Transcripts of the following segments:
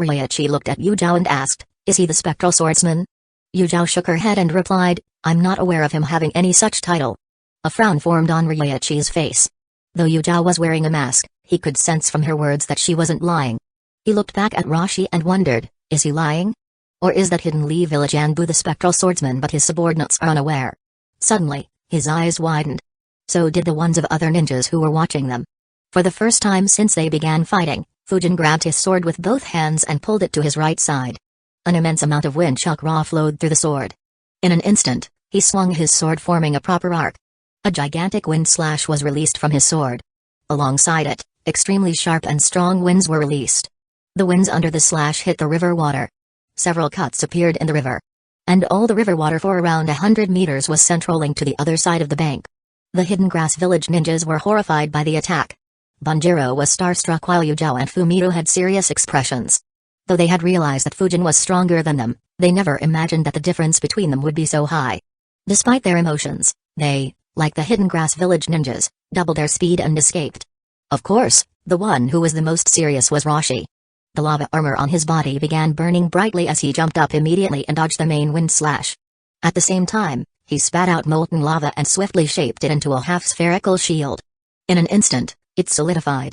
Ryoichi looked at Yu Zhao and asked, "Is he the spectral swordsman?" Yu Zhao shook her head and replied, "I'm not aware of him having any such title." A frown formed on Ryoichi's face. Though Yu Zhao was wearing a mask, he could sense from her words that she wasn't lying. He looked back at Rashi and wondered, is he lying? Or is that Hidden Lee Village Anbu the spectral swordsman but his subordinates are unaware? Suddenly, his eyes widened. So did the ones of other ninjas who were watching them. For the first time since they began fighting, Fujin grabbed his sword with both hands and pulled it to his right side. An immense amount of wind chakra flowed through the sword. In an instant, he swung his sword forming a proper arc. A gigantic wind slash was released from his sword. Alongside it, extremely sharp and strong winds were released. The winds under the slash hit the river water. Several cuts appeared in the river. And all the river water for around 100 meters was centraling to the other side of the bank. The Hidden Grass Village ninjas were horrified by the attack. Banjiro was starstruck while Yu Zhao and Fumito had serious expressions. Though they had realized that Fujin was stronger than them, they never imagined that the difference between them would be so high. Despite their emotions, they, like the Hidden Grass Village ninjas, doubled their speed and escaped. Of course, the one who was the most serious was Rashi. The lava armor on his body began burning brightly as he jumped up immediately and dodged the main wind slash. At the same time, he spat out molten lava and swiftly shaped it into a half-spherical shield. In an instant, it solidified.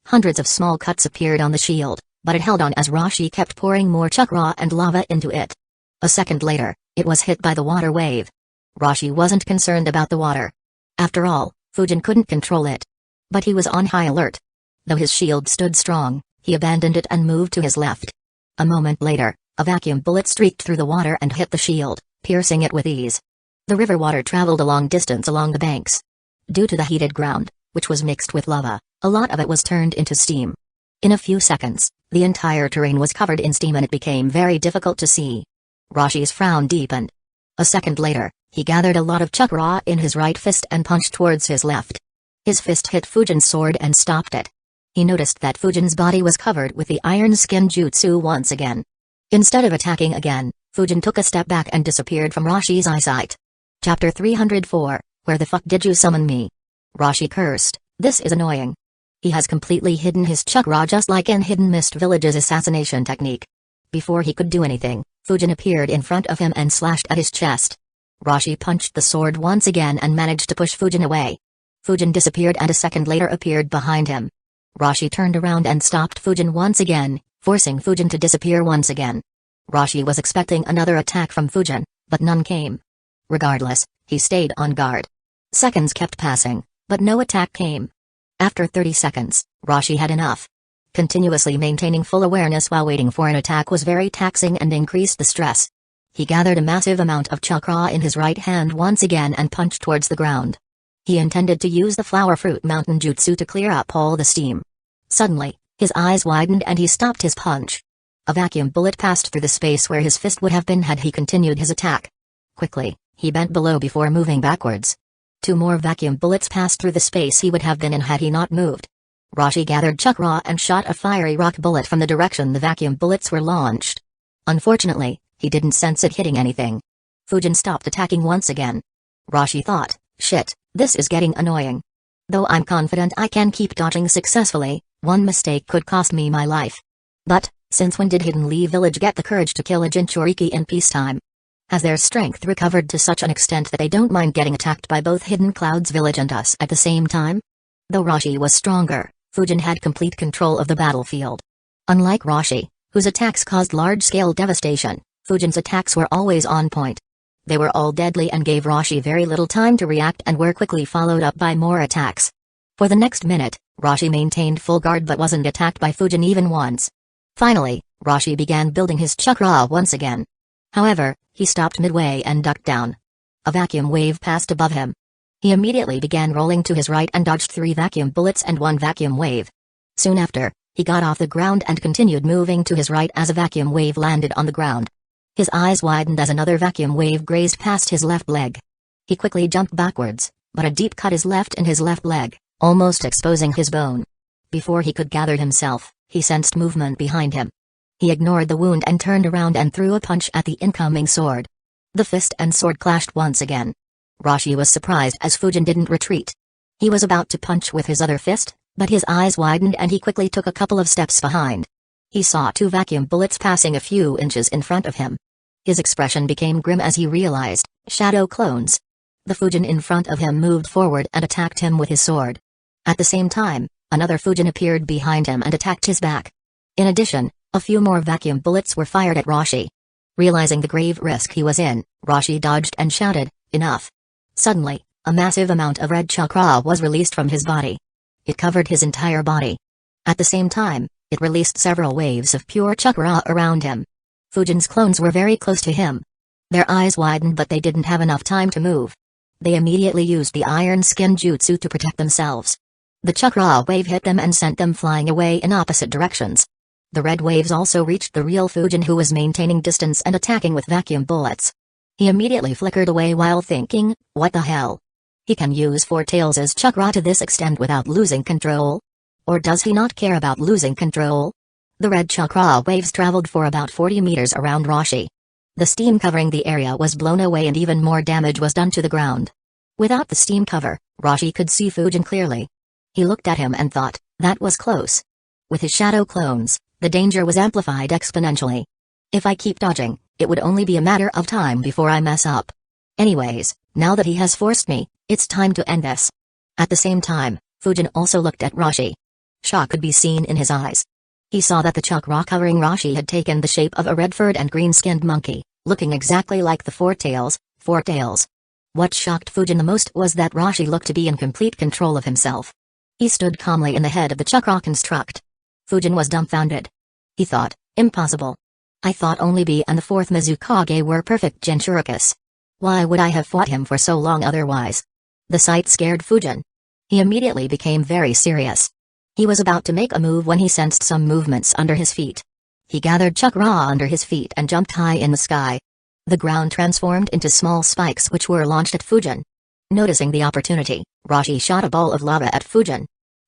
Hundreds of small cuts appeared on the shield, but it held on as Rashi kept pouring more chakra and lava into it. A second later, it was hit by the water wave. Rashi wasn't concerned about the water. After all, Fujin couldn't control it. But he was on high alert. Though his shield stood strong, he abandoned it and moved to his left. A moment later, a vacuum bullet streaked through the water and hit the shield, piercing it with ease. The river water traveled a long distance along the banks. Due to the heated ground, which was mixed with lava, a lot of it was turned into steam. In a few seconds, the entire terrain was covered in steam and it became very difficult to see. Rashi's frown deepened. A second later, he gathered a lot of chakra in his right fist and punched towards his left. His fist hit Fujin's sword and stopped it. He noticed that Fujin's body was covered with the iron skin jutsu once again. Instead of attacking again, Fujin took a step back and disappeared from Rashi's eyesight. Chapter 304, Where the fuck did you summon me? Rashi cursed, this is annoying. He has completely hidden his chakra just like in Hidden Mist Village's assassination technique. Before he could do anything, Fujin appeared in front of him and slashed at his chest. Rashi punched the sword once again and managed to push Fujin away. Fujin disappeared and a second later appeared behind him. Rashi turned around and stopped Fujin once again, forcing Fujin to disappear once again. Rashi was expecting another attack from Fujin, but none came. Regardless, he stayed on guard. Seconds kept passing, but no attack came. After 30 seconds, Rashi had enough. Continuously maintaining full awareness while waiting for an attack was very taxing and increased the stress. He gathered a massive amount of chakra in his right hand once again and punched towards the ground. He intended to use the flower fruit mountain jutsu to clear up all the steam. Suddenly, his eyes widened and he stopped his punch. A vacuum bullet passed through the space where his fist would have been had he continued his attack. Quickly, he bent below before moving backwards. 2 more vacuum bullets passed through the space he would have been in had he not moved. Rashi gathered chakra and shot a fiery rock bullet from the direction the vacuum bullets were launched. Unfortunately, he didn't sense it hitting anything. Fujin stopped attacking once again. Rashi thought, shit, this is getting annoying. Though I'm confident I can keep dodging successfully, one mistake could cost me my life. But, since when did Hidden Lee Village get the courage to kill a Jinchuriki in peacetime? Has their strength recovered to such an extent that they don't mind getting attacked by both Hidden Cloud's village and us at the same time? Though Rashi was stronger, Fujin had complete control of the battlefield. Unlike Rashi, whose attacks caused large-scale devastation, Fujin's attacks were always on point. They were all deadly and gave Rashi very little time to react and were quickly followed up by more attacks. For the next minute, Rashi maintained full guard but wasn't attacked by Fujin even once. Finally, Rashi began building his chakra once again. However, he stopped midway and ducked down. A vacuum wave passed above him. He immediately began rolling to his right and dodged 3 vacuum bullets and 1 vacuum wave. Soon after, he got off the ground and continued moving to his right as a vacuum wave landed on the ground. His eyes widened as another vacuum wave grazed past his left leg. He quickly jumped backwards, but a deep cut is left in his left leg, almost exposing his bone. Before he could gather himself, he sensed movement behind him. He ignored the wound and turned around and threw a punch at the incoming sword. The fist and sword clashed once again. Rashi was surprised as Fujin didn't retreat. He was about to punch with his other fist, but his eyes widened and he quickly took a couple of steps behind. He saw 2 vacuum bullets passing a few inches in front of him. His expression became grim as he realized, shadow clones. The Fujin in front of him moved forward and attacked him with his sword. At the same time, another Fujin appeared behind him and attacked his back. In addition, a few more vacuum bullets were fired at Roshi. Realizing the grave risk he was in, Roshi dodged and shouted, "Enough!" Suddenly, a massive amount of red chakra was released from his body. It covered his entire body. At the same time, it released several waves of pure chakra around him. Fujin's clones were very close to him. Their eyes widened, but they didn't have enough time to move. They immediately used the iron skin jutsu to protect themselves. The chakra wave hit them and sent them flying away in opposite directions. The red waves also reached the real Fujin, who was maintaining distance and attacking with vacuum bullets. He immediately flickered away while thinking, what the hell? He can use Four Tails' chakra to this extent without losing control? Or does he not care about losing control? The red chakra waves traveled for about 40 meters around Roshi. The steam covering the area was blown away and even more damage was done to the ground. Without the steam cover, Roshi could see Fujin clearly. He looked at him and thought, that was close. With his shadow clones, the danger was amplified exponentially. If I keep dodging, it would only be a matter of time before I mess up. Anyways, now that he has forced me, it's time to end this. At the same time, Fujin also looked at Roshi. Shock could be seen in his eyes. He saw that the chakra covering Roshi had taken the shape of a red-furred and green-skinned monkey, looking exactly like the Four Tails. What shocked Fujin the most was that Roshi looked to be in complete control of himself. He stood calmly in the head of the chakra construct. Fujin was dumbfounded. He thought, impossible. I thought only B and the 4th Mizukage were perfect Jinchurikis. Why would I have fought him for so long otherwise? The sight scared Fujin. He immediately became very serious. He was about to make a move when he sensed some movements under his feet. He gathered chakra under his feet and jumped high in the sky. The ground transformed into small spikes which were launched at Fujin. Noticing the opportunity, Roshi shot a ball of lava at Fujin.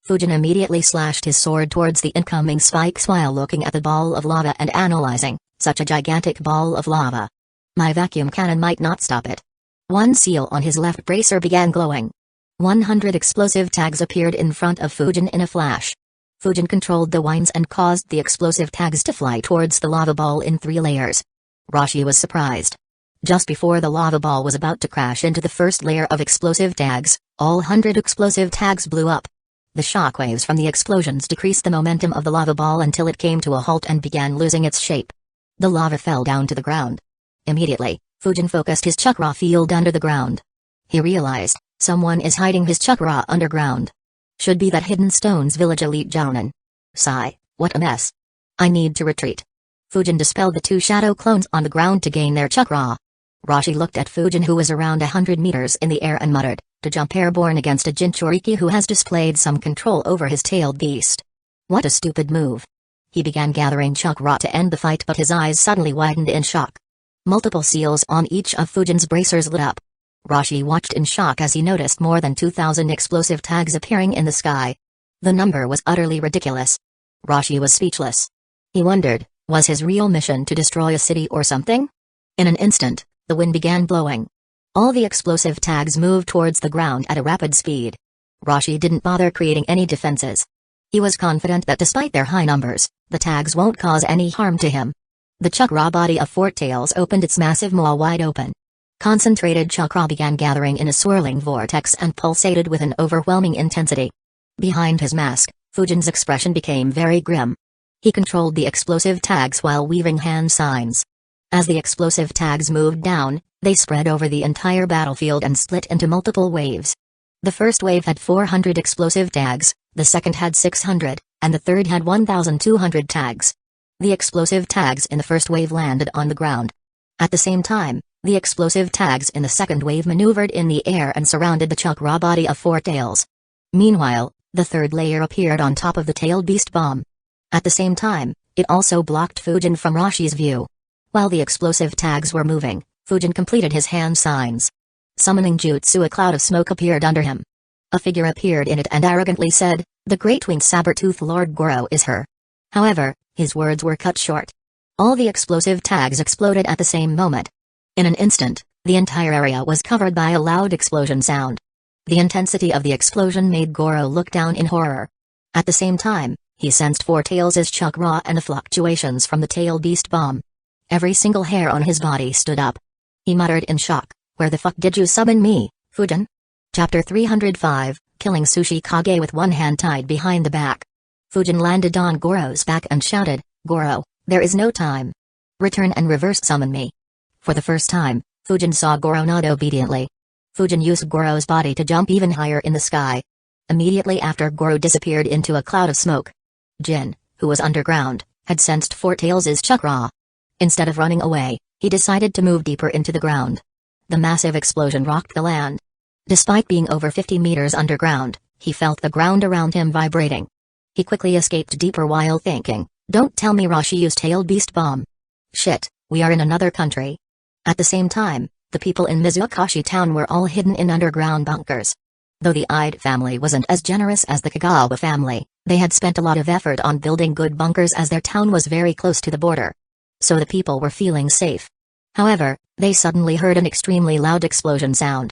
Fujin immediately slashed his sword towards the incoming spikes while looking at the ball of lava and analyzing, such a gigantic ball of lava. My vacuum cannon might not stop it. One seal on his left bracer began glowing. 100 explosive tags appeared in front of Fujin in a flash. Fujin controlled the winds and caused the explosive tags to fly towards the lava ball in 3 layers. Roshi was surprised. Just before the lava ball was about to crash into the first layer of explosive tags, all 100 explosive tags blew up. The shockwaves from the explosions decreased the momentum of the lava ball until it came to a halt and began losing its shape. The lava fell down to the ground. Immediately, Fujin focused his chakra field under the ground. He realized, someone is hiding his chakra underground. Should be that Hidden Stones village elite Jounin. Sigh, what a mess. I need to retreat. Fujin dispelled the 2 shadow clones on the ground to gain their chakra. Roshi looked at Fujin, who was around 100 meters in the air, and muttered, to jump airborne against a Jinchuriki who has displayed some control over his tailed beast. What a stupid move. He began gathering chakra to end the fight, but his eyes suddenly widened in shock. Multiple seals on each of Fujin's bracers lit up. Roshi watched in shock as he noticed more than 2,000 explosive tags appearing in the sky. The number was utterly ridiculous. Roshi was speechless. He wondered, was his real mission to destroy a city or something? In an instant, the wind began blowing. All the explosive tags moved towards the ground at a rapid speed. Roshi didn't bother creating any defenses. He was confident that despite their high numbers, the tags won't cause any harm to him. The chakra body of Four Tails opened its massive maw wide open. Concentrated chakra began gathering in a swirling vortex and pulsated with an overwhelming intensity. Behind his mask, Fujin's expression became very grim. He controlled the explosive tags while weaving hand signs. As the explosive tags moved down, they spread over the entire battlefield and split into multiple waves. The first wave had 400 explosive tags, the second had 600, and the third had 1,200 tags. The explosive tags in the first wave landed on the ground. At the same time, the explosive tags in the second wave maneuvered in the air and surrounded the chakra body of Four Tails. Meanwhile, the third layer appeared on top of the tailed beast bomb. At the same time, it also blocked Fujin from Roshi's view. While the explosive tags were moving, Fujin completed his hand signs. Summoning jutsu, a cloud of smoke appeared under him. A figure appeared in it and arrogantly said, "The great-winged saber-tooth Lord Goro is her." However, his words were cut short. All the explosive tags exploded at the same moment. In an instant, the entire area was covered by a loud explosion sound. The intensity of the explosion made Goro look down in horror. At the same time, He sensed Four Tails' chakra and the fluctuations from the tail beast bomb. Every single hair on his body stood up. He muttered in shock, "Where the fuck did you summon me, Fujin?" Chapter 305, Killing Sushi Kage with one hand tied behind the back. Fujin landed on Goro's back and shouted, "Goro, there is no time. Return and reverse summon me." For the first time, Fujin saw Goro nod obediently. Fujin used Goro's body to jump even higher in the sky. Immediately after, Goro disappeared into a cloud of smoke. Jin, who was underground, had sensed Four Tails' chakra. Instead of running away, he decided to move deeper into the ground. The massive explosion rocked the land. Despite being over 50 meters underground, he felt the ground around him vibrating. He quickly escaped deeper while thinking, "Don't tell me Rashi used tailed beast bomb. Shit, we are in another country." At the same time, the people in Mizukashi town were all hidden in underground bunkers. Though the Ide family wasn't as generous as the Kagawa family, they had spent a lot of effort on building good bunkers as their town was very close to the border. So the people were feeling safe. However, they suddenly heard an extremely loud explosion sound.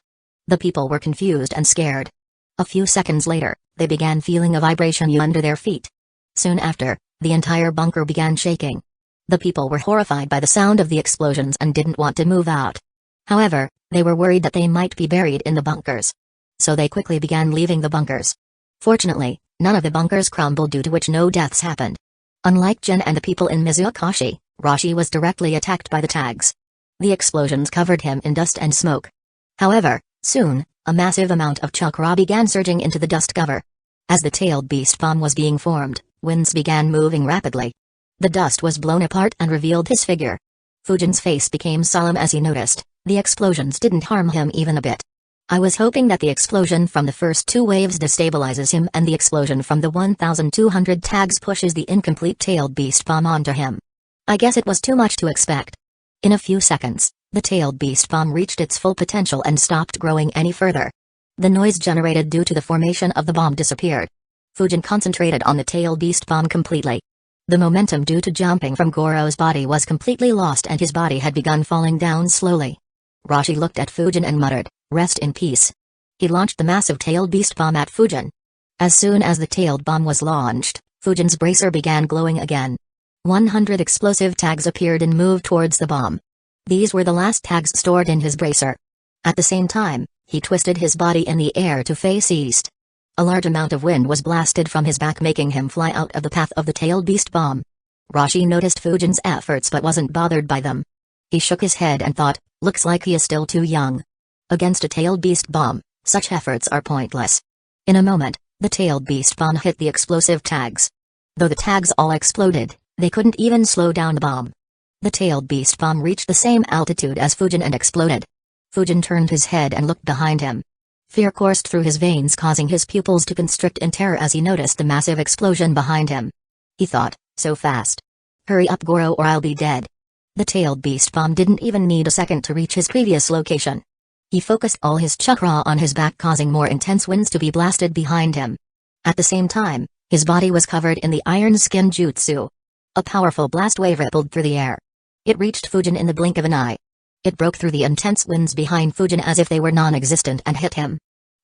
The people were confused and scared. A few seconds later, they began feeling a vibration under their feet. Soon after, the entire bunker began shaking. The people were horrified by the sound of the explosions and didn't want to move out. However, they were worried that they might be buried in the bunkers. So they quickly began leaving the bunkers. Fortunately, none of the bunkers crumbled, due to which no deaths happened. Unlike Jin and the people in Mizukashi, Rashi was directly attacked by the tags. The explosions covered him in dust and smoke. However, soon, a massive amount of chakra began surging into the dust cover. As the tailed beast bomb was being formed, winds began moving rapidly. The dust was blown apart and revealed his figure. Fujin's face became solemn as he noticed, the explosions didn't harm him even a bit. "I was hoping that the explosion from the first two waves destabilizes him and the explosion from the 1,200 tags pushes the incomplete tailed beast bomb onto him. I guess it was too much to expect." In a few seconds, the tailed beast bomb reached its full potential and stopped growing any further. The noise generated due to the formation of the bomb disappeared. Fujin concentrated on the tailed beast bomb completely. The momentum due to jumping from Goro's body was completely lost and his body had begun falling down slowly. Rashi looked at Fujin and muttered, "Rest in peace." He launched the massive tailed beast bomb at Fujin. As soon as the tailed bomb was launched, Fujin's bracer began glowing again. 100 explosive tags appeared and moved towards the bomb. These were the last tags stored in his bracer. At the same time, he twisted his body in the air to face east. A large amount of wind was blasted from his back, making him fly out of the path of the tailed beast bomb. Rashi noticed Fujin's efforts but wasn't bothered by them. He shook his head and thought, "Looks like he is still too young. Against a tailed beast bomb, such efforts are pointless." In a moment, the tailed beast bomb hit the explosive tags. Though the tags all exploded, they couldn't even slow down the bomb. The tailed beast bomb reached the same altitude as Fujin and exploded. Fujin turned his head and looked behind him. Fear coursed through his veins, causing his pupils to constrict in terror as he noticed the massive explosion behind him. He thought, "So fast. Hurry up, Goro, or I'll be dead." The tailed beast bomb didn't even need a second to reach his previous location. He focused all his chakra on his back, causing more intense winds to be blasted behind him. At the same time, his body was covered in the iron skin jutsu. A powerful blast wave rippled through the air. It reached Fujin in the blink of an eye. It broke through the intense winds behind Fujin as if they were non-existent and hit him.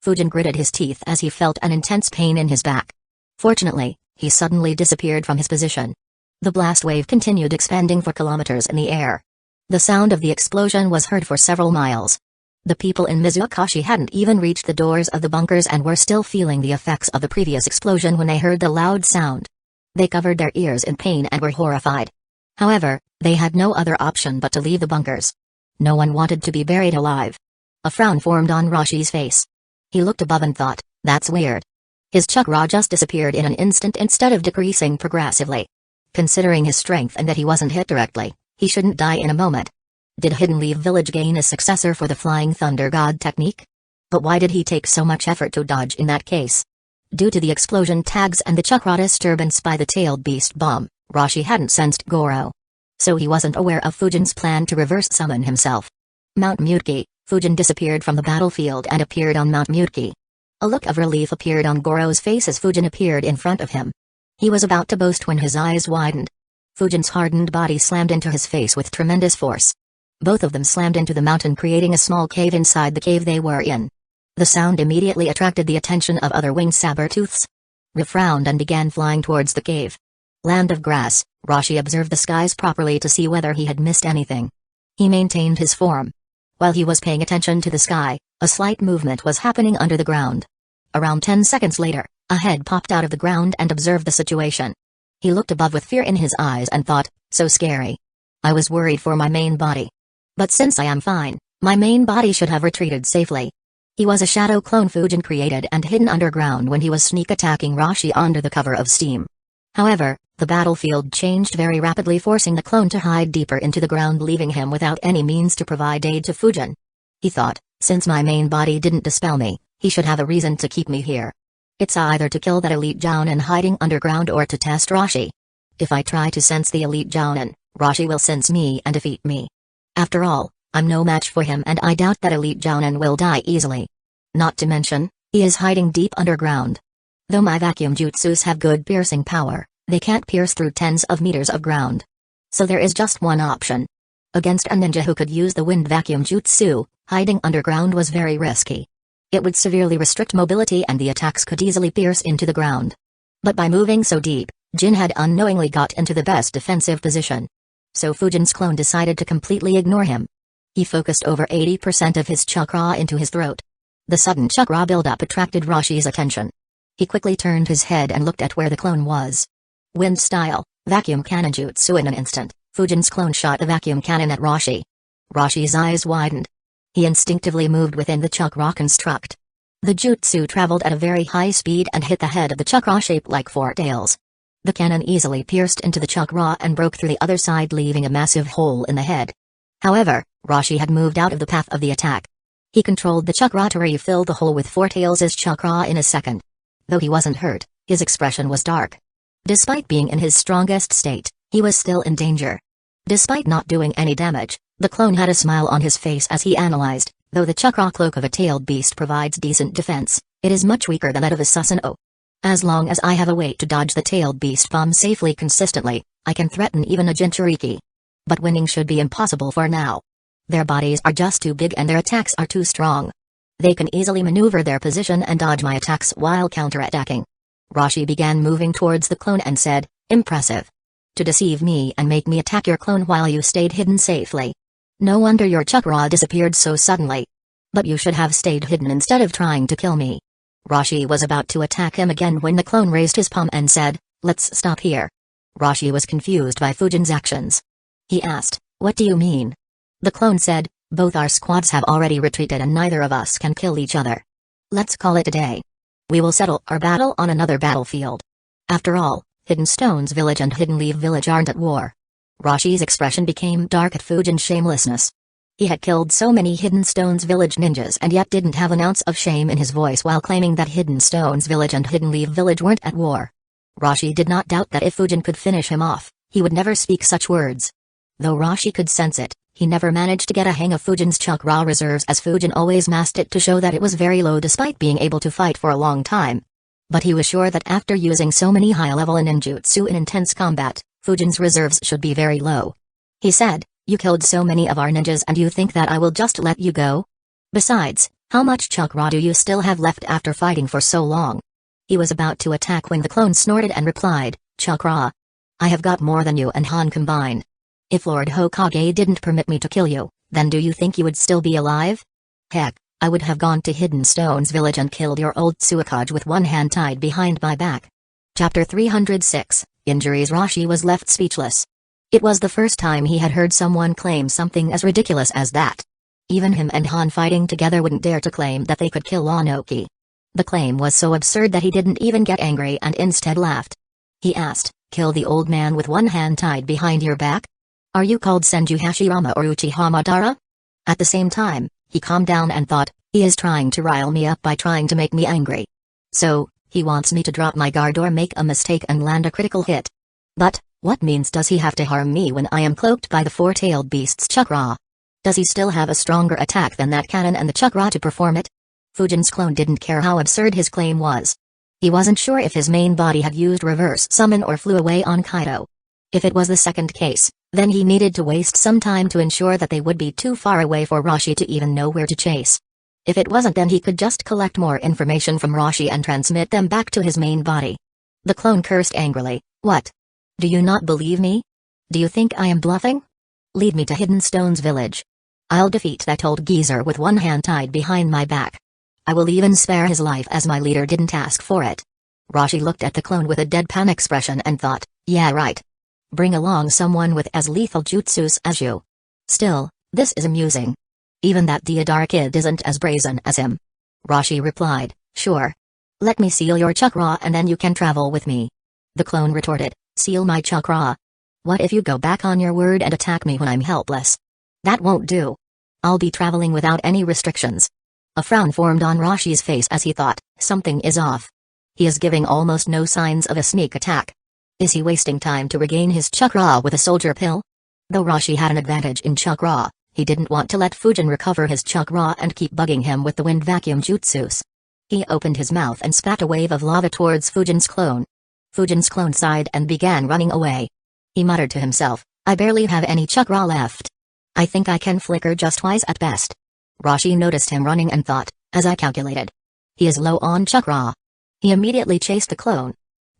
Fujin gritted his teeth as he felt an intense pain in his back. Fortunately, he suddenly disappeared from his position. The blast wave continued expanding for kilometers in the air. The sound of the explosion was heard for several miles. The people in Mizukashi hadn't even reached the doors of the bunkers and were still feeling the effects of the previous explosion when they heard the loud sound. They covered their ears in pain and were horrified. However, they had no other option but to leave the bunkers. No one wanted to be buried alive. A frown formed on Rashi's face. He looked above and thought, "That's weird." His chakra just disappeared in an instant instead of decreasing progressively. Considering his strength and that he wasn't hit directly, he shouldn't die in a moment. Did Hidden Leaf Village gain a successor for the Flying Thunder God technique? But why did he take so much effort to dodge in that case? Due to the explosion tags and the chakra disturbance by the tailed beast bomb, Rashi hadn't sensed Goro. So he wasn't aware of Fujin's plan to reverse summon himself. Mount Muteki, Fujin disappeared from the battlefield and appeared on Mount Muteki. A look of relief appeared on Goro's face as Fujin appeared in front of him. He was about to boast when his eyes widened. Fujin's hardened body slammed into his face with tremendous force. Both of them slammed into the mountain, creating a small cave inside the cave they were in. The sound immediately attracted the attention of other winged saber-tooths. frowned and began flying towards the cave. Land of Grass, Rashi observed the skies properly to see whether he had missed anything. He maintained his form. While he was paying attention to the sky, a slight movement was happening under the ground. Around 10 seconds later, a head popped out of the ground and observed the situation. He looked above with fear in his eyes and thought, so scary. I was worried for my main body. But since I am fine, my main body should have retreated safely. He was a shadow clone Fujin created and hidden underground when he was sneak attacking Rashi under the cover of steam. However, the battlefield changed very rapidly, forcing the clone to hide deeper into the ground, leaving him without any means to provide aid to Fujin. He thought, since my main body didn't dispel me, he should have a reason to keep me here. It's either to kill that elite Jounin hiding underground or to test Rashi. If I try to sense the elite Jounin, Rashi will sense me and defeat me. After all, I'm no match for him, and I doubt that elite Jounin will die easily. Not to mention, he is hiding deep underground. Though my vacuum jutsus have good piercing power, they can't pierce through tens of meters of ground. So there is just one option. Against a ninja who could use the wind vacuum jutsu, hiding underground was very risky. It would severely restrict mobility and the attacks could easily pierce into the ground. But by moving so deep, Jin had unknowingly got into the best defensive position. So Fujin's clone decided to completely ignore him. He focused over 80% of his chakra into his throat. The sudden chakra buildup attracted Rashi's attention. He quickly turned his head and looked at where the clone was. Wind style, vacuum cannon jutsu. In an instant, Fujin's clone shot a vacuum cannon at Rashi. Rashi's eyes widened. He instinctively moved within the chakra construct. The jutsu traveled at a very high speed and hit the head of the chakra shaped like four tails. The cannon easily pierced into the chakra and broke through the other side, leaving a massive hole in the head. However, Rashi had moved out of the path of the attack. He controlled the chakra to refill the hole with four tails' chakra in a second. Though he wasn't hurt, his expression was dark. Despite being in his strongest state, he was still in danger. Despite not doing any damage, the clone had a smile on his face as he analyzed, though the chakra cloak of a tailed beast provides decent defense, it is much weaker than that of a Susanoo. As long as I have a way to dodge the tailed beast bomb safely consistently, I can threaten even a Jinchuriki. But winning should be impossible for now. Their bodies are just too big and their attacks are too strong. They can easily maneuver their position and dodge my attacks while counterattacking. Rashi began moving towards the clone and said, impressive. To deceive me and make me attack your clone while you stayed hidden safely. No wonder your chakra disappeared so suddenly. But you should have stayed hidden instead of trying to kill me. Rashi was about to attack him again when the clone raised his palm and said, let's stop here. Rashi was confused by Fujin's actions. He asked, what do you mean? The clone said, both our squads have already retreated and neither of us can kill each other. Let's call it a day. We will settle our battle on another battlefield. After all, Hidden Stones Village and Hidden Leaf Village aren't at war. Rashi's expression became dark at Fujin's shamelessness. He had killed so many Hidden Stones Village ninjas and yet didn't have an ounce of shame in his voice while claiming that Hidden Stones Village and Hidden Leaf Village weren't at war. Rashi did not doubt that if Fujin could finish him off, he would never speak such words. Though Rashi could sense it, he never managed to get a hang of Fujin's chakra reserves, as Fujin always masked it to show that it was very low despite being able to fight for a long time. But he was sure that after using so many high-level ninjutsu in intense combat, Fujin's reserves should be very low. He said, you killed so many of our ninjas and you think that I will just let you go? Besides, how much chakra do you still have left after fighting for so long? He was about to attack when the clone snorted and replied, chakra. I have got more than you and Han combined. If Lord Hokage didn't permit me to kill you, then do you think you would still be alive? Heck, I would have gone to Hidden Stones Village and killed your old Tsuikage with one hand tied behind my back. Chapter 306, Injuries. Rashi was left speechless. It was the first time he had heard someone claim something as ridiculous as that. Even him and Han fighting together wouldn't dare to claim that they could kill Wanoki. The claim was so absurd that he didn't even get angry and instead laughed. He asked, kill the old man with one hand tied behind your back? Are you called Senju Hashirama or Uchiha Madara? At the same time, he calmed down and thought, he is trying to rile me up by trying to make me angry. So, he wants me to drop my guard or make a mistake and land a critical hit. But, what means does he have to harm me when I am cloaked by the four-tailed beast's chakra? Does he still have a stronger attack than that cannon and the chakra to perform it? Fujin's clone didn't care how absurd his claim was. He wasn't sure if his main body had used reverse summon or flew away on Kaido. If it was the second case, then he needed to waste some time to ensure that they would be too far away for Rashi to even know where to chase. If it wasn't, then he could just collect more information from Rashi and transmit them back to his main body. The clone cursed angrily. What? Do you not believe me? Do you think I am bluffing? Lead me to Hidden Stone's village. I'll defeat that old geezer with one hand tied behind my back. I will even spare his life as my leader didn't ask for it. Roshi looked at the clone with a deadpan expression and thought, yeah right. Bring along someone with as lethal jutsus as you. Still, this is amusing. Even that Deodar kid isn't as brazen as him. Roshi replied, sure. Let me seal your chakra and then you can travel with me. The clone retorted, seal my chakra? What if you go back on your word and attack me when I'm helpless? That won't do. I'll be traveling without any restrictions. A frown formed on Roshi's face as he thought, something is off. He is giving almost no signs of a sneak attack. Is he wasting time to regain his chakra with a soldier pill? Though Roshi had an advantage in chakra, he didn't want to let Fujin recover his chakra and keep bugging him with the wind vacuum jutsus. He opened his mouth and spat a wave of lava towards Fujin's clone. Fujin's clone sighed and began running away. He muttered to himself, I barely have any chakra left. I think I can flicker just twice at best. Roshi noticed him running and thought, as I calculated. He is low on chakra. He immediately chased the clone.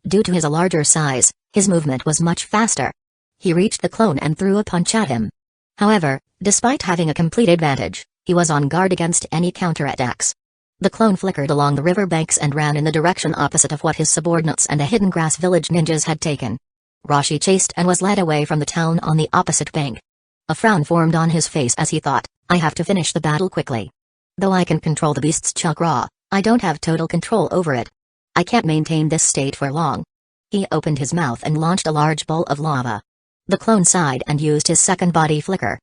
Due to his larger size, his movement was much faster. He reached the clone and threw a punch at him. However, despite having a complete advantage, he was on guard against any counterattacks. The clone flickered along the river banks and ran in the direction opposite of what his subordinates and the Hidden Grass Village ninjas had taken. Roshi chased and was led away from the town on the opposite bank. A frown formed on his face as he thought, I have to finish the battle quickly. Though I can control the beast's chakra, I don't have total control over it. I can't maintain this state for long. He opened his mouth and launched a large bowl of lava. The clone sighed and used his second body flicker.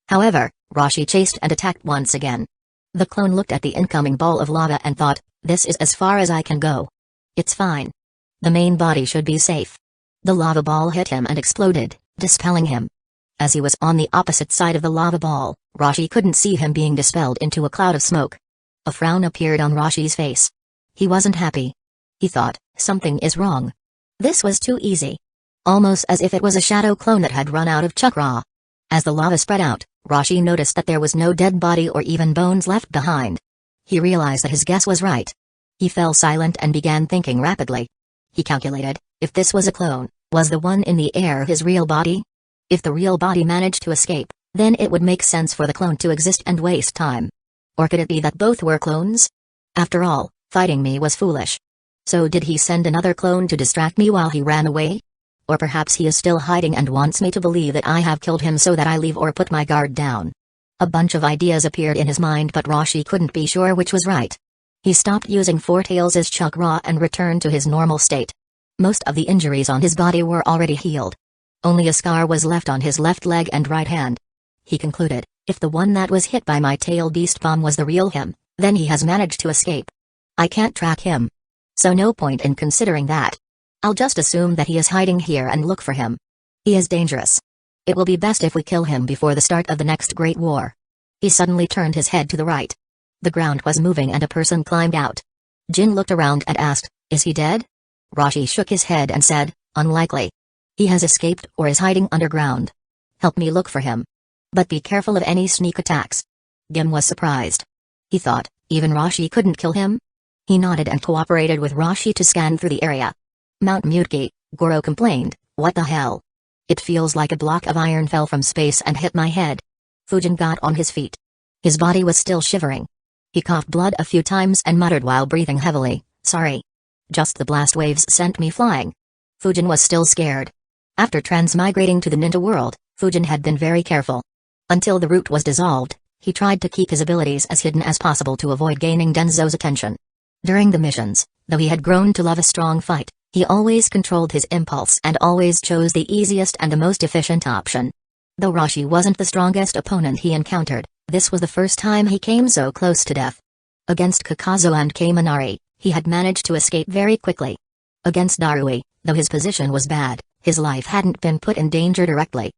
However, Roshi chased and attacked once again. The clone looked at the incoming ball of lava and thought, this is as far as I can go. It's fine. The main body should be safe. The lava ball hit him and exploded, dispelling him. As he was on the opposite side of the lava ball, Roshi couldn't see him being dispelled into a cloud of smoke. A frown appeared on Roshi's face. He wasn't happy. He thought, something is wrong. This was too easy. Almost as if it was a shadow clone that had run out of chakra. As the lava spread out, Roshi noticed that there was no dead body or even bones left behind. He realized that his guess was right. He fell silent and began thinking rapidly. He calculated, if this was a clone, was the one in the air his real body? If the real body managed to escape, then it would make sense for the clone to exist and waste time. Or could it be that both were clones? After all, fighting me was foolish. So did he send another clone to distract me while he ran away? Or perhaps he is still hiding and wants me to believe that I have killed him so that I leave or put my guard down. A bunch of ideas appeared in his mind, but Roshi couldn't be sure which was right. He stopped using Four Tails' chakra and returned to his normal state. Most of the injuries on his body were already healed. Only a scar was left on his left leg and right hand. He concluded, if the one that was hit by my tail beast bomb was the real him, then he has managed to escape. I can't track him. So no point in considering that. I'll just assume that he is hiding here and look for him. He is dangerous. It will be best if we kill him before the start of the next Great War. He suddenly turned his head to the right. The ground was moving and a person climbed out. Jin looked around and asked, is he dead? Roshi shook his head and said, unlikely. He has escaped or is hiding underground. Help me look for him. But be careful of any sneak attacks. Gim was surprised. He thought, even Roshi couldn't kill him? He nodded and cooperated with Roshi to scan through the area. Mount Muteki, Goro complained, what the hell? It feels like a block of iron fell from space and hit my head. Fujin got on his feet. His body was still shivering. He coughed blood a few times and muttered while breathing heavily, sorry. Just the blast waves sent me flying. Fujin was still scared. After transmigrating to the ninja world, Fujin had been very careful. Until the root was dissolved, he tried to keep his abilities as hidden as possible to avoid gaining Denzo's attention. During the missions, though he had grown to love a strong fight, he always controlled his impulse and always chose the easiest and the most efficient option. Though Roshi wasn't the strongest opponent he encountered, this was the first time he came so close to death. Against Kakazo and Kaimanari, he had managed to escape very quickly. Against Darui, though his position was bad, his life hadn't been put in danger directly.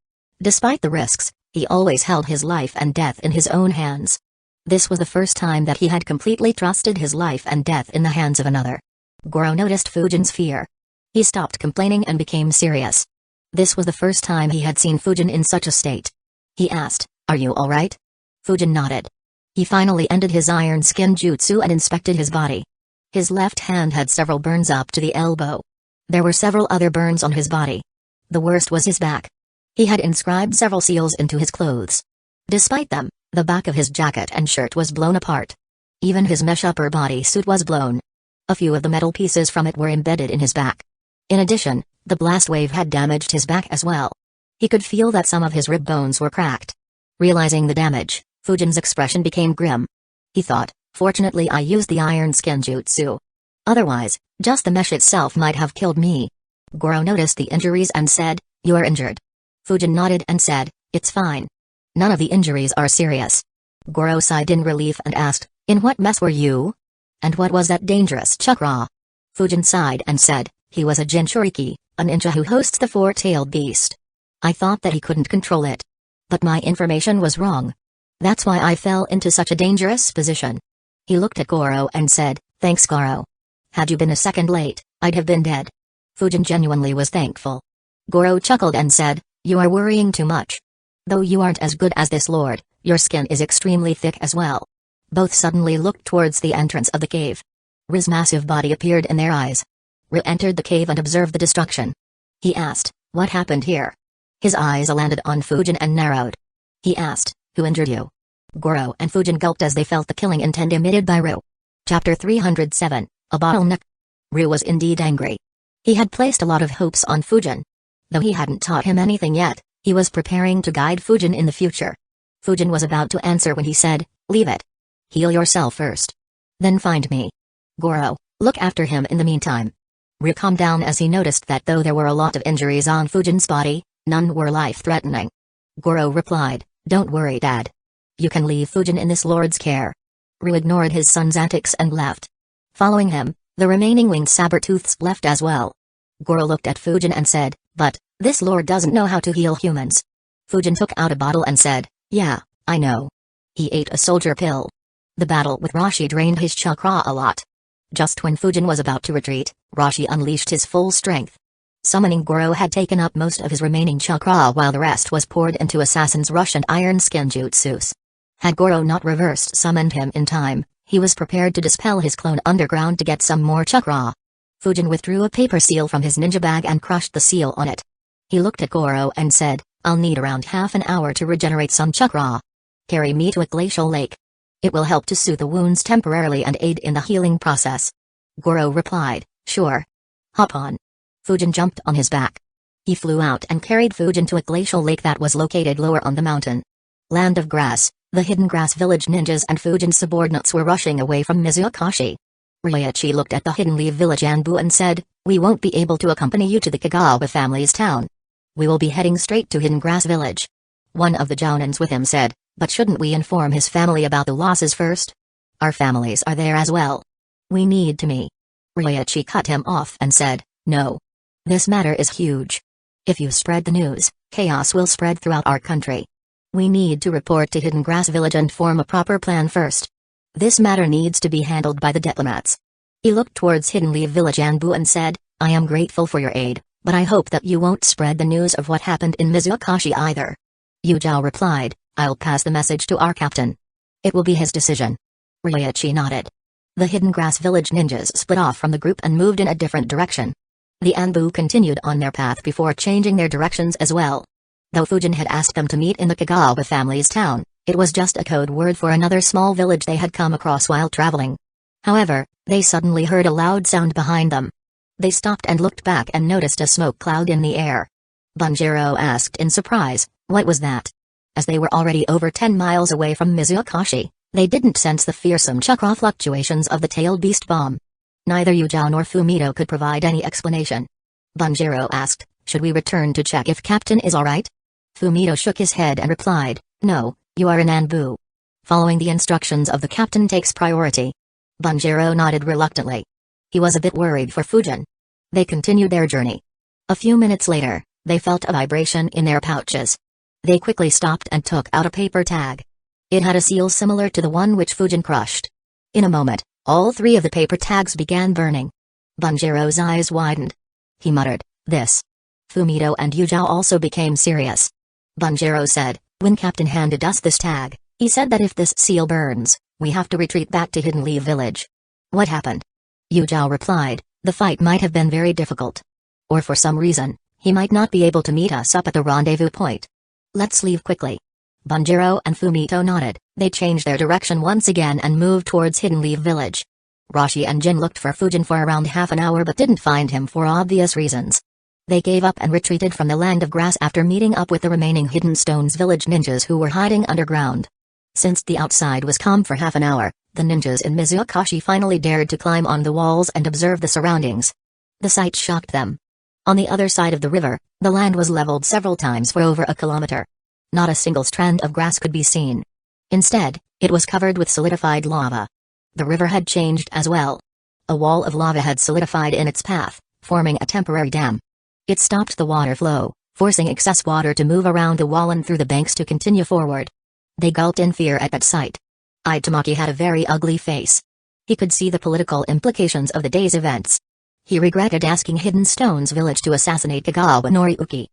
Despite the risks, he always held his life and death in his own hands. This was the first time that he had completely trusted his life and death in the hands of another. Goro noticed Fujin's fear. He stopped complaining and became serious. This was the first time he had seen Fujin in such a state. He asked, are you alright? Fujin nodded. He finally ended his iron skin jutsu and inspected his body. His left hand had several burns up to the elbow. There were several other burns on his body. The worst was his back. He had inscribed several seals into his clothes. Despite them, the back of his jacket and shirt was blown apart. Even his mesh upper body suit was blown. A few of the metal pieces from it were embedded in his back. In addition, the blast wave had damaged his back as well. He could feel that some of his rib bones were cracked. Realizing the damage, Fujin's expression became grim. He thought, fortunately I used the iron skin jutsu. Otherwise, just the mesh itself might have killed me. Goro noticed the injuries and said, "You are injured." Fujin nodded and said, "It's fine. None of the injuries are serious." Goro sighed in relief and asked, "In what mess were you? And what was that dangerous chakra?" Fujin sighed and said, "He was a Jinchuriki, a ninja who hosts the four-tailed beast. I thought that he couldn't control it. But my information was wrong. That's why I fell into such a dangerous position." He looked at Goro and said, "Thanks Goro. Had you been a second late, I'd have been dead." Fujin genuinely was thankful. Goro chuckled and said, "You are worrying too much. Though you aren't as good as this lord, your skin is extremely thick as well." Both suddenly looked towards the entrance of the cave. Ri's massive body appeared in their eyes. Ri entered the cave and observed the destruction. He asked, "What happened here?" His eyes landed on Fujin and narrowed. He asked, "Who injured you?" Goro and Fujin gulped as they felt the killing intent emitted by Ru. Chapter 307, A Bottleneck. Ru was indeed angry. He had placed a lot of hopes on Fujin. Though he hadn't taught him anything yet, he was preparing to guide Fujin in the future. Fujin was about to answer when he said, "Leave it. Heal yourself first. Then find me. Goro, look after him in the meantime." Ru calmed down as he noticed that though there were a lot of injuries on Fujin's body, none were life-threatening. Goro replied, "Don't worry Dad. You can leave Fujin in this lord's care." Ru ignored his son's antics and left. Following him, the remaining winged saber-tooths left as well. Goro looked at Fujin and said, "But, this lord doesn't know how to heal humans." Fujin took out a bottle and said, "Yeah, I know." He ate a soldier pill. The battle with Rashi drained his chakra a lot. Just when Fujin was about to retreat, Rashi unleashed his full strength. Summoning Goro had taken up most of his remaining chakra while the rest was poured into Assassin's Rush and Iron Skin jutsus. Had Goro not reversed summoned him in time, he was prepared to dispel his clone underground to get some more chakra. Fujin withdrew a paper seal from his ninja bag and crushed the seal on it. He looked at Goro and said, "I'll need around half an hour to regenerate some chakra. Carry me to a glacial lake. It will help to soothe the wounds temporarily and aid in the healing process." Goro replied, "Sure. Hop on." Fujin jumped on his back. He flew out and carried Fujin to a glacial lake that was located lower on the mountain. Land of Grass, the hidden grass village ninjas and Fujin's subordinates were rushing away from Mizukashii. Ryoichi looked at the hidden leaf village Anbu and said, "We won't be able to accompany you to the Kagawa family's town. We will be heading straight to Hidden Grass Village." One of the Jounins with him said, "But shouldn't we inform his family about the losses first? Our families are there as well. We need to meet." Ryoichi cut him off and said, "No. This matter is huge. If you spread the news, chaos will spread throughout our country. We need to report to Hidden Grass Village and form a proper plan first. This matter needs to be handled by the diplomats." He looked towards Hidden Leaf Village Anbu and said, "I am grateful for your aid, but I hope that you won't spread the news of what happened in Mizukashii either." Yujao replied, "I'll pass the message to our captain. It will be his decision." Ryoichi nodded. The Hidden Grass Village ninjas split off from the group and moved in a different direction. The Anbu continued on their path before changing their directions as well. Though Fujin had asked them to meet in the Kagawa family's town, it was just a code word for another small village they had come across while traveling. However, they suddenly heard a loud sound behind them. They stopped and looked back and noticed a smoke cloud in the air. Banjiro asked in surprise, "What was that?" As they were already over 10 miles away from Mizukashii, they didn't sense the fearsome chakra fluctuations of the tailed beast bomb. Neither Yujao nor Fumito could provide any explanation. Banjiro asked, "Should we return to check if Captain is alright?" Fumito shook his head and replied, "No, you are in Anbu. Following the instructions of the captain takes priority." Banjiro nodded reluctantly. He was a bit worried for Fujin. They continued their journey. A few minutes later, they felt a vibration in their pouches. They quickly stopped and took out a paper tag. It had a seal similar to the one which Fujin crushed. In a moment, all three of the paper tags began burning. Banjiro's eyes widened. He muttered, "This." Fumito and Yujao also became serious. Banjiro said, "When Captain handed us this tag, he said that if this seal burns, we have to retreat back to Hidden Leaf Village." "What happened?" Yujao replied, "The fight might have been very difficult. or for some reason, he might not be able to meet us up at the rendezvous point. Let's leave quickly. Bunjiro and Fumito nodded. They changed their direction once again and moved towards Hidden Leaf Village. Rashi and Jin looked for Fujin for around half an hour but didn't find him for obvious reasons. They gave up and retreated from the Land of Grass after meeting up with the remaining Hidden Stones Village ninjas who were hiding underground. Since the outside was calm for half an hour, the ninjas in Mizukashi finally dared to climb on the walls and observe the surroundings. The sight shocked them. On the other side of the river, the land was leveled several times for over a kilometer. Not a single strand of grass could be seen. Instead, it was covered with solidified lava. The river had changed as well. A wall of lava had solidified in its path, forming a temporary dam. It stopped the water flow, forcing excess water to move around the wall and through the banks to continue forward. They gulped in fear at that sight. Itamaki had a very ugly face. He could see the political implications of the day's events. He regretted asking Hidden Stones Village to assassinate Kagawa Noriyuki.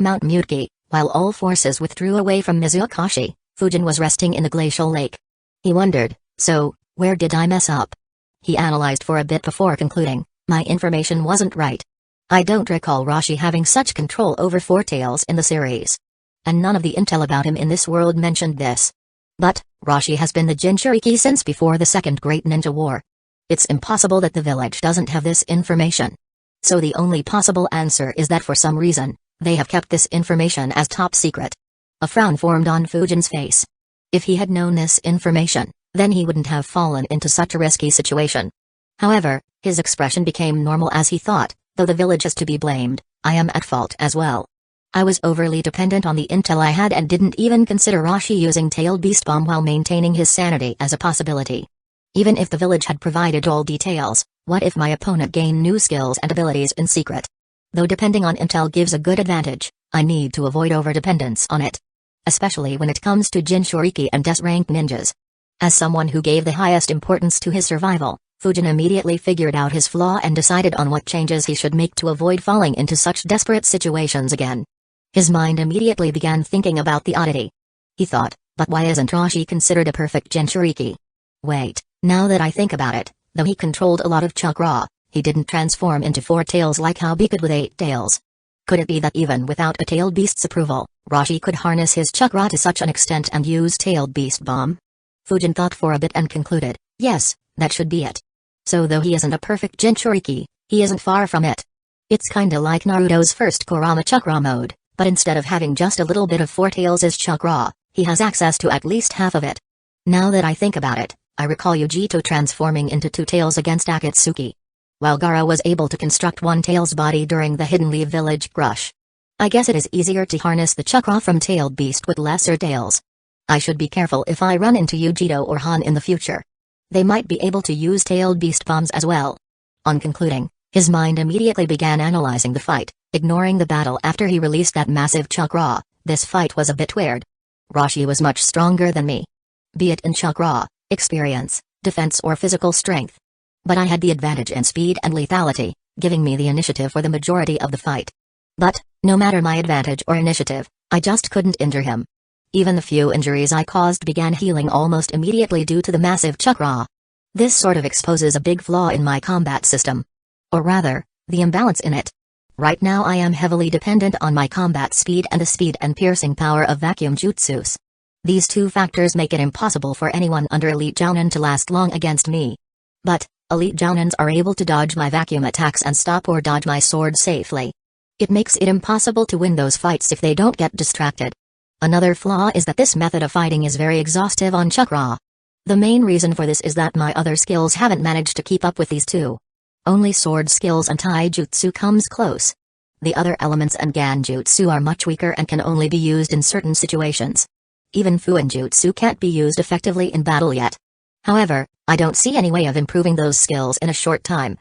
Mount Muteki, while all forces withdrew away from Mizukashi, Fujin was resting in the glacial lake. He wondered, so, where did I mess up? He analyzed for a bit before concluding, my information wasn't right. I don't recall Rashi having such control over Four Tails in the series. And none of the intel about him in this world mentioned this. But, Rashi has been the Jinchuriki since before the Second Great Ninja War. It's impossible that the village doesn't have this information. So the only possible answer is that for some reason, they have kept this information as top secret. A frown formed on Fujin's face. If he had known this information, then he wouldn't have fallen into such a risky situation. However, his expression became normal as he thought, though the village is to be blamed, I am at fault as well. I was overly dependent on the intel I had and didn't even consider Rashi using Tailed Beast Bomb while maintaining his sanity as a possibility. Even if the village had provided all details, what if my opponent gained new skills and abilities in secret? Though depending on intel gives a good advantage, I need to avoid overdependence on it. Especially when it comes to Jinchuriki and S-rank ninjas. As someone who gave the highest importance to his survival, Fujin immediately figured out his flaw and decided on what changes he should make to avoid falling into such desperate situations again. His mind immediately began thinking about the oddity. He thought, but why isn't Rashi considered a perfect Jinchuriki? Wait, now that I think about it, though he controlled a lot of chakra, he didn't transform into four tails like how he could with 8 tails. Could it be that even without a tailed beast's approval, Rashi could harness his chakra to such an extent and use Tailed Beast Bomb? Fujin thought for a bit and concluded, yes, that should be it. So though he isn't a perfect Jinchuriki, he isn't far from it. It's kinda like Naruto's first Kurama chakra mode, but instead of having just a little bit of Four Tails' chakra, he has access to at least half of it. Now that I think about it, I recall Yujito transforming into 2 tails against Akatsuki. While Gaara was able to construct 1 tail's body during the Hidden Leaf Village crush. I guess it is easier to harness the chakra from Tailed Beast with lesser tails. I should be careful if I run into Yujito or Han in the future. They might be able to use Tailed Beast Bombs as well. On concluding, his mind immediately began analyzing the fight, ignoring the battle after he released that massive chakra. This fight was a bit weird. Rashi was much stronger than me. Be it in chakra, experience, defense or physical strength. But I had the advantage in speed and lethality, giving me the initiative for the majority of the fight. But, no matter my advantage or initiative, I just couldn't injure him. Even the few injuries I caused began healing almost immediately due to the massive chakra. This sort of exposes a big flaw in my combat system. Or rather, the imbalance in it. Right now I am heavily dependent on my combat speed and the speed and piercing power of vacuum jutsus. These 2 factors make it impossible for anyone under Elite Jounin to last long against me. But, Elite Jounins are able to dodge my vacuum attacks and stop or dodge my sword safely. It makes it impossible to win those fights if they don't get distracted. Another flaw is that this method of fighting is very exhaustive on chakra. The main reason for this is that my other skills haven't managed to keep up with these 2. Only sword skills and taijutsu comes close. The other elements and ganjutsu are much weaker and can only be used in certain situations. Even fuinjutsu can't be used effectively in battle yet. However, I don't see any way of improving those skills in a short time.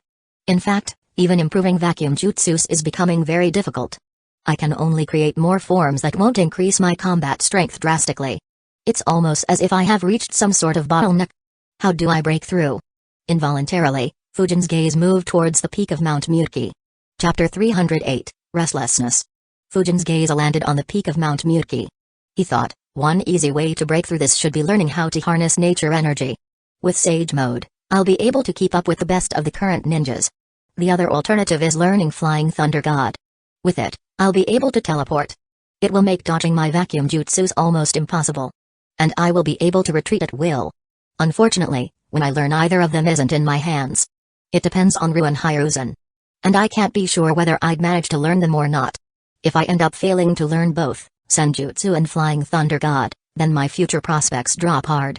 In fact, even improving vacuum jutsus is becoming very difficult. I can only create more forms that won't increase my combat strength drastically. It's almost as if I have reached some sort of bottleneck. How do I break through? Involuntarily, Fujin's gaze moved towards the peak of Mount Muteki. Chapter 308, Restlessness. Fujin's gaze landed on the peak of Mount Muteki. He thought, one easy way to break through this should be learning how to harness nature energy. With Sage Mode, I'll be able to keep up with the best of the current ninjas. The other alternative is learning Flying Thunder God. With it, I'll be able to teleport. It will make dodging my vacuum jutsus almost impossible. And I will be able to retreat at will. Unfortunately, when I learn either of them isn't in my hands. It depends on Ru and Hiruzen. And I can't be sure whether I'd manage to learn them or not. If I end up failing to learn both, Senjutsu and Flying Thunder God, then my future prospects drop hard.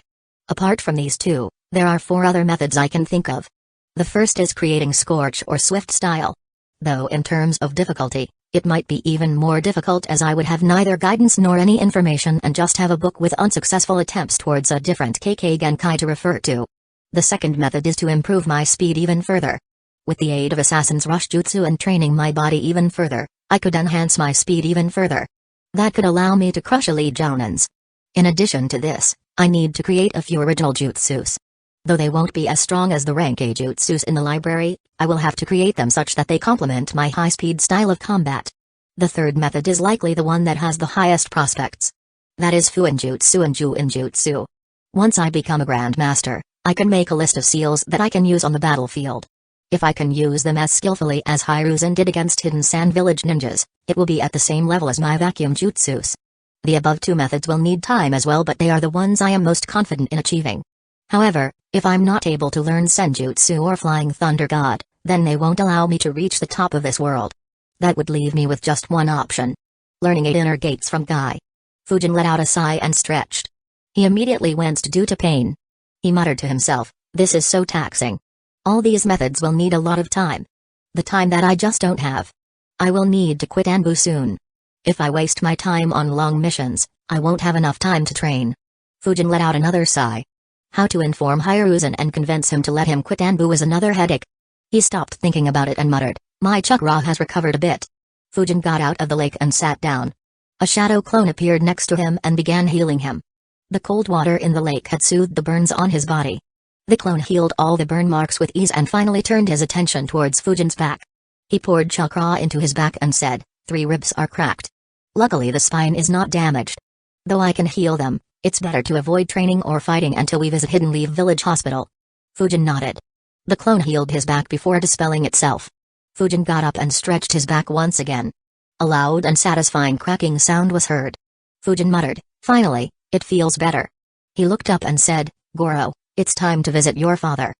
Apart from these two, there are 4 other methods I can think of. The first is creating Scorch or Swift style. Though in terms of difficulty, it might be even more difficult as I would have neither guidance nor any information and just have a book with unsuccessful attempts towards a different Kekkei Genkai to refer to. The second method is to improve my speed even further. With the aid of Assassin's Rush Jutsu and training my body even further, I could enhance my speed even further. That could allow me to crush elite jounins. In addition to this, I need to create a few original jutsus. Though they won't be as strong as the rank A jutsus in the library, I will have to create them such that they complement my high-speed style of combat. The third method is likely the one that has the highest prospects. That is Fuinjutsu and Juinjutsu. Once I become a Grandmaster, I can make a list of seals that I can use on the battlefield. If I can use them as skillfully as Hiruzen did against Hidden Sand Village ninjas, it will be at the same level as my vacuum jutsus. The above 2 methods will need time as well, but they are the ones I am most confident in achieving. However, if I'm not able to learn Senjutsu or Flying Thunder God, then they won't allow me to reach the top of this world. That would leave me with just one option. Learning 8 inner gates from Guy. Fujin let out a sigh and stretched. He immediately winced due to pain. He muttered to himself, this is so taxing. All these methods will need a lot of time. The time that I just don't have. I will need to quit Anbu soon. If I waste my time on long missions, I won't have enough time to train. Fujin let out another sigh. How to inform Hiruzen and convince him to let him quit Anbu was another headache. He stopped thinking about it and muttered, my chakra has recovered a bit. Fujin got out of the lake and sat down. A shadow clone appeared next to him and began healing him. The cold water in the lake had soothed the burns on his body. The clone healed all the burn marks with ease and finally turned his attention towards Fujin's back. He poured chakra into his back and said, 3 ribs are cracked. Luckily the spine is not damaged. Though I can heal them, it's better to avoid training or fighting until we visit Hidden Leaf Village Hospital. Fujin nodded. The clone healed his back before dispelling itself. Fujin got up and stretched his back once again. A loud and satisfying cracking sound was heard. Fujin muttered, finally, it feels better. He looked up and said, Goro, it's time to visit your father.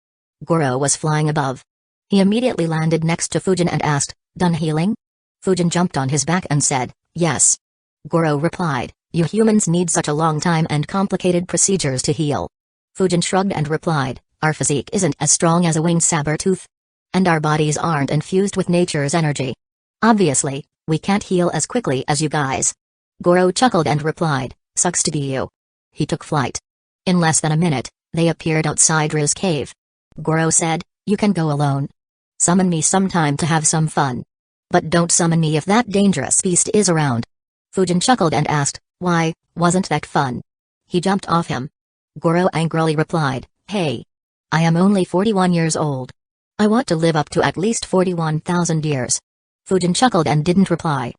Goro was flying above. He immediately landed next to Fujin and asked, done healing? Fujin jumped on his back and said, yes. Goro replied, you humans need such a long time and complicated procedures to heal. Fujin shrugged and replied, our physique isn't as strong as a winged saber tooth. And our bodies aren't infused with nature's energy. Obviously, we can't heal as quickly as you guys. Goro chuckled and replied, sucks to be you. He took flight. In less than a minute, they appeared outside Ru's cave. Goro said, you can go alone. Summon me sometime to have some fun. But don't summon me if that dangerous beast is around. Fujin chuckled and asked, why, wasn't that fun? He jumped off him. Goro angrily replied, hey. I am only 41 years old. I want to live up to at least 41,000 years. Fujin chuckled and didn't reply.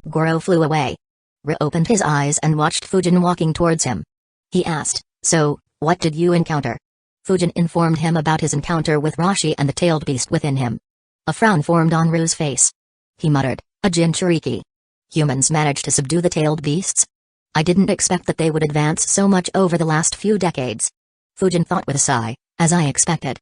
Goro flew away. Ru opened his eyes and watched Fujin walking towards him. He asked, so, what did you encounter? Fujin informed him about his encounter with Rashi and the tailed beast within him. A frown formed on Ru's face. He muttered, a Jinchuriki. Humans managed to subdue the tailed beasts? I didn't expect that they would advance so much over the last few decades. Fujin thought with a sigh, as I expected.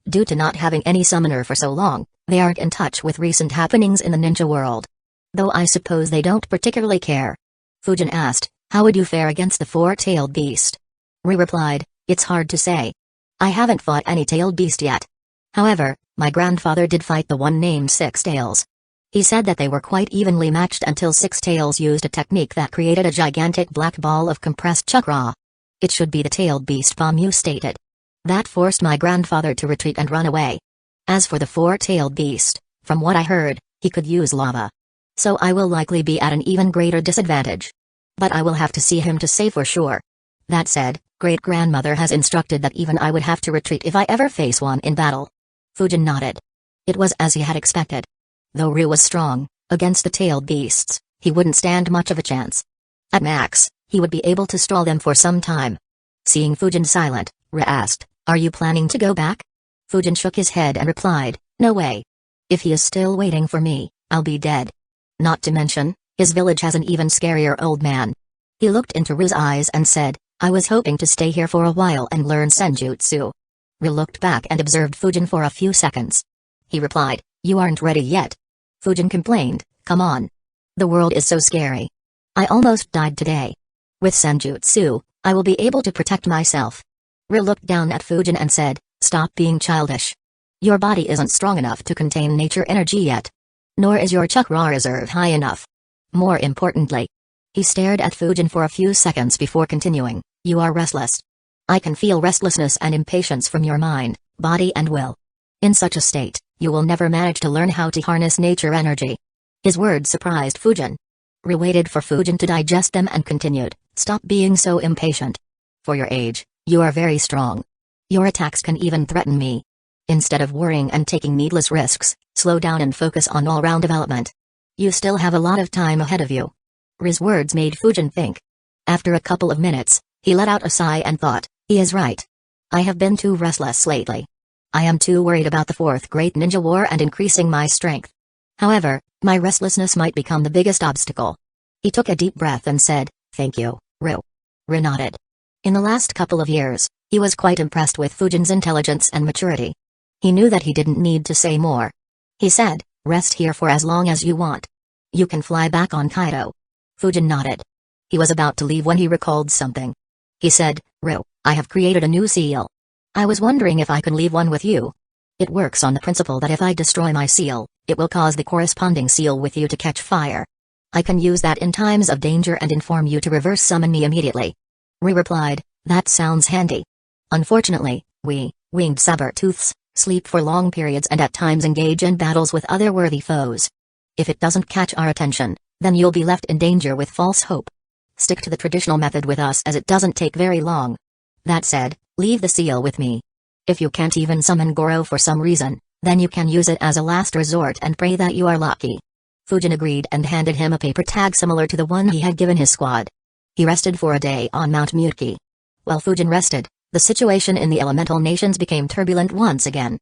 Due to not having any summoner for so long, they aren't in touch with recent happenings in the ninja world. Though I suppose they don't particularly care. Fujin asked, how would you fare against the 4-tailed beast? Ru replied, it's hard to say. I haven't fought any tailed beast yet. However, my grandfather did fight the one named Six Tails. He said that they were quite evenly matched until Six Tails used a technique that created a gigantic black ball of compressed chakra. It should be the tailed beast bomb you stated. That forced my grandfather to retreat and run away. As for the 4-tailed beast, from what I heard, he could use lava. So I will likely be at an even greater disadvantage. But I will have to see him to say for sure. That said, great-grandmother has instructed that even I would have to retreat if I ever face one in battle. Fujin nodded. It was as he had expected. Though Ru was strong, against the tailed beasts, he wouldn't stand much of a chance. At max, he would be able to stall them for some time. Seeing Fujin silent, Ru asked, are you planning to go back? Fujin shook his head and replied, no way. If he is still waiting for me, I'll be dead. Not to mention, his village has an even scarier old man. He looked into Ryu's eyes and said, I was hoping to stay here for a while and learn senjutsu. Ryu looked back and observed Fujin for a few seconds. He replied, you aren't ready yet. Fujin complained, come on. The world is so scary. I almost died today. With senjutsu, I will be able to protect myself. Ryu looked down at Fujin and said, stop being childish. Your body isn't strong enough to contain nature energy yet. Nor is your chakra reserve high enough. More importantly. He stared at Fujin for a few seconds before continuing, you are restless. I can feel restlessness and impatience from your mind, body and will. In such a state, you will never manage to learn how to harness nature energy. His words surprised Fujin. Ryu waited for Fujin to digest them and continued, stop being so impatient. For your age, you are very strong. Your attacks can even threaten me. Instead of worrying and taking needless risks, slow down and focus on all-round development. You still have a lot of time ahead of you. Ryu's words made Fujin think. After a couple of minutes, he let out a sigh and thought, he is right. I have been too restless lately. I am too worried about the fourth great ninja war and increasing my strength. However, my restlessness might become the biggest obstacle. He took a deep breath and said, thank you, Ryu. Ryu nodded. In the last couple of years, he was quite impressed with Fujin's intelligence and maturity. He knew that he didn't need to say more. He said, rest here for as long as you want. You can fly back on Kaido. Fujin nodded. He was about to leave when he recalled something. He said, Ryu, I have created a new seal. I was wondering if I could leave one with you. It works on the principle that if I destroy my seal, it will cause the corresponding seal with you to catch fire. I can use that in times of danger and inform you to reverse summon me immediately. Ryu replied, that sounds handy. Unfortunately, we, winged saber-tooths, sleep for long periods and at times engage in battles with other worthy foes. If it doesn't catch our attention, then you'll be left in danger with false hope. Stick to the traditional method with us as it doesn't take very long. That said, leave the seal with me. If you can't even summon Goro for some reason, then you can use it as a last resort and pray that you are lucky. Fujin agreed and handed him a paper tag similar to the one he had given his squad. He rested for a day on Mount Muteki. While Fujin rested, the situation in the elemental nations became turbulent once again.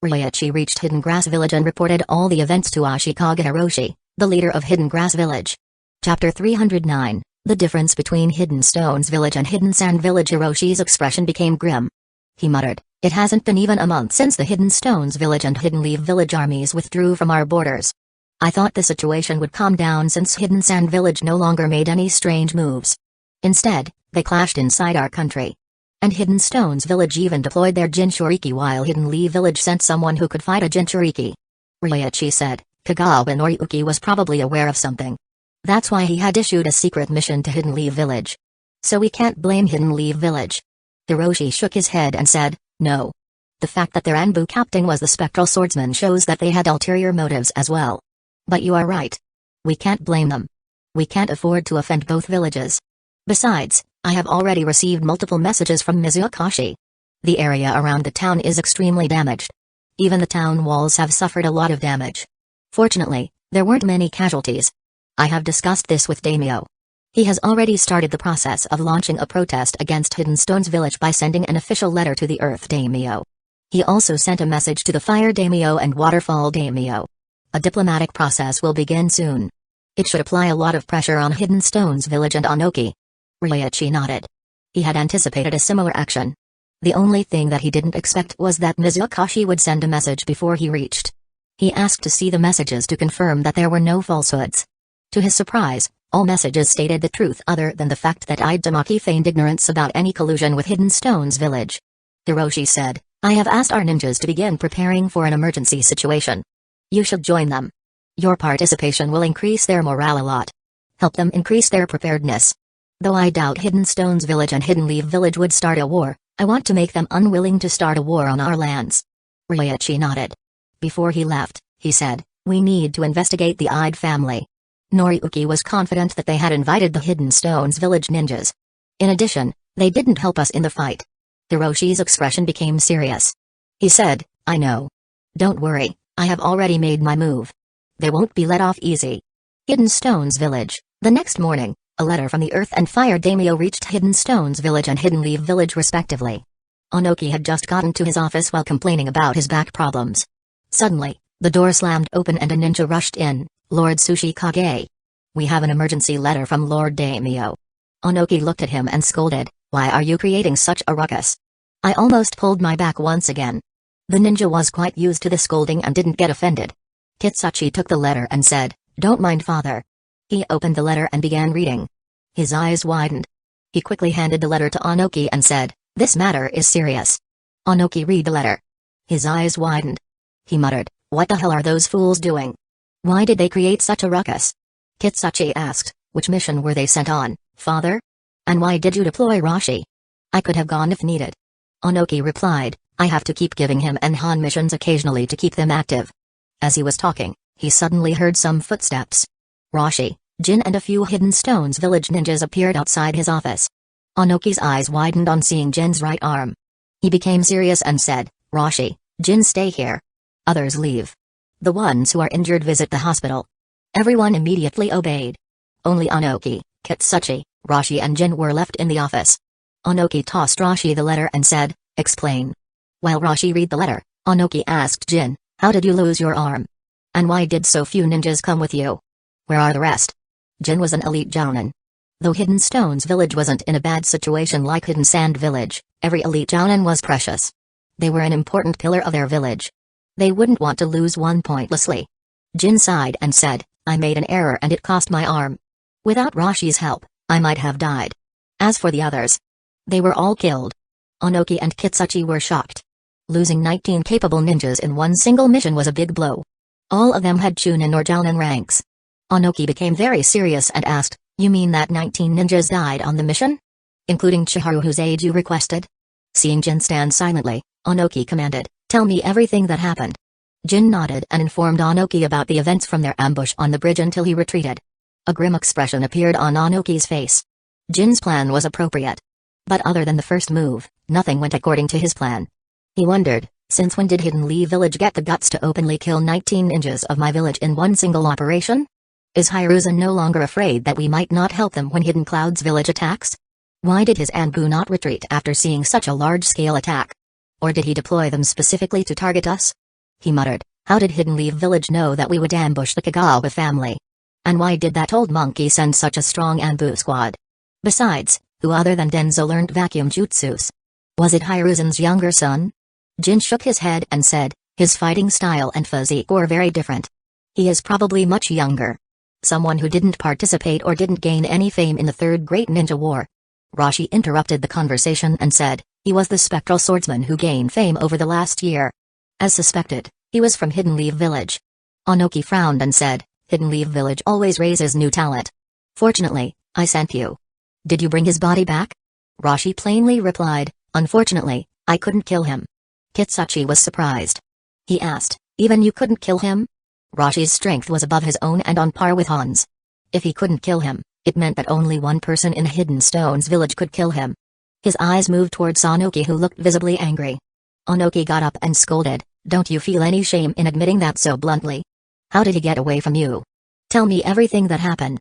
Ryoichi reached Hidden Grass Village and reported all the events to Ashikaga Hiroshi, the leader of Hidden Grass Village. Chapter 309, The Difference Between Hidden Stones Village and Hidden Sand Village. Hiroshi's expression became grim. He muttered, it hasn't been even a month since the Hidden Stones Village and Hidden Leaf Village armies withdrew from our borders. I thought the situation would calm down since Hidden Sand Village no longer made any strange moves. Instead, they clashed inside our country. And Hidden Stones Village even deployed their Jinchuriki while Hidden Leaf Village sent someone who could fight a Jinchuriki. Ryoichi said, Kagawa Noriyuki was probably aware of something. That's why he had issued a secret mission to Hidden Leaf Village. So we can't blame Hidden Leaf Village. Hiroshi shook his head and said, no. The fact that their Anbu captain was the spectral swordsman shows that they had ulterior motives as well. But you are right. We can't blame them. We can't afford to offend both villages. Besides, I have already received multiple messages from Mizukashi. The area around the town is extremely damaged. Even the town walls have suffered a lot of damage. Fortunately, there weren't many casualties. I have discussed this with Daimyo. He has already started the process of launching a protest against Hidden Stones Village by sending an official letter to the Earth Daimyo. He also sent a message to the Fire Daimyo and Waterfall Daimyo. A diplomatic process will begin soon. It should apply a lot of pressure on Hidden Stones Village and Onoki. Ryoichi nodded. He had anticipated a similar action. The only thing that he didn't expect was that Mizukashi would send a message before he reached. He asked to see the messages to confirm that there were no falsehoods. To his surprise, all messages stated the truth other than the fact that Idamaki feigned ignorance about any collusion with Hidden Stones Village. Hiroshi said, I have asked our ninjas to begin preparing for an emergency situation. You should join them. Your participation will increase their morale a lot. Help them increase their preparedness. Though I doubt Hidden Stones Village and Hidden Leaf Village would start a war, I want to make them unwilling to start a war on our lands. Ryoichi nodded. Before he left, he said, we need to investigate the Ide family. Noriyuki was confident that they had invited the Hidden Stones Village ninjas. In addition, they didn't help us in the fight. Hiroshi's expression became serious. He said, I know. Don't worry, I have already made my move. They won't be let off easy. Hidden Stones Village. The next morning, a letter from the Earth and Fire Daimyo reached Hidden Stones Village and Hidden Leaf Village respectively. Onoki had just gotten to his office while complaining about his back problems. Suddenly, The door slammed open and a ninja rushed in. Lord Tsuchikage. We have an emergency letter from Lord Daimyo. Onoki looked at him and scolded, why are you creating such a ruckus? I almost pulled my back once again. The ninja was quite used to the scolding and didn't get offended. Kitsuchi took the letter and said, don't mind father. He opened the letter and began reading. His eyes widened. He quickly handed the letter to Onoki and said, this matter is serious. Onoki read the letter. His eyes widened. He muttered, what the hell are those fools doing? Why did they create such a ruckus? Kitsuchi asked, which mission were they sent on, father? And why did you deploy Rashi? I could have gone if needed. Onoki replied, I have to keep giving him Enhan missions occasionally to keep them active. As he was talking, he suddenly heard some footsteps. Rashi, Jin and a few Hidden Stones village ninjas appeared outside his office. Onoki's eyes widened on seeing Jin's right arm. He became serious and said, Rashi, Jin stay here. Others leave. The ones who are injured visit the hospital. Everyone immediately obeyed. Only Onoki, Kitsuchi, Rashi and Jin were left in the office. Onoki tossed Rashi the letter and said, explain. While Rashi read the letter, Onoki asked Jin, how did you lose your arm? And why did so few ninjas come with you? Where are the rest? Jin was an elite jounin. Though Hidden Stones village wasn't in a bad situation like Hidden Sand village, every elite jounin was precious. They were an important pillar of their village. They wouldn't want to lose one pointlessly. Jin sighed and said, I made an error and it cost my arm. Without Rashi's help, I might have died. As for the others, they were all killed. Onoki and Kitsuchi were shocked. Losing 19 capable ninjas in one single mission was a big blow. All of them had Chunin or Jounin ranks. Onoki became very serious and asked, you mean that 19 ninjas died on the mission? Including Chiharu whose aid you requested? Seeing Jin stand silently, Onoki commanded, tell me everything that happened. Jin nodded and informed Onoki about the events from their ambush on the bridge until he retreated. A grim expression appeared on Onoki's face. Jin's plan was appropriate. But other than the first move, nothing went according to his plan. He wondered, since when did Hidden Leaf Village get the guts to openly kill 19 ninjas of my village in one single operation? Is Hiruzen no longer afraid that we might not help them when Hidden Cloud's village attacks? Why did his Anbu not retreat after seeing such a large-scale attack? Or did he deploy them specifically to target us? He muttered, how did Hidden Leaf Village know that we would ambush the Kagawa family? And why did that old monkey send such a strong Anbu squad? Besides, who other than Denzo learned vacuum jutsus? Was it Hiruzen's younger son? Jin shook his head and said, his fighting style and physique were very different. He is probably much younger. Someone who didn't participate or didn't gain any fame in the Third Great Ninja War. Rashi interrupted the conversation and said, he was the spectral swordsman who gained fame over the last year. As suspected, he was from Hidden Leaf Village. Onoki frowned and said, Hidden Leaf Village always raises new talent. Fortunately, I sent you. Did you bring his body back? Rashi plainly replied, unfortunately, I couldn't kill him. Kitsuchi was surprised. He asked, even you couldn't kill him? Rashi's strength was above his own and on par with Han's. If he couldn't kill him, it meant that only one person in Hidden Stones village could kill him. His eyes moved towards Onoki who looked visibly angry. Onoki got up and scolded, don't you feel any shame in admitting that so bluntly? How did he get away from you? Tell me everything that happened.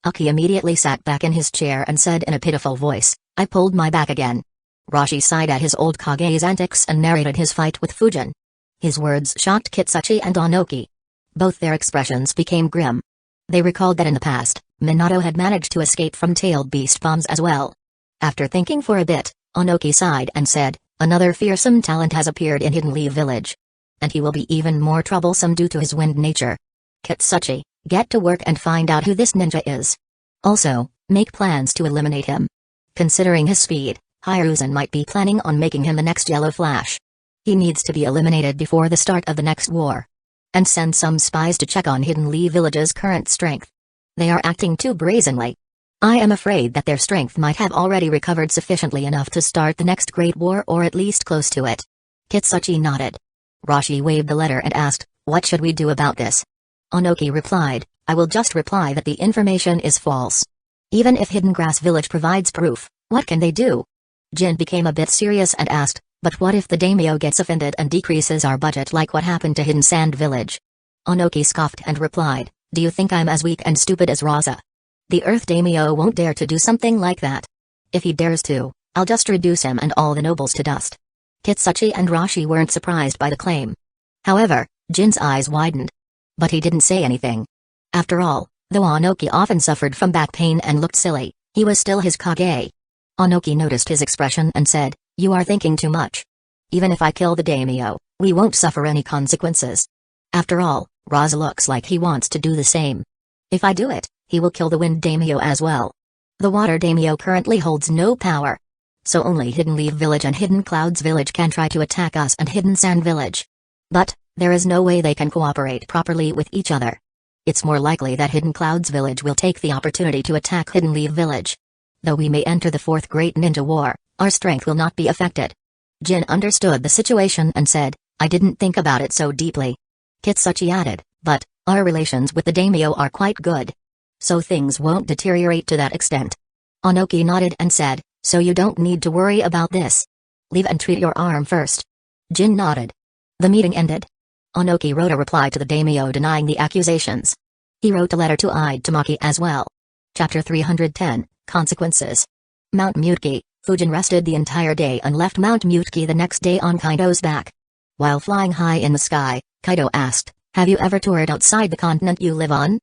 Uki immediately sat back in his chair and said in a pitiful voice, I pulled my back again. Rashi sighed at his old Kage's antics and narrated his fight with Fujin. His words shocked Kitsuchi and Onoki. Both their expressions became grim. They recalled that in the past, Minato had managed to escape from tailed beast bombs as well. After thinking for a bit, Onoki sighed and said, another fearsome talent has appeared in Hidden Leaf Village. And he will be even more troublesome due to his wind nature. Kitsuchi, get to work and find out who this ninja is. Also, make plans to eliminate him. Considering his speed, Hiruzen might be planning on making him the next Yellow Flash. He needs to be eliminated before the start of the next war. And send some spies to check on Hidden Leaf Village's current strength. They are acting too brazenly. I am afraid that their strength might have already recovered sufficiently enough to start the next Great War or at least close to it. Kitsuchi nodded. Rashi waved the letter and asked, what should we do about this? Onoki replied, I will just reply that the information is false. Even if Hidden Grass Village provides proof, what can they do? Jin became a bit serious and asked, but what if the daimyo gets offended and decreases our budget like what happened to Hidden Sand Village? Onoki scoffed and replied, do you think I'm as weak and stupid as Raza? The Earth daimyo won't dare to do something like that. If he dares to, I'll just reduce him and all the nobles to dust. Kitsuchi and Rashi weren't surprised by the claim. However, Jin's eyes widened. But he didn't say anything. After all, though Onoki often suffered from back pain and looked silly, he was still his Kage. Onoki noticed his expression and said, "You are thinking too much. Even if I kill the daimyo, we won't suffer any consequences. After all, Raza looks like he wants to do the same. If I do it, he will kill the wind daimyo as well. The water daimyo currently holds no power. So only Hidden Leaf Village and Hidden Clouds Village can try to attack us and Hidden Sand Village. But, there is no way they can cooperate properly with each other. It's more likely that Hidden Clouds Village will take the opportunity to attack Hidden Leaf Village. Though we may enter the fourth Great Ninja War, our strength will not be affected." Jin understood the situation and said, "I didn't think about it so deeply." Kitsuchi added, "But, our relations with the daimyo are quite good. So things won't deteriorate to that extent." Onoki nodded and said, "So you don't need to worry about this. Leave and treat your arm first." Jin nodded. The meeting ended. Onoki wrote a reply to the daimyo denying the accusations. He wrote a letter to Tamaki as well. Chapter 310, Consequences. Mount Muteki. Fujin rested the entire day and left Mount Muteki the next day on Kaido's back. While flying high in the sky, Kaido asked, "Have you ever toured outside the continent you live on?"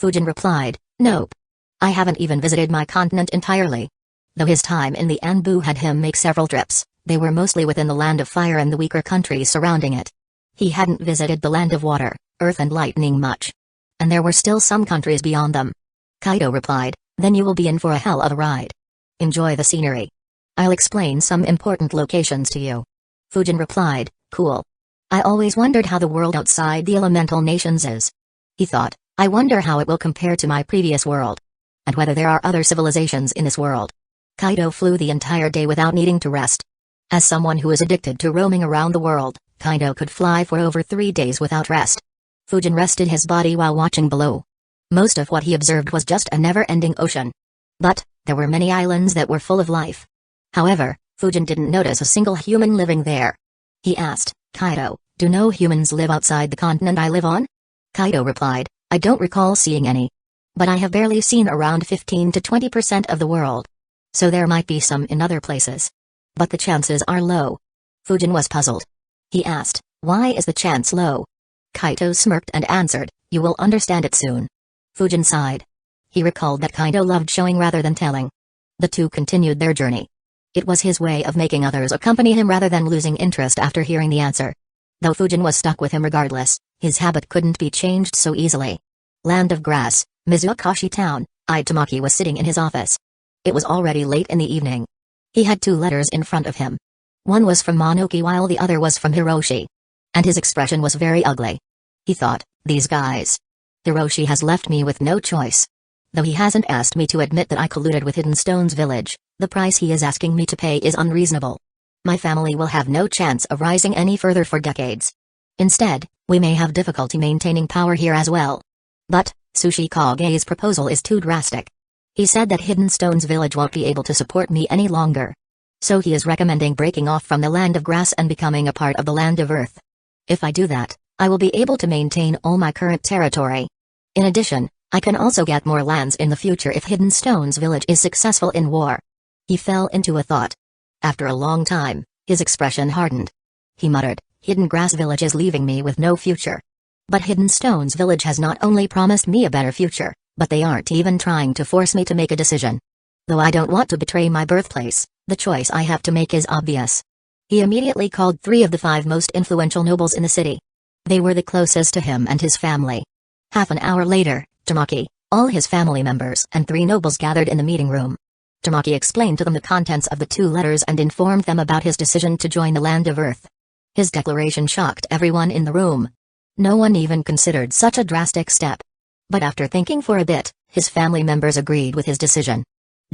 Fujin replied, "Nope. I haven't even visited my continent entirely." Though his time in the Anbu had him make several trips, they were mostly within the Land of Fire and the weaker countries surrounding it. He hadn't visited the Land of Water, Earth and Lightning much. And there were still some countries beyond them. Kaido replied, "Then you will be in for a hell of a ride. Enjoy the scenery. I'll explain some important locations to you." Fujin replied, "Cool. I always wondered how the world outside the elemental nations is." He thought, "I wonder how it will compare to my previous world. And whether there are other civilizations in this world." Kaido flew the entire day without needing to rest. As someone who is addicted to roaming around the world, Kaido could fly for over 3 days without rest. Fujin rested his body while watching below. Most of what he observed was just a never-ending ocean. But, there were many islands that were full of life. However, Fujin didn't notice a single human living there. He asked, "Kaido, do no humans live outside the continent I live on?" Kaido replied, "I don't recall seeing any. But I have barely seen around 15 to 20% of the world. So there might be some in other places. But the chances are low." Fujin was puzzled. He asked, "Why is the chance low?" Kaido smirked and answered, "You will understand it soon." Fujin sighed. He recalled that Kaido loved showing rather than telling. The two continued their journey. It was his way of making others accompany him rather than losing interest after hearing the answer. Though Fujin was stuck with him regardless, his habit couldn't be changed so easily. Land of Grass, Mizukashi Town. Tamaki was sitting in his office. It was already late in the evening. He had 2 letters in front of him. One was from Monoki while the other was from Hiroshi. And his expression was very ugly. He thought, "These guys. Hiroshi has left me with no choice. Though he hasn't asked me to admit that I colluded with Hidden Stone's village, the price he is asking me to pay is unreasonable. My family will have no chance of rising any further for decades. Instead, we may have difficulty maintaining power here as well. But, Sushi Kage's proposal is too drastic. He said that Hidden Stone's village won't be able to support me any longer. So he is recommending breaking off from the Land of Grass and becoming a part of the Land of Earth. If I do that, I will be able to maintain all my current territory. In addition, I can also get more lands in the future if Hidden Stone's village is successful in war." He fell into a thought. After a long time, his expression hardened. He muttered, "Hidden Grass Village is leaving me with no future. But Hidden Stone's village has not only promised me a better future, but they aren't even trying to force me to make a decision. Though I don't want to betray my birthplace, the choice I have to make is obvious." He immediately called 3 of the 5 most influential nobles in the city. They were the closest to him and his family. Half an hour later, Tamaki, all his family members and 3 nobles gathered in the meeting room. Tamaki explained to them the contents of the 2 letters and informed them about his decision to join the Land of Earth. His declaration shocked everyone in the room. No one even considered such a drastic step. But after thinking for a bit, his family members agreed with his decision.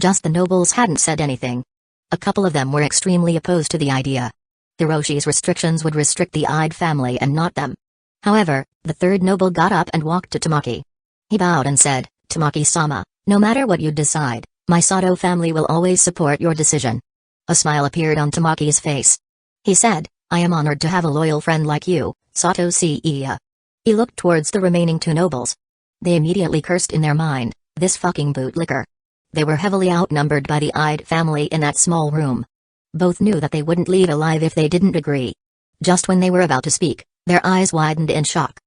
Just the nobles hadn't said anything. A couple of them were extremely opposed to the idea. Hiroshi's restrictions would restrict the Ide family and not them. However, the 3rd noble got up and walked to Tamaki. He bowed and said, "Tamaki-sama, no matter what you decide, my Sato family will always support your decision." A smile appeared on Tamaki's face. He said, "I am honored to have a loyal friend like you, Sato Seiya." He looked towards the remaining 2 nobles. They immediately cursed in their mind, "This fucking bootlicker." They were heavily outnumbered by the Ide family in that small room. Both knew that they wouldn't leave alive if they didn't agree. Just when they were about to speak, Their eyes widened in shock.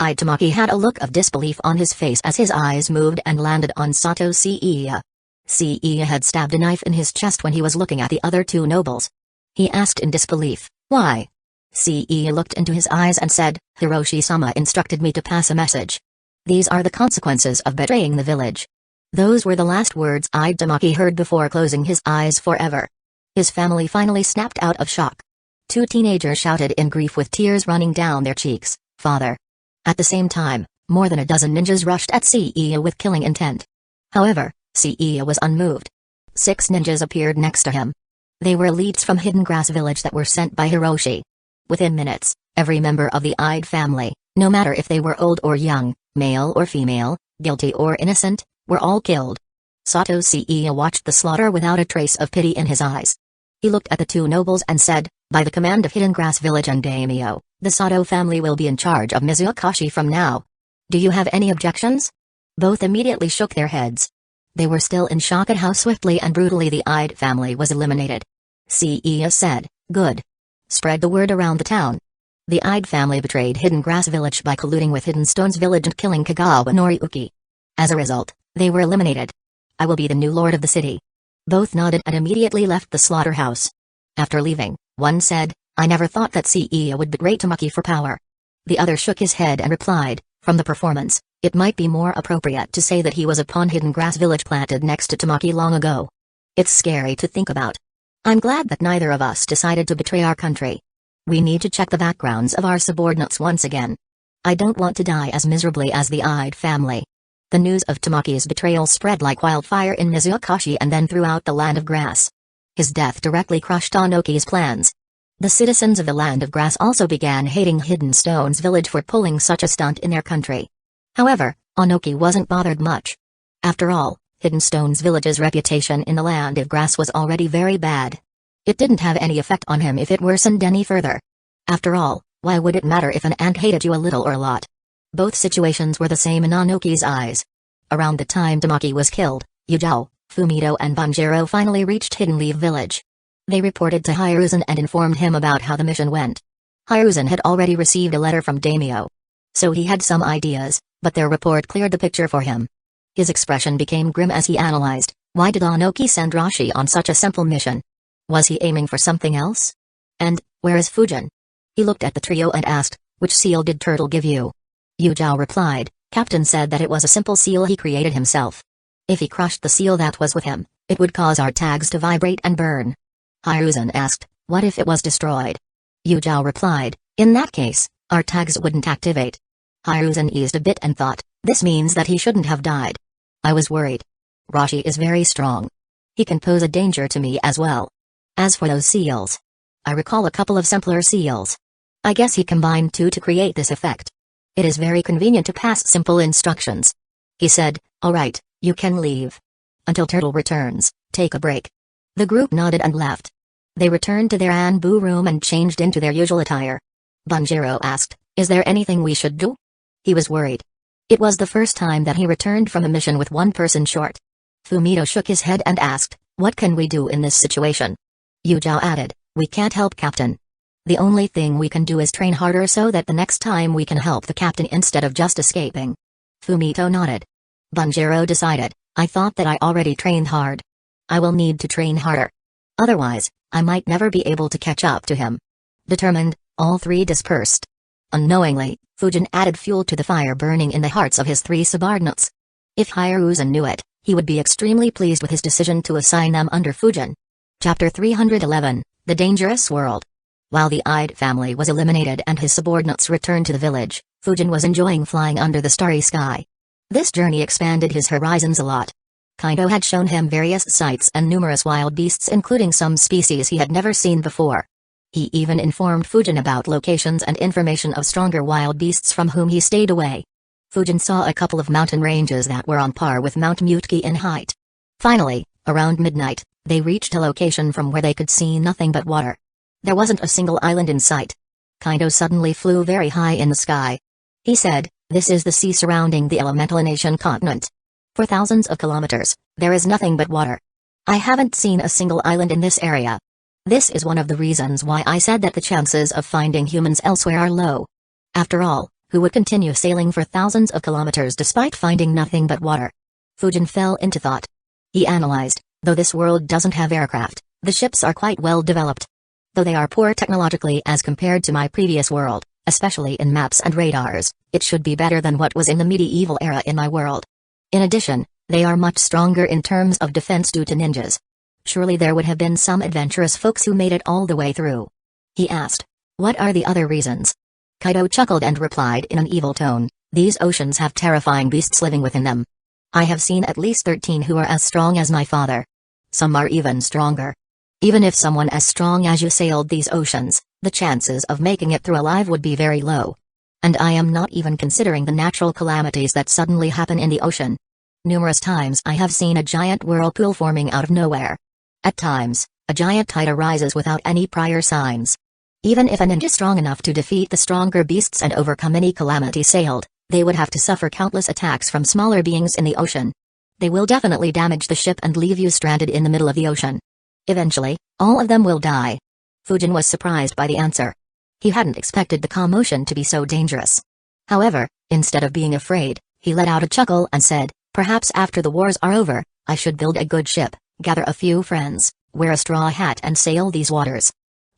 Tamaki had a look of disbelief on his face as his eyes moved and landed on Sato Seiya. Seiya had stabbed a knife in his chest when he was looking at the other two nobles. He asked in disbelief, "Why?" Seiya looked into his eyes and said, "Hiroshi-sama instructed me to pass a message. These are the consequences of betraying the village." Those were the last words Tamaki heard before closing his eyes forever. His family finally snapped out of shock. Two teenagers shouted in grief with tears running down their cheeks, "Father!" At the same time, more than a dozen ninjas rushed at Seiya with killing intent. However, Seiya was unmoved. 6 ninjas appeared next to him. They were elites from Hidden Grass Village that were sent by Hiroshi. Within minutes, every member of the Ide family, no matter if they were old or young, male or female, guilty or innocent, were all killed. Sato Seiya watched the slaughter without a trace of pity in his eyes. He looked at the two nobles and said, "By the command of Hidden Grass Village and Daimyo, the Sato family will be in charge of Mizukashii from now. Do you have any objections?" Both immediately shook their heads. They were still in shock at how swiftly and brutally the Ide family was eliminated. Seiya said, "Good. Spread the word around the town." The Ide family betrayed Hidden Grass Village by colluding with Hidden Stones Village and killing Kagawa Noriyuki. As a result, they were eliminated. "I will be the new lord of the city." Both nodded and immediately left the slaughterhouse. After leaving, one said, "I never thought that Seiya would betray Tamaki for power." The other shook his head and replied, "From the performance, it might be more appropriate to say that he was a pawn Hidden Grass Village planted next to Tamaki long ago. It's scary to think about. I'm glad that neither of us decided to betray our country. We need to check the backgrounds of our subordinates once again. I don't want to die as miserably as the Ide family." The news of Tamaki's betrayal spread like wildfire in Mizukashii and then throughout the Land of Grass. His death directly crushed Onoki's plans. The citizens of the Land of Grass also began hating Hidden Stones Village for pulling such a stunt in their country. However, Onoki wasn't bothered much. After all, Hidden Stones Village's reputation in the Land of Grass was already very bad. It didn't have any effect on him if it worsened any further. After all, why would it matter if an ant hated you a little or a lot? Both situations were the same in Onoki's eyes. Around the time Tamaki was killed, Yujao, Fumito and Banjiro finally reached Hidden Leaf Village. They reported to Hiruzen and informed him about how the mission went. Hiruzen had already received a letter from Daimyo. So he had some ideas, but their report cleared the picture for him. His expression became grim as he analyzed, why did Onoki send Rashi on such a simple mission? Was he aiming for something else? And, where is Fujin? He looked at the trio and asked, "Which seal did Turtle give you?" Yujao replied, "Captain said that it was a simple seal he created himself. If he crushed the seal that was with him, it would cause our tags to vibrate and burn." Hiruzen asked, "What if it was destroyed?" Yujao replied, "In that case, our tags wouldn't activate." Hiruzen eased a bit and thought, this means that he shouldn't have died. I was worried. Rashi is very strong. He can pose a danger to me as well. As for those seals, I recall a couple of simpler seals. I guess he combined two to create this effect. It is very convenient to pass simple instructions. He said, "Alright, you can leave. Until Turtle returns, take a break." The group nodded and left. They returned to their Anbu room and changed into their usual attire. Banjiro asked, "Is there anything we should do?" He was worried. It was the first time that he returned from a mission with one person short. Fumito shook his head and asked, "What can we do in this situation?" Yujao added, "We can't help Captain. The only thing we can do is train harder so that the next time we can help the captain instead of just escaping." Fumito nodded. Banjiro decided, "I thought that I already trained hard. I will need to train harder. Otherwise, I might never be able to catch up to him." Determined, all three dispersed. Unknowingly, Fujin added fuel to the fire burning in the hearts of his 3 subordinates. If Hiruzen knew it, he would be extremely pleased with his decision to assign them under Fujin. Chapter 311, The Dangerous World. While the Ide family was eliminated and his subordinates returned to the village, Fujin was enjoying flying under the starry sky. This journey expanded his horizons a lot. Kaido had shown him various sights and numerous wild beasts including some species he had never seen before. He even informed Fujin about locations and information of stronger wild beasts from whom he stayed away. Fujin saw a couple of mountain ranges that were on par with Mount Mutki in height. Finally, around midnight, they reached a location from where they could see nothing but water. There wasn't a single island in sight. Kaido suddenly flew very high in the sky. He said, "This is the sea surrounding the Elemental continent. For thousands of kilometers, there is nothing but water. I haven't seen a single island in this area. This is one of the reasons why I said that the chances of finding humans elsewhere are low. After all, who would continue sailing for thousands of kilometers despite finding nothing but water? Fujin fell into thought. He analyzed, though this world doesn't have aircraft, the ships are quite well developed. Though they are poor technologically as compared to my previous world, especially in maps and radars, it should be better than what was in the medieval era in my world. In addition, they are much stronger in terms of defense due to ninjas. Surely there would have been some adventurous folks who made it all the way through. He asked, what are the other reasons? Kaido chuckled and replied in an evil tone, these oceans have terrifying beasts living within them. I have seen at least 13 who are as strong as my father. Some are even stronger. Even if someone as strong as you sailed these oceans, the chances of making it through alive would be very low. And I am not even considering the natural calamities that suddenly happen in the ocean. Numerous times I have seen a giant whirlpool forming out of nowhere. At times, a giant tide arises without any prior signs. Even if a ninja strong enough to defeat the stronger beasts and overcome any calamity sailed, they would have to suffer countless attacks from smaller beings in the ocean. They will definitely damage the ship and leave you stranded in the middle of the ocean. Eventually, all of them will die. Fujin was surprised by the answer. He hadn't expected the calm ocean to be so dangerous. However, instead of being afraid, he let out a chuckle and said, perhaps after the wars are over, I should build a good ship, gather a few friends, wear a straw hat and sail these waters.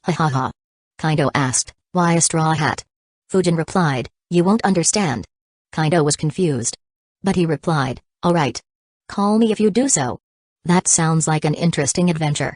Ha ha ha. Kaido asked, why a straw hat? Fujin replied, you won't understand. Kaido was confused. But he replied, alright. Call me if you do so. That sounds like an interesting adventure.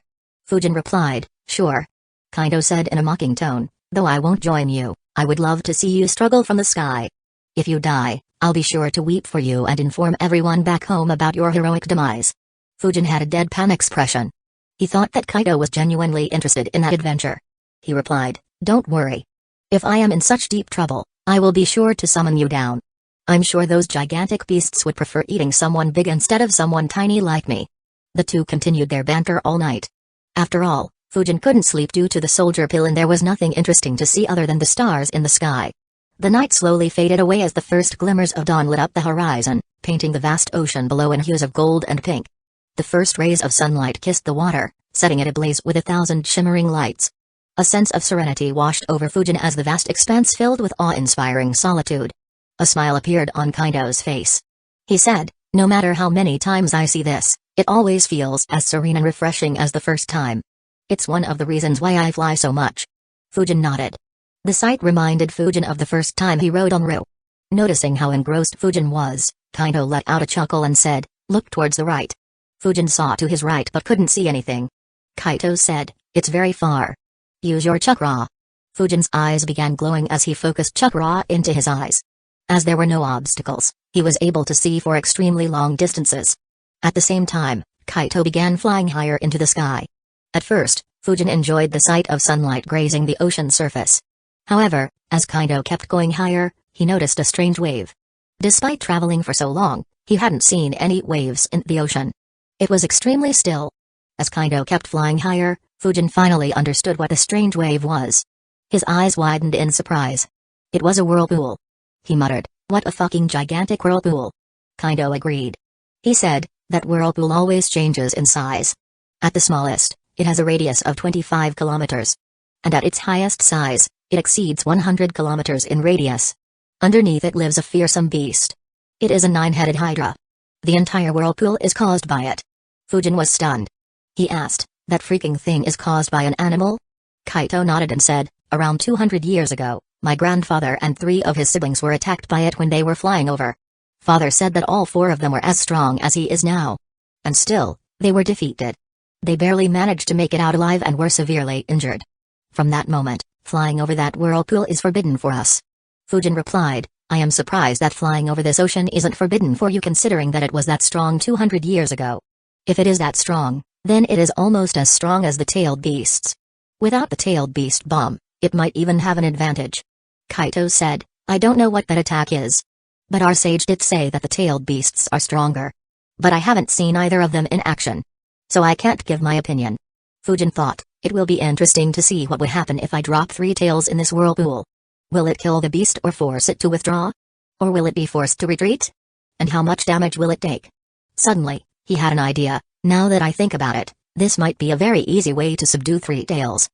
Fujin replied, sure. Kaido said in a mocking tone, though I won't join you, I would love to see you struggle from the sky. If you die, I'll be sure to weep for you and inform everyone back home about your heroic demise. Fujin had a deadpan expression. He thought that Kaido was genuinely interested in that adventure. He replied, don't worry. If I am in such deep trouble, I will be sure to summon you down. I'm sure those gigantic beasts would prefer eating someone big instead of someone tiny like me. The two continued their banter all night. After all, Fujin couldn't sleep due to the soldier pill and there was nothing interesting to see other than the stars in the sky. The night slowly faded away as the first glimmers of dawn lit up the horizon, painting the vast ocean below in hues of gold and pink. The first rays of sunlight kissed the water, setting it ablaze with 1,000 shimmering lights. A sense of serenity washed over Fujin as the vast expanse filled with awe-inspiring solitude. A smile appeared on Kaido's face. He said, no matter how many times I see this, it always feels as serene and refreshing as the first time. It's one of the reasons why I fly so much. Fujin nodded. The sight reminded Fujin of the first time he rode on Ru. Noticing how engrossed Fujin was, Kaido let out a chuckle and said, look towards the right. Fujin saw to his right but couldn't see anything. Kaido said, it's very far. Use your chakra. Fujin's eyes began glowing as he focused chakra into his eyes. As there were no obstacles, he was able to see for extremely long distances. At the same time, Kaido began flying higher into the sky. At first, Fujin enjoyed the sight of sunlight grazing the ocean surface. However, as Kaido kept going higher, he noticed a strange wave. Despite traveling for so long, he hadn't seen any waves in the ocean. It was extremely still. As Kaido kept flying higher, Fujin finally understood what the strange wave was. His eyes widened in surprise. It was a whirlpool. He muttered, what a fucking gigantic whirlpool. Kaido agreed. He said, that whirlpool always changes in size. At the smallest, it has a radius of 25 kilometers. And at its highest size, it exceeds 100 kilometers in radius. Underneath it lives a fearsome beast. It is a 9-headed hydra. The entire whirlpool is caused by it. Fujin was stunned. He asked, that freaking thing is caused by an animal? Kaido nodded and said, around 200 years ago, my grandfather and 3 of his siblings were attacked by it when they were flying over. Father said that all 4 of them were as strong as he is now. And still, they were defeated. They barely managed to make it out alive and were severely injured. From that moment, flying over that whirlpool is forbidden for us. Fujin replied, I am surprised that flying over this ocean isn't forbidden for you considering that it was that strong 200 years ago. If it is that strong, then it is almost as strong as the tailed beasts. Without the tailed beast bomb, it might even have an advantage. Kaido said, I don't know what that attack is. But our sage did say that the tailed beasts are stronger. But I haven't seen either of them in action. So I can't give my opinion. Fujin thought, it will be interesting to see what would happen if I drop 3 tails in this whirlpool. Will it kill the beast or force it to withdraw? Or will it be forced to retreat? And how much damage will it take? Suddenly, he had an idea. Now that I think about it, this might be a very easy way to subdue 3 tails.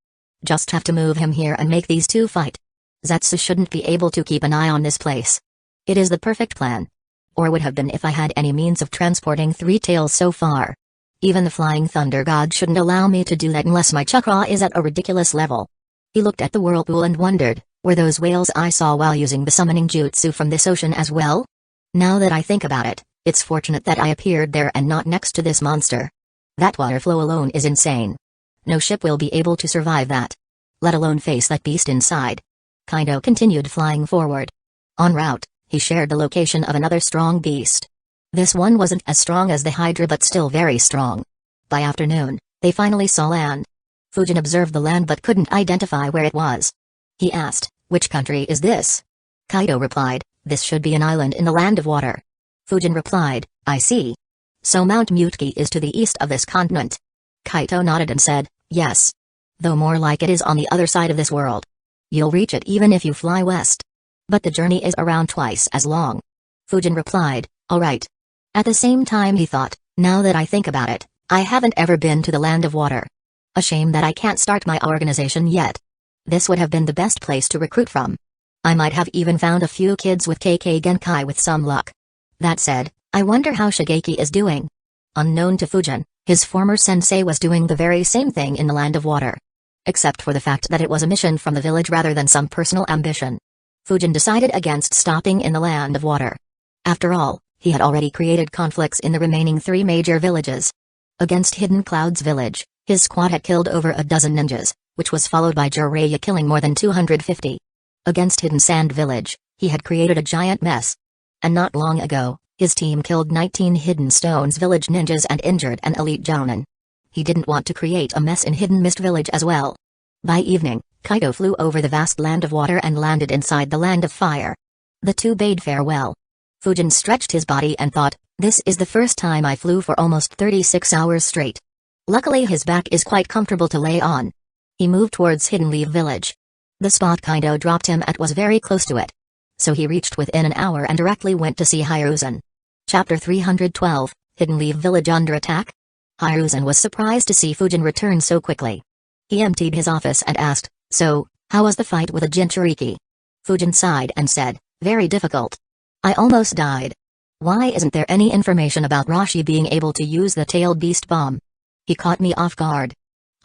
Just have to move him here and make these 2 fight. Zetsu shouldn't be able to keep an eye on this place. It is the perfect plan. Or would have been if I had any means of transporting three tails so far. Even the flying thunder god shouldn't allow me to do that unless my chakra is at a ridiculous level. He looked at the whirlpool and wondered, were those whales I saw while using the summoning jutsu from this ocean as well? Now that I think about it, it's fortunate that I appeared there and not next to this monster. That water flow alone is insane. No ship will be able to survive that. Let alone face that beast inside. Kaido continued flying forward. En route, he shared the location of another strong beast. This one wasn't as strong as the Hydra but still very strong. By afternoon, they finally saw land. Fujin observed the land but couldn't identify where it was. He asked, "Which country is this?" Kaido replied, "This should be an island in the land of water." Fujin replied, "I see. So Mount Muteki is to the east of this continent." Kaido nodded and said, "Yes. Though more like it is on the other side of this world. You'll reach it even if you fly west. But the journey is around twice as long." Fujin replied, "Alright." At the same time he thought, now that I think about it, I haven't ever been to the land of water. A shame that I can't start my organization yet. This would have been the best place to recruit from. I might have even found a few kids with KK Genkai with some luck. That said, I wonder how Shigeki is doing. Unknown to Fujin, his former sensei was doing the very same thing in the land of water. Except for the fact that it was a mission from the village rather than some personal ambition. Fujin decided against stopping in the land of water. After all, he had already created conflicts in the remaining 3 major villages. Against Hidden Cloud's village, his squad had killed over a dozen ninjas, which was followed by Jiraiya killing more than 250. Against Hidden Sand village, he had created a giant mess. And not long ago, his team killed 19 Hidden Stones village ninjas and injured an elite jounin. He didn't want to create a mess in Hidden Mist village as well. By evening, Kaido flew over the vast land of water and landed inside the land of fire. The two bade farewell. Fujin stretched his body and thought, this is the first time I flew for almost 36 hours straight. Luckily his back is quite comfortable to lay on. He moved towards Hidden Leaf village. The spot Kaido dropped him at was very close to it. So he reached within an hour and directly went to see Hiruzen. Chapter 312, Hidden Leaf village under attack? Hiruzen was surprised to see Fujin return so quickly. He emptied his office and asked, "So, how was the fight with a Jinchuriki?" Fujin sighed and said, "Very difficult. I almost died. Why isn't there any information about Roshi being able to use the tailed beast bomb? He caught me off guard."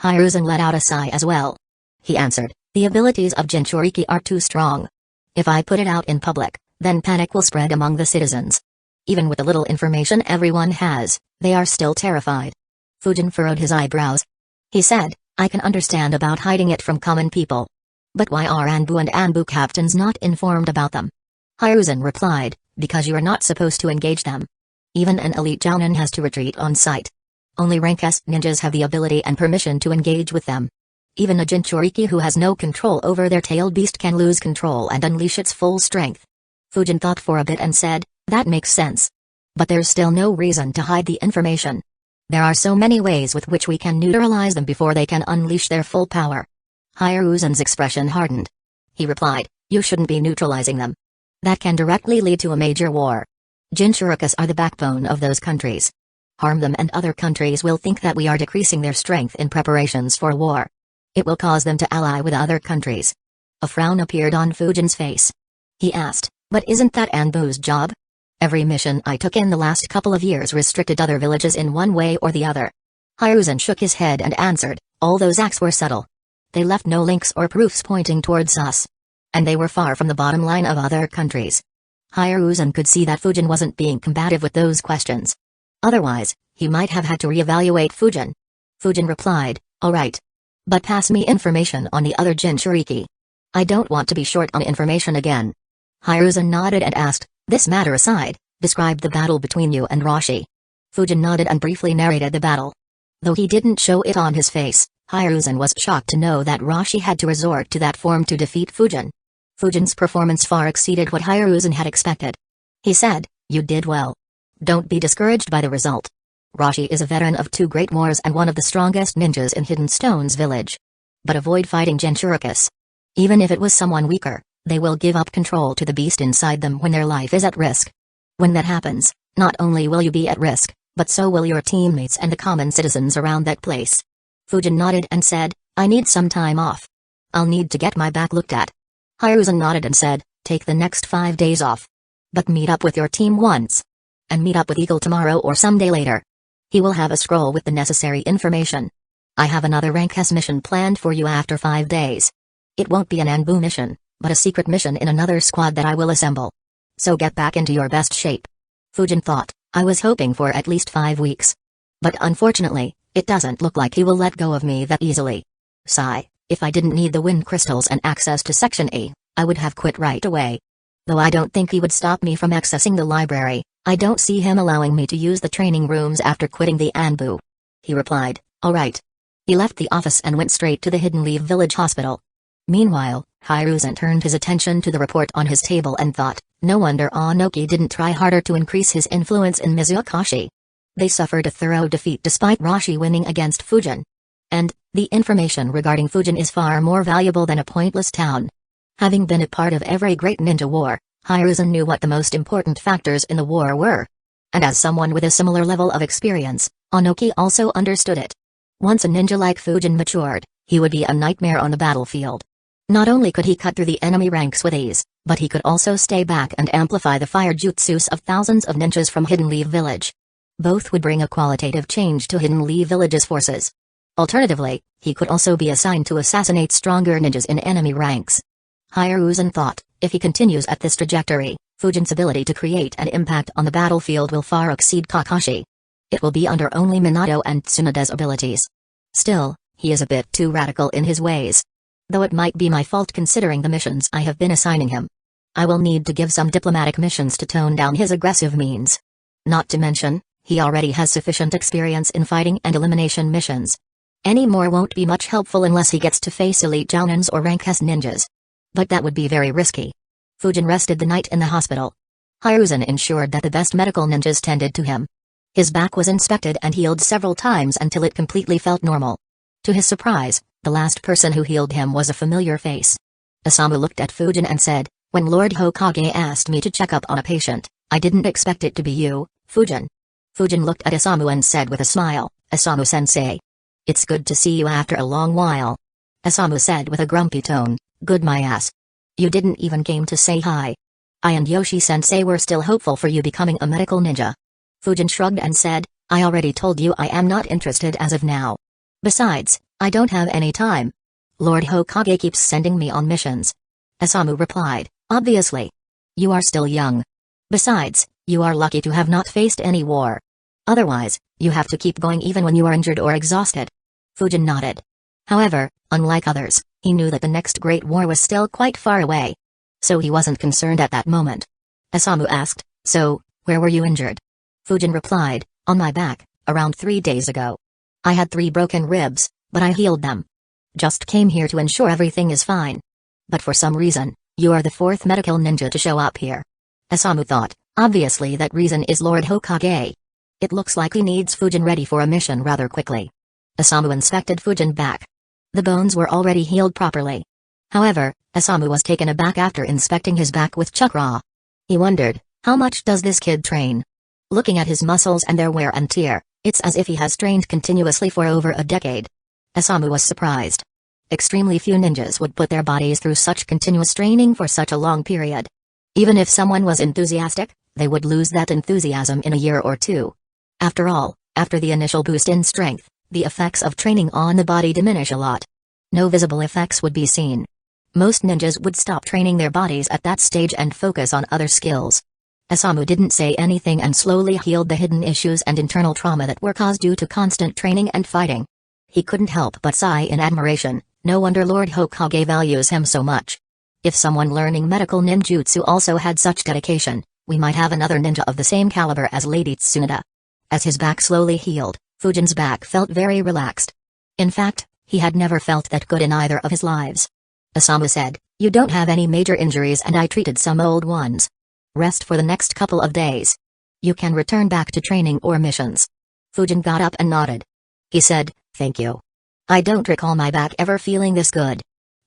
Hiruzen let out a sigh as well. He answered, "The abilities of Jinchuriki are too strong. If I put it out in public, then panic will spread among the citizens. Even with the little information everyone has, they are still terrified." Fujin furrowed his eyebrows. He said, "I can understand about hiding it from common people. But why are Anbu and Anbu captains not informed about them?" Hiruzen replied, "Because you are not supposed to engage them. Even an elite jounin has to retreat on sight. Only rank S ninjas have the ability and permission to engage with them. Even a Jinchuriki who has no control over their tailed beast can lose control and unleash its full strength." Fujin thought for a bit and said, "That makes sense. But there's still no reason to hide the information. There are so many ways with which we can neutralize them before they can unleash their full power." Hiruzen's expression hardened. He replied, "You shouldn't be neutralizing them. That can directly lead to a major war. Jinchurikas are the backbone of those countries. Harm them and other countries will think that we are decreasing their strength in preparations for war. It will cause them to ally with other countries." A frown appeared on Fujin's face. He asked, "But isn't that Anbu's job? Every mission I took in the last couple of years restricted other villages in one way or the other." Hiruzen shook his head and answered, "All those acts were subtle. They left no links or proofs pointing towards us. And they were far from the bottom line of other countries." Hiruzen could see that Fujin wasn't being combative with those questions. Otherwise, he might have had to reevaluate Fujin. Fujin replied, "Alright. But pass me information on the other Jinchuriki. I don't want to be short on information again." Hiruzen nodded and asked, "This matter aside, describe the battle between you and Roshi." Fujin nodded and briefly narrated the battle. Though he didn't show it on his face, Hiruzen was shocked to know that Roshi had to resort to that form to defeat Fujin. Fujin's performance far exceeded what Hiruzen had expected. He said, "You did well. Don't be discouraged by the result. Roshi is a veteran of 2 great wars and one of the strongest ninjas in Hidden Stones village. But avoid fighting Jinchurikas. Even if it was someone weaker, they will give up control to the beast inside them when their life is at risk. When that happens, not only will you be at risk, but so will your teammates and the common citizens around that place." Fujin nodded and said, "I need some time off. I'll need to get my back looked at." Hiruzen nodded and said, take the next 5 days off. But meet up with your team once. And meet up with Eagle tomorrow or someday later. He will have a scroll with the necessary information. I have another rank S mission planned for you after 5 days. It won't be an Anbu mission, but a secret mission in another squad that I will assemble. So get back into your best shape. Fujin thought, I was hoping for at least 5 weeks. But unfortunately, it doesn't look like he will let go of me that easily. Sigh, if I didn't need the wind crystals and access to Section A, I would have quit right away. Though I don't think he would stop me from accessing the library, I don't see him allowing me to use the training rooms after quitting the Anbu. He replied, alright. He left the office and went straight to the Hidden Leaf Village Hospital. Meanwhile, Hiruzen turned his attention to the report on his table and thought, no wonder Onoki didn't try harder to increase his influence in Mizukashi. They suffered a thorough defeat despite Rashi winning against Fujin. And, the information regarding Fujin is far more valuable than a pointless town. Having been a part of every great ninja war, Hiruzen knew what the most important factors in the war were. And as someone with a similar level of experience, Onoki also understood it. Once a ninja like Fujin matured, he would be a nightmare on the battlefield. Not only could he cut through the enemy ranks with ease, but he could also stay back and amplify the fire jutsus of thousands of ninjas from Hidden Leaf Village. Both would bring a qualitative change to Hidden Leaf Village's forces. Alternatively, he could also be assigned to assassinate stronger ninjas in enemy ranks. Hiruzen thought, if he continues at this trajectory, Fujin's ability to create an impact on the battlefield will far exceed Kakashi. It will be under only Minato and Tsunoda's abilities. Still, he is a bit too radical in his ways. Though it might be my fault considering the missions I have been assigning him. I will need to give some diplomatic missions to tone down his aggressive means. Not to mention, he already has sufficient experience in fighting and elimination missions. Any more won't be much helpful unless he gets to face elite jounins or rank S ninjas. But that would be very risky. Fujin rested the night in the hospital. Hiruzen ensured that the best medical ninjas tended to him. His back was inspected and healed several times until it completely felt normal. To his surprise, the last person who healed him was a familiar face. Osamu looked at Fujin and said, when Lord Hokage asked me to check up on a patient, I didn't expect it to be you, Fujin. Fujin looked at Osamu and said with a smile, Osamu-sensei. It's good to see you after a long while. Osamu said with a grumpy tone, good my ass. You didn't even came to say hi. I and Yoshi-sensei were still hopeful for you becoming a medical ninja. Fujin shrugged and said, I already told you I am not interested as of now. Besides, I don't have any time. Lord Hokage keeps sending me on missions. Osamu replied, obviously. You are still young. Besides, you are lucky to have not faced any war. Otherwise, you have to keep going even when you are injured or exhausted. Fujin nodded. However, unlike others, he knew that the next great war was still quite far away. So he wasn't concerned at that moment. Osamu asked, so, where were you injured? Fujin replied, on my back, around 3 days ago. I had 3 broken ribs, but I healed them. Just came here to ensure everything is fine. But for some reason, you are the 4th medical ninja to show up here. Osamu thought, obviously that reason is Lord Hokage. It looks like he needs Fujin ready for a mission rather quickly. Osamu inspected Fujin back. The bones were already healed properly. However, Osamu was taken aback after inspecting his back with chakra. He wondered, how much does this kid train? Looking at his muscles and their wear and tear, it's as if he has trained continuously for over a decade. Osamu was surprised. Extremely few ninjas would put their bodies through such continuous training for such a long period. Even if someone was enthusiastic, they would lose that enthusiasm in a year or 2. After all, after the initial boost in strength, the effects of training on the body diminish a lot. No visible effects would be seen. Most ninjas would stop training their bodies at that stage and focus on other skills. Osamu didn't say anything and slowly healed the hidden issues and internal trauma that were caused due to constant training and fighting. He couldn't help but sigh in admiration, no wonder Lord Hokage values him so much. If someone learning medical ninjutsu also had such dedication, we might have another ninja of the same caliber as Lady Tsunoda. As his back slowly healed, Fujin's back felt very relaxed. In fact, he had never felt that good in either of his lives. Osamu said, you don't have any major injuries and I treated some old ones. Rest for the next couple of days. You can return back to training or missions. Fujin got up and nodded. He said, thank you. I don't recall my back ever feeling this good.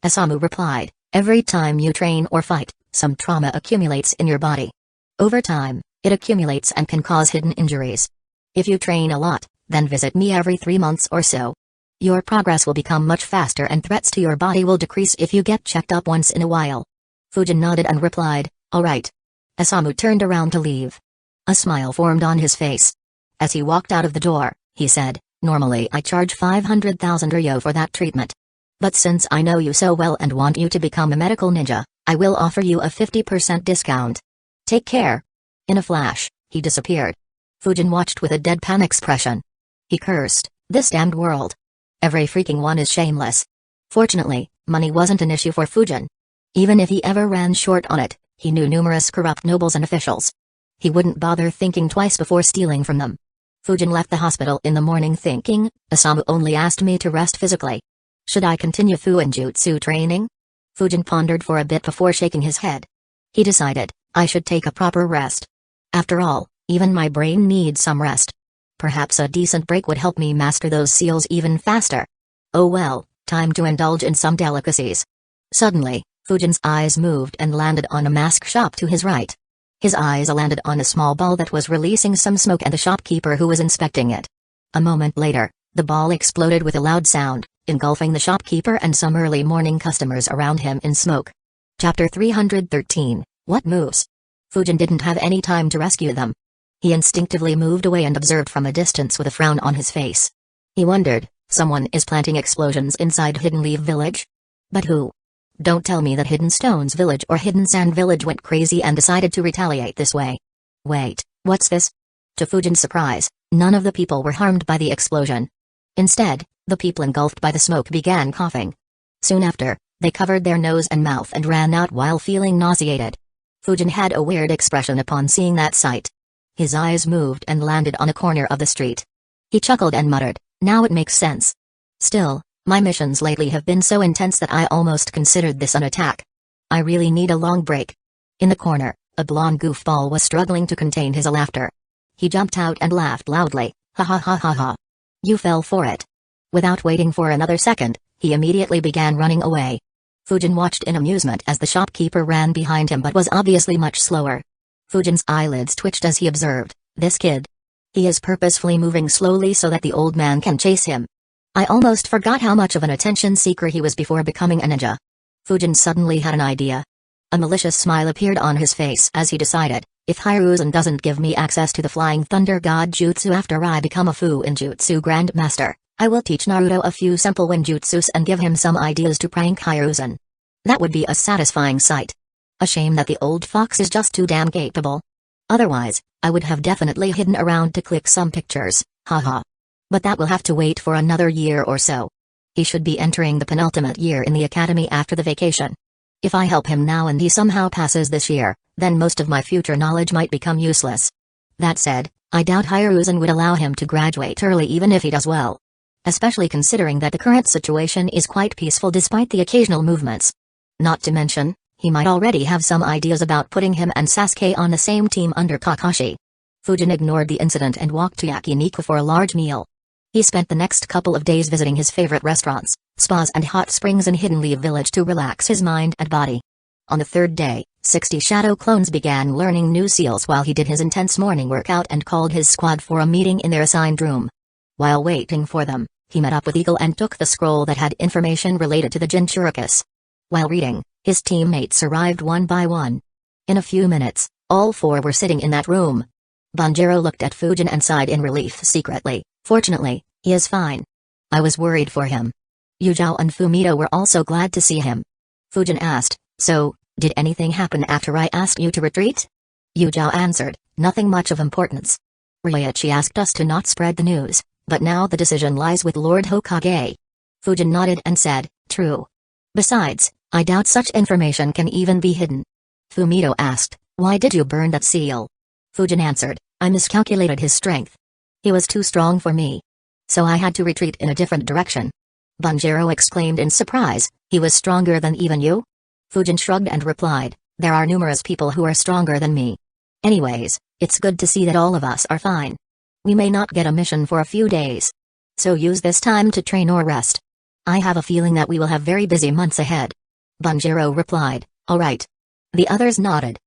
Osamu replied, every time you train or fight, some trauma accumulates in your body. Over time, it accumulates and can cause hidden injuries. If you train a lot, then visit me every 3 months or so. Your progress will become much faster and threats to your body will decrease if you get checked up once in a while. Fujin nodded and replied, alright. Osamu turned around to leave. A smile formed on his face. As he walked out of the door, he said, normally I charge 500,000 ryo for that treatment. But since I know you so well and want you to become a medical ninja, I will offer you a 50% discount. Take care. In a flash, he disappeared. Fujin watched with a deadpan expression. He cursed, this damned world. Every freaking one is shameless. Fortunately, money wasn't an issue for Fujin. Even if he ever ran short on it, he knew numerous corrupt nobles and officials. He wouldn't bother thinking twice before stealing from them. Fujin left the hospital in the morning thinking, Osamu only asked me to rest physically. Should I continue Fuinjutsu training? Fujin pondered for a bit before shaking his head. He decided, I should take a proper rest. After all, even my brain needs some rest. Perhaps a decent break would help me master those seals even faster. Oh well, time to indulge in some delicacies. Suddenly, Fujin's eyes moved and landed on a mask shop to his right. His eyes landed on a small ball that was releasing some smoke and a shopkeeper who was inspecting it. A moment later, the ball exploded with a loud sound, engulfing the shopkeeper and some early morning customers around him in smoke. Chapter 313, What Moves? Fujin didn't have any time to rescue them. He instinctively moved away and observed from a distance with a frown on his face. He wondered, someone is planting explosions inside Hidden Leaf Village? But who? Don't tell me that Hidden Stones Village or Hidden Sand Village went crazy and decided to retaliate this way. Wait, what's this? To Fujin's surprise, none of the people were harmed by the explosion. Instead, the people engulfed by the smoke began coughing. Soon after, they covered their nose and mouth and ran out while feeling nauseated. Fujin had a weird expression upon seeing that sight. His eyes moved and landed on a corner of the street. He chuckled and muttered, now it makes sense. Still, my missions lately have been so intense that I almost considered this an attack. I really need a long break. In the corner, a blonde goofball was struggling to contain his laughter. He jumped out and laughed loudly, ha ha ha ha ha. You fell for it. Without waiting for another second, he immediately began running away. Fujin watched in amusement as the shopkeeper ran behind him but was obviously much slower. Fujin's eyelids twitched as he observed, this kid. He is purposefully moving slowly so that the old man can chase him. I almost forgot how much of an attention seeker he was before becoming a ninja. Fujin suddenly had an idea. A malicious smile appeared on his face as he decided, if Hiruzen doesn't give me access to the Flying Thunder God Jutsu after I become a Fuinjutsu Grandmaster, I will teach Naruto a few simple ninjutsus and give him some ideas to prank Hiruzen. That would be a satisfying sight. A shame that the old fox is just too damn capable. Otherwise, I would have definitely hidden around to click some pictures, haha. But that will have to wait for another year or so. He should be entering the penultimate year in the academy after the vacation. If I help him now and he somehow passes this year, then most of my future knowledge might become useless. That said, I doubt Hiruzen would allow him to graduate early even if he does well. Especially considering that the current situation is quite peaceful despite the occasional movements. Not to mention, he might already have some ideas about putting him and Sasuke on the same team under Kakashi. Fujin ignored the incident and walked to Yakiniku for a large meal. He spent the next couple of days visiting his favorite restaurants, spas and hot springs in Hidden Leaf Village to relax his mind and body. On the third day, 60 shadow clones began learning new seals while he did his intense morning workout and called his squad for a meeting in their assigned room. While waiting for them, he met up with Eagle and took the scroll that had information related to the Jinchuricus. While reading, his teammates arrived one by one. In a few minutes, all four were sitting in that room. Banjiro looked at Fujin and sighed in relief secretly. Fortunately, he is fine. I was worried for him. Yujao and Fumito were also glad to see him. Fujin asked, so, did anything happen after I asked you to retreat? Yujao answered, nothing much of importance. Ryoichi asked us to not spread the news, but now the decision lies with Lord Hokage. Fujin nodded and said, true. Besides, I doubt such information can even be hidden. Fumito asked, why did you burn that seal? Fujin answered, I miscalculated his strength. He was too strong for me. So I had to retreat in a different direction. Banjiro exclaimed in surprise, he was stronger than even you? Fujin shrugged and replied, there are numerous people who are stronger than me. Anyways, it's good to see that all of us are fine. We may not get a mission for a few days. So use this time to train or rest. I have a feeling that we will have very busy months ahead. Banjiro replied, alright. The others nodded.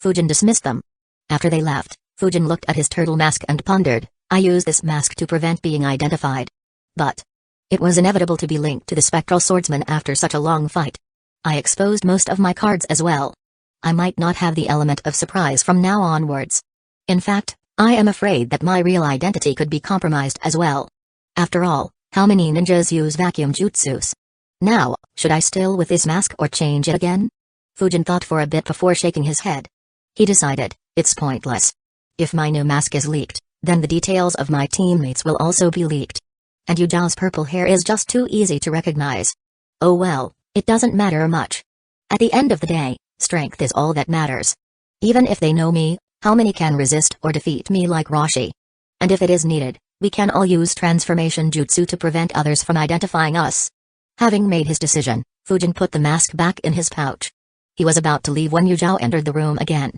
Fujin dismissed them. After they left, Fujin looked at his turtle mask and pondered, I use this mask to prevent being identified. But it was inevitable to be linked to the spectral swordsman after such a long fight. I exposed most of my cards as well. I might not have the element of surprise from now onwards. In fact, I am afraid that my real identity could be compromised as well. After all, how many ninjas use vacuum jutsus? Now, should I still with this mask or change it again? Fujin thought for a bit before shaking his head. He decided, it's pointless. If my new mask is leaked, then the details of my teammates will also be leaked. And Yu Zhao's purple hair is just too easy to recognize. Oh well, it doesn't matter much. At the end of the day, strength is all that matters. Even if they know me, how many can resist or defeat me like Roshi? And if it is needed, we can all use transformation jutsu to prevent others from identifying us. Having made his decision, Fujin put the mask back in his pouch. He was about to leave when Yu Zhao entered the room again.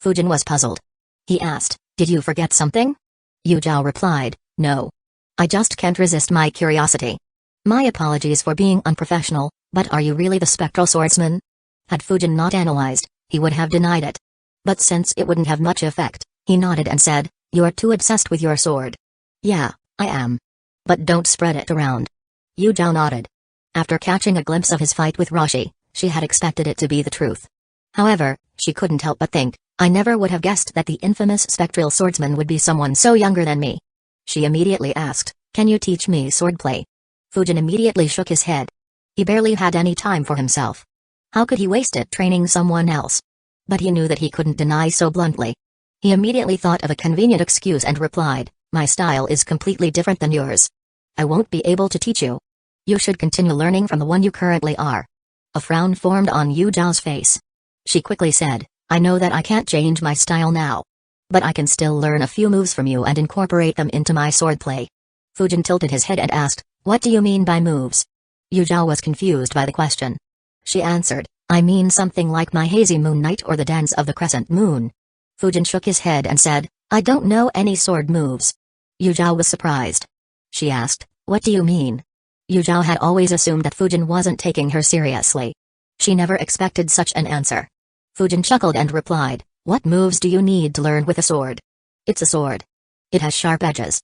Fujin was puzzled. He asked, "Did you forget something?" Yu Zhao replied, "No. I just can't resist my curiosity." "My apologies for being unprofessional, but are you really the spectral swordsman?" Had Fujin not analyzed, he would have denied it. But since it wouldn't have much effect, he nodded and said, "You are too obsessed with your sword." "Yeah, I am. But don't spread it around." Yu Zhao nodded. After catching a glimpse of his fight with Roshi, she had expected it to be the truth. However, she couldn't help but think, I never would have guessed that the infamous spectral swordsman would be someone so younger than me. She immediately asked, "Can you teach me swordplay?" Fujin immediately shook his head. He barely had any time for himself. How could he waste it training someone else? But he knew that he couldn't deny so bluntly. He immediately thought of a convenient excuse and replied, "My style is completely different than yours. I won't be able to teach you. You should continue learning from the one you currently are." A frown formed on Yu Zhao's face. She quickly said, "I know that I can't change my style now. But I can still learn a few moves from you and incorporate them into my swordplay." Fujin tilted his head and asked, "What do you mean by moves?" Yu Zhao was confused by the question. She answered, "I mean something like my hazy moon night or the dance of the crescent moon." Fujin shook his head and said, "I don't know any sword moves." Yu Zhao was surprised. She asked, "What do you mean?" Yu Zhao had always assumed that Fujin wasn't taking her seriously. She never expected such an answer. Fujin chuckled and replied, "What moves do you need to learn with a sword? It's a sword. It has sharp edges.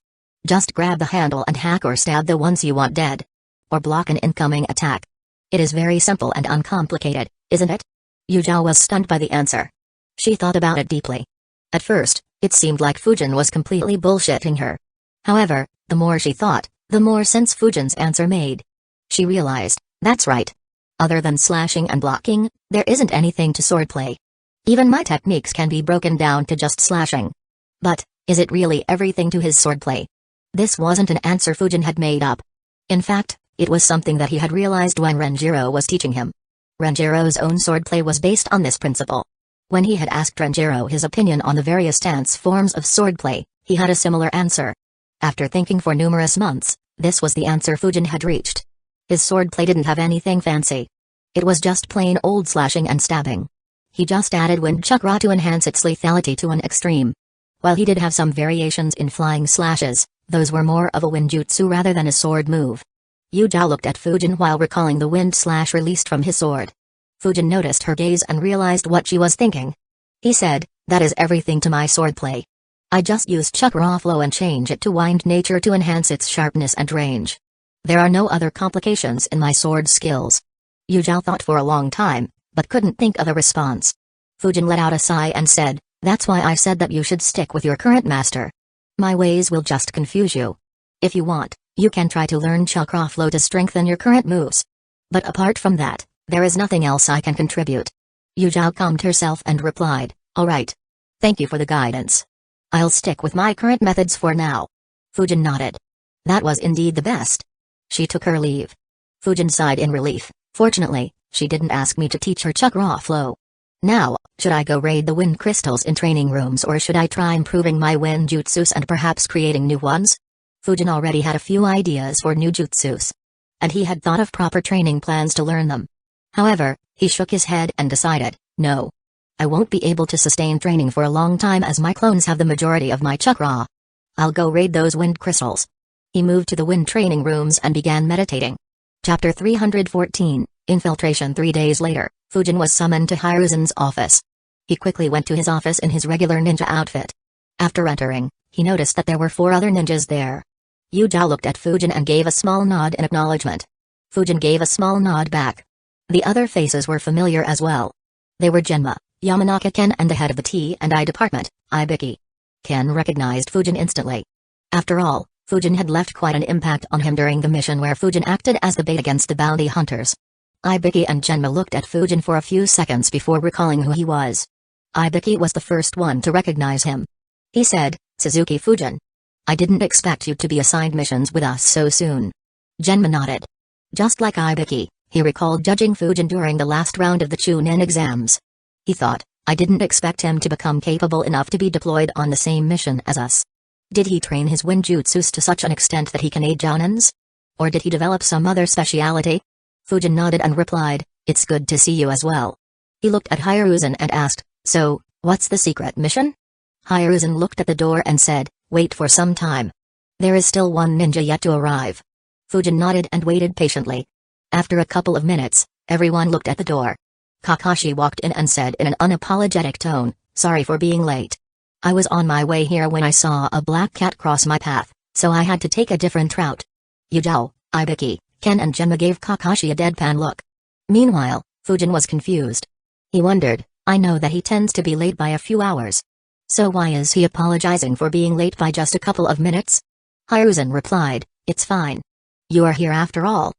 Just grab the handle and hack or stab the ones you want dead. Or block an incoming attack. It is very simple and uncomplicated, isn't it?" Yu Zhao was stunned by the answer. She thought about it deeply. At first, it seemed like Fujin was completely bullshitting her. However, the more she thought, the more sense Fujin's answer made. She realized, that's right. Other than slashing and blocking, there isn't anything to swordplay. Even my techniques can be broken down to just slashing. But, is it really everything to his swordplay? This wasn't an answer Fujin had made up. In fact, it was something that he had realized when Renjiro was teaching him. Renjiro's own swordplay was based on this principle. When he had asked Renjiro his opinion on the various stance forms of swordplay, he had a similar answer. After thinking for numerous months, this was the answer Fujin had reached. His swordplay didn't have anything fancy. It was just plain old slashing and stabbing. He just added wind chakra to enhance its lethality to an extreme. While he did have some variations in flying slashes, those were more of a wind jutsu rather than a sword move. Yu Zhao looked at Fujin while recalling the wind slash released from his sword. Fujin noticed her gaze and realized what she was thinking. He said, "That is everything to my swordplay. I just use chakra flow and change it to wind nature to enhance its sharpness and range. There are no other complications in my sword skills." Yu Zhao thought for a long time, but couldn't think of a response. Fujin let out a sigh and said, "That's why I said that you should stick with your current master. My ways will just confuse you. If you want, you can try to learn chakra flow to strengthen your current moves. But apart from that, there is nothing else I can contribute." Yu Zhao calmed herself and replied, "All right. Thank you for the guidance. I'll stick with my current methods for now." Fujin nodded. That was indeed the best. She took her leave. Fujin sighed in relief. Fortunately, she didn't ask me to teach her chakra flow. Now, should I go raid the wind crystals in training rooms or should I try improving my wind jutsus and perhaps creating new ones? Fujin already had a few ideas for new jutsus. And he had thought of proper training plans to learn them. However, he shook his head and decided, no. I won't be able to sustain training for a long time as my clones have the majority of my chakra. I'll go raid those wind crystals. He moved to the wind training rooms and began meditating. Chapter 314, Infiltration. 3 days later, Fujin was summoned to Hiruzen's office. He quickly went to his office in his regular ninja outfit. After entering, he noticed that there were 4 other ninjas there. Yu Zhao looked at Fujin and gave a small nod in acknowledgement. Fujin gave a small nod back. The other faces were familiar as well. They were Genma, Yamanaka Ken and the head of the T&I department, Ibiki. Ken recognized Fujin instantly. After all, Fujin had left quite an impact on him during the mission where Fujin acted as the bait against the bounty hunters. Ibiki and Genma looked at Fujin for a few seconds before recalling who he was. Ibiki was the first one to recognize him. He said, "Suzuki Fujin. I didn't expect you to be assigned missions with us so soon." Genma nodded. Just like Ibiki, he recalled judging Fujin during the last round of the Chunin exams. He thought, I didn't expect him to become capable enough to be deployed on the same mission as us. Did he train his Winjutsus to such an extent that he can aid Jounins? Or did he develop some other speciality? Fujin nodded and replied, "It's good to see you as well." He looked at Hiruzen and asked, "So, what's the secret mission?" Hiruzen looked at the door and said, "Wait for some time. There is still one ninja yet to arrive." Fujin nodded and waited patiently. After a couple of minutes, everyone looked at the door. Kakashi walked in and said in an unapologetic tone, "Sorry for being late. I was on my way here when I saw a black cat cross my path, so I had to take a different route." Yujao, Ibiki, Ken and Genma gave Kakashi a deadpan look. Meanwhile, Fujin was confused. He wondered, I know that he tends to be late by a few hours. So why is he apologizing for being late by just a couple of minutes? Hiruzen replied, "It's fine. You are here after all.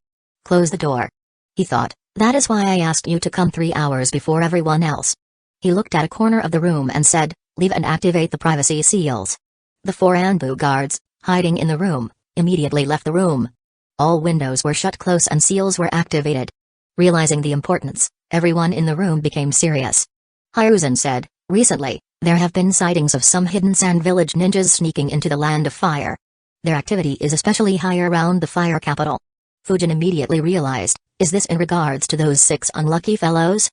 Close the door." He thought, that is why I asked you to come 3 hours before everyone else. He looked at a corner of the room and said, "Leave and activate the privacy seals." The 4 Anbu guards, hiding in the room, immediately left the room. All windows were shut close and seals were activated. Realizing the importance, everyone in the room became serious. Hiruzen said, "Recently, there have been sightings of some hidden Sand Village ninjas sneaking into the Land of Fire. Their activity is especially high around the fire capital." Fujin immediately realized, is this in regards to those 6 unlucky fellows?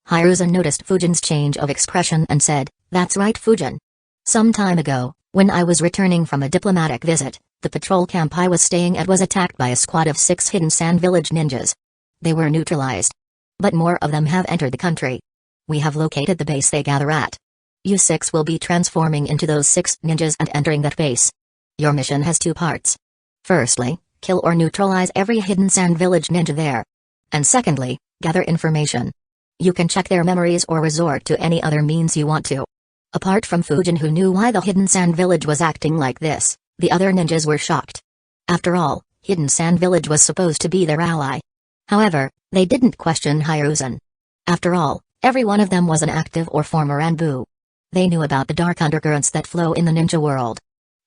Hiruzen noticed Fujin's change of expression and said, "That's right Fujin. Some time ago, when I was returning from a diplomatic visit, the patrol camp I was staying at was attacked by a squad of 6 hidden Sand Village ninjas. They were neutralized. But more of them have entered the country. We have located the base they gather at. You 6 will be transforming into those 6 ninjas and entering that base. Your mission has 2 parts. Firstly, kill or neutralize every hidden Sand Village ninja there. And secondly, gather information. You can check their memories or resort to any other means you want to." Apart from Fujin, who knew why the hidden Sand Village was acting like this, the other ninjas were shocked. After all, hidden Sand Village was supposed to be their ally. However, they didn't question Hiruzen. After all, every one of them was an active or former Anbu. They knew about the dark undercurrents that flow in the ninja world.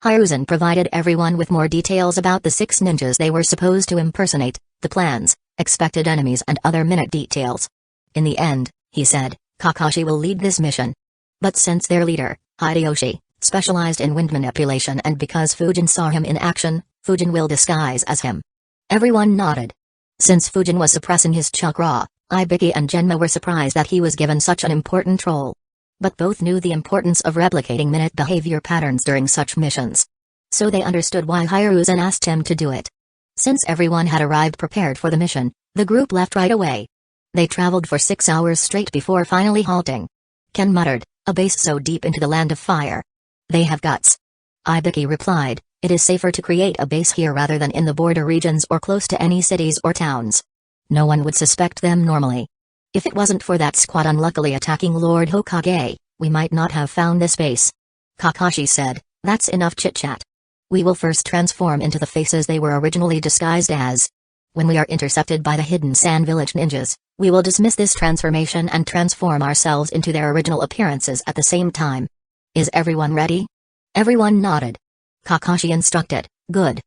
Hiruzen provided everyone with more details about the 6 ninjas they were supposed to impersonate, the plans, expected enemies and other minute details. In the end, he said, Kakashi will lead this mission. But since their leader, Hideyoshi, specialized in wind manipulation and because Fujin saw him in action, Fujin will disguise as him. Everyone nodded. Since Fujin was suppressing his chakra, Ibiki and Genma were surprised that he was given such an important role. But both knew the importance of replicating minute behavior patterns during such missions. So they understood why Hiruzen asked him to do it. Since everyone had arrived prepared for the mission, the group left right away. They traveled for 6 hours straight before finally halting. Ken muttered, "A base so deep into the Land of Fire. They have guts." Ibiki replied, "It is safer to create a base here rather than in the border regions or close to any cities or towns. No one would suspect them normally. If it wasn't for that squad unluckily attacking Lord Hokage, we might not have found this base." Kakashi said, "That's enough chit-chat. We will first transform into the faces they were originally disguised as. When we are intercepted by the hidden Sand Village ninjas, we will dismiss this transformation and transform ourselves into their original appearances at the same time. Is everyone ready?" Everyone nodded. Kakashi instructed, "Good.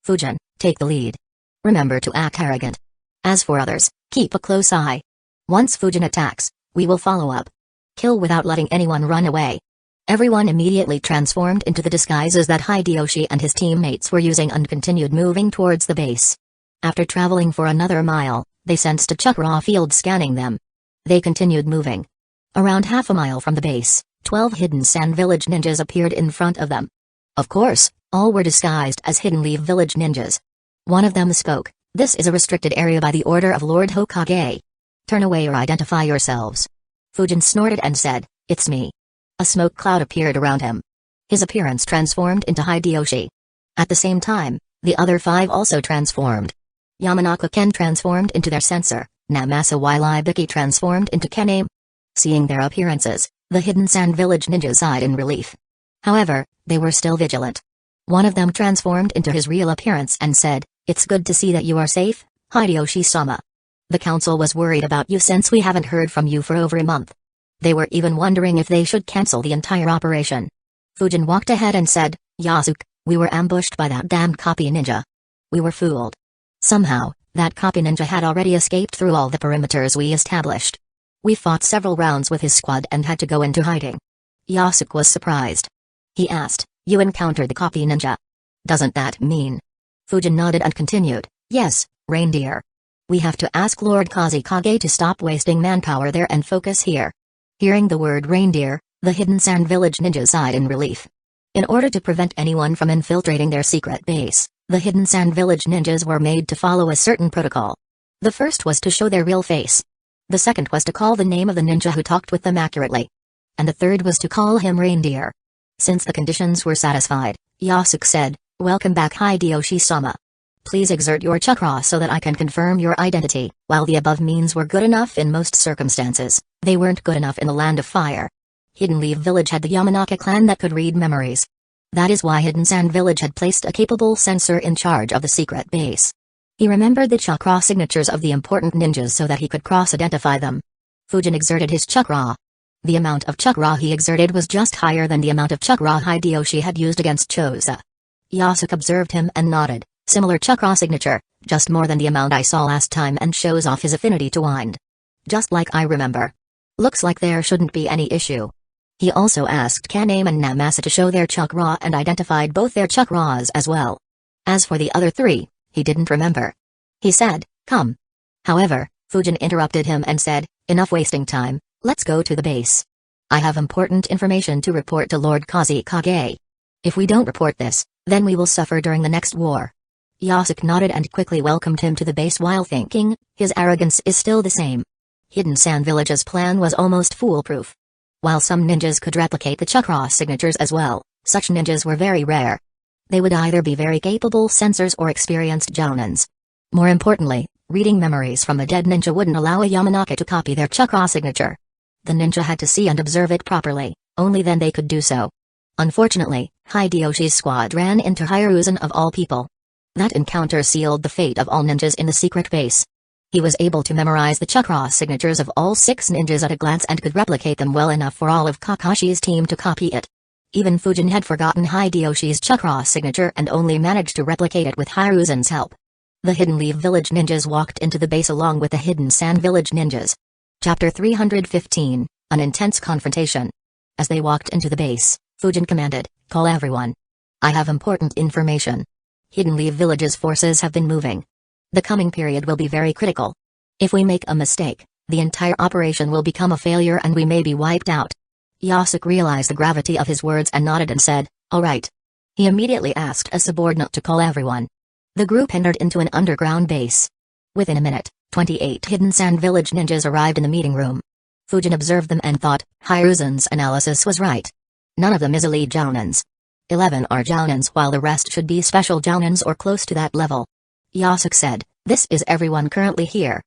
Fujin, take the lead. Remember to act arrogant. As for others, keep a close eye. Once Fujin attacks, we will follow up. Kill without letting anyone run away." Everyone immediately transformed into the disguises that Hideyoshi and his teammates were using and continued moving towards the base. After traveling for another mile, they sensed a chakra field scanning them. They continued moving. Around half a mile from the base, 12 hidden Sand Village ninjas appeared in front of them. Of course, all were disguised as hidden Leaf Village ninjas. One of them spoke, "This is a restricted area by the order of Lord Hokage. Turn away or identify yourselves." Fujin snorted and said, "It's me." A smoke cloud appeared around him. His appearance transformed into Hideyoshi. At the same time, the other 5 also transformed. Yamanaka Ken transformed into their censor, Namasa while Ibiki transformed into Kename. Seeing their appearances, the hidden sand village ninjas sighed in relief. However, they were still vigilant. One of them transformed into his real appearance and said, "It's good to see that you are safe, Hideyoshi-sama. The council was worried about you since we haven't heard from you for over a month. They were even wondering if they should cancel the entire operation." Fujin walked ahead and said, "Yasuke, we were ambushed by that damned copy ninja. We were fooled. Somehow, that copy ninja had already escaped through all the perimeters we established. We fought several rounds with his squad and had to go into hiding." Yasuke was surprised. He asked, "You encountered the copy ninja? Doesn't that mean?" Fujin nodded and continued, "Yes, reindeer. We have to ask Lord Kusagakure to stop wasting manpower there and focus here." Hearing the word reindeer, the hidden sand village ninjas sighed in relief. In order to prevent anyone from infiltrating their secret base, the hidden sand village ninjas were made to follow a certain protocol. The first was to show their real face. The second was to call the name of the ninja who talked with them accurately. And the third was to call him reindeer. Since the conditions were satisfied, Yasuke said, "Welcome back, Hideyoshi-sama. Please exert your chakra so that I can confirm your identity." While the above means were good enough in most circumstances, they weren't good enough in the Land of Fire. Hidden Leaf Village had the Yamanaka clan that could read memories. That is why Hidden Sand Village had placed a capable censor in charge of the secret base. He remembered the chakra signatures of the important ninjas so that he could cross-identify them. Fujin exerted his chakra. The amount of chakra he exerted was just higher than the amount of chakra Hideyoshi had used against Choza. Yasuke observed him and nodded. "Similar chakra signature, just more than the amount I saw last time, and shows off his affinity to wind. Just like I remember. Looks like there shouldn't be any issue." He also asked Kaname and Namasa to show their chakra and identified both their chakras as well. As for the other three, he didn't remember. He said, "Come." However, Fujin interrupted him and said, "Enough wasting time, let's go to the base. I have important information to report to Lord Kusagakure. If we don't report this, then we will suffer during the next war." Yasuke nodded and quickly welcomed him to the base while thinking, his arrogance is still the same. Hidden Sand Village's plan was almost foolproof. While some ninjas could replicate the chakra signatures as well, such ninjas were very rare. They would either be very capable censors or experienced jounins. More importantly, reading memories from a dead ninja wouldn't allow a Yamanaka to copy their chakra signature. The ninja had to see and observe it properly, only then they could do so. Unfortunately, Hideyoshi's squad ran into Hiruzen of all people. That encounter sealed the fate of all ninjas in the secret base. He was able to memorize the chakra signatures of all 6 ninjas at a glance and could replicate them well enough for all of Kakashi's team to copy it. Even Fujin had forgotten Hideyoshi's chakra signature and only managed to replicate it with Hiruzen's help. The Hidden Leaf Village ninjas walked into the base along with the Hidden Sand Village ninjas. Chapter 315, An Intense Confrontation. As they walked into the base, Fujin commanded, "Call everyone. I have important information. Hidden Leaf Village's forces have been moving. The coming period will be very critical. If we make a mistake, the entire operation will become a failure and we may be wiped out." Yasuke realized the gravity of his words and nodded and said, "All right." He immediately asked a subordinate to call everyone. The group entered into an underground base. Within a minute, 28 Hidden Sand Village ninjas arrived in the meeting room. Fujin observed them and thought, Hiruzen's analysis was right. None of them is elite jounins. 11 are jounins while the rest should be special jounins or close to that level. Yasuke said, "This is everyone currently here."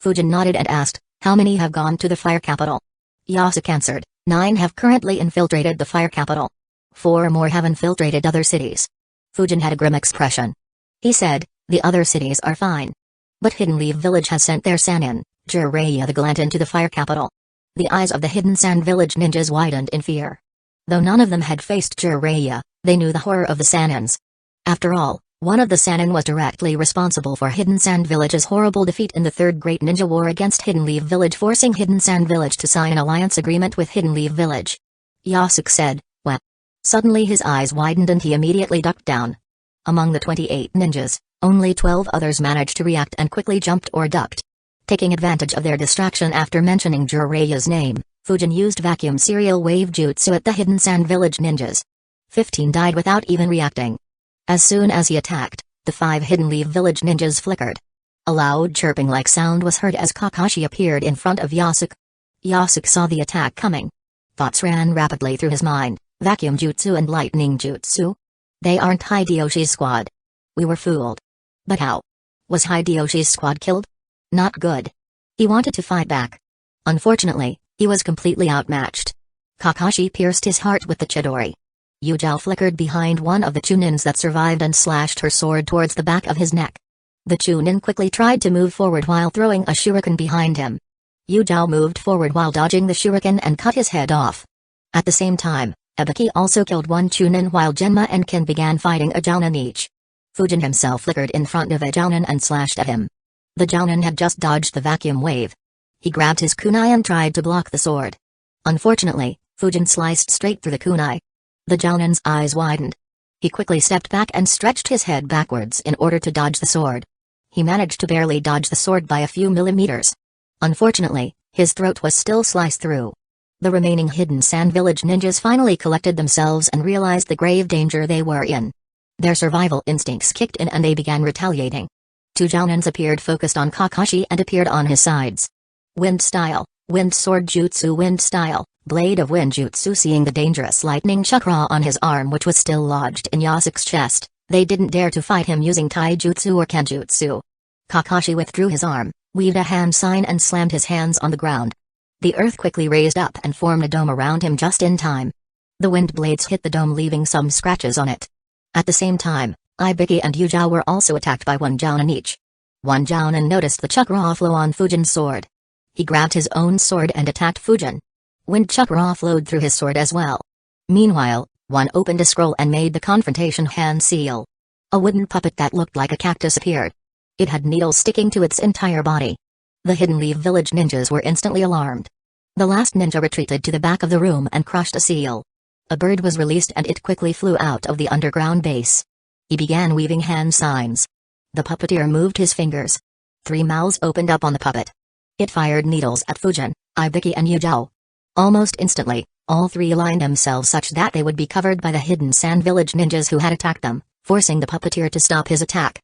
Fujin nodded and asked, "How many have gone to the fire capital?" Yasuke answered, 9 have currently infiltrated the fire capital. 4 more have infiltrated other cities. Fujin had a grim expression. He said, "The other cities are fine. But Hidden Leaf Village has sent their Sanin, Jiraiya the Gallant into the fire capital." The eyes of the Hidden Sand Village ninjas widened in fear. Though none of them had faced Jiraiya, they knew the horror of the Sanins. After all, one of the Sanin was directly responsible for Hidden Sand Village's horrible defeat in the Third Great Ninja War against Hidden Leaf Village, forcing Hidden Sand Village to sign an alliance agreement with Hidden Leaf Village. Yasuke said, "What?" Suddenly his eyes widened and he immediately ducked down. Among the 28 ninjas, only 12 others managed to react and quickly jumped or ducked. Taking advantage of their distraction after mentioning Jiraiya's name, Fujin used vacuum serial wave jutsu at the Hidden Sand Village ninjas. 15 died without even reacting. As soon as he attacked, the 5 Hidden Leaf Village ninjas flickered. A loud chirping-like sound was heard as Kakashi appeared in front of Yasuke. Yasuke saw the attack coming. Thoughts ran rapidly through his mind, vacuum jutsu and lightning jutsu. They aren't Hideyoshi's squad. We were fooled. But how? Was Hideyoshi's squad killed? Not good. He wanted to fight back. Unfortunately, He was completely outmatched. Kakashi pierced his heart with the chidori. Yujao flickered behind one of the chunins that survived and slashed her sword towards the back of his neck. The chunin quickly tried to move forward while throwing a shuriken behind him. Yujao moved forward while dodging the shuriken and cut his head off. At the same time, Ebiki also killed one chunin while Genma and Kin began fighting a jounin each. Fujin himself flickered in front of a jounin and slashed at him. The jounin had just dodged the vacuum wave. He grabbed his kunai and tried to block the sword. Unfortunately, Fujin sliced straight through the kunai. The jounin's eyes widened. He quickly stepped back and stretched his head backwards in order to dodge the sword. He managed to barely dodge the sword by a few millimeters. Unfortunately, his throat was still sliced through. The remaining hidden Sand Village ninjas finally collected themselves and realized the grave danger they were in. Their survival instincts kicked in and they began retaliating. Two jounins appeared focused on Kakashi and appeared on his sides. Wind style, wind sword jutsu, wind style, blade of wind jutsu. Seeing the dangerous lightning chakra on his arm which was still lodged in Yasuke's chest, they didn't dare to fight him using taijutsu or kenjutsu. Kakashi withdrew his arm, weaved a hand sign and slammed his hands on the ground. The earth quickly raised up and formed a dome around him just in time. The wind blades hit the dome leaving some scratches on it. At the same time, Ibiki and Yujao were also attacked by one jounin each. One jounin noticed the chakra flow on Fujin's sword. He grabbed his own sword and attacked Fujin. Wind chakra flowed through his sword as well. Meanwhile, one opened a scroll and made the confrontation hand seal. A wooden puppet that looked like a cactus appeared. It had needles sticking to its entire body. The Hidden Leaf Village ninjas were instantly alarmed. The last ninja retreated to the back of the room and crushed a seal. A bird was released and it quickly flew out of the underground base. He began weaving hand signs. The puppeteer moved his fingers. 3 mouths opened up on the puppet. It fired needles at Fujin, Ibiki and Yujao. Almost instantly, all three aligned themselves such that they would be covered by the Hidden Sand Village ninjas who had attacked them, forcing the puppeteer to stop his attack.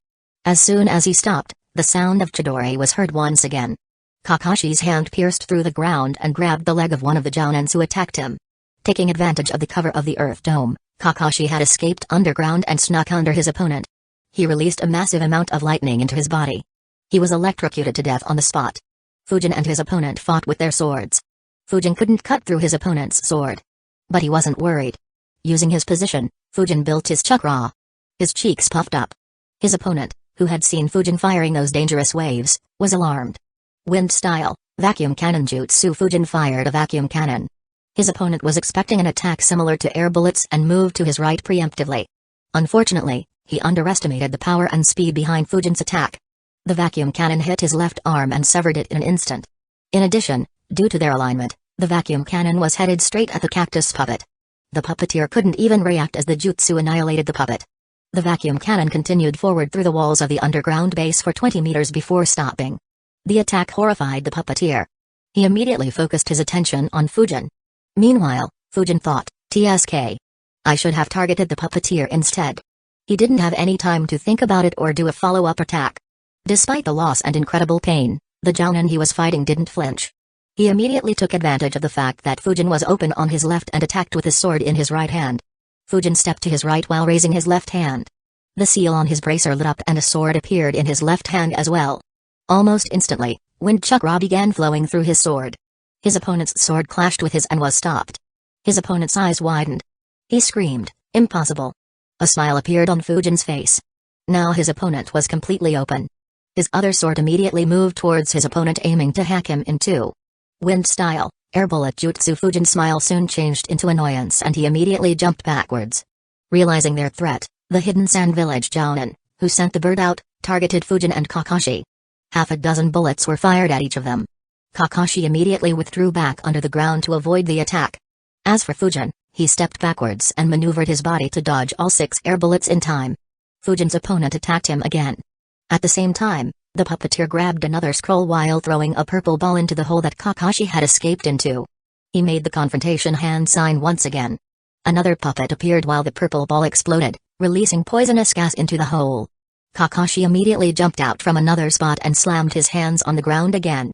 As soon as he stopped, the sound of chidori was heard once again. Kakashi's hand pierced through the ground and grabbed the leg of one of the jounins who attacked him. Taking advantage of the cover of the earth dome, Kakashi had escaped underground and snuck under his opponent. He released a massive amount of lightning into his body. He was electrocuted to death on the spot. Fujin and his opponent fought with their swords. Fujin couldn't cut through his opponent's sword. But he wasn't worried. Using his position, Fujin built his chakra. His cheeks puffed up. His opponent, who had seen Fujin firing those dangerous waves, was alarmed. Wind style, vacuum cannon jutsu. Fujin fired a vacuum cannon. His opponent was expecting an attack similar to air bullets and moved to his right preemptively. Unfortunately, he underestimated the power and speed behind Fujin's attack. The vacuum cannon hit his left arm and severed it in an instant. In addition, due to their alignment, the vacuum cannon was headed straight at the cactus puppet. The puppeteer couldn't even react as the jutsu annihilated the puppet. The vacuum cannon continued forward through the walls of the underground base for 20 meters before stopping. The attack horrified the puppeteer. He immediately focused his attention on Fujin. Meanwhile, Fujin thought, TSK. I should have targeted the puppeteer instead. He didn't have any time to think about it or do a follow-up attack. Despite the loss and incredible pain, the jounin he was fighting didn't flinch. He immediately took advantage of the fact that Fujin was open on his left and attacked with his sword in his right hand. Fujin stepped to his right while raising his left hand. The seal on his bracer lit up and a sword appeared in his left hand as well. Almost instantly, wind chakra began flowing through his sword. His opponent's sword clashed with his and was stopped. His opponent's eyes widened. He screamed, "Impossible!" A smile appeared on Fujin's face. Now his opponent was completely open. His other sword immediately moved towards his opponent aiming to hack him in two. Wind style, air bullet jutsu. Fujin's smile soon changed into annoyance and he immediately jumped backwards. Realizing their threat, the Hidden Sand Village jounin, who sent the bird out, targeted Fujin and Kakashi. Half a dozen bullets were fired at each of them. Kakashi immediately withdrew back under the ground to avoid the attack. As for Fujin, he stepped backwards and maneuvered his body to dodge all 6 air bullets in time. Fujin's opponent attacked him again. At the same time, the puppeteer grabbed another scroll while throwing a purple ball into the hole that Kakashi had escaped into. He made the confrontation hand sign once again. Another puppet appeared while the purple ball exploded, releasing poisonous gas into the hole. Kakashi immediately jumped out from another spot and slammed his hands on the ground again.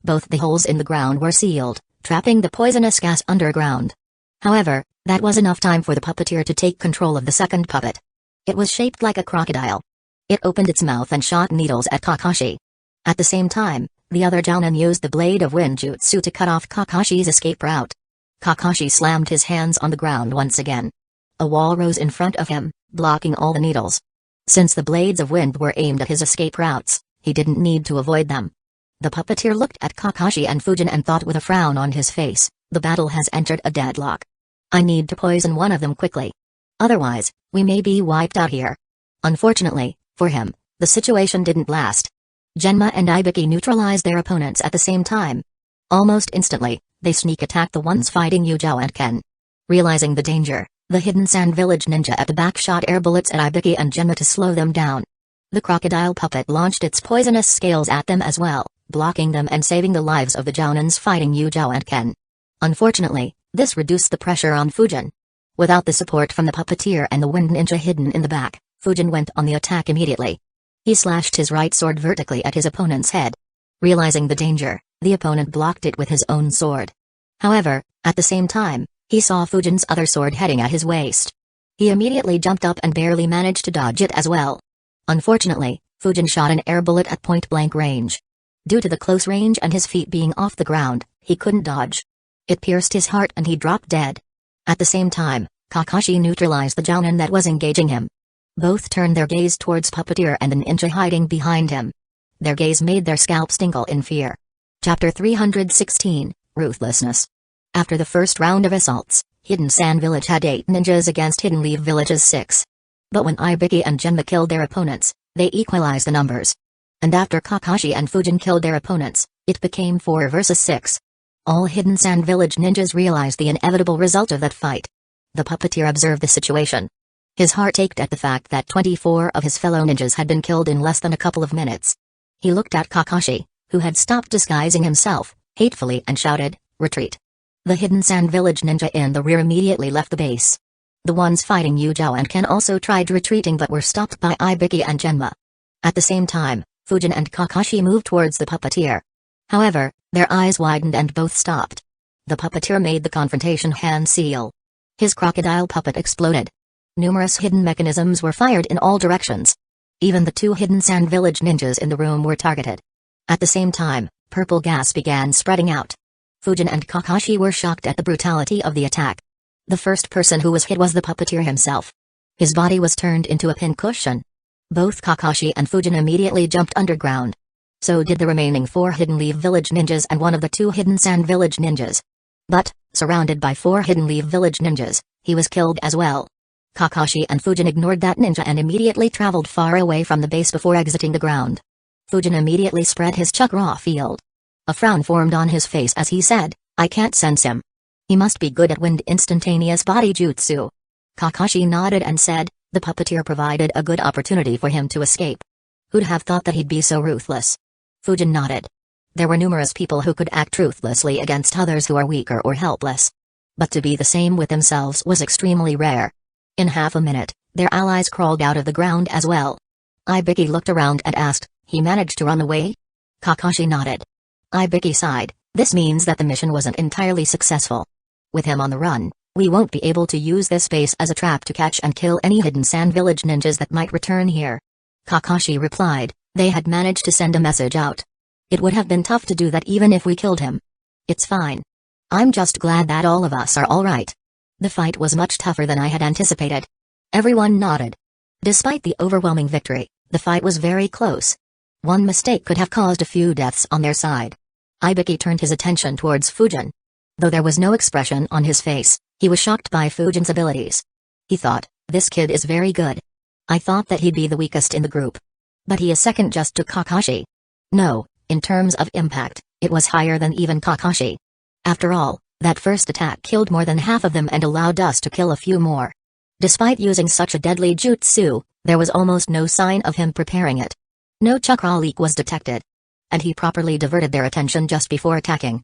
Both the holes in the ground were sealed, trapping the poisonous gas underground. However, that was enough time for the puppeteer to take control of the second puppet. It was shaped like a crocodile. It opened its mouth and shot needles at Kakashi. At the same time, The other Jounin used the Blade of Wind jutsu to cut off Kakashi's escape route. Kakashi slammed his hands on the ground once again. A wall rose in front of him, blocking all the needles. Since the blades of wind were aimed at his escape routes, he didn't need to avoid them. The puppeteer looked at Kakashi and Fujin and thought with a frown on his face, the battle has entered a deadlock. I need to poison one of them quickly. Otherwise, we may be wiped out here. Unfortunately, for him, the situation didn't last. Genma and Ibiki neutralized their opponents at the same time. Almost instantly, they sneak attacked the ones fighting Yujao and Ken. Realizing the danger, the hidden Sand Village ninja at the back shot air bullets at Ibiki and Genma to slow them down. The crocodile puppet launched its poisonous scales at them as well, blocking them and saving the lives of the Jounins fighting Yujao and Ken. Unfortunately, this reduced the pressure on Fujin. Without the support from the puppeteer and the wind ninja hidden in the back, Fujin went on the attack immediately. He slashed his right sword vertically at his opponent's head. Realizing the danger, the opponent blocked it with his own sword. However, at the same time, he saw Fujin's other sword heading at his waist. He immediately jumped up and barely managed to dodge it as well. Unfortunately, Fujin shot an air bullet at point-blank range. Due to the close range and his feet being off the ground, he couldn't dodge. It pierced his heart and he dropped dead. At the same time, Kakashi neutralized the Jounin that was engaging him. Both turned their gaze towards puppeteer and the ninja hiding behind him. Their gaze made their scalps tingle in fear. Chapter 316, Ruthlessness. After the first round of assaults, Hidden Sand Village had 8 ninjas against Hidden Leaf Village's 6. But when Ibiki and Genma killed their opponents, they equalized the numbers. And after Kakashi and Fujin killed their opponents, it became 4 versus 6. All Hidden Sand Village ninjas realized the inevitable result of that fight. The puppeteer observed the situation. His heart ached at the fact that 24 of his fellow ninjas had been killed in less than a couple of minutes. He looked at Kakashi, who had stopped disguising himself, hatefully and shouted, "Retreat." The Hidden Sand Village ninja in the rear immediately left the base. The ones fighting Yujao and Ken also tried retreating but were stopped by Ibiki and Genma. At the same time, Fujin and Kakashi moved towards the puppeteer. However, their eyes widened and both stopped. The puppeteer made the confrontation hand seal. His crocodile puppet exploded. Numerous hidden mechanisms were fired in all directions. Even the 2 Hidden Sand Village ninjas in the room were targeted. At the same time, purple gas began spreading out. Fujin and Kakashi were shocked at the brutality of the attack. The first person who was hit was the puppeteer himself. His body was turned into a pincushion. Both Kakashi and Fujin immediately jumped underground. So did the remaining 4 Hidden Leaf Village ninjas and one of the 2 Hidden Sand Village ninjas. But, surrounded by 4 Hidden Leaf Village ninjas, he was killed as well. Kakashi and Fujin ignored that ninja and immediately traveled far away from the base before exiting the ground. Fujin immediately spread his chakra field. A frown formed on his face as he said, "I can't sense him. He must be good at wind instantaneous body jutsu." Kakashi nodded and said, "The puppeteer provided a good opportunity for him to escape. Who'd have thought that he'd be so ruthless?" Fujin nodded. There were numerous people who could act ruthlessly against others who are weaker or helpless. But to be the same with themselves was extremely rare. In half a minute, their allies crawled out of the ground as well. Ibiki looked around and asked, "He managed to run away?" Kakashi nodded. Ibiki sighed, "This means that the mission wasn't entirely successful. With him on the run, we won't be able to use this base as a trap to catch and kill any Hidden Sand Village ninjas that might return here." Kakashi replied, "They had managed to send a message out. It would have been tough to do that even if we killed him. It's fine. I'm just glad that all of us are alright. The fight was much tougher than I had anticipated." Everyone nodded. Despite the overwhelming victory, the fight was very close. One mistake could have caused a few deaths on their side. Ibiki turned his attention towards Fujin. Though there was no expression on his face, he was shocked by Fujin's abilities. He thought, "This kid is very good. I thought that he'd be the weakest in the group. But he is second just to Kakashi." No, in terms of impact, it was higher than even Kakashi. After all, that first attack killed more than half of them and allowed us to kill a few more. Despite using such a deadly jutsu, there was almost no sign of him preparing it. No chakra leak was detected. And he properly diverted their attention just before attacking.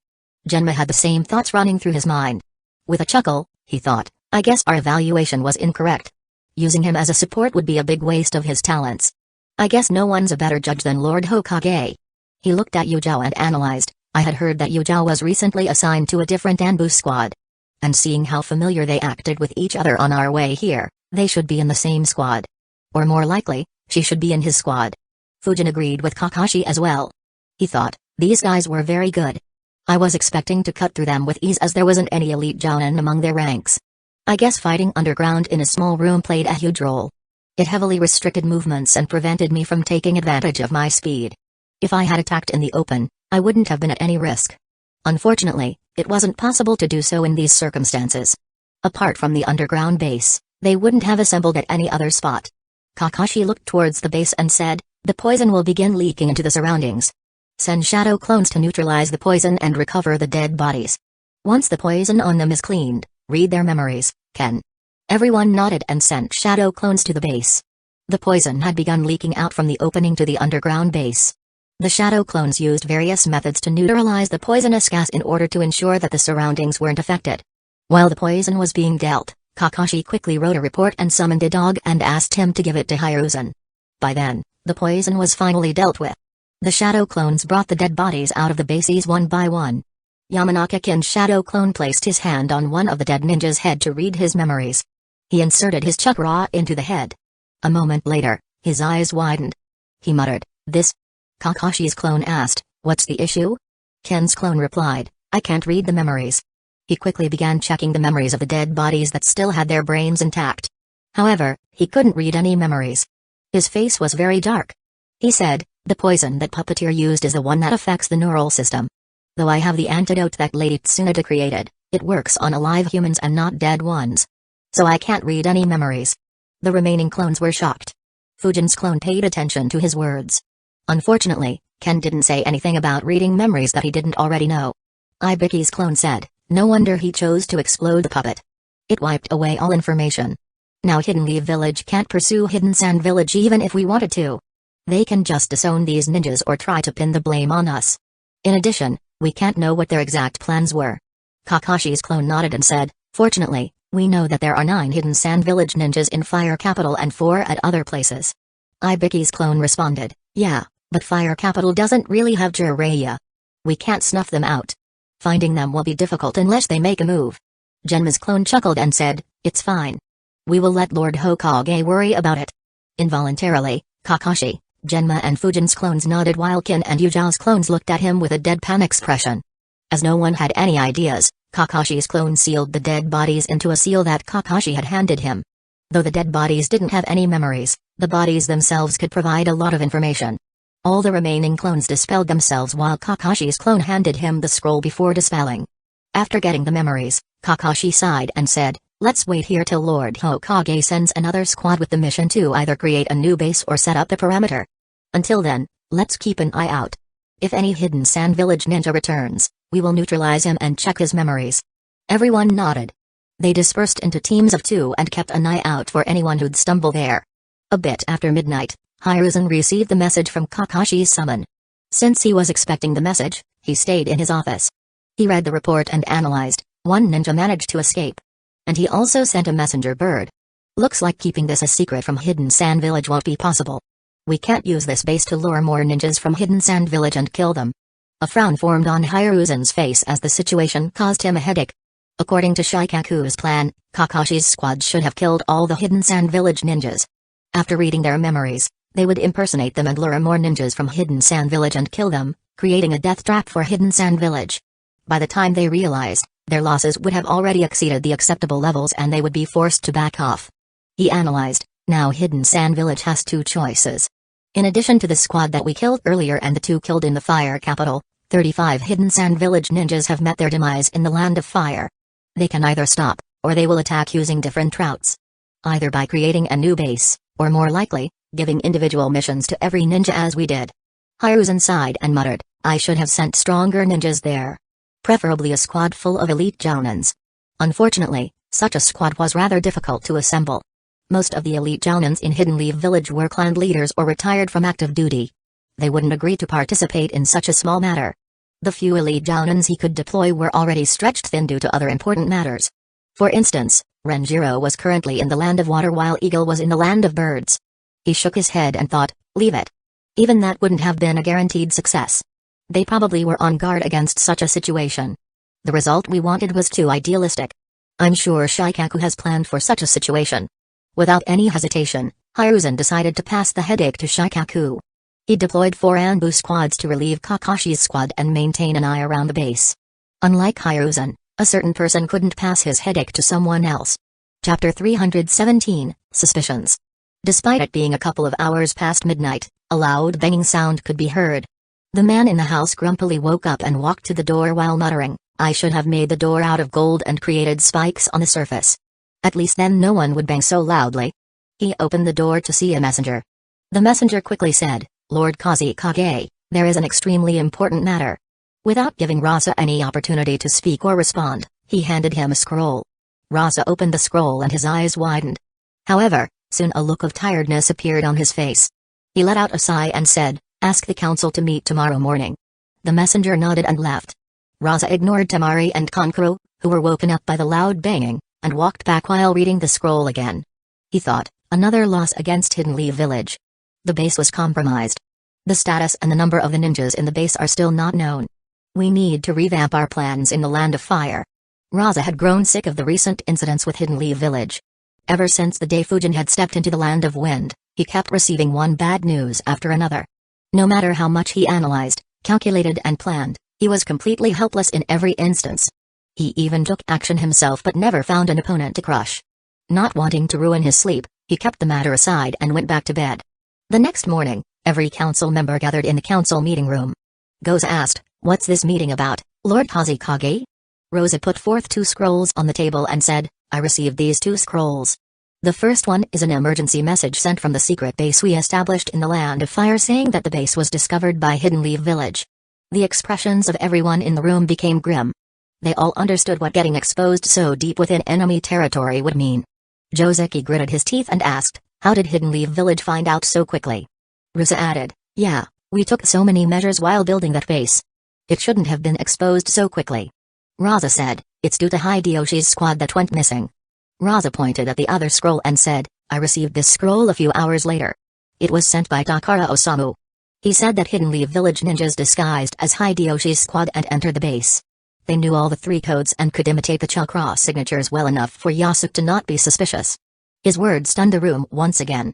Genma had the same thoughts running through his mind. With a chuckle, he thought, "I guess our evaluation was incorrect. Using him as a support would be a big waste of his talents. I guess no one's a better judge than Lord Hokage." He looked at Yujao and analyzed, "I had heard that Yujao was recently assigned to a different Anbu squad. And seeing how familiar they acted with each other on our way here, they should be in the same squad. Or more likely, she should be in his squad." Fujin agreed with Kakashi as well. He thought, These guys were very good. I was expecting to cut through them with ease as there wasn't any elite jounin among their ranks. I guess fighting underground in a small room played a huge role. It heavily restricted movements and prevented me from taking advantage of my speed. If I had attacked in the open, I wouldn't have been at any risk. Unfortunately, it wasn't possible to do so in these circumstances. Apart from the underground base, they wouldn't have assembled at any other spot. Kakashi looked towards the base and said, "The poison will begin leaking into the surroundings. Send shadow clones to neutralize the poison and recover the dead bodies. Once the poison on them is cleaned, read their memories, Ken." Everyone nodded and sent shadow clones to the base. The poison had begun leaking out from the opening to the underground base. The shadow clones used various methods to neutralize the poisonous gas in order to ensure that the surroundings weren't affected. While the poison was being dealt, Kakashi quickly wrote a report and summoned a dog and asked him to give it to Hiruzen. By then, the poison was finally dealt with. The shadow clones brought the dead bodies out of the bases one by one. Yamanaka-kin's shadow clone placed his hand on one of the dead ninja's head to read his memories. He inserted his chakra into the head. A moment later, his eyes widened. He muttered, "This?" Kakashi's clone asked, "What's the issue?" Ken's clone replied, "I can't read the memories." He quickly began checking the memories of the dead bodies that still had their brains intact. However, he couldn't read any memories. His face was very dark. He said, "The poison that Puppeteer used is the one that affects the neural system. Though I have the antidote that Lady Tsunade created, it works on alive humans and not dead ones. So I can't read any memories." The remaining clones were shocked. Fujin's clone paid attention to his words. Unfortunately, Ken didn't say anything about reading memories that he didn't already know. Ibiki's clone said, "No wonder he chose to explode the puppet. It wiped away all information. Now Hidden Leaf Village can't pursue Hidden Sand Village even if we wanted to. They can just disown these ninjas or try to pin the blame on us. In addition, we can't know what their exact plans were." Kakashi's clone nodded and said, "Fortunately, we know that there are 9 Hidden Sand Village ninjas in Fire Capital and 4 at other places." Ibiki's clone responded, "Yeah, but Fire Capital doesn't really have Jiraiya. We can't snuff them out. Finding them will be difficult unless they make a move." Genma's clone chuckled and said, "It's fine. We will let Lord Hokage worry about it." Involuntarily, Kakashi, Genma and Fujin's clones nodded while Kin and Yujao's clones looked at him with a deadpan expression. As no one had any ideas, Kakashi's clone sealed the dead bodies into a seal that Kakashi had handed him. Though the dead bodies didn't have any memories, the bodies themselves could provide a lot of information. All the remaining clones dispelled themselves while Kakashi's clone handed him the scroll before dispelling. After getting the memories, Kakashi sighed and said, "Let's wait here till Lord Hokage sends another squad with the mission to either create a new base or set up the perimeter. Until then, let's keep an eye out. If any Hidden Sand Village ninja returns, we will neutralize him and check his memories." Everyone nodded. They dispersed into teams of 2 and kept an eye out for anyone who'd stumble there. A bit after midnight, Hiruzen received the message from Kakashi's summon. Since he was expecting the message, he stayed in his office. He read the report and analyzed. 1 ninja managed to escape. And he also sent a messenger bird. Looks like keeping this a secret from Hidden Sand Village won't be possible. We can't use this base to lure more ninjas from Hidden Sand Village and kill them. A frown formed on Hiruzen's face as the situation caused him a headache. According to Shikaku's plan, Kakashi's squad should have killed all the Hidden Sand Village ninjas. After reading their memories, they would impersonate them and lure more ninjas from Hidden Sand Village and kill them, creating a death trap for Hidden Sand Village. By the time they realized, their losses would have already exceeded the acceptable levels and they would be forced to back off. He analyzed, now Hidden Sand Village has 2 choices. In addition to the squad that we killed earlier and the 2 killed in the Fire Capital, 35 Hidden Sand Village ninjas have met their demise in the Land of Fire. They can either stop, or they will attack using different routes. Either by creating a new base, or more likely, giving individual missions to every ninja as we did. Hiruzen sighed and muttered, "I should have sent stronger ninjas there. Preferably a squad full of elite jounins." Unfortunately, such a squad was rather difficult to assemble. Most of the elite jounins in Hidden Leaf Village were clan leaders or retired from active duty. They wouldn't agree to participate in such a small matter. The few elite jounins he could deploy were already stretched thin due to other important matters. For instance, Renjiro was currently in the Land of Water while Eagle was in the Land of Birds. He shook his head and thought, leave it. Even that wouldn't have been a guaranteed success. They probably were on guard against such a situation. The result we wanted was too idealistic. I'm sure Shikaku has planned for such a situation. Without any hesitation, Hiruzen decided to pass the headache to Shikaku. He deployed 4 Anbu squads to relieve Kakashi's squad and maintain an eye around the base. Unlike Hiruzen, a certain person couldn't pass his headache to someone else. Chapter 317, Suspicions. Despite it being a couple of hours past midnight, a loud banging sound could be heard. The man in the house grumpily woke up and walked to the door while muttering, "I should have made the door out of gold and created spikes on the surface. At least then no one would bang so loudly." He opened the door to see a messenger. The messenger quickly said, "Lord Kusagakure, there is an extremely important matter." Without giving Rasa any opportunity to speak or respond, he handed him a scroll. Rasa opened the scroll and his eyes widened. However, soon a look of tiredness appeared on his face. He let out a sigh and said, "Ask the council to meet tomorrow morning." The messenger nodded and left. Rasa ignored Temari and Kankuro, who were woken up by the loud banging, and walked back while reading the scroll again. He thought, another loss against Hidden Leaf Village. The base was compromised. The status and the number of the ninjas in the base are still not known. We need to revamp our plans in the Land of Fire. Rasa had grown sick of the recent incidents with Hidden Leaf Village. Ever since the day Fujin had stepped into the Land of Wind, he kept receiving one bad news after another. No matter how much he analyzed, calculated and planned, he was completely helpless in every instance. He even took action himself but never found an opponent to crush. Not wanting to ruin his sleep, he kept the matter aside and went back to bed. The next morning, every council member gathered in the council meeting room. Goza asked, "What's this meeting about, Lord Kusagakure?" Rosa put forth 2 scrolls on the table and said, "I received these 2 scrolls. The first one is an emergency message sent from the secret base we established in the Land of Fire saying that the base was discovered by Hidden Leaf Village." The expressions of everyone in the room became grim. They all understood what getting exposed so deep within enemy territory would mean. Joseki gritted his teeth and asked, "How did Hidden Leaf Village find out so quickly?" Rusa added, "Yeah, we took so many measures while building that base. It shouldn't have been exposed so quickly." Raza said, "It's due to Hideyoshi's squad that went missing." Raza pointed at the other scroll and said, "I received this scroll a few hours later. It was sent by Takara Osamu. He said that Hidden Leaf Village ninjas disguised as Hideyoshi's squad and entered the base. They knew all the 3 codes and could imitate the chakra signatures well enough for Yasuke to not be suspicious." His words stunned the room once again.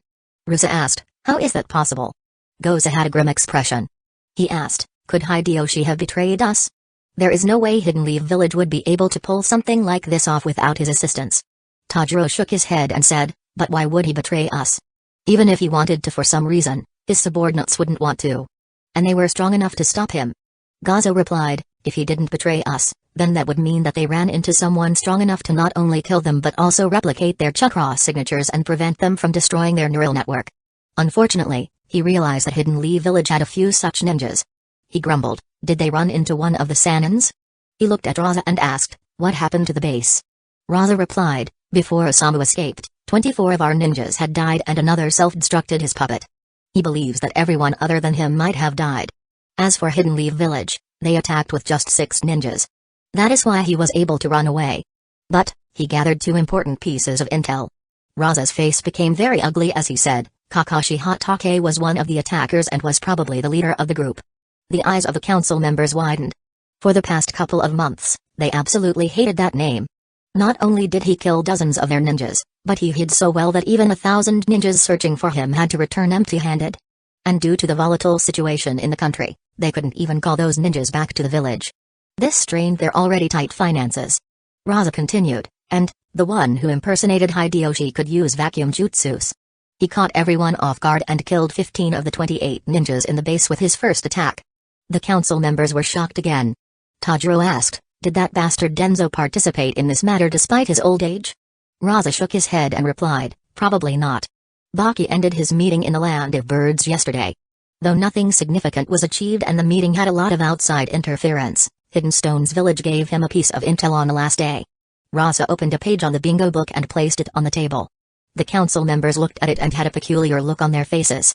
Rusa asked, "How is that possible?" Goza had a grim expression. He asked, "Could Hideyoshi have betrayed us? There is no way Hidden Leaf Village would be able to pull something like this off without his assistance." Tajiro shook his head and said, "But why would he betray us? Even if he wanted to for some reason, his subordinates wouldn't want to. And they were strong enough to stop him." Gaza replied, "If he didn't betray us, then that would mean that they ran into someone strong enough to not only kill them but also replicate their chakra signatures and prevent them from destroying their neural network." Unfortunately, he realized that Hidden Leaf Village had a few such ninjas. He grumbled, "Did they run into one of the Sanins?" He looked at Raza and asked, "What happened to the base?" Raza replied, "Before Osamu escaped, 24 of our ninjas had died and another self-destructed his puppet. He believes that everyone other than him might have died. As for Hidden Leaf Village, they attacked with just 6 ninjas. That is why he was able to run away. But, he gathered 2 important pieces of intel." Raza's face became very ugly as he said, "Kakashi Hatake was one of the attackers and was probably the leader of the group." The eyes of the council members widened. For the past couple of months, they absolutely hated that name. Not only did he kill dozens of their ninjas, but he hid so well that even 1,000 ninjas searching for him had to return empty-handed. And due to the volatile situation in the country, they couldn't even call those ninjas back to the village. This strained their already tight finances. Raza continued, "And, the one who impersonated Hideyoshi could use vacuum jutsus. He caught everyone off guard and killed 15 of the 28 ninjas in the base with his first attack." The council members were shocked again. Tajiro asked, "Did that bastard Denzo participate in this matter despite his old age?" Raza shook his head and replied, "Probably not. Baki ended his meeting in the Land of Birds yesterday. Though nothing significant was achieved and the meeting had a lot of outside interference, Hidden Stone's village gave him a piece of intel on the last day." Raza opened a page on the bingo book and placed it on the table. The council members looked at it and had a peculiar look on their faces.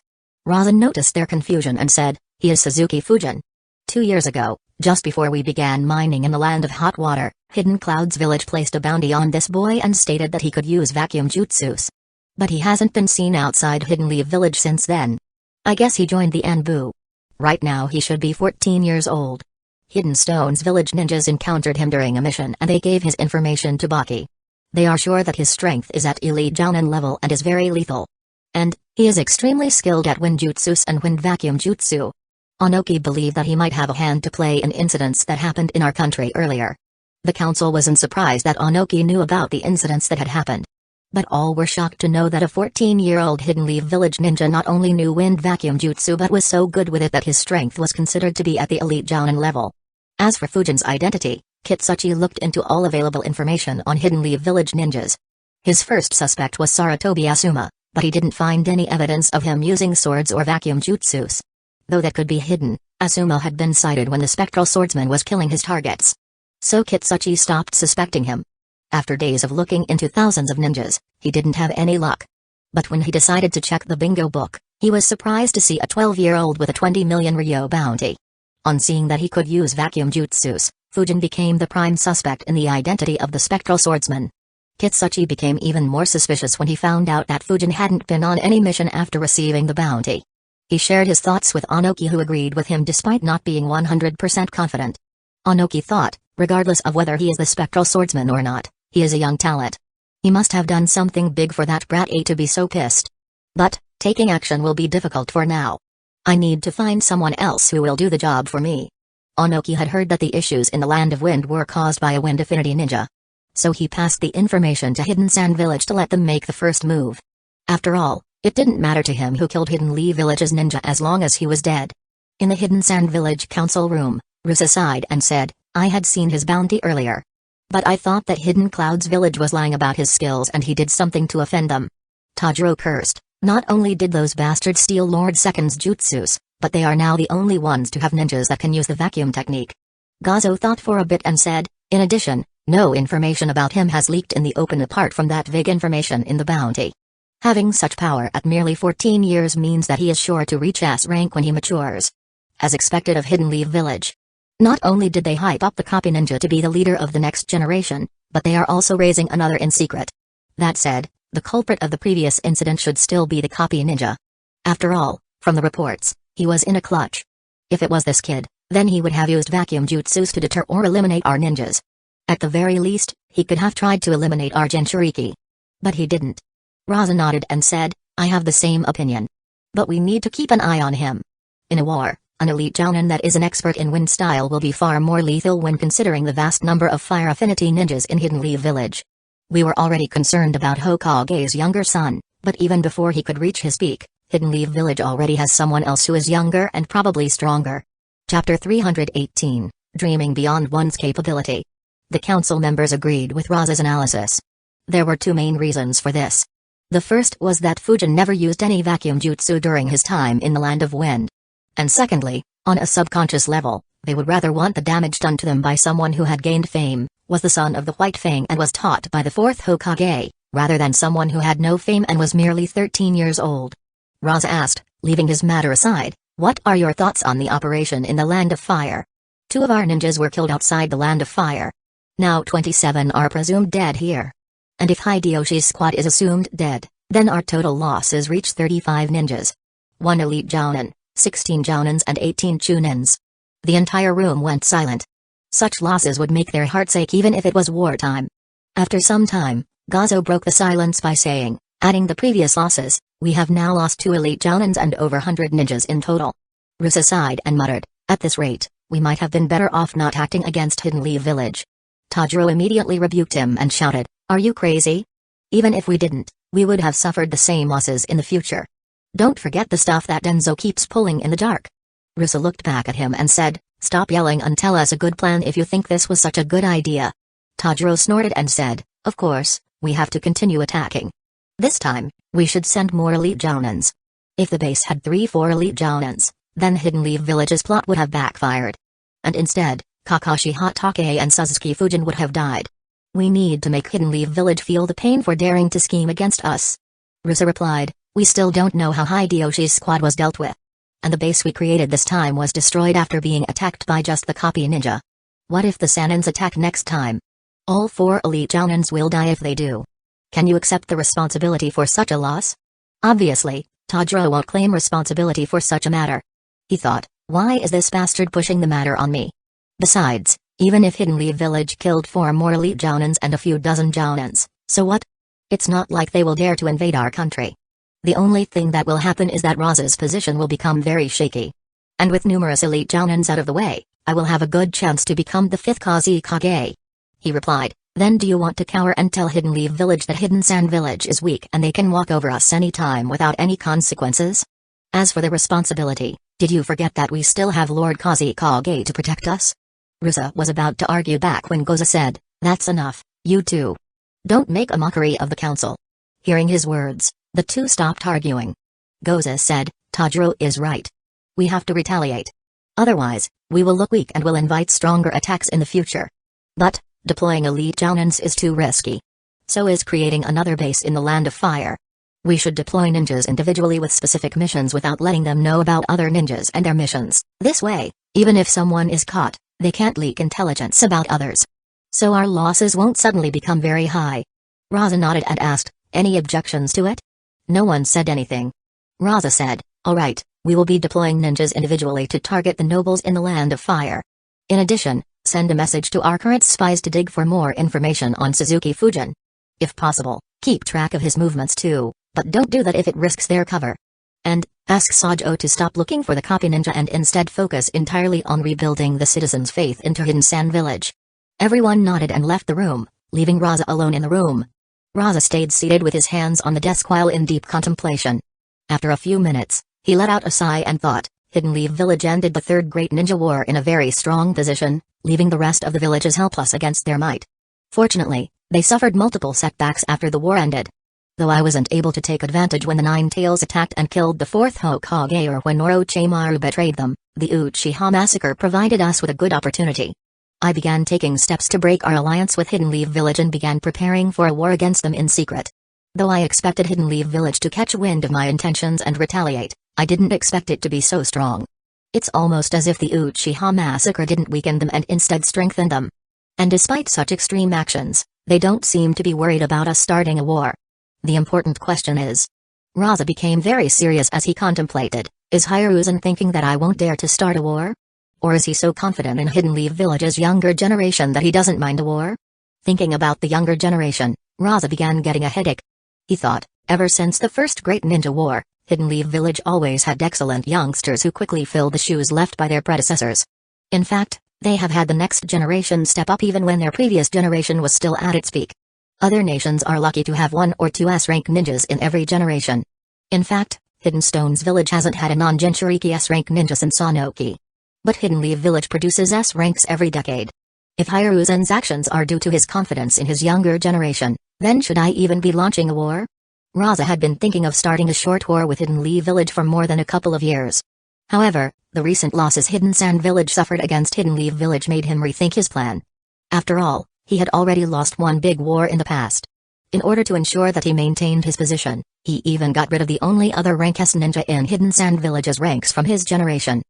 Raza noticed their confusion and said, "He is Suzuki Fujin. 2 years ago, just before we began mining in the Land of Hot Water, Hidden Cloud's village placed a bounty on this boy and stated that he could use vacuum jutsus. But he hasn't been seen outside Hidden Leaf Village since then. I guess he joined the Anbu. Right now he should be 14 years old. Hidden Stone's village ninjas encountered him during a mission and they gave his information to Baki. They are sure that his strength is at elite Jounin level and is very lethal. And, he is extremely skilled at wind jutsus and wind vacuum jutsu. Onoki believed that he might have a hand to play in incidents that happened in our country earlier. The council wasn't surprised that Onoki knew about the incidents that had happened. But all were shocked to know that a 14-year-old Hidden Leaf Village ninja not only knew wind vacuum jutsu but was so good with it that his strength was considered to be at the elite jounin level. As for Fujin's identity, Kitsuchi looked into all available information on Hidden Leaf Village ninjas. His first suspect was Saratobi Asuma, but he didn't find any evidence of him using swords or vacuum jutsus. Though that could be hidden, Asuma had been sighted when the spectral swordsman was killing his targets. So Kitsuchi stopped suspecting him. After days of looking into thousands of ninjas, he didn't have any luck. But when he decided to check the bingo book, he was surprised to see a 12-year-old with a 20 million ryo bounty. On seeing that he could use vacuum jutsus, Fujin became the prime suspect in the identity of the spectral swordsman. Kitsuchi became even more suspicious when he found out that Fujin hadn't been on any mission after receiving the bounty. He shared his thoughts with Onoki, who agreed with him despite not being 100% confident. Onoki thought, regardless of whether he is the spectral swordsman or not, he is a young talent. He must have done something big for that brat A to be so pissed. But, taking action will be difficult for now. I need to find someone else who will do the job for me. Onoki had heard that the issues in the Land of Wind were caused by a wind affinity ninja. So he passed the information to Hidden Sand Village to let them make the first move. After all, it didn't matter to him who killed Hidden Leaf Village's ninja as long as he was dead. In the Hidden Sand Village council room, Rusa sighed and said, I had seen his bounty earlier. But I thought that Hidden Cloud's village was lying about his skills and he did something to offend them. Tajiro cursed, not only did those bastards steal Lord Second's jutsus, but they are now the only ones to have ninjas that can use the vacuum technique. Gazo thought for a bit and said, in addition, no information about him has leaked in the open apart from that vague information in the bounty. Having such power at merely 14 years means that he is sure to reach S rank when he matures. As expected of Hidden Leaf Village. Not only did they hype up the copy ninja to be the leader of the next generation, but they are also raising another in secret. That said, the culprit of the previous incident should still be the copy ninja. After all, from the reports, he was in a clutch. If it was this kid, then he would have used vacuum jutsus to deter or eliminate our ninjas. At the very least, he could have tried to eliminate our Jinchuriki. But he didn't. Raza nodded and said, I have the same opinion. But we need to keep an eye on him. In a war, an elite jounin that is an expert in wind style will be far more lethal when considering the vast number of fire affinity ninjas in Hidden Leaf Village. We were already concerned about Hokage's younger son, but even before he could reach his peak, Hidden Leaf Village already has someone else who is younger and probably stronger. Chapter 318, Dreaming Beyond One's Capability. The council members agreed with Raza's analysis. There were two main reasons for this. The first was that Fujin never used any vacuum jutsu during his time in the Land of Wind. And secondly, on a subconscious level, they would rather want the damage done to them by someone who had gained fame, was the son of the White Fang and was taught by the fourth Hokage, rather than someone who had no fame and was merely 13 years old. Raza asked, leaving his matter aside, what are your thoughts on the operation in the Land of Fire? 2 of our ninjas were killed outside the Land of Fire. Now 27 are presumed dead here. And if Hideyoshi's squad is assumed dead, then our total losses reach 35 ninjas. 1 elite jounin, 16 jounins and 18 chunins. The entire room went silent. Such losses would make their hearts ache even if it was wartime. After some time, Gazo broke the silence by saying, adding the previous losses, we have now lost 2 elite jounins and over 100 ninjas in total. Rusa sighed and muttered, at this rate, we might have been better off not acting against Hidden Leaf Village. Tajiro immediately rebuked him and shouted, are you crazy? Even if we didn't, we would have suffered the same losses in the future. Don't forget the stuff that Denzo keeps pulling in the dark. Rusa looked back at him and said, stop yelling and tell us a good plan if you think this was such a good idea. Tajiro snorted and said, of course, we have to continue attacking. This time, we should send more elite jounins. If the base had 3-4 elite jounins, then Hidden Leaf Village's plot would have backfired. And instead, Kakashi Hatake and Suzuki Fujin would have died. We need to make Hidden Leaf Village feel the pain for daring to scheme against us. Rusa replied, we still don't know how Hideyoshi's squad was dealt with. And the base we created this time was destroyed after being attacked by just the copy ninja. What if the Sanins attack next time? All 4 elite jounins will die if they do. Can you accept the responsibility for such a loss? Obviously, Tajiro won't claim responsibility for such a matter. He thought, why is this bastard pushing the matter on me? Besides, even if Hidden Leaf Village killed 4 more elite jounins and a few dozen jounins, so what? It's not like they will dare to invade our country. The only thing that will happen is that Raza's position will become very shaky. And with numerous elite jounins out of the way, I will have a good chance to become the 5th Kusagakure. He replied, then do you want to cower and tell Hidden Leaf Village that Hidden Sand Village is weak and they can walk over us anytime without any consequences? As for the responsibility, did you forget that we still have Lord Kusagakure to protect us? Rusa was about to argue back when Goza said, that's enough, you two. Don't make a mockery of the council. Hearing his words, the two stopped arguing. Goza said, Tajiro is right. We have to retaliate. Otherwise, we will look weak and will invite stronger attacks in the future. But, deploying elite jounins is too risky. So is creating another base in the Land of Fire. We should deploy ninjas individually with specific missions without letting them know about other ninjas and their missions. This way, even if someone is caught, they can't leak intelligence about others. So our losses won't suddenly become very high. Raza nodded and asked, any objections to it? No one said anything. Raza said, alright, we will be deploying ninjas individually to target the nobles in the Land of Fire. In addition, send a message to our current spies to dig for more information on Suzuki Fujin. If possible, keep track of his movements too, but don't do that if it risks their cover. And, ask Sajo to stop looking for the copy ninja and instead focus entirely on rebuilding the citizens' faith into Hidden Sand Village. Everyone nodded and left the room, leaving Raza alone in the room. Raza stayed seated with his hands on the desk while in deep contemplation. After a few minutes, he let out a sigh and thought, Hidden Leaf Village ended the Third Great Ninja War in a very strong position, leaving the rest of the villages helpless against their might. Fortunately, they suffered multiple setbacks after the war ended. Though I wasn't able to take advantage when the Nine Tails attacked and killed the 4th Hokage or when Orochimaru betrayed them, the Uchiha massacre provided us with a good opportunity. I began taking steps to break our alliance with Hidden Leaf Village and began preparing for a war against them in secret. Though I expected Hidden Leaf Village to catch wind of my intentions and retaliate, I didn't expect it to be so strong. It's almost as if the Uchiha massacre didn't weaken them and instead strengthened them. And despite such extreme actions, they don't seem to be worried about us starting a war. The important question is. Raza became very serious as he contemplated, is Hiruzen thinking that I won't dare to start a war? Or is he so confident in Hidden Leaf Village's younger generation that he doesn't mind a war? Thinking about the younger generation, Raza began getting a headache. He thought, ever since the First Great Ninja War, Hidden Leaf Village always had excellent youngsters who quickly filled the shoes left by their predecessors. In fact, they have had the next generation step up even when their previous generation was still at its peak. Other nations are lucky to have 1 or 2 S-rank ninjas in every generation. In fact, Hidden Stone's village hasn't had a non-Jinchuriki S-rank ninja since Sanoki. But Hidden Leaf Village produces S-ranks every decade. If Hiruzen's actions are due to his confidence in his younger generation, then should I even be launching a war? Raza had been thinking of starting a short war with Hidden Leaf Village for more than a couple of years. However, the recent losses Hidden Sand Village suffered against Hidden Leaf Village made him rethink his plan. After all, he had already lost one big war in the past. In order to ensure that he maintained his position, he even got rid of the only other rank S ninja in Hidden Sand Village's ranks from his generation.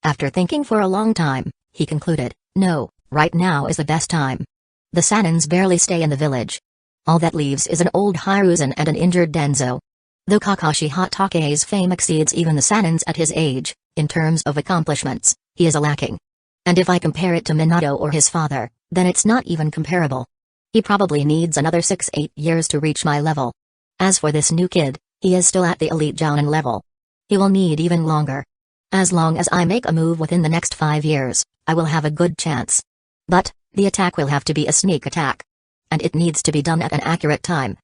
After thinking for a long time, he concluded, no, right now is the best time. The Sanins barely stay in the village. All that leaves is an old Hiruzen and an injured Denzo. Though Kakashi Hatake's fame exceeds even the Sanins at his age, in terms of accomplishments, he is a lacking. And if I compare it to Minato or his father, then it's not even comparable. He probably needs another 6-8 years to reach my level. As for this new kid, he is still at the elite Jounin level. He will need even longer. As long as I make a move within the next 5 years, I will have a good chance. But, the attack will have to be a sneak attack. And it needs to be done at an accurate time.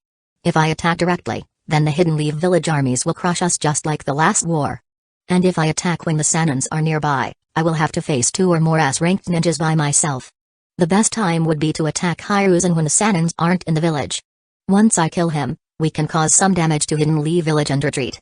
If I attack directly, then the Hidden Leaf Village armies will crush us just like the last war. And if I attack when the Sanins are nearby, I will have to face 2 or more S-ranked ninjas by myself. The best time would be to attack Hiruzen when the Sanins aren't in the village. Once I kill him, we can cause some damage to Hidden Leaf Village and retreat.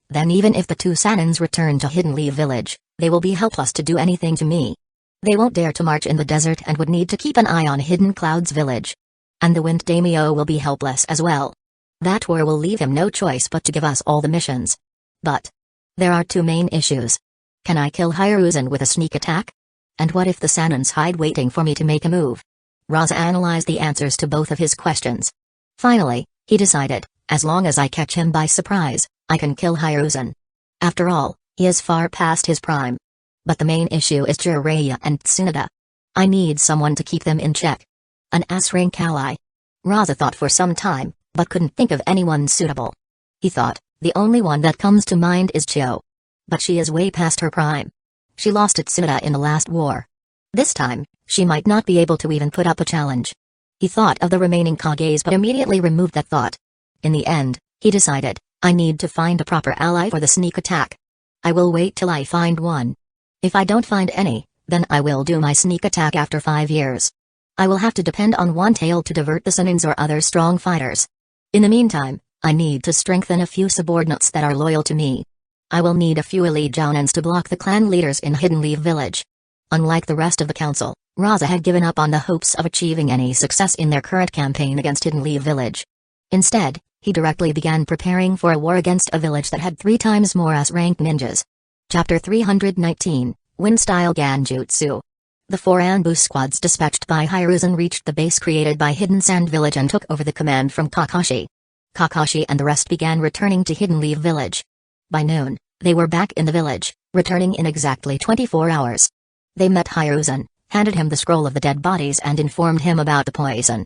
Then even if the 2 Sanins return to Hidden Leaf Village, they will be helpless to do anything to me. They won't dare to march in the desert and would need to keep an eye on Hidden Cloud's village. And the Wind Daimyo will be helpless as well. That war will leave him no choice but to give us all the missions. But there are 2 main issues. Can I kill Hiruzen with a sneak attack? And what if the Sanins hide waiting for me to make a move? Raza analyzed the answers to both of his questions. Finally, he decided, as long as I catch him by surprise, I can kill Hiruzen. After all, he is far past his prime. But the main issue is Jiraiya and Tsunade. I need someone to keep them in check. An S-rank ally. Raza thought for some time, but couldn't think of anyone suitable. He thought, The only one that comes to mind is Chio. But she is way past her prime. She lost at Tsuda in the last war. This time, she might not be able to even put up a challenge. He thought of the remaining Kages but immediately removed that thought. In the end, he decided, I need to find a proper ally for the sneak attack. I will wait till I find one. If I don't find any, then I will do my sneak attack after 5 years. I will have to depend on one tail to divert the Sanins or other strong fighters. In the meantime, I need to strengthen a few subordinates that are loyal to me. I will need a few elite Jounins to block the clan leaders in Hidden Leaf Village. Unlike the rest of the council, Raza had given up on the hopes of achieving any success in their current campaign against Hidden Leaf Village. Instead, he directly began preparing for a war against a village that had 3 times more S-rank ninjas. Chapter 319, Wind-Style Ganjutsu. The 4 ambush squads dispatched by Hiruzen reached the base created by Hidden Sand Village and took over the command from Kakashi. Kakashi and the rest began returning to Hidden Leaf Village. By noon, they were back in the village, returning in exactly 24 hours. They met Hiruzen, handed him the scroll of the dead bodies and informed him about the poison.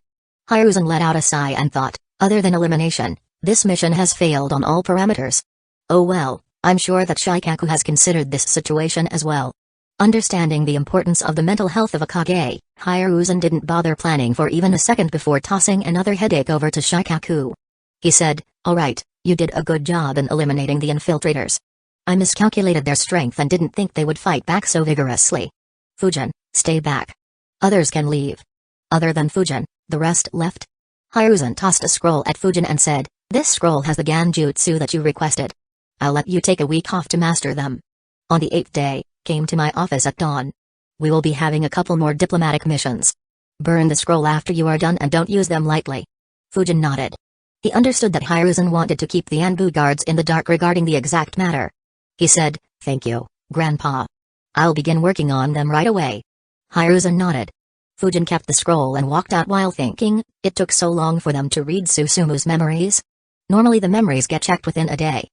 Hiruzen let out a sigh and thought, other than elimination, this mission has failed on all parameters. Oh well, I'm sure that Shikaku has considered this situation as well. Understanding the importance of the mental health of a Kage, Hiruzen didn't bother planning for even a second before tossing another headache over to Shikaku. He said, alright, you did a good job in eliminating the infiltrators. I miscalculated their strength and didn't think they would fight back so vigorously. Fujin, stay back. Others can leave. Other than Fujin, the rest left. Hiruzen tossed a scroll at Fujin and said, this scroll has the Ganjutsu that you requested. I'll let you take a week off to master them. On the 8th day, came to my office at dawn. We will be having a couple more diplomatic missions. Burn the scroll after you are done and don't use them lightly. Fujin nodded. He understood that Hiruzen wanted to keep the Anbu guards in the dark regarding the exact matter. He said, thank you, Grandpa. I'll begin working on them right away. Hiruzen nodded. Fujin kept the scroll and walked out while thinking, it took so long for them to read Susumu's memories. Normally the memories get checked within a day.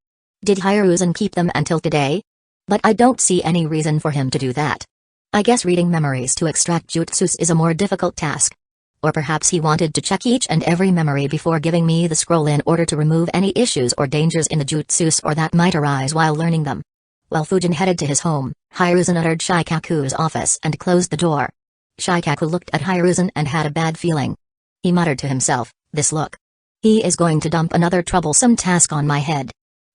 Did Hiruzen keep them until today? But I don't see any reason for him to do that. I guess reading memories to extract jutsus is a more difficult task. Or perhaps he wanted to check each and every memory before giving me the scroll in order to remove any issues or dangers in the jutsus or that might arise while learning them. While Fujin headed to his home, Hiruzen entered Shikaku's office and closed the door. Shikaku looked at Hiruzen and had a bad feeling. He muttered to himself, this look. He is going to dump another troublesome task on my head.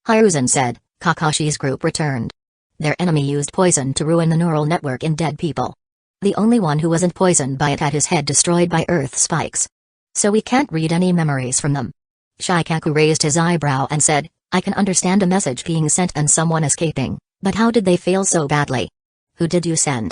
Hiruzen said, Kakashi's group returned. Their enemy used poison to ruin the neural network in dead people. The only one who wasn't poisoned by it had his head destroyed by earth spikes. So we can't read any memories from them. Shikaku raised his eyebrow and said, I can understand a message being sent and someone escaping, but how did they fail so badly? Who did you send?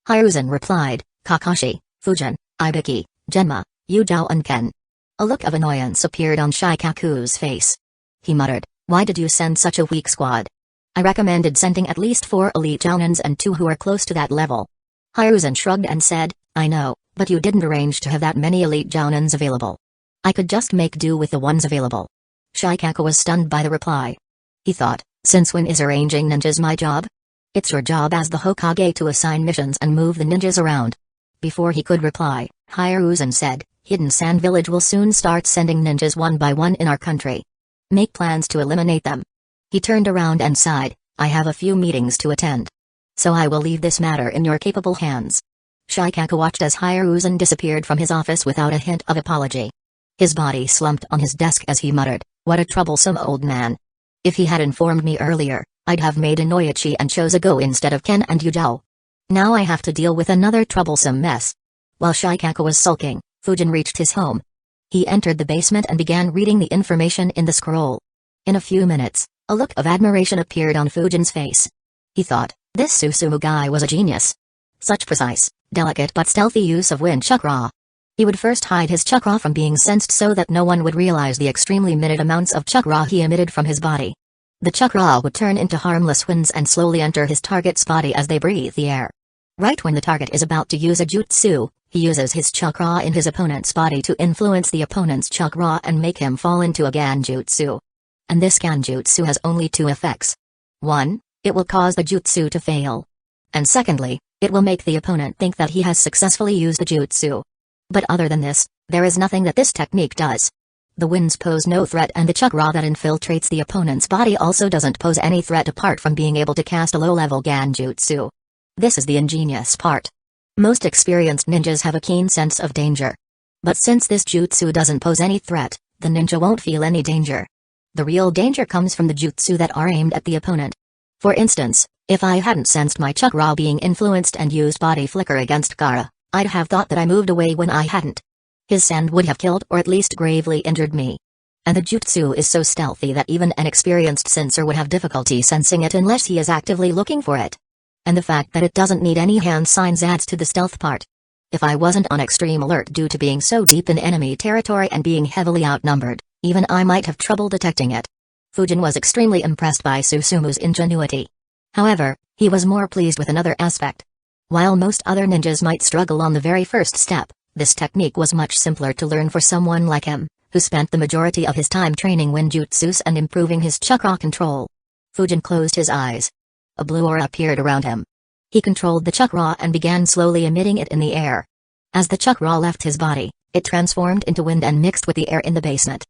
Hiruzen replied, Kakashi, Fujin, Ibiki, Genma, Yujao and Ken. A look of annoyance appeared on Shikaku's face. He muttered, why did you send such a weak squad? I recommended sending at least 4 elite Jounins and 2 who are close to that level. Hiruzen shrugged and said, I know, but you didn't arrange to have that many elite Jounins available. I could just make do with the ones available. Shikaku was stunned by the reply. He thought, since when is arranging ninjas my job? It's your job as the Hokage to assign missions and move the ninjas around. Before he could reply, Hiruzen said, Hidden Sand Village will soon start sending ninjas one by one in our country. Make plans to eliminate them. He turned around and sighed, I have a few meetings to attend. So I will leave this matter in your capable hands. Shikaku watched as Hiruzen disappeared from his office without a hint of apology. His body slumped on his desk as he muttered, what a troublesome old man. If he had informed me earlier, I'd have made Inoichi and Chozago instead of Ken and Yujao. Now I have to deal with another troublesome mess. While Shikaku was sulking, Fujin reached his home. He entered the basement and began reading the information in the scroll. In a few minutes, a look of admiration appeared on Fujin's face. He thought, this Susumu guy was a genius. Such precise, delicate but stealthy use of wind chakra. He would first hide his chakra from being sensed so that no one would realize the extremely minute amounts of chakra he emitted from his body. The chakra would turn into harmless winds and slowly enter his target's body as they breathe the air. Right when the target is about to use a jutsu, he uses his chakra in his opponent's body to influence the opponent's chakra and make him fall into a ganjutsu. And this ganjutsu has only 2 effects. 1, it will cause the jutsu to fail. And secondly, it will make the opponent think that he has successfully used the jutsu. But other than this, there is nothing that this technique does. The winds pose no threat, and the chakra that infiltrates the opponent's body also doesn't pose any threat apart from being able to cast a low-level Genjutsu. This is the ingenious part. Most experienced ninjas have a keen sense of danger. But since this jutsu doesn't pose any threat, the ninja won't feel any danger. The real danger comes from the jutsu that are aimed at the opponent. For instance, if I hadn't sensed my chakra being influenced and used body flicker against Gaara, I'd have thought that I moved away when I hadn't. His send would have killed or at least gravely injured me. And the jutsu is so stealthy that even an experienced sensor would have difficulty sensing it unless he is actively looking for it. And the fact that it doesn't need any hand signs adds to the stealth part. If I wasn't on extreme alert due to being so deep in enemy territory and being heavily outnumbered, even I might have trouble detecting it. Fujin was extremely impressed by Susumu's ingenuity. However, he was more pleased with another aspect. While most other ninjas might struggle on the very first step, this technique was much simpler to learn for someone like him, who spent the majority of his time training Winjutsus and improving his chakra control. Fujin closed his eyes. A blue aura appeared around him. He controlled the chakra and began slowly emitting it in the air. As the chakra left his body, it transformed into wind and mixed with the air in the basement.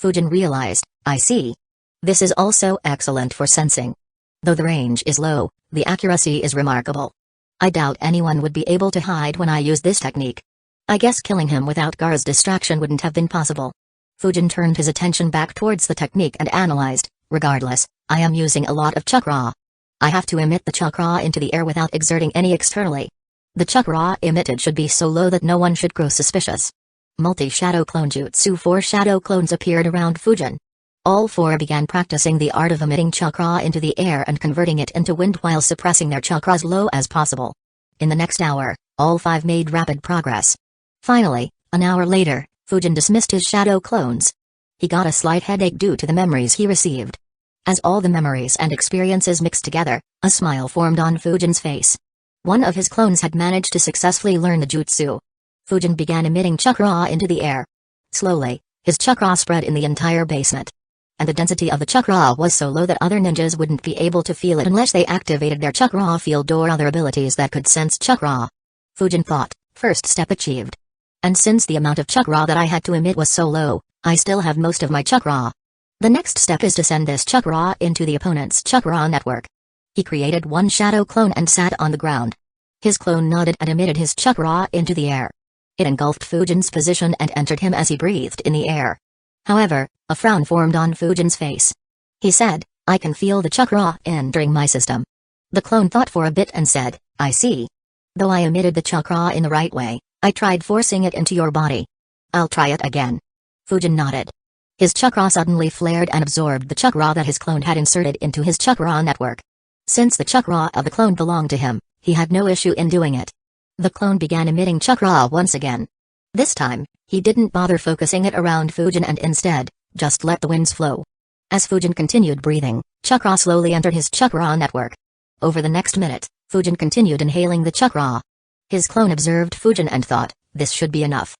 Fujin realized, I see. This is also excellent for sensing. Though the range is low, the accuracy is remarkable. I doubt anyone would be able to hide when I use this technique. I guess killing him without Gaara's distraction wouldn't have been possible. Fujin turned his attention back towards the technique and analyzed, regardless, I am using a lot of chakra. I have to emit the chakra into the air without exerting any externally. The chakra emitted should be so low that no one should grow suspicious. Multi-shadow clone jutsu. 4 shadow clones appeared around Fujin. All 4 began practicing the art of emitting chakra into the air and converting it into wind while suppressing their chakras low as possible. In the next hour, all 5 made rapid progress. Finally, an hour later, Fujin dismissed his shadow clones. He got a slight headache due to the memories he received. As all the memories and experiences mixed together, a smile formed on Fujin's face. One of his clones had managed to successfully learn the jutsu. Fujin began emitting chakra into the air. Slowly, his chakra spread in the entire basement. And the density of the chakra was so low that other ninjas wouldn't be able to feel it unless they activated their chakra field or other abilities that could sense chakra. Fujin thought, first step achieved. And since the amount of chakra that I had to emit was so low, I still have most of my chakra. The next step is to send this chakra into the opponent's chakra network. He created 1 shadow clone and sat on the ground. His clone nodded and emitted his chakra into the air. It engulfed Fujin's position and entered him as he breathed in the air. However, a frown formed on Fujin's face. He said, I can feel the chakra entering my system. The clone thought for a bit and said, I see. Though I emitted the chakra in the right way, I tried forcing it into your body. I'll try it again. Fujin nodded. His chakra suddenly flared and absorbed the chakra that his clone had inserted into his chakra network. Since the chakra of the clone belonged to him, he had no issue in doing it. The clone began emitting chakra once again. This time, he didn't bother focusing it around Fujin and instead, just let the winds flow. As Fujin continued breathing, chakra slowly entered his chakra network. Over the next minute, Fujin continued inhaling the chakra. His clone observed Fujin and thought, this should be enough.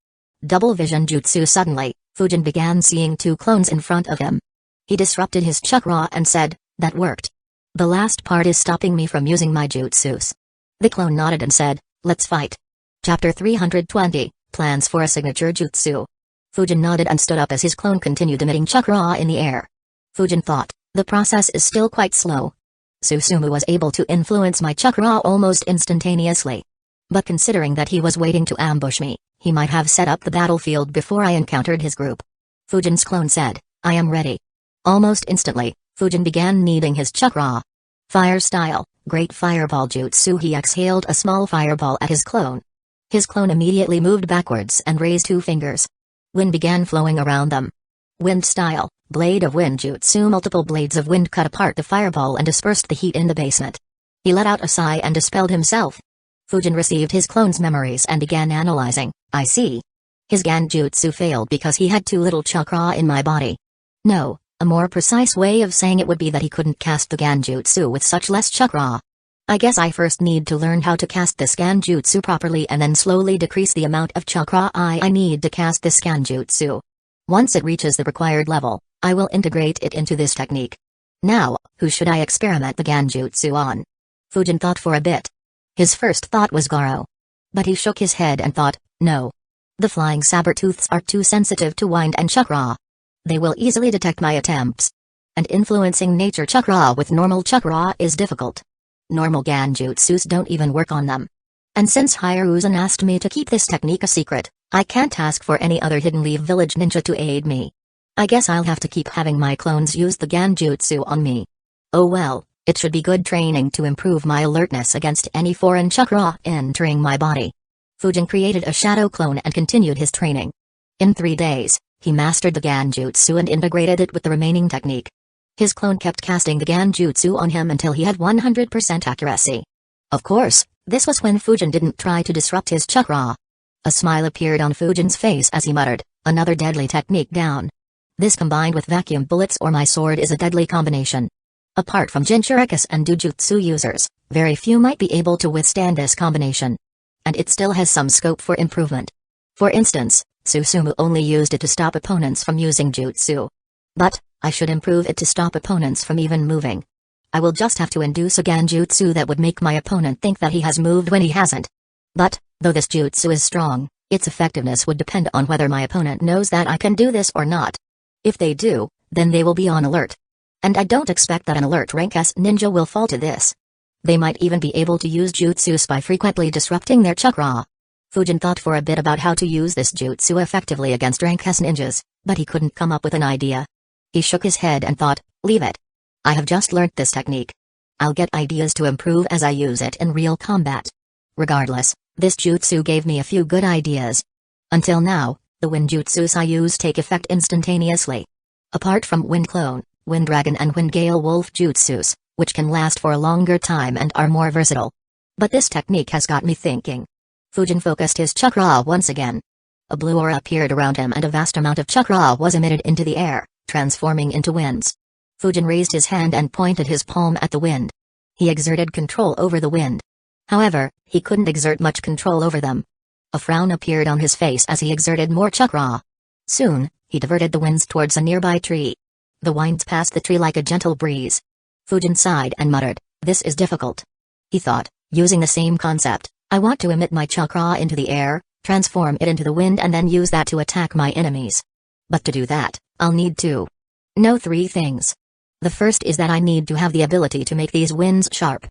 Double vision jutsu. Suddenly, Fujin began seeing 2 clones in front of him. He disrupted his chakra and said, that worked. The last part is stopping me from using my jutsus. The clone nodded and said, let's fight. Chapter 320, Plans for a Signature Jutsu. Fujin nodded and stood up as his clone continued emitting chakra in the air. Fujin thought, the process is still quite slow. Susumu was able to influence my chakra almost instantaneously. But considering that he was waiting to ambush me, he might have set up the battlefield before I encountered his group. Fujin's clone said, I am ready. Almost instantly, Fujin began kneading his chakra. Fire style, Great Fireball Jutsu. He exhaled a small fireball at his clone. His clone immediately moved backwards and raised 2 fingers. Wind began flowing around them. Wind style, Blade of Wind Jutsu. Multiple blades of wind cut apart the fireball and dispersed the heat in the basement. He let out a sigh and dispelled himself. Fujin received his clone's memories and began analyzing. I see. His Genjutsu failed because he had too little chakra in my body. No, a more precise way of saying it would be that he couldn't cast the Genjutsu with such less chakra. I guess I first need to learn how to cast this Genjutsu properly and then slowly decrease the amount of chakra I need to cast this Genjutsu. Once it reaches the required level, I will integrate it into this technique. Now, who should I experiment the Genjutsu on? Fujin thought for a bit. His first thought was Garo. But he shook his head and thought, no. The flying saber tooths are too sensitive to wind and chakra. They will easily detect my attempts. And influencing nature chakra with normal chakra is difficult. Normal ganjutsus don't even work on them. And since Hiruzen asked me to keep this technique a secret, I can't ask for any other Hidden Leaf Village ninja to aid me. I guess I'll have to keep having my clones use the ganjutsu on me. Oh well, it should be good training to improve my alertness against any foreign chakra entering my body. Fujin created a shadow clone and continued his training. In 3 days, he mastered the ganjutsu and integrated it with the remaining technique. His clone kept casting the ganjutsu on him until he had 100% accuracy. Of course, this was when Fujin didn't try to disrupt his chakra. A smile appeared on Fujin's face as he muttered, "Another deadly technique down. This combined with vacuum bullets or my sword is a deadly combination." Apart from Jinchurikis and Dujutsu users, very few might be able to withstand this combination. And it still has some scope for improvement. For instance, Susumu only used it to stop opponents from using jutsu. But, I should improve it to stop opponents from even moving. I will just have to induce a ganjutsu that would make my opponent think that he has moved when he hasn't. But, though this jutsu is strong, its effectiveness would depend on whether my opponent knows that I can do this or not. If they do, then they will be on alert. And I don't expect that an alert rank S ninja will fall to this. They might even be able to use jutsus by frequently disrupting their chakra. Fujin thought for a bit about how to use this jutsu effectively against rank S ninjas, but he couldn't come up with an idea. He shook his head and thought, leave it. I have just learnt this technique. I'll get ideas to improve as I use it in real combat. Regardless, this jutsu gave me a few good ideas. Until now, the wind jutsus I use take effect instantaneously. Apart from Wind Clone, Wind Dragon and Wind Gale Wolf jutsus, which can last for a longer time and are more versatile. But this technique has got me thinking. Fujin focused his chakra once again. A blue aura appeared around him and a vast amount of chakra was emitted into the air, transforming into winds. Fujin raised his hand and pointed his palm at the wind. He exerted control over the wind. However, he couldn't exert much control over them. A frown appeared on his face as he exerted more chakra. Soon, he diverted the winds towards a nearby tree. The winds passed the tree like a gentle breeze. Fujin sighed and muttered, "This is difficult." He thought, using the same concept, I want to emit my chakra into the air, transform it into the wind and then use that to attack my enemies. But to do that, I'll need to know 3 things. The first is that I need to have the ability to make these winds sharp.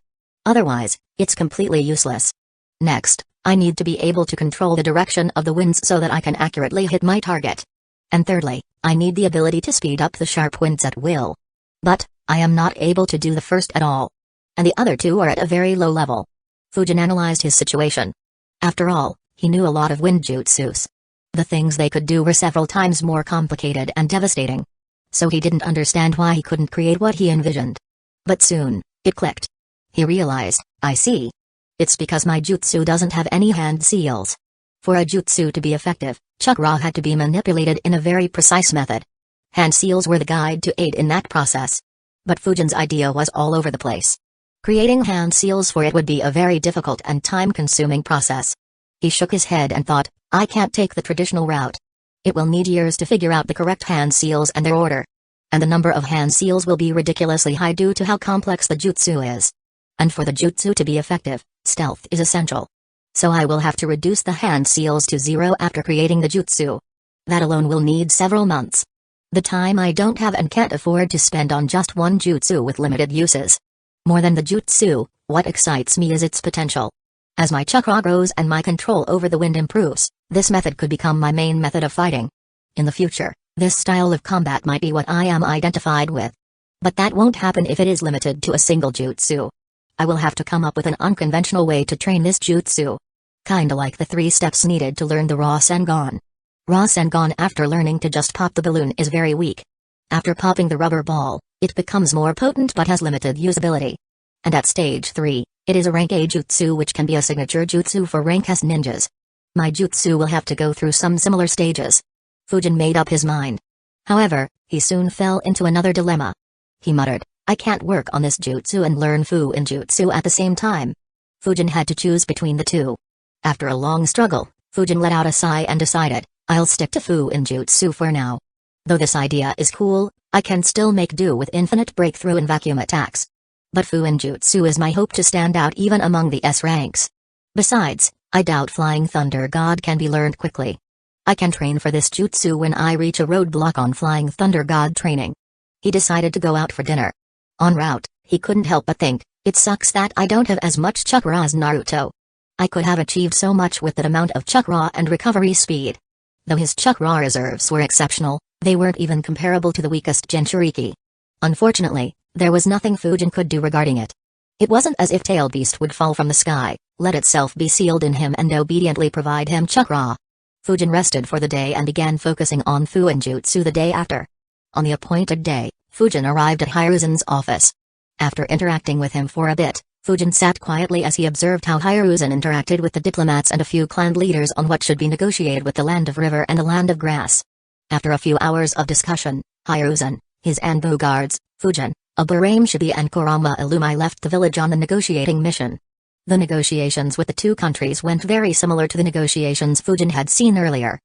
Otherwise, it's completely useless. Next, I need to be able to control the direction of the winds so that I can accurately hit my target. And thirdly, I need the ability to speed up the sharp winds at will. But, I am not able to do the first at all. And the other 2 are at a very low level. Fujin analyzed his situation. After all, he knew a lot of wind jutsus. The things they could do were several times more complicated and devastating. So he didn't understand why he couldn't create what he envisioned. But soon, it clicked. He realized, I see. It's because my jutsu doesn't have any hand seals. For a jutsu to be effective, chakra had to be manipulated in a very precise method. Hand seals were the guide to aid in that process. But Fujin's idea was all over the place. Creating hand seals for it would be a very difficult and time-consuming process. He shook his head and thought, I can't take the traditional route. It will need years to figure out the correct hand seals and their order. And the number of hand seals will be ridiculously high due to how complex the jutsu is. And for the jutsu to be effective, stealth is essential. So I will have to reduce the hand seals to 0 after creating the jutsu. That alone will need several months. The time I don't have and can't afford to spend on just one jutsu with limited uses. More than the jutsu, what excites me is its potential. As my chakra grows and my control over the wind improves, this method could become my main method of fighting. In the future, this style of combat might be what I am identified with. But that won't happen if it is limited to a single jutsu. I will have to come up with an unconventional way to train this jutsu. Kinda like the 3 steps needed to learn the Rasengan. Rasengan after learning to just pop the balloon is very weak. After popping the rubber ball, it becomes more potent but has limited usability. And at stage 3, it is a rank A jutsu which can be a signature jutsu for rank S ninjas. My jutsu will have to go through some similar stages. Fujin made up his mind. However, he soon fell into another dilemma. He muttered, I can't work on this jutsu and learn Fu-in jutsu at the same time. Fujin had to choose between the 2. After a long struggle, Fujin let out a sigh and decided, I'll stick to Fu-in jutsu for now. Though this idea is cool, I can still make do with infinite breakthrough and vacuum attacks. But Fu-in jutsu is my hope to stand out even among the S ranks. Besides, I doubt Flying Thunder God can be learned quickly. I can train for this jutsu when I reach a roadblock on Flying Thunder God training. He decided to go out for dinner. En route, he couldn't help but think, it sucks that I don't have as much chakra as Naruto. I could have achieved so much with that amount of chakra and recovery speed. Though his chakra reserves were exceptional, they weren't even comparable to the weakest Jinchuriki. Unfortunately, there was nothing Fujin could do regarding it. It wasn't as if Tailed Beast would fall from the sky, let itself be sealed in him and obediently provide him chakra. Fujin rested for the day and began focusing on Fuinjutsu the day after. On the appointed day, Fujin arrived at Hiruzan's office. After interacting with him for a bit, Fujin sat quietly as he observed how Hiruzan interacted with the diplomats and a few clan leaders on what should be negotiated with the Land of River and the Land of Grass. After a few hours of discussion, Hiruzan, his Anbu guards, Fujin, Aburamshibi and Kurama Illumai left the village on the negotiating mission. The negotiations with the two countries went very similar to the negotiations Fujin had seen earlier.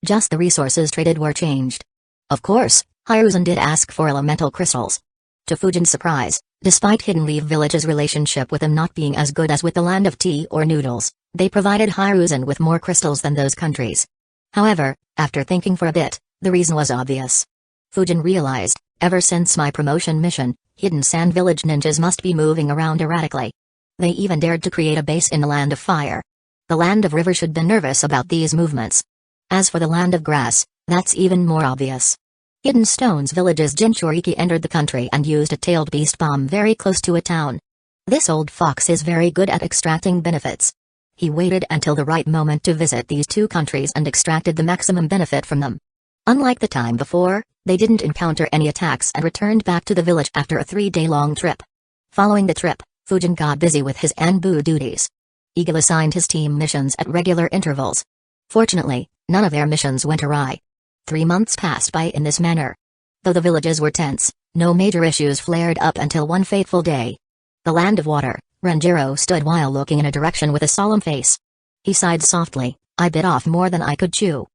Just the resources traded were changed. Of course, Hiruzan did ask for elemental crystals. To Fujin's surprise, despite Hidden Leaf Village's relationship with them not being as good as with the Land of Tea or Noodles, they provided Hiruzan with more crystals than those countries. However, after thinking for a bit, the reason was obvious. Fujin realized, ever since my promotion mission, Hidden Sand Village ninjas must be moving around erratically. They even dared to create a base in the Land of Fire. The Land of River should be nervous about these movements. As for the Land of Grass, that's even more obvious. Hidden Stones Village's Jinchuriki entered the country and used a tailed beast bomb very close to a town. This old fox is very good at extracting benefits. He waited until the right moment to visit these two countries and extracted the maximum benefit from them. Unlike the time before, they didn't encounter any attacks and returned back to the village after a 3-day-long trip. Following the trip, Fujin got busy with his Anbu duties. Eagle assigned his team missions at regular intervals. Fortunately, none of their missions went awry. 3 months passed by in this manner. Though the villages were tense, no major issues flared up until one fateful day. The Land of Water, Renjiro stood while looking in a direction with a solemn face. He sighed softly, I bit off more than I could chew.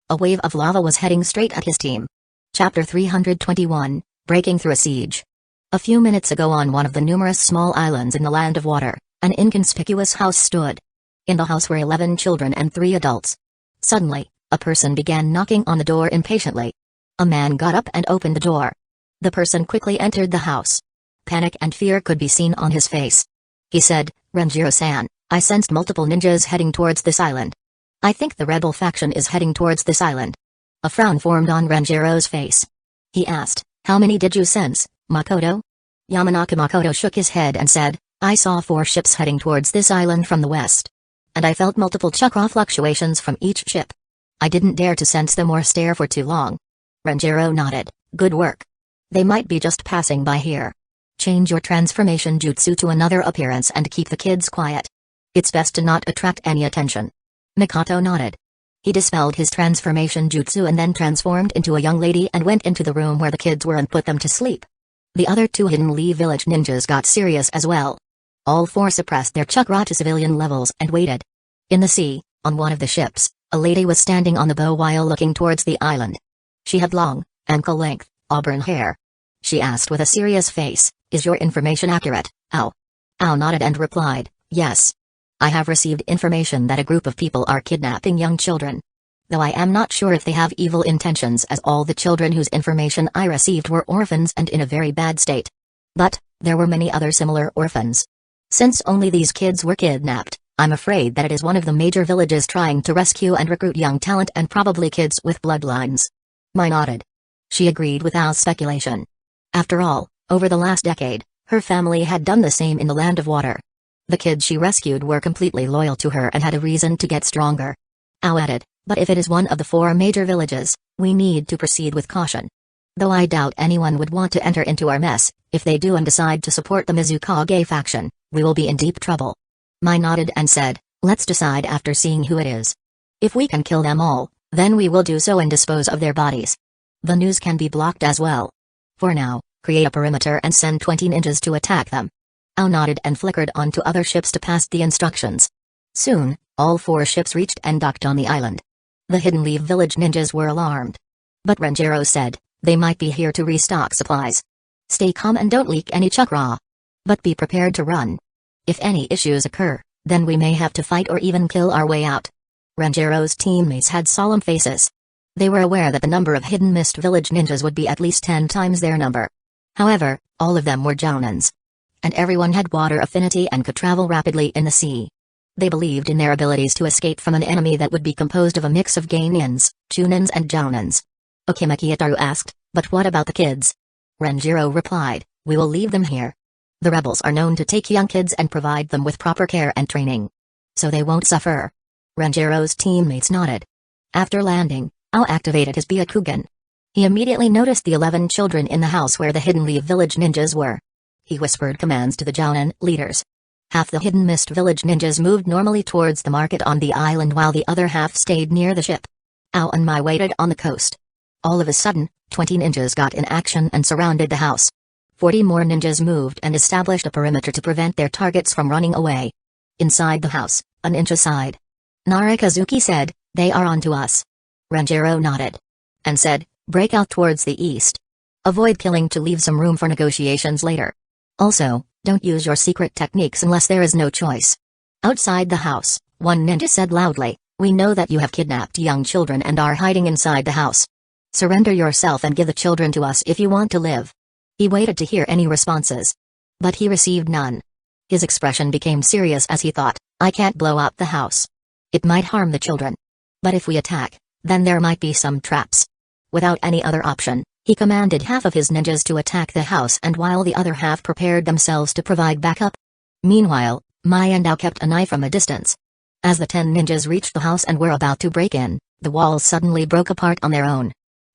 A wave of lava was heading straight at his team. Chapter 321, Breaking Through a Siege. A few minutes ago on one of the numerous small islands in the Land of Water, an inconspicuous house stood. In the house were 11 children and 3 adults. Suddenly, a person began knocking on the door impatiently. A man got up and opened the door. The person quickly entered the house. Panic and fear could be seen on his face. He said, Renjiro-san, I sensed multiple ninjas heading towards this island. I think the rebel faction is heading towards this island. A frown formed on Renjiro's face. He asked, how many did you sense, Makoto? Yamanaka Makoto shook his head and said, I saw 4 ships heading towards this island from the west. And I felt multiple chakra fluctuations from each ship. I didn't dare to sense them or stare for too long. Renjiro nodded, good work. They might be just passing by here. Change your transformation jutsu to another appearance and keep the kids quiet. It's best to not attract any attention. Mikoto nodded. He dispelled his transformation jutsu and then transformed into a young lady and went into the room where the kids were and put them to sleep. The other 2 Hidden Leaf Village ninjas got serious as well. All 4 suppressed their chakra to civilian levels and waited. In the sea, on one of the ships, a lady was standing on the bow while looking towards the island. She had long, ankle-length, auburn hair. She asked with a serious face, is your information accurate, Ao? Ao nodded and replied, yes. I have received information that a group of people are kidnapping young children. Though I am not sure if they have evil intentions, as all the children whose information I received were orphans and in a very bad state. But, there were many other similar orphans. Since only these kids were kidnapped, I'm afraid that it is one of the major villages trying to rescue and recruit young talent and probably kids with bloodlines. Mai nodded. She agreed without speculation. After all, over the last decade, her family had done the same in the Land of Water. The kids she rescued were completely loyal to her and had a reason to get stronger. Ao added, but if it is one of the 4 major villages, we need to proceed with caution. Though I doubt anyone would want to enter into our mess, if they do and decide to support the Mizukage faction, we will be in deep trouble. Mai nodded and said, let's decide after seeing who it is. If we can kill them all, then we will do so and dispose of their bodies. The news can be blocked as well. For now, create a perimeter and send 20 ninjas to attack them. Ao nodded and flickered onto other ships to pass the instructions. Soon, all 4 ships reached and docked on the island. The Hidden Leaf Village ninjas were alarmed. But Renjiro said, they might be here to restock supplies. Stay calm and don't leak any chakra. But be prepared to run. If any issues occur, then we may have to fight or even kill our way out. Renjiro's teammates had solemn faces. They were aware that the number of Hidden Mist Village ninjas would be at least 10 times their number. However, all of them were jounins. And everyone had water affinity and could travel rapidly in the sea. They believed in their abilities to escape from an enemy that would be composed of a mix of Gainins, Chunins and Jounins. Okimaki Itaru asked, "But what about the kids?" Renjiro replied, "We will leave them here. The rebels are known to take young kids and provide them with proper care and training. So they won't suffer." Renjiro's teammates nodded. After landing, Ao activated his Byakugan. He immediately noticed the 11 children in the house where the Hidden Leaf Village ninjas were. He whispered commands to the Jounin leaders. Half the Hidden Mist Village ninjas moved normally towards the market on the island while the other half stayed near the ship. Ao and Mai waited on the coast. All of a sudden, 20 ninjas got in action and surrounded the house. 40 more ninjas moved and established a perimeter to prevent their targets from running away. Inside the house, a ninja sighed. Narikazuki said, "They are on to us." Renjiro nodded. And said, "Break out towards the east. Avoid killing to leave some room for negotiations later. Also, don't use your secret techniques unless there is no choice." Outside the house, one ninja said loudly, "We know that you have kidnapped young children and are hiding inside the house. Surrender yourself and give the children to us if you want to live." He waited to hear any responses. But he received none. His expression became serious as he thought, "I can't blow up the house. It might harm the children. But if we attack, then there might be some traps." Without any other option, he commanded half of his ninjas to attack the house and while the other half prepared themselves to provide backup. Meanwhile, Mai and Ao kept an eye from a distance. As the 10 ninjas reached the house and were about to break in, the walls suddenly broke apart on their own.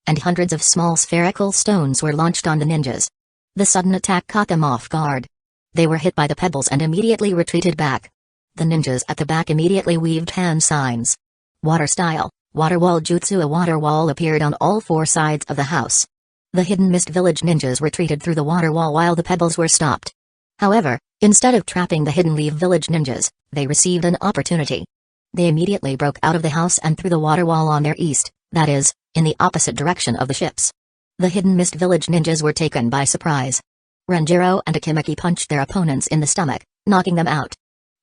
And hundreds of small spherical stones were launched on the ninjas. The sudden attack caught them off guard. They were hit by the pebbles and immediately retreated back. The ninjas at the back immediately weaved hand signs. Water style, water wall jutsu. A water wall appeared on all 4 sides of the house. The Hidden Mist Village ninjas retreated through the water wall while the pebbles were stopped. However, instead of trapping the Hidden Leaf Village ninjas, they received an opportunity. They immediately broke out of the house and through the water wall on their east, that is, in the opposite direction of the ships. The Hidden Mist Village ninjas were taken by surprise. Renjiro and Akimaki punched their opponents in the stomach, knocking them out.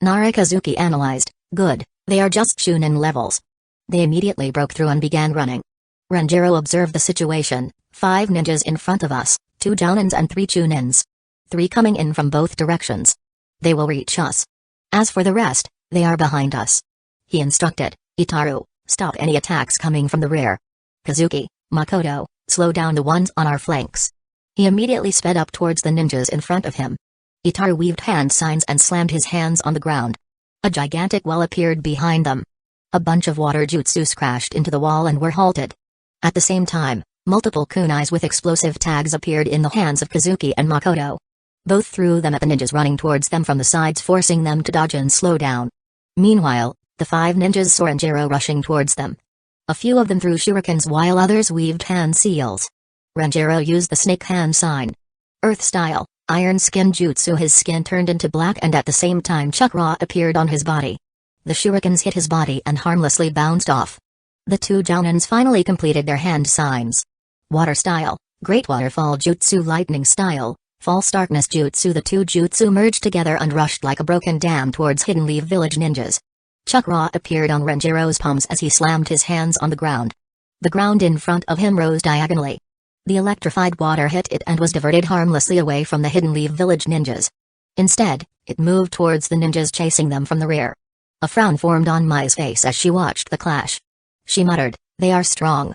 Narikazuki analyzed, "Good, they are just Chunin levels." They immediately broke through and began running. Renjiro observed the situation, 5 ninjas in front of us, 2 Jounins and 3 Chunins. 3 coming in from both directions. They will reach us. As for the rest, they are behind us. He instructed, "Itaru, stop any attacks coming from the rear. Kazuki, Makoto, slow down the ones on our flanks." He immediately sped up towards the ninjas in front of him. Itaru weaved hand signs and slammed his hands on the ground. A gigantic well appeared behind them. A bunch of water jutsus crashed into the wall and were halted. At the same time, multiple kunais with explosive tags appeared in the hands of Kazuki and Makoto. Both threw them at the ninjas running towards them from the sides, forcing them to dodge and slow down. Meanwhile, the 5 ninjas saw Renjiro rushing towards them. A few of them threw shurikens while others weaved hand seals. Renjiro used the snake hand sign. Earth style, iron skin jutsu. His skin turned into black and at the same time chakra appeared on his body. The shurikens hit his body and harmlessly bounced off. The 2 Jounins finally completed their hand signs. Water style, great waterfall jutsu. Lightning style, false darkness jutsu. The 2 jutsu merged together and rushed like a broken dam towards Hidden Leaf Village ninjas. Chakra appeared on Renjiro's palms as he slammed his hands on the ground. The ground in front of him rose diagonally. The electrified water hit it and was diverted harmlessly away from the Hidden Leaf Village ninjas. Instead, it moved towards the ninjas chasing them from the rear. A frown formed on Mai's face as she watched the clash. She muttered, "They are strong."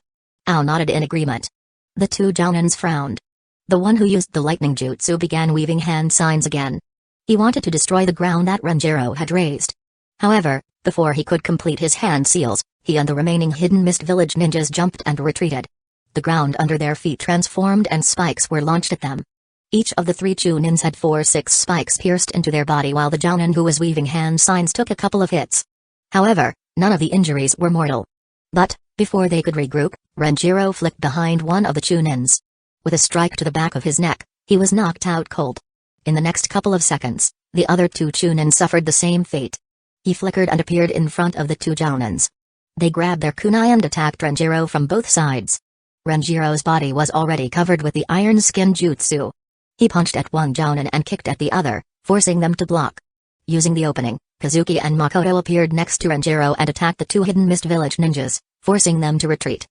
Ao nodded in agreement. The 2 Jounins frowned. The one who used the lightning jutsu began weaving hand signs again. He wanted to destroy the ground that Renjiro had raised. However, before he could complete his hand seals, he and the remaining Hidden Mist Village ninjas jumped and retreated. The ground under their feet transformed and spikes were launched at them. Each of the 3 Chunins had 4-6 spikes pierced into their body while the Jounin who was weaving hand signs took a couple of hits. However, none of the injuries were mortal. But, before they could regroup, Renjiro flicked behind one of the Chunins. With a strike to the back of his neck, he was knocked out cold. In the next couple of seconds, the other 2 Chunin suffered the same fate. He flickered and appeared in front of the 2 Jounins. They grabbed their kunai and attacked Renjiro from both sides. Renjiro's body was already covered with the iron skin jutsu. He punched at one Jounin and kicked at the other, forcing them to block. Using the opening, Kazuki and Makoto appeared next to Renjiro and attacked the two hidden mist village ninjas, forcing them to retreat.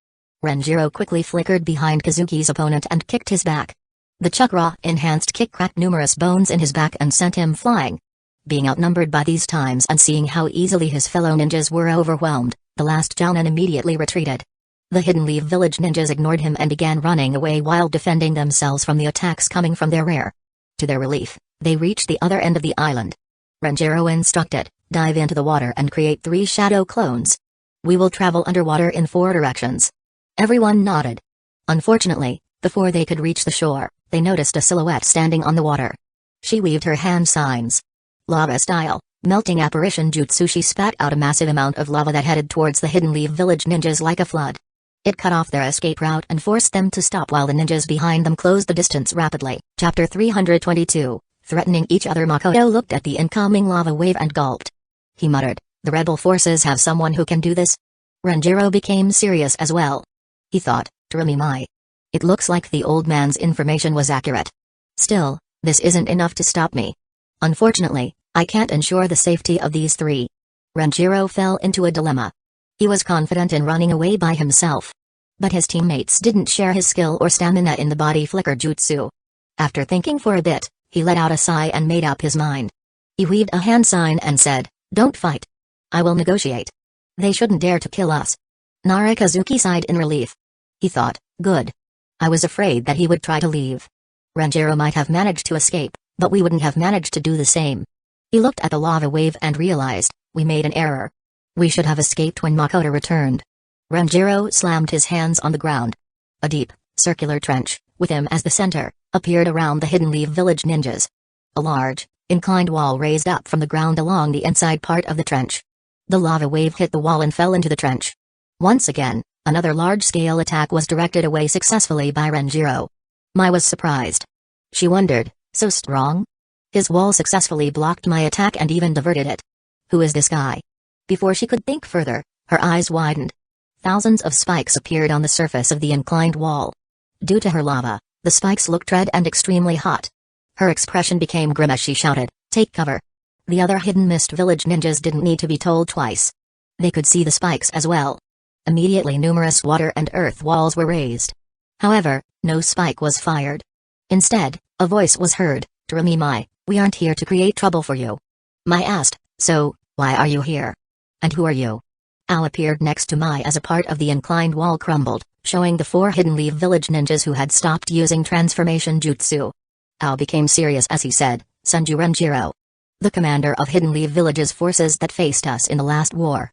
Renjiro quickly flickered behind Kazuki's opponent and kicked his back. The chakra-enhanced kick cracked numerous bones in his back and sent him flying. Being outnumbered by these times and seeing how easily his fellow ninjas were overwhelmed, the last jounin immediately retreated. The Hidden Leaf Village ninjas ignored him and began running away while defending themselves from the attacks coming from their rear. To their relief, they reached the other end of the island. Renjiro instructed, dive into the water and create 3 shadow clones. We will travel underwater in 4 directions. Everyone nodded. Unfortunately, before they could reach the shore, they noticed a silhouette standing on the water. She weaved her hand signs. Lava-style, melting apparition jutsu, she spat out a massive amount of lava that headed towards the Hidden Leaf Village ninjas like a flood. It cut off their escape route and forced them to stop while the ninjas behind them closed the distance rapidly. Chapter 322, Threatening each other. Makoto looked at the incoming lava wave and gulped. He muttered, the rebel forces have someone who can do this? Renjiro became serious as well. He thought, Mai. It looks like the old man's information was accurate. Still, this isn't enough to stop me. Unfortunately, I can't ensure the safety of these 3. Renjiro fell into a dilemma. He was confident in running away by himself. But his teammates didn't share his skill or stamina in the body flicker jutsu. After thinking for a bit, he let out a sigh and made up his mind. He weaved a hand sign and said, don't fight. I will negotiate. They shouldn't dare to kill us. Narikazuki sighed in relief. He thought, good. I was afraid that he would try to leave. Renjiro might have managed to escape, but we wouldn't have managed to do the same. He looked at the lava wave and realized, we made an error. We should have escaped when Makoto returned. Renjiro slammed his hands on the ground. A deep, circular trench, with him as the center, appeared around the Hidden Leaf Village ninjas. A large, inclined wall raised up from the ground along the inside part of the trench. The lava wave hit the wall and fell into the trench. Once again, another large-scale attack was directed away successfully by Renjiro. Mai was surprised. She wondered, so strong? His wall successfully blocked my attack and even diverted it. Who is this guy? Before she could think further, her eyes widened. Thousands of spikes appeared on the surface of the inclined wall. Due to her lava, the spikes looked red and extremely hot. Her expression became grim as she shouted, take cover. The other Hidden Mist Village ninjas didn't need to be told twice. They could see the spikes as well. Immediately numerous water and earth walls were raised. However, no spike was fired. Instead, a voice was heard, Mai, we aren't here to create trouble for you. Mai asked, so, why are you here? And who are you? Al appeared next to Mai as a part of the inclined wall crumbled, showing the 4 Hidden Leaf Village ninjas who had stopped using transformation jutsu. Al became serious as he said, Senju Renjiro. The commander of Hidden Leaf Village's forces that faced us in the last war.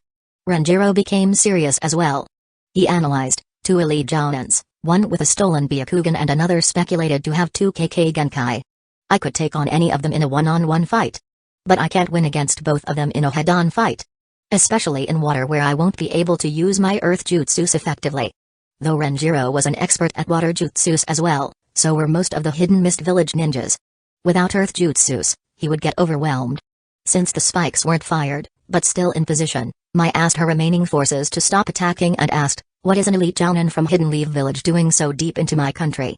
Renjiro became serious as well. He analyzed, 2 elite jounins, one with a stolen Byakugan and another speculated to have 2 KK Genkai. I could take on any of them in a one-on-one fight. But I can't win against both of them in a head-on fight. Especially in water where I won't be able to use my earth jutsus effectively. Though Renjiro was an expert at water jutsus as well, so were most of the Hidden Mist Village ninjas. Without earth jutsus, he would get overwhelmed. Since the spikes weren't fired, but still in position, Mai asked her remaining forces to stop attacking and asked, what is an elite jounin from Hidden Leaf Village doing so deep into my country?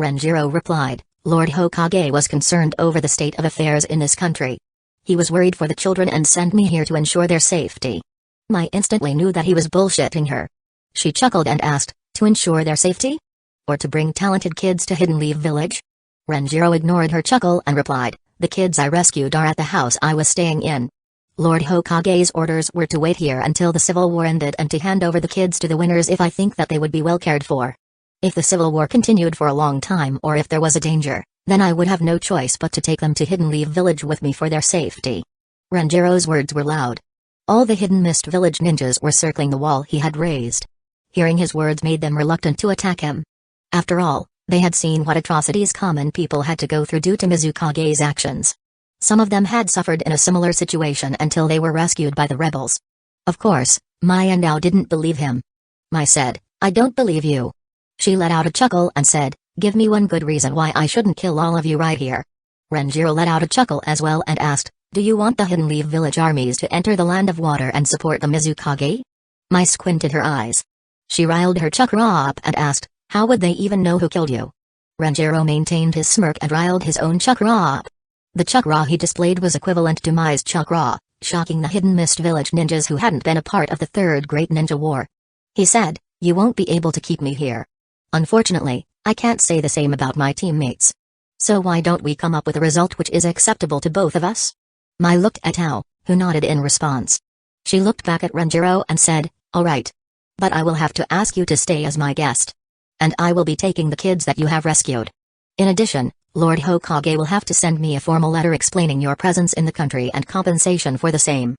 Renjiro replied, Lord Hokage was concerned over the state of affairs in this country. He was worried for the children and sent me here to ensure their safety. Mai instantly knew that he was bullshitting her. She chuckled and asked, to ensure their safety? Or to bring talented kids to Hidden Leaf Village? Renjiro ignored her chuckle and replied, the kids I rescued are at the house I was staying in. Lord Hokage's orders were to wait here until the civil war ended and to hand over the kids to the winners if I think that they would be well cared for. If the civil war continued for a long time or if there was a danger, then I would have no choice but to take them to Hidden Leaf Village with me for their safety. Renjiro's words were loud. All the Hidden Mist Village ninjas were circling the wall he had raised. Hearing his words made them reluctant to attack him. After all, they had seen what atrocities common people had to go through due to Mizukage's actions. Some of them had suffered in a similar situation until they were rescued by the rebels. Of course, Mai and Ao didn't believe him. Mai said, I don't believe you. She let out a chuckle and said, give me one good reason why I shouldn't kill all of you right here. Renjiro let out a chuckle as well and asked, do you want the Hidden Leaf Village armies to enter the Land of Water and support the Mizukage? Mai squinted her eyes. She riled her chakra up and asked, how would they even know who killed you? Renjiro maintained his smirk and riled his own chakra up. The chakra he displayed was equivalent to Mai's chakra, shocking the Hidden Mist Village ninjas who hadn't been a part of the Third Great Ninja War. He said, "You won't be able to keep me here. Unfortunately, I can't say the same about my teammates. So why don't we come up with a result which is acceptable to both of us?" Mai looked at Tao, who nodded in response. She looked back at Renjiro and said, "All right. But I will have to ask you to stay as my guest. And I will be taking the kids that you have rescued. In addition, Lord Hokage will have to send me a formal letter explaining your presence in the country and compensation for the same."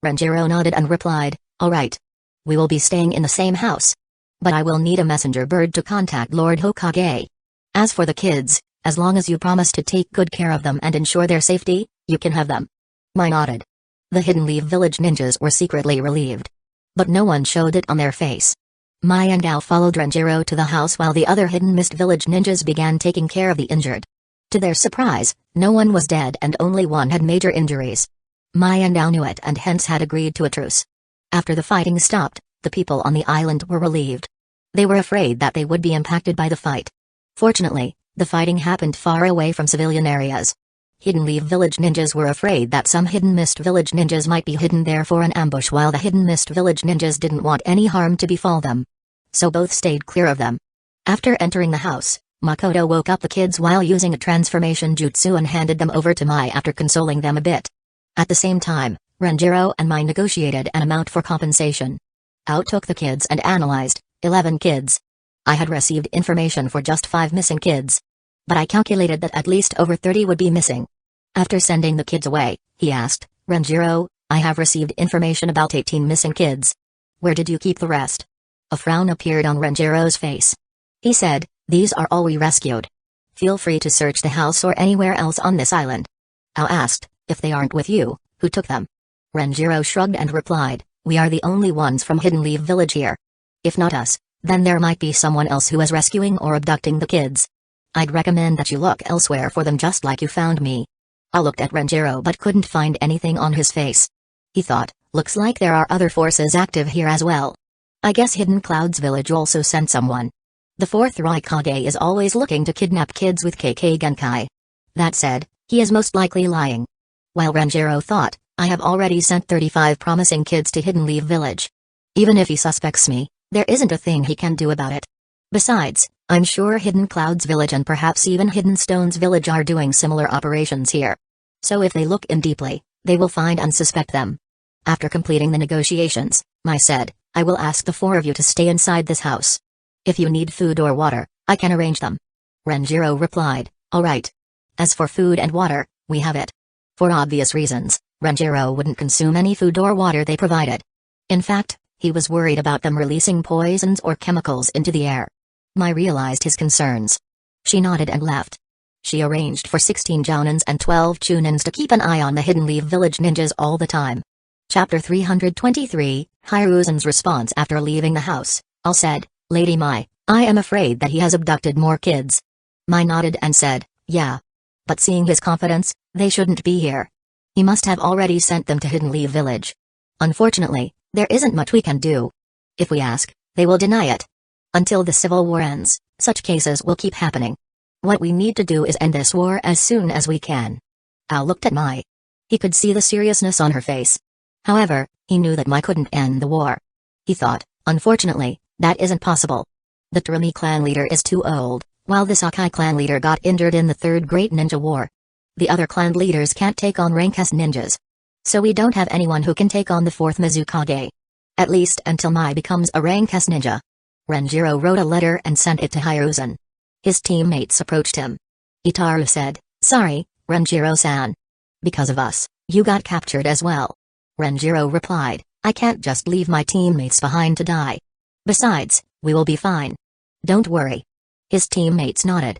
Renjiro nodded and replied, "All right. We will be staying in the same house. But I will need a messenger bird to contact Lord Hokage. As for the kids, as long as you promise to take good care of them and ensure their safety, you can have them." Mai nodded. The Hidden Leaf Village ninjas were secretly relieved. But no one showed it on their face. Mai and Gao followed Renjiro to the house while the other Hidden Mist Village ninjas began taking care of the injured. To their surprise, no one was dead and only one had major injuries. Mai and Gao knew it and hence had agreed to a truce. After the fighting stopped, the people on the island were relieved. They were afraid that they would be impacted by the fight. Fortunately, the fighting happened far away from civilian areas. Hidden Leaf Village ninjas were afraid that some Hidden Mist Village ninjas might be hidden there for an ambush while the Hidden Mist Village ninjas didn't want any harm to befall them. So both stayed clear of them. After entering the house, Makoto woke up the kids while using a transformation jutsu and handed them over to Mai after consoling them a bit. At the same time, Renjiro and Mai negotiated an amount for compensation. Ao took the kids and analyzed, 11 kids. I had received information for just 5 missing kids. But I calculated that at least over 30 would be missing. After sending the kids away, he asked, "Renjiro, I have received information about 18 missing kids. Where did you keep the rest?" A frown appeared on Renjiro's face. He said, "These are all we rescued. Feel free to search the house or anywhere else on this island." Ao asked, "If they aren't with you, who took them?" Renjiro shrugged and replied, "We are the only ones from Hidden Leaf Village here. If not us, then there might be someone else who is rescuing or abducting the kids. I'd recommend that you look elsewhere for them just like you found me." I looked at Renjiro but couldn't find anything on his face. He thought, looks like there are other forces active here as well. I guess Hidden Clouds Village also sent someone. The fourth Raikage is always looking to kidnap kids with KK Genkai. That said, he is most likely lying. While Renjiro thought, I have already sent 35 promising kids to Hidden Leaf Village. Even if he suspects me, there isn't a thing he can do about it. Besides, I'm sure Hidden Clouds Village and perhaps even Hidden Stones Village are doing similar operations here. So if they look in deeply, they will find and suspect them. After completing the negotiations, Mai said, "I will ask the 4 of you to stay inside this house. If you need food or water, I can arrange them." Renjiro replied, "All right. As for food and water, we have it." For obvious reasons, Renjiro wouldn't consume any food or water they provided. In fact, he was worried about them releasing poisons or chemicals into the air. Mai realized his concerns. She nodded and left. She arranged for 16 Jounins and 12 Chunins to keep an eye on the Hidden Leaf Village ninjas all the time. Chapter 323, Hiruzen's response after leaving the house. Al said, "Lady Mai, I am afraid that he has abducted more kids." Mai nodded and said, "Yeah. But seeing his confidence, they shouldn't be here. He must have already sent them to Hidden Leaf Village. Unfortunately, there isn't much we can do. If we ask, they will deny it. Until the civil war ends, such cases will keep happening. What we need to do is end this war as soon as we can." Al looked at Mai. He could see the seriousness on her face. However, he knew that Mai couldn't end the war. He thought, unfortunately, that isn't possible. The Tarumi clan leader is too old, while the Sakai clan leader got injured in the Third Great Ninja War. The other clan leaders can't take on rank S ninjas. So we don't have anyone who can take on the 4th Mizukage. At least until Mai becomes a rank S ninja. Renjiro wrote a letter and sent it to Hiruzen. His teammates approached him. Itaru said, "Sorry, Renjiro-san. Because of us, you got captured as well." Renjiro replied, "I can't just leave my teammates behind to die. Besides, we will be fine. Don't worry." His teammates nodded.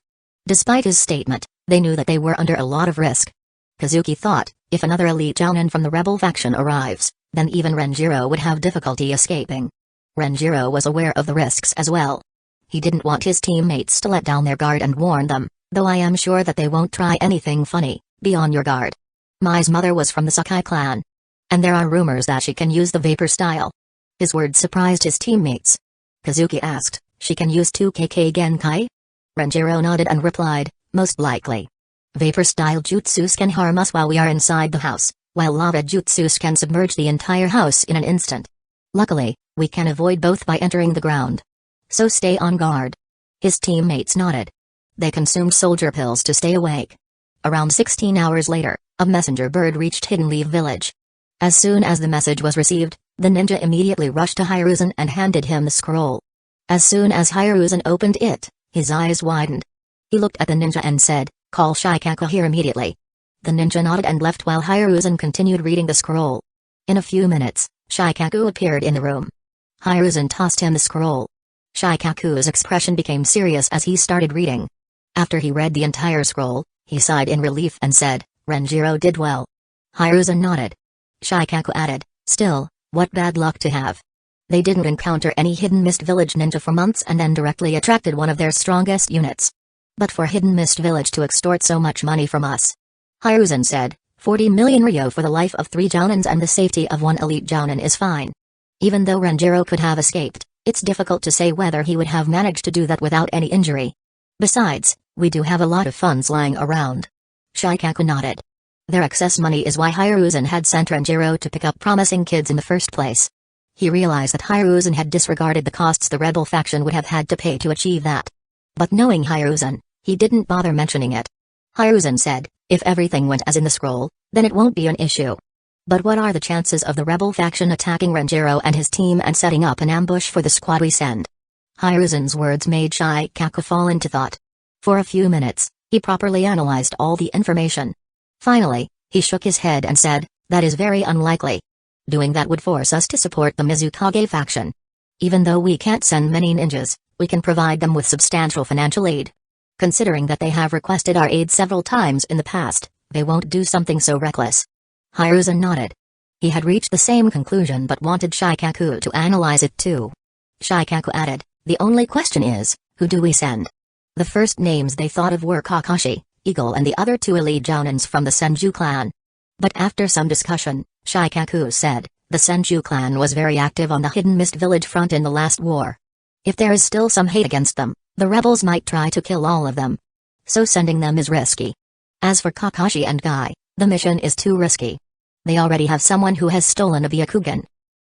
Despite his statement, they knew that they were under a lot of risk. Kazuki thought, if another elite Jounin from the rebel faction arrives, then even Renjiro would have difficulty escaping. Renjiro was aware of the risks as well. He didn't want his teammates to let down their guard and warn them, though I am sure that they won't try anything funny. Be on your guard. Mai's mother was from the Sakai clan. And there are rumors that she can use the vapor style. His words surprised his teammates. Kazuki asked, "She can use 2 KK Genkai?" Renjiro nodded and replied, "Most likely. Vapor style jutsus can harm us while we are inside the house, while lava jutsus can submerge the entire house in an instant. Luckily, we can avoid both by entering the ground. So stay on guard. His teammates nodded. They consumed soldier pills to stay awake. Around 16 hours later, a messenger bird reached Hidden Leaf Village. As soon as the message was received, the ninja immediately rushed to Hiruzen and handed him the scroll. As soon as Hiruzen opened it, his eyes widened. He looked at the ninja and said, "Call Shikaku here immediately." The ninja nodded and left while Hiruzen continued reading the scroll. In a few minutes, Shikaku appeared in the room. Hiruzen tossed him the scroll. Shikaku's expression became serious as he started reading. After he read the entire scroll, he sighed in relief and said, "Renjiro did well." Hiruzen nodded. Shikaku added, "Still, what bad luck to have. They didn't encounter any Hidden Mist Village ninja for months and then directly attracted one of their strongest units. But for Hidden Mist Village to extort so much money from us." Hiruzen said, 40 million ryo for the life of 3 jounins and the safety of 1 elite jounin is fine. Even though Renjiro could have escaped, it's difficult to say whether he would have managed to do that without any injury. Besides, we do have a lot of funds lying around. Shikaku nodded. Their excess money is why Hiruzen had sent Renjiro to pick up promising kids in the first place. He realized that Hiruzen had disregarded the costs the rebel faction would have had to pay to achieve that. But knowing Hiruzen, he didn't bother mentioning it. Hiruzen said, "If everything went as in the scroll, then it won't be an issue. But what are the chances of the rebel faction attacking Renjiro and his team and setting up an ambush for the squad we send?" Hiruzen's words made Shikaku fall into thought. For a few minutes, he properly analyzed all the information. Finally, he shook his head and said, "That is very unlikely. Doing that would force us to support the Mizukage faction. Even though we can't send many ninjas, we can provide them with substantial financial aid. Considering that they have requested our aid several times in the past, they won't do something so reckless." Hiruzen nodded. He had reached the same conclusion but wanted Shikaku to analyze it too. Shikaku added, "The only question is, who do we send?" The first names they thought of were Kakashi, Eagle and the other 2 elite jounins from the Senju clan. But after some discussion, Shikaku said, the Senju clan was very active on the Hidden Mist Village front in the last war. If there is still some hate against them, the rebels might try to kill all of them. So sending them is risky. As for Kakashi and Guy, the mission is too risky. They already have someone who has stolen a Byakugan.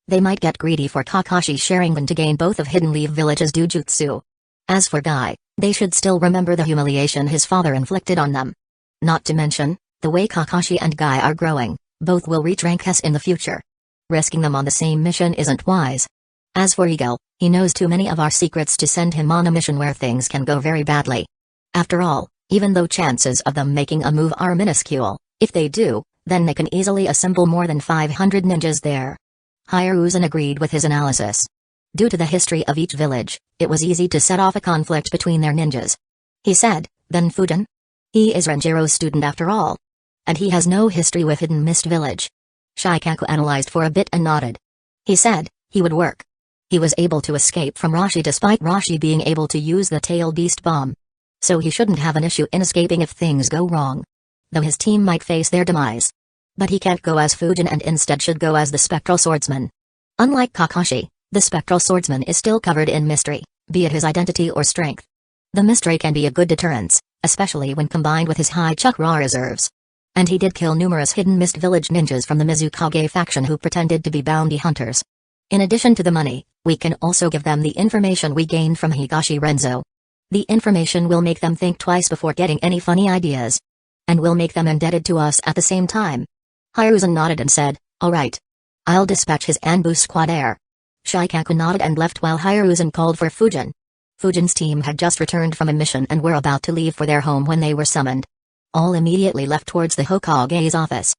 They might get greedy for Kakashi's Sharingan to gain both of Hidden Leaf Village's Dujutsu. As for Guy, they should still remember the humiliation his father inflicted on them. Not to mention, the way Kakashi and Guy are growing, both will reach rank S in the future. Risking them on the same mission isn't wise. As for Eagle, he knows too many of our secrets to send him on a mission where things can go very badly. After all, even though chances of them making a move are minuscule, if they do, then they can easily assemble more than 500 ninjas there. Hiruzen agreed with his analysis. Due to the history of each village, it was easy to set off a conflict between their ninjas. He said, "Then Fujin? He is Renjiro's student after all. And he has no history with Hidden Mist Village." Shikaku analyzed for a bit and nodded. He said, "He would work. He was able to escape from Rashi despite Rashi being able to use the Tail Beast Bomb. So he shouldn't have an issue in escaping if things go wrong. Though his team might face their demise. But he can't go as Fujin and instead should go as the Spectral Swordsman. Unlike Kakashi, the Spectral Swordsman is still covered in mystery, be it his identity or strength. The mystery can be a good deterrence, especially when combined with his high chakra reserves. And he did kill numerous Hidden Mist Village ninjas from the Mizukage faction who pretended to be bounty hunters. In addition to the money, we can also give them the information we gained from Higashi Renzo. The information will make them think twice before getting any funny ideas. And will make them indebted to us at the same time." Hiruzen nodded and said, "All right. I'll dispatch his Anbu squad there." Shikaku nodded and left while Hiruzen called for Fujin. Fujin's team had just returned from a mission and were about to leave for their home when they were summoned. All immediately left towards the Hokage's office.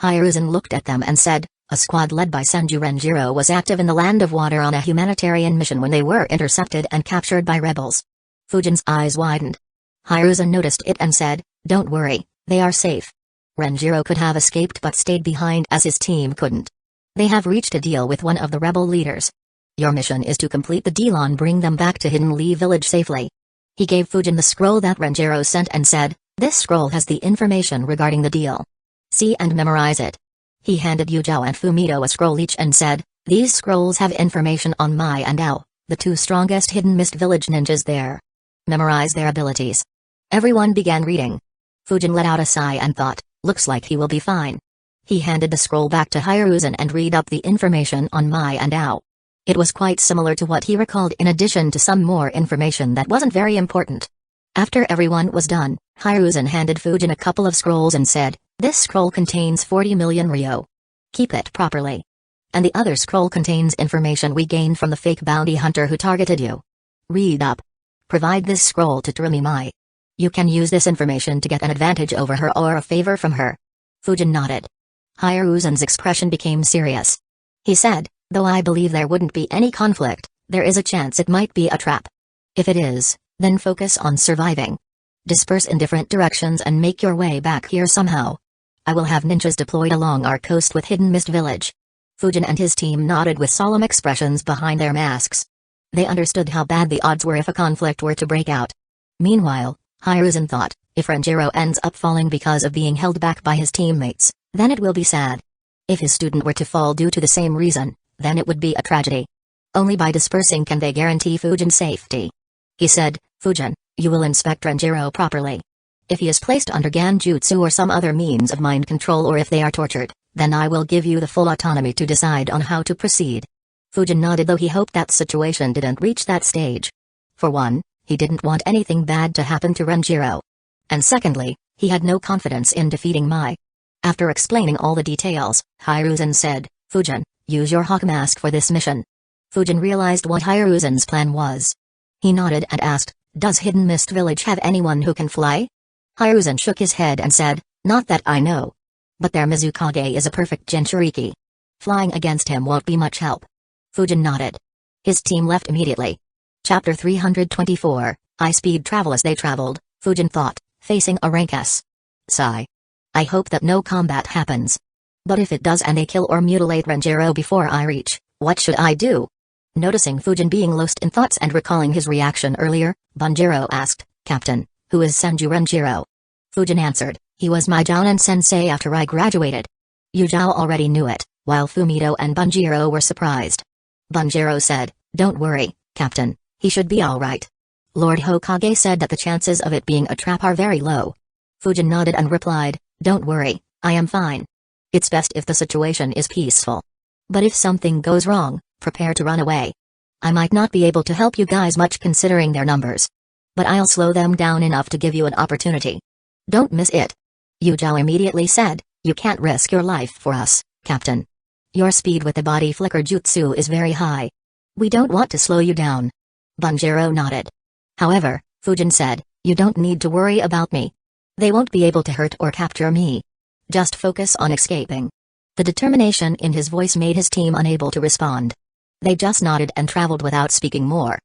Hiruzen looked at them and said, "A squad led by Senju Renjiro was active in the Land of Water on a humanitarian mission when they were intercepted and captured by rebels." Fujin's eyes widened. Hiruzen noticed it and said, "Don't worry, they are safe. Renjiro could have escaped but stayed behind as his team couldn't. They have reached a deal with one of the rebel leaders. Your mission is to complete the deal and bring them back to Hidden Leaf Village safely." He gave Fujin the scroll that Renjiro sent and said, "This scroll has the information regarding the deal. See and memorize it." He handed Yujao and Fumito a scroll each and said, "These scrolls have information on Mai and Ao, the 2 strongest Hidden Mist Village ninjas there. Memorize their abilities." Everyone began reading. Fujin let out a sigh and thought, looks like he will be fine. He handed the scroll back to Hiruzen and read up the information on Mai and Ao. It was quite similar to what he recalled in addition to some more information that wasn't very important. After everyone was done, Hiruzen handed Fujin a couple of scrolls and said, "This scroll contains 40 million ryo. Keep it properly. And the other scroll contains information we gained from the fake bounty hunter who targeted you. Read up. Provide this scroll to Terumi Mai. You can use this information to get an advantage over her or a favor from her." Fujin nodded. Hiruzen's expression became serious. He said, "Though I believe there wouldn't be any conflict, there is a chance it might be a trap. If it is, then focus on surviving. Disperse in different directions and make your way back here somehow. I will have ninjas deployed along our coast with Hidden Mist Village." Fujin and his team nodded with solemn expressions behind their masks. They understood how bad the odds were if a conflict were to break out. Meanwhile, Hiruzen thought, if Renjiro ends up falling because of being held back by his teammates, then it will be sad. If his student were to fall due to the same reason, then it would be a tragedy. Only by dispersing can they guarantee Fujin's safety. He said, "Fujin, you will inspect Renjiro properly. If he is placed under Ganjutsu or some other means of mind control, or if they are tortured, then I will give you the full autonomy to decide on how to proceed." Fujin nodded, though he hoped that situation didn't reach that stage. For one, he didn't want anything bad to happen to Renjiro. And secondly, he had no confidence in defeating Mai. After explaining all the details, Hiruzen said, "Fujin, use your hawk mask for this mission." Fujin realized what Hiruzen's plan was. He nodded and asked, "Does Hidden Mist Village have anyone who can fly?" Hiruzen shook his head and said, "Not that I know. But their Mizukage is a perfect Jinchuriki. Flying against him won't be much help." Fujin nodded. His team left immediately. Chapter 324, High-Speed Travel. As they traveled, Fujin thought, facing a rank S. Sigh. I hope that no combat happens. But if it does and they kill or mutilate Renjiro before I reach, what should I do? Noticing Fujin being lost in thoughts and recalling his reaction earlier, Bunjiro asked, "Captain, who is Senju Renjiro?" Fujin answered, "He was my Jounin sensei after I graduated." Yujao already knew it, while Fumito and Bunjiro were surprised. Bunjiro said, "Don't worry, Captain, he should be alright. Lord Hokage said that the chances of it being a trap are very low." Fujin nodded and replied, "Don't worry, I am fine. It's best if the situation is peaceful. But if something goes wrong, prepare to run away. I might not be able to help you guys much considering their numbers. But I'll slow them down enough to give you an opportunity. Don't miss it." Yujao immediately said, "You can't risk your life for us, Captain. Your speed with the body flicker jutsu is very high. We don't want to slow you down." Bunjiro nodded. However, Fujin said, "You don't need to worry about me. They won't be able to hurt or capture me. Just focus on escaping." The determination in his voice made his team unable to respond. They just nodded and traveled without speaking more.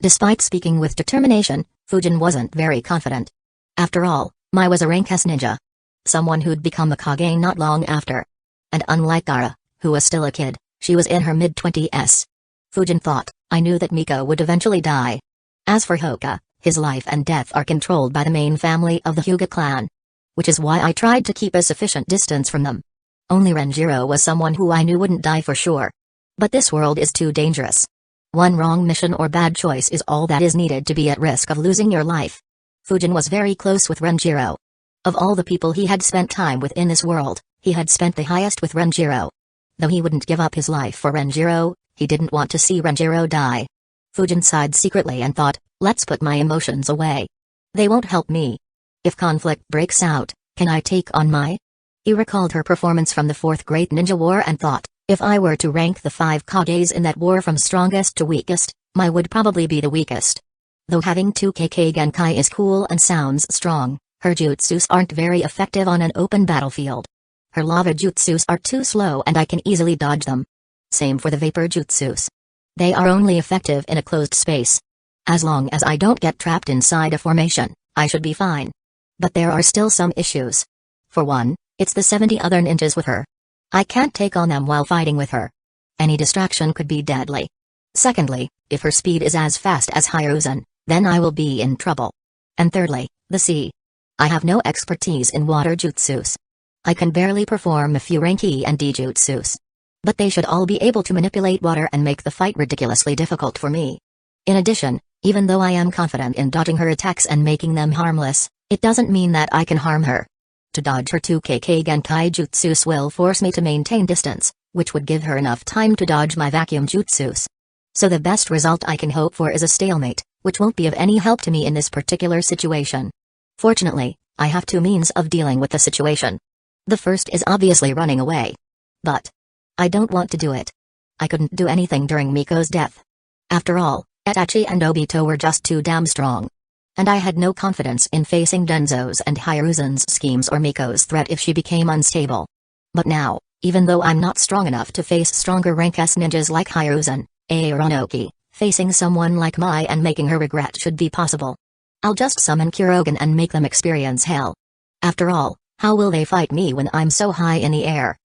Despite speaking with determination, Fujin wasn't very confident. After all, Mai was a rank S ninja. Someone who'd become a Kage not long after. And unlike Gara, who was still a kid, she was in her mid-20s. Fujin thought, "I knew that Miko would eventually die. As for Hoka, his life and death are controlled by the main family of the Hyuga clan. Which is why I tried to keep a sufficient distance from them. Only Renjiro was someone who I knew wouldn't die for sure. But this world is too dangerous. One wrong mission or bad choice is all that is needed to be at risk of losing your life." Fujin was very close with Renjiro. Of all the people he had spent time with in this world, he had spent the highest with Renjiro. Though he wouldn't give up his life for Renjiro, he didn't want to see Renjiro die. Fujin sighed secretly and thought, "Let's put my emotions away. They won't help me. If conflict breaks out, can I take on Mai?" He recalled her performance from the Fourth Great Ninja War and thought, if I were to rank the 5 Kages in that war from strongest to weakest, Mai would probably be the weakest. Though having 2 KK Genkai is cool and sounds strong, her jutsus aren't very effective on an open battlefield. Her lava jutsus are too slow and I can easily dodge them. Same for the vapor jutsus. They are only effective in a closed space. As long as I don't get trapped inside a formation, I should be fine. But there are still some issues. For one, it's the 70 other ninjas with her. I can't take on them while fighting with her. Any distraction could be deadly. Secondly, if her speed is as fast as Hiruzen, then I will be in trouble. And thirdly, the sea. I have no expertise in water jutsus. I can barely perform a few rank E and D jutsus. But they should all be able to manipulate water and make the fight ridiculously difficult for me. In addition, even though I am confident in dodging her attacks and making them harmless, it doesn't mean that I can harm her. To dodge her 2kk Genkai jutsus will force me to maintain distance, which would give her enough time to dodge my vacuum jutsus. So the best result I can hope for is a stalemate, which won't be of any help to me in this particular situation. Fortunately, I have two means of dealing with the situation. The first is obviously running away. But I don't want to do it. I couldn't do anything during Miko's death. After all, Itachi and Obito were just too damn strong. And I had no confidence in facing Denzo's and Hiruzen's schemes or Miko's threat if she became unstable. But now, even though I'm not strong enough to face stronger rank S ninjas like Hiruzen, Aonoki, facing someone like Mai and making her regret should be possible. I'll just summon Kurogen and make them experience hell. After all, how will they fight me when I'm so high in the air?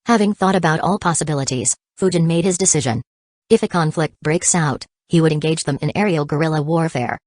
Having thought about all possibilities, Fujin made his decision. If a conflict breaks out, he would engage them in aerial guerrilla warfare.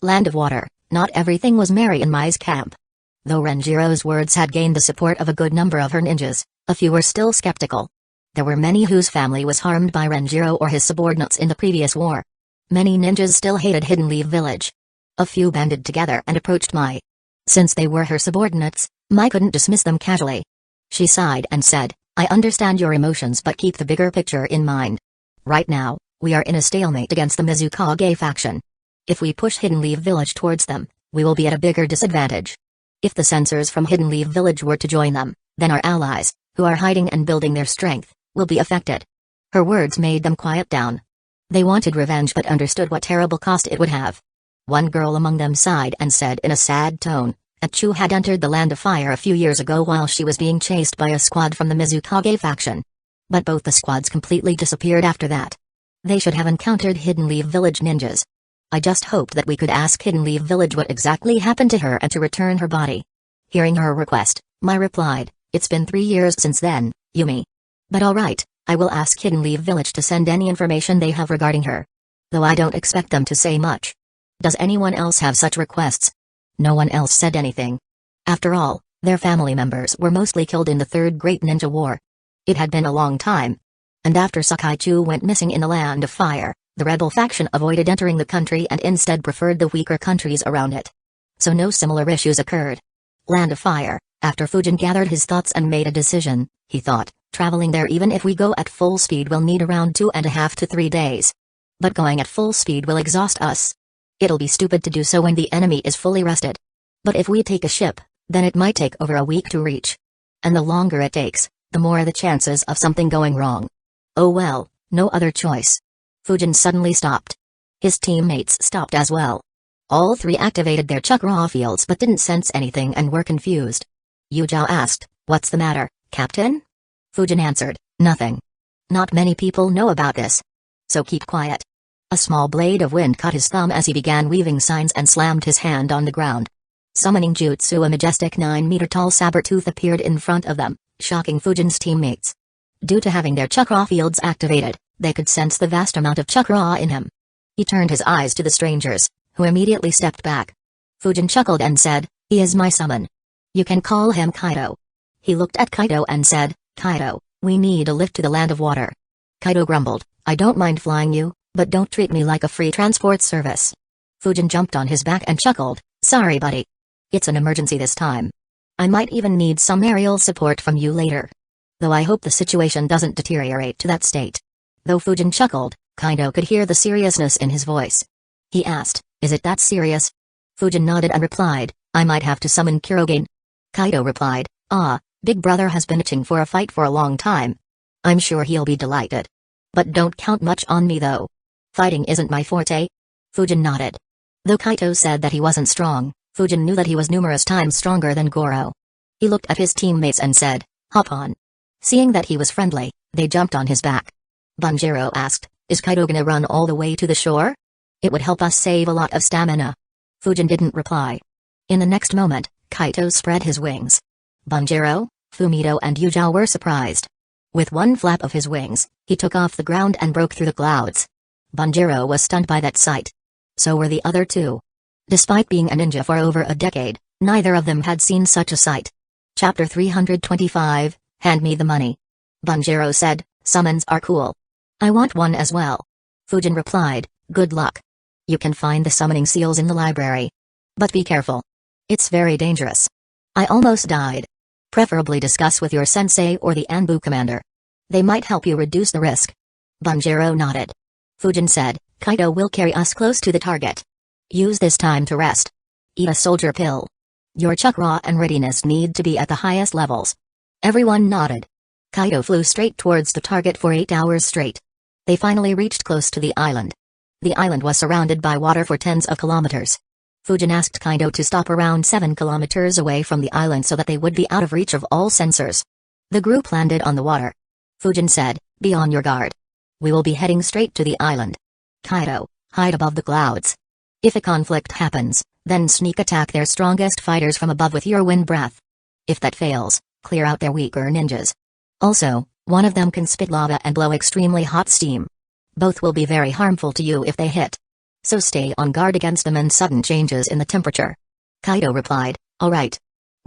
Land of Water, not everything was merry in Mai's camp. Though Renjiro's words had gained the support of a good number of her ninjas, a few were still skeptical. There were many whose family was harmed by Renjiro or his subordinates in the previous war. Many ninjas still hated Hidden Leaf Village. A few banded together and approached Mai. Since they were her subordinates, Mai couldn't dismiss them casually. She sighed and said, I understand your emotions, but keep the bigger picture in mind. Right now, we are in a stalemate against the Mizukage faction. If we push Hidden Leaf Village towards them, we will be at a bigger disadvantage. If the censors from Hidden Leaf Village were to join them, then our allies, who are hiding and building their strength, will be affected. Her words made them quiet down. They wanted revenge but understood what terrible cost it would have. One girl among them sighed and said in a sad tone, Achu had entered the Land of Fire a few years ago while she was being chased by a squad from the Mizukage faction. But both the squads completely disappeared after that. They should have encountered Hidden Leaf Village ninjas. I just hoped that we could ask Hidden Leaf Village what exactly happened to her and to return her body. Hearing her request, Mai replied, It's been 3 years since then, Yumi. But alright, I will ask Hidden Leaf Village to send any information they have regarding her. Though I don't expect them to say much. Does anyone else have such requests? No one else said anything. After all, their family members were mostly killed in the Third Great Ninja War. It had been a long time. And after Sakaichu went missing in the Land of Fire, the rebel faction avoided entering the country and instead preferred the weaker countries around it. So no similar issues occurred. Land of Fire, after Fujin gathered his thoughts and made a decision, he thought, traveling there even if we go at full speed will need around 2.5 to 3 days. But going at full speed will exhaust us. It'll be stupid to do so when the enemy is fully rested. But if we take a ship, then it might take over a week to reach. And the longer it takes, the more the chances of something going wrong. Oh well, no other choice. Fujin suddenly stopped. His teammates stopped as well. All three activated their chakra fields but didn't sense anything and were confused. Yujao asked, What's the matter, Captain? Fujin answered, Nothing. Not many people know about this. So keep quiet. A small blade of wind cut his thumb as he began weaving signs and slammed his hand on the ground. Summoning jutsu, a majestic 9-meter-tall saber tooth appeared in front of them, shocking Fujin's teammates. Due to having their chakra fields activated, they could sense the vast amount of chakra in him. He turned his eyes to the strangers, who immediately stepped back. Fujin chuckled and said, He is my summon. You can call him Kaido. He looked at Kaido and said, Kaido, we need a lift to the Land of Water. Kaido grumbled, I don't mind flying you, but don't treat me like a free transport service. Fujin jumped on his back and chuckled, Sorry buddy. It's an emergency this time. I might even need some aerial support from you later. Though I hope the situation doesn't deteriorate to that state. Though Fujin chuckled, Kaido could hear the seriousness in his voice. He asked, Is it that serious? Fujin nodded and replied, I might have to summon Kurogen. Kaido replied, Big brother has been itching for a fight for a long time. I'm sure he'll be delighted. But don't count much on me though. Fighting isn't my forte. Fujin nodded. Though Kaito said that he wasn't strong, Fujin knew that he was numerous times stronger than Goro. He looked at his teammates and said, Hop on. Seeing that he was friendly, they jumped on his back. Bunjiro asked, Is Kaido gonna run all the way to the shore? It would help us save a lot of stamina. Fujin didn't reply. In the next moment, Kaito spread his wings. Bunjiro, Fumito and Yujao were surprised. With one flap of his wings, he took off the ground and broke through the clouds. Bunjiro was stunned by that sight. So were the other two. Despite being a ninja for over a decade, neither of them had seen such a sight. Chapter 325, Hand me the money. Bunjiro said, Summons are cool. I want one as well. Fujin replied, Good luck. You can find the summoning seals in the library. But be careful. It's very dangerous. I almost died. Preferably discuss with your sensei or the Anbu commander. They might help you reduce the risk. Bunjiro nodded. Fujin said, Kaido will carry us close to the target. Use this time to rest. Eat a soldier pill. Your chakra and readiness need to be at the highest levels. Everyone nodded. Kaido flew straight towards the target for 8 hours straight. They finally reached close to the island. The island was surrounded by water for tens of kilometers. Fujin asked Kaido to stop around 7 kilometers away from the island so that they would be out of reach of all sensors. The group landed on the water. Fujin said, be on your guard. We will be heading straight to the island. Kaido, hide above the clouds. If a conflict happens, then sneak attack their strongest fighters from above with your wind breath. If that fails, clear out their weaker ninjas. Also, one of them can spit lava and blow extremely hot steam. Both will be very harmful to you if they hit. So stay on guard against them and sudden changes in the temperature. Kaido replied, alright.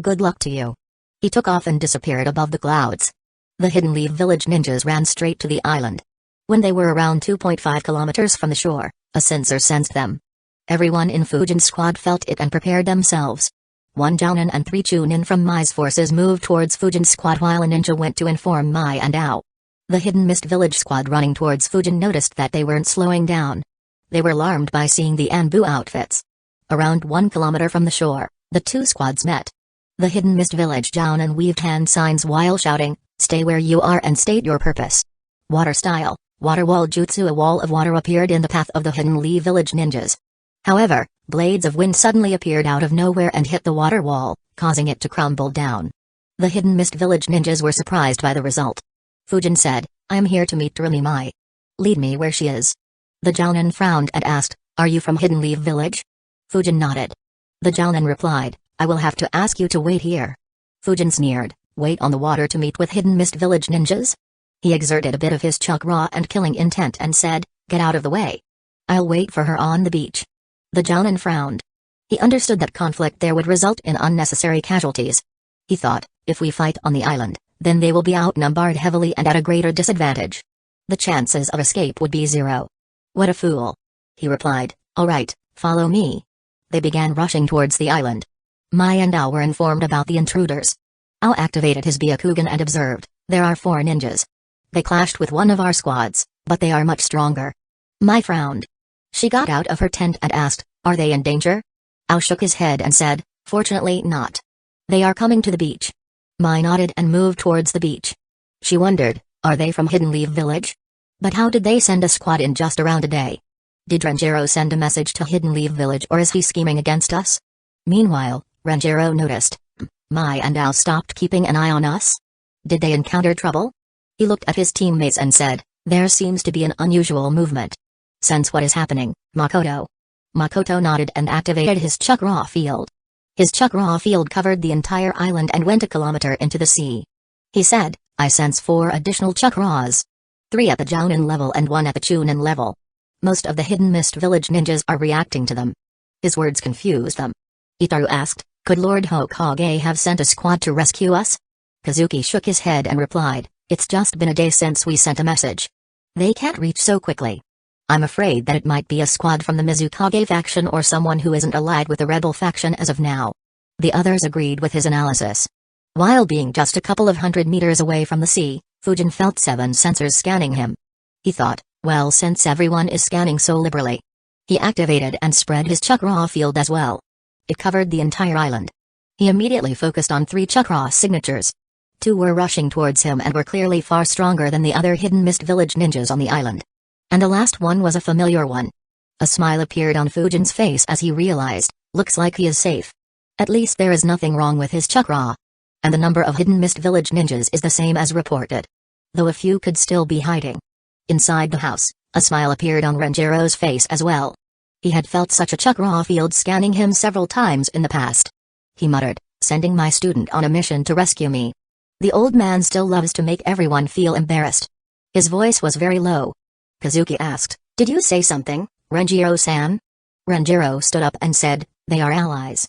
Good luck to you. He took off and disappeared above the clouds. The Hidden Leaf Village ninjas ran straight to the island. When they were around 2.5 kilometers from the shore, a sensor sensed them. Everyone in Fujin's squad felt it and prepared themselves. 1 Jounin and 3 Chunin from Mai's forces moved towards Fujin's squad while a ninja went to inform Mai and Ao. The Hidden Mist Village squad running towards Fujin noticed that they weren't slowing down. They were alarmed by seeing the Anbu outfits. Around 1 kilometer from the shore, the two squads met. The Hidden Mist Village Jounin weaved hand signs while shouting, stay where you are and state your purpose. Water style, water wall jutsu. A wall of water appeared in the path of the Hidden Leaf Village ninjas. However, blades of wind suddenly appeared out of nowhere and hit the water wall, causing it to crumble down. The Hidden Mist Village ninjas were surprised by the result. Fujin said, I am here to meet Rumi Mai. Lead me where she is. The Jounin frowned and asked, are you from Hidden Leaf Village? Fujin nodded. The Jounin replied, I will have to ask you to wait here. Fujin sneered, wait on the water to meet with Hidden Mist Village ninjas? He exerted a bit of his chakra and killing intent and said, get out of the way. I'll wait for her on the beach. The Jounin frowned. He understood that conflict there would result in unnecessary casualties. He thought, if we fight on the island, then they will be outnumbered heavily and at a greater disadvantage. The chances of escape would be 0. What a fool. He replied, alright, follow me. They began rushing towards the island. Mai and Ao were informed about the intruders. Ao activated his Byakugan and observed, there are 4 ninjas. They clashed with one of our squads, but they are much stronger. Mai frowned. She got out of her tent and asked, are they in danger? Ao shook his head and said, fortunately not. They are coming to the beach. Mai nodded and moved towards the beach. She wondered, are they from Hidden Leaf Village? But how did they send a squad in just around a day? Did Renjiro send a message to Hidden Leaf Village or is he scheming against us? Meanwhile, Renjiro noticed. Mai and Ao stopped keeping an eye on us? Did they encounter trouble? He looked at his teammates and said, there seems to be an unusual movement. Sense what is happening, Makoto. Makoto nodded and activated his chakra field. His chakra field covered the entire island and went a kilometer into the sea. He said, I sense 4 additional chakras. 3 at the Jounin level and 1 at the Chunin level. Most of the Hidden Mist Village ninjas are reacting to them. His words confused them. Itaru asked, could Lord Hokage have sent a squad to rescue us? Kazuki shook his head and replied, it's just been a day since we sent a message. They can't reach so quickly. I'm afraid that it might be a squad from the Mizukage faction or someone who isn't allied with the rebel faction as of now. The others agreed with his analysis. While being just a couple of 100 meters away from the sea, Fujin felt 7 sensors scanning him. He thought, well, since everyone is scanning so liberally. He activated and spread his chakra field as well. It covered the entire island. He immediately focused on 3 chakra signatures. 2 were rushing towards him and were clearly far stronger than the other Hidden Mist Village ninjas on the island. And the last one was a familiar one. A smile appeared on Fujin's face as he realized, looks like he is safe. At least there is nothing wrong with his chakra. And the number of Hidden Mist Village ninjas is the same as reported. Though a few could still be hiding. Inside the house, a smile appeared on Renjiro's face as well. He had felt such a chakra field scanning him several times in the past. He muttered, sending my student on a mission to rescue me. The old man still loves to make everyone feel embarrassed. His voice was very low. Kazuki asked, did you say something, Renjiro-san? Renjiro stood up and said, they are allies.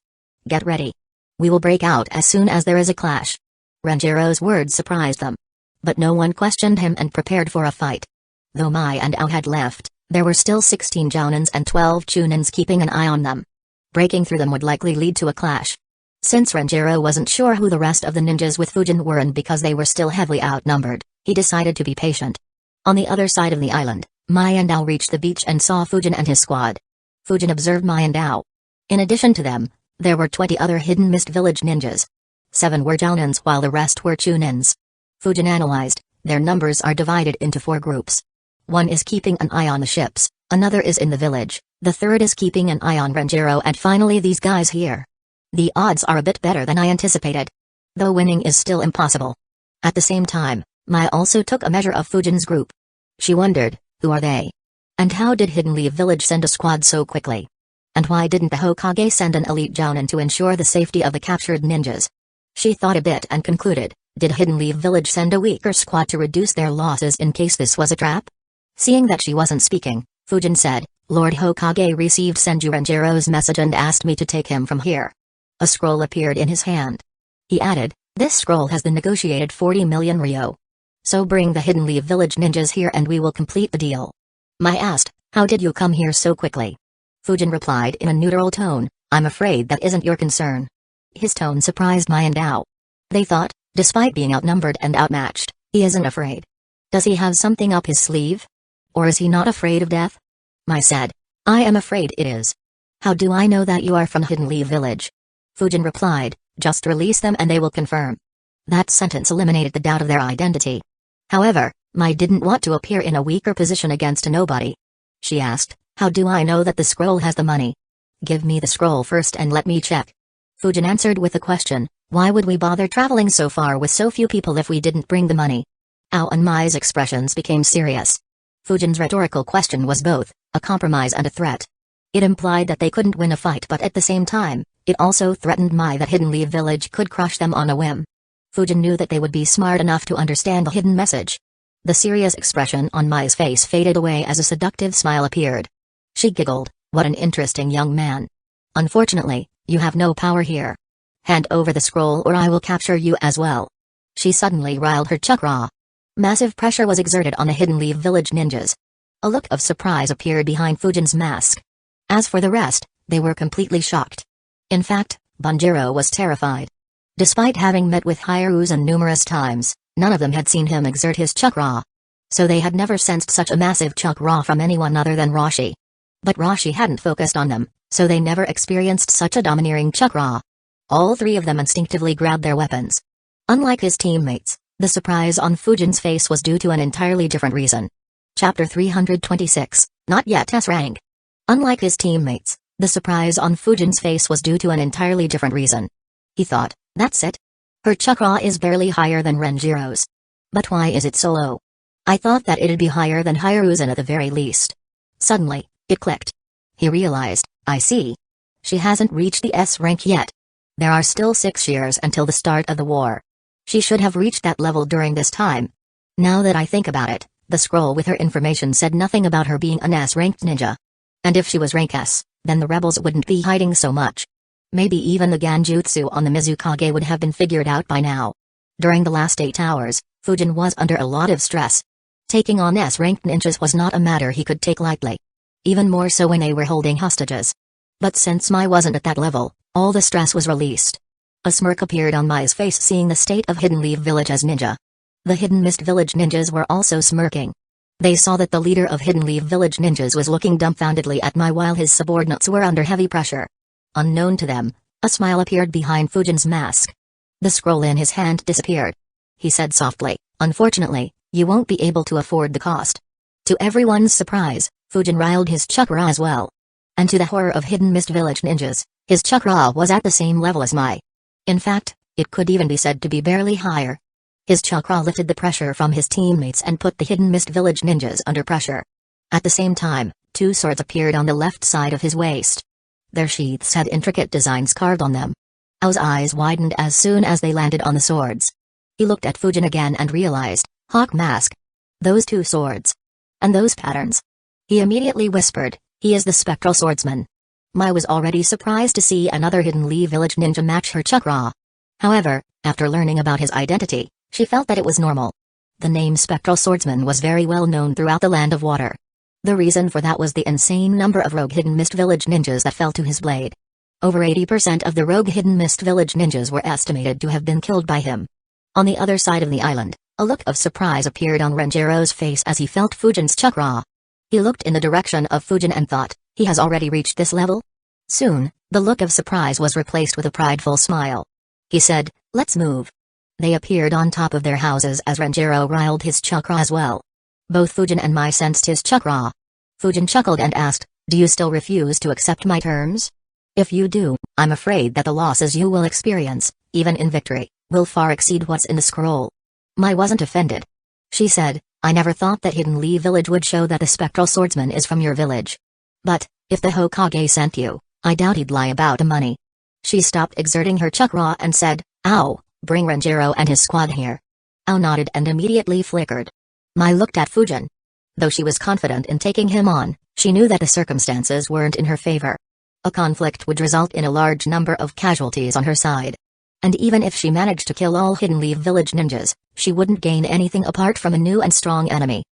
Get ready. We will break out as soon as there is a clash. Renjiro's words surprised them. But no one questioned him and prepared for a fight. Though Mai and Ao had left, there were still 16 Jounins and 12 Chunins keeping an eye on them. Breaking through them would likely lead to a clash. Since Renjiro wasn't sure who the rest of the ninjas with Fujin were and because they were still heavily outnumbered, he decided to be patient. On the other side of the island, Mai and Dao reached the beach and saw Fujin and his squad. Fujin observed Mai and Dao. In addition to them, there were 20 other hidden mist village ninjas. 7 were Jounins while the rest were Chunins. Fujin analyzed, their numbers are divided into 4 groups. One is keeping an eye on the ships, another is in the village, the third is keeping an eye on Renjiro, and finally these guys here. The odds are a bit better than I anticipated. Though winning is still impossible. At the same time, Mai also took a measure of Fujin's group. She wondered, who are they? And how did Hidden Leaf Village send a squad so quickly? And why didn't the Hokage send an elite Jounin to ensure the safety of the captured ninjas? She thought a bit and concluded, did Hidden Leaf Village send a weaker squad to reduce their losses in case this was a trap? Seeing that she wasn't speaking, Fujin said, Lord Hokage received Senju Renjiro's message and asked me to take him from here. A scroll appeared in his hand. He added, this scroll has the negotiated 40 million ryo. So bring the Hidden Leaf Village ninjas here and we will complete the deal. Mai asked, how did you come here so quickly? Fujin replied in a neutral tone, I'm afraid that isn't your concern. His tone surprised Mai and Dao. They thought, despite being outnumbered and outmatched, he isn't afraid. Does he have something up his sleeve? Or is he not afraid of death? Mai said, I am afraid it is. How do I know that you are from Hidden Leaf Village? Fujin replied, just release them and they will confirm. That sentence eliminated the doubt of their identity. However, Mai didn't want to appear in a weaker position against a nobody. She asked, how do I know that the scroll has the money? Give me the scroll first and let me check. Fujin answered with a question, why would we bother traveling so far with so few people if we didn't bring the money? Ao and Mai's expressions became serious. Fujin's rhetorical question was both a compromise and a threat. It implied that they couldn't win a fight, but at the same time, it also threatened Mai that Hidden Leaf Village could crush them on a whim. Fujin knew that they would be smart enough to understand the hidden message. The serious expression on Mai's face faded away as a seductive smile appeared. She giggled, what an interesting young man. Unfortunately, you have no power here. Hand over the scroll or I will capture you as well. She suddenly riled her chakra. Massive pressure was exerted on the Hidden Leaf Village ninjas. A look of surprise appeared behind Fujin's mask. As for the rest, they were completely shocked. In fact, Banjiro was terrified. Despite having met with Hiruzen numerous times, none of them had seen him exert his chakra. So they had never sensed such a massive chakra from anyone other than Roshi. But Roshi hadn't focused on them, so they never experienced such a domineering chakra. All 3 of them instinctively grabbed their weapons. Unlike his teammates, the surprise on Fujin's face was due to an entirely different reason. Chapter 326, Not Yet S Rank. Unlike his teammates, the surprise on Fujin's face was due to an entirely different reason. He thought, that's it? Her chakra is barely higher than Renjiro's. But why is it so low? I thought that it'd be higher than Hiruzen at the very least. Suddenly, it clicked. He realized, I see. She hasn't reached the S rank yet. There are still 6 years until the start of the war. She should have reached that level during this time. Now that I think about it, the scroll with her information said nothing about her being an S-ranked ninja. And if she was rank S, then the rebels wouldn't be hiding so much. Maybe even the Ganjutsu on the Mizukage would have been figured out by now. During the last 8 hours, Fujin was under a lot of stress. Taking on S-ranked ninjas was not a matter he could take lightly. Even more so when they were holding hostages. But since Mai wasn't at that level, all the stress was released. A smirk appeared on Mai's face seeing the state of Hidden Leaf Village as ninja. The Hidden Mist Village ninjas were also smirking. They saw that the leader of Hidden Leaf Village ninjas was looking dumbfoundedly at Mai while his subordinates were under heavy pressure. Unknown to them, a smile appeared behind Fujin's mask. The scroll in his hand disappeared. He said softly, unfortunately, you won't be able to afford the cost. To everyone's surprise, Fujin riled his chakra as well. And to the horror of Hidden Mist Village ninjas, his chakra was at the same level as Mai. In fact, it could even be said to be barely higher. His chakra lifted the pressure from his teammates and put the Hidden Mist Village ninjas under pressure. At the same time, 2 swords appeared on the left side of his waist. Their sheaths had intricate designs carved on them. Ao's eyes widened as soon as they landed on the swords. He looked at Fujin again and realized, Hawk Mask. Those 2 swords. And those patterns. He immediately whispered, he is the spectral swordsman. Mai was already surprised to see another Hidden Leaf Village ninja match her chakra. However, after learning about his identity, she felt that it was normal. The name Spectral Swordsman was very well known throughout the Land of Water. The reason for that was the insane number of rogue Hidden Mist Village ninjas that fell to his blade. Over 80% of the rogue Hidden Mist Village ninjas were estimated to have been killed by him. On the other side of the island, a look of surprise appeared on Renjiro's face as he felt Fujin's chakra. He looked in the direction of Fujin and thought, he has already reached this level? Soon, the look of surprise was replaced with a prideful smile. He said, let's move. They appeared on top of their houses as Renjiro riled his chakra as well. Both Fujin and Mai sensed his chakra. Fujin chuckled and asked, do you still refuse to accept my terms? If you do, I'm afraid that the losses you will experience, even in victory, will far exceed what's in the scroll. Mai wasn't offended. She said, I never thought that Hidden Leaf Village would show that the spectral swordsman is from your village. But, if the Hokage sent you, I doubt he'd lie about the money. She stopped exerting her chakra and said, ow, bring Renjiro and his squad here. Ao nodded and immediately flickered. Mai looked at Fujin. Though she was confident in taking him on, she knew that the circumstances weren't in her favor. A conflict would result in a large number of casualties on her side. And even if she managed to kill all Hidden Leaf Village ninjas, she wouldn't gain anything apart from a new and strong enemy.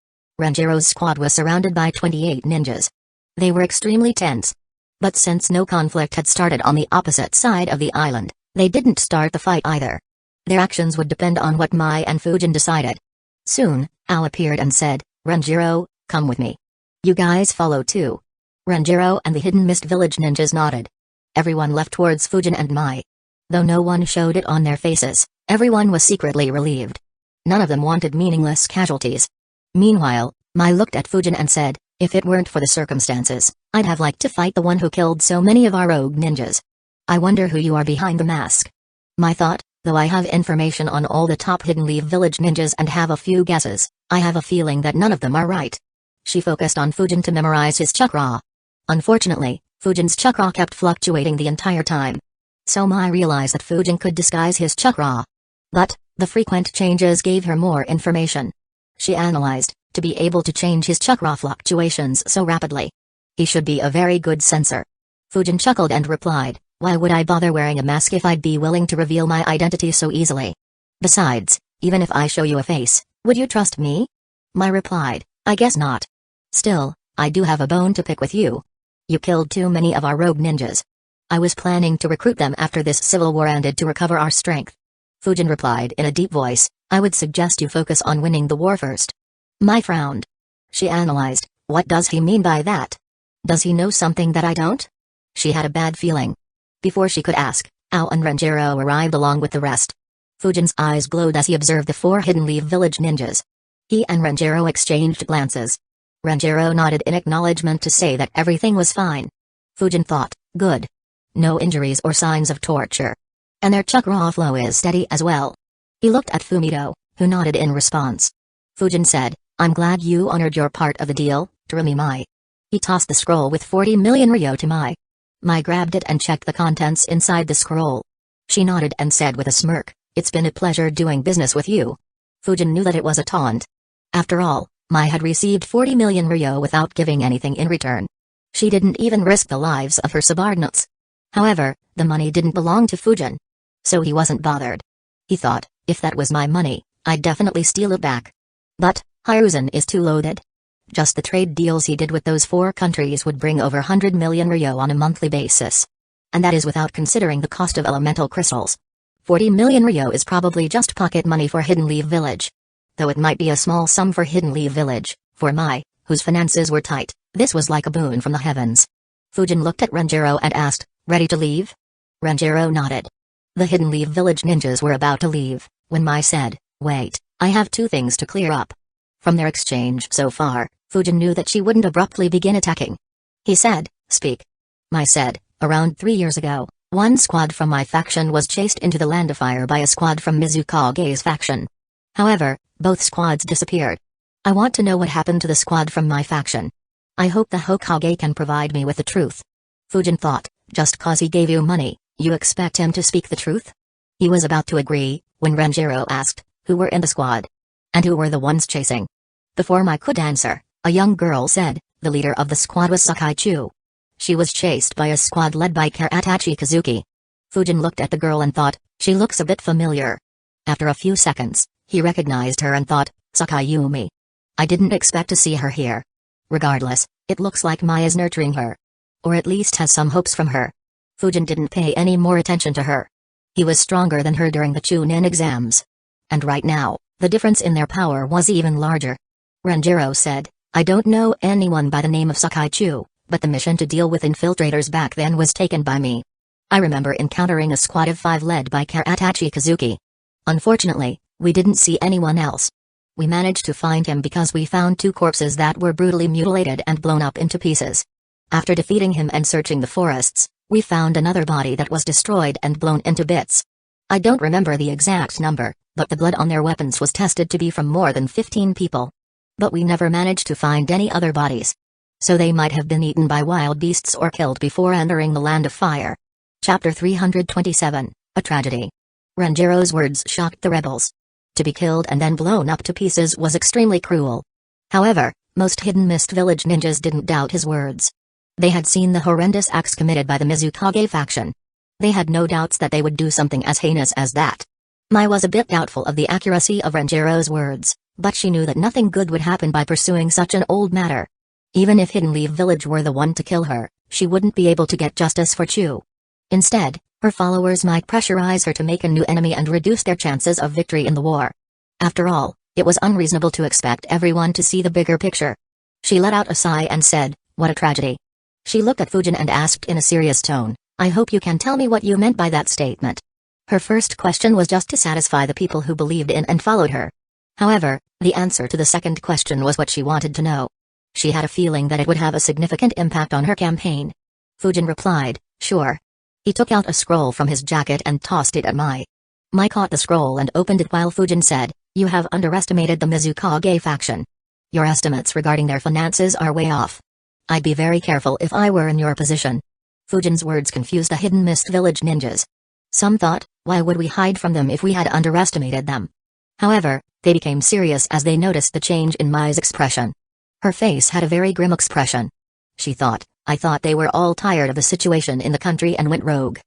Renjiro's squad was surrounded by 28 ninjas. They were extremely tense. But since no conflict had started on the opposite side of the island, they didn't start the fight either. Their actions would depend on what Mai and Fujin decided. Soon, Ao appeared and said, Renjiro, come with me. You guys follow too. Renjiro and the Hidden Mist Village ninjas nodded. Everyone left towards Fujin and Mai. Though no one showed it on their faces, everyone was secretly relieved. None of them wanted meaningless casualties. Meanwhile, Mai looked at Fujin and said, if it weren't for the circumstances, I'd have liked to fight the one who killed so many of our rogue ninjas. I wonder who you are behind the mask. Mai thought, though I have information on all the top Hidden Leaf Village ninjas and have a few guesses, I have a feeling that none of them are right. She focused on Fujin to memorize his chakra. Unfortunately, Fujin's chakra kept fluctuating the entire time. So Mai realized that Fujin could disguise his chakra. But, the frequent changes gave her more information. She analyzed, to be able to change his chakra fluctuations so rapidly. He should be a very good sensor. Fujin chuckled and replied, why would I bother wearing a mask if I'd be willing to reveal my identity so easily? Besides, even if I show you a face, would you trust me? Mai replied, I guess not. Still, I do have a bone to pick with you. You killed too many of our rogue ninjas. I was planning to recruit them after this civil war ended to recover our strength. Fujin replied in a deep voice, I would suggest you focus on winning the war first. Mai frowned. She analyzed, what does he mean by that? Does he know something that I don't? She had a bad feeling. Before she could ask, Ao and Renjiro arrived along with the rest. Fujin's eyes glowed as he observed the 4 Hidden Leaf Village ninjas. He and Renjiro exchanged glances. Renjiro nodded in acknowledgement to say that everything was fine. Fujin thought, good. No injuries or signs of torture. And their chakra flow is steady as well. He looked at Fumito, who nodded in response. Fujin said, I'm glad you honored your part of the deal, Terumi Mai. He tossed the scroll with 40 million ryo to Mai. Mai grabbed it and checked the contents inside the scroll. She nodded and said with a smirk, it's been a pleasure doing business with you. Fujin knew that it was a taunt. After all, Mai had received 40 million ryo without giving anything in return. She didn't even risk the lives of her subordinates. However, the money didn't belong to Fujin. So he wasn't bothered. He thought, if that was my money, I'd definitely steal it back. But, Hiruzen is too loaded. Just the trade deals he did with those 4 countries would bring over 100 million ryo on a monthly basis. And that is without considering the cost of elemental crystals. 40 million ryo is probably just pocket money for Hidden Leaf Village. Though it might be a small sum for Hidden Leaf Village, for Mai, whose finances were tight, this was like a boon from the heavens. Fujin looked at Renjiro and asked, ready to leave? Renjiro nodded. The Hidden Leaf Village ninjas were about to leave, when Mai said, wait, I have 2 things to clear up. From their exchange so far, Fujin knew that she wouldn't abruptly begin attacking. He said, speak. Mai said, around 3 years ago, one squad from my faction was chased into the Land of Fire by a squad from Mizukage's faction. However, both squads disappeared. I want to know what happened to the squad from my faction. I hope the Hokage can provide me with the truth. Fujin thought, just cause he gave you money, you expect him to speak the truth? He was about to agree, when Renjiro asked, who were in the squad? And who were the ones chasing? Before Mai could answer, a young girl said, the leader of the squad was Sakaichu. She was chased by a squad led by Karatachi Kazuki. Fujin looked at the girl and thought, she looks a bit familiar. After a few seconds, he recognized her and thought, Sakayumi. I didn't expect to see her here. Regardless, it looks like Mai is nurturing her. Or at least has some hopes from her. Fujin didn't pay any more attention to her. He was stronger than her during the Chunin exams. And right now, the difference in their power was even larger. Renjiro said, I don't know anyone by the name of Sakaichu, but the mission to deal with infiltrators back then was taken by me. I remember encountering a squad of 5 led by Karatachi Kazuki. Unfortunately, we didn't see anyone else. We managed to find him because we found 2 corpses that were brutally mutilated and blown up into pieces. After defeating him and searching the forests, we found another body that was destroyed and blown into bits. I don't remember the exact number, but the blood on their weapons was tested to be from more than 15 people. But we never managed to find any other bodies. So they might have been eaten by wild beasts or killed before entering the Land of Fire. Chapter 327, A Tragedy. Renjiro's words shocked the rebels. To be killed and then blown up to pieces was extremely cruel. However, most Hidden Mist Village ninjas didn't doubt his words. They had seen the horrendous acts committed by the Mizukage faction. They had no doubts that they would do something as heinous as that. Mai was a bit doubtful of the accuracy of Renjiro's words, but she knew that nothing good would happen by pursuing such an old matter. Even if Hidden Leaf Village were the one to kill her, she wouldn't be able to get justice for Chu. Instead, her followers might pressurize her to make a new enemy and reduce their chances of victory in the war. After all, it was unreasonable to expect everyone to see the bigger picture. She let out a sigh and said, "What a tragedy." She looked at Fujin and asked in a serious tone, "I hope you can tell me what you meant by that statement." Her first question was just to satisfy the people who believed in and followed her. However, the answer to the second question was what she wanted to know. She had a feeling that it would have a significant impact on her campaign. Fujin replied, "Sure." He took out a scroll from his jacket and tossed it at Mai. Mai caught the scroll and opened it while Fujin said, "You have underestimated the Mizukage faction. Your estimates regarding their finances are way off. I'd be very careful if I were in your position." Fujin's words confused the Hidden Mist Village ninjas. Some thought, why would we hide from them if we had underestimated them? However, they became serious as they noticed the change in Mai's expression. Her face had a very grim expression. She thought, "I thought they were all tired of the situation in the country and went rogue.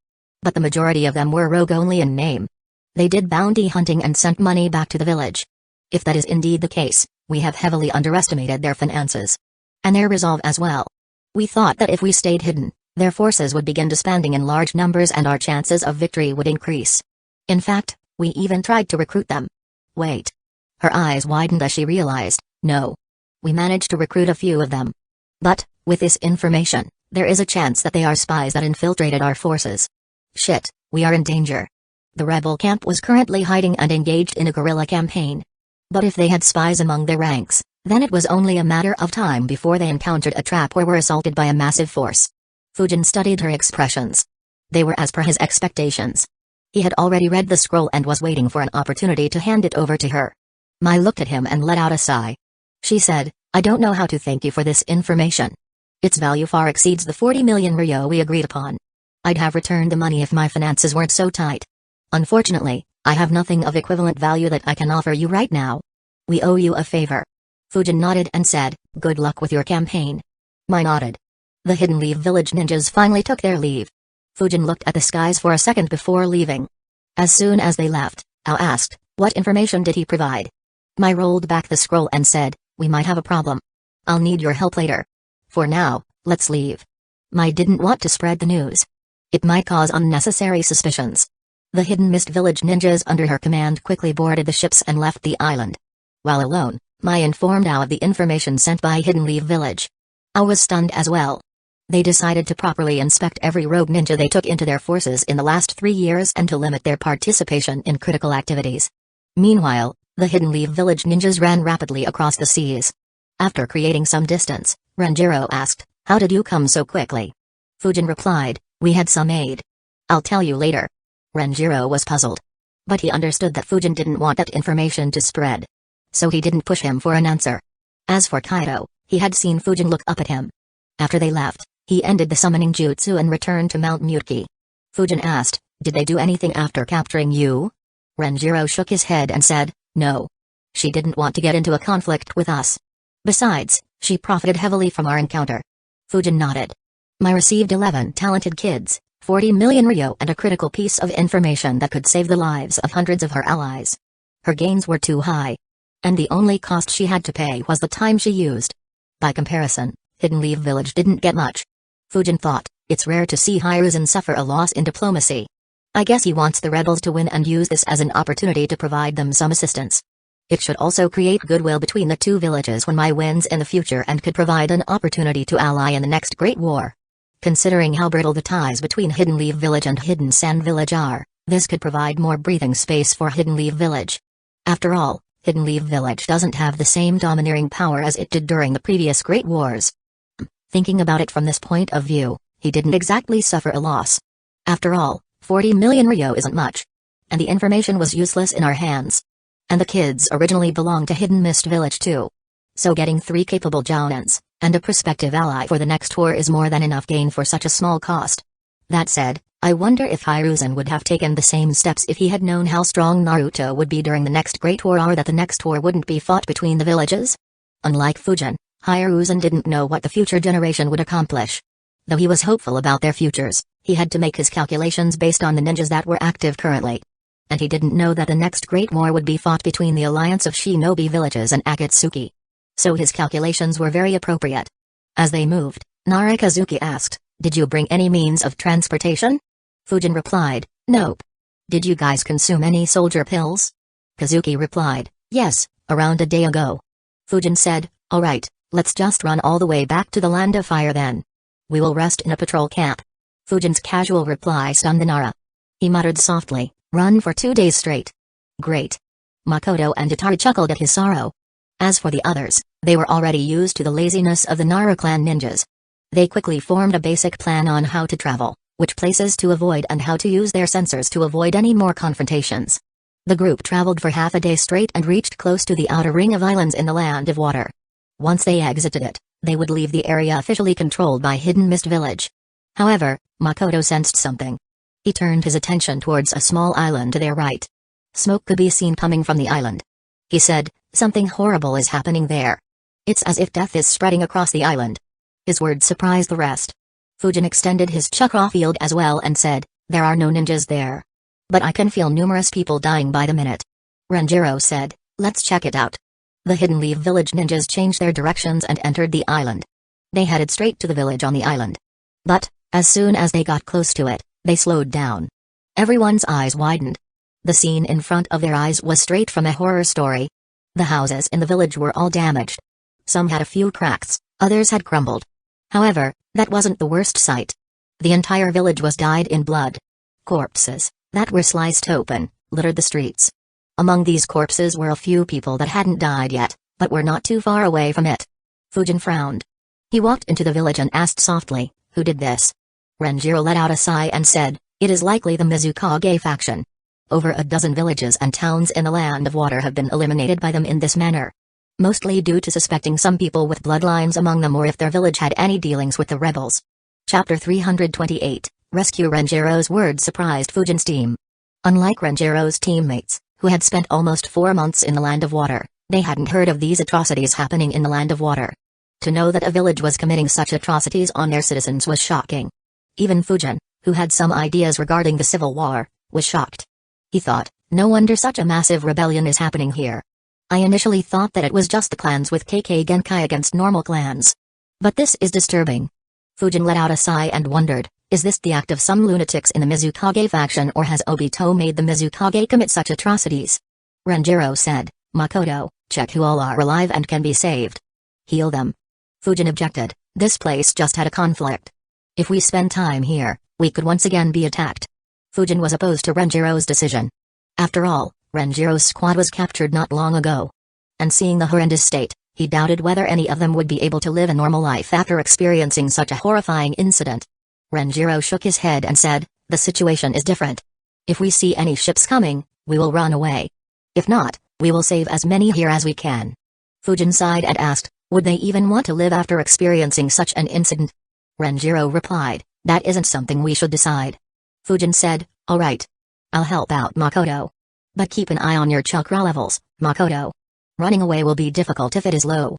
But the majority of them were rogue only in name. They did bounty hunting and sent money back to the village. If that is indeed the case, we have heavily underestimated their finances. And their resolve as well. We thought that if we stayed hidden, their forces would begin disbanding in large numbers and our chances of victory would increase. In fact, we even tried to recruit them." Wait. Her eyes widened as she realized, "No. We managed to recruit a few of them. But, with this information, there is a chance that they are spies that infiltrated our forces. Shit, we are in danger." The rebel camp was currently hiding and engaged in a guerrilla campaign. But if they had spies among their ranks, then it was only a matter of time before they encountered a trap or were assaulted by a massive force. Fujin studied her expressions. They were as per his expectations. He had already read the scroll and was waiting for an opportunity to hand it over to her. Mai looked at him and let out a sigh. She said, "I don't know how to thank you for this information. Its value far exceeds the 40 million ryo we agreed upon. I'd have returned the money if my finances weren't so tight. Unfortunately, I have nothing of equivalent value that I can offer you right now. We owe you a favor." Fujin nodded and said, "Good luck with your campaign." Mai nodded. The Hidden Leaf Village ninjas finally took their leave. Fujin looked at the skies for a second before leaving. As soon as they left, Ao asked, "What information did he provide?" Mai rolled back the scroll and said, "We might have a problem. I'll need your help later. For now, let's leave." Mai didn't want to spread the news. It might cause unnecessary suspicions. The Hidden Mist Village ninjas under her command quickly boarded the ships and left the island. While alone, Mai informed Ao of the information sent by Hidden Leaf Village. Ao was stunned as well. They decided to properly inspect every rogue ninja they took into their forces in the last 3 years and to limit their participation in critical activities. Meanwhile, the Hidden Leaf Village ninjas ran rapidly across the seas. After creating some distance, Renjiro asked, "How did you come so quickly?" Fujin replied, "We had some aid. I'll tell you later." Renjiro was puzzled. But he understood that Fujin didn't want that information to spread. So he didn't push him for an answer. As for Kaido, he had seen Fujin look up at him. After they left, he ended the summoning jutsu and returned to Mount Muteki. Fujin asked, "Did they do anything after capturing you?" Renjiro shook his head and said, "No. She didn't want to get into a conflict with us. Besides, she profited heavily from our encounter." Fujin nodded. Mai received 11 talented kids, 40 million ryo and a critical piece of information that could save the lives of hundreds of her allies. Her gains were too high. And the only cost she had to pay was the time she used. By comparison, Hidden Leaf Village didn't get much. Fujin thought, It's rare to see Hiruzen suffer a loss in diplomacy. I guess he wants the rebels to win and use this as an opportunity to provide them some assistance. It should also create goodwill between the two villages when Mai wins in the future and could provide an opportunity to ally in the next Great War. Considering how brittle the ties between Hidden Leaf Village and Hidden Sand Village are, this could provide more breathing space for Hidden Leaf Village. After all, Hidden Leaf Village doesn't have the same domineering power as it did during the previous Great Wars. Thinking about it from this point of view, he didn't exactly suffer a loss. After all, 40 million Ryo isn't much. And the information was useless in our hands. And the kids originally belonged to Hidden Mist Village too. So getting 3 capable Jounins, and a prospective ally for the next war is more than enough gain for such a small cost. That said, I wonder if Hiruzen would have taken the same steps if he had known how strong Naruto would be during the next Great War, or that the next war wouldn't be fought between the villages? Unlike Fujin, Hiruzen didn't know what the future generation would accomplish. Though he was hopeful about their futures, he had to make his calculations based on the ninjas that were active currently. And he didn't know that the next Great War would be fought between the alliance of shinobi villages and Akatsuki. So his calculations were very appropriate. As they moved, Narikazuki asked, "Did you bring any means of transportation?" Fujin replied, "Nope." "Did you guys consume any soldier pills?" Kazuki replied, "Yes, around a day ago." Fujin said, "Alright, let's just run all the way back to the Land of Fire then. We will rest in a patrol camp." Fujin's casual reply stunned the Nara. He muttered softly, "Run for 2 days straight. Great." Makoto and Itachi chuckled at his sorrow. As for the others, they were already used to the laziness of the Nara clan ninjas. They quickly formed a basic plan on how to travel, which places to avoid, and how to use their sensors to avoid any more confrontations. The group traveled for half a day straight and reached close to the outer ring of islands in the Land of Water. Once they exited it, they would leave the area officially controlled by Hidden Mist Village. However, Makoto sensed something. He turned his attention towards a small island to their right. Smoke could be seen coming from the island. He said, "Something horrible is happening there. It's as if death is spreading across the island." His words surprised the rest. Fujin extended his chakra field as well and said, "There are no ninjas there. But I can feel numerous people dying by the minute." Renjiro said, "Let's check it out." The Hidden Leaf Village ninjas changed their directions and entered the island. They headed straight to the village on the island. But, as soon as they got close to it, they slowed down. Everyone's eyes widened. The scene in front of their eyes was straight from a horror story. The houses in the village were all damaged. Some had a few cracks, others had crumbled. However, that wasn't the worst sight. The entire village was dyed in blood. Corpses, that were sliced open, littered the streets. Among these corpses were a few people that hadn't died yet, but were not too far away from it. Fujin frowned. He walked into the village and asked softly, "Who did this?" Renjiro let out a sigh and said, "It is likely the Mizukage faction. Over a dozen villages and towns in the Land of Water have been eliminated by them in this manner. Mostly due to suspecting some people with bloodlines among them, or if their village had any dealings with the rebels." Chapter 328, Rescue. Renjiro's words surprised Fujin's team. Unlike Renjiro's teammates, who had spent almost 4 months in the Land of Water, they hadn't heard of these atrocities happening in the Land of Water. To know that a village was committing such atrocities on their citizens was shocking. Even Fujin, who had some ideas regarding the civil war, was shocked. He thought, "No wonder such a massive rebellion is happening here. I initially thought that it was just the clans with KK Genkai against normal clans. But this is disturbing." Fujin let out a sigh and wondered, is this the act of some lunatics in the Mizukage faction, or has Obito made the Mizukage commit such atrocities? Renjiro said, "Makoto, check who all are alive and can be saved. Heal them." Fujin objected, "This place just had a conflict. If we spend time here, we could once again be attacked." Fujin was opposed to Renjiro's decision. After all, Renjiro's squad was captured not long ago. And seeing the horrendous state, he doubted whether any of them would be able to live a normal life after experiencing such a horrifying incident. Renjiro shook his head and said, "The situation is different. If we see any ships coming, we will run away. If not, we will save as many here as we can." Fujin sighed and asked, "Would they even want to live after experiencing such an incident?" Renjiro replied, "That isn't something we should decide." Fujin said, "Alright. I'll help out Makoto. But keep an eye on your chakra levels, Makoto. Running away will be difficult if it is low."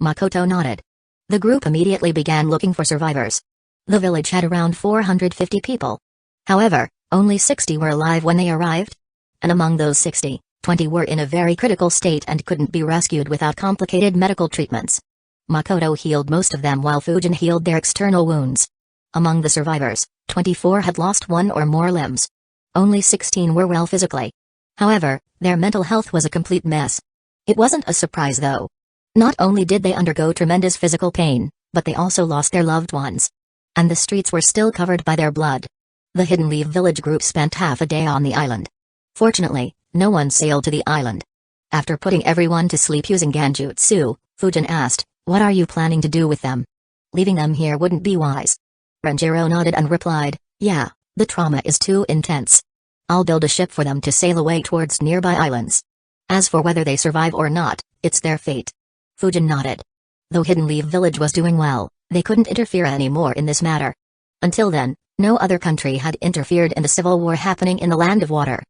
Makoto nodded. The group immediately began looking for survivors. The village had around 450 people. However, only 60 were alive when they arrived. And among those 60, 20 were in a very critical state and couldn't be rescued without complicated medical treatments. Makoto healed most of them while Fujin healed their external wounds. Among the survivors, 24 had lost one or more limbs. Only 16 were well physically. However, their mental health was a complete mess. It wasn't a surprise though. Not only did they undergo tremendous physical pain, but they also lost their loved ones. And the streets were still covered by their blood. The Hidden Leaf Village group spent half a day on the island. Fortunately, no one sailed to the island. After putting everyone to sleep using Genjutsu, Fujin asked, "What are you planning to do with them?" "Leaving them here wouldn't be wise." Renjiro nodded and replied, "Yeah, the trauma is too intense. I'll build a ship for them to sail away towards nearby islands. As for whether they survive or not, it's their fate." Fujin nodded. Though Hidden Leaf Village was doing well, they couldn't interfere anymore in this matter. Until then, no other country had interfered in the civil war happening in the Land of Water.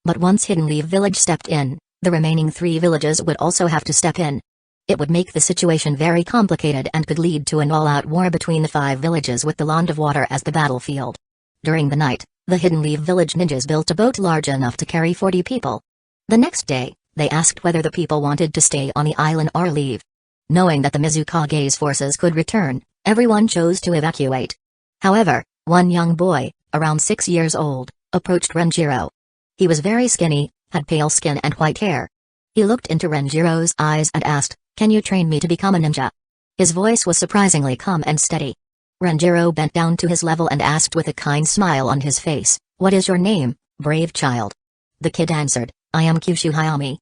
But once Hidden Leaf Village stepped in, the remaining 3 villages would also have to step in. It would make the situation very complicated and could lead to an all-out war between the 5 villages with the Land of Water as the battlefield. During the night, the Hidden Leaf Village ninjas built a boat large enough to carry 40 people. The next day, they asked whether the people wanted to stay on the island or leave. Knowing that the Mizukage's forces could return, everyone chose to evacuate. However, one young boy, around 6 years old, approached Renjiro. He was very skinny, had pale skin and white hair. He looked into Renjiro's eyes and asked, "Can you train me to become a ninja?" His voice was surprisingly calm and steady. Renjiro bent down to his level and asked with a kind smile on his face, "What is your name, brave child?" The kid answered, "I am Kyushu Hayami."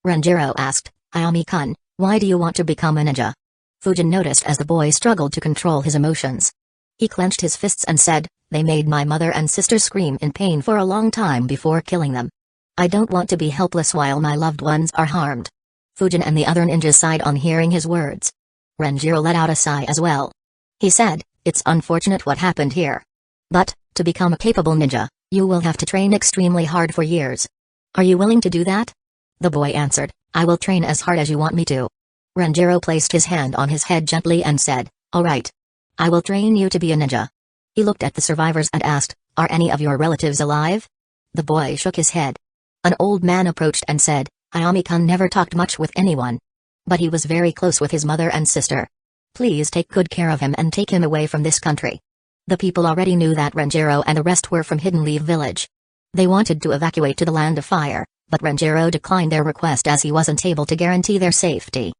Renjiro asked, "Hayami-kun, why do you want to become a ninja?" Fujin noticed as the boy struggled to control his emotions. He clenched his fists and said, "They made my mother and sister scream in pain for a long time before killing them. I don't want to be helpless while my loved ones are harmed." Fujin and the other ninjas sighed on hearing his words. Renjiro let out a sigh as well. He said, "It's unfortunate what happened here. But, to become a capable ninja, you will have to train extremely hard for years. Are you willing to do that?" The boy answered, "I will train as hard as you want me to." Renjiro placed his hand on his head gently and said, "All right. I will train you to be a ninja." He looked at the survivors and asked, "Are any of your relatives alive?" The boy shook his head. An old man approached and said, "Hayami-kun never talked much with anyone. But he was very close with his mother and sister. Please take good care of him and take him away from this country." The people already knew that Renjiro and the rest were from Hidden Leaf Village. They wanted to evacuate to the Land of Fire, but Renjiro declined their request as he wasn't able to guarantee their safety.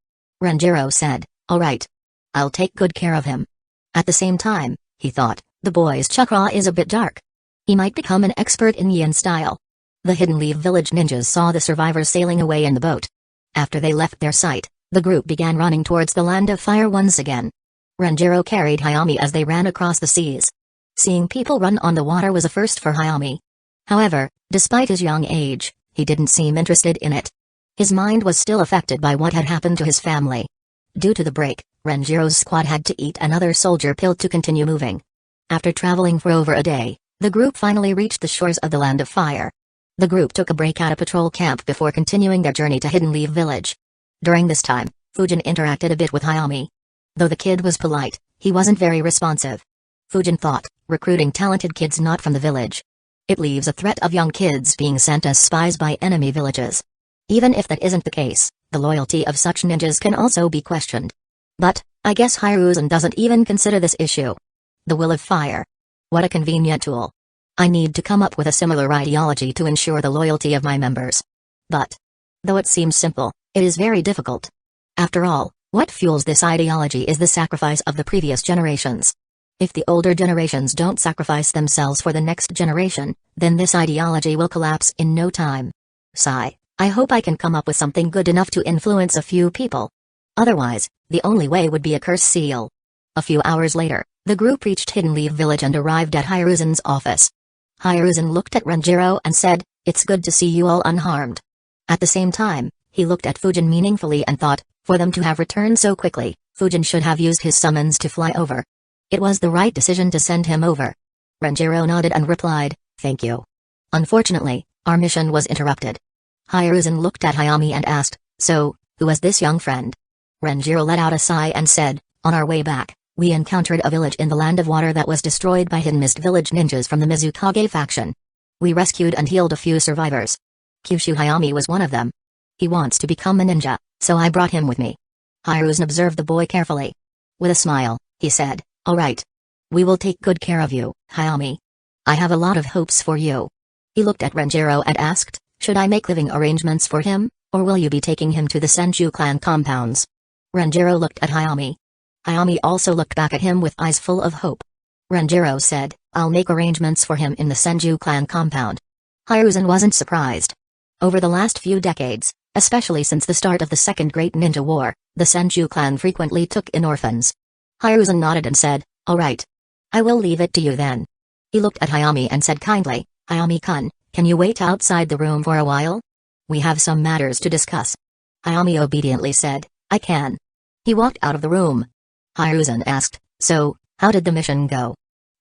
Renjiro said, "All right. I'll take good care of him." At the same time, he thought, the boy's chakra is a bit dark. He might become an expert in yin style. The Hidden Leaf Village ninjas saw the survivors sailing away in the boat. After they left their sight, the group began running towards the Land of Fire once again. Renjiro carried Hayami as they ran across the seas. Seeing people run on the water was a first for Hayami. However, despite his young age, he didn't seem interested in it. His mind was still affected by what had happened to his family. Due to the break, Renjiro's squad had to eat another soldier pill to continue moving. After traveling for over a day, the group finally reached the shores of the Land of Fire. The group took a break at a patrol camp before continuing their journey to Hidden Leaf Village. During this time, Fujin interacted a bit with Hayami. Though the kid was polite, he wasn't very responsive. Fujin thought, recruiting talented kids not from the village. It leaves a threat of young kids being sent as spies by enemy villages. Even if that isn't the case, the loyalty of such ninjas can also be questioned. But, I guess Hiruzen doesn't even consider this issue. The Will of Fire. What a convenient tool. I need to come up with a similar ideology to ensure the loyalty of my members. But, though it seems simple, it is very difficult. After all, what fuels this ideology is the sacrifice of the previous generations. If the older generations don't sacrifice themselves for the next generation, then this ideology will collapse in no time. Sigh, I hope I can come up with something good enough to influence a few people. Otherwise, the only way would be a curse seal. A few hours later, the group reached Hidden Leaf Village and arrived at Hiruzen's office. Hiruzen looked at Renjiro and said, "It's good to see you all unharmed." At the same time, he looked at Fujin meaningfully and thought, for them to have returned so quickly, Fujin should have used his summons to fly over. It was the right decision to send him over. Renjiro nodded and replied, "Thank you." Unfortunately, our mission was interrupted. Hiruzen looked at Hayami and asked, "So, who is this young friend?" Renjiro let out a sigh and said, "On our way back, we encountered a village in the Land of Water that was destroyed by Hidden Mist Village ninjas from the Mizukage faction. We rescued and healed a few survivors. Kyushu Hayami was one of them. He wants to become a ninja, so I brought him with me." Hiruzen observed the boy carefully. With a smile, he said, "All right. We will take good care of you, Hayami. I have a lot of hopes for you. He looked at Renjiro and asked, should I make living arrangements for him, or will you be taking him to the Senju clan compounds? Renjiro looked at Hayami. Hayami also looked back at him with eyes full of hope. Renjiro said, I'll make arrangements for him in the Senju clan compound. Hiruzen wasn't surprised. Over the last few decades, especially since the start of the Second Great Ninja War, the Senju clan frequently took in orphans. Hiruzen nodded and said, all right. I will leave it to you then. He looked at Hayami and said kindly, Hayami-kun, can you wait outside the room for a while? We have some matters to discuss. Hayami obediently said, I can. He walked out of the room. Hiruzen asked, so, how did the mission go?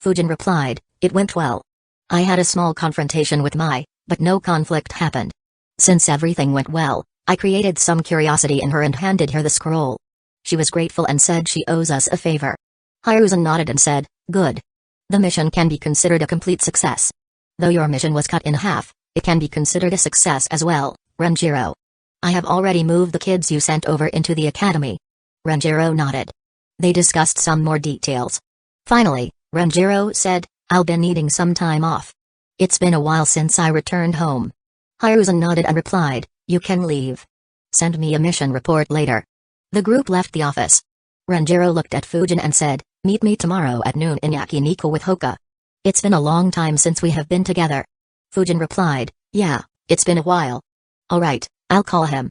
Fujin replied, it went well. I had a small confrontation with Mai, but no conflict happened. Since everything went well, I created some curiosity in her and handed her the scroll. She was grateful and said she owes us a favor. Hiruzen nodded and said, good. The mission can be considered a complete success. Though your mission was cut in half, it can be considered a success as well, Renjiro. I have already moved the kids you sent over into the academy. Renjiro nodded. They discussed some more details. Finally, Renjiro said, I'll be needing some time off. It's been a while since I returned home. Hiruzen nodded and replied, you can leave. Send me a mission report later. The group left the office. Renjiro looked at Fujin and said, meet me tomorrow at noon in Yakiniku with Hoka. It's been a long time since we have been together. Fujin replied, yeah, it's been a while. Alright, I'll call him.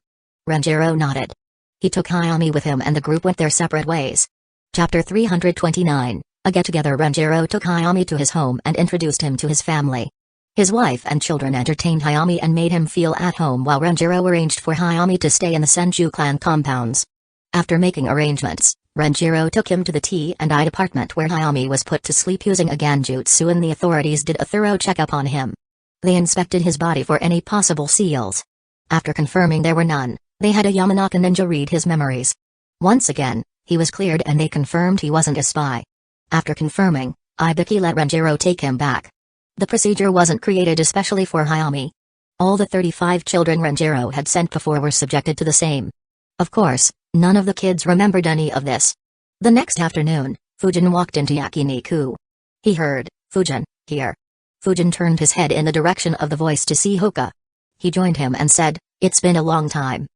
Renjiro nodded. He took Hayami with him and the group went their separate ways. Chapter 329, a get-together. Renjiro took Hayami to his home and introduced him to his family. His wife and children entertained Hayami and made him feel at home while Renjiro arranged for Hayami to stay in the Senju clan compounds. After making arrangements, Renjiro took him to the T&I department where Hayami was put to sleep using a Ganjutsu and the authorities did a thorough checkup on him. They inspected his body for any possible seals. After confirming there were none, they had a Yamanaka ninja read his memories. Once again, he was cleared and they confirmed he wasn't a spy. After confirming, Ibiki let Renjiro take him back. The procedure wasn't created especially for Hayami. All the 35 children Renjiro had sent before were subjected to the same. Of course, none of the kids remembered any of this. The next afternoon, Fujin walked into Yakiniku. He heard, Fujin, here. Fujin turned his head in the direction of the voice to see Hoka. He joined him and said, it's been a long time.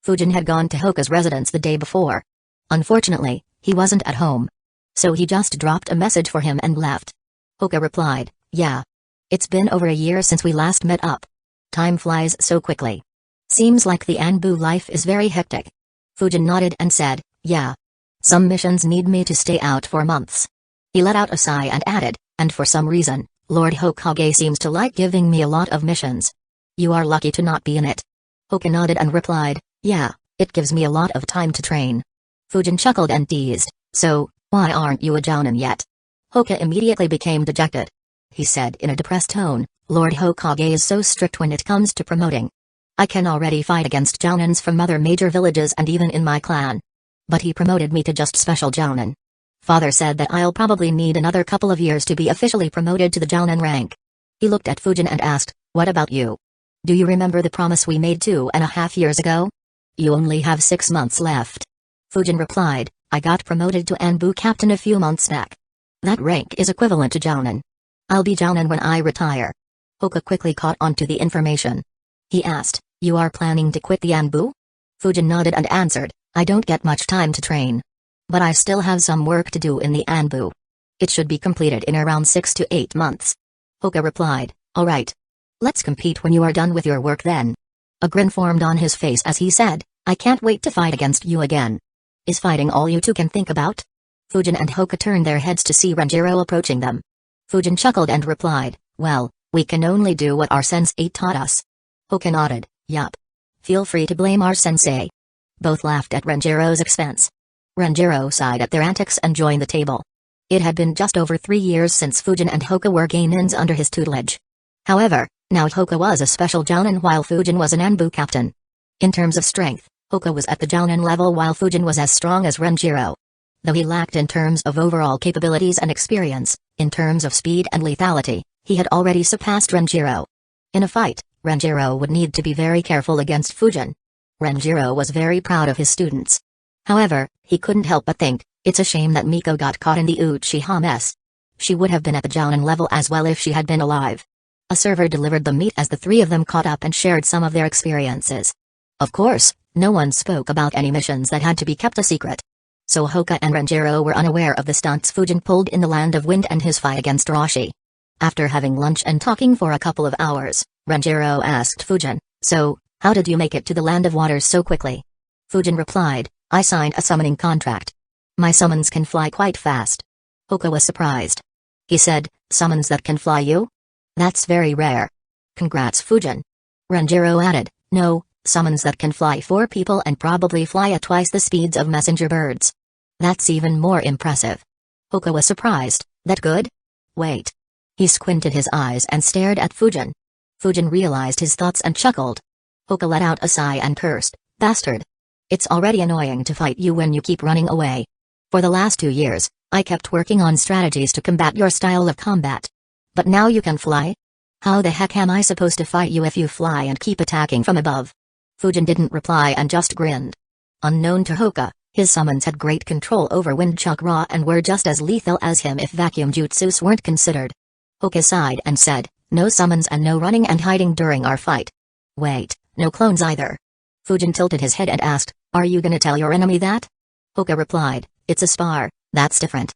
Fujin had gone to Hoka's residence the day before. Unfortunately, he wasn't at home. So he just dropped a message for him and left. Hoka replied, yeah. It's been over a year since we last met up. Time flies so quickly. Seems like the Anbu life is very hectic. Fujin nodded and said, yeah. Some missions need me to stay out for months. He let out a sigh and added, and for some reason, Lord Hokage seems to like giving me a lot of missions. You are lucky to not be in it. Hoka nodded and replied, yeah, it gives me a lot of time to train. Fujin chuckled and teased, so, why aren't you a jounin yet? Hoka immediately became dejected. He said in a depressed tone, Lord Hokage is so strict when it comes to promoting. I can already fight against jounins from other major villages and even in my clan. But he promoted me to just special jounin. Father said that I'll probably need another couple of years to be officially promoted to the jounin rank. He looked at Fujin and asked, what about you? Do you remember the promise we made 2.5 years ago? You only have 6 months left. Fujin replied, I got promoted to Anbu captain a few months back. That rank is equivalent to jounin. I'll be jounin when I retire. Hoka quickly caught on to the information. He asked, you are planning to quit the Anbu? Fujin nodded and answered, I don't get much time to train. But I still have some work to do in the Anbu. It should be completed in around 6 to 8 months. Hoka replied, alright. Let's compete when you are done with your work then. A grin formed on his face as he said, I can't wait to fight against you again. Is fighting all you two can think about? Fujin and Hoka turned their heads to see Renjiro approaching them. Fujin chuckled and replied, well, we can only do what our sensei taught us. Hoka nodded, yup. Feel free to blame our sensei. Both laughed at Renjiro's expense. Renjiro sighed at their antics and joined the table. It had been just over 3 years since Fujin and Hoka were Gainins under his tutelage. However, now Hoka was a special jounin while Fujin was an Anbu captain. In terms of strength, Hoka was at the jounin level while Fujin was as strong as Renjiro. Though he lacked in terms of overall capabilities and experience, in terms of speed and lethality, he had already surpassed Renjiro. In a fight, Renjiro would need to be very careful against Fujin. Renjiro was very proud of his students. However, he couldn't help but think, it's a shame that Miko got caught in the Uchiha mess. She would have been at the Jounin level as well if she had been alive. A server delivered the meat as the three of them caught up and shared some of their experiences. Of course, no one spoke about any missions that had to be kept a secret. So Hoka and Renjiro were unaware of the stunts Fujin pulled in the Land of Wind and his fight against Roshi. After having lunch and talking for a couple of hours, Renjiro asked Fujin, "So, how did you make it to the Land of Waters so quickly?" Fujin replied, "I signed a summoning contract. My summons can fly quite fast." Hoka was surprised. He said, "Summons that can fly you? That's very rare. Congrats, Fujin." Renjiro added, "No, summons that can fly 4 people and probably fly at twice the speeds of messenger birds. That's even more impressive." Hoka was surprised. "That good? Wait." He squinted his eyes and stared at Fujin. Fujin realized his thoughts and chuckled. Hoka let out a sigh and cursed, "Bastard. It's already annoying to fight you when you keep running away. For the last 2 years, I kept working on strategies to combat your style of combat. But now you can fly? How the heck am I supposed to fight you if you fly and keep attacking from above?" Fujin didn't reply and just grinned. Unknown to Hoka, his summons had great control over wind chakra and were just as lethal as him if vacuum jutsus weren't considered. Hoka sighed and said, "No summons and no running and hiding during our fight. Wait, no clones either." Fujin tilted his head and asked, "Are you gonna tell your enemy that?" Hoka replied, "It's a spar, that's different."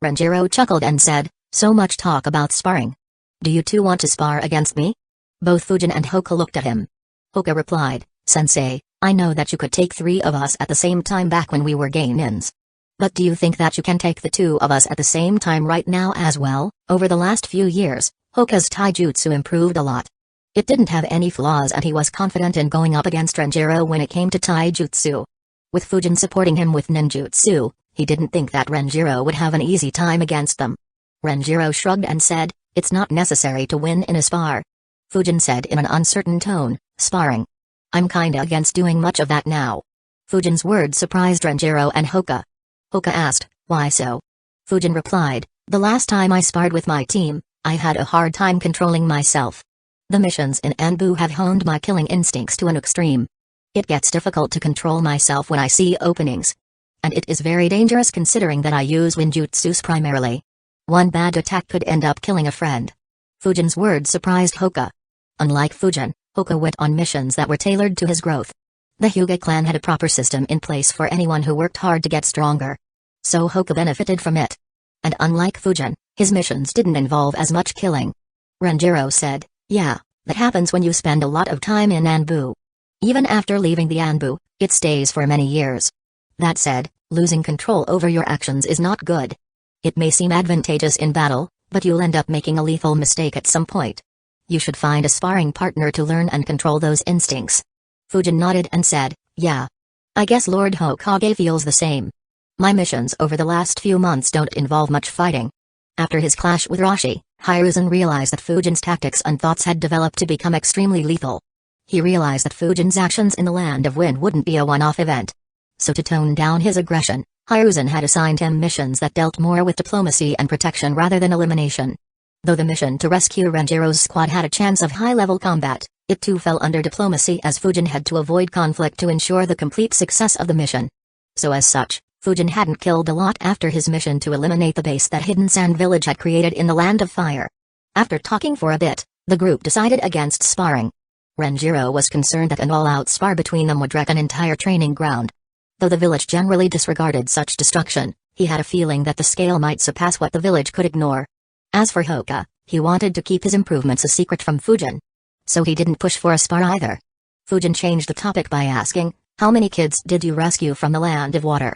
Renjiro chuckled and said, "So much talk about sparring. Do you two want to spar against me?" Both Fujin and Hoka looked at him. Hoka replied, "Sensei, I know that you could take 3 of us at the same time back when we were Gainins. But do you think that you can take the 2 of us at the same time right now as well?" Over the last few years, Hoka's taijutsu improved a lot. It didn't have any flaws and he was confident in going up against Renjiro when it came to taijutsu. With Fujin supporting him with ninjutsu, he didn't think that Renjiro would have an easy time against them. Renjiro shrugged and said, "It's not necessary to win in a spar." Fujin said in an uncertain tone, "Sparring? I'm kinda against doing much of that now." Fujin's words surprised Renjiro and Hoka. Hoka asked, "Why so?" Fujin replied, "The last time I sparred with my team, I had a hard time controlling myself. The missions in Anbu have honed my killing instincts to an extreme. It gets difficult to control myself when I see openings. And it is very dangerous considering that I use Winjutsus primarily. One bad attack could end up killing a friend." Fujin's words surprised Hoka. Unlike Fujin, Hoka went on missions that were tailored to his growth. The Hyuga clan had a proper system in place for anyone who worked hard to get stronger. So Hoka benefited from it. And unlike Fujin, his missions didn't involve as much killing. Renjiro said, "Yeah, that happens when you spend a lot of time in Anbu. Even after leaving the Anbu, it stays for many years. That said, losing control over your actions is not good. It may seem advantageous in battle, but you'll end up making a lethal mistake at some point. You should find a sparring partner to learn and control those instincts." Fujin nodded and said, "Yeah. I guess Lord Hokage feels the same. My missions over the last few months don't involve much fighting." After his clash with Roshi, Hiruzen realized that Fujin's tactics and thoughts had developed to become extremely lethal. He realized that Fujin's actions in the Land of Wind wouldn't be a one-off event. So to tone down his aggression, Hiruzen had assigned him missions that dealt more with diplomacy and protection rather than elimination. Though the mission to rescue Renjiro's squad had a chance of high-level combat, it too fell under diplomacy as Fujin had to avoid conflict to ensure the complete success of the mission. So as such, Fujin hadn't killed a lot after his mission to eliminate the base that Hidden Sand Village had created in the Land of Fire. After talking for a bit, the group decided against sparring. Renjiro was concerned that an all-out spar between them would wreck an entire training ground. Though the village generally disregarded such destruction, he had a feeling that the scale might surpass what the village could ignore. As for Hoka, he wanted to keep his improvements a secret from Fujin. So he didn't push for a spar either. Fujin changed the topic by asking, "How many kids did you rescue from the Land of Water?"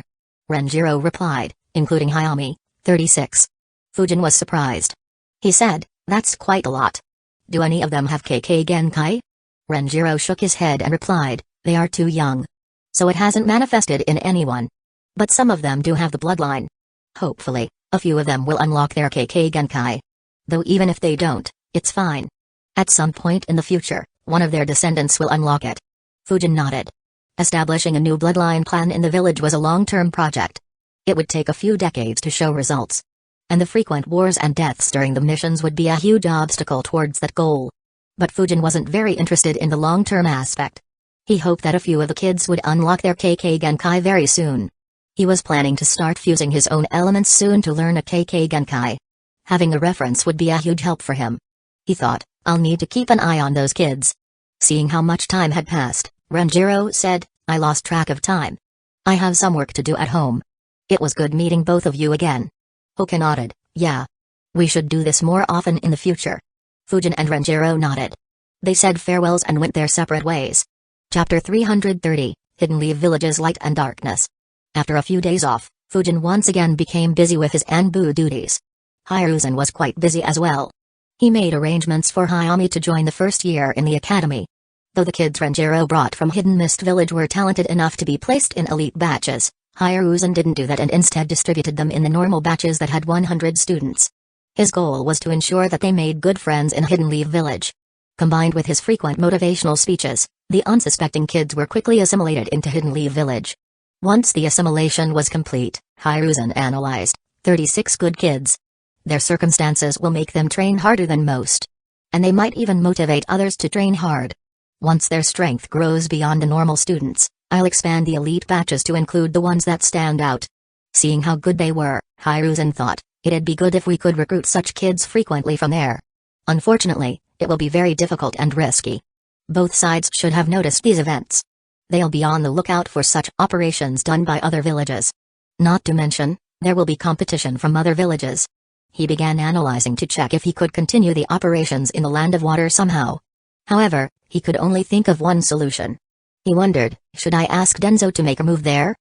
Renjiro replied, "Including Hayami, 36. Fujin was surprised. He said, "That's quite a lot. Do any of them have KK Genkai?" Renjiro shook his head and replied, "They are too young. So it hasn't manifested in anyone. But some of them do have the bloodline. Hopefully, a few of them will unlock their KK Genkai. Though even if they don't, it's fine. At some point in the future, one of their descendants will unlock it." Fujin nodded. Establishing a new bloodline clan in the village was a long-term project. It would take a few decades to show results. And the frequent wars and deaths during the missions would be a huge obstacle towards that goal. But Fujin wasn't very interested in the long-term aspect. He hoped that a few of the kids would unlock their KK Genkai very soon. He was planning to start fusing his own elements soon to learn a KK Genkai. Having a reference would be a huge help for him. He thought, I'll need to keep an eye on those kids. Seeing how much time had passed, Renjiro said, I lost track of time. I have some work to do at home. It was good meeting both of you again. Hoka nodded, yeah. We should do this more often in the future. Fujin and Renjiro nodded. They said farewells and went their separate ways. Chapter 330, Hidden Leaf Village's Light and Darkness. After a few days off, Fujin once again became busy with his Anbu duties. Hiruzen was quite busy as well. He made arrangements for Hayami to join the first year in the academy. Though the kids Renjiro brought from Hidden Mist Village were talented enough to be placed in elite batches, Hiruzen didn't do that and instead distributed them in the normal batches that had 100 students. His goal was to ensure that they made good friends in Hidden Leaf Village. Combined with his frequent motivational speeches, the unsuspecting kids were quickly assimilated into Hidden Leaf Village. Once the assimilation was complete, Hiruzen analyzed 36 good kids. Their circumstances will make them train harder than most. And they might even motivate others to train hard. Once their strength grows beyond the normal students, I'll expand the elite batches to include the ones that stand out. Seeing how good they were, Hiruzen thought, it'd be good if we could recruit such kids frequently from there. Unfortunately, it will be very difficult and risky. Both sides should have noticed these events. They'll be on the lookout for such operations done by other villages. Not to mention, there will be competition from other villages. He began analyzing to check if he could continue the operations in the Land of Water somehow. However, he could only think of one solution. He wondered, should I ask Denzo to make a move there?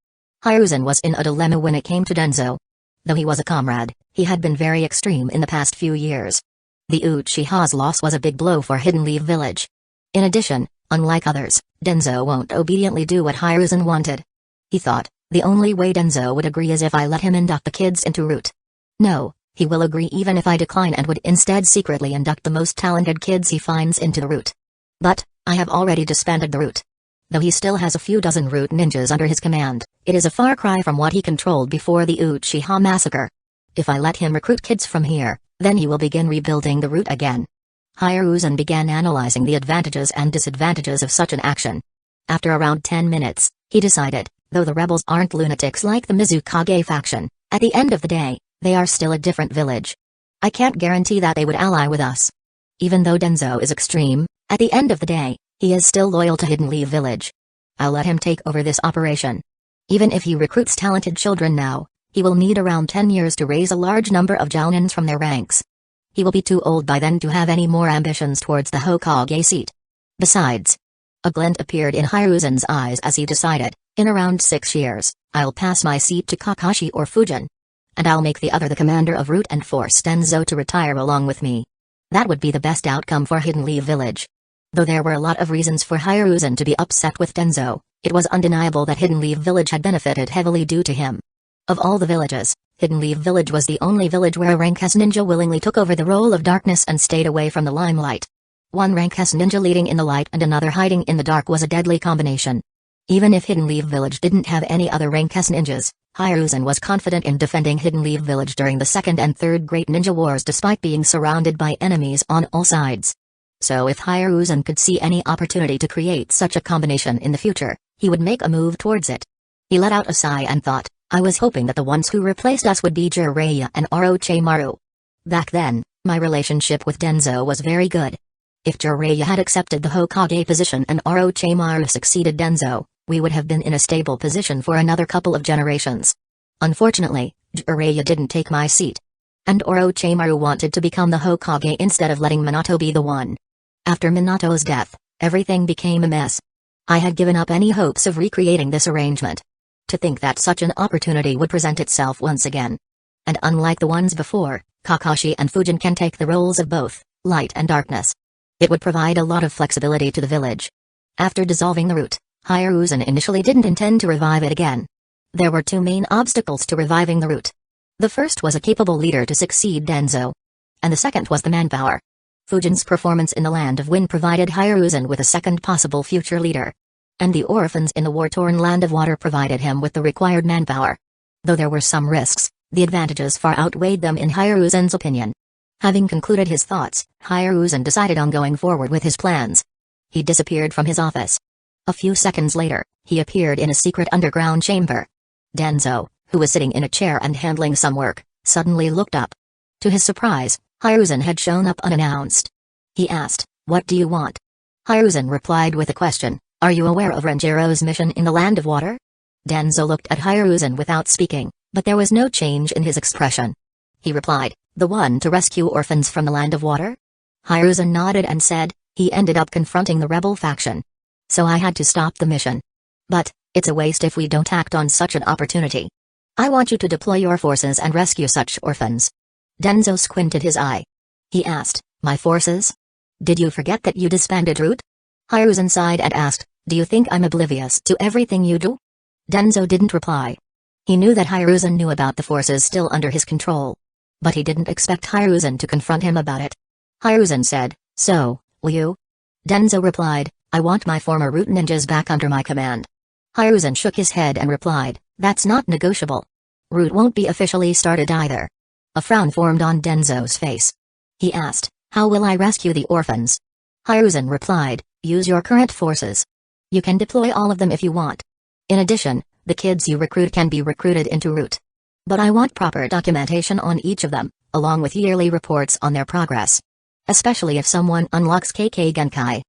Hiruzen was in a dilemma when it came to Denzo. Though he was a comrade, he had been very extreme in the past few years. The Uchiha's loss was a big blow for Hidden Leaf Village. In addition, unlike others, Denzo won't obediently do what Hiruzen wanted. He thought, the only way Denzo would agree is if I let him induct the kids into route. No, he will agree even if I decline and would instead secretly induct the most talented kids he finds into the route. But, I have already disbanded the route. Though he still has a few dozen root ninjas under his command, it is a far cry from what he controlled before the Uchiha massacre. If I let him recruit kids from here, then he will begin rebuilding the route again. Hiruzen began analyzing the advantages and disadvantages of such an action. After around 10 minutes, he decided, though the rebels aren't lunatics like the Mizukage faction, at the end of the day, they are still a different village. I can't guarantee that they would ally with us. Even though Denzo is extreme, at the end of the day, he is still loyal to Hidden Leaf Village. I'll let him take over this operation. Even if he recruits talented children now, he will need around 10 years to raise a large number of jounins from their ranks. He will be too old by then to have any more ambitions towards the Hokage seat. Besides, a glint appeared in Hiruzen's eyes as he decided, in around 6 years, I'll pass my seat to Kakashi or Fujin. And I'll make the other the commander of route and force Denzo to retire along with me. That would be the best outcome for Hidden Leaf Village. Though there were a lot of reasons for Hiruzen to be upset with Denzo, it was undeniable that Hidden Leaf Village had benefited heavily due to him. Of all the villages, Hidden Leaf Village was the only village where a rank S ninja willingly took over the role of darkness and stayed away from the limelight. One rank S ninja leading in the light and another hiding in the dark was a deadly combination. Even if Hidden Leaf Village didn't have any other rank S ninjas, Hiruzen was confident in defending Hidden Leaf Village during the Second and Third Great Ninja Wars despite being surrounded by enemies on all sides. So if Hiruzen could see any opportunity to create such a combination in the future, he would make a move towards it. He let out a sigh and thought, I was hoping that the ones who replaced us would be Jiraiya and Orochimaru. Back then, my relationship with Denzo was very good. If Jiraiya had accepted the Hokage position and Orochimaru succeeded Denzo, we would have been in a stable position for another couple of generations. Unfortunately, Jiraiya didn't take my seat. And Orochimaru wanted to become the Hokage instead of letting Minato be the one. After Minato's death, everything became a mess. I had given up any hopes of recreating this arrangement. To think that such an opportunity would present itself once again. And unlike the ones before, Kakashi and Fujin can take the roles of both, light and darkness. It would provide a lot of flexibility to the village. After dissolving the root, Hiruzen initially didn't intend to revive it again. There were two main obstacles to reviving the root. The first was a capable leader to succeed Denzo. And the second was the manpower. Fujin's performance in the Land of Wind provided Hiruzen with a second possible future leader. And the orphans in the war-torn Land of Water provided him with the required manpower. Though there were some risks, the advantages far outweighed them in Hiruzen's opinion. Having concluded his thoughts, Hiruzen decided on going forward with his plans. He disappeared from his office. A few seconds later, he appeared in a secret underground chamber. Denzo, who was sitting in a chair and handling some work, suddenly looked up. To his surprise, Hiruzen had shown up unannounced. He asked, "What do you want?" Hiruzen replied with a question, "Are you aware of Renjiro's mission in the Land of Water?" Denzo looked at Hiruzen without speaking, but there was no change in his expression. He replied, "The one to rescue orphans from the Land of Water?" Hiruzen nodded and said, "He ended up confronting the rebel faction. So I had to stop the mission. But, it's a waste if we don't act on such an opportunity. I want you to deploy your forces and rescue such orphans." Denzo squinted his eye. He asked, "My forces? Did you forget that you disbanded Root?" Hiruzen sighed and asked, "Do you think I'm oblivious to everything you do?" Denzo didn't reply. He knew that Hiruzen knew about the forces still under his control. But he didn't expect Hiruzen to confront him about it. Hiruzen said, "So, will you?" Denzo replied, "I want my former Root ninjas back under my command." Hiruzen shook his head and replied, "That's not negotiable. Root won't be officially started either." A frown formed on Denzo's face. He asked, "How will I rescue the orphans?" Hiruzen replied, "Use your current forces. You can deploy all of them if you want. In addition, the kids you recruit can be recruited into Root. But I want proper documentation on each of them, along with yearly reports on their progress. Especially if someone unlocks KK Genkai."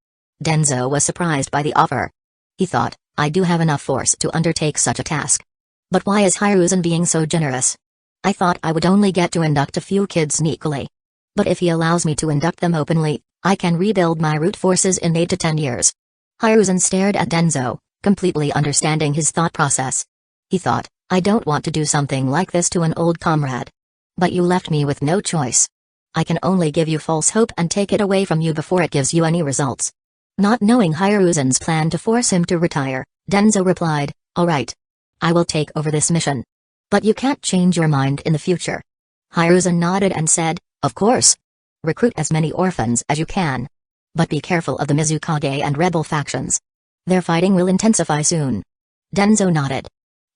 Denzo was surprised by the offer. He thought, "I do have enough force to undertake such a task. But why is Hiruzen being so generous? I thought I would only get to induct a few kids sneakily. But if he allows me to induct them openly, I can rebuild my Root forces in 8 to 10 years. Hiruzen stared at Denzo, completely understanding his thought process. He thought, "I don't want to do something like this to an old comrade. But you left me with no choice. I can only give you false hope and take it away from you before it gives you any results." Not knowing Hiruzen's plan to force him to retire, Denzo replied, "All right. I will take over this mission. But you can't change your mind in the future." Hiruzen nodded and said, "Of course. Recruit as many orphans as you can. But be careful of the Mizukage and rebel factions. Their fighting will intensify soon." Denzo nodded.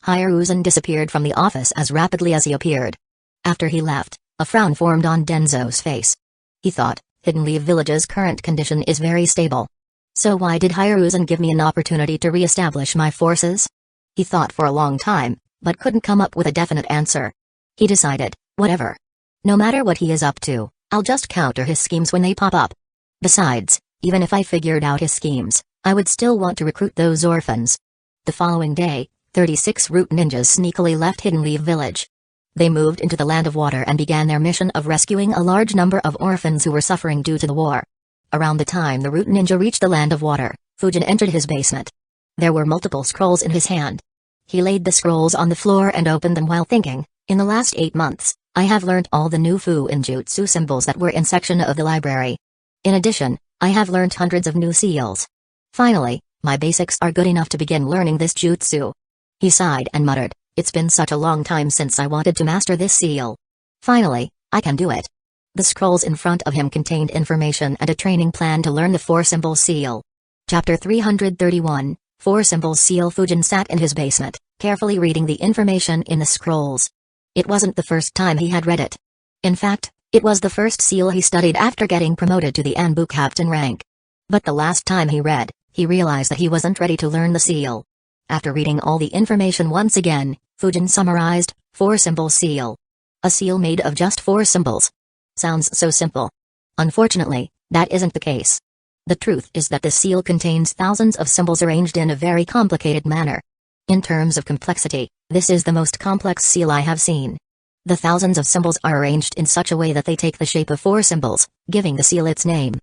Hiruzen disappeared from the office as rapidly as he appeared. After he left, a frown formed on Denzo's face. He thought, Hidden Leaf Village's current condition is very stable. So why did Hiruzen give me an opportunity to re-establish my forces? He thought for a long time, but couldn't come up with a definite answer. He decided, whatever. No matter what he is up to, I'll just counter his schemes when they pop up. Besides, even if I figured out his schemes, I would still want to recruit those orphans. The following day, 36 Root ninjas sneakily left Hidden Leaf Village. They moved into the Land of Water and began their mission of rescuing a large number of orphans who were suffering due to the war. Around the time the Root ninja reached the Land of Water, Fujin entered his basement. There were multiple scrolls in his hand. He laid the scrolls on the floor and opened them while thinking, "In the last 8 months, I have learned all the new Fu and Jutsu symbols that were in section of the library. In addition, I have learned hundreds of new seals. Finally, my basics are good enough to begin learning this jutsu." He sighed and muttered, "It's been such a long time since I wanted to master this seal. Finally, I can do it." The scrolls in front of him contained information and a training plan to learn the 4-symbol seal. Chapter 331, 4-symbol seal. Fujin sat in his basement, carefully reading the information in the scrolls. It wasn't the first time he had read it. In fact, it was the first seal he studied after getting promoted to the Anbu captain rank. But the last time he read, he realized that he wasn't ready to learn the seal. After reading all the information once again, Fujin summarized, 4-symbol seal. A seal made of just 4 symbols. Sounds so simple. Unfortunately, that isn't the case. The truth is that this seal contains thousands of symbols arranged in a very complicated manner. In terms of complexity, this is the most complex seal I have seen. The thousands of symbols are arranged in such a way that they take the shape of 4 symbols, giving the seal its name.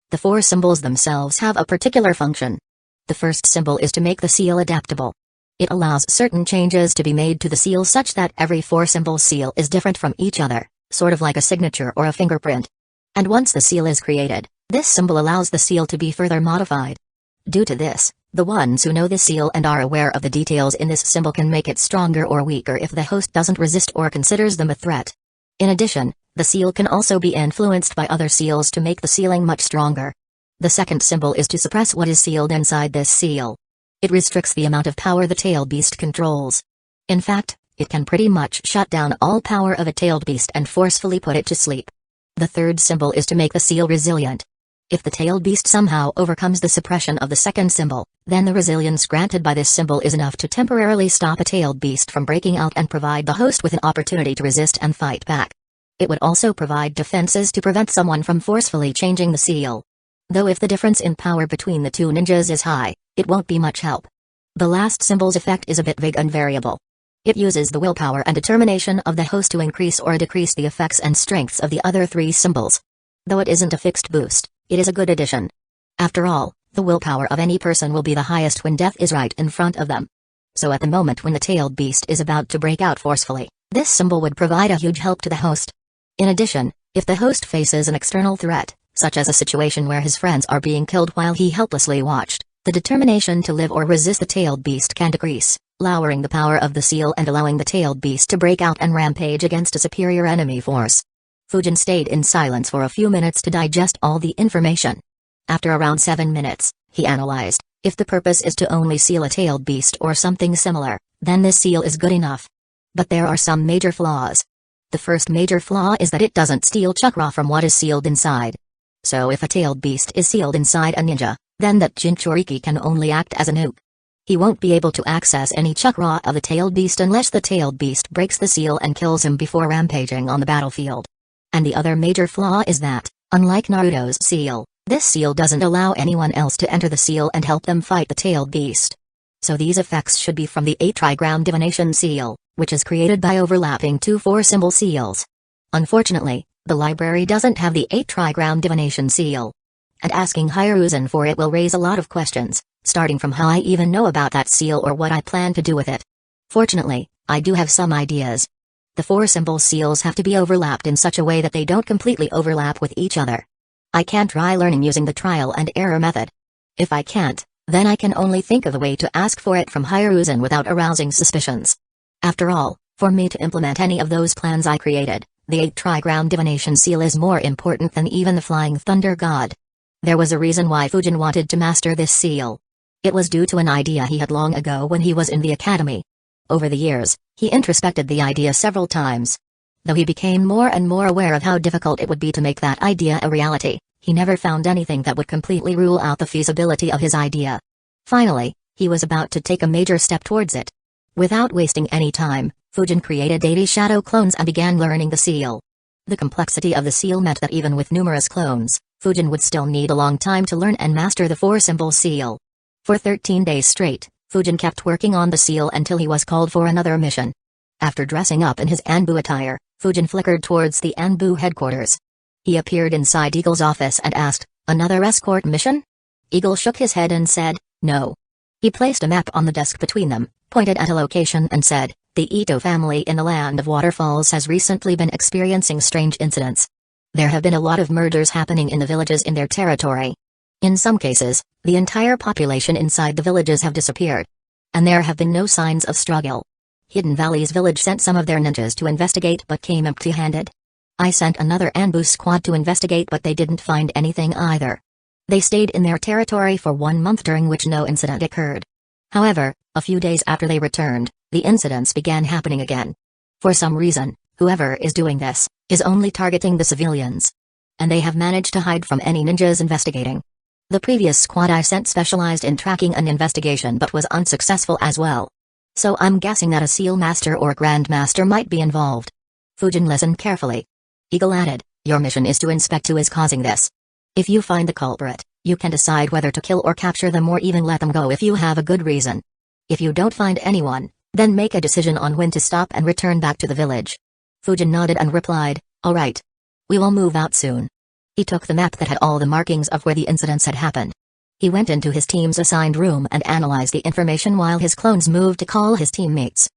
The 4 symbols themselves have a particular function. The first symbol is to make the seal adaptable. It allows certain changes to be made to the seal such that every 4-symbol seal is different from each other, sort of like a signature or a fingerprint. And once the seal is created, this symbol allows the seal to be further modified. Due to this, the ones who know the seal and are aware of the details in this symbol can make it stronger or weaker if the host doesn't resist or considers them a threat. In addition, the seal can also be influenced by other seals to make the sealing much stronger. The second symbol is to suppress what is sealed inside this seal. It restricts the amount of power the tailed beast controls. In fact, it can pretty much shut down all power of a tailed beast and forcefully put it to sleep. The third symbol is to make the seal resilient. If the tailed beast somehow overcomes the suppression of the second symbol, then the resilience granted by this symbol is enough to temporarily stop a tailed beast from breaking out and provide the host with an opportunity to resist and fight back. It would also provide defenses to prevent someone from forcefully changing the seal. Though if the difference in power between the two ninjas is high, it won't be much help. The last symbol's effect is a bit vague and variable. It uses the willpower and determination of the host to increase or decrease the effects and strengths of the other three symbols. Though it isn't a fixed boost, it is a good addition. After all, the willpower of any person will be the highest when death is right in front of them. So at the moment when the tailed beast is about to break out forcefully, this symbol would provide a huge help to the host. In addition, if the host faces an external threat, such as a situation where his friends are being killed while he helplessly watched, the determination to live or resist the tailed beast can decrease, lowering the power of the seal and allowing the tailed beast to break out and rampage against a superior enemy force. Fujin stayed in silence for a few minutes to digest all the information. After around 7 minutes, he analyzed, if the purpose is to only seal a tailed beast or something similar, then this seal is good enough. But there are some major flaws. The first major flaw is that it doesn't steal chakra from what is sealed inside. So if a tailed beast is sealed inside a ninja, then that Jinchuriki can only act as a nuke. He won't be able to access any chakra of the tailed beast unless the tailed beast breaks the seal and kills him before rampaging on the battlefield. And the other major flaw is that, unlike Naruto's seal, this seal doesn't allow anyone else to enter the seal and help them fight the tailed beast. So these effects should be from the 8-trigram divination seal, which is created by overlapping 2 4-symbol seals. Unfortunately, the library doesn't have the 8-trigram divination seal. And asking Hiruzen for it will raise a lot of questions, starting from how I even know about that seal or what I plan to do with it. Fortunately, I do have some ideas. The 4-symbol seals have to be overlapped in such a way that they don't completely overlap with each other. I can try learning using the trial and error method. If I can't, then I can only think of a way to ask for it from Hiruzen without arousing suspicions. After all, for me to implement any of those plans I created, the 8-trigram divination seal is more important than even the Flying Thunder God. There was a reason why Fujin wanted to master this seal. It was due to an idea he had long ago when he was in the academy. Over the years, he introspected the idea several times. Though he became more and more aware of how difficult it would be to make that idea a reality, he never found anything that would completely rule out the feasibility of his idea. Finally, he was about to take a major step towards it. Without wasting any time, Fujin created 80 shadow clones and began learning the seal. The complexity of the seal meant that even with numerous clones, Fujin would still need a long time to learn and master the 4-symbol seal. For 13 days straight, Fujin kept working on the seal until he was called for another mission. After dressing up in his Anbu attire, Fujin flickered towards the Anbu headquarters. He appeared inside Eagle's office and asked, "Another escort mission?" Eagle shook his head and said, "No." He placed a map on the desk between them, pointed at a location and said, "The Ito family in the land of waterfalls has recently been experiencing strange incidents. There have been a lot of murders happening in the villages in their territory. In some cases, the entire population inside the villages have disappeared. And there have been no signs of struggle. Hidden Valley's village sent some of their ninjas to investigate but came empty-handed. I sent another Anbu squad to investigate but they didn't find anything either. They stayed in their territory for 1 month during which no incident occurred. However, a few days after they returned, the incidents began happening again. For some reason, whoever is doing this, is only targeting the civilians. And they have managed to hide from any ninjas investigating. The previous squad I sent specialized in tracking an investigation but was unsuccessful as well. So I'm guessing that a seal master or grandmaster might be involved." Fujin listened carefully. Eagle added, "Your mission is to inspect who is causing this. If you find the culprit, you can decide whether to kill or capture them or even let them go if you have a good reason. If you don't find anyone, then make a decision on when to stop and return back to the village." Fujin nodded and replied, "All right. We will move out soon." He took the map that had all the markings of where the incidents had happened. He went into his team's assigned room and analyzed the information while his clones moved to call his teammates.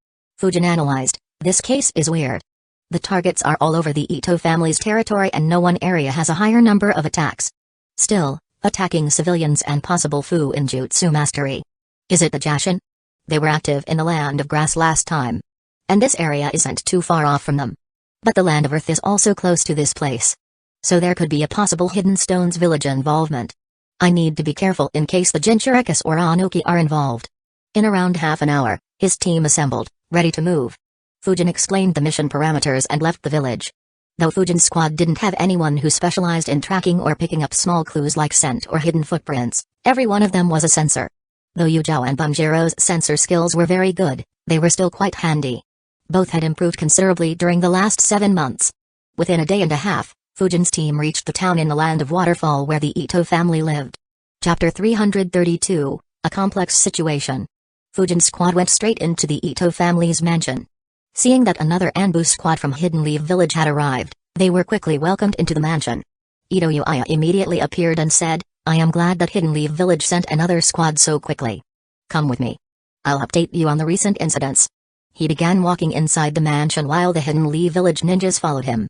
Fujin analyzed, "This case is weird. The targets are all over the Ito family's territory and no one area has a higher number of attacks. Still, attacking civilians and possible Fu in jutsu mastery. Is it the Jashin? They were active in the Land of Grass last time. And this area isn't too far off from them. But the Land of Earth is also close to this place. So there could be a possible Hidden Stones village involvement. I need to be careful in case the Jinchurikis or Anuki are involved." In around half an hour, his team assembled, ready to move. Fujin explained the mission parameters and left the village. Though Fujin's squad didn't have anyone who specialized in tracking or picking up small clues like scent or hidden footprints, every one of them was a sensor. Though Yujao and Bunjiro's sensor skills were very good, they were still quite handy. Both had improved considerably during the last 7 months. Within a day and a half, Fujin's team reached the town in the land of Waterfall where the Ito family lived. Chapter 332, A Complex Situation. Fujin's squad went straight into the Ito family's mansion. Seeing that another ambush squad from Hidden Leaf Village had arrived, they were quickly welcomed into the mansion. Ito Uchiha immediately appeared and said, "I am glad that Hidden Leaf Village sent another squad so quickly. Come with me. I'll update you on the recent incidents." He began walking inside the mansion while the Hidden Leaf Village ninjas followed him.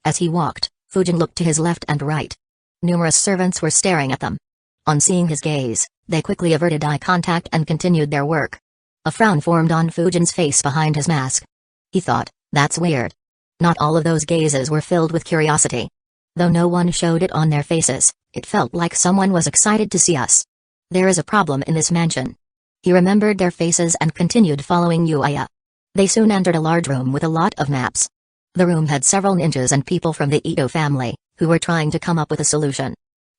As he walked, Fujin looked to his left and right. Numerous servants were staring at them. On seeing his gaze, they quickly averted eye contact and continued their work. A frown formed on Fujin's face behind his mask. He thought, that's weird. Not all of those gazes were filled with curiosity. Though no one showed it on their faces, it felt like someone was excited to see us. There is a problem in this mansion. He remembered their faces and continued following Uchiha. They soon entered a large room with a lot of maps. The room had several ninjas and people from the Ito family, who were trying to come up with a solution.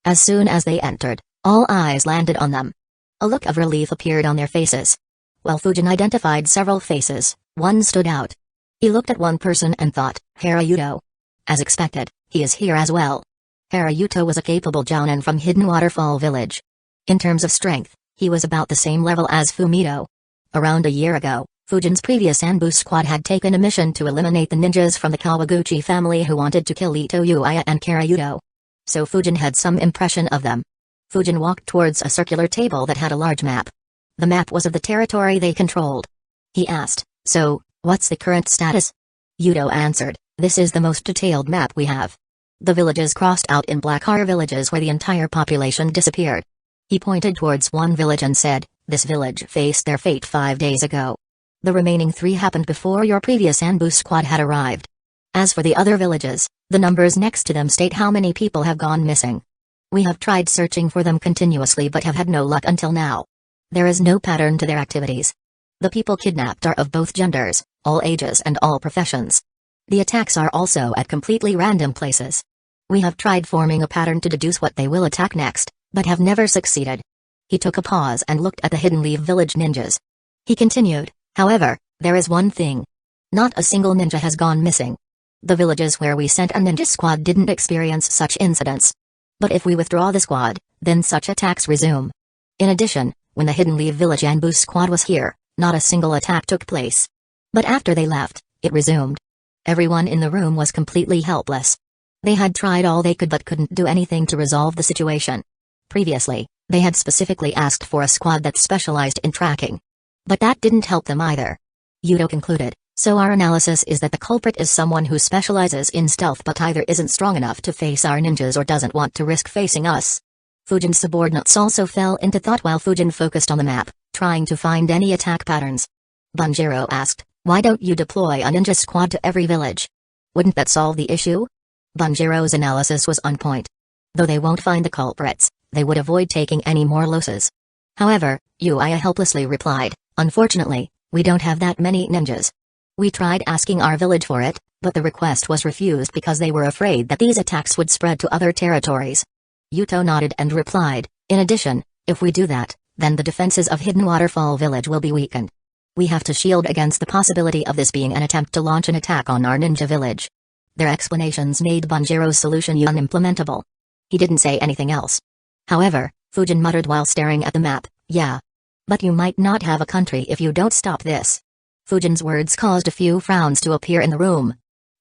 As soon as they entered, all eyes landed on them. A look of relief appeared on their faces. While Fujin identified several faces, one stood out. He looked at one person and thought, Haruto. As expected, he is here as well. Haruto was a capable jounin from Hidden Waterfall Village. In terms of strength, he was about the same level as Fumito. Around a year ago, Fujin's previous ambush squad had taken a mission to eliminate the ninjas from the Kawaguchi family who wanted to kill Ito Uchiha and Haruto. So Fujin had some impression of them. Fujin walked towards a circular table that had a large map. The map was of the territory they controlled. He asked, "So, what's the current status?" Udo answered, "This is the most detailed map we have. The villages crossed out in black are villages where the entire population disappeared." He pointed towards one village and said, "This village faced their fate 5 days ago. The remaining 3 happened before your previous ambush squad had arrived. As for the other villages, the numbers next to them state how many people have gone missing. We have tried searching for them continuously but have had no luck until now. There is no pattern to their activities. The people kidnapped are of both genders, all ages and all professions. The attacks are also at completely random places. We have tried forming a pattern to deduce what they will attack next, but have never succeeded." He took a pause and looked at the Hidden Leaf Village ninjas. He continued, "However, there is one thing. Not a single ninja has gone missing. The villages where we sent a ninja squad didn't experience such incidents. But if we withdraw the squad, then such attacks resume. In addition, when the Hidden Leaf Village ambush squad was here, not a single attack took place. But after they left, it resumed. Everyone in the room was completely helpless. They had tried all they could but couldn't do anything to resolve the situation. Previously, they had specifically asked for a squad that specialized in tracking. But that didn't help them either." Udo concluded, "So our analysis is that the culprit is someone who specializes in stealth but either isn't strong enough to face our ninjas or doesn't want to risk facing us." Fujin's subordinates also fell into thought while Fujin focused on the map, trying to find any attack patterns. Banjiro asked, "Why don't you deploy a ninja squad to every village? Wouldn't that solve the issue?" Banjiro's analysis was on point. Though they won't find the culprits, they would avoid taking any more losses. However, Uchiha helplessly replied, "Unfortunately, we don't have that many ninjas. We tried asking our village for it, but the request was refused because they were afraid that these attacks would spread to other territories." Yuto nodded and replied, "In addition, if we do that, then the defenses of Hidden Waterfall Village will be weakened. We have to shield against the possibility of this being an attempt to launch an attack on our ninja village." Their explanations made Banjiro's solution unimplementable. He didn't say anything else. However, Fujin muttered while staring at the map, "Yeah. But you might not have a country if you don't stop this." Fujin's words caused a few frowns to appear in the room.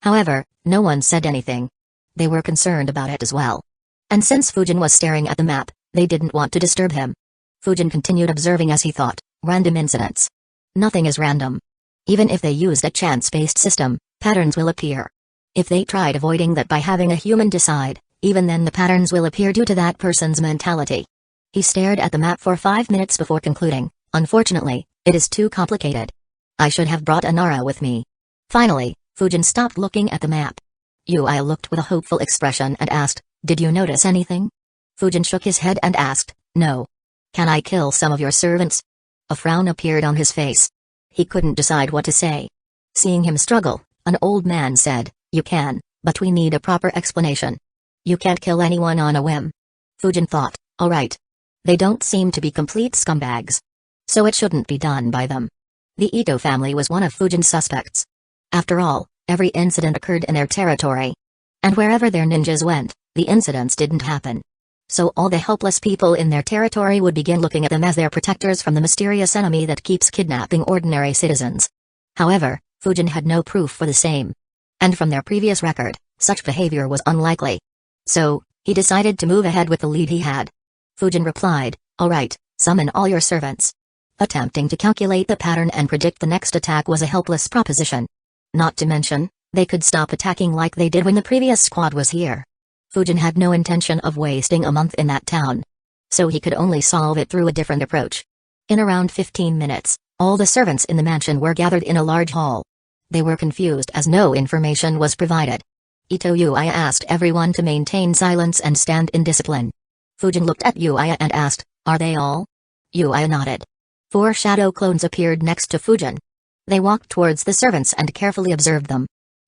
However, no one said anything. They were concerned about it as well. And since Fujin was staring at the map, they didn't want to disturb him. Fujin continued observing as he thought, random incidents. Nothing is random. Even if they used a chance-based system, patterns will appear. If they tried avoiding that by having a human decide, even then the patterns will appear due to that person's mentality. He stared at the map for 5 minutes before concluding, "Unfortunately, it is too complicated. I should have brought Anara with me." Finally, Fujin stopped looking at the map. Uchiha looked with a hopeful expression and asked, "Did you notice anything?" Fujin shook his head and asked, "No. Can I kill some of your servants?" A frown appeared on his face. He couldn't decide what to say. Seeing him struggle, an old man said, "You can, but we need a proper explanation. You can't kill anyone on a whim." Fujin thought, "All right. They don't seem to be complete scumbags. So it shouldn't be done by them." The Ito family was one of Fujin's suspects. After all, every incident occurred in their territory. And wherever their ninjas went, the incidents didn't happen. So all the helpless people in their territory would begin looking at them as their protectors from the mysterious enemy that keeps kidnapping ordinary citizens. However, Fujin had no proof for the same. And from their previous record, such behavior was unlikely. So, he decided to move ahead with the lead he had. Fujin replied, "Alright, summon all your servants." Attempting to calculate the pattern and predict the next attack was a helpless proposition. Not to mention, they could stop attacking like they did when the previous squad was here. Fujin had no intention of wasting a month in that town. So he could only solve it through a different approach. In around 15 minutes, all the servants in the mansion were gathered in a large hall. They were confused as no information was provided. Ito Uchiha asked everyone to maintain silence and stand in discipline. Fujin looked at Uchiha and asked, "Are they all?" Uchiha nodded. 4 shadow clones appeared next to Fujin. They walked towards the servants and carefully observed them.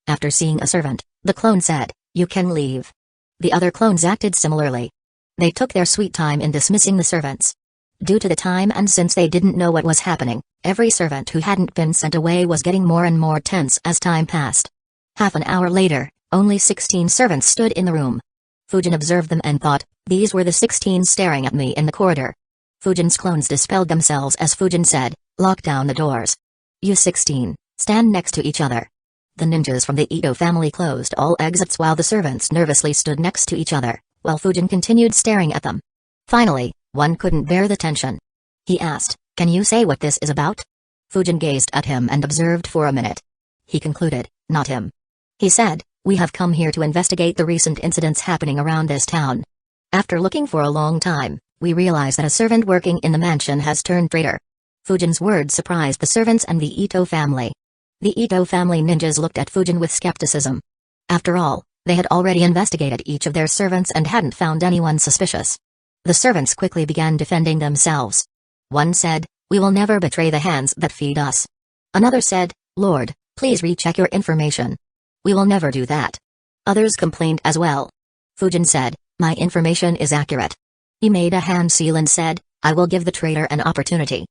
After seeing a servant, the clone said, "You can leave." The other clones acted similarly. They took their sweet time in dismissing the servants. Due to the time and since they didn't know what was happening, every servant who hadn't been sent away was getting more and more tense as time passed. Half an hour later, only 16 servants stood in the room. Fujin observed them and thought, these were the 16 staring at me in the corridor. Fujin's clones dispelled themselves as Fujin said, "Lock down the doors. You 16, stand next to each other." The ninjas from the Ito family closed all exits while the servants nervously stood next to each other, while Fujin continued staring at them. Finally, one couldn't bear the tension. He asked, "Can you say what this is about?" Fujin gazed at him and observed for a minute. He concluded, "Not him." He said, "We have come here to investigate the recent incidents happening around this town. After looking for a long time, we realize that a servant working in the mansion has turned traitor." Fujin's words surprised the servants and the Ito family. The Ito family ninjas looked at Fujin with skepticism. After all, they had already investigated each of their servants and hadn't found anyone suspicious. The servants quickly began defending themselves. One said, "We will never betray the hands that feed us." Another said, "Lord, please recheck your information." "We will never do that." Others complained as well. Fujin said, "My information is accurate." He made a hand seal and said, "I will give the traitor an opportunity.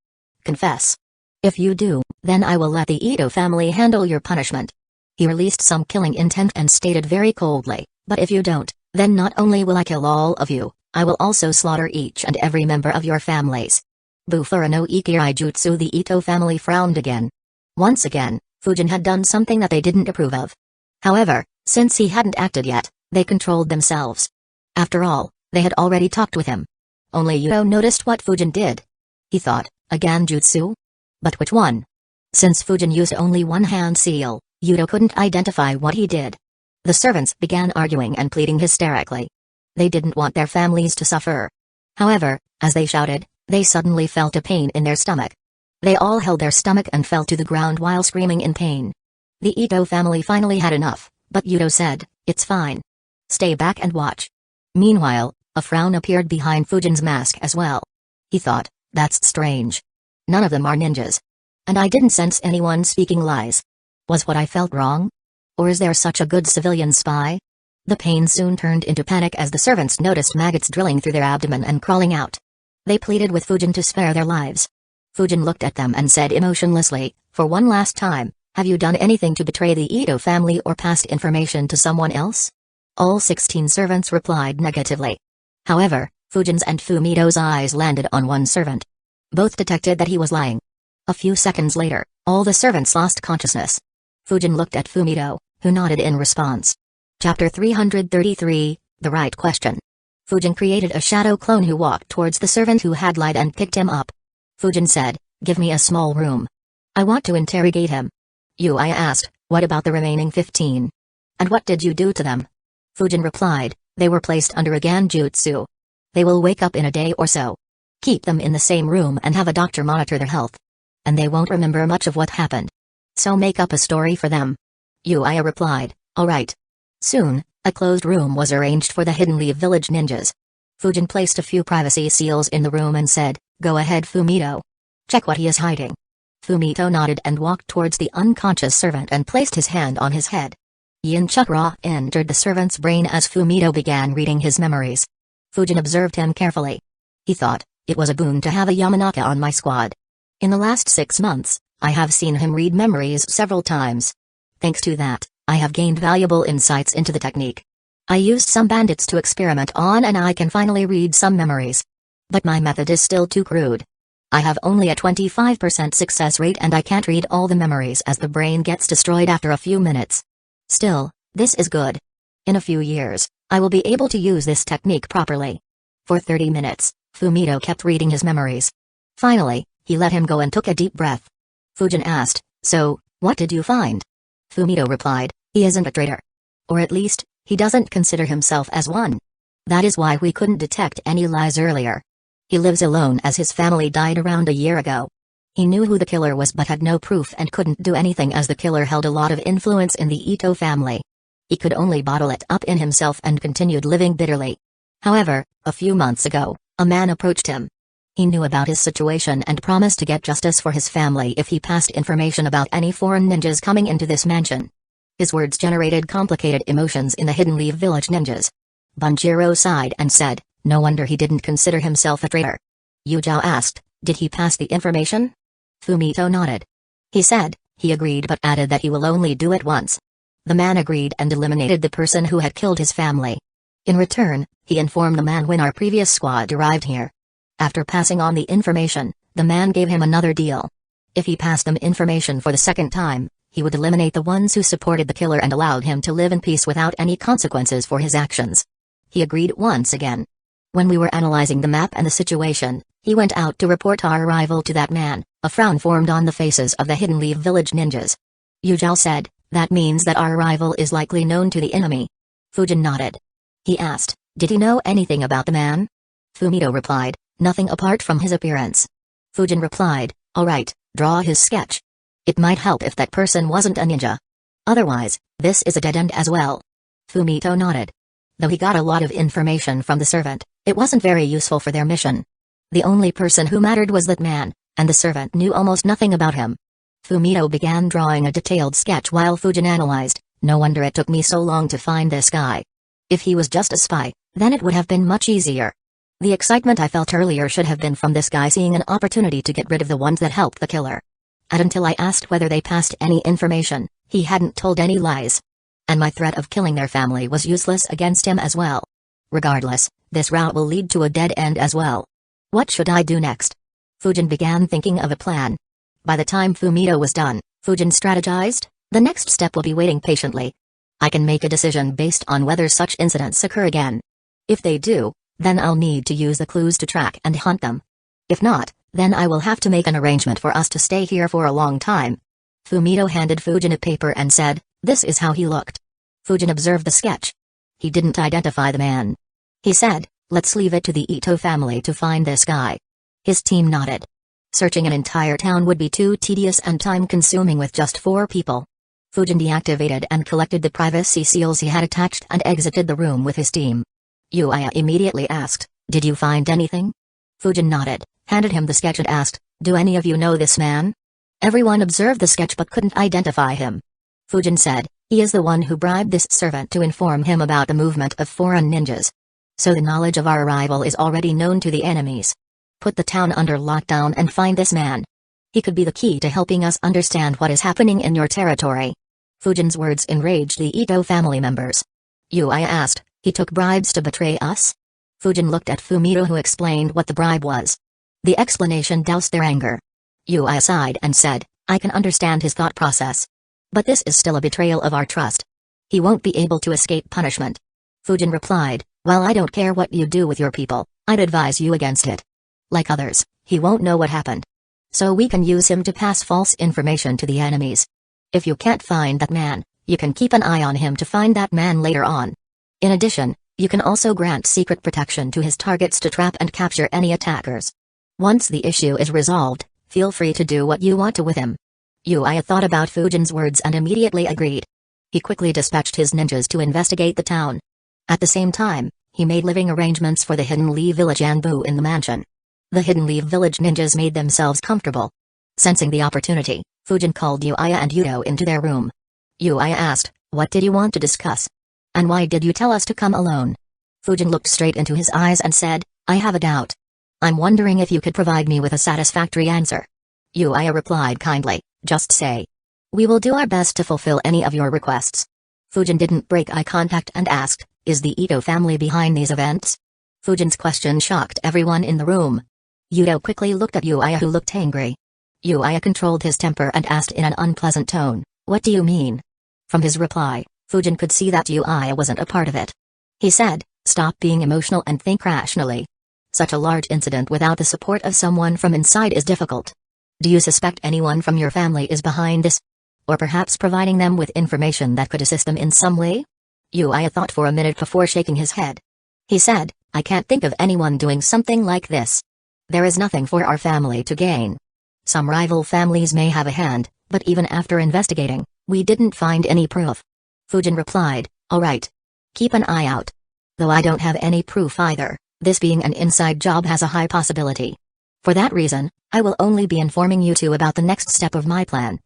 Confess. If you do, then I will let the Ito family handle your punishment." He released some killing intent and stated very coldly, "But if you don't, then not only will I kill all of you, I will also slaughter each and every member of your families." Bufura no Ikirai Jutsu. The Ito family frowned again. Once again, Fujin had done something that they didn't approve of. However, since he hadn't acted yet, they controlled themselves. After all, they had already talked with him. Only Yuto noticed what Fujin did. He thought, a Ganjutsu? But which one? Since Fujin used only one hand seal, Yuto couldn't identify what he did. The servants began arguing and pleading hysterically. They didn't want their families to suffer. However, as they shouted, they suddenly felt a pain in their stomach. They all held their stomach and fell to the ground while screaming in pain. The Ito family finally had enough, but Yuto said, "It's fine. Stay back and watch." Meanwhile, a frown appeared behind Fujin's mask as well. He thought, that's strange. None of them are ninjas. And I didn't sense anyone speaking lies. Was what I felt wrong? Or is there such a good civilian spy? The pain soon turned into panic as the servants noticed maggots drilling through their abdomen and crawling out. They pleaded with Fujin to spare their lives. Fujin looked at them and said emotionlessly, "For one last time, have you done anything to betray the Ito family or passed information to someone else?" All 16 servants replied negatively. However, Fujin's and Fumito's eyes landed on one servant. Both detected that he was lying. A few seconds later, all the servants lost consciousness. Fujin looked at Fumito, who nodded in response. Chapter 333, The Right Question. Fujin created a shadow clone who walked towards the servant who had lied and picked him up. Fujin said, "Give me a small room. I want to interrogate him." Uchiha asked, "What about the remaining 15? And what did you do to them?" Fujin replied, "They were placed under a Ganjutsu. They will wake up in a day or so. Keep them in the same room and have a doctor monitor their health. And they won't remember much of what happened. So make up a story for them." Uchiha replied, "All right." Soon, a closed room was arranged for the Hidden Leaf Village ninjas. Fujin placed a few privacy seals in the room and said, "Go ahead, Fumito. Check what he is hiding." Fumito nodded and walked towards the unconscious servant and placed his hand on his head. Yin chakra entered the servant's brain as Fumito began reading his memories. Fujin observed him carefully. He thought, it was a boon to have a Yamanaka on my squad. In the last 6 months, I have seen him read memories several times. Thanks to that, I have gained valuable insights into the technique. I used some bandits to experiment on and I can finally read some memories. But my method is still too crude. I have only a 25% success rate and I can't read all the memories as the brain gets destroyed after a few minutes. Still, this is good. In a few years, I will be able to use this technique properly. For 30 minutes, Fumito kept reading his memories. Finally, he let him go and took a deep breath. Fujin asked, "So, what did you find?" Fumito replied, "He isn't a traitor. Or at least, he doesn't consider himself as one. That is why we couldn't detect any lies earlier. He lives alone as his family died around a year ago. He knew who the killer was but had no proof and couldn't do anything as the killer held a lot of influence in the Ito family. He could only bottle it up in himself and continued living bitterly. However, a few months ago, a man approached him. He knew about his situation and promised to get justice for his family if he passed information about any foreign ninjas coming into this mansion." His words generated complicated emotions in the Hidden Leaf Village ninjas. Bunjiro sighed and said, "No wonder he didn't consider himself a traitor." Yujao asked, "Did he pass the information?" Fumito nodded. He said, he agreed but added that he will only do it once. The man agreed and eliminated the person who had killed his family. In return, he informed the man when our previous squad arrived here. After passing on the information, the man gave him another deal. If he passed them information for the second time, he would eliminate the ones who supported the killer and allowed him to live in peace without any consequences for his actions. He agreed once again. When we were analyzing the map and the situation, he went out to report our arrival to that man. A frown formed on the faces of the Hidden Leaf Village ninjas. Yujao said, "That means that our arrival is likely known to the enemy." Fujin nodded. He asked, "Did he know anything about the man?" Fumito replied, "Nothing apart from his appearance." Fujin replied, "All right, draw his sketch. It might help if that person wasn't a ninja. Otherwise, this is a dead end as well." Fumito nodded. Though he got a lot of information from the servant, it wasn't very useful for their mission. The only person who mattered was that man, and the servant knew almost nothing about him. Fumito began drawing a detailed sketch while Fujin analyzed. "No wonder it took me so long to find this guy. If he was just a spy, then it would have been much easier. The excitement I felt earlier should have been from this guy seeing an opportunity to get rid of the ones that helped the killer. And until I asked whether they passed any information, he hadn't told any lies. And my threat of killing their family was useless against him as well. Regardless, this route will lead to a dead end as well. What should I do next?" Fujin began thinking of a plan. By the time Fumito was done, Fujin strategized, "The next step will be waiting patiently. I can make a decision based on whether such incidents occur again. If they do, then I'll need to use the clues to track and hunt them. If not, then I will have to make an arrangement for us to stay here for a long time." Fumito handed Fujin a paper and said, "This is how he looked." Fujin observed the sketch. He didn't identify the man. He said, "Let's leave it to the Ito family to find this guy." His team nodded. Searching an entire town would be too tedious and time-consuming with just 4 people. Fujin deactivated and collected the privacy seals he had attached and exited the room with his team. Uchiha immediately asked, "Did you find anything?" Fujin nodded, handed him the sketch and asked, "Do any of you know this man?" Everyone observed the sketch but couldn't identify him. Fujin said, "He is the one who bribed this servant to inform him about the movement of foreign ninjas. So the knowledge of our arrival is already known to the enemies. Put the town under lockdown and find this man. He could be the key to helping us understand what is happening in your territory." Fujin's words enraged the Ito family members. Uchiha asked, "He took bribes to betray us?" Fujin looked at Fumito, who explained what the bribe was. The explanation doused their anger. Uchiha sighed and said, "I can understand his thought process. But this is still a betrayal of our trust. He won't be able to escape punishment." Fujin replied, "Well, I don't care what you do with your people, I'd advise you against it. Like others, he won't know what happened. So we can use him to pass false information to the enemies. If you can't find that man, you can keep an eye on him to find that man later on. In addition, you can also grant secret protection to his targets to trap and capture any attackers. Once the issue is resolved, feel free to do what you want to with him." Uchiha thought about Fujin's words and immediately agreed. He quickly dispatched his ninjas to investigate the town. At the same time, he made living arrangements for the Hidden Leaf Village Anbu in the mansion. The Hidden Leaf Village ninjas made themselves comfortable. Sensing the opportunity, Fujin called Uchiha and Yudo into their room. Uchiha asked, "What did you want to discuss? And why did you tell us to come alone?" Fujin looked straight into his eyes and said, "I have a doubt. I'm wondering if you could provide me with a satisfactory answer." Uchiha replied kindly, "Just say. We will do our best to fulfill any of your requests." Fujin didn't break eye contact and asked, "Is the Ito family behind these events?" Fujin's question shocked everyone in the room. Yuto quickly looked at Uchiha, who looked angry. Uchiha controlled his temper and asked in an unpleasant tone, "What do you mean?" From his reply, Fujin could see that Uchiha wasn't a part of it. He said, "Stop being emotional and think rationally. Such a large incident without the support of someone from inside is difficult. Do you suspect anyone from your family is behind this? Or perhaps providing them with information that could assist them in some way?" Uchiha thought for a minute before shaking his head. He said, "I can't think of anyone doing something like this. There is nothing for our family to gain. Some rival families may have a hand, but even after investigating, we didn't find any proof." Fujin replied, "All right. Keep an eye out. Though I don't have any proof either, this being an inside job has a high possibility. For that reason, I will only be informing you two about the next step of my plan."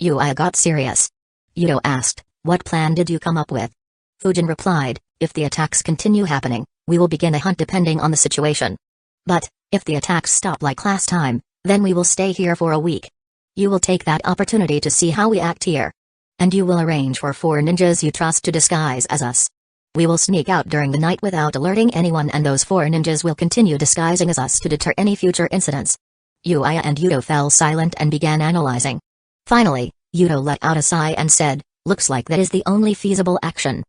Uchiha got serious. Yuto asked, "What plan did you come up with?" Fujin replied, "If the attacks continue happening, we will begin a hunt depending on the situation. But, if the attacks stop like last time, then we will stay here for a week. You will take that opportunity to see how we act here. And you will arrange for 4 ninjas you trust to disguise as us. We will sneak out during the night without alerting anyone, and those 4 ninjas will continue disguising as us to deter any future incidents." Uchiha and Yuto fell silent and began analyzing. Finally, Yuto let out a sigh and said, "Looks like that is the only feasible action."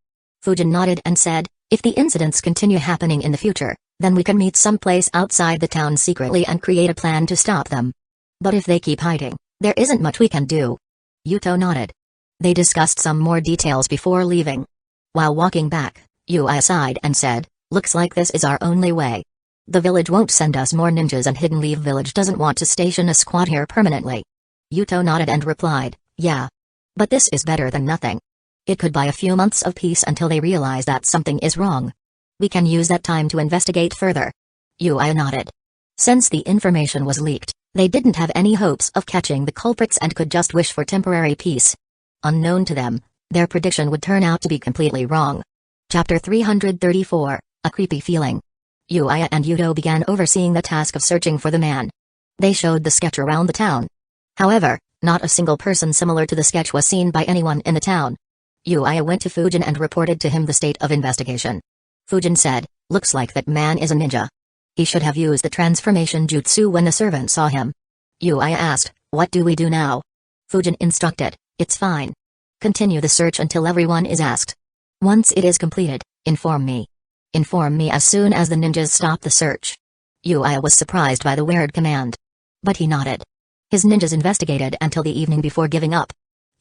Fujin nodded and said, "If the incidents continue happening in the future, then we can meet someplace outside the town secretly and create a plan to stop them. But if they keep hiding, there isn't much we can do." Yuto nodded. They discussed some more details before leaving. While walking back, Uchiha sighed and said, "Looks like this is our only way. The village won't send us more ninjas, and Hidden Leaf Village doesn't want to station a squad here permanently." Yuto nodded and replied, "Yeah. But this is better than nothing. It could buy a few months of peace until they realize that something is wrong. We can use that time to investigate further." Uchiha nodded. Since the information was leaked, they didn't have any hopes of catching the culprits and could just wish for temporary peace. Unknown to them, their prediction would turn out to be completely wrong. Chapter 334, A Creepy Feeling. Uchiha and Yuto began overseeing the task of searching for the man. They showed the sketch around the town. However, not a single person similar to the sketch was seen by anyone in the town. Uchiha went to Fujin and reported to him the state of investigation. Fujin said, "Looks like that man is a ninja. He should have used the transformation jutsu when the servant saw him." Uchiha asked, "What do we do now?" Fujin instructed, "It's fine. Continue the search until everyone is asked. Once it is completed, inform me. Inform me as soon as the ninjas stop the search." Uchiha was surprised by the weird command. But he nodded. His ninjas investigated until the evening before giving up.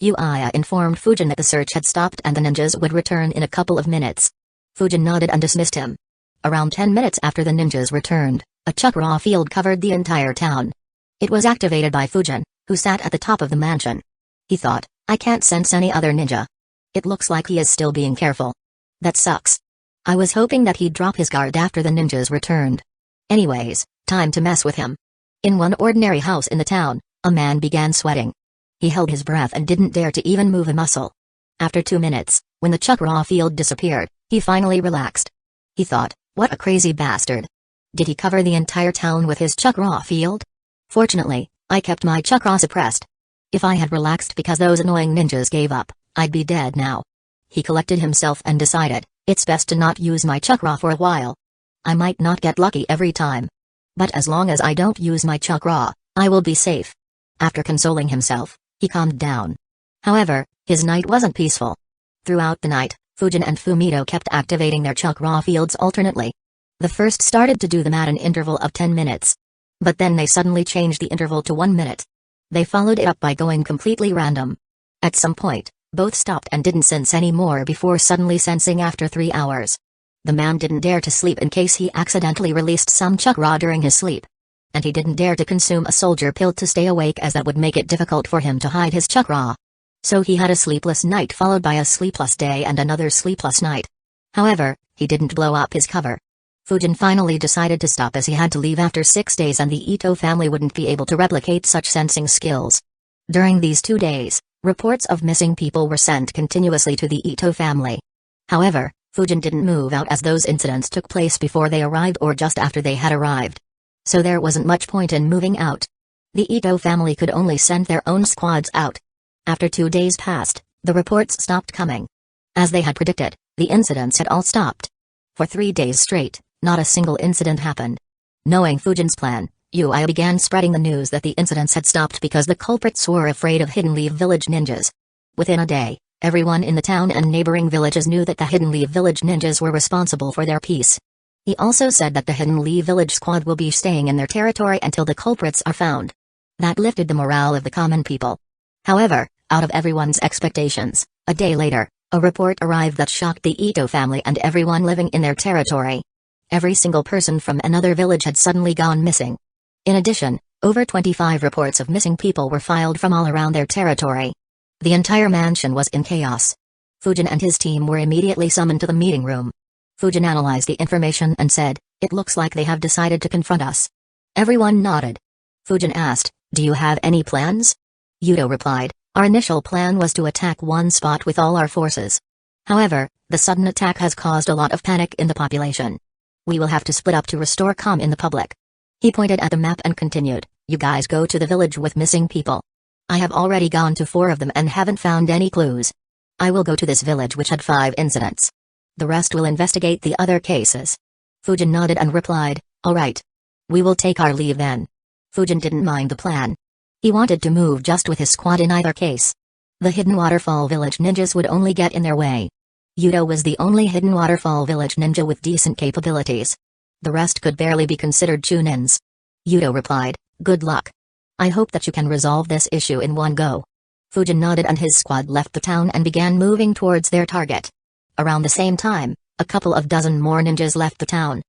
Uchiha informed Fujin that the search had stopped and the ninjas would return in a couple of minutes. Fujin nodded and dismissed him. Around 10 minutes after the ninjas returned, a chakra field covered the entire town. It was activated by Fujin, who sat at the top of the mansion. He thought, "I can't sense any other ninja. It looks like he is still being careful. That sucks. I was hoping that he'd drop his guard after the ninjas returned. Anyways, time to mess with him." In one ordinary house in the town, a man began sweating. He held his breath and didn't dare to even move a muscle. After 2 minutes, when the chakra field disappeared, he finally relaxed. He thought, "What a crazy bastard. Did he cover the entire town with his chakra field? Fortunately, I kept my chakra suppressed. If I had relaxed because those annoying ninjas gave up, I'd be dead now." He collected himself and decided, "It's best to not use my chakra for a while. I might not get lucky every time. But as long as I don't use my chakra, I will be safe." After consoling himself, he calmed down. However, his night wasn't peaceful. Throughout the night, Fujin and Fumito kept activating their chakra fields alternately. The first started to do them at an interval of 10 minutes. But then they suddenly changed the interval to 1 minute. They followed it up by going completely random. At some point, both stopped and didn't sense any more before suddenly sensing after 3 hours. The man didn't dare to sleep in case he accidentally released some chakra during his sleep. And he didn't dare to consume a soldier pill to stay awake, as that would make it difficult for him to hide his chakra. So he had a sleepless night followed by a sleepless day and another sleepless night. However, he didn't blow up his cover. Fujin finally decided to stop as he had to leave after 6 days and the Ito family wouldn't be able to replicate such sensing skills. During these 2 days, reports of missing people were sent continuously to the Ito family. However, Fujin didn't move out as those incidents took place before they arrived or just after they had arrived. So there wasn't much point in moving out. The Ito family could only send their own squads out. After 2 days passed, the reports stopped coming. As they had predicted, the incidents had all stopped. For 3 days straight, not a single incident happened. Knowing Fujin's plan, Uchiha began spreading the news that the incidents had stopped because the culprits were afraid of Hidden Leaf Village ninjas. Within a day, everyone in the town and neighboring villages knew that the Hidden Leaf Village ninjas were responsible for their peace. He also said that the Hidden Leaf Village squad will be staying in their territory until the culprits are found. That lifted the morale of the common people. However, out of everyone's expectations, a day later, a report arrived that shocked the Ito family and everyone living in their territory. Every single person from another village had suddenly gone missing. In addition, over 25 reports of missing people were filed from all around their territory. The entire mansion was in chaos. Fujin and his team were immediately summoned to the meeting room. Fujin analyzed the information and said, "It looks like they have decided to confront us." Everyone nodded. Fujin asked, "Do you have any plans?" Uchiha replied, "Our initial plan was to attack one spot with all our forces. However, the sudden attack has caused a lot of panic in the population. We will have to split up to restore calm in the public." He pointed at the map and continued, "You guys go to the village with missing people. I have already gone to 4 of them and haven't found any clues. I will go to this village which had 5 incidents. The rest will investigate the other cases." Fujin nodded and replied, "All right. We will take our leave then." Fujin didn't mind the plan. He wanted to move just with his squad in either case. The Hidden Waterfall Village ninjas would only get in their way. Uchiha was the only Hidden Waterfall Village ninja with decent capabilities. The rest could barely be considered Chunins. Uchiha replied, "Good luck. I hope that you can resolve this issue in one go." Fujin nodded and his squad left the town and began moving towards their target. Around the same time, a couple of dozen more ninjas left the town.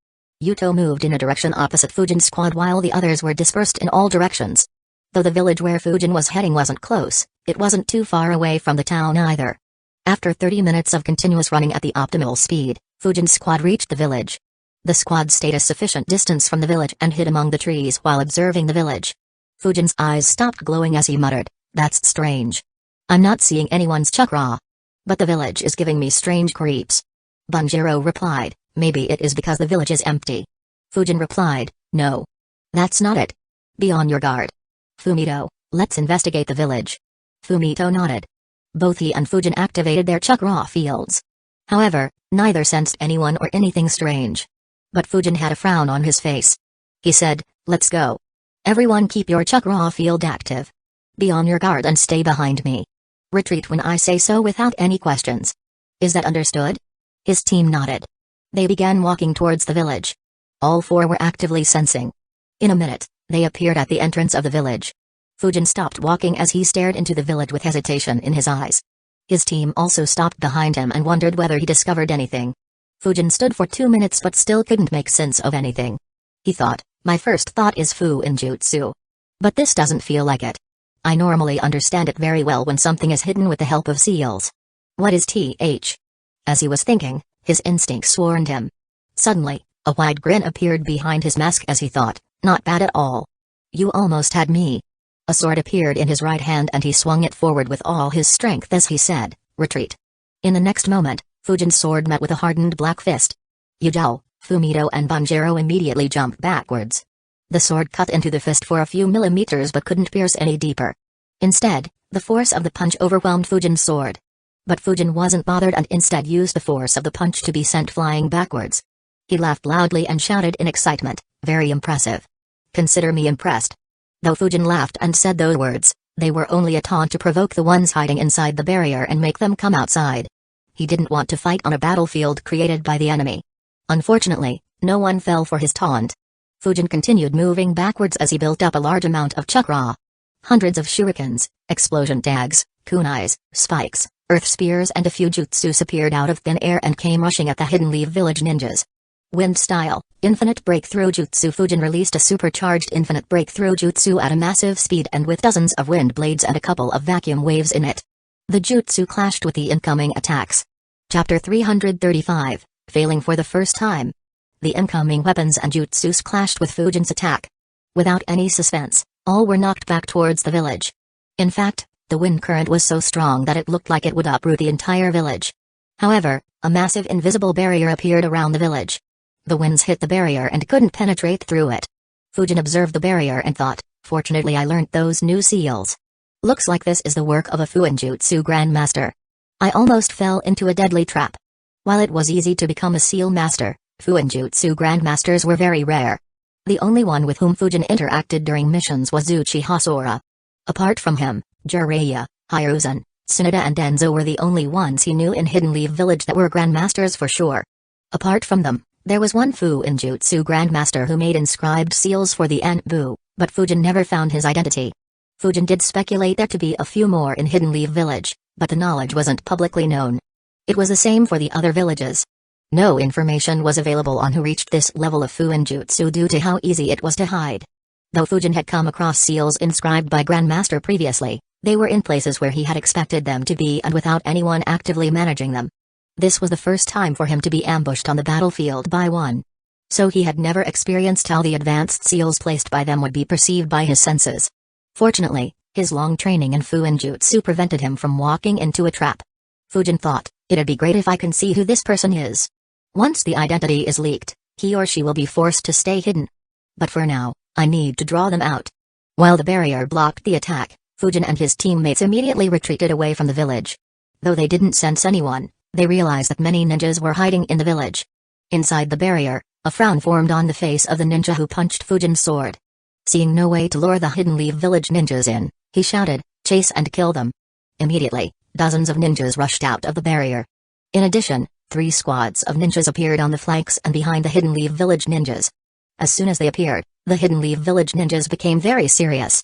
Uchiha moved in a direction opposite Fujin's squad while the others were dispersed in all directions. Though the village where Fujin was heading wasn't close, it wasn't too far away from the town either. After 30 minutes of continuous running at the optimal speed, Fujin's squad reached the village. The squad stayed a sufficient distance from the village and hid among the trees while observing the village. Fujin's eyes stopped glowing as he muttered, "That's strange. I'm not seeing anyone's chakra. But the village is giving me strange creeps." Bunjiro replied, "Maybe it is because the village is empty." Fujin replied, "No. That's not it. Be on your guard. Fumito, let's investigate the village." Fumito nodded. Both he and Fujin activated their chakra fields. However, neither sensed anyone or anything strange. But Fujin had a frown on his face. He said, "Let's go. Everyone keep your chakra field active. Be on your guard and stay behind me. Retreat when I say so without any questions. Is that understood?" His team nodded. They began walking towards the village. All 4 were actively sensing. In a minute, they appeared at the entrance of the village. Fujin stopped walking as he stared into the village with hesitation in his eyes. His team also stopped behind him and wondered whether he discovered anything. Fujin stood for 2 minutes but still couldn't make sense of anything. He thought, "My first thought is Fu in Jutsu. But this doesn't feel like it. I normally understand it very well when something is hidden with the help of seals. What is th?" As he was thinking, his instincts warned him. Suddenly, a wide grin appeared behind his mask as he thought, "Not bad at all. You almost had me." A sword appeared in his right hand and he swung it forward with all his strength as he said, "Retreat." In the next moment, Fujin's sword met with a hardened black fist. Uchiha, Fumito and Bunjiro immediately jumped backwards. The sword cut into the fist for a few millimeters but couldn't pierce any deeper. Instead, the force of the punch overwhelmed Fujin's sword. But Fujin wasn't bothered and instead used the force of the punch to be sent flying backwards. He laughed loudly and shouted in excitement, "Very impressive. Consider me impressed." Though Fujin laughed and said those words, they were only a taunt to provoke the ones hiding inside the barrier and make them come outside. He didn't want to fight on a battlefield created by the enemy. Unfortunately, no one fell for his taunt. Fujin continued moving backwards as he built up a large amount of chakra. Hundreds of shurikens, explosion tags, kunais, spikes, earth spears and a few jutsus appeared out of thin air and came rushing at the Hidden Leaf Village ninjas. Wind style, infinite breakthrough jutsu. Fujin released a supercharged infinite breakthrough jutsu at a massive speed and with dozens of wind blades and a couple of vacuum waves in it. The jutsu clashed with the incoming attacks. Chapter 335, Failing for the First Time. The incoming weapons and jutsus clashed with Fujin's attack. Without any suspense, all were knocked back towards the village. In fact, the wind current was so strong that it looked like it would uproot the entire village. However, a massive invisible barrier appeared around the village. The winds hit the barrier and couldn't penetrate through it. Fujin observed the barrier and thought, "Fortunately I learned those new seals. Looks like this is the work of a Fuinjutsu Grandmaster." I almost fell into a deadly trap. While it was easy to become a seal master, Fuinjutsu grandmasters were very rare. The only one with whom Fujin interacted during missions was Uchiha Sora. Apart from him, Jiraiya, Hiruzen, Tsunade and Denzo were the only ones he knew in Hidden Leaf Village that were grandmasters for sure. Apart from them, there was one Fuinjutsu grandmaster who made inscribed seals for the Anbu, but Fujin never found his identity. Fujin did speculate there to be a few more in Hidden Leaf Village, but the knowledge wasn't publicly known. It was the same for the other villages. No information was available on who reached this level of Fuinjutsu due to how easy it was to hide. Though Fujin had come across seals inscribed by Grandmaster previously, they were in places where he had expected them to be and without anyone actively managing them. This was the first time for him to be ambushed on the battlefield by one. So he had never experienced how the advanced seals placed by them would be perceived by his senses. Fortunately, his long training in Fuinjutsu prevented him from walking into a trap. Fujin thought, it'd be great if I can see who this person is. Once the identity is leaked, he or she will be forced to stay hidden. But for now, I need to draw them out. While the barrier blocked the attack, Fujin and his teammates immediately retreated away from the village. Though they didn't sense anyone, they realized that many ninjas were hiding in the village. Inside the barrier, a frown formed on the face of the ninja who punched Fujin's sword. Seeing no way to lure the Hidden Leaf Village ninjas in, he shouted, "Chase and kill them." Immediately, dozens of ninjas rushed out of the barrier. In addition, 3 squads of ninjas appeared on the flanks and behind the Hidden Leaf Village ninjas. As soon as they appeared, the Hidden Leaf Village ninjas became very serious.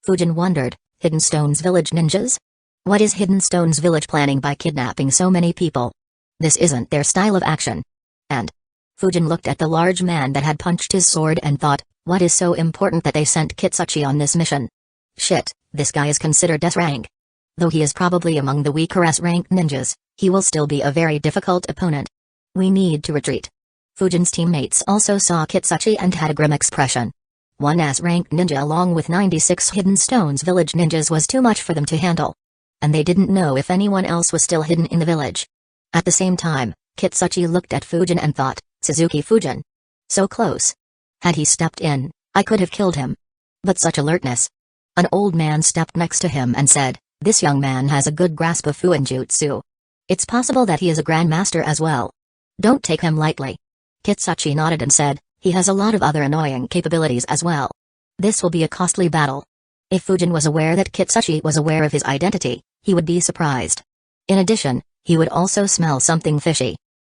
Fujin wondered, Hidden Stone's Village ninjas? What is Hidden Stone's Village planning by kidnapping so many people? This isn't their style of action. And Fujin looked at the large man that had punched his sword and thought, what is so important that they sent Kitsuchi on this mission? Shit, this guy is considered S rank. Though he is probably among the weaker S-ranked ninjas, he will still be a very difficult opponent. We need to retreat. Fujin's teammates also saw Kitsuchi and had a grim expression. One S-ranked ninja along with 96 Hidden Stones Village ninjas was too much for them to handle. And they didn't know if anyone else was still hidden in the village. At the same time, Kitsuchi looked at Fujin and thought, Suzuki Fujin. So close. Had he stepped in, I could have killed him. But such alertness. An old man stepped next to him and said, this young man has a good grasp of Fuinjutsu. It's possible that he is a grandmaster as well. Don't take him lightly. Kitsuchi nodded and said, he has a lot of other annoying capabilities as well. This will be a costly battle. If Fujin was aware that Kitsuchi was aware of his identity, he would be surprised. In addition, he would also smell something fishy.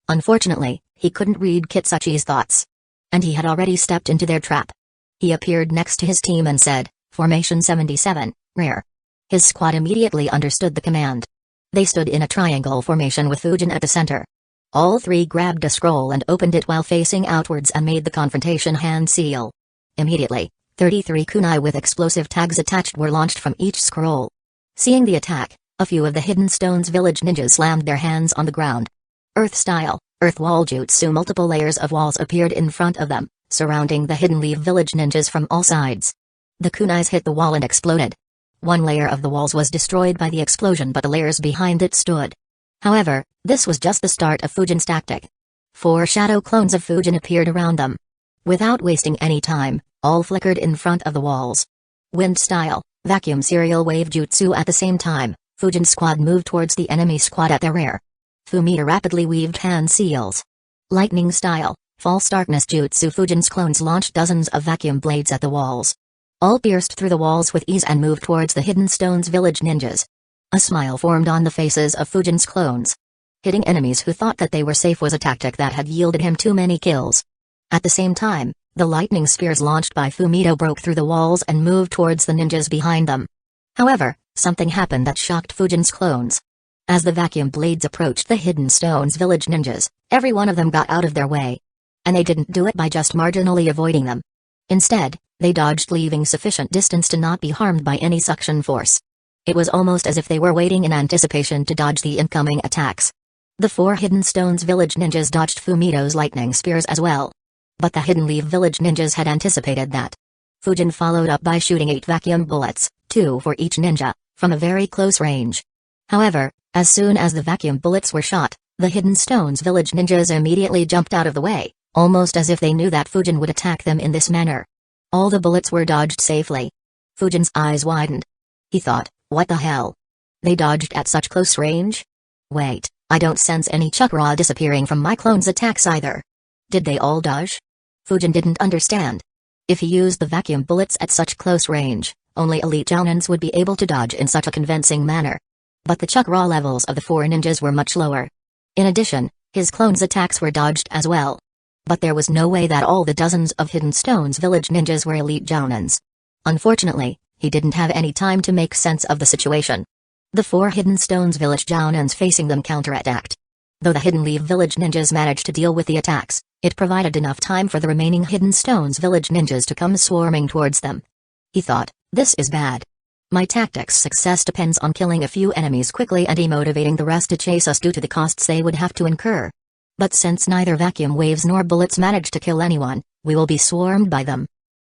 Unfortunately, he couldn't read Kitsuchi's thoughts. And he had already stepped into their trap. He appeared next to his team and said, Formation 77, rear. His squad immediately understood the command. They stood in a triangle formation with Fujin at the center. All 3 grabbed a scroll and opened it while facing outwards and made the confrontation hand seal. Immediately, 33 kunai with explosive tags attached were launched from each scroll. Seeing the attack, a few of the Hidden Stones Village ninjas slammed their hands on the ground. Earth-style, earth wall jutsu. Multiple layers of walls appeared in front of them, surrounding the Hidden Leaf Village ninjas from all sides. The kunais hit the wall and exploded. One layer of the walls was destroyed by the explosion, but the layers behind it stood. However, this was just the start of Fujin's tactic. 4 shadow clones of Fujin appeared around them. Without wasting any time, all flickered in front of the walls. Wind-style, vacuum serial wave jutsu. At the same time, Fujin's squad moved towards the enemy squad at their rear. Fumita rapidly weaved hand seals. Lightning-style, false darkness jutsu. Fujin's clones launched dozens of vacuum blades at the walls. All pierced through the walls with ease and moved towards the Hidden Stones Village ninjas. A smile formed on the faces of Fujin's clones. Hitting enemies who thought that they were safe was a tactic that had yielded him too many kills. At the same time, the lightning spears launched by Fumito broke through the walls and moved towards the ninjas behind them. However, something happened that shocked Fujin's clones. As the vacuum blades approached the Hidden Stones Village ninjas, every one of them got out of their way. And they didn't do it by just marginally avoiding them. Instead, they dodged, leaving sufficient distance to not be harmed by any suction force. It was almost as if they were waiting in anticipation to dodge the incoming attacks. The 4 Hidden Stones Village ninjas dodged Fumito's lightning spears as well. But the Hidden Leaf Village ninjas had anticipated that. Fujin followed up by shooting 8 vacuum bullets, 2 for each ninja, from a very close range. However, as soon as the vacuum bullets were shot, the Hidden Stones Village ninjas immediately jumped out of the way, almost as if they knew that Fujin would attack them in this manner. All the bullets were dodged safely. Fujin's eyes widened. He thought, what the hell? They dodged at such close range? Wait, I don't sense any chakra disappearing from my clones' attacks either. Did they all dodge? Fujin didn't understand. If he used the vacuum bullets at such close range, only elite jounins would be able to dodge in such a convincing manner. But the chakra levels of the 4 ninjas were much lower. In addition, his clones' attacks were dodged as well. But there was no way that all the dozens of Hidden Stones village ninjas were elite jounins. Unfortunately, he didn't have any time to make sense of the situation. The 4 Hidden Stones village jounins facing them counterattacked. Though the Hidden Leaf village ninjas managed to deal with the attacks, it provided enough time for the remaining Hidden Stones village ninjas to come swarming towards them. He thought, this is bad. My tactic's success depends on killing a few enemies quickly and demotivating the rest to chase us due to the costs they would have to incur. But since neither vacuum waves nor bullets manage to kill anyone, we will be swarmed by them.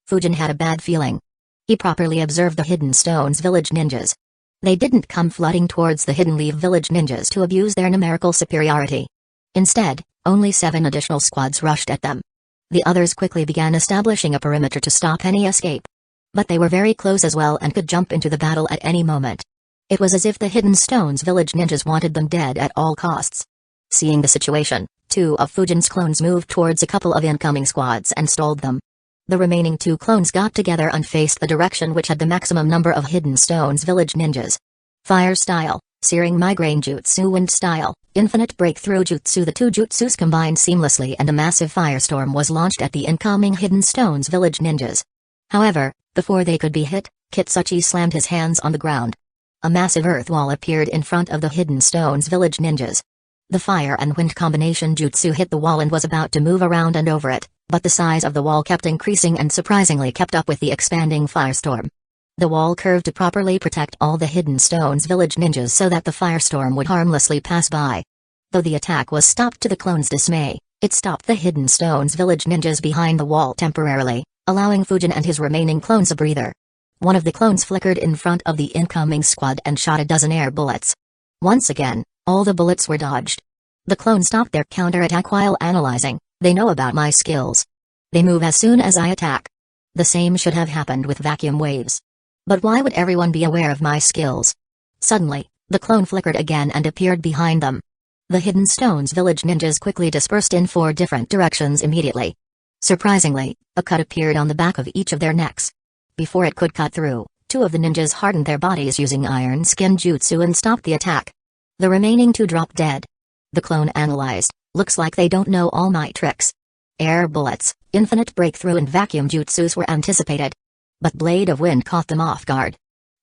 Fujin had a bad feeling. He properly observed the Hidden Stones village ninjas. They didn't come flooding towards the Hidden Leaf village ninjas to abuse their numerical superiority. Instead, only 7 additional squads rushed at them. The others quickly began establishing a perimeter to stop any escape. But they were very close as well and could jump into the battle at any moment. It was as if the Hidden Stones village ninjas wanted them dead at all costs. Seeing the situation, 2 of Fujin's clones moved towards a couple of incoming squads and stalled them. The remaining 2 clones got together and faced the direction which had the maximum number of Hidden Stones village ninjas. Fire style, Searing Migraine Jutsu, Wind style, Infinite Breakthrough Jutsu. The 2 jutsus combined seamlessly and a massive firestorm was launched at the incoming Hidden Stones village ninjas. However, before they could be hit, Kitsuchi slammed his hands on the ground. A massive earth wall appeared in front of the Hidden Stones village ninjas. The fire and wind combination jutsu hit the wall and was about to move around and over it, but the size of the wall kept increasing and surprisingly kept up with the expanding firestorm. The wall curved to properly protect all the Hidden Stones village ninjas so that the firestorm would harmlessly pass by. Though the attack was stopped to the clones' dismay, it stopped the Hidden Stones village ninjas behind the wall temporarily, allowing Fujin and his remaining clones a breather. One of the clones flickered in front of the incoming squad and shot a dozen air bullets. Once again, all the bullets were dodged. The clones stopped their counterattack while analyzing. They know about my skills. They move as soon as I attack. The same should have happened with vacuum waves. But why would everyone be aware of my skills? Suddenly, the clone flickered again and appeared behind them. The Hidden Stones village ninjas quickly dispersed in 4 different directions immediately. Surprisingly, a cut appeared on the back of each of their necks. Before it could cut through, 2 of the ninjas hardened their bodies using Iron Skin Jutsu and stopped the attack. The remaining 2 dropped dead. The clone analyzed, looks like they don't know all my tricks. Air bullets, Infinite Breakthrough and Vacuum Jutsus were anticipated. But Blade of Wind caught them off guard.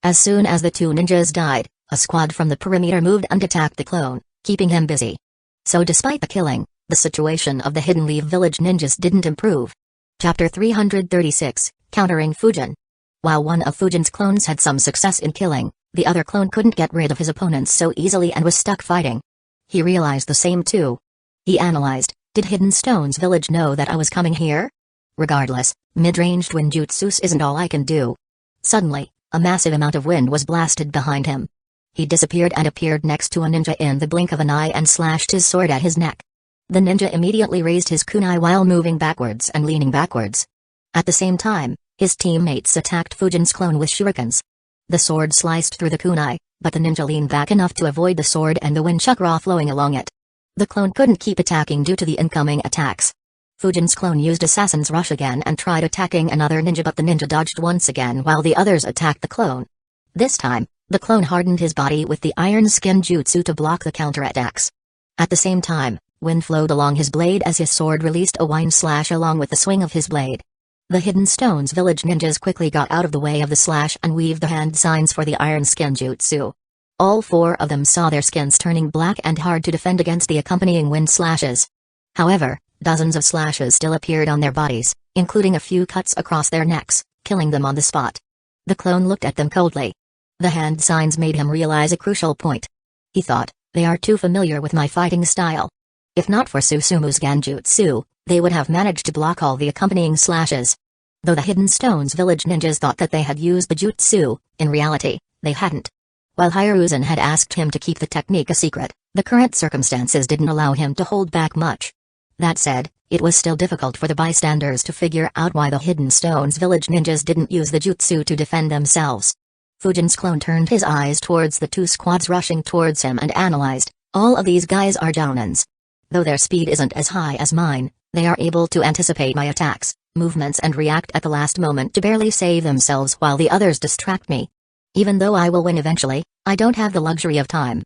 As soon as the 2 ninjas died, a squad from the perimeter moved and attacked the clone, keeping him busy. So despite the killing, the situation of the Hidden Leaf village ninjas didn't improve. Chapter 336, Countering Fujin. While one of Fujin's clones had some success in killing, the other clone couldn't get rid of his opponents so easily and was stuck fighting. He realized the same too. He analyzed, did Hidden Stones village know that I was coming here? Regardless, mid-ranged wind jutsus isn't all I can do. Suddenly, a massive amount of wind was blasted behind him. He disappeared and appeared next to a ninja in the blink of an eye and slashed his sword at his neck. The ninja immediately raised his kunai while moving backwards and leaning backwards. At the same time, his teammates attacked Fujin's clone with shurikens. The sword sliced through the kunai, but the ninja leaned back enough to avoid the sword and the wind chakra flowing along it. The clone couldn't keep attacking due to the incoming attacks. Fujin's clone used Assassin's Rush again and tried attacking another ninja, but the ninja dodged once again while the others attacked the clone. This time, the clone hardened his body with the Iron Skin Jutsu to block the counterattacks. At the same time, wind flowed along his blade as his sword released a wind slash along with the swing of his blade. The Hidden Stones village ninjas quickly got out of the way of the slash and weaved the hand signs for the Iron Skin Jutsu. All 4 of them saw their skins turning black and hard to defend against the accompanying wind slashes. However, dozens of slashes still appeared on their bodies, including a few cuts across their necks, killing them on the spot. The clone looked at them coldly. The hand signs made him realize a crucial point. He thought, they are too familiar with my fighting style. If not for Susumu's Genjutsu, they would have managed to block all the accompanying slashes. Though the Hidden Stones village ninjas thought that they had used the jutsu, in reality, they hadn't. While Hiruzen had asked him to keep the technique a secret, the current circumstances didn't allow him to hold back much. That said, it was still difficult for the bystanders to figure out why the Hidden Stones village ninjas didn't use the jutsu to defend themselves. Fujin's clone turned his eyes towards the 2 squads rushing towards him and analyzed, All of these guys are jounins. Though their speed isn't as high as mine, they are able to anticipate my attacks, movements and react at the last moment to barely save themselves while the others distract me. Even though I will win eventually, I don't have the luxury of time.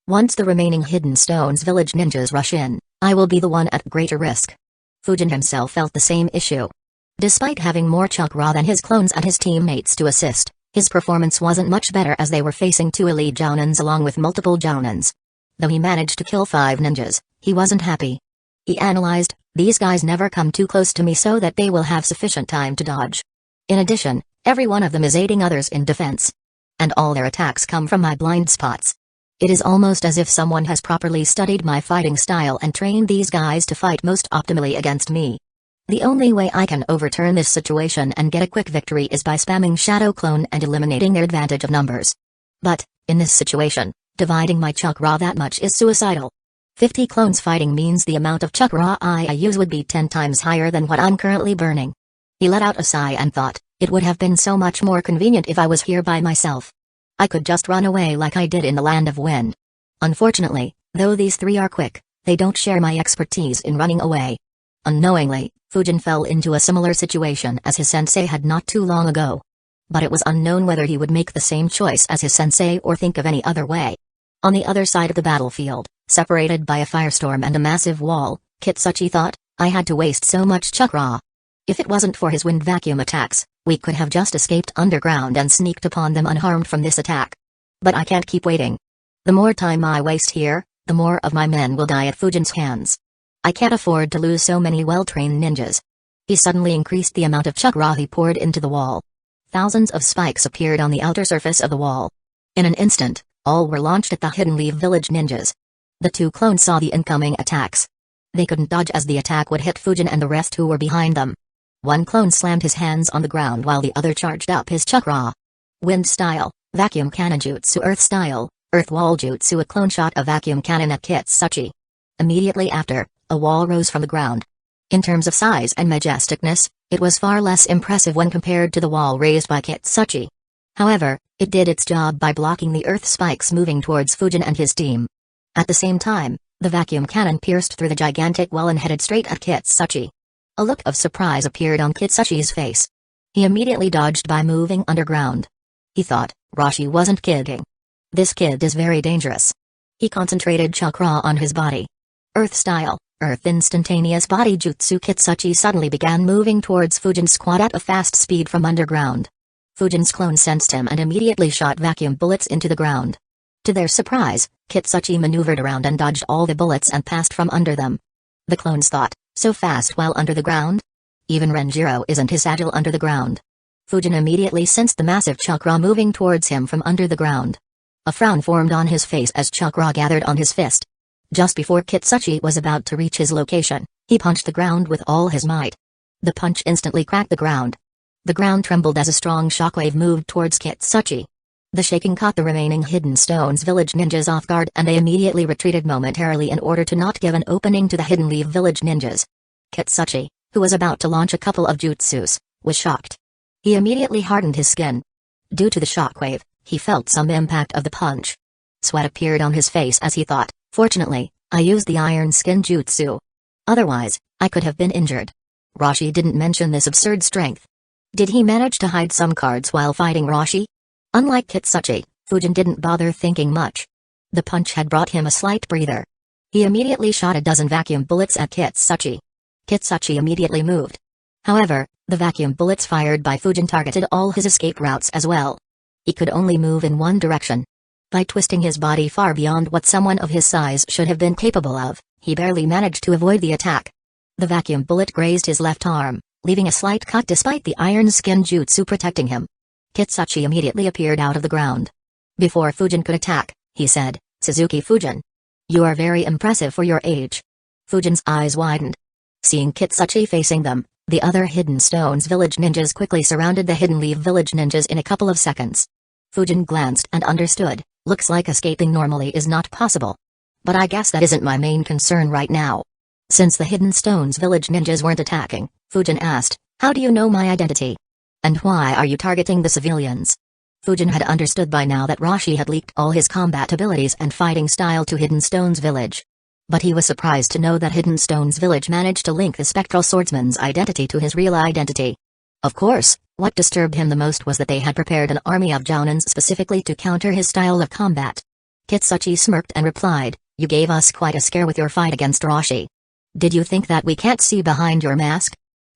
Once the remaining Hidden Stones village ninjas rush in, I will be the one at greater risk. Fujin himself felt the same issue. Despite having more chakra than his clones and his teammates to assist, his performance wasn't much better as they were facing 2 elite jounins along with multiple jounins. Though he managed to kill 5 ninjas, he wasn't happy. He analyzed, these guys never come too close to me so that they will have sufficient time to dodge. In addition, every one of them is aiding others in defense. And all their attacks come from my blind spots. It is almost as if someone has properly studied my fighting style and trained these guys to fight most optimally against me. The only way I can overturn this situation and get a quick victory is by spamming Shadow Clone and eliminating their advantage of numbers. But, in this situation, dividing my chakra that much is suicidal. 50 clones fighting means the amount of chakra I use would be 10 times higher than what I'm currently burning. He let out a sigh and thought, it would have been so much more convenient if I was here by myself. I could just run away like I did in the Land of Wind. Unfortunately, though these 3 are quick, they don't share my expertise in running away. Unknowingly, Fujin fell into a similar situation as his sensei had not too long ago. But it was unknown whether he would make the same choice as his sensei or think of any other way. On the other side of the battlefield, separated by a firestorm and a massive wall, Kitsuchi thought, I had to waste so much chakra. If it wasn't for his wind vacuum attacks, we could have just escaped underground and sneaked upon them unharmed from this attack. But I can't keep waiting. The more time I waste here, the more of my men will die at Fujin's hands. I can't afford to lose so many well-trained ninjas. He suddenly increased the amount of chakra he poured into the wall. Thousands of spikes appeared on the outer surface of the wall. In an instant, all were launched at the Hidden Leaf Village ninjas. The 2 clones saw the incoming attacks. They couldn't dodge as the attack would hit Fujin and the rest who were behind them. One clone slammed his hands on the ground while the other charged up his chakra. Wind style, vacuum cannon jutsu. Earth style, earth wall jutsu. A clone shot a vacuum cannon at Kitsuchi. Immediately after, a wall rose from the ground. In terms of size and majesticness, it was far less impressive when compared to the wall raised by Kitsuchi. However, it did its job by blocking the earth spikes moving towards Fujin and his team. At the same time, the vacuum cannon pierced through the gigantic wall and headed straight at Kitsuchi. A look of surprise appeared on Kitsuchi's face. He immediately dodged by moving underground. He thought, Rashi wasn't kidding. This kid is very dangerous. He concentrated chakra on his body. Earth style, earth instantaneous body jutsu. Kitsuchi suddenly began moving towards Fujin's squad at a fast speed from underground. Fujin's clone sensed him and immediately shot vacuum bullets into the ground. To their surprise, Kitsuchi maneuvered around and dodged all the bullets and passed from under them. The clones thought, so fast while under the ground? Even Renjiro isn't his agile under the ground. Fujin immediately sensed the massive chakra moving towards him from under the ground. A frown formed on his face as chakra gathered on his fist. Just before Kitsuchi was about to reach his location, he punched the ground with all his might. The punch instantly cracked the ground. The ground trembled as a strong shockwave moved towards Kitsuchi. The shaking caught the remaining Hidden Stones village ninjas off guard and they immediately retreated momentarily in order to not give an opening to the Hidden Leaf village ninjas. Kitsuchi, who was about to launch a couple of jutsus, was shocked. He immediately hardened his skin. Due to the shockwave, he felt some impact of the punch. Sweat appeared on his face as he thought, fortunately, I used the iron skin jutsu. Otherwise, I could have been injured. Rashi didn't mention this absurd strength. Did he manage to hide some cards while fighting Rashi? Unlike Kitsuchi, Fujin didn't bother thinking much. The punch had brought him a slight breather. He immediately shot a dozen vacuum bullets at Kitsuchi. Kitsuchi immediately moved. However, the vacuum bullets fired by Fujin targeted all his escape routes as well. He could only move in one direction. By twisting his body far beyond what someone of his size should have been capable of, he barely managed to avoid the attack. The vacuum bullet grazed his left arm, leaving a slight cut despite the iron skin jutsu protecting him. Kitsuchi immediately appeared out of the ground. Before Fujin could attack, he said, Suzuki Fujin. You are very impressive for your age. Fujin's eyes widened. Seeing Kitsuchi facing them, the other Hidden Stones village ninjas quickly surrounded the Hidden Leaf village ninjas in a couple of seconds. Fujin glanced and understood, looks like escaping normally is not possible. But I guess that isn't my main concern right now. Since the Hidden Stones village ninjas weren't attacking, Fujin asked, how do you know my identity? And why are you targeting the civilians? Fujin had understood by now that Rashi had leaked all his combat abilities and fighting style to Hidden Stone's village. But he was surprised to know that Hidden Stone's village managed to link the spectral swordsman's identity to his real identity. Of course, what disturbed him the most was that they had prepared an army of Jounins specifically to counter his style of combat. Kitsuchi smirked and replied, "You gave us quite a scare with your fight against Rashi. Did you think that we can't see behind your mask?"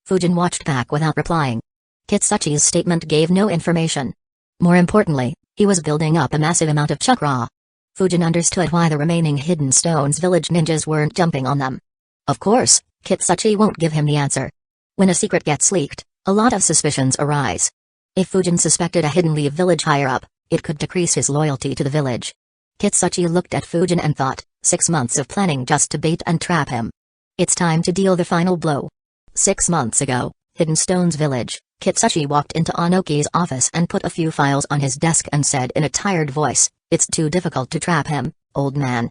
Fujin watched back without replying. Kitsuchi's statement gave no information. More importantly, he was building up a massive amount of chakra. Fujin understood why the remaining Hidden Stones village ninjas weren't jumping on them. Of course, Kitsuchi won't give him the answer. When a secret gets leaked, a lot of suspicions arise. If Fujin suspected a Hidden Leaf village higher up, it could decrease his loyalty to the village. Kitsuchi looked at Fujin and thought, 6 months of planning just to bait and trap him. It's time to deal the final blow. 6 months ago, Hidden Stones village, Kitsuchi walked into Anoki's office and put a few files on his desk and said in a tired voice, "It's too difficult to trap him, old man."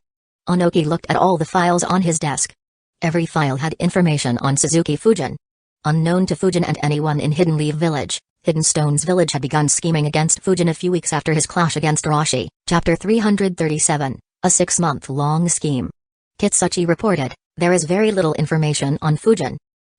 Anoki looked at all the files on his desk. Every file had information on Suzuki Fujin. Unknown to Fujin and anyone in Hidden Leaf village, Hidden Stones village had begun scheming against Fujin a few weeks after his clash against Rashi. Chapter 337, a 6-month-long scheme. Kitsuchi reported, "There is very little information on Fujin.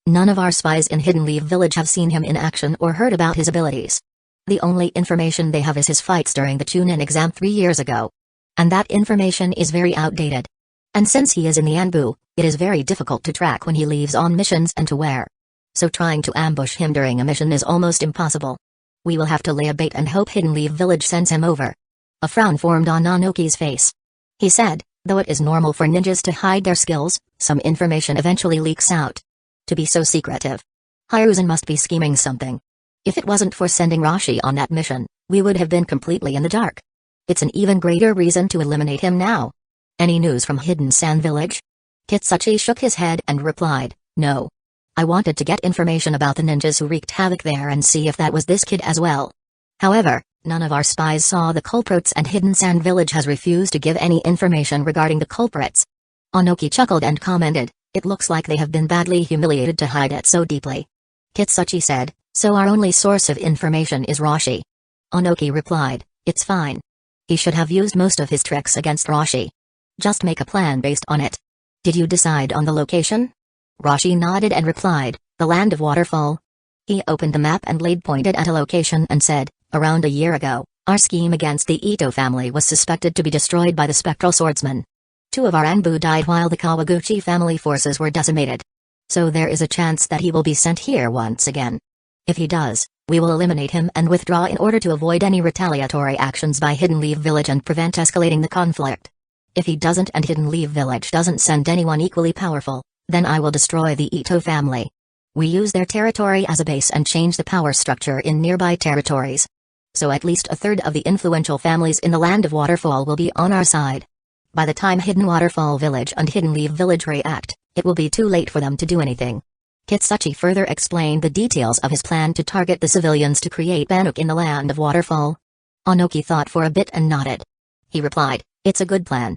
None of our spies in Hidden Leaf village have seen him in action or heard about his abilities. The only information they have is his fights during the Chunin exam 3 years ago. And that information is very outdated. And since he is in the Anbu, it is very difficult to track when he leaves on missions and to where. So trying to ambush him during a mission is almost impossible. We will have to lay a bait and hope Hidden Leaf village sends him over." A frown formed on Nanoki's face. He said, "Though it is normal for ninjas to hide their skills, some information eventually leaks out. To be so secretive. Hiruzen must be scheming something. If it wasn't for sending Rashi on that mission, we would have been completely in the dark. It's an even greater reason to eliminate him now. Any news from Hidden Sand village?" Kitsuchi shook his head and replied, "No. I wanted to get information about the ninjas who wreaked havoc there and see if that was this kid as well. However, none of our spies saw the culprits and Hidden Sand village has refused to give any information regarding the culprits." Anoki chuckled and commented, "It looks like they have been badly humiliated to hide it so deeply." Kitsuchi said, "So our only source of information is Rashi." Anoki replied, "It's fine. He should have used most of his tricks against Rashi. Just make a plan based on it. Did you decide on the location?" Rashi nodded and replied, "The land of waterfall." He opened the map and pointed at a location and said, "Around a year ago, our scheme against the Ito family was suspected to be destroyed by the spectral swordsman. 2 of our Anbu died while the Kawaguchi family forces were decimated. So there is a chance that he will be sent here once again. If he does, we will eliminate him and withdraw in order to avoid any retaliatory actions by Hidden Leaf village and prevent escalating the conflict. If he doesn't and Hidden Leaf village doesn't send anyone equally powerful, then I will destroy the Ito family. We use their territory as a base and change the power structure in nearby territories. So at least a third of the influential families in the land of waterfall will be on our side. By the time Hidden Waterfall village and Hidden Leaf village react, it will be too late for them to do anything." Kitsuchi further explained the details of his plan to target the civilians to create panic in the land of waterfall. Anoki thought for a bit and nodded. He replied, "It's a good plan.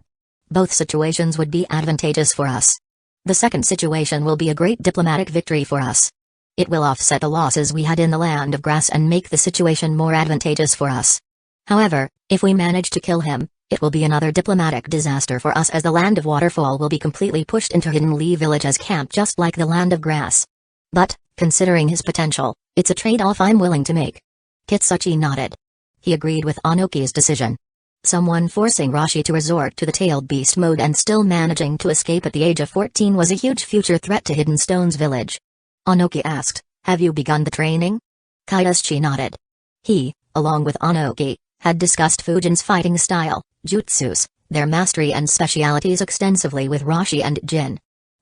Both situations would be advantageous for us. The second situation will be a great diplomatic victory for us. It will offset the losses we had in the land of grass and make the situation more advantageous for us. However, if we manage to kill him, it will be another diplomatic disaster for us as the land of waterfall will be completely pushed into Hidden Leaf village as camp just like the land of grass. But, considering his potential, it's a trade-off I'm willing to make." Kitsuchi nodded. He agreed with Anoki's decision. Someone forcing Rashi to resort to the tailed beast mode and still managing to escape at the age of 14 was a huge future threat to Hidden Stone's village. Anoki asked, "Have you begun the training?" Kitsuchi nodded. He, along with Anoki, had discussed Fujin's fighting style, jutsus, their mastery and specialities extensively with Rashi and Jin.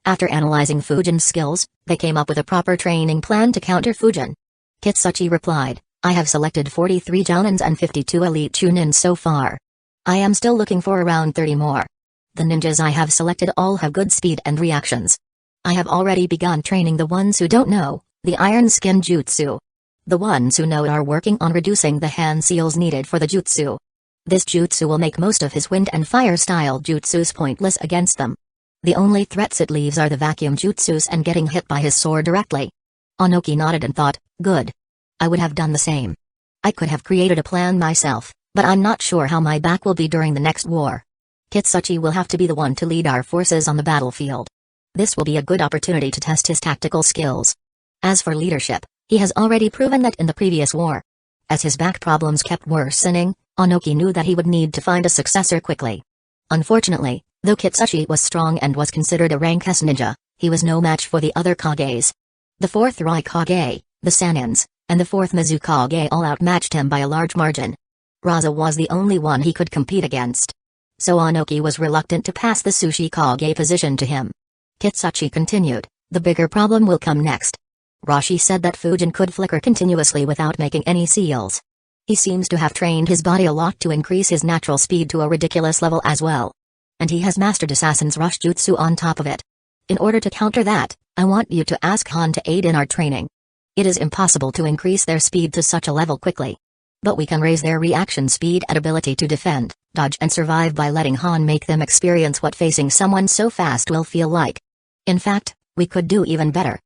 After analyzing Fujin's skills, they came up with a proper training plan to counter Fujin. Kitsuchi replied, "I have selected 43 Jounins and 52 elite Chunin so far. I am still looking for around 30 more. The ninjas I have selected all have good speed and reactions. I have already begun training the ones who don't know, the Iron Skin Jutsu. The ones who know are working on reducing the hand seals needed for the jutsu. This jutsu will make most of his wind and fire style jutsus pointless against them. The only threats it leaves are the vacuum jutsus and getting hit by his sword directly." Anoki nodded and thought, "Good. I would have done the same. I could have created a plan myself, but I'm not sure how my back will be during the next war. Kitsuchi will have to be the one to lead our forces on the battlefield. This will be a good opportunity to test his tactical skills. As for leadership, he has already proven that in the previous war. As his back problems kept worsening, Onoki knew that he would need to find a successor quickly. Unfortunately, though Kitsuchi was strong and was considered a rank S ninja, he was no match for the other Kages. The 4th Raikage, the Sanins, and the 4th Mizukage all outmatched him by a large margin. Raza was the only one he could compete against. So Onoki was reluctant to pass the Sushi Kage position to him. Kitsuchi continued, the bigger problem will come next. Rashi said that Fujin could flicker continuously without making any seals. He seems to have trained his body a lot to increase his natural speed to a ridiculous level as well. And he has mastered Assassin's Rush Jutsu on top of it. In order to counter that, I want you to ask Han to aid in our training. It is impossible to increase their speed to such a level quickly. But we can raise their reaction speed and ability to defend, dodge and survive by letting Han make them experience what facing someone so fast will feel like. In fact, we could do even better.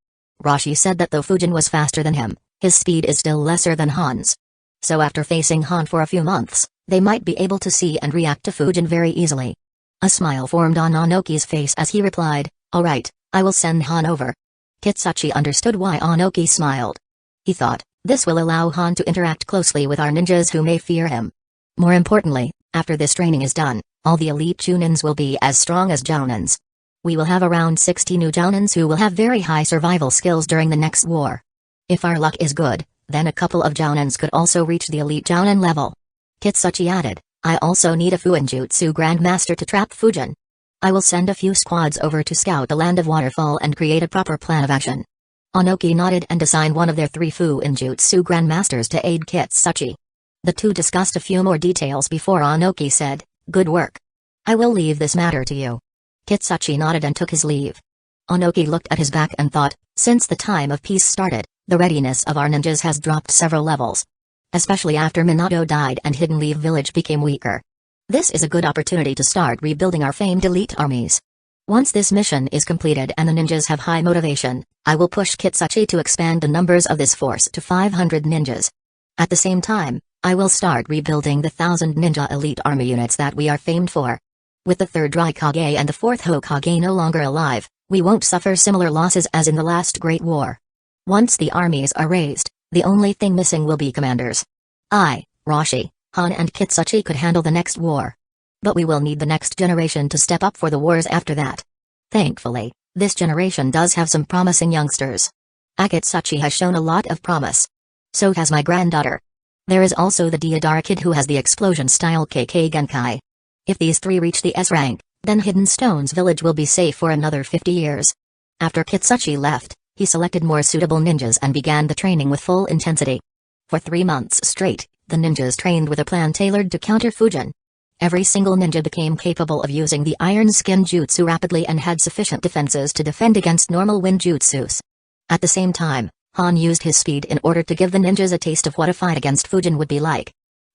Rashi said that though Fujin was faster than him, his speed is still lesser than Han's. So after facing Han for a few months, they might be able to see and react to Fujin very easily. A smile formed on Onoki's face as he replied, alright, I will send Han over. Kitsuchi understood why Onoki smiled. He thought, this will allow Han to interact closely with our ninjas who may fear him. More importantly, after this training is done, all the elite Chunins will be as strong as Jounins. We will have around 60 new Jounins who will have very high survival skills during the next war. If our luck is good, then a couple of Jounins could also reach the elite Jounin level. Kitsuchi added, I also need a Fuinjutsu Grandmaster to trap Fujin. I will send a few squads over to scout the land of Waterfall and create a proper plan of action. Onoki nodded and assigned one of their 3 Fuinjutsu Grandmasters to aid Kitsuchi. The two discussed a few more details before Onoki said, good work. I will leave this matter to you. Kitsuchi nodded and took his leave. Onoki looked at his back and thought, since the time of peace started, the readiness of our ninjas has dropped several levels. Especially after Minato died and Hidden Leaf Village became weaker. This is a good opportunity to start rebuilding our famed elite armies. Once this mission is completed and the ninjas have high motivation, I will push Kitsuchi to expand the numbers of this force to 500 ninjas. At the same time, I will start rebuilding the 1,000 ninja elite army units that we are famed for. With the 3rd Raikage and the 4th Hokage no longer alive, we won't suffer similar losses as in the last Great War. Once the armies are raised, the only thing missing will be commanders. I, Rashi, Han and Kitsuchi could handle the next war. But we will need the next generation to step up for the wars after that. Thankfully, this generation does have some promising youngsters. Akitsuchi has shown a lot of promise. So has my granddaughter. There is also the Deodara kid who has the explosion-style KK Genkai. If these 3 reach the S rank, then Hidden Stones Village will be safe for another 50 years. After Kitsuchi left, he selected more suitable ninjas and began the training with full intensity. For 3 months straight, the ninjas trained with a plan tailored to counter Fujin. Every single ninja became capable of using the Iron Skin Jutsu rapidly and had sufficient defenses to defend against normal wind jutsus. At the same time, Han used his speed in order to give the ninjas a taste of what a fight against Fujin would be like.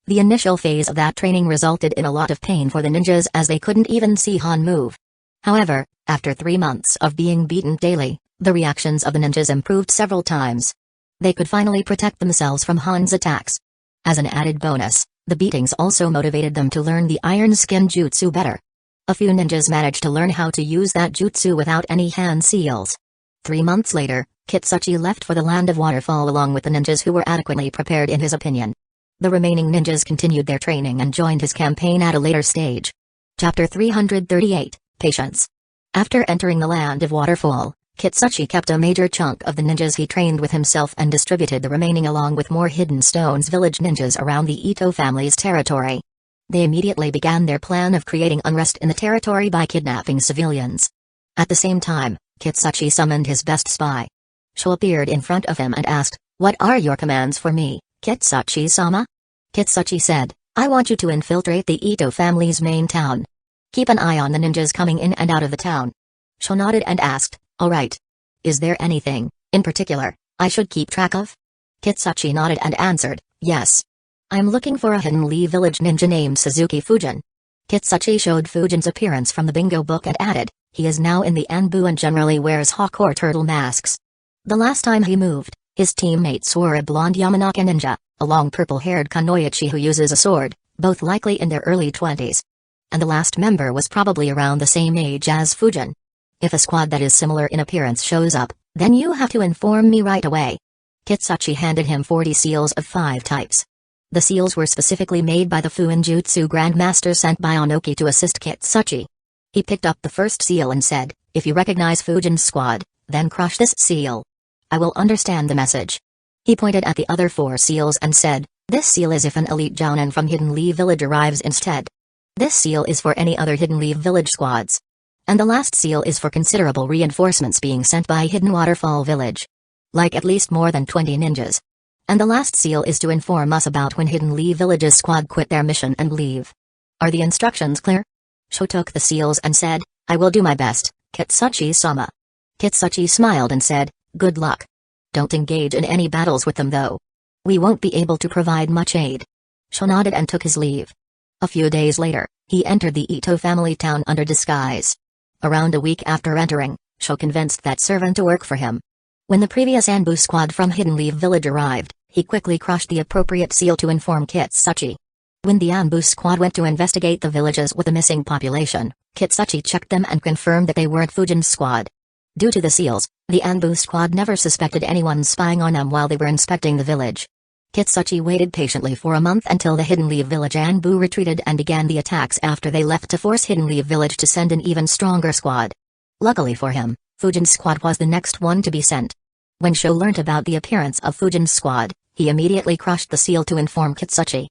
The initial phase of that training resulted in a lot of pain for the ninjas as they couldn't even see Han move. However, after 3 months of being beaten daily, the reactions of the ninjas improved several times. They could finally protect themselves from Han's attacks. As an added bonus, the beatings also motivated them to learn the Iron Skin Jutsu better. A few ninjas managed to learn how to use that jutsu without any hand seals. 3 months later, Kitsuchi left for the land of Waterfall along with the ninjas who were adequately prepared in his opinion. The remaining ninjas continued their training and joined his campaign at a later stage. Chapter 338, Patience. After entering the land of Waterfall, Kitsuchi kept a major chunk of the ninjas he trained with himself and distributed the remaining along with more Hidden Stones Village ninjas around the Ito family's territory. They immediately began their plan of creating unrest in the territory by kidnapping civilians. At the same time, Kitsuchi summoned his best spy. Sho appeared in front of him and asked, "What are your commands for me, Kitsuchi-sama?" Kitsuchi said, "I want you to infiltrate the Ito family's main town. Keep an eye on the ninjas coming in and out of the town." Sho nodded and asked, "All right. Is there anything, in particular, I should keep track of?" Kitsuchi nodded and answered, "Yes. I'm looking for a Hidden Leaf Village ninja named Suzuki Fujin." Kitsuchi showed Fujin's appearance from the bingo book and added, "He is now in the Anbu and generally wears hawk or turtle masks. The last time he moved, His teammates were a blonde Yamanaka ninja, a long purple-haired kunoichi who uses a sword, both likely in their early 20s. And the last member was probably around the same age as Fujin. If a squad that is similar in appearance shows up, then you have to inform me right away. Kitsuchi handed him 40 seals of 5 types. The seals were specifically made by the Fuinjutsu Grandmaster sent by Onoki to assist Kitsuchi. He picked up the first seal and said, "If you recognize Fujin's squad, then crush this seal. I will understand the message." He pointed at the other 4 seals and said, "This seal is if an elite jounin from Hidden Leaf Village arrives instead. This seal is for any other Hidden Leaf Village squads. And the last seal is for considerable reinforcements being sent by Hidden Waterfall Village. Like at least more than 20 ninjas. And the last seal is to inform us about when Hidden Leaf Village's squad quit their mission and leave. Are the instructions clear?" Sho took the seals and said, "I will do my best, Kitsuchi-sama." Kitsuchi smiled and said, "Good luck. Don't engage in any battles with them though. We won't be able to provide much aid." Sho nodded and took his leave. A few days later, he entered the Ito family town under disguise. Around a week after entering, Sho convinced that servant to work for him. When the previous Anbu squad from Hidden Leaf Village arrived, he quickly crushed the appropriate seal to inform Kitsuchi. When the Anbu squad went to investigate the villages with the missing population, Kitsuchi checked them and confirmed that they weren't Fujin's squad. Due to the seals, the Anbu squad never suspected anyone spying on them while they were inspecting the village. Kitsuchi waited patiently for a month until the Hidden Leaf Village Anbu retreated and began the attacks after they left to force Hidden Leaf Village to send an even stronger squad. Luckily for him, Fujin's squad was the next one to be sent. When Sho learnt about the appearance of Fujin's squad, he immediately crushed the seal to inform Kitsuchi.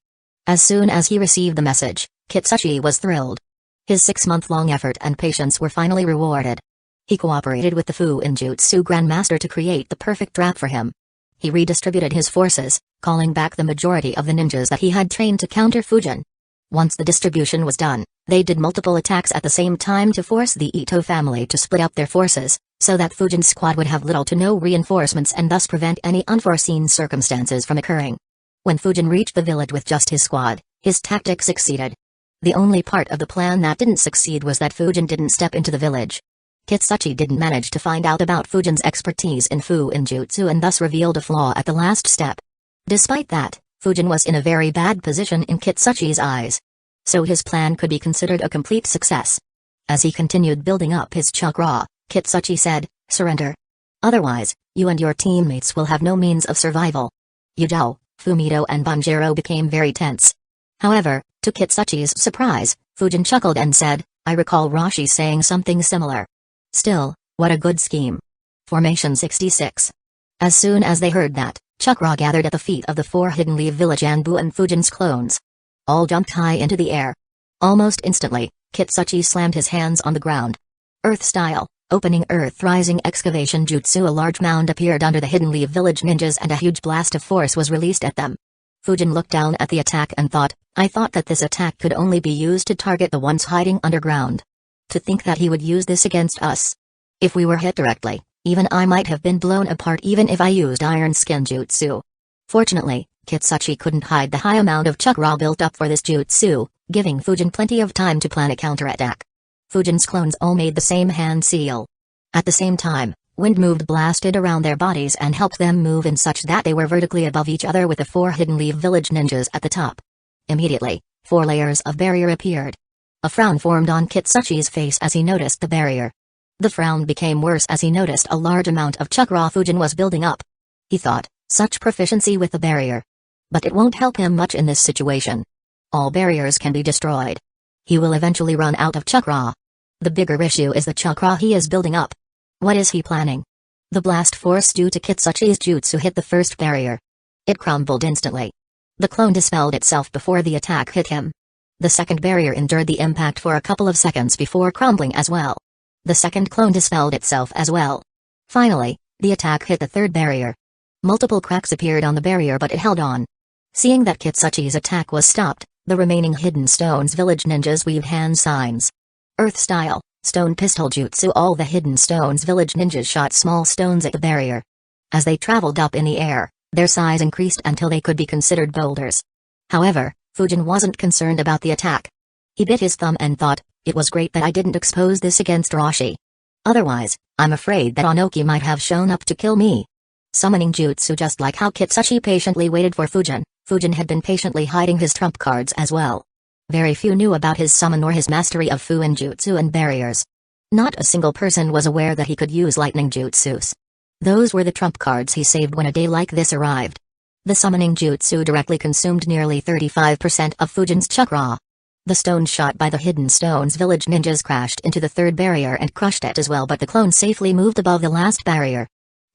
As soon as he received the message, Kitsuchi was thrilled. His 6-month-long effort and patience were finally rewarded. He cooperated with the Fuinjutsu Grandmaster to create the perfect trap for him. He redistributed his forces, calling back the majority of the ninjas that he had trained to counter Fujin. Once the distribution was done, they did multiple attacks at the same time to force the Ito family to split up their forces, so that Fujin's squad would have little to no reinforcements and thus prevent any unforeseen circumstances from occurring. When Fujin reached the village with just his squad, his tactic succeeded. The only part of the plan that didn't succeed was that Fujin didn't step into the village. Kitsuchi didn't manage to find out about Fujin's expertise in Fuinjutsu and thus revealed a flaw at the last step. Despite that, Fujin was in a very bad position in Kitsuchi's eyes. So his plan could be considered a complete success. As he continued building up his chakra, Kitsuchi said, "Surrender. Otherwise, you and your teammates will have no means of survival." Yujao, Fumito and Banjiro became very tense. However, to Kitsuchi's surprise, Fujin chuckled and said, "I recall Rashi saying something similar. Still, what a good scheme." Formation 66. As soon as they heard that, chakra gathered at the feet of the 4 Hidden Leaf Village Anbu and Fujin's clones. All jumped high into the air. Almost instantly, Kitsuchi slammed his hands on the ground. Earth-style, opening earth-rising excavation jutsu. A large mound appeared under the Hidden Leaf Village ninjas and a huge blast of force was released at them. Fujin looked down at the attack and thought, "I thought that this attack could only be used to target the ones hiding underground. To think that he would use this against us. If we were hit directly, even I might have been blown apart even if I used Iron Skin Jutsu." Fortunately, Kitsuchi couldn't hide the high amount of chakra built up for this jutsu, giving Fujin plenty of time to plan a counterattack. Fujin's clones all made the same hand seal. At the same time, wind moved blasted around their bodies and helped them move in such that they were vertically above each other with the 4 Hidden Leaf Village ninjas at the top. Immediately, 4 layers of barrier appeared. A frown formed on Kitsuchi's face as he noticed the barrier. The frown became worse as he noticed a large amount of chakra Fujin was building up. He thought, such proficiency with the barrier. But it won't help him much in this situation. All barriers can be destroyed. He will eventually run out of chakra. The bigger issue is the chakra he is building up. What is he planning? The blast force due to Kitsuchi's jutsu hit the first barrier. It crumbled instantly. The clone dispelled itself before the attack hit him. The second barrier endured the impact for a couple of seconds before crumbling as well. The second clone dispelled itself as well. Finally, the attack hit the third barrier. Multiple cracks appeared on the barrier but it held on. Seeing that Kitsuchi's attack was stopped, the remaining Hidden Stones Village ninjas weaved hand signs. Earth-style, stone pistol jutsu. All the Hidden Stones Village ninjas shot small stones at the barrier. As they traveled up in the air, their size increased until they could be considered boulders. However, Fujin wasn't concerned about the attack. He bit his thumb and thought, it was great that I didn't expose this against Rashi. Otherwise, I'm afraid that Onoki might have shown up to kill me. summoning jutsu just like how Kitsuchi patiently waited for Fujin. Fujin had been patiently hiding his trump cards as well. Very few knew about his summon or his mastery of Fuin jutsu and barriers. Not a single person was aware that he could use lightning jutsus. Those were the trump cards he saved when a day like this arrived. The summoning jutsu directly consumed nearly 35% of Fujin's chakra. The stone shot by the Hidden Stones village ninjas crashed into the third barrier and crushed it as well, but the clone safely moved above the last barrier.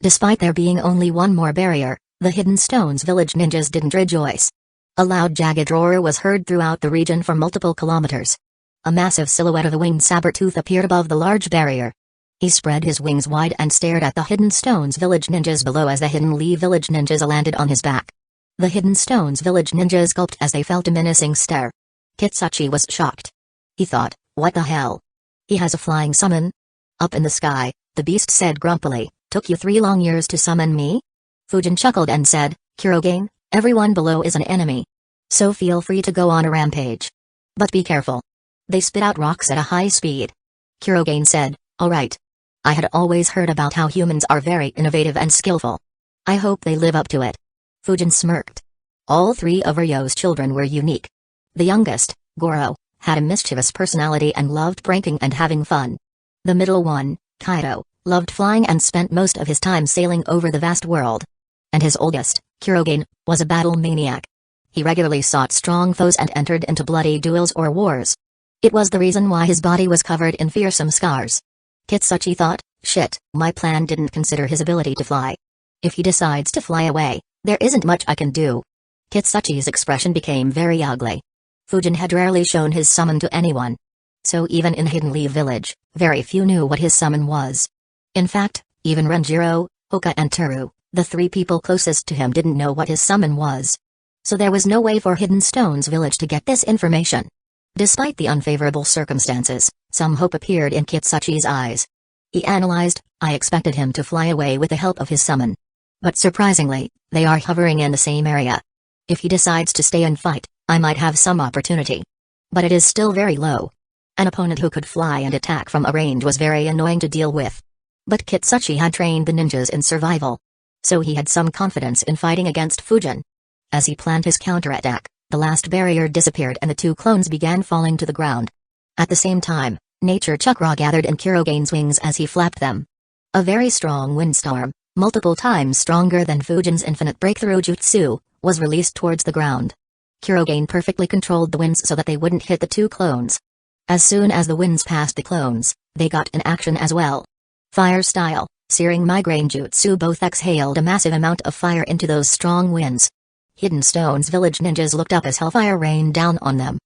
Despite there being only one more barrier, the Hidden Stones village ninjas didn't rejoice. A loud jagged roar was heard throughout the region for multiple kilometers. A massive silhouette of a winged saber-tooth appeared above the large barrier. He spread his wings wide and stared at the Hidden Stones village ninjas below as the Hidden Lee village ninjas landed on his back. The Hidden Stones village ninjas gulped as they felt a menacing stare. Kitsuchi was shocked. He thought, what the hell? He has a flying summon? Up in the sky, the beast said grumpily, took you 3 long years to summon me? Fujin chuckled and said, Kurogane, everyone below is an enemy. So feel free to go on a rampage. But be careful. They spit out rocks at a high speed. Kurogane said, alright. I had always heard about how humans are very innovative and skillful. I hope they live up to it. Fujin smirked. All 3 of Ryo's children were unique. The youngest, Goro, had a mischievous personality and loved pranking and having fun. The middle one, Kaido, loved flying and spent most of his time sailing over the vast world. And his oldest, Kurogane, was a battle maniac. He regularly sought strong foes and entered into bloody duels or wars. It was the reason why his body was covered in fearsome scars. Kitsuchi thought, shit, my plan didn't consider his ability to fly. If he decides to fly away, there isn't much I can do. Kitsuchi's expression became very ugly. Fujin had rarely shown his summon to anyone. So even in Hidden Lee village, very few knew what his summon was. In fact, even Renjiro, Hoka and Toru, the 3 people closest to him, didn't know what his summon was. So there was no way for Hidden Stones village to get this information. Despite the unfavorable circumstances, some hope appeared in Kitsuchi's eyes. He analyzed, I expected him to fly away with the help of his summon. But surprisingly, they are hovering in the same area. If he decides to stay and fight, I might have some opportunity. But it is still very low. An opponent who could fly and attack from a range was very annoying to deal with. But Kitsuchi had trained the ninjas in survival. So he had some confidence in fighting against Fujin. As he planned his counterattack, the last barrier disappeared and the 2 clones began falling to the ground. At the same time, nature chakra gathered in Kurogane's wings as he flapped them. A very strong windstorm, multiple times stronger than Fujin's infinite breakthrough jutsu, was released towards the ground. Kurogane perfectly controlled the winds so that they wouldn't hit the 2 clones. As soon as the winds passed the clones, they got in action as well. Fire style, searing migraine jutsu both exhaled a massive amount of fire into those strong winds. Hidden Stones village ninjas looked up as hellfire rained down on them.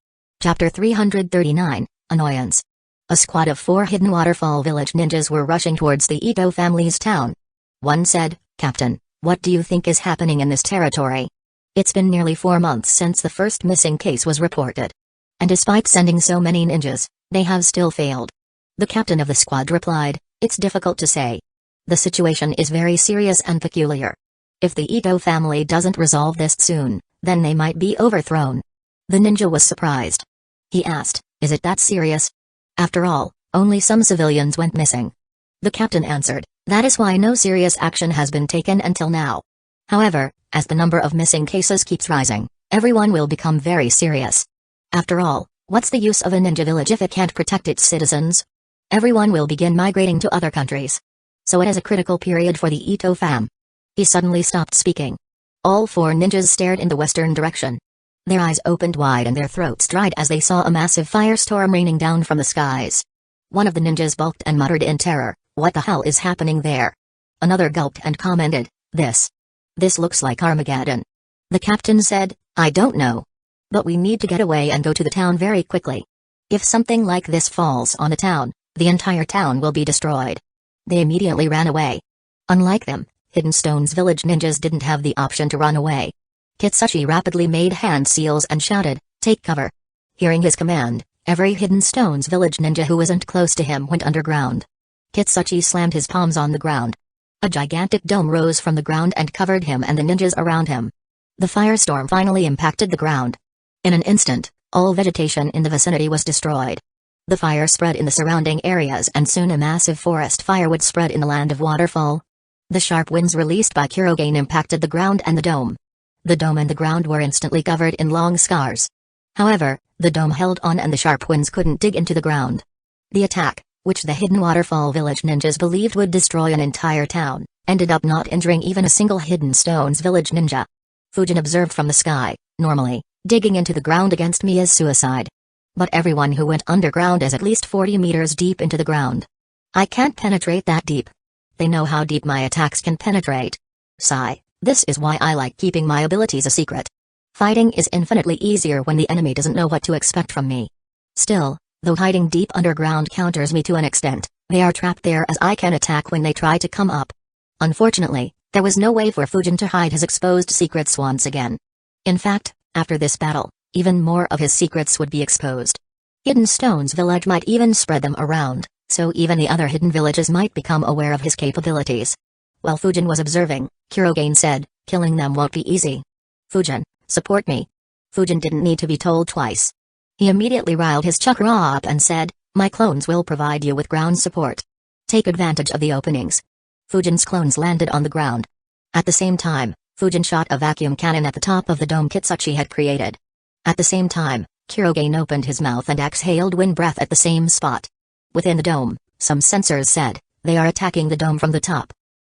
Chapter 339, Annoyance. A squad of 4 Hidden Waterfall village ninjas were rushing towards the Ito family's town. One said, Captain, what do you think is happening in this territory? It's been nearly 4 months since the first missing case was reported. And despite sending so many ninjas, they have still failed. The captain of the squad replied, it's difficult to say. The situation is very serious and peculiar. If the Ito family doesn't resolve this soon, then they might be overthrown. The ninja was surprised. He asked, is it that serious? After all, only some civilians went missing. The captain answered, that is why no serious action has been taken until now. However, as the number of missing cases keeps rising, everyone will become very serious. After all, what's the use of a ninja village if it can't protect its citizens? Everyone will begin migrating to other countries. So it is a critical period for the Ito fam. He suddenly stopped speaking. All 4 ninjas stared in the western direction. Their eyes opened wide and their throats dried as they saw a massive firestorm raining down from the skies. One of the ninjas bulked and muttered in terror, what the hell is happening there? Another gulped and commented, this looks like Armageddon. The captain said, I don't know. But we need to get away and go to the town very quickly. If something like this falls on the town, the entire town will be destroyed. They immediately ran away. Unlike them, Hidden Stones village ninjas didn't have the option to run away. Kitsuchi rapidly made hand seals and shouted, take cover. Hearing his command, every Hidden Stones village ninja who wasn't close to him went underground. Kitsuchi slammed his palms on the ground. A gigantic dome rose from the ground and covered him and the ninjas around him. The firestorm finally impacted the ground. In an instant, all vegetation in the vicinity was destroyed. The fire spread in the surrounding areas and soon a massive forest fire would spread in the land of Waterfall. The sharp winds released by Kurogane impacted the ground and the dome. The dome and the ground were instantly covered in long scars. However, the dome held on and the sharp winds couldn't dig into the ground. The attack, which the Hidden Waterfall Village ninjas believed would destroy an entire town, ended up not injuring even a single Hidden Stones Village ninja. Fujin observed from the sky. Normally, digging into the ground against me is suicide. But everyone who went underground is at least 40 meters deep into the ground. I can't penetrate that deep. They know how deep my attacks can penetrate. Sigh, this is why I like keeping my abilities a secret. Fighting is infinitely easier when the enemy doesn't know what to expect from me. Still, though hiding deep underground counters me to an extent, they are trapped there as I can attack when they try to come up. Unfortunately, there was no way for Fujin to hide his exposed secrets once again. In fact, after this battle, even more of his secrets would be exposed. Hidden Stones Village might even spread them around, so even the other hidden villages might become aware of his capabilities. While Fujin was observing, Kurogane said, "Killing them won't be easy. Fujin, support me." Fujin didn't need to be told twice. He immediately riled his chakra up and said, "My clones will provide you with ground support. Take advantage of the openings." Fujin's clones landed on the ground. At the same time, Fujin shot a vacuum cannon at the top of the dome Kitsuchi had created. At the same time, Kurogane opened his mouth and exhaled wind breath at the same spot. Within the dome, some sensors said, "They are attacking the dome from the top.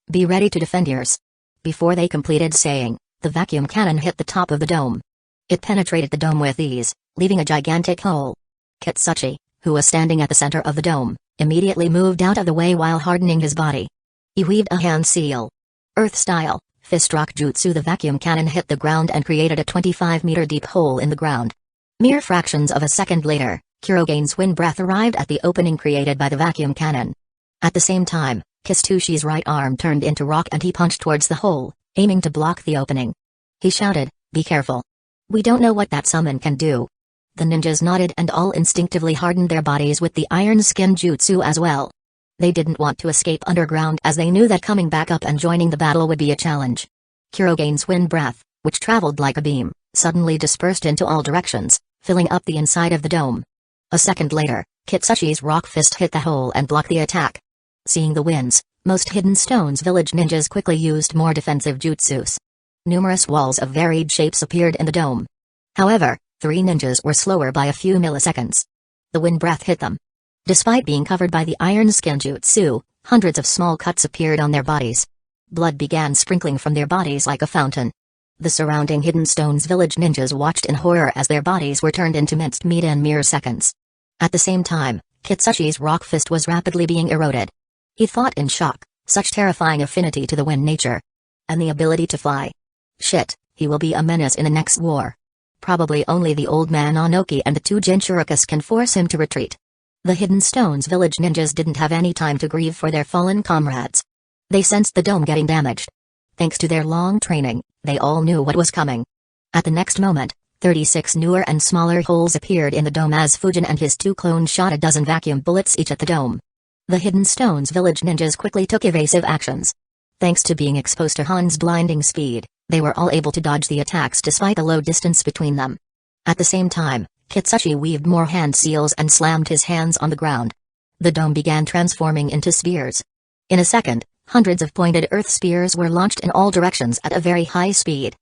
Be ready to defend yours." Before they completed saying, the vacuum cannon hit the top of the dome. It penetrated the dome with ease, leaving a gigantic hole. Kitsuchi, who was standing at the center of the dome, immediately moved out of the way while hardening his body. He weaved a hand seal. Earth-style, fist rock jutsu. The vacuum cannon hit the ground and created a 25-meter deep hole in the ground. Mere fractions of a second later, Kurogane's wind breath arrived at the opening created by the vacuum cannon. At the same time, Kitsushi's right arm turned into rock and he punched towards the hole, aiming to block the opening. He shouted, "Be careful. We don't know what that summon can do." The ninjas nodded and all instinctively hardened their bodies with the iron skin jutsu as well. They didn't want to escape underground as they knew that coming back up and joining the battle would be a challenge. Kurogane's wind breath, which traveled like a beam, suddenly dispersed into all directions, filling up the inside of the dome. A second later, Kitsushi's rock fist hit the hole and blocked the attack. Seeing the winds, most Hidden Stones Village ninjas quickly used more defensive jutsus. Numerous walls of varied shapes appeared in the dome. However, 3 ninjas were slower by a few milliseconds. The wind breath hit them. Despite being covered by the iron skin jutsu, hundreds of small cuts appeared on their bodies. Blood began sprinkling from their bodies like a fountain. The surrounding Hidden Stones Village ninjas watched in horror as their bodies were turned into minced meat in mere seconds. At the same time, Kitsushi's rock fist was rapidly being eroded. He thought in shock, such terrifying affinity to the wind nature. And the ability to fly. Shit, he will be a menace in the next war. Probably only the old man Anoki and the 2 Jinchuricas can force him to retreat. The Hidden Stones Village ninjas didn't have any time to grieve for their fallen comrades. They sensed the dome getting damaged. Thanks to their long training, they all knew what was coming. At the next moment, 36 newer and smaller holes appeared in the dome as Fujin and his 2 clones shot a dozen vacuum bullets each at the dome. The Hidden Stones Village ninjas quickly took evasive actions. Thanks to being exposed to Han's blinding speed, they were all able to dodge the attacks despite the low distance between them. At the same time, Kitsuchi weaved more hand seals and slammed his hands on the ground. The dome began transforming into spears. In a second, hundreds of pointed earth spears were launched in all directions at a very high speed.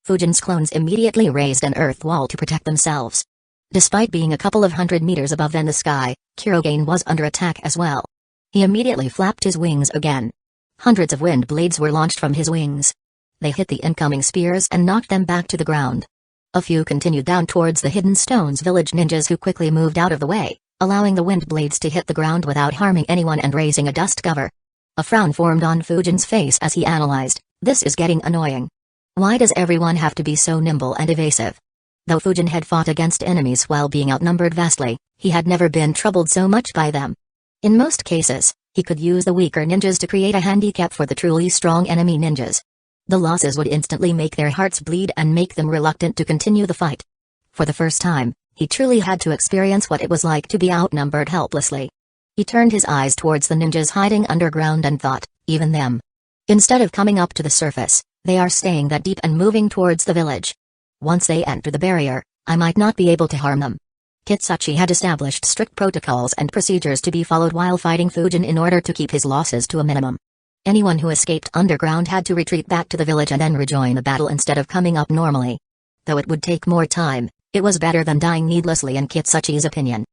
Fujin's clones immediately raised an earth wall to protect themselves. Despite being a couple of 100 meters above in the sky, Kurogane was under attack as well. He immediately flapped his wings again. Hundreds of wind blades were launched from his wings. They hit the incoming spears and knocked them back to the ground. A few continued down towards the Hidden Stones Village ninjas who quickly moved out of the way, allowing the wind blades to hit the ground without harming anyone and raising a dust cover. A frown formed on Fujin's face as he analyzed, "This is getting annoying. Why does everyone have to be so nimble and evasive?" Though Fujin had fought against enemies while being outnumbered vastly, he had never been troubled so much by them. In most cases, he could use the weaker ninjas to create a handicap for the truly strong enemy ninjas. The losses would instantly make their hearts bleed and make them reluctant to continue the fight. For the first time, he truly had to experience what it was like to be outnumbered helplessly. He turned his eyes towards the ninjas hiding underground and thought, even them. Instead of coming up to the surface, they are staying that deep and moving towards the village. Once they enter the barrier, I might not be able to harm them. Kitsuchi had established strict protocols and procedures to be followed while fighting Fujin in order to keep his losses to a minimum. Anyone who escaped underground had to retreat back to the village and then rejoin the battle instead of coming up normally. Though it would take more time, it was better than dying needlessly in Kitsuchi's opinion.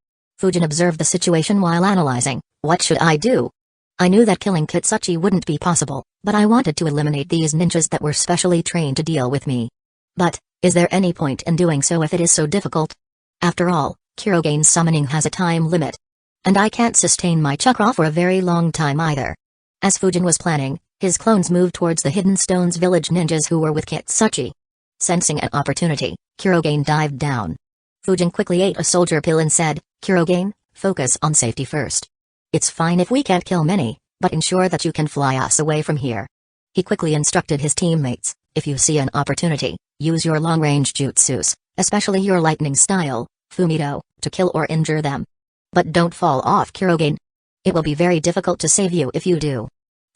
Fujin observed the situation while analyzing. What should I do? I knew that killing Kitsuchi wouldn't be possible, but I wanted to eliminate these ninjas that were specially trained to deal with me. But, is there any point in doing so if it is so difficult? After all, Kurogene's summoning has a time limit. And I can't sustain my chakra for a very long time either. As Fujin was planning, his clones moved towards the Hidden Stones village ninjas who were with Kitsuchi. Sensing an opportunity, Kurogane dived down. Fujin quickly ate a soldier pill and said, "Kurogane, focus on safety first. It's fine if we can't kill many, but ensure that you can fly us away from here." He quickly instructed his teammates, "If you see an opportunity, use your long-range jutsus, especially your lightning style, Fumito, to kill or injure them. But don't fall off, Kurogane. It will be very difficult to save you if you do."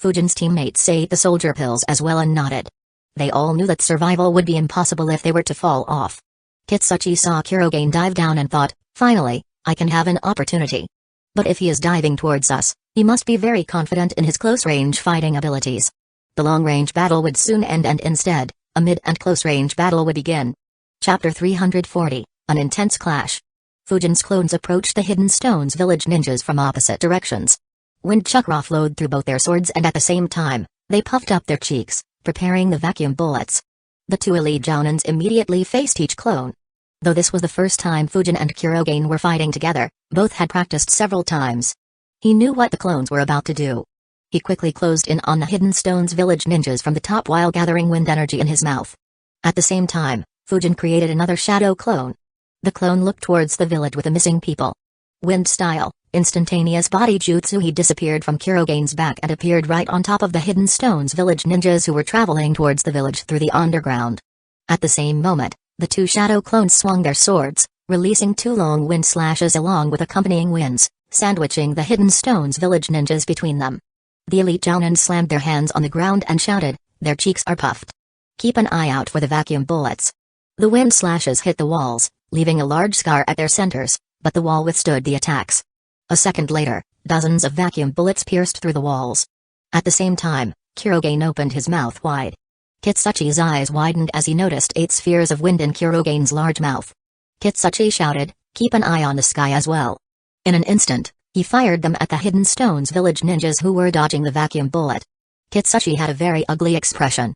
Fujin's teammates ate the soldier pills as well and nodded. They all knew that survival would be impossible if they were to fall off. Kitsuchi saw Kurogane dive down and thought, "Finally, I can have an opportunity." But if he is diving towards us, he must be very confident in his close-range fighting abilities. The long-range battle would soon end and instead, a mid- and close-range battle would begin. Chapter 340, An Intense Clash. Fujin's clones approached the Hidden Stones village ninjas from opposite directions. Wind chakra flowed through both their swords and at the same time, they puffed up their cheeks, preparing the vacuum bullets. The two elite jounins immediately faced each clone. Though this was the first time Fujin and Kurogane were fighting together, both had practiced several times. He knew what the clones were about to do. He quickly closed in on the Hidden Stones village ninjas from the top while gathering wind energy in his mouth. At the same time, Fujin created another shadow clone. The clone looked towards the village with the missing people. Wind style, instantaneous body jutsu. He disappeared from Kurogane's back and appeared right on top of the Hidden Stones village ninjas who were traveling towards the village through the underground. At the same moment, the two shadow clones swung their swords, releasing two long wind slashes along with accompanying winds, sandwiching the Hidden Stones village ninjas between them. The elite jounins slammed their hands on the ground and shouted, their cheeks are puffed. "Keep an eye out for the vacuum bullets." The wind slashes hit the walls, leaving a large scar at their centers, but the wall withstood the attacks. A second later, dozens of vacuum bullets pierced through the walls. At the same time, Kurogane opened his mouth wide. Kitsuchi's eyes widened as he noticed 8 spheres of wind in Kurogane's large mouth. Kitsuchi shouted, "Keep an eye on the sky as well." In an instant, he fired them at the Hidden Stones village ninjas who were dodging the vacuum bullet. Kitsuchi had a very ugly expression.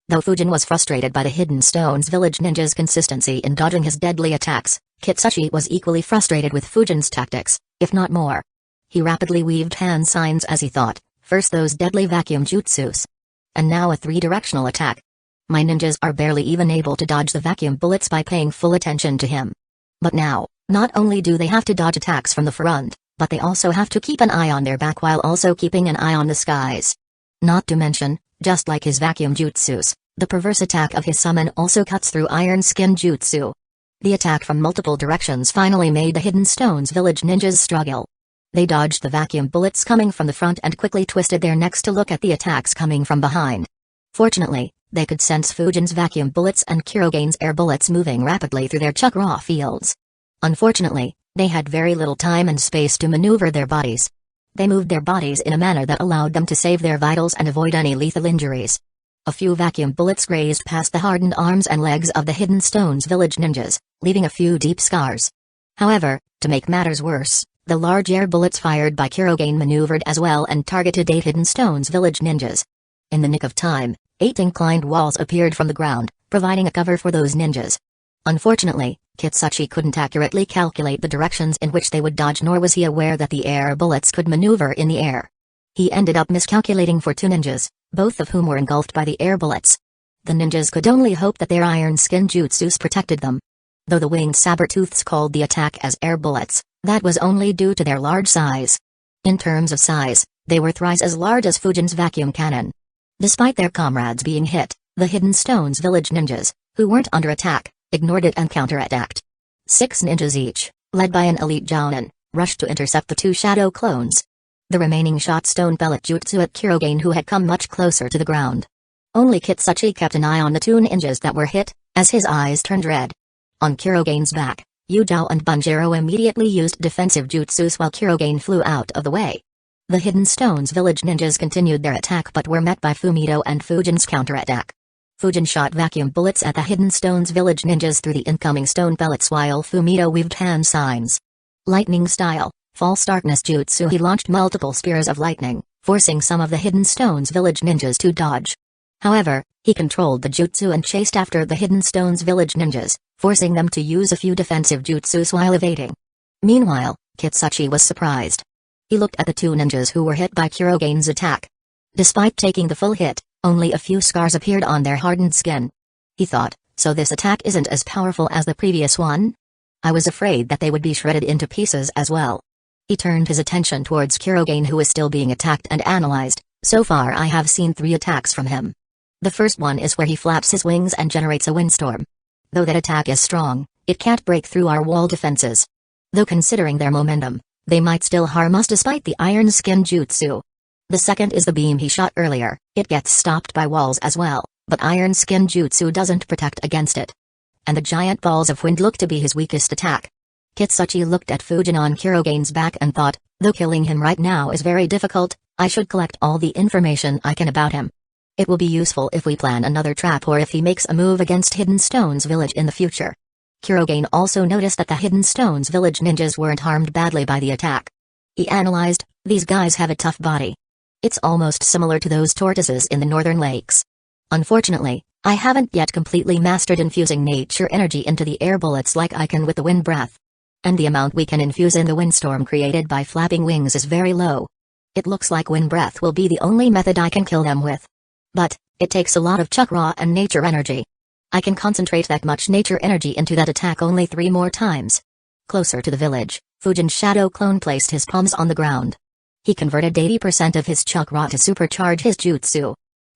Though Fujin was frustrated by the Hidden Stones village ninjas' consistency in dodging his deadly attacks, Kitsuchi was equally frustrated with Fujin's tactics, if not more. He rapidly weaved hand signs as he thought, first those deadly vacuum jutsus. And now a 3-directional attack. My ninjas are barely even able to dodge the vacuum bullets by paying full attention to him. But now, not only do they have to dodge attacks from the front, but they also have to keep an eye on their back while also keeping an eye on the skies. Not to mention, just like his vacuum jutsus, the perverse attack of his summon also cuts through iron skin jutsu. The attack from multiple directions finally made the Hidden Stones village ninjas struggle. They dodged the vacuum bullets coming from the front and quickly twisted their necks to look at the attacks coming from behind. Fortunately, they could sense Fujin's vacuum bullets and Kurogane's air bullets moving rapidly through their chakra fields. Unfortunately, they had very little time and space to maneuver their bodies. They moved their bodies in a manner that allowed them to save their vitals and avoid any lethal injuries. A few vacuum bullets grazed past the hardened arms and legs of the Hidden Stones village ninjas, leaving a few deep scars. However, to make matters worse, the large air bullets fired by Kurogane maneuvered as well and targeted 8 Hidden Stones village ninjas. In the nick of time, 8 inclined walls appeared from the ground, providing a cover for those ninjas. Unfortunately, Kitsuchi couldn't accurately calculate the directions in which they would dodge, nor was he aware that the air bullets could maneuver in the air. He ended up miscalculating for 2 ninjas, both of whom were engulfed by the air bullets. The ninjas could only hope that their iron skin jutsus protected them. Though the winged saber-tooths called the attack as air bullets, that was only due to their large size. In terms of size, they were thrice as large as Fujin's vacuum cannon. Despite their comrades being hit, the Hidden Stones village ninjas, who weren't under attack, ignored it and counterattacked. 6 ninjas each, led by an elite jounin, rushed to intercept the 2 shadow clones. The remaining shot stone pellet jutsu at Kurogane, who had come much closer to the ground. Only Kitsuchi kept an eye on the 2 ninjas that were hit, as his eyes turned red. On Kurogane's back, Yujao and Bunjiro immediately used defensive jutsus while Kurogane flew out of the way. The Hidden Stones Village ninjas continued their attack but were met by Fumito and Fujin's counterattack. Fujin shot vacuum bullets at the Hidden Stones Village ninjas through the incoming stone pellets while Fumito weaved hand signs. Lightning style, false darkness jutsu. He launched multiple spears of lightning, forcing some of the Hidden Stones Village ninjas to dodge. However, he controlled the jutsu and chased after the Hidden Stones Village ninjas, forcing them to use a few defensive jutsus while evading. Meanwhile, Kitsuchi was surprised. He looked at the two ninjas who were hit by Kurogene's attack. Despite taking the full hit, only a few scars appeared on their hardened skin. He thought, so this attack isn't as powerful as the previous one? I was afraid that they would be shredded into pieces as well. He turned his attention towards Kurogane, who is still being attacked, and analyzed. So far I have seen 3 attacks from him. The first one is where he flaps his wings and generates a windstorm. Though that attack is strong, it can't break through our wall defenses. Though considering their momentum, they might still harm us despite the iron skin jutsu. The second is the beam he shot earlier. It gets stopped by walls as well, but iron skin jutsu doesn't protect against it. And the giant balls of wind look to be his weakest attack. Kitsuchi looked at Fujin on Kurogane's back and thought, though killing him right now is very difficult, I should collect all the information I can about him. It will be useful if we plan another trap or if he makes a move against Hidden Stones Village in the future. Kurogane also noticed that the Hidden Stones Village ninjas weren't harmed badly by the attack. He analyzed, these guys have a tough body. It's almost similar to those tortoises in the northern lakes. Unfortunately, I haven't yet completely mastered infusing nature energy into the air bullets like I can with the wind breath. And the amount we can infuse in the windstorm created by flapping wings is very low. It looks like wind breath will be the only method I can kill them with. But, it takes a lot of chakra and nature energy. I can concentrate that much nature energy into that attack only 3 more times. Closer to the village, Fujin's shadow clone placed his palms on the ground. He converted 80% of his chakra to supercharge his jutsu.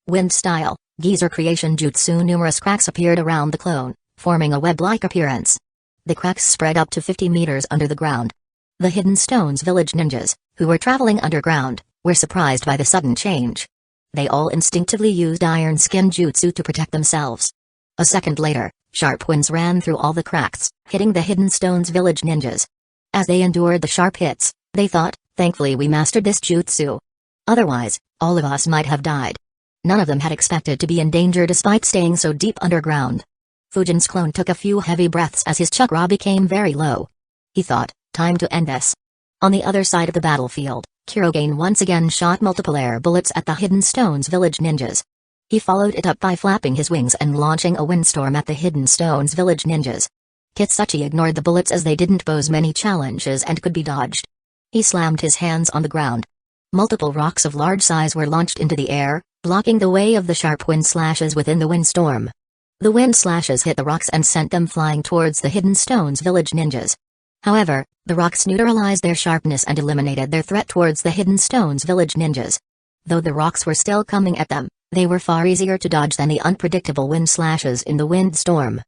Wind style, geyser creation jutsu. Numerous cracks appeared around the clone, forming a web-like appearance. The cracks spread up to 50 meters under the ground. The Hidden Stones Village ninjas, who were traveling underground, were surprised by the sudden change. They all instinctively used iron skin jutsu to protect themselves. A second later, sharp winds ran through all the cracks, hitting the Hidden Stones Village ninjas. As they endured the sharp hits, they thought, thankfully we mastered this jutsu. Otherwise, all of us might have died. None of them had expected to be in danger despite staying so deep underground. Fujin's clone took a few heavy breaths as his chakra became very low. He thought, time to end this. On the other side of the battlefield, Kurogane once again shot multiple air bullets at the Hidden Stones Village ninjas. He followed it up by flapping his wings and launching a windstorm at the Hidden Stones Village ninjas. Kitsuchi ignored the bullets as they didn't pose many challenges and could be dodged. He slammed his hands on the ground. Multiple rocks of large size were launched into the air, blocking the way of the sharp wind slashes within the windstorm. The wind slashes hit the rocks and sent them flying towards the Hidden Stones Village ninjas. However, the rocks neutralized their sharpness and eliminated their threat towards the Hidden Stones Village ninjas. Though the rocks were still coming at them, they were far easier to dodge than the unpredictable wind slashes in the windstorm.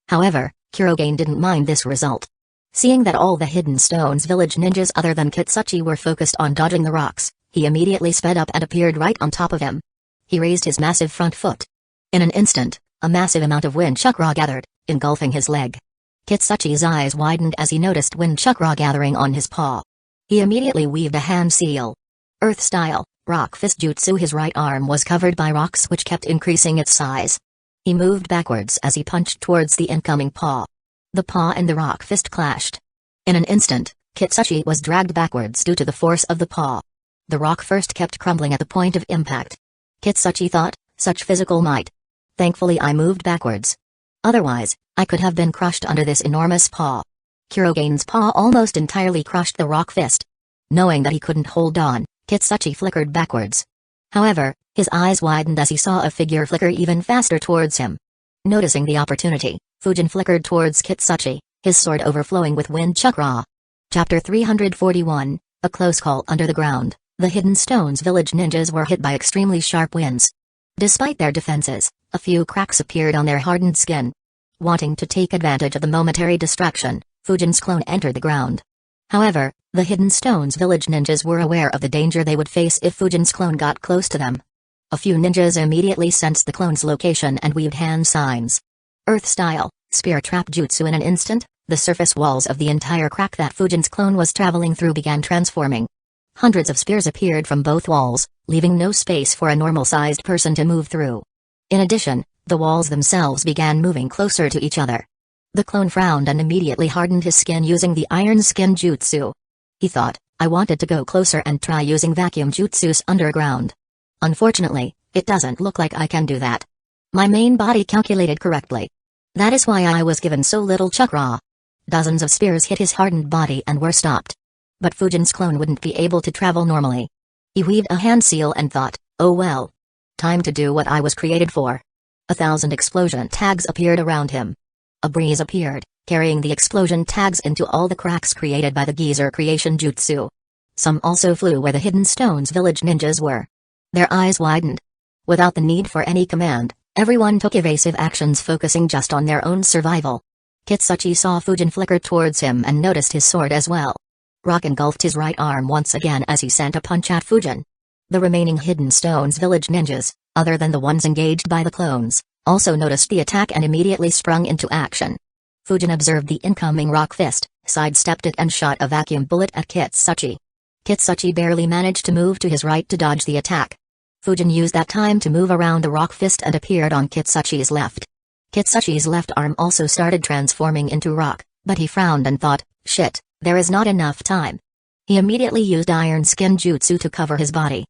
However, Kurogane didn't mind this result. Seeing that all the Hidden Stones Village ninjas other than Kitsuchi were focused on dodging the rocks, he immediately sped up and appeared right on top of him. He raised his massive front foot. In an instant, a massive amount of wind chakra gathered, engulfing his leg. Kitsuchi's eyes widened as he noticed wind chakra gathering on his paw. He immediately weaved a hand seal. Earth style, rock fist jutsu. His right arm was covered by rocks which kept increasing its size. He moved backwards as he punched towards the incoming paw. The paw and the rock fist clashed. In an instant, Kitsuchi was dragged backwards due to the force of the paw. The rock first kept crumbling at the point of impact. Kitsuchi thought, such physical might. Thankfully I moved backwards. Otherwise, I could have been crushed under this enormous paw. Kurogane's paw almost entirely crushed the rock fist. Knowing that he couldn't hold on, Kitsuchi flickered backwards. However, his eyes widened as he saw a figure flicker even faster towards him. Noticing the opportunity, Fujin flickered towards Kitsuchi, his sword overflowing with wind chakra. Chapter 341, A Close Call. Under the ground, the Hidden Stones Village ninjas were hit by extremely sharp winds. Despite their defenses, a few cracks appeared on their hardened skin. Wanting to take advantage of the momentary distraction, Fujin's clone entered the ground. However, the Hidden Stones Village ninjas were aware of the danger they would face if Fujin's clone got close to them. A few ninjas immediately sensed the clone's location and weaved hand signs. Earth style, spear trap jutsu. In an instant, the surface walls of the entire crack that Fujin's clone was traveling through began transforming. Hundreds of spears appeared from both walls, leaving no space for a normal-sized person to move through. In addition, the walls themselves began moving closer to each other. The clone frowned and immediately hardened his skin using the iron skin jutsu. He thought, I wanted to go closer and try using vacuum jutsus underground. Unfortunately, it doesn't look like I can do that. My main body calculated correctly. That is why I was given so little chakra. Dozens of spears hit his hardened body and were stopped. But Fujin's clone wouldn't be able to travel normally. He weaved a hand seal and thought, oh well. Time to do what I was created for. 1,000 explosion tags appeared around him. A breeze appeared, carrying the explosion tags into all the cracks created by the geyser creation jutsu. Some also flew where the Hidden Stones village ninjas were. Their eyes widened. Without the need for any command, everyone took evasive actions focusing just on their own survival. Kitsuchi saw Fujin flicker towards him and noticed his sword as well. Rock engulfed his right arm once again as he sent a punch at Fujin. The remaining Hidden Stones village ninjas, other than the ones engaged by the clones, also noticed the attack and immediately sprung into action. Fujin observed the incoming rock fist, sidestepped it and shot a vacuum bullet at Kitsuchi. Kitsuchi barely managed to move to his right to dodge the attack. Fujin used that time to move around the rock fist and appeared on Kitsuchi's left. Kitsuchi's left arm also started transforming into rock, but he frowned and thought, shit, there is not enough time. He immediately used iron skin jutsu to cover his body.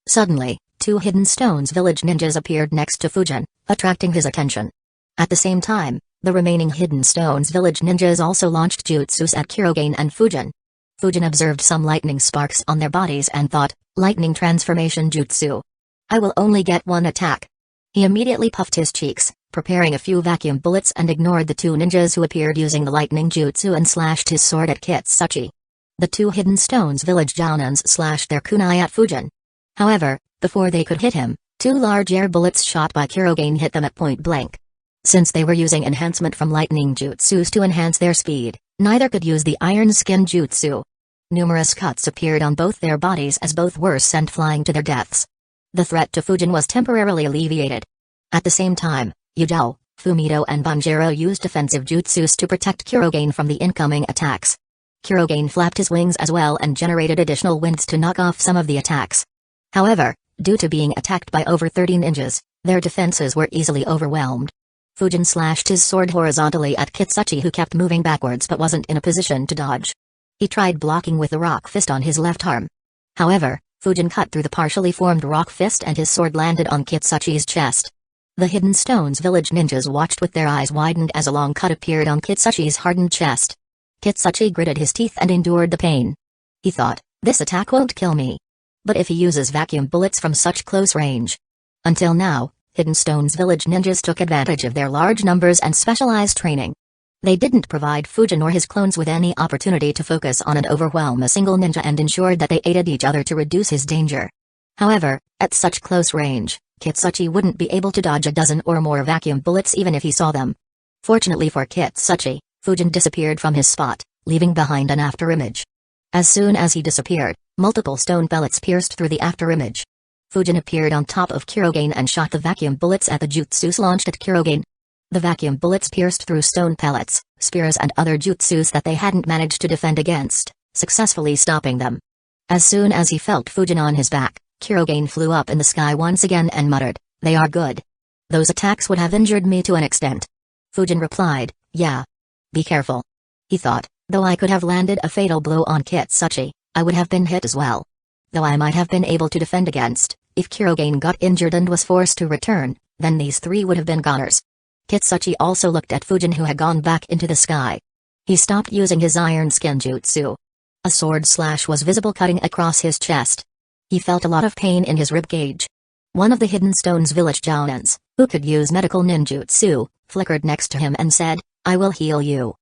Suddenly, 2 Hidden Stones village ninjas appeared next to Fujin, attracting his attention. At the same time, the remaining Hidden Stones village ninjas also launched jutsus at Kurogen and Fujin. Fujin observed some lightning sparks on their bodies and thought, lightning transformation jutsu. I will only get one attack. He immediately puffed his cheeks, preparing a few vacuum bullets and ignored the 2 ninjas who appeared using the lightning jutsu and slashed his sword at Kitsuchi. The 2 Hidden Stones village jounins slashed their kunai at Fujin. However, before they could hit him, 2 large air bullets shot by Kurogen hit them at point blank. Since they were using enhancement from lightning jutsus to enhance their speed, neither could use the iron skin jutsu. Numerous cuts appeared on both their bodies as both were sent flying to their deaths. The threat to Fujin was temporarily alleviated. At the same time, Yujao, Fumito and Banjiro used defensive jutsus to protect Kurogen from the incoming attacks. Kurogen flapped his wings as well and generated additional winds to knock off some of the attacks. However, due to being attacked by over 30 ninjas, their defenses were easily overwhelmed. Fujin slashed his sword horizontally at Kitsuchi, who kept moving backwards but wasn't in a position to dodge. He tried blocking with the rock fist on his left arm. However, Fujin cut through the partially formed rock fist and his sword landed on Kitsuchi's chest. The Hidden Stones village ninjas watched with their eyes widened as a long cut appeared on Kitsuchi's hardened chest. Kitsuchi gritted his teeth and endured the pain. He thought, this attack won't kill me. But if he uses vacuum bullets from such close range. Until now, Hidden Stones village ninjas took advantage of their large numbers and specialized training. They didn't provide Fujin or his clones with any opportunity to focus on and overwhelm a single ninja and ensured that they aided each other to reduce his danger. However, at such close range, Kitsuchi wouldn't be able to dodge a dozen or more vacuum bullets even if he saw them. Fortunately for Kitsuchi, Fujin disappeared from his spot, leaving behind an afterimage. As soon as he disappeared, multiple stone pellets pierced through the afterimage. Fujin appeared on top of Kurogen and shot the vacuum bullets at the jutsus launched at Kurogen. The vacuum bullets pierced through stone pellets, spears and other jutsus that they hadn't managed to defend against, successfully stopping them. As soon as he felt Fujin on his back, Kurogen flew up in the sky once again and muttered, "They are good. Those attacks would have injured me to an extent." Fujin replied, "Yeah. Be careful." He thought, though I could have landed a fatal blow on Kitsuchi, I would have been hit as well. Though I might have been able to defend against, if Kurogen got injured and was forced to return, then these 3 would have been goners. Kitsuchi also looked at Fujin, who had gone back into the sky. He stopped using his iron skin jutsu. A sword slash was visible cutting across his chest. He felt a lot of pain in his ribcage. One of the Hidden Stones village jounins, who could use medical ninjutsu, flickered next to him and said, "I will heal you."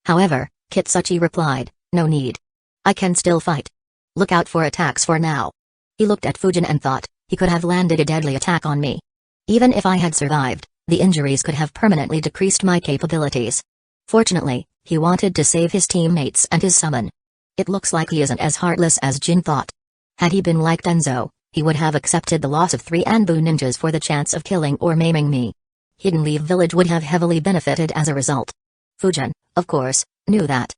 However, Kitsuchi replied, "No need. I can still fight. Look out for attacks for now." He looked at Fujin and thought, he could have landed a deadly attack on me. Even if I had survived, the injuries could have permanently decreased my capabilities. Fortunately, he wanted to save his teammates and his summon. It looks like he isn't as heartless as Jin thought. Had he been like Denzo, he would have accepted the loss of 3 Anbu ninjas for the chance of killing or maiming me. Hidden Leaf Village would have heavily benefited as a result. Fujin, of course, knew that.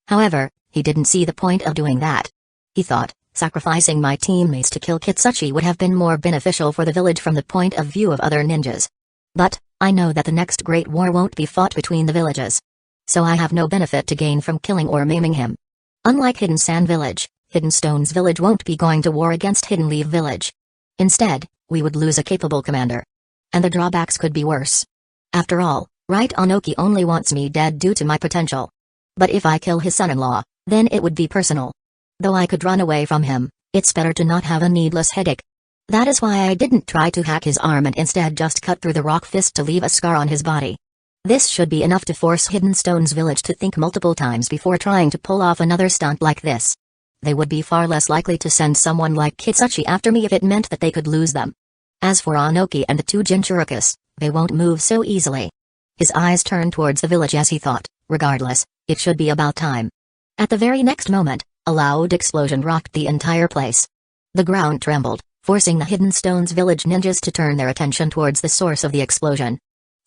However, he didn't see the point of doing that. He thought, Sacrificing my teammates to kill Kitsuchi would have been more beneficial for the village from the point of view of other ninjas. But, I know that the next great war won't be fought between the villages. So I have no benefit to gain from killing or maiming him. Unlike Hidden Sand Village, Hidden Stones Village won't be going to war against Hidden Leaf Village. Instead, we would lose a capable commander. And the drawbacks could be worse. After all, right, Onoki only wants me dead due to my potential. But if I kill his son-in-law, then it would be personal. Though I could run away from him, it's better to not have a needless headache. That is why I didn't try to hack his arm and instead just cut through the rock fist to leave a scar on his body. This should be enough to force Hidden Stones Village to think multiple times before trying to pull off another stunt like this. They would be far less likely to send someone like Kitsuchi after me if it meant that they could lose them. As for Onoki and the two Jinchurikis, they won't move so easily. His eyes turned towards the village as he thought, regardless, it should be about time. At the very next moment, a loud explosion rocked the entire place. The ground trembled, forcing the Hidden Stones Village ninjas to turn their attention towards the source of the explosion.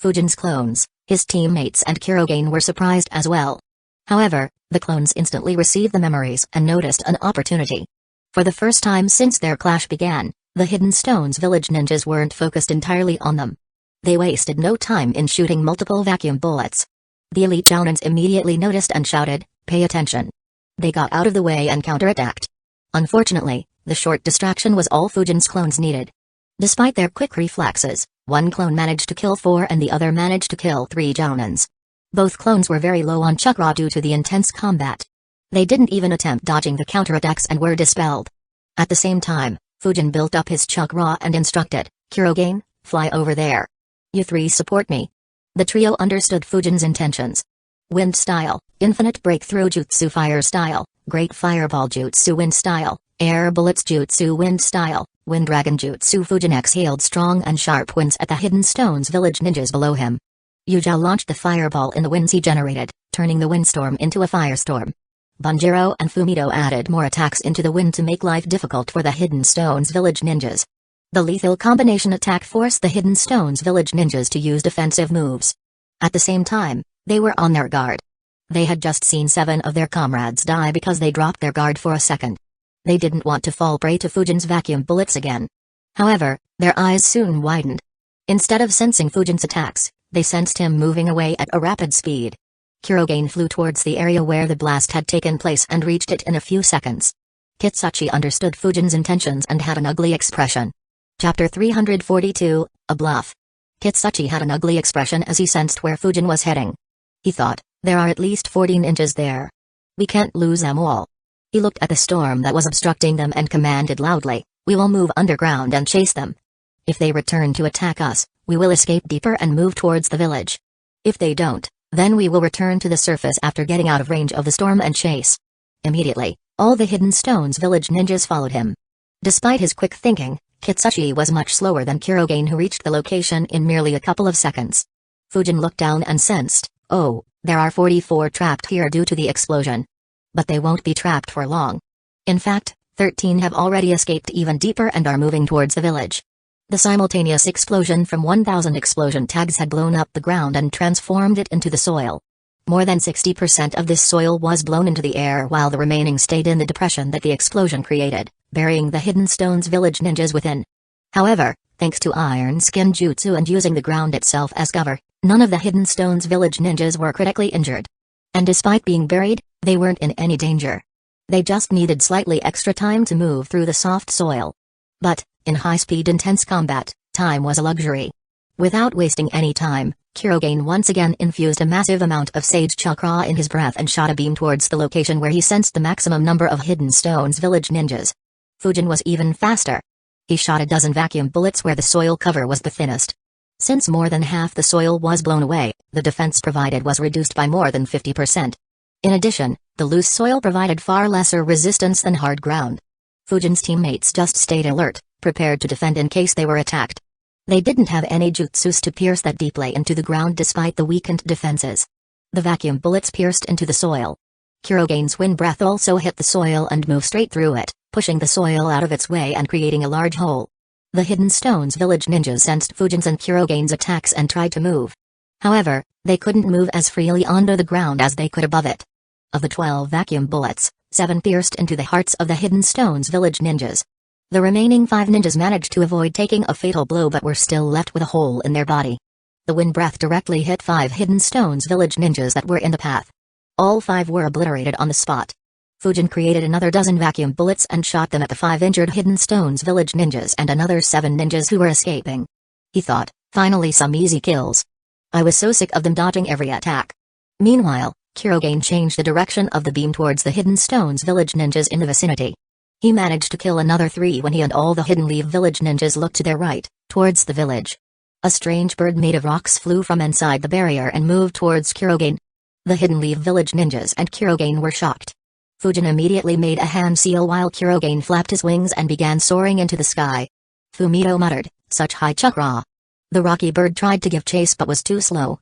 Fujin's clones, his teammates and Kurogane were surprised as well. However, the clones instantly received the memories and noticed an opportunity. For the first time since their clash began, the Hidden Stones Village ninjas weren't focused entirely on them. They wasted no time in shooting multiple vacuum bullets. The elite Jounins immediately noticed and shouted, "Pay attention." They got out of the way and counterattacked. Unfortunately, the short distraction was all Fujin's clones needed. Despite their quick reflexes, one clone managed to kill 4 and the other managed to kill 3 Jounins. Both clones were very low on chakra due to the intense combat. They didn't even attempt dodging the counterattacks and were dispelled. At the same time, Fujin built up his chakra and instructed, "Kurogane, fly over there. You 3 support me." The trio understood Fujin's intentions. Wind style, infinite breakthrough jutsu fire style, great fireball jutsu wind style, air bullets jutsu wind style, wind dragon jutsu. Fujin exhaled strong and sharp winds at the Hidden Stones Village ninjas below him. Yujao launched the fireball in the winds he generated, turning the windstorm into a firestorm. Banjiro and Fumito added more attacks into the wind to make life difficult for the Hidden Stones Village ninjas. The lethal combination attack forced the Hidden Stones Village ninjas to use defensive moves. At the same time, they were on their guard. They had just seen 7 of their comrades die because they dropped their guard for a second. They didn't want to fall prey to Fujin's vacuum bullets again. However, their eyes soon widened. Instead of sensing Fujin's attacks, they sensed him moving away at a rapid speed. Kurogane flew towards the area where the blast had taken place and reached it in a few seconds. Kitsuchi understood Fujin's intentions and had an ugly expression. Chapter 342, A Bluff. Kitsuchi had an ugly expression as he sensed where Fujin was heading. He thought, there are at least 40 ninjas there. We can't lose them all. He looked at the storm that was obstructing them and commanded loudly, "We will move underground and chase them. If they return to attack us, we will escape deeper and move towards the village. If they don't, then we will return to the surface after getting out of range of the storm and chase." Immediately, all the Hidden Stones Village ninjas followed him. Despite his quick thinking, Kitsuchi was much slower than Kurogane, who reached the location in merely a couple of seconds. Fujin looked down and sensed, oh, there are 44 trapped here due to the explosion. But they won't be trapped for long. In fact, 13 have already escaped even deeper and are moving towards the village. The simultaneous explosion from 1,000 explosion tags had blown up the ground and transformed it into the soil. More than 60% of this soil was blown into the air while the remaining stayed in the depression that the explosion created, burying the Hidden Stones Village ninjas within. However, thanks to Iron Skin Jutsu and using the ground itself as cover, none of the Hidden Stones Village ninjas were critically injured. And despite being buried, they weren't in any danger. They just needed slightly extra time to move through the soft soil. But, in high-speed intense combat, time was a luxury. Without wasting any time, Kurogane once again infused a massive amount of Sage Chakra in his breath and shot a beam towards the location where he sensed the maximum number of Hidden Stones Village ninjas. Fujin was even faster. He shot a dozen vacuum bullets where the soil cover was the thinnest. Since more than half the soil was blown away, the defense provided was reduced by more than 50%. In addition, the loose soil provided far lesser resistance than hard ground. Fujin's teammates just stayed alert, prepared to defend in case they were attacked. They didn't have any jutsus to pierce that deeply into the ground despite the weakened defenses. The vacuum bullets pierced into the soil. Kurogane's wind breath also hit the soil and moved straight through it, pushing the soil out of its way and creating a large hole. The Hidden Stones Village ninjas sensed Fujin's and Kurogane's attacks and tried to move. However, they couldn't move as freely under the ground as they could above it. Of the 12 vacuum bullets, 7 pierced into the hearts of the Hidden Stones village ninjas. The remaining 5 ninjas managed to avoid taking a fatal blow but were still left with a hole in their body. The wind breath directly hit 5 Hidden Stones village ninjas that were in the path. All 5 were obliterated on the spot. Fujin created another dozen vacuum bullets and shot them at the 5 injured Hidden Stones village ninjas and another 7 ninjas who were escaping. He thought, finally some easy kills. I was so sick of them dodging every attack. Meanwhile, Kurogane changed the direction of the beam towards the Hidden Stones village ninjas in the vicinity. He managed to kill another 3 when he and all the Hidden Leaf village ninjas looked to their right, towards the village. A strange bird made of rocks flew from inside the barrier and moved towards Kurogane. The Hidden Leaf village ninjas and Kurogane were shocked. Fujin immediately made a hand seal while Kurogane flapped his wings and began soaring into the sky. Fumito muttered, "Such high chakra." The rocky bird tried to give chase but was too slow.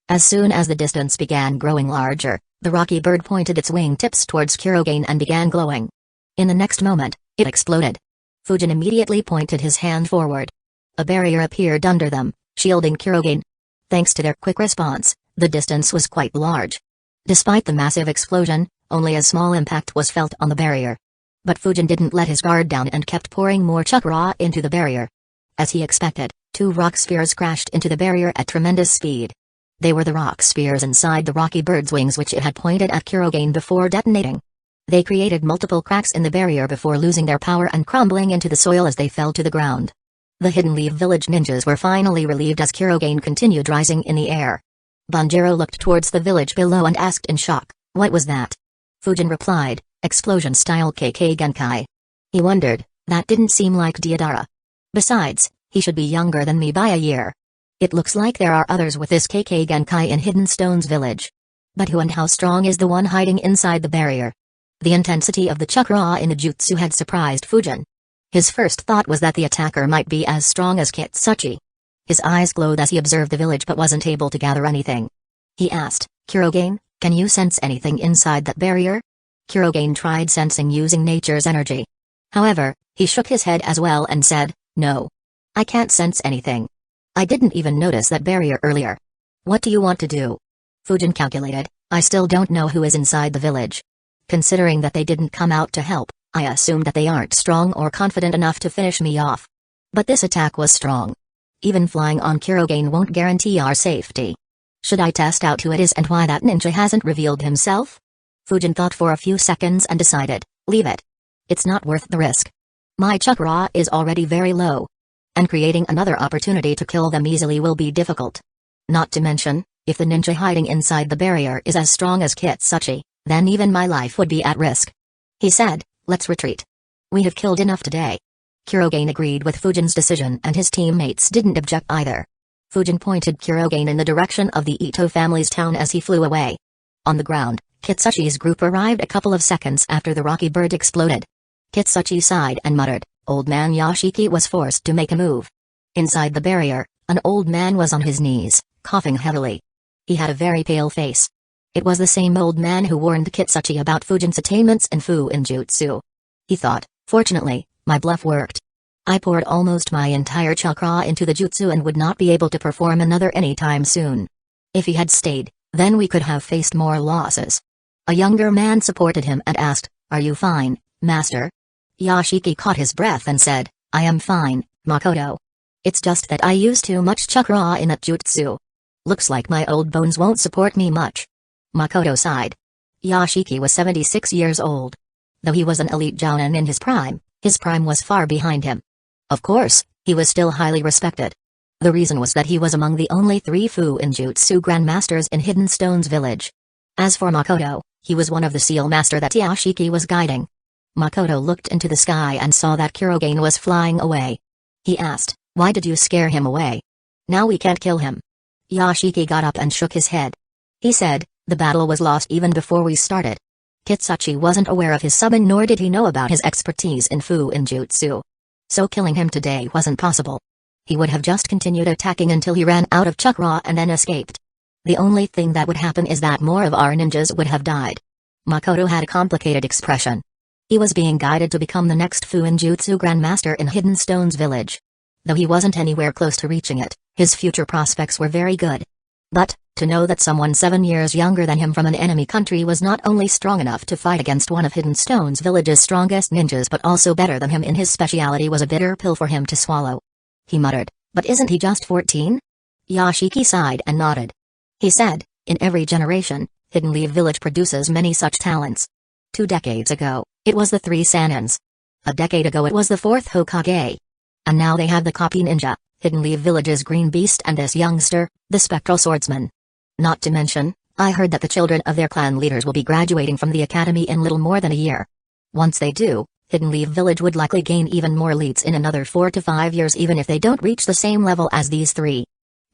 As soon as the distance began growing larger, the rocky bird pointed its wing tips towards Kurogane and began glowing. In the next moment, it exploded. Fujin immediately pointed his hand forward. A barrier appeared under them, shielding Kurogane. Thanks to their quick response, the distance was quite large. Despite the massive explosion, only a small impact was felt on the barrier. But Fujin didn't let his guard down and kept pouring more chakra into the barrier. As he expected, 2 rock spheres crashed into the barrier at tremendous speed. They were the rock spheres inside the rocky bird's wings which it had pointed at Kurogane before detonating. They created multiple cracks in the barrier before losing their power and crumbling into the soil as they fell to the ground. The Hidden Leaf village ninjas were finally relieved as Kurogane continued rising in the air. Banjiro looked towards the village below and asked in shock, "What was that?" Fujin replied, "Explosion-style KK Genkai." He wondered, that didn't seem like Deodara. Besides, he should be younger than me by a year. It looks like there are others with this KK Genkai in Hidden Stones village. But who and how strong is the one hiding inside the barrier? The intensity of the chakra in the jutsu had surprised Fujin. His first thought was that the attacker might be as strong as Kitsuchi. His eyes glowed as he observed the village but wasn't able to gather anything. He asked, "Kurogane, can you sense anything inside that barrier?" Kurogane tried sensing using nature's energy. However, he shook his head as well and said, "No. I can't sense anything. I didn't even notice that barrier earlier." "What do you want to do?" Fujin calculated, "I still don't know who is inside the village. Considering that they didn't come out to help, I assume that they aren't strong or confident enough to finish me off. But this attack was strong. Even flying on Kurogane won't guarantee our safety. Should I test out who it is and why that ninja hasn't revealed himself?" Fujin thought for a few seconds and decided, "Leave it. It's not worth the risk. My chakra is already very low. And creating another opportunity to kill them easily will be difficult. Not to mention, if the ninja hiding inside the barrier is as strong as Kitsuchi, then even my life would be at risk." He said, "Let's retreat. We have killed enough today." Kurogane agreed with Fujin's decision and his teammates didn't object either. Fujin pointed Kurogane in the direction of the Ito family's town as he flew away. On the ground, Kitsuchi's group arrived a couple of seconds after the rocky bird exploded. Kitsuchi sighed and muttered, "Old man Yashiki was forced to make a move." Inside the barrier, an old man was on his knees, coughing heavily. He had a very pale face. It was the same old man who warned Kitsuchi about Fujin's attainments in Fu-in-jutsu. He thought, "Fortunately, my bluff worked. I poured almost my entire chakra into the jutsu and would not be able to perform another anytime soon. If he had stayed, then we could have faced more losses." A younger man supported him and asked, "Are you fine, master?" Yashiki caught his breath and said, "I am fine, Makoto. It's just that I used too much chakra in that jutsu. Looks like my old bones won't support me much." Makoto sighed. Yashiki was 76 years old. Though he was an elite jounin in his prime was far behind him. Of course, he was still highly respected. The reason was that he was among the only 3 Fu-in-jutsu grandmasters in Hidden Stones village. As for Makoto, he was one of the seal master that Yashiki was guiding. Makoto looked into the sky and saw that Kurogane was flying away. He asked, "Why did you scare him away? Now we can't kill him." Yashiki got up and shook his head. He said, "The battle was lost even before we started. Kitsuchi wasn't aware of his summon nor did he know about his expertise in Fu-in-jutsu. So killing him today wasn't possible. He would have just continued attacking until he ran out of chakra and then escaped. The only thing that would happen is that more of our ninjas would have died." Makoto had a complicated expression. He was being guided to become the next Fu-in-jutsu grandmaster in Hidden Stones village. Though he wasn't anywhere close to reaching it, his future prospects were very good. But, to know that someone 7 years younger than him from an enemy country was not only strong enough to fight against one of Hidden Stone's village's strongest ninjas but also better than him in his speciality was a bitter pill for him to swallow. He muttered, "But isn't he just 14? Yoshiki sighed and nodded. He said, "In every generation, Hidden Leaf Village produces many such talents. 2 decades ago, it was the 3 Sanins. A decade ago it was the 4th Hokage. And now they have the copy ninja, Hidden Leaf Village's green beast, and this youngster, the spectral swordsman. Not to mention, I heard that the children of their clan leaders will be graduating from the academy in little more than a year. Once they do, Hidden Leaf Village would likely gain even more elites in another 4 to 5 years even if they don't reach the same level as these 3.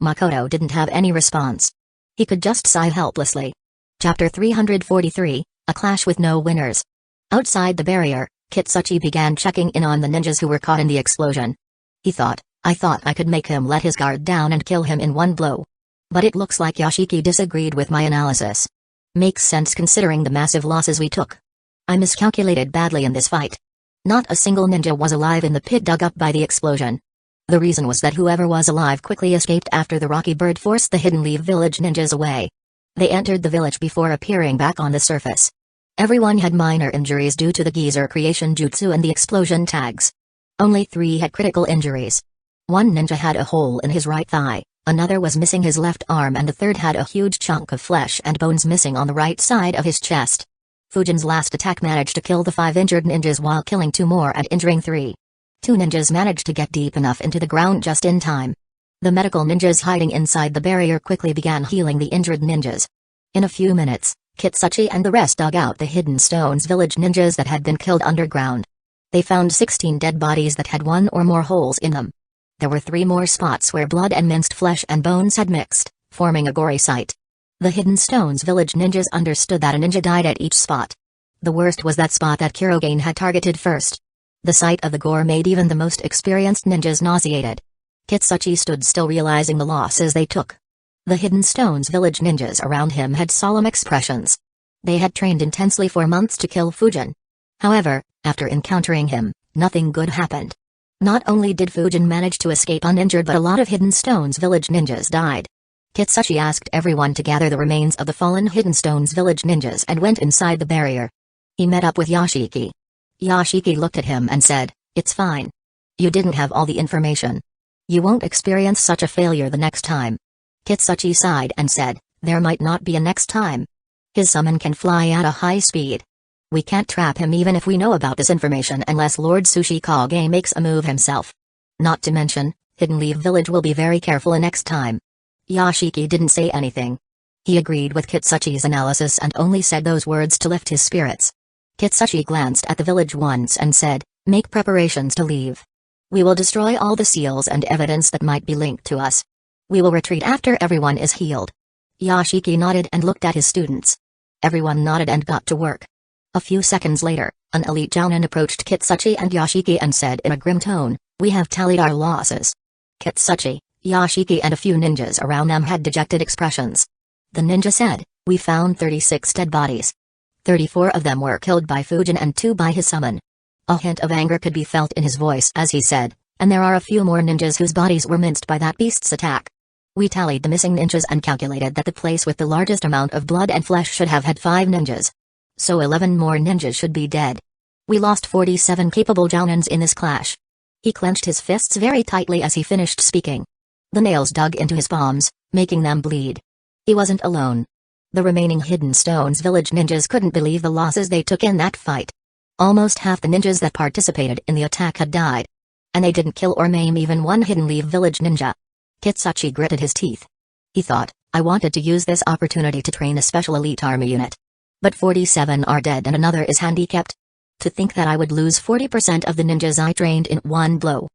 Makoto didn't have any response. He could just sigh helplessly. Chapter 343, A Clash with No Winners. Outside the barrier, Kitsuchi began checking in on the ninjas who were caught in the explosion. He thought, I thought I could make him let his guard down and kill him in one blow. But it looks like Yoshiki disagreed with my analysis. Makes sense considering the massive losses we took. I miscalculated badly in this fight. Not a single ninja was alive in the pit dug up by the explosion. The reason was that whoever was alive quickly escaped after the Rocky Bird forced the Hidden Leaf Village ninjas away. They entered the village before appearing back on the surface. Everyone had minor injuries due to the geyser creation jutsu and the explosion tags. Only 3 had critical injuries. One ninja had a hole in his right thigh, another was missing his left arm, and the third had a huge chunk of flesh and bones missing on the right side of his chest. Fujin's last attack managed to kill the 5 injured ninjas while killing 2 more and injuring 3. 2 ninjas managed to get deep enough into the ground just in time. The medical ninjas hiding inside the barrier quickly began healing the injured ninjas. In a few minutes, Kitsuchi and the rest dug out the Hidden Stones Village ninjas that had been killed underground. They found 16 dead bodies that had 1 or more holes in them. There were 3 more spots where blood and minced flesh and bones had mixed, forming a gory sight. The Hidden Stones Village ninjas understood that a ninja died at each spot. The worst was that spot that Kurogane had targeted first. The sight of the gore made even the most experienced ninjas nauseated. Kitsuchi stood still, realizing the losses they took. The Hidden Stones Village ninjas around him had solemn expressions. They had trained intensely for months to kill Fujin. However, after encountering him, nothing good happened. Not only did Fujin manage to escape uninjured, but a lot of Hidden Stones Village ninjas died. Kitsuchi asked everyone to gather the remains of the fallen Hidden Stones Village ninjas and went inside the barrier. He met up with Yoshiki. Yoshiki looked at him and said, "It's fine. You didn't have all the information. You won't experience such a failure the next time." Kitsuchi sighed and said, "There might not be a next time. His summon can fly at a high speed. We can't trap him even if we know about this information unless Lord Tsuchikage makes a move himself. Not to mention, Hidden Leaf Village will be very careful next time." Yoshiki didn't say anything. He agreed with Kitsuchi's analysis and only said those words to lift his spirits. Kitsuchi glanced at the village once and said, "Make preparations to leave. We will destroy all the seals and evidence that might be linked to us. We will retreat after everyone is healed." Yoshiki nodded and looked at his students. Everyone nodded and got to work. A few seconds later, an elite jounin approached Kitsuchi and Yoshiki and said in a grim tone, "We have tallied our losses." Kitsuchi, Yoshiki and a few ninjas around them had dejected expressions. The ninja said, "We found 36 dead bodies. 34 of them were killed by Fujin and 2 by his summon." A hint of anger could be felt in his voice as he said, "And there are a few more ninjas whose bodies were minced by that beast's attack." We tallied the missing ninjas and calculated that the place with the largest amount of blood and flesh should have had 5 ninjas. So 11 more ninjas should be dead. We lost 47 capable jounins in this clash. He clenched his fists very tightly as he finished speaking. The nails dug into his palms, making them bleed. He wasn't alone. The remaining Hidden Stones Village ninjas couldn't believe the losses they took in that fight. Almost half the ninjas that participated in the attack had died. And they didn't kill or maim even one Hidden Leaf Village ninja. Kitsuchi gritted his teeth. He thought, "I wanted to use this opportunity to train a special elite army unit. But 47 are dead and another is handicapped. To think that I would lose 40% of the ninjas I trained in one blow.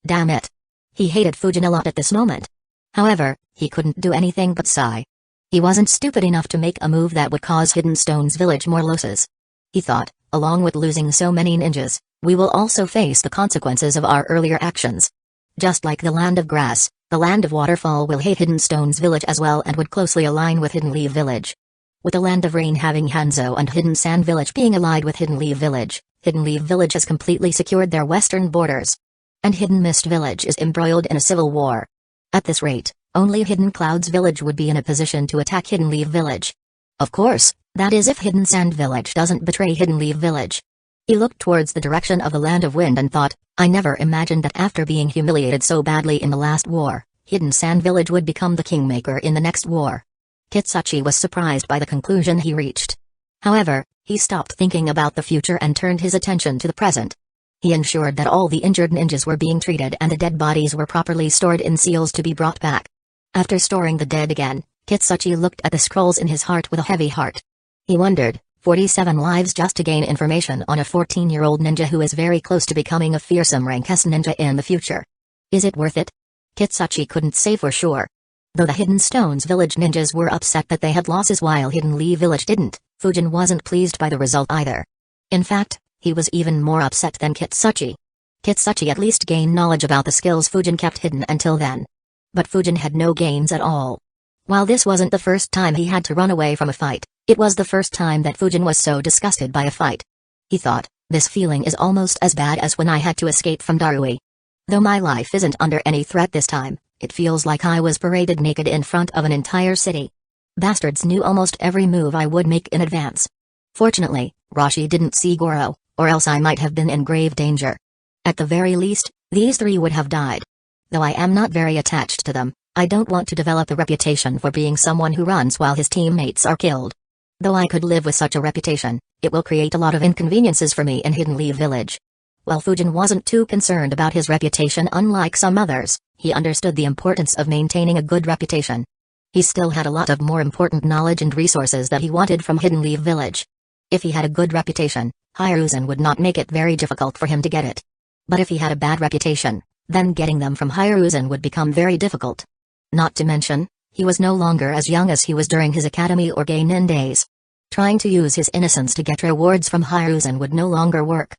Damn it." He hated Fujin a lot at this moment. However, he couldn't do anything but sigh. He wasn't stupid enough to make a move that would cause Hidden Stones Village more losses. He thought, along with losing so many ninjas, we will also face the consequences of our earlier actions. Just like the Land of Grass, the Land of Waterfall will hate Hidden Stones Village as well and would closely align with Hidden Leaf Village. With the Land of Rain having Hanzo and Hidden Sand Village being allied with Hidden Leaf Village has completely secured their western borders. And Hidden Mist Village is embroiled in a civil war. At this rate, only Hidden Cloud's village would be in a position to attack Hidden Leaf Village. Of course, that is if Hidden Sand Village doesn't betray Hidden Leaf Village. He looked towards the direction of the Land of Wind and thought, I never imagined that after being humiliated so badly in the last war, Hidden Sand Village would become the kingmaker in the next war. Kitsuchi was surprised by the conclusion he reached. However, he stopped thinking about the future and turned his attention to the present. He ensured that all the injured ninjas were being treated and the dead bodies were properly stored in seals to be brought back. After storing the dead again, Kitsuchi looked at the scrolls in his heart with a heavy heart. He wondered, 47 lives just to gain information on a 14-year-old ninja who is very close to becoming a fearsome rank S ninja in the future. Is it worth it? Kitsuchi couldn't say for sure. Though the Hidden Stones Village ninjas were upset that they had losses while Hidden Leaf Village didn't, Fujin wasn't pleased by the result either. In fact, he was even more upset than Kitsuchi. Kitsuchi at least gained knowledge about the skills Fujin kept hidden until then. But Fujin had no gains at all. While this wasn't the first time he had to run away from a fight, it was the first time that Fujin was so disgusted by a fight. He thought, this feeling is almost as bad as when I had to escape from Darui. Though my life isn't under any threat this time, it feels like I was paraded naked in front of an entire city. Bastards knew almost every move I would make in advance. Fortunately, Rashi didn't see Goro, or else I might have been in grave danger. At the very least, these three would have died. Though I am not very attached to them, I don't want to develop a reputation for being someone who runs while his teammates are killed. Though I could live with such a reputation, it will create a lot of inconveniences for me in Hidden Leaf Village. While Fujin wasn't too concerned about his reputation unlike some others, he understood the importance of maintaining a good reputation. He still had a lot of more important knowledge and resources that he wanted from Hidden Leaf Village. If he had a good reputation, Hiruzen would not make it very difficult for him to get it. But if he had a bad reputation, then getting them from Hiruzen would become very difficult. Not to mention, he was no longer as young as he was during his academy or Geinin days. Trying to use his innocence to get rewards from Hiruzen would no longer work.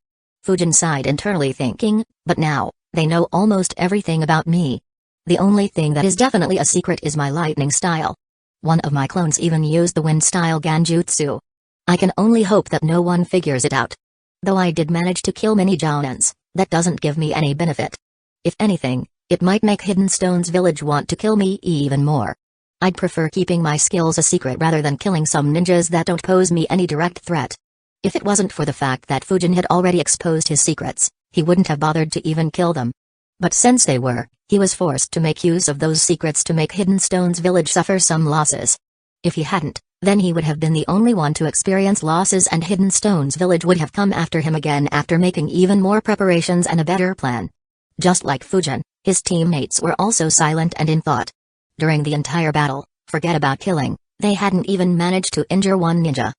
Fujin sighed internally thinking, but now, they know almost everything about me. The only thing that is definitely a secret is my lightning style. One of my clones even used the wind style Ganjutsu. I can only hope that no one figures it out. Though I did manage to kill many Jounins, that doesn't give me any benefit. If anything, it might make Hidden Stones Village want to kill me even more. I'd prefer keeping my skills a secret rather than killing some ninjas that don't pose me any direct threat. If it wasn't for the fact that Fujin had already exposed his secrets, he wouldn't have bothered to even kill them. But since they were, he was forced to make use of those secrets to make Hidden Stones Village suffer some losses. If he hadn't, then he would have been the only one to experience losses and Hidden Stones Village would have come after him again after making even more preparations and a better plan. Just like Fujin, his teammates were also silent and in thought. During the entire battle, forget about killing, they hadn't even managed to injure one ninja.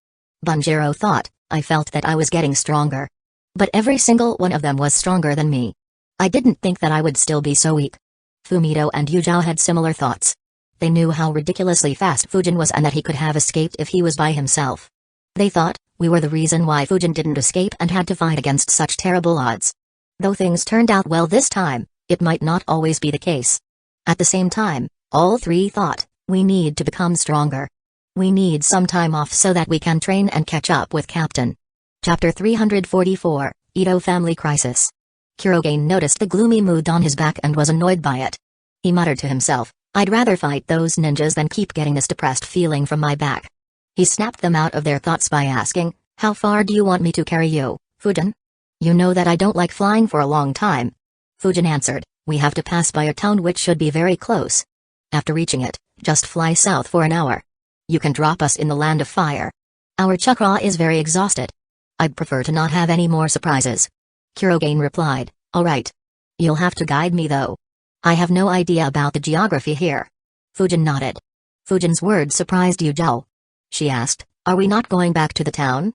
Bunjiro thought, I felt that I was getting stronger. But every single one of them was stronger than me. I didn't think that I would still be so weak. Fumito and Yujao had similar thoughts. They knew how ridiculously fast Fujin was and that he could have escaped if he was by himself. They thought, we were the reason why Fujin didn't escape and had to fight against such terrible odds. Though things turned out well this time, it might not always be the case. At the same time, all three thought, we need to become stronger. We need some time off so that we can train and catch up with Captain. Chapter 344, Ito Family Crisis. Kurogen noticed the gloomy mood on his back and was annoyed by it. He muttered to himself, I'd rather fight those ninjas than keep getting this depressed feeling from my back. He snapped them out of their thoughts by asking, how far do you want me to carry you, Fujin? You know that I don't like flying for a long time. Fujin answered, we have to pass by a town which should be very close. After reaching it, just fly south for an hour. You can drop us in the Land of Fire. Our chakra is very exhausted. I'd prefer to not have any more surprises. Kurogen replied, alright. You'll have to guide me though. I have no idea about the geography here. Fujin nodded. Fujin's words surprised Yujao. She asked, are we not going back to the town?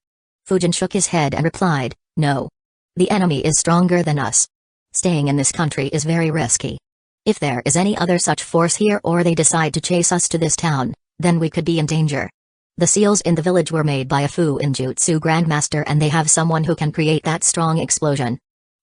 Fujin shook his head and replied, no. The enemy is stronger than us. Staying in this country is very risky. If there is any other such force here or they decide to chase us to this town, then we could be in danger. The seals in the village were made by a Fuinjutsu Grandmaster and they have someone who can create that strong explosion.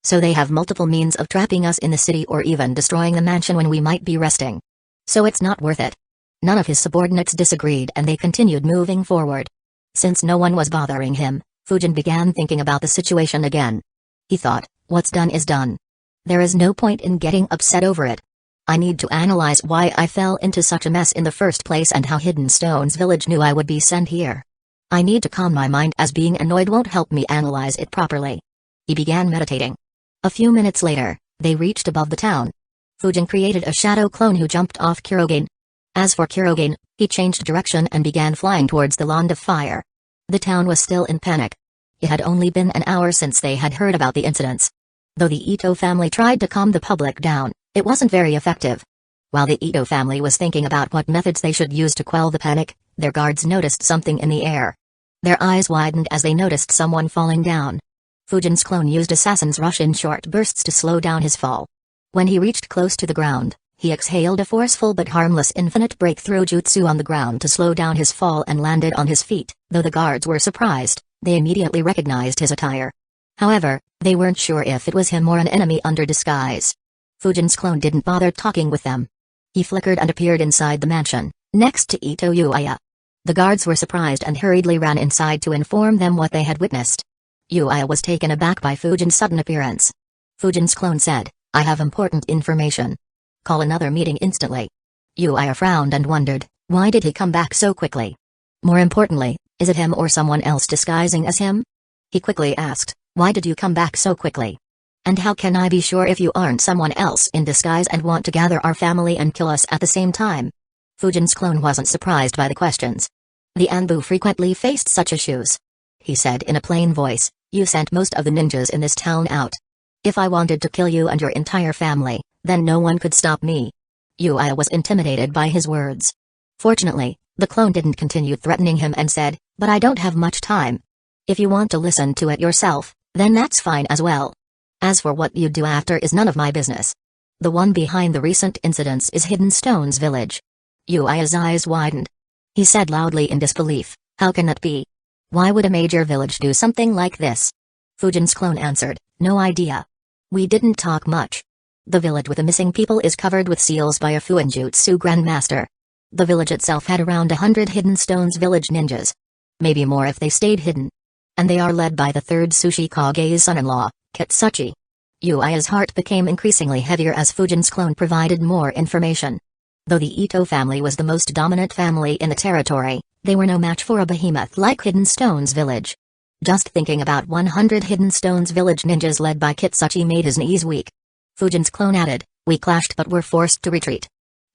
So they have multiple means of trapping us in the city or even destroying the mansion when we might be resting. So it's not worth it. None of his subordinates disagreed and they continued moving forward. Since no one was bothering him, Fujin began thinking about the situation again. He thought, what's done is done. There is no point in getting upset over it. I need to analyze why I fell into such a mess in the first place and how Hidden Stones Village knew I would be sent here. I need to calm my mind, as being annoyed won't help me analyze it properly. He began meditating. A few minutes later, they reached above the town. Fujin created a shadow clone who jumped off Kurogane. As for Kurogane, he changed direction and began flying towards the Land of Fire. The town was still in panic. It had only been an hour since they had heard about the incidents. Though the Ito family tried to calm the public down, it wasn't very effective. While the Ito family was thinking about what methods they should use to quell the panic, their guards noticed something in the air. Their eyes widened as they noticed someone falling down. Fujin's clone used Assassin's Rush in short bursts to slow down his fall. When he reached close to the ground, he exhaled a forceful but harmless infinite breakthrough jutsu on the ground to slow down his fall and landed on his feet. Though the guards were surprised, they immediately recognized his attire. However, they weren't sure if it was him or an enemy under disguise. Fujin's clone didn't bother talking with them. He flickered and appeared inside the mansion, next to Ito Uchiha. The guards were surprised and hurriedly ran inside to inform them what they had witnessed. Uchiha was taken aback by Fujin's sudden appearance. Fujin's clone said, "I have important information. Call another meeting instantly." Uchiha frowned and wondered, why did he come back so quickly? More importantly, is it him or someone else disguising as him? He quickly asked, "Why did you come back so quickly? And how can I be sure if you aren't someone else in disguise and want to gather our family and kill us at the same time?" Fujin's clone wasn't surprised by the questions. The Anbu frequently faced such issues. He said in a plain voice, "You sent most of the ninjas in this town out. If I wanted to kill you and your entire family, then no one could stop me." Uchiha was intimidated by his words. Fortunately, the clone didn't continue threatening him and said, "But I don't have much time. If you want to listen to it yourself, then that's fine as well. As for what you do after is none of my business. The one behind the recent incidents is Hidden Stones Village." Uchiha's eyes widened. He said loudly in disbelief, "How can that be? Why would a major village do something like this?" Fujin's clone answered, "No idea. We didn't talk much. The village with the missing people is covered with seals by a Fuinjutsu Grandmaster. The village itself had around 100 Hidden Stones Village ninjas. Maybe more if they stayed hidden. And they are led by the third Sushi Kage's son-in-law, Kitsuchi." Uchiha's heart became increasingly heavier as Fujin's clone provided more information. Though the Ito family was the most dominant family in the territory, they were no match for a behemoth like Hidden Stones Village. Just thinking about 100 Hidden Stones Village ninjas led by Kitsuchi made his knees weak. Fujin's clone added, "We clashed but were forced to retreat.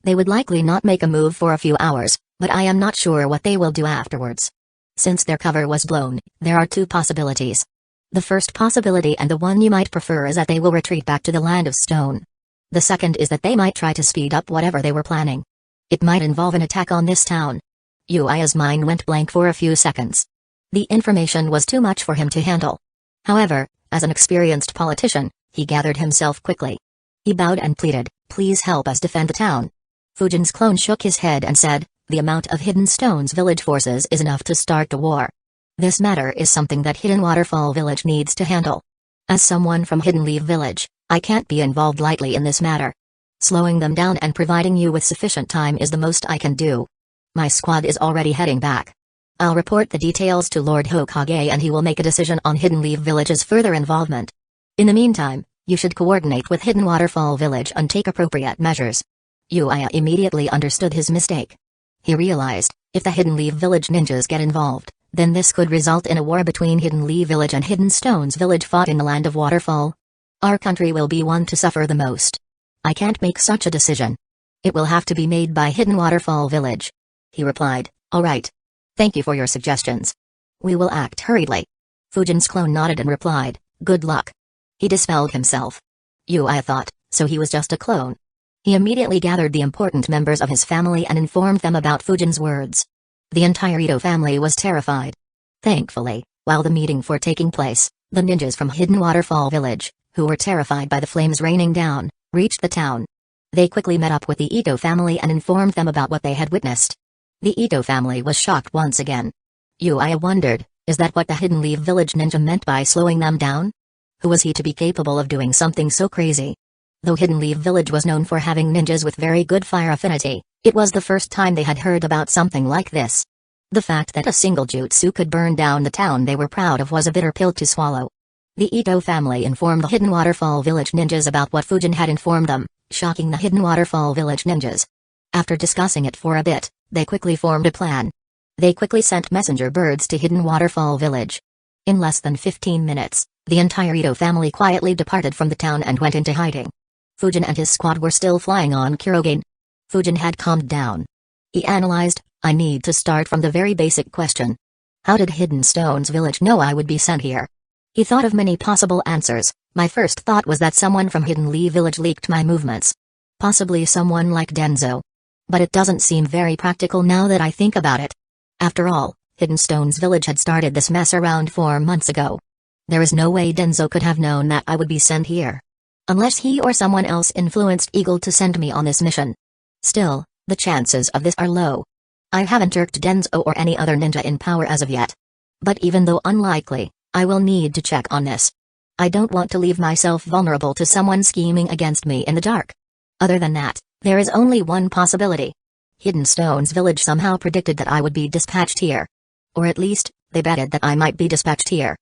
They would likely not make a move for a few hours, but I am not sure what they will do afterwards. Since their cover was blown, there are two possibilities. The first possibility, and the one you might prefer, is that they will retreat back to the Land of Stone. The second is that they might try to speed up whatever they were planning. It might involve an attack on this town." Uchiha's mind went blank for a few seconds. The information was too much for him to handle. However, as an experienced politician, he gathered himself quickly. He bowed and pleaded, "Please help us defend the town." Fujin's clone shook his head and said, "The amount of Hidden Stones Village forces is enough to start the war. This matter is something that Hidden Waterfall Village needs to handle. As someone from Hidden Leaf Village, I can't be involved lightly in this matter. Slowing them down and providing you with sufficient time is the most I can do. My squad is already heading back. I'll report the details to Lord Hokage and he will make a decision on Hidden Leaf Village's further involvement. In the meantime, you should coordinate with Hidden Waterfall Village and take appropriate measures." Uchiha immediately understood his mistake. He realized, if the Hidden Leaf Village ninjas get involved, then this could result in a war between Hidden Leaf Village and Hidden Stones Village fought in the Land of Waterfall. Our country will be one to suffer the most. I can't make such a decision. It will have to be made by Hidden Waterfall Village." He replied, "All right. Thank you for your suggestions. We will act hurriedly." Fujin's clone nodded and replied, "Good luck." He dispelled himself. Uchiha thought, so he was just a clone. He immediately gathered the important members of his family and informed them about Fujin's words. The entire Ito family was terrified. Thankfully, while the meeting were taking place, the ninjas from Hidden Waterfall Village, who were terrified by the flames raining down, reached the town. They quickly met up with the Ito family and informed them about what they had witnessed. The Ito family was shocked once again. Uchiha wondered, is that what the Hidden Leaf Village ninja meant by slowing them down? Who was he to be capable of doing something so crazy? Though Hidden Leaf Village was known for having ninjas with very good fire affinity, it was the first time they had heard about something like this. The fact that a single jutsu could burn down the town they were proud of was a bitter pill to swallow. The Ito family informed the Hidden Waterfall Village ninjas about what Fujin had informed them, shocking the Hidden Waterfall Village ninjas. After discussing it for a bit, they quickly formed a plan. They quickly sent messenger birds to Hidden Waterfall Village. In less than 15 minutes, the entire Ito family quietly departed from the town and went into hiding. Fujin and his squad were still flying on Kurogane. Fujin had calmed down. He analyzed, I need to start from the very basic question. How did Hidden Stones Village know I would be sent here? He thought of many possible answers. My first thought was that someone from Hidden Lee Village leaked my movements. Possibly someone like Denzo. But it doesn't seem very practical now that I think about it. After all, Hidden Stones Village had started this mess around 4 months ago. There is no way Denzo could have known that I would be sent here. Unless he or someone else influenced Eagle to send me on this mission. Still, the chances of this are low. I haven't irked Denzo or any other ninja in power as of yet. But even though unlikely, I will need to check on this. I don't want to leave myself vulnerable to someone scheming against me in the dark. Other than that, there is only one possibility. Hidden Stones Village somehow predicted that I would be dispatched here. Or at least, they betted that I might be dispatched here.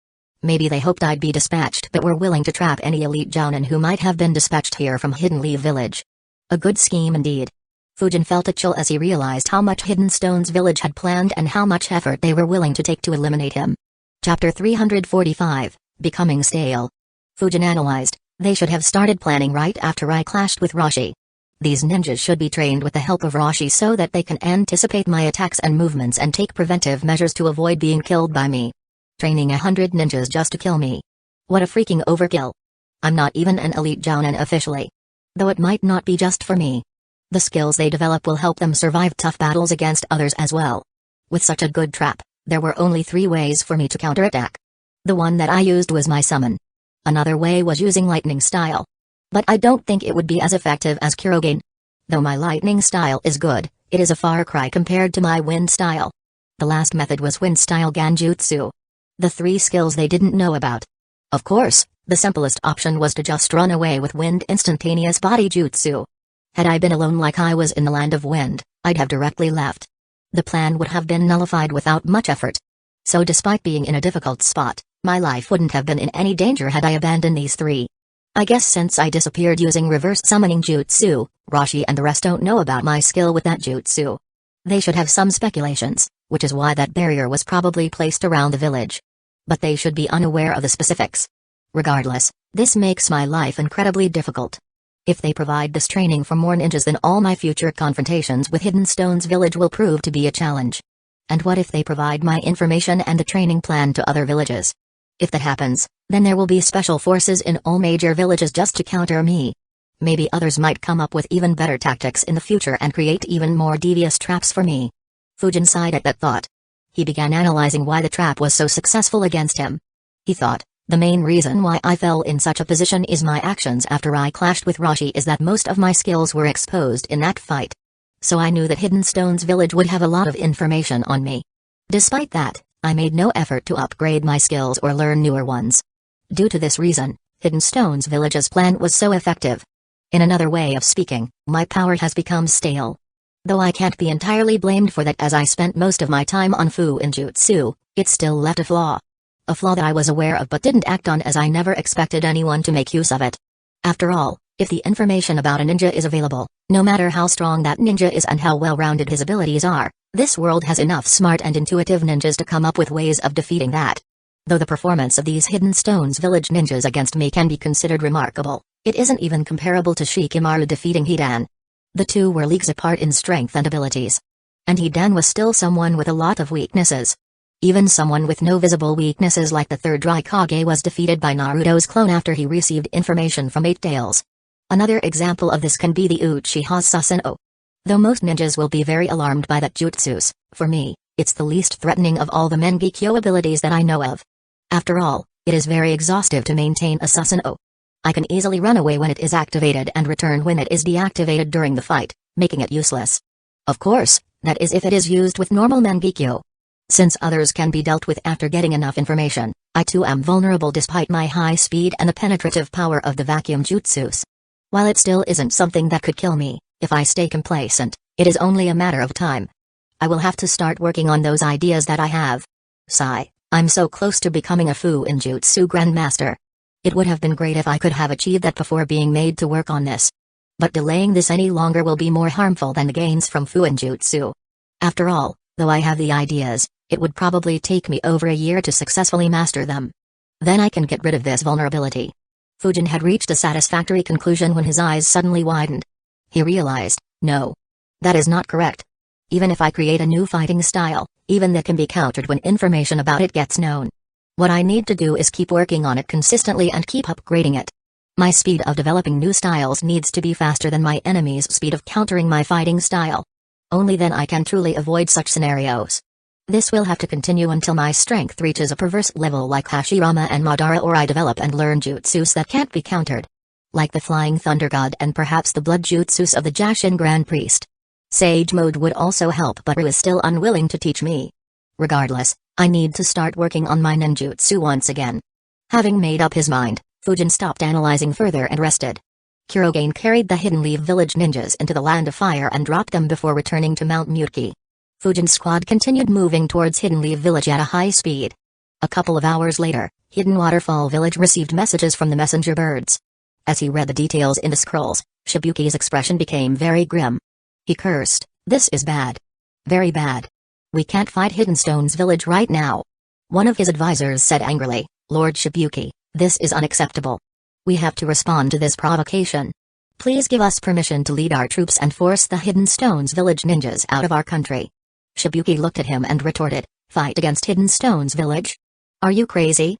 Maybe they hoped I'd be dispatched but were willing to trap any elite jounin who might have been dispatched here from Hidden Lee Village. A good scheme indeed. Fujin felt a chill as he realized how much Hidden Stones Village had planned and how much effort they were willing to take to eliminate him. Chapter 345, Becoming Stale. Fujin analyzed, they should have started planning right after I clashed with Roshi. These ninjas should be trained with the help of Roshi so that they can anticipate my attacks and movements and take preventive measures to avoid being killed by me. Training 100 ninjas just to kill me. What a freaking overkill. I'm not even an elite jounin officially. Though it might not be just for me. The skills they develop will help them survive tough battles against others as well. With such a good trap, there were only 3 ways for me to counterattack. The one that I used was my summon. Another way was using lightning style. But I don't think it would be as effective as Kurogane. Though my lightning style is good, it is a far cry compared to my wind style. The last method was wind style Ganjutsu. The 3 skills they didn't know about. Of course, the simplest option was to just run away with wind instantaneous body jutsu. Had I been alone like I was in the land of wind, I'd have directly left. The plan would have been nullified without much effort. So despite being in a difficult spot, my life wouldn't have been in any danger had I abandoned these 3. I guess since I disappeared using reverse summoning jutsu, Roshi and the rest don't know about my skill with that jutsu. They should have some speculations, which is why that barrier was probably placed around the village. But they should be unaware of the specifics. Regardless, this makes my life incredibly difficult. If they provide this training for more ninjas, then all my future confrontations with Hidden Stones Village will prove to be a challenge. And what if they provide my information and the training plan to other villages? If that happens, then there will be special forces in all major villages just to counter me. Maybe others might come up with even better tactics in the future and create even more devious traps for me. Fujin sighed at that thought. He began analyzing why the trap was so successful against him. He thought, the main reason why I fell in such a position is my actions after I clashed with Roshi is that most of my skills were exposed in that fight. So I knew that Hidden Stones Village would have a lot of information on me. Despite that, I made no effort to upgrade my skills or learn newer ones. Due to this reason, Hidden Stones Village's plan was so effective. In another way of speaking, my power has become stale. Though I can't be entirely blamed for that as I spent most of my time on Fu in Jutsu, it still left a flaw. A flaw that I was aware of but didn't act on as I never expected anyone to make use of it. After all, if the information about a ninja is available, no matter how strong that ninja is and how well-rounded his abilities are, this world has enough smart and intuitive ninjas to come up with ways of defeating that. Though the performance of these Hidden Stones Village ninjas against me can be considered remarkable, it isn't even comparable to Shikamaru defeating Hidan. The 2 were leagues apart in strength and abilities. And Hidan was still someone with a lot of weaknesses. Even someone with no visible weaknesses like the 3rd Raikage was defeated by Naruto's clone after he received information from 8 Tails. Another example of this can be the Uchiha's Susanoo. Though most ninjas will be very alarmed by that jutsus, for me, it's the least threatening of all the Mengekyo abilities that I know of. After all, it is very exhaustive to maintain a Susanoo. I can easily run away when it is activated and return when it is deactivated during the fight, making it useless. Of course, that is if it is used with normal Mengekyo. Since others can be dealt with after getting enough information, I too am vulnerable despite my high speed and the penetrative power of the vacuum jutsus. While it still isn't something that could kill me, if I stay complacent, it is only a matter of time. I will have to start working on those ideas that I have. Sigh, I'm so close to becoming a Fu in Jutsu Grandmaster. It would have been great if I could have achieved that before being made to work on this. But delaying this any longer will be more harmful than the gains from Fuinjutsu. After all, though I have the ideas, it would probably take me over a year to successfully master them. Then I can get rid of this vulnerability. Fujin had reached a satisfactory conclusion when his eyes suddenly widened. He realized, no. That is not correct. Even if I create a new fighting style, even that can be countered when information about it gets known. What I need to do is keep working on it consistently and keep upgrading it. My speed of developing new styles needs to be faster than my enemy's speed of countering my fighting style. Only then I can truly avoid such scenarios. This will have to continue until my strength reaches a perverse level like Hashirama and Madara, or I develop and learn jutsus that can't be countered. Like the Flying Thunder God and perhaps the Blood Jutsus of the Jashin Grand Priest. Sage Mode would also help, but Ru is still unwilling to teach me. Regardless, I need to start working on my ninjutsu once again. Having made up his mind, Fujin stopped analyzing further and rested. Kurogane carried the Hidden Leaf Village ninjas into the Land of Fire and dropped them before returning to Mount Mutki. Fujin's squad continued moving towards Hidden Leaf Village at a high speed. A couple of hours later, Hidden Waterfall Village received messages from the messenger birds. As he read the details in the scrolls, Shibuki's expression became very grim. He cursed, "This is bad. Very bad. We can't fight Hidden Stone's village right now." One of his advisors said angrily, "Lord Shibuki, this is unacceptable. We have to respond to this provocation. Please give us permission to lead our troops and force the Hidden Stone's village ninjas out of our country." Shibuki looked at him and retorted, "Fight against Hidden Stone's village? Are you crazy?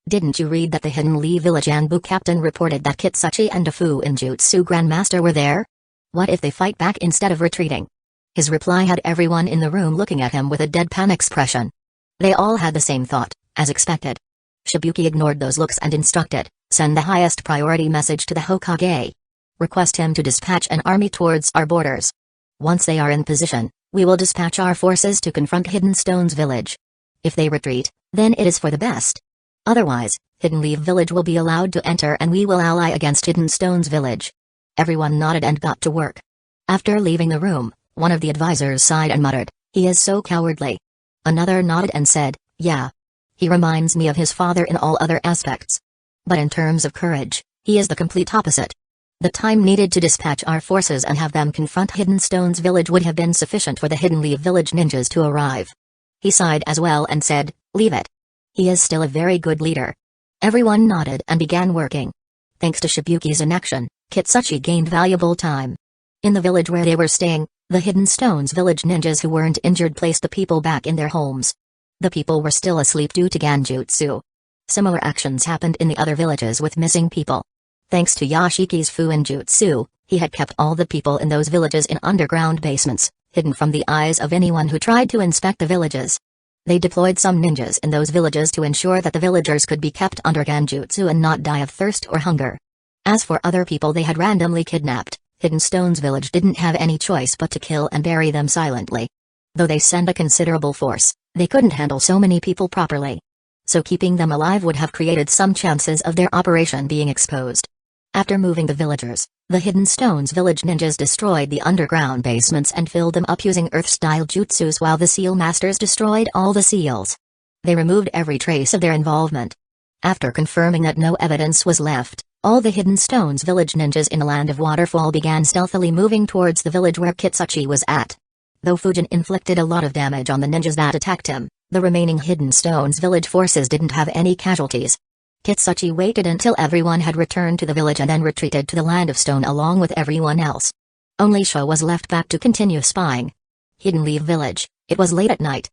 Didn't you read that the Hidden Lee Village Anbu captain reported that Kitsuchi and a Fuinjutsu Grandmaster were there? What if they fight back instead of retreating?" His reply had everyone in the room looking at him with a deadpan expression. They all had the same thought, as expected. Shibuki ignored those looks and instructed, "Send the highest priority message to the Hokage. Request him to dispatch an army towards our borders. Once they are in position, we will dispatch our forces to confront Hidden Stone's village. If they retreat, then it is for the best. Otherwise, Hidden Leaf Village will be allowed to enter and we will ally against Hidden Stone's village." Everyone nodded and got to work. After leaving the room, one of the advisors sighed and muttered, "He is so cowardly." Another nodded and said, "Yeah. He reminds me of his father in all other aspects. But in terms of courage, he is the complete opposite. The time needed to dispatch our forces and have them confront Hidden Stone's village would have been sufficient for the Hidden Leaf Village ninjas to arrive." He sighed as well and said, "Leave it. He is still a very good leader." Everyone nodded and began working. Thanks to Shibuki's inaction, Kitsuchi gained valuable time. In the village where they were staying, the Hidden Stone's village ninjas who weren't injured placed the people back in their homes. The people were still asleep due to Ganjutsu. Similar actions happened in the other villages with missing people. Thanks to Yashiki's Fuinjutsu, he had kept all the people in those villages in underground basements, hidden from the eyes of anyone who tried to inspect the villages. They deployed some ninjas in those villages to ensure that the villagers could be kept under Ganjutsu and not die of thirst or hunger. As for other people they had randomly kidnapped, Hidden Stone's village didn't have any choice but to kill and bury them silently. Though they sent a considerable force, they couldn't handle so many people properly. So keeping them alive would have created some chances of their operation being exposed. After moving the villagers, the Hidden Stone's village ninjas destroyed the underground basements and filled them up using earth-style jutsus while the seal masters destroyed all the seals. They removed every trace of their involvement. After confirming that no evidence was left, all the Hidden Stone's village ninjas in the Land of Waterfall began stealthily moving towards the village where Kitsuchi was at. Though Fujin inflicted a lot of damage on the ninjas that attacked him, the remaining Hidden Stone's village forces didn't have any casualties. Kitsuchi waited until everyone had returned to the village and then retreated to the Land of Stone along with everyone else. Only Sho was left back to continue spying. Hidden Leaf Village, it was late at night.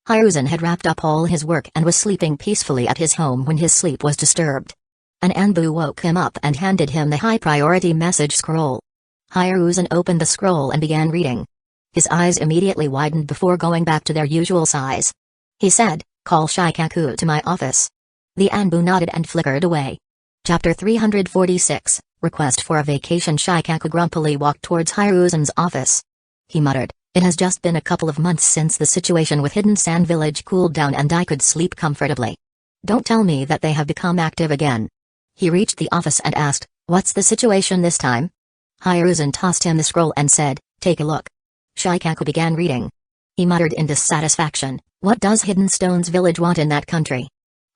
Hiruzen had wrapped up all his work and was sleeping peacefully at his home when his sleep was disturbed. An Anbu woke him up and handed him the high-priority message scroll. Hiruzen opened the scroll and began reading. His eyes immediately widened before going back to their usual size. He said, "Call Shikaku to my office." The Anbu nodded and flickered away. Chapter 346, Request for a Vacation. Shikaku grumpily walked towards Hiruzen's office. He muttered, "It has just been a couple of months since the situation with Hidden Sand Village cooled down and I could sleep comfortably. Don't tell me that they have become active again." He reached the office and asked, "What's the situation this time?" Hiruzen tossed him the scroll and said, "Take a look." Shikaku began reading. He muttered in dissatisfaction, "What does Hidden Stone's village want in that country?"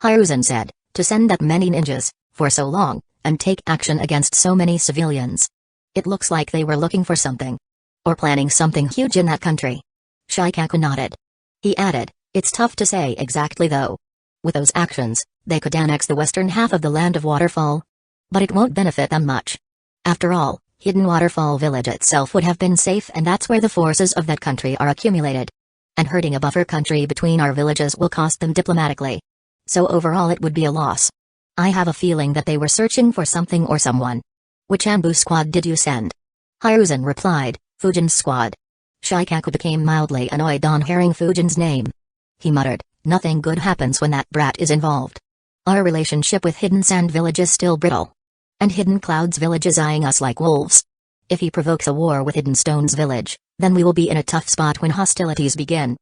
Hiruzen said, "To send that many ninjas, for so long, and take action against so many civilians." It looks like they were looking for something. Or planning something huge in that country. Shikaku nodded. He added, it's tough to say exactly though. With those actions, they could annex the western half of the land of Waterfall. But it won't benefit them much. After all, Hidden Waterfall Village itself would have been safe, and that's where the forces of that country are accumulated. And hurting a buffer country between our villages will cost them diplomatically. So overall it would be a loss. I have a feeling that they were searching for something or someone. Which Anbu squad did you send? Hiruzen replied, Fujin's squad. Shikaku became mildly annoyed on hearing Fujin's name. He muttered, nothing good happens when that brat is involved. Our relationship with Hidden Sand Village is still brittle. And Hidden Clouds Village is eyeing us like wolves. If he provokes a war with Hidden Stones Village, then we will be in a tough spot when hostilities begin.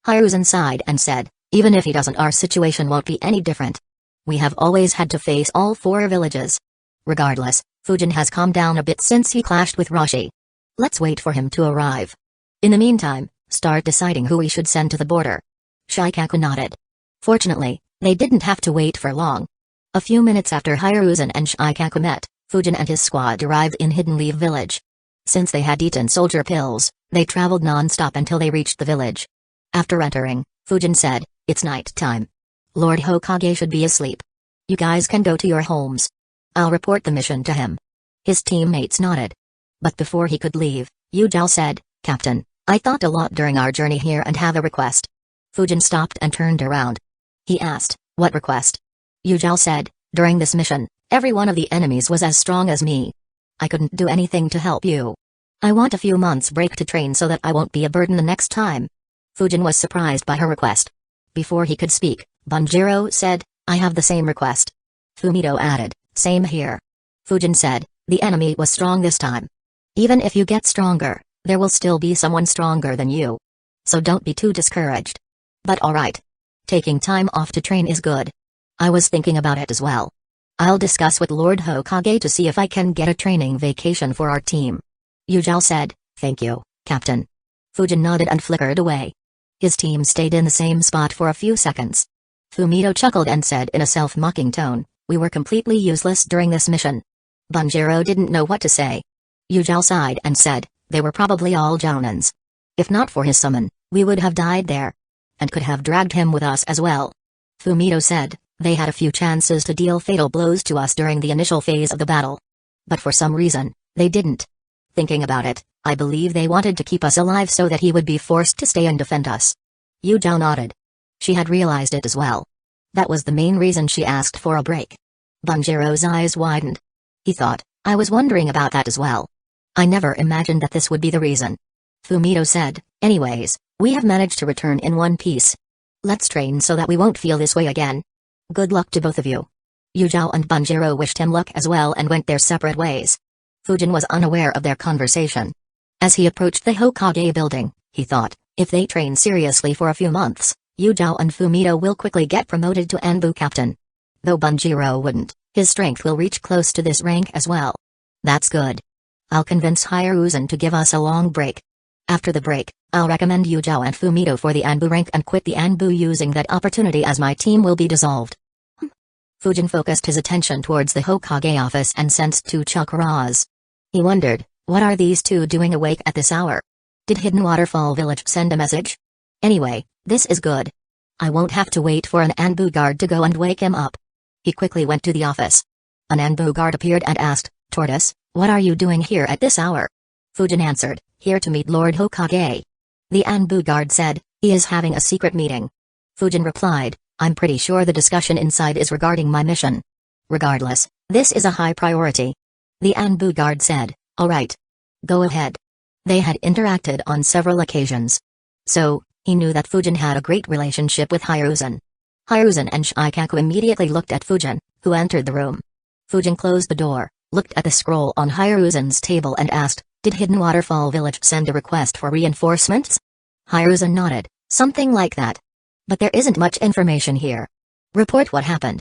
Hiruzen sighed and said, even if he doesn't, our situation won't be any different. We have always had to face all 4 villages. Regardless, Fujin has calmed down a bit since he clashed with Roshi. Let's wait for him to arrive. In the meantime, start deciding who we should send to the border. Shikaku nodded. Fortunately, they didn't have to wait for long. A few minutes after Hiruzen and Shikaku met, Fujin and his squad arrived in Hidden Leaf Village. Since they had eaten soldier pills, they traveled non-stop until they reached the village. After entering, Fujin said, it's night time. Lord Hokage should be asleep. You guys can go to your homes. I'll report the mission to him. His teammates nodded. But before he could leave, Yujao said, Captain, I thought a lot during our journey here and have a request. Fujin stopped and turned around. He asked, what request? Yujao said, during this mission, every one of the enemies was as strong as me. I couldn't do anything to help you. I want a few months break to train so that I won't be a burden the next time. Fujin was surprised by her request. Before he could speak, Banjiro said, I have the same request. Fumito added, same here. Fujin said, the enemy was strong this time. Even if you get stronger, there will still be someone stronger than you. So don't be too discouraged. But alright. Taking time off to train is good. I was thinking about it as well. I'll discuss with Lord Hokage to see if I can get a training vacation for our team. Yujao said, thank you, Captain. Fujin nodded and flickered away. His team stayed in the same spot for a few seconds. Fumito chuckled and said in a self-mocking tone, we were completely useless during this mission. Banjiro didn't know what to say. Yujao sighed and said, they were probably all Jounins. If not for his summon, we would have died there. And could have dragged him with us as well. Fumito said, they had a few chances to deal fatal blows to us during the initial phase of the battle. But for some reason, they didn't. Thinking about it, I believe they wanted to keep us alive so that he would be forced to stay and defend us. Yujao nodded. She had realized it as well. That was the main reason she asked for a break. Banjiro's eyes widened. He thought, I was wondering about that as well. I never imagined that this would be the reason. Fumito said, anyways, we have managed to return in one piece. Let's train so that we won't feel this way again. Good luck to both of you. Yujao and Banjiro wished him luck as well and went their separate ways. Fujin was unaware of their conversation. As he approached the Hokage building, he thought, if they train seriously for a few months, Yujao and Fumito will quickly get promoted to Anbu captain. Though Banjiro wouldn't, his strength will reach close to this rank as well. That's good. I'll convince Hiruzen to give us a long break. After the break, I'll recommend Yujao and Fumito for the Anbu rank and quit the Anbu using that opportunity as my team will be dissolved. Fujin focused his attention towards the Hokage office and sensed 2 chakras. He wondered, what are these 2 doing awake at this hour? Did Hidden Waterfall Village send a message? Anyway, this is good. I won't have to wait for an Anbu guard to go and wake him up. He quickly went to the office. An Anbu guard appeared and asked, Tortoise, what are you doing here at this hour? Fujin answered, here to meet Lord Hokage. The Anbu guard said, he is having a secret meeting. Fujin replied, I'm pretty sure the discussion inside is regarding my mission. Regardless, this is a high priority. The Anbu guard said, alright. Go ahead. They had interacted on several occasions. So, he knew that Fujin had a great relationship with Hiruzen. Hiruzen and Shikaku immediately looked at Fujin, who entered the room. Fujin closed the door, looked at the scroll on Hiruzen's table and asked, did Hidden Waterfall Village send a request for reinforcements? Hiruzen nodded, something like that. But there isn't much information here. Report what happened.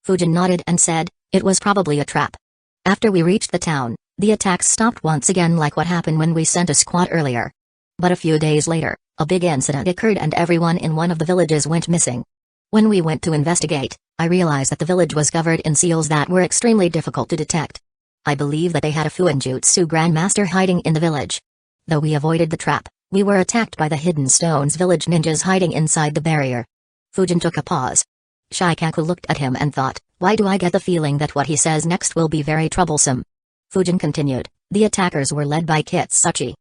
Fujin nodded and said, it was probably a trap. After we reached the town, the attacks stopped once again like what happened when we sent a squad earlier. But a few days later, a big incident occurred and everyone in one of the villages went missing. When we went to investigate, I realized that the village was covered in seals that were extremely difficult to detect. I believe that they had a Fuinjutsu Grandmaster hiding in the village. Though we avoided the trap, we were attacked by the Hidden Stones village ninjas hiding inside the barrier. Fujin took a pause. Shikaku looked at him and thought, why do I get the feeling that what he says next will be very troublesome? Fujin continued, the attackers were led by Kitsuchi.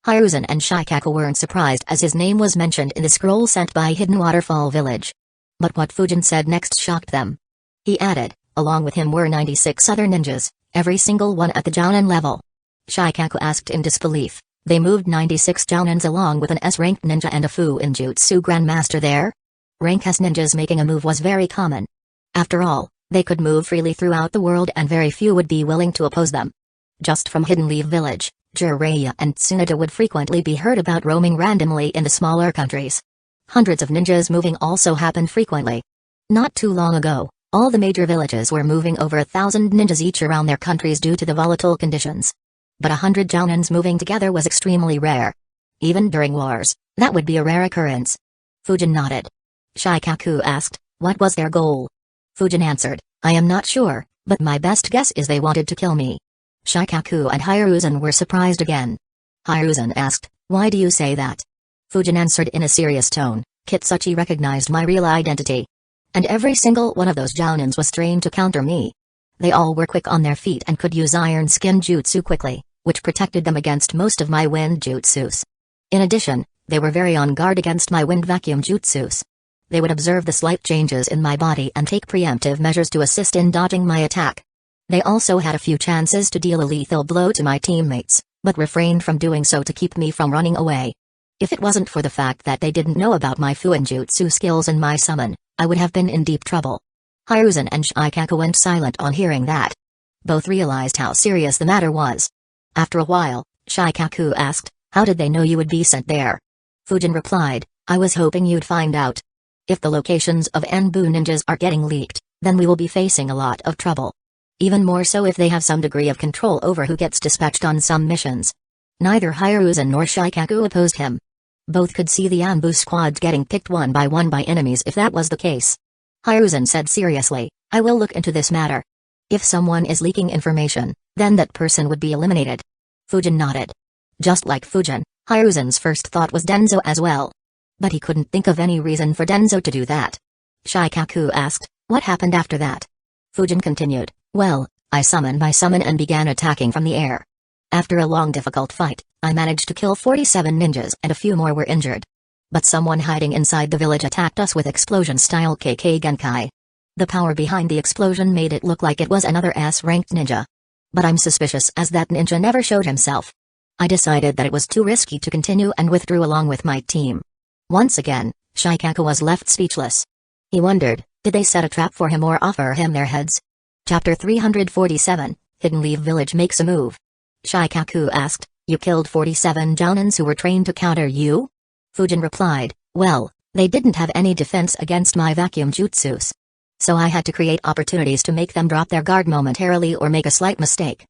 Hiruzen and Shikaku weren't surprised as his name was mentioned in the scroll sent by Hidden Waterfall Village. But what Fujin said next shocked them. He added, along with him were 96 other ninjas, every single one at the Jounin level. Shikaku asked in disbelief, they moved 96 Jounins along with an S-ranked ninja and a Fuinjutsu Grandmaster there? Rank S ninjas making a move was very common. After all, they could move freely throughout the world and very few would be willing to oppose them. Just from Hidden Leaf Village, Jiraiya and Tsunade would frequently be heard about roaming randomly in the smaller countries. Hundreds of ninjas moving also happened frequently. Not too long ago, all the major villages were moving over 1,000 ninjas each around their countries due to the volatile conditions. But 100 Jounins moving together was extremely rare. Even during wars, that would be a rare occurrence. Fujin nodded. Shikaku asked, what was their goal? Fujin answered, I am not sure, but my best guess is they wanted to kill me. Shikaku and Hiruzen were surprised again. Hiruzen asked, why do you say that? Fujin answered in a serious tone, Kitsuchi recognized my real identity. And every single one of those Jounins was trained to counter me. They all were quick on their feet and could use iron skin jutsu quickly, which protected them against most of my wind jutsus. In addition, they were very on guard against my wind vacuum jutsus. They would observe the slight changes in my body and take preemptive measures to assist in dodging my attack. They also had a few chances to deal a lethal blow to my teammates, but refrained from doing so to keep me from running away. If it wasn't for the fact that they didn't know about my Fuinjutsu skills and my summon, I would have been in deep trouble. Hiruzen and Shikaku went silent on hearing that. Both realized how serious the matter was. After a while, Shikaku asked, how did they know you would be sent there? Fujin replied, I was hoping you'd find out. If the locations of Enbu ninjas are getting leaked, then we will be facing a lot of trouble. Even more so if they have some degree of control over who gets dispatched on some missions. Neither Hiruzen nor Shikaku opposed him. Both could see the Anbu squads getting picked one by enemies if that was the case. Hiruzen said seriously, I will look into this matter. If someone is leaking information, then that person would be eliminated. Fujin nodded. Just like Fujin, Hiruzen's first thought was Denzo as well. But he couldn't think of any reason for Denzo to do that. Shikaku asked, what happened after that? Fujin continued, well, I summoned my summon and began attacking from the air. After a long difficult fight, I managed to kill 47 ninjas and a few more were injured. But someone hiding inside the village attacked us with explosion-style KK Genkai. The power behind the explosion made it look like it was another S-ranked ninja. But I'm suspicious as that ninja never showed himself. I decided that it was too risky to continue and withdrew along with my team. Once again, Shikaku was left speechless. He wondered, did they set a trap for him or offer him their heads? Chapter 347, Hidden Leaf Village makes a move. Shikaku asked, you killed 47 Jounins who were trained to counter you? Fujin replied, well, they didn't have any defense against my vacuum jutsus. So I had to create opportunities to make them drop their guard momentarily or make a slight mistake.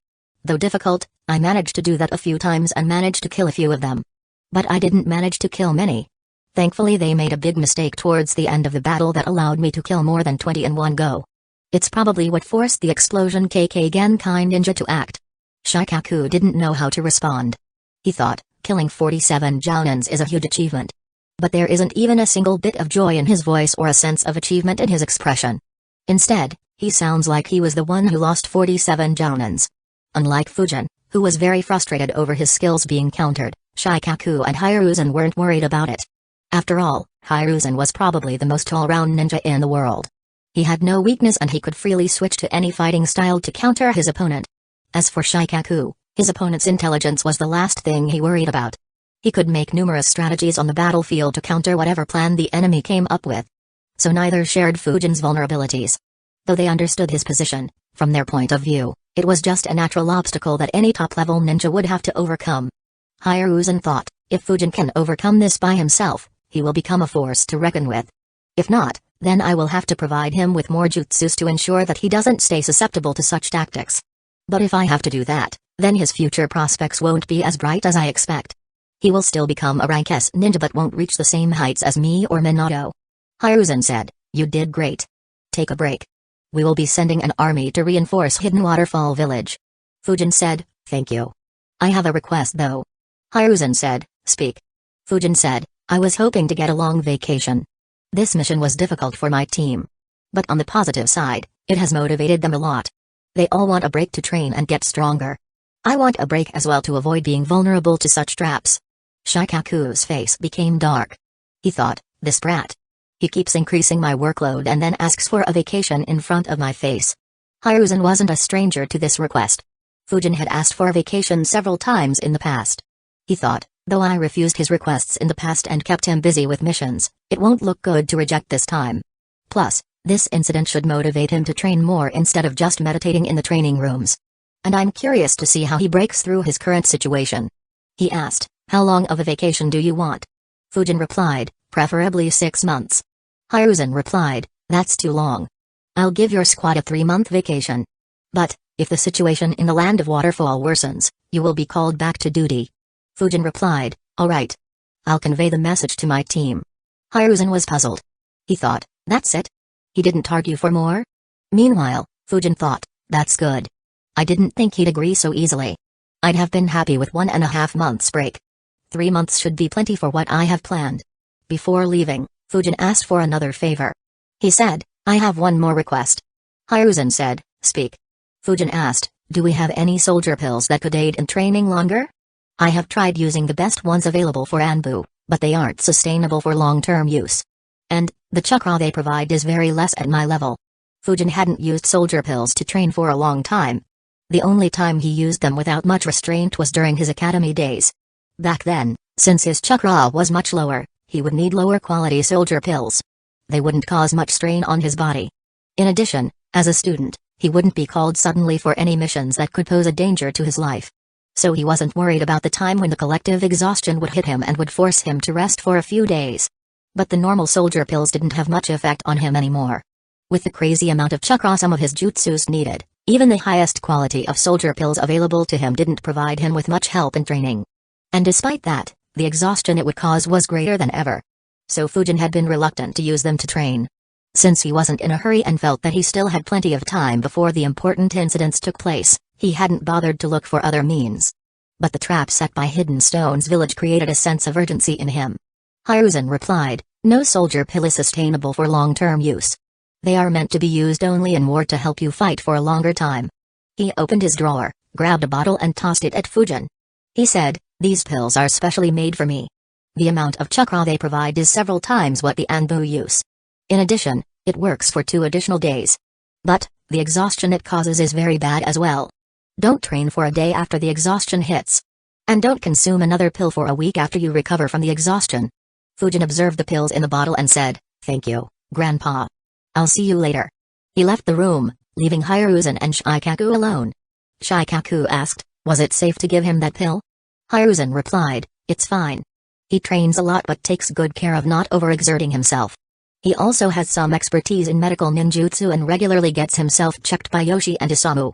Though difficult, I managed to do that a few times and managed to kill a few of them. But I didn't manage to kill many. Thankfully they made a big mistake towards the end of the battle that allowed me to kill more than 20 in one go. It's probably what forced the explosion KK Genkai ninja to act. Shikaku didn't know how to respond. He thought, killing 47 Jounins is a huge achievement. But there isn't even a single bit of joy in his voice or a sense of achievement in his expression. Instead, he sounds like he was the one who lost 47 Jounins. Unlike Fujin, who was very frustrated over his skills being countered, Shikaku and Hiruzen weren't worried about it. After all, Hiruzen was probably the most all-round ninja in the world. He had no weakness and he could freely switch to any fighting style to counter his opponent. As for Shikaku, his opponent's intelligence was the last thing he worried about. He could make numerous strategies on the battlefield to counter whatever plan the enemy came up with. So neither shared Fujin's vulnerabilities. Though they understood his position, from their point of view, it was just a natural obstacle that any top-level ninja would have to overcome. Hiruzen thought, if Fujin can overcome this by himself, he will become a force to reckon with. If not, then I will have to provide him with more jutsus to ensure that he doesn't stay susceptible to such tactics. But if I have to do that, then his future prospects won't be as bright as I expect. He will still become a rank S ninja but won't reach the same heights as me or Minato. Hiruzen said, you did great. Take a break. We will be sending an army to reinforce Hidden Waterfall Village. Fujin said, thank you. I have a request though. Hiruzen said, speak. Fujin said, I was hoping to get a long vacation. This mission was difficult for my team. But on the positive side, it has motivated them a lot. They all want a break to train and get stronger. I want a break as well to avoid being vulnerable to such traps. Shikaku's face became dark. He thought, this brat. He keeps increasing my workload and then asks for a vacation in front of my face. Hiruzen wasn't a stranger to this request. Fujin had asked for a vacation several times in the past. He thought, though I refused his requests in the past and kept him busy with missions, it won't look good to reject this time. Plus, this incident should motivate him to train more instead of just meditating in the training rooms. And I'm curious to see how he breaks through his current situation. He asked, how long of a vacation do you want? Fujin replied, preferably 6 months. Hiruzen replied, that's too long. I'll give your squad a 3-month vacation. But, if the situation in the Land of Waterfall worsens, you will be called back to duty. Fujin replied, alright. I'll convey the message to my team. Hiruzen was puzzled. He thought, that's it? He didn't argue for more? Meanwhile, Fujin thought, that's good. I didn't think he'd agree so easily. I'd have been happy with 1.5 months break. 3 months should be plenty for what I have planned. Before leaving, Fujin asked for another favor. He said, I have one more request. Hiruzen said, speak. Fujin asked, do we have any soldier pills that could aid in training longer? I have tried using the best ones available for Anbu, but they aren't sustainable for long-term use. And, the chakra they provide is very less at my level. Fujin hadn't used soldier pills to train for a long time. The only time he used them without much restraint was during his academy days. Back then, since his chakra was much lower, he would need lower quality soldier pills. They wouldn't cause much strain on his body. In addition, as a student, he wouldn't be called suddenly for any missions that could pose a danger to his life. So he wasn't worried about the time when the collective exhaustion would hit him and would force him to rest for a few days. But the normal soldier pills didn't have much effect on him anymore. With the crazy amount of chakra some of his jutsus needed, even the highest quality of soldier pills available to him didn't provide him with much help in training. And despite that, the exhaustion it would cause was greater than ever. So Fujin had been reluctant to use them to train. Since he wasn't in a hurry and felt that he still had plenty of time before the important incidents took place, he hadn't bothered to look for other means. But the trap set by Hidden Stone's village created a sense of urgency in him. Hiruzen replied, no soldier pill is sustainable for long-term use. They are meant to be used only in war to help you fight for a longer time. He opened his drawer, grabbed a bottle and tossed it at Fujin. He said, these pills are specially made for me. The amount of chakra they provide is several times what the Anbu use. In addition, it works for 2 additional days. But, the exhaustion it causes is very bad as well. Don't train for a day after the exhaustion hits. And don't consume another pill for a week after you recover from the exhaustion. Fujin observed the pills in the bottle and said, thank you, Grandpa. I'll see you later. He left the room, leaving Hiruzen and Shikaku alone. Shikaku asked, was it safe to give him that pill? Hiruzen replied, it's fine. He trains a lot but takes good care of not overexerting himself. He also has some expertise in medical ninjutsu and regularly gets himself checked by Yoshi and Isamu.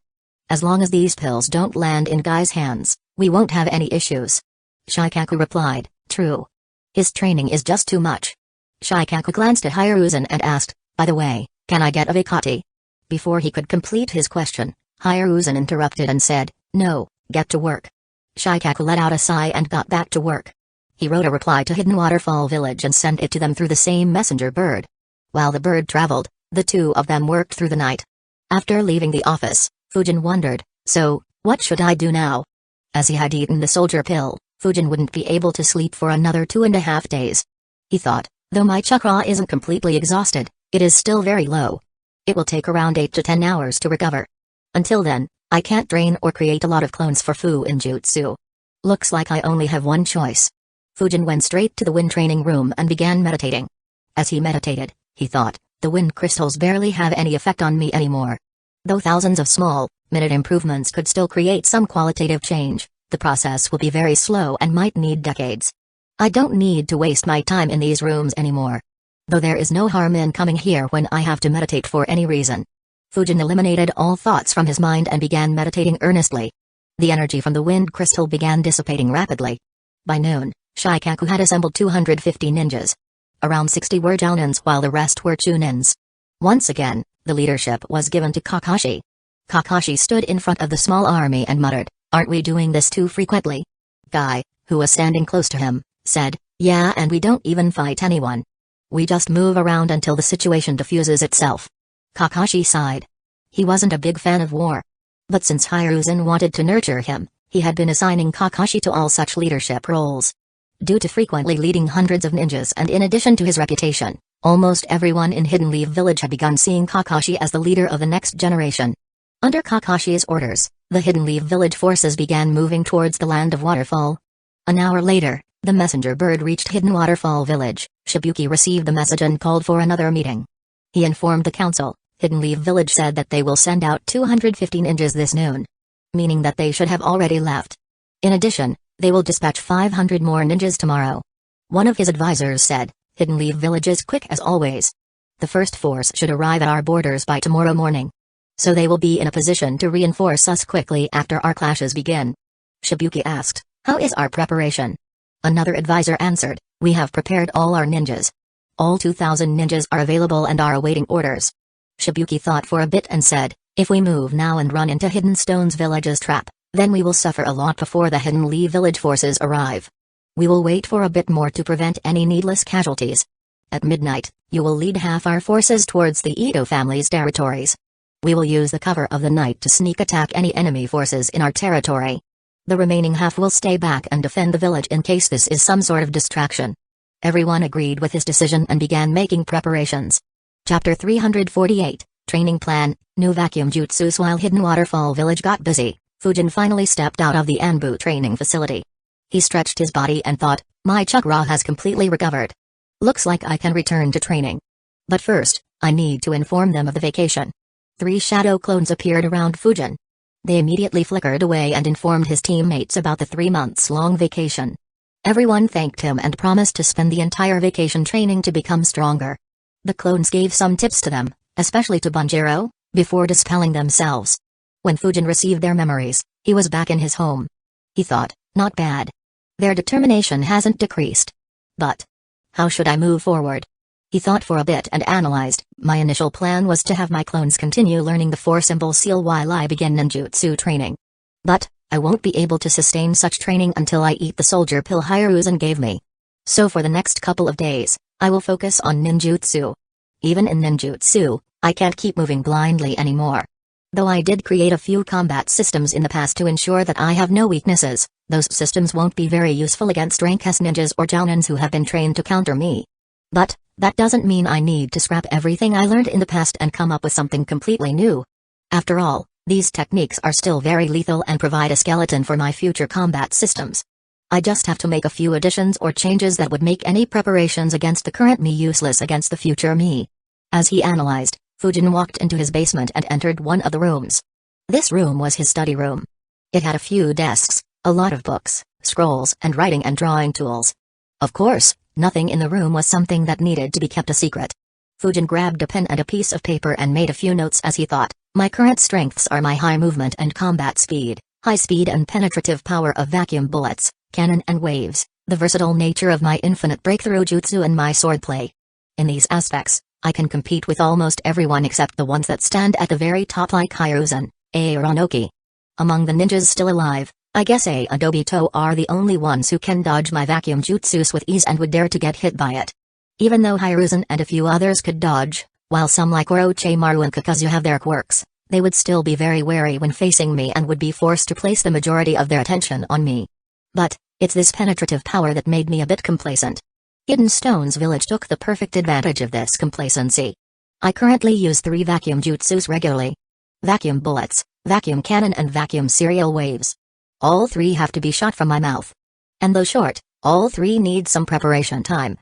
As long as these pills don't land in Guy's hands, we won't have any issues. Shikaku replied, true. His training is just too much. Shikaku glanced at Hiruzen and asked, by the way, can I get a vacati? Before he could complete his question, Hiruzen interrupted and said, no, get to work. Shikaku let out a sigh and got back to work. He wrote a reply to Hidden Waterfall Village and sent it to them through the same messenger bird. While the bird traveled, the two of them worked through the night. After leaving the office, Fujin wondered, so, what should I do now? As he had eaten the soldier pill, Fujin wouldn't be able to sleep for another 2.5 days. He thought, though my chakra isn't completely exhausted, it is still very low. It will take around 8 to 10 hours to recover. Until then, I can't train or create a lot of clones for Fu in Jutsu. Looks like I only have one choice. Fujin went straight to the wind training room and began meditating. As he meditated, he thought, the wind crystals barely have any effect on me anymore. Though thousands of small, minute improvements could still create some qualitative change, the process will be very slow and might need decades. I don't need to waste my time in these rooms anymore. Though there is no harm in coming here when I have to meditate for any reason. Fujin eliminated all thoughts from his mind and began meditating earnestly. The energy from the wind crystal began dissipating rapidly. By noon, Shikaku had assembled 250 ninjas. Around 60 were jounins while the rest were chunins. Once again, the leadership was given to Kakashi. Kakashi stood in front of the small army and muttered, "Aren't we doing this too frequently?" Guy, who was standing close to him, said, "Yeah, and we don't even fight anyone. We just move around until the situation diffuses itself." Kakashi sighed. He wasn't a big fan of war. But since Hiruzen wanted to nurture him, he had been assigning Kakashi to all such leadership roles. Due to frequently leading hundreds of ninjas and in addition to his reputation, almost everyone in Hidden Leaf Village had begun seeing Kakashi as the leader of the next generation. Under Kakashi's orders, the Hidden Leaf Village forces began moving towards the Land of Waterfall. An hour later, the messenger bird reached Hidden Waterfall Village. Shibuki received the message and called for another meeting. He informed the council. Hidden Leaf Village said that they will send out 250 ninjas this noon, meaning that they should have already left. In addition, they will dispatch 500 more ninjas tomorrow. One of his advisors said, "Hidden Leaf Village is quick as always. The first force should arrive at our borders by tomorrow morning. So they will be in a position to reinforce us quickly after our clashes begin." Shibuki asked, "How is our preparation?" Another advisor answered, "We have prepared all our ninjas. All 2,000 ninjas are available and are awaiting orders." Shibuki thought for a bit and said, "If we move now and run into Hidden Stone's village's trap, then we will suffer a lot before the Hidden Leaf Village forces arrive. We will wait for a bit more to prevent any needless casualties. At midnight, you will lead half our forces towards the Ito family's territories. We will use the cover of the night to sneak attack any enemy forces in our territory. The remaining half will stay back and defend the village in case this is some sort of distraction." Everyone agreed with his decision and began making preparations. Chapter 348, Training Plan, New Vacuum Jutsus. While Hidden Waterfall Village got busy, Fujin finally stepped out of the Anbu training facility. He stretched his body and thought, "My chakra has completely recovered. Looks like I can return to training. But first, I need to inform them of the vacation." 3 shadow clones appeared around Fujin. They immediately flickered away and informed his teammates about the 3 months-long vacation. Everyone thanked him and promised to spend the entire vacation training to become stronger. The clones gave some tips to them, especially to Banjiro, before dispelling themselves. When Fujin received their memories, he was back in his home. He thought, not bad. Their determination hasn't decreased. But how should I move forward? He thought for a bit and analyzed. My initial plan was to have my clones continue learning the 4-symbol seal while I begin ninjutsu training. But I won't be able to sustain such training until I eat the soldier pill Hiruzen gave me. So for the next couple of days, I will focus on ninjutsu. Even in ninjutsu, I can't keep moving blindly anymore. Though I did create a few combat systems in the past to ensure that I have no weaknesses, those systems won't be very useful against rank S ninjas or jounins who have been trained to counter me. But that doesn't mean I need to scrap everything I learned in the past and come up with something completely new. After all, these techniques are still very lethal and provide a skeleton for my future combat systems. I just have to make a few additions or changes that would make any preparations against the current me useless against the future me. As he analyzed, Fujin walked into his basement and entered one of the rooms. This room was his study room. It had a few desks, a lot of books, scrolls and writing and drawing tools. Of course, nothing in the room was something that needed to be kept a secret. Fujin grabbed a pen and a piece of paper and made a few notes as he thought, my current strengths are my high movement and combat speed, high speed and penetrative power of vacuum bullets, cannon and waves, the versatile nature of my infinite breakthrough jutsu and my swordplay. In these aspects, I can compete with almost everyone except the ones that stand at the very top like Hiruzen, Aonoki. Among the ninjas still alive, I guess Adobito are the only ones who can dodge my vacuum jutsus with ease and would dare to get hit by it. Even though Hiruzen and a few others could dodge, while some like Orochimaru and Kakazu have their quirks, they would still be very wary when facing me and would be forced to place the majority of their attention on me. But it's this penetrative power that made me a bit complacent. Hidden Stone's village took the perfect advantage of this complacency. I currently use 3 vacuum jutsus regularly. Vacuum bullets, vacuum cannon and vacuum serial waves. All 3 have to be shot from my mouth. And though short, all 3 need some preparation time.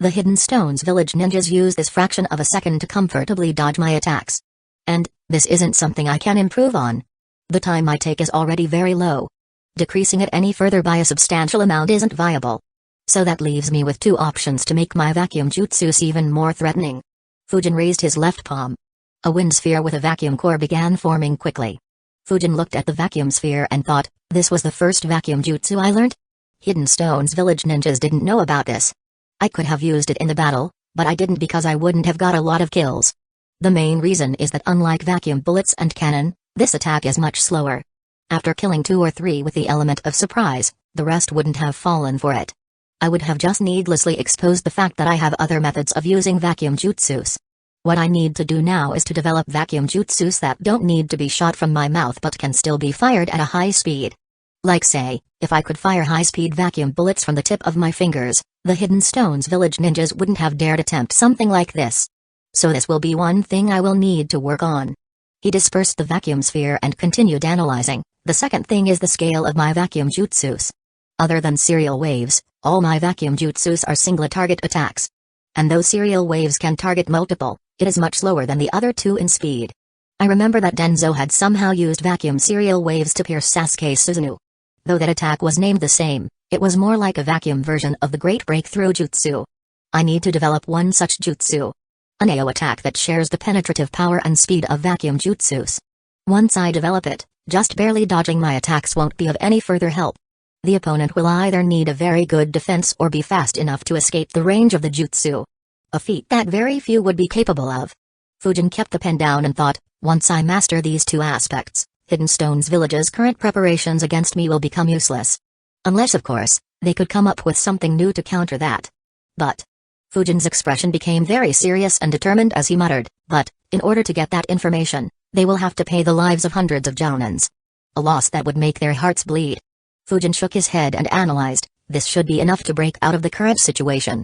The Hidden Stone's village ninjas use this fraction of a second to comfortably dodge my attacks. And this isn't something I can improve on. The time I take is already very low. Decreasing it any further by a substantial amount isn't viable. So that leaves me with 2 options to make my vacuum jutsus even more threatening. Fujin raised his left palm. A wind sphere with a vacuum core began forming quickly. Fujin looked at the vacuum sphere and thought, this was the first vacuum jutsu I learned? Hidden Stone's village ninjas didn't know about this. I could have used it in the battle, but I didn't because I wouldn't have got a lot of kills. The main reason is that unlike vacuum bullets and cannon, This attack is much slower. After killing 2 or 3 with the element of surprise, the rest wouldn't have fallen for it. I would have just needlessly exposed the fact that I have other methods of using vacuum jutsus. What I need to do now is to develop vacuum jutsus that don't need to be shot from my mouth but can still be fired at a high speed. Like say, if I could fire high-speed vacuum bullets from the tip of my fingers, the Hidden Stones village ninjas wouldn't have dared attempt something like this. So this will be one thing I will need to work on. He dispersed the vacuum sphere and continued analyzing. The second thing is the scale of my vacuum jutsus. Other than serial waves, all my vacuum jutsus are single target attacks. And though serial waves can target multiple, it is much slower than the other 2 in speed. I remember that Denzo had somehow used vacuum serial waves to pierce Sasuke Susanoo. Though that attack was named the same, it was more like a vacuum version of the Great Breakthrough Jutsu. I need to develop one such jutsu. An AO attack that shares the penetrative power and speed of vacuum jutsus. Once I develop it, just barely dodging my attacks won't be of any further help. The opponent will either need a very good defense or be fast enough to escape the range of the jutsu. A feat that very few would be capable of. Fujin kept the pen down and thought, once I master these 2 aspects, Hidden Stones Village's current preparations against me will become useless. Unless of course, they could come up with something new to counter that. But Fujin's expression became very serious and determined as he muttered, but, in order to get that information, they will have to pay the lives of hundreds of jounins. A loss that would make their hearts bleed. Fujin shook his head and analyzed, this should be enough to break out of the current situation.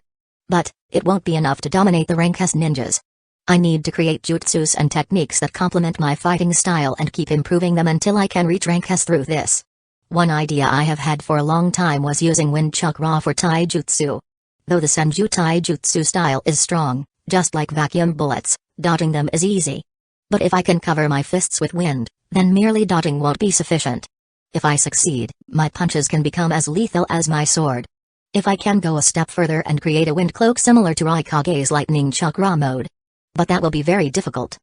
But, it won't be enough to dominate the rank S ninjas. I need to create jutsus and techniques that complement my fighting style and keep improving them until I can reach rank S through this. One idea I have had for a long time was using wind chakra for taijutsu. Though the senju taijutsu style is strong, just like vacuum bullets, dodging them is easy. But if I can cover my fists with wind, then merely dodging won't be sufficient. If I succeed, my punches can become as lethal as my sword. If I can go a step further and create a wind cloak similar to Raikage's lightning chakra mode. But that will be very difficult.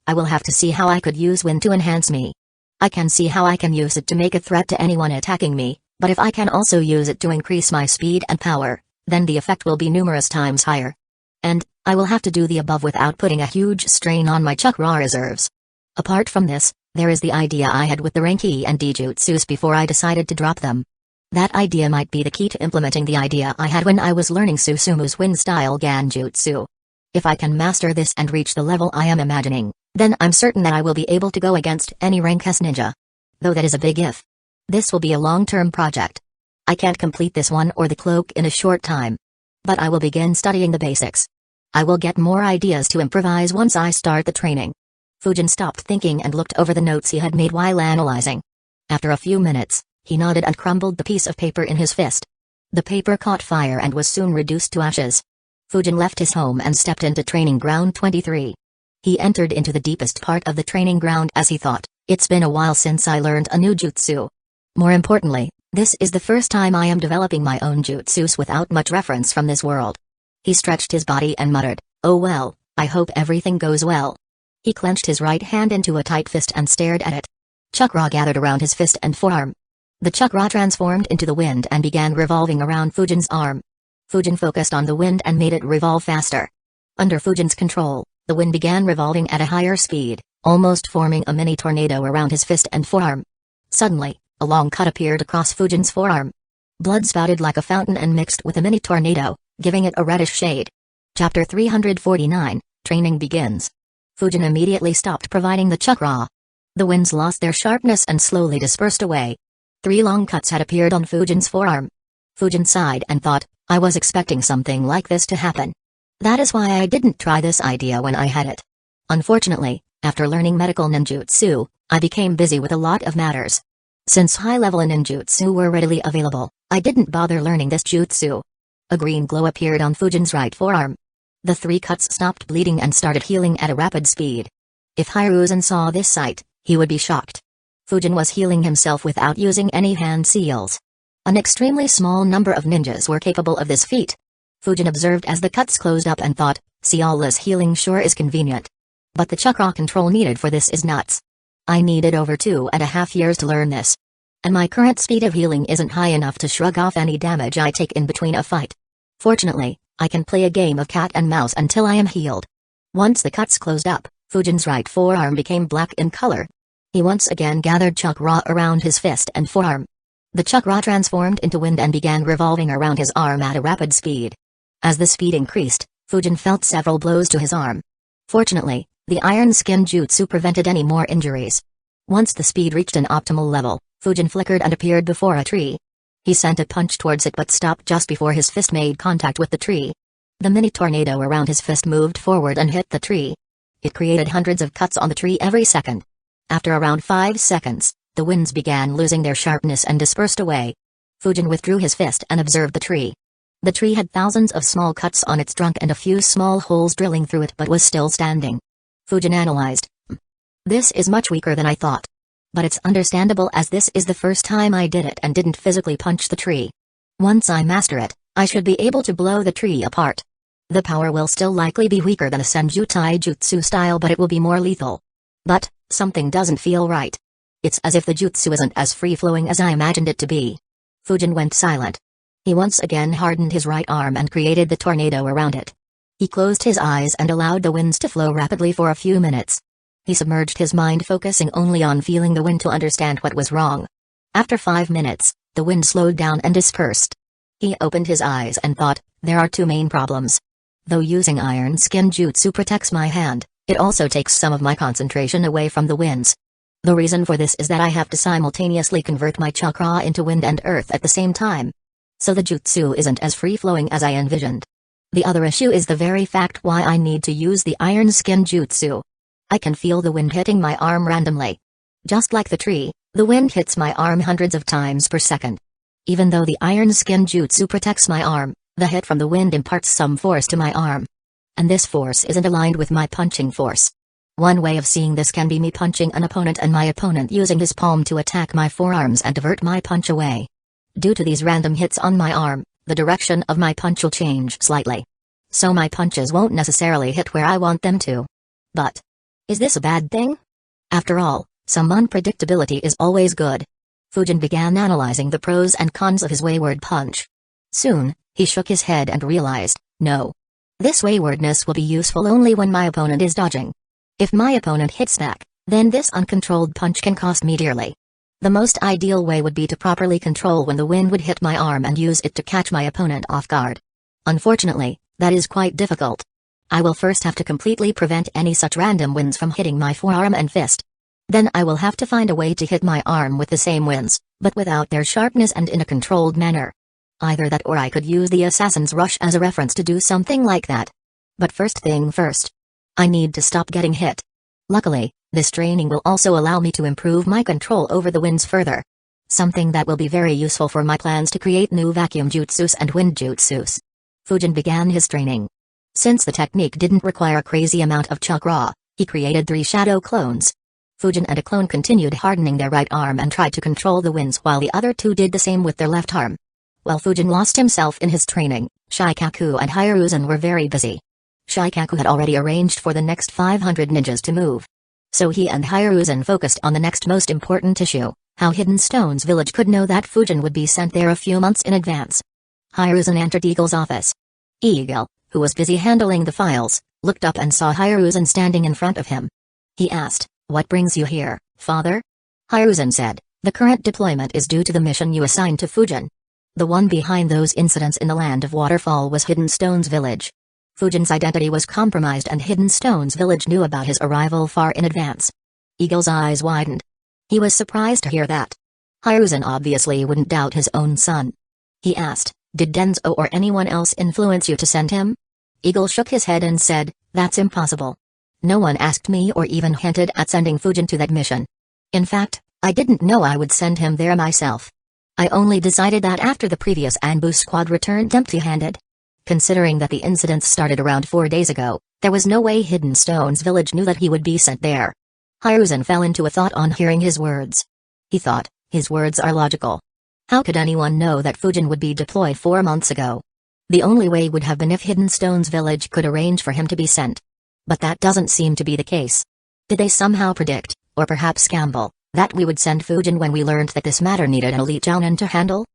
I will have to see how I could use wind to enhance me. I can see how I can use it to make a threat to anyone attacking me, but if I can also use it to increase my speed and power, then the effect will be numerous times higher. And, I will have to do the above without putting a huge strain on my chakra reserves. Apart from this, there is the idea I had with the Renki and Dijutsus before I decided to drop them. That idea might be the key to implementing the idea I had when I was learning Susumu's wind-style Ganjutsu. If I can master this and reach the level I am imagining, then I'm certain that I will be able to go against any rank S ninja. Though that is a big if. This will be a long-term project. I can't complete this one or the cloak in a short time. But I will begin studying the basics. I will get more ideas to improvise once I start the training. Fujin stopped thinking and looked over the notes he had made while analyzing. After a few minutes, he nodded and crumbled the piece of paper in his fist. The paper caught fire and was soon reduced to ashes. Fujin left his home and stepped into Training Ground 23. He entered into the deepest part of the training ground as he thought, it's been a while since I learned a new jutsu. More importantly, this is the first time I am developing my own jutsus without much reference from this world. He stretched his body and muttered, oh well, I hope everything goes well. He clenched his right hand into a tight fist and stared at it. Chakra gathered around his fist and forearm. The chakra transformed into the wind and began revolving around Fujin's arm. Fujin focused on the wind and made it revolve faster. Under Fujin's control, the wind began revolving at a higher speed, almost forming a mini tornado around his fist and forearm. Suddenly, a long cut appeared across Fujin's forearm. Blood spouted like a fountain and mixed with a mini tornado, giving it a reddish shade. Chapter 349, Training Begins. Fujin immediately stopped providing the chakra. The winds lost their sharpness and slowly dispersed away. 3 long cuts had appeared on Fujin's forearm. Fujin sighed and thought, I was expecting something like this to happen. That is why I didn't try this idea when I had it. Unfortunately, after learning medical ninjutsu, I became busy with a lot of matters. Since high-level ninjutsu were readily available, I didn't bother learning this jutsu. A green glow appeared on Fujin's right forearm. The 3 cuts stopped bleeding and started healing at a rapid speed. If Hiruzen saw this sight, he would be shocked. Fujin was healing himself without using any hand seals. An extremely small number of ninjas were capable of this feat. Fujin observed as the cuts closed up and thought, sealless healing sure is convenient. But the chakra control needed for this is nuts. I needed over 2.5 years to learn this. And my current speed of healing isn't high enough to shrug off any damage I take in between a fight. Fortunately, I can play a game of cat and mouse until I am healed. Once the cuts closed up, Fujin's right forearm became black in color. He once again gathered chakra around his fist and forearm. The chakra transformed into wind and began revolving around his arm at a rapid speed. As the speed increased, Fujin felt several blows to his arm. Fortunately, the iron skin jutsu prevented any more injuries. Once the speed reached an optimal level, Fujin flickered and appeared before a tree. He sent a punch towards it but stopped just before his fist made contact with the tree. The mini tornado around his fist moved forward and hit the tree. It created hundreds of cuts on the tree every second. After around 5 seconds, the winds began losing their sharpness and dispersed away. Fujin withdrew his fist and observed the tree. The tree had thousands of small cuts on its trunk and a few small holes drilling through it but was still standing. Fujin analyzed. This is much weaker than I thought. But it's understandable as this is the first time I did it and didn't physically punch the tree. Once I master it, I should be able to blow the tree apart. The power will still likely be weaker than a Senju Taijutsu style but it will be more lethal. But, something doesn't feel right. It's as if the jutsu isn't as free-flowing as I imagined it to be. Fujin went silent. He once again hardened his right arm and created the tornado around it. He closed his eyes and allowed the winds to flow rapidly for a few minutes. He submerged his mind focusing only on feeling the wind to understand what was wrong. After 5 minutes, the wind slowed down and dispersed. He opened his eyes and thought, there are two main problems. Though using iron skin jutsu protects my hand, it also takes some of my concentration away from the winds. The reason for this is that I have to simultaneously convert my chakra into wind and earth at the same time. So the jutsu isn't as free-flowing as I envisioned. The other issue is the very fact why I need to use the iron skin jutsu. I can feel the wind hitting my arm randomly. Just like the tree, the wind hits my arm hundreds of times per second. Even though the iron skin jutsu protects my arm, the hit from the wind imparts some force to my arm. And this force isn't aligned with my punching force. One way of seeing this can be me punching an opponent and my opponent using his palm to attack my forearms and divert my punch away. Due to these random hits on my arm, the direction of my punch will change slightly. So my punches won't necessarily hit where I want them to. But is this a bad thing? After all, some unpredictability is always good. Fujin began analyzing the pros and cons of his wayward punch. Soon, he shook his head and realized, no. This waywardness will be useful only when my opponent is dodging. If my opponent hits back, then this uncontrolled punch can cost me dearly. The most ideal way would be to properly control when the wind would hit my arm and use it to catch my opponent off guard. Unfortunately, that is quite difficult. I will first have to completely prevent any such random winds from hitting my forearm and fist. Then I will have to find a way to hit my arm with the same winds, but without their sharpness and in a controlled manner. Either that or I could use the assassin's rush as a reference to do something like that. But first thing first. I need to stop getting hit. Luckily, this training will also allow me to improve my control over the winds further. Something that will be very useful for my plans to create new vacuum jutsus and wind jutsus. Fujin began his training. Since the technique didn't require a crazy amount of chakra, he created 3 shadow clones. Fujin and a clone continued hardening their right arm and tried to control the winds while the other 2 did the same with their left arm. While Fujin lost himself in his training, Shikaku and Hiruzen were very busy. Shikaku had already arranged for the next 500 ninjas to move. So he and Hiruzen focused on the next most important issue, how Hidden Stone's village could know that Fujin would be sent there a few months in advance. Hiruzen entered Eagle's office. Eagle, who was busy handling the files, looked up and saw Hiruzen standing in front of him. He asked, "What brings you here, father?" Hiruzen said, "The current deployment is due to the mission you assigned to Fujin. The one behind those incidents in the Land of Waterfall was Hidden Stone's village. Fujin's identity was compromised and Hidden Stone's village knew about his arrival far in advance." Eagle's eyes widened. He was surprised to hear that. Hiruzen obviously wouldn't doubt his own son. He asked, "Did Denzo or anyone else influence you to send him?" Eagle shook his head and said, "That's impossible. No one asked me or even hinted at sending Fujin to that mission. In fact, I didn't know I would send him there myself. I only decided that after the previous ambush squad returned empty-handed. Considering that the incidents started around 4 days ago, there was no way Hidden Stone's village knew that he would be sent there." Hiruzen fell into a thought on hearing his words. He thought, his words are logical. How could anyone know that Fujin would be deployed 4 months ago? The only way would have been if Hidden Stone's village could arrange for him to be sent. But that doesn't seem to be the case. Did they somehow predict, or perhaps gamble, that we would send Fujin when we learned that this matter needed an elite jounin to handle?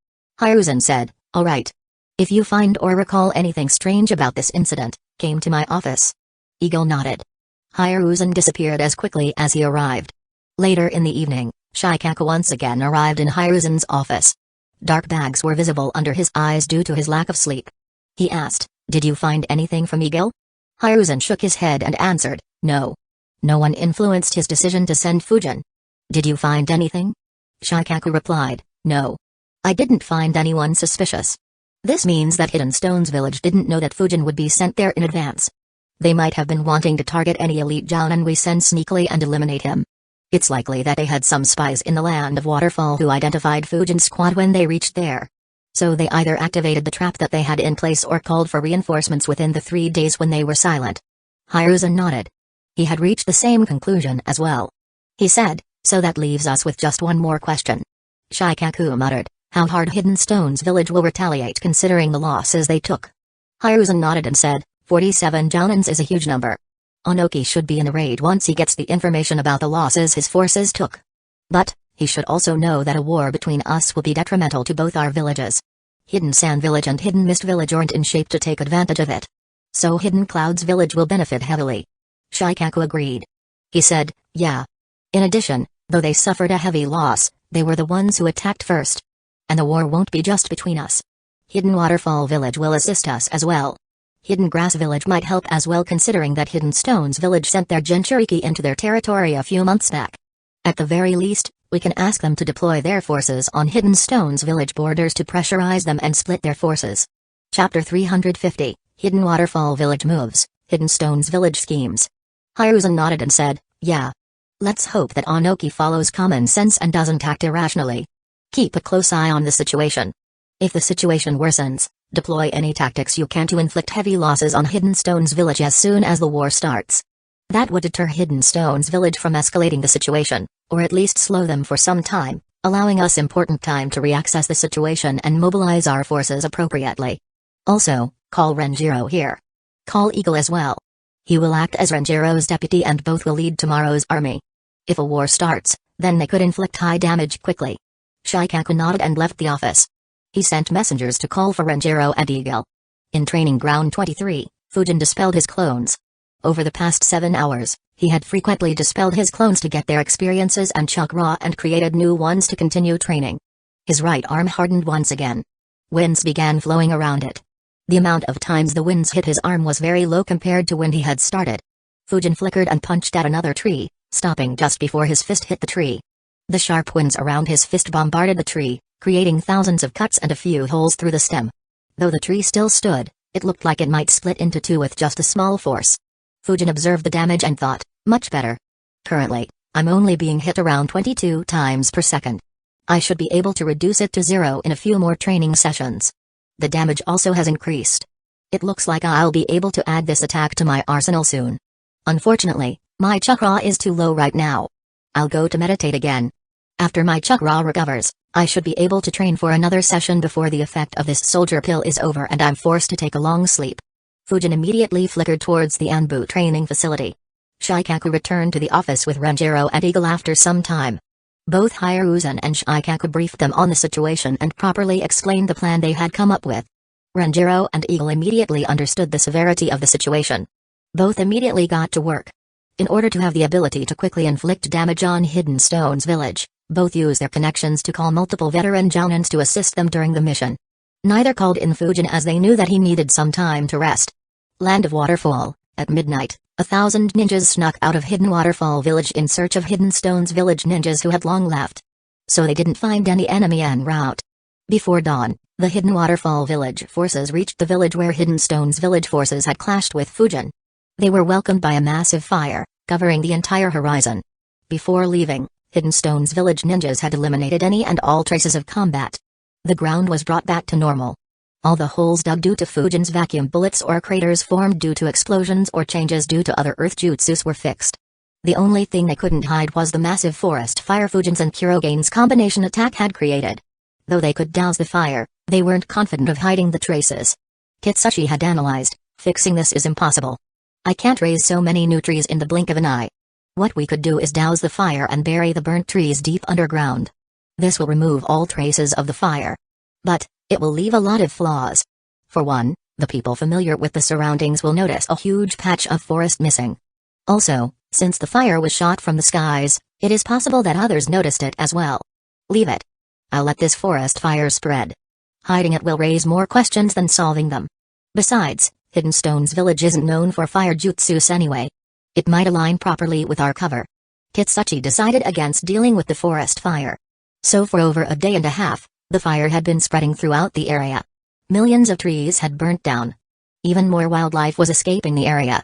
Hiruzen said, "All right. If you find or recall anything strange about this incident, came to my office." Eagle nodded. Hiruzen disappeared as quickly as he arrived. Later in the evening, Shikaku once again arrived in Hiruzen's office. Dark bags were visible under his eyes due to his lack of sleep. He asked, "Did you find anything from Eagle?" Hiruzen shook his head and answered, "No. No one influenced his decision to send Fujin." "Did you find anything?" Shikaku replied, "No. I didn't find anyone suspicious." This means that Hidden Stones Village didn't know that Fujin would be sent there in advance. They might have been wanting to target any elite Jounin we send sneakily and eliminate him. It's likely that they had some spies in the land of Waterfall who identified Fujin's squad when they reached there. So they either activated the trap that they had in place or called for reinforcements within the 3 days when they were silent. Hiruzen nodded. He had reached the same conclusion as well. He said, "So that leaves us with just one more question." Shikaku muttered, "How hard Hidden Stones Village will retaliate considering the losses they took?" Hiruzen nodded and said, 47 Jounins is a huge number. Onoki should be in a raid once he gets the information about the losses his forces took. But, he should also know that a war between us will be detrimental to both our villages. Hidden Sand Village and Hidden Mist Village aren't in shape to take advantage of it. So Hidden Clouds Village will benefit heavily. Shikaku agreed. He said, "Yeah. In addition, though they suffered a heavy loss, they were the ones who attacked first. And the war won't be just between us. Hidden Waterfall Village will assist us as well. Hidden Grass Village might help as well considering that Hidden Stones Village sent their Jinchuriki into their territory a few months back. At the very least, we can ask them to deploy their forces on Hidden Stones Village borders to pressurize them and split their forces." Chapter 350, Hidden Waterfall Village Moves, Hidden Stones Village Schemes. Hiruzen nodded and said, "Yeah. Let's hope that Onoki follows common sense and doesn't act irrationally. Keep a close eye on the situation. If the situation worsens, deploy any tactics you can to inflict heavy losses on Hidden Stones Village as soon as the war starts. That would deter Hidden Stones Village from escalating the situation, or at least slow them for some time, allowing us important time to reassess the situation and mobilize our forces appropriately. Also, call Renjiro here. Call Eagle as well. He will act as Renjiro's deputy and both will lead tomorrow's army. If a war starts, then they could inflict high damage quickly." Shikaku nodded and left the office. He sent messengers to call for Renjiro and Eagle. In Training Ground 23, Fujin dispelled his clones. Over the past 7 hours, he had frequently dispelled his clones to get their experiences and chakra and created new ones to continue training. His right arm hardened once again. Winds began flowing around it. The amount of times the winds hit his arm was very low compared to when he had started. Fujin flickered and punched at another tree, stopping just before his fist hit the tree. The sharp winds around his fist bombarded the tree, creating thousands of cuts and a few holes through the stem. Though the tree still stood, it looked like it might split into two with just a small force. Fujin observed the damage and thought, "Much better. Currently, I'm only being hit around 22 times per second. I should be able to reduce it to 0 in a few more training sessions." The damage also has increased. It looks like I'll be able to add this attack to my arsenal soon. Unfortunately, my chakra is too low right now. I'll go to meditate again. After my chakra recovers, I should be able to train for another session before the effect of this soldier pill is over and I'm forced to take a long sleep. Fujin immediately flickered towards the Anbu training facility. Shikaku returned to the office with Renjiro and Eagle after some time. Both Hiruzen and Shikaku briefed them on the situation and properly explained the plan they had come up with. Renjiro and Eagle immediately understood the severity of the situation. Both immediately got to work. In order to have the ability to quickly inflict damage on Hidden Stones Village, both used their connections to call multiple veteran Jounins to assist them during the mission. Neither called in Fujin as they knew that he needed some time to rest. Land of Waterfall, at midnight. 1,000 ninjas snuck out of Hidden Waterfall Village in search of Hidden Stones Village ninjas who had long left. So they didn't find any enemy en route. Before dawn, the Hidden Waterfall Village forces reached the village where Hidden Stones Village forces had clashed with Fujin. They were welcomed by a massive fire, covering the entire horizon. Before leaving, Hidden Stones Village ninjas had eliminated any and all traces of combat. The ground was brought back to normal. All the holes dug due to Fujin's vacuum bullets or craters formed due to explosions or changes due to other earth jutsus were fixed. The only thing they couldn't hide was the massive forest fire Fujin's and Kurogane's combination attack had created. Though they could douse the fire, they weren't confident of hiding the traces. Kitsushi had analyzed, fixing this is impossible. I can't raise so many new trees in the blink of an eye. What we could do is douse the fire and bury the burnt trees deep underground. This will remove all traces of the fire. But, it will leave a lot of flaws. For one, the people familiar with the surroundings will notice a huge patch of forest missing. Also, Since the fire was shot from the skies, it is possible that others noticed it as well. Leave it. I'll let this forest fire spread. Hiding it will raise more questions than solving them. Besides, Hidden Stone's village isn't known for fire jutsus anyway. It might align properly with our cover. Kitsuchi decided against dealing with the forest fire. So for over a day and a half, the fire had been spreading throughout the area. Millions of trees had burnt down. Even more wildlife was escaping the area.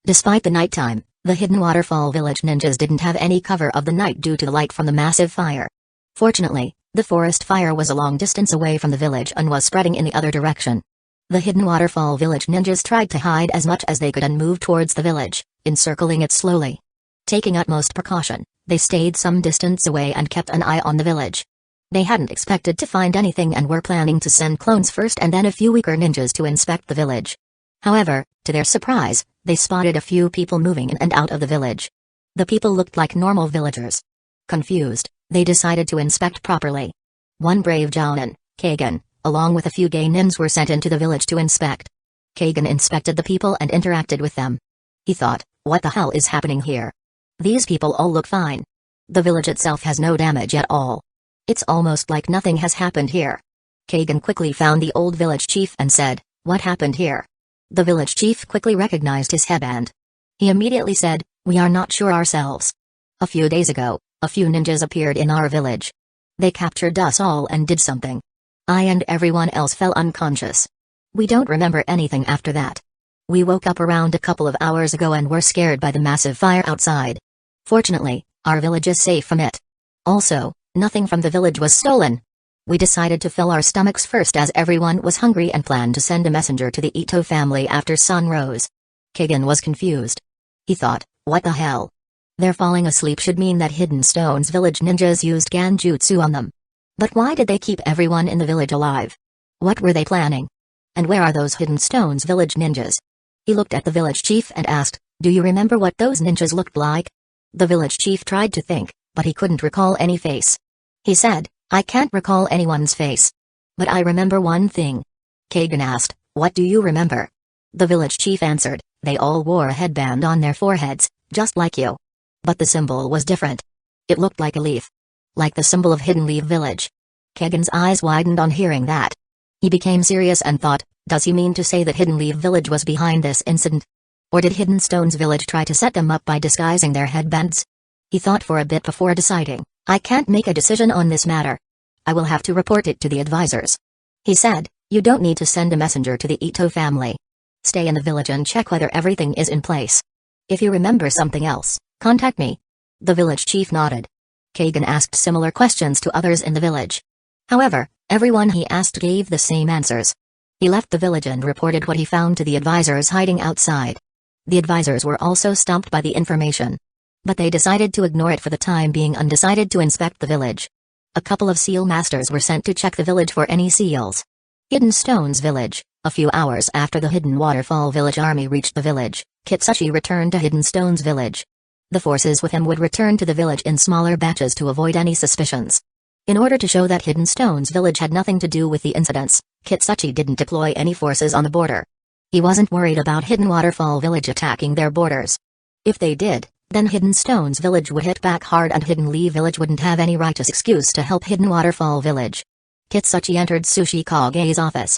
Despite the nighttime, the Hidden Waterfall Village ninjas didn't have any cover of the night due to the light from the massive fire. Fortunately, the forest fire was a long distance away from the village and was spreading in the other direction. The Hidden Waterfall Village ninjas tried to hide as much as they could and move towards the village, encircling it slowly. Taking utmost precaution, they stayed some distance away and kept an eye on the village. They hadn't expected to find anything and were planning to send clones first and then a few weaker ninjas to inspect the village. However, to their surprise, they spotted a few people moving in and out of the village. The people looked like normal villagers. Confused, they decided to inspect properly. One brave Jounin, Kagan, along with a few genin were sent into the village to inspect. Kagan inspected the people and interacted with them. He thought, what the hell is happening here? These people all look fine. The village itself has no damage at all. It's almost like nothing has happened here. Kagan quickly found the old village chief and said, what happened here? The village chief quickly recognized his headband. He immediately said, we are not sure ourselves. A few days ago, a few ninjas appeared in our village. They captured us all and did something. I and everyone else fell unconscious. We don't remember anything after that. We woke up around a couple of hours ago and were scared by the massive fire outside. Fortunately, our village is safe from it. Also, nothing from the village was stolen. We decided to fill our stomachs first as everyone was hungry and planned to send a messenger to the Ito family after sun rose. Kagan was confused. He thought, what the hell? Their falling asleep should mean that Hidden Stone's village ninjas used Ganjutsu on them. But why did they keep everyone in the village alive? What were they planning? And where are those Hidden Stone's village ninjas? He looked at the village chief and asked, do you remember what those ninjas looked like? The village chief tried to think, but he couldn't recall any face. He said, I can't recall anyone's face. But I remember one thing. Kagan asked, what do you remember? The village chief answered, they all wore a headband on their foreheads, just like you. But the symbol was different. It looked like a leaf. Like the symbol of Hidden Leaf Village. Kagan's eyes widened on hearing that. He became serious and thought, does he mean to say that Hidden Leaf Village was behind this incident? Or did Hidden Stone's village try to set them up by disguising their headbands? He thought for a bit before deciding, I can't make a decision on this matter. I will have to report it to the advisors. He said, you don't need to send a messenger to the Ito family. Stay in the village and check whether everything is in place. If you remember something else, contact me. The village chief nodded. Kagan asked similar questions to others in the village. However, everyone he asked gave the same answers. He left the village and reported what he found to the advisors hiding outside. The advisors were also stumped by the information. But they decided to ignore it for the time being and decided to inspect the village. A couple of seal masters were sent to check the village for any seals. Hidden Stone's village. A few hours after the Hidden Waterfall Village army reached the village, Kitsuchi returned to Hidden Stone's village. The forces with him would return to the village in smaller batches to avoid any suspicions. In order to show that Hidden Stone's village had nothing to do with the incidents, Kitsuchi didn't deploy any forces on the border. He wasn't worried about Hidden Waterfall Village attacking their borders. If they did, then Hidden Stone's village would hit back hard and Hidden Leaf Village wouldn't have any righteous excuse to help Hidden Waterfall Village. Kitsuchi entered Sushi Kage's office.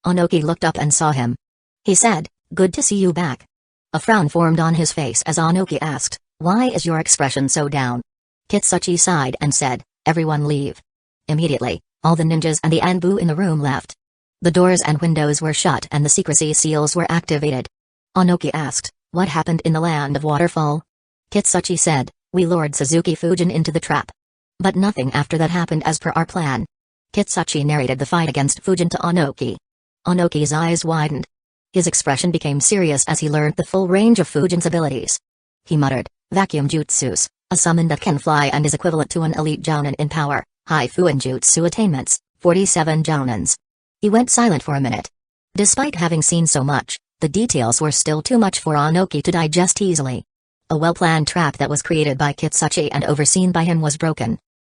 Onoki looked up and saw him. He said, good to see you back. A frown formed on his face as Onoki asked, why is your expression so down? Kitsuchi sighed and said, everyone leave. Immediately, all the ninjas and the Anbu in the room left. The doors and windows were shut and the secrecy seals were activated. Onoki asked, what happened in the land of Waterfall? Kitsuchi said, we lured Suzuki Fujin into the trap. But nothing after that happened as per our plan. Kitsuchi narrated the fight against Fujin to Onoki. Onoki's eyes widened. His expression became serious as he learned the full range of Fujin's abilities. He muttered, vacuum jutsus, a summon that can fly and is equivalent to an elite jounin in power, high Fuinjutsu attainments, 47 jounins. He went silent for a minute. Despite having seen so much, the details were still too much for Onoki to digest easily. A well-planned trap that was created by Kitsuchi and overseen by him was broken.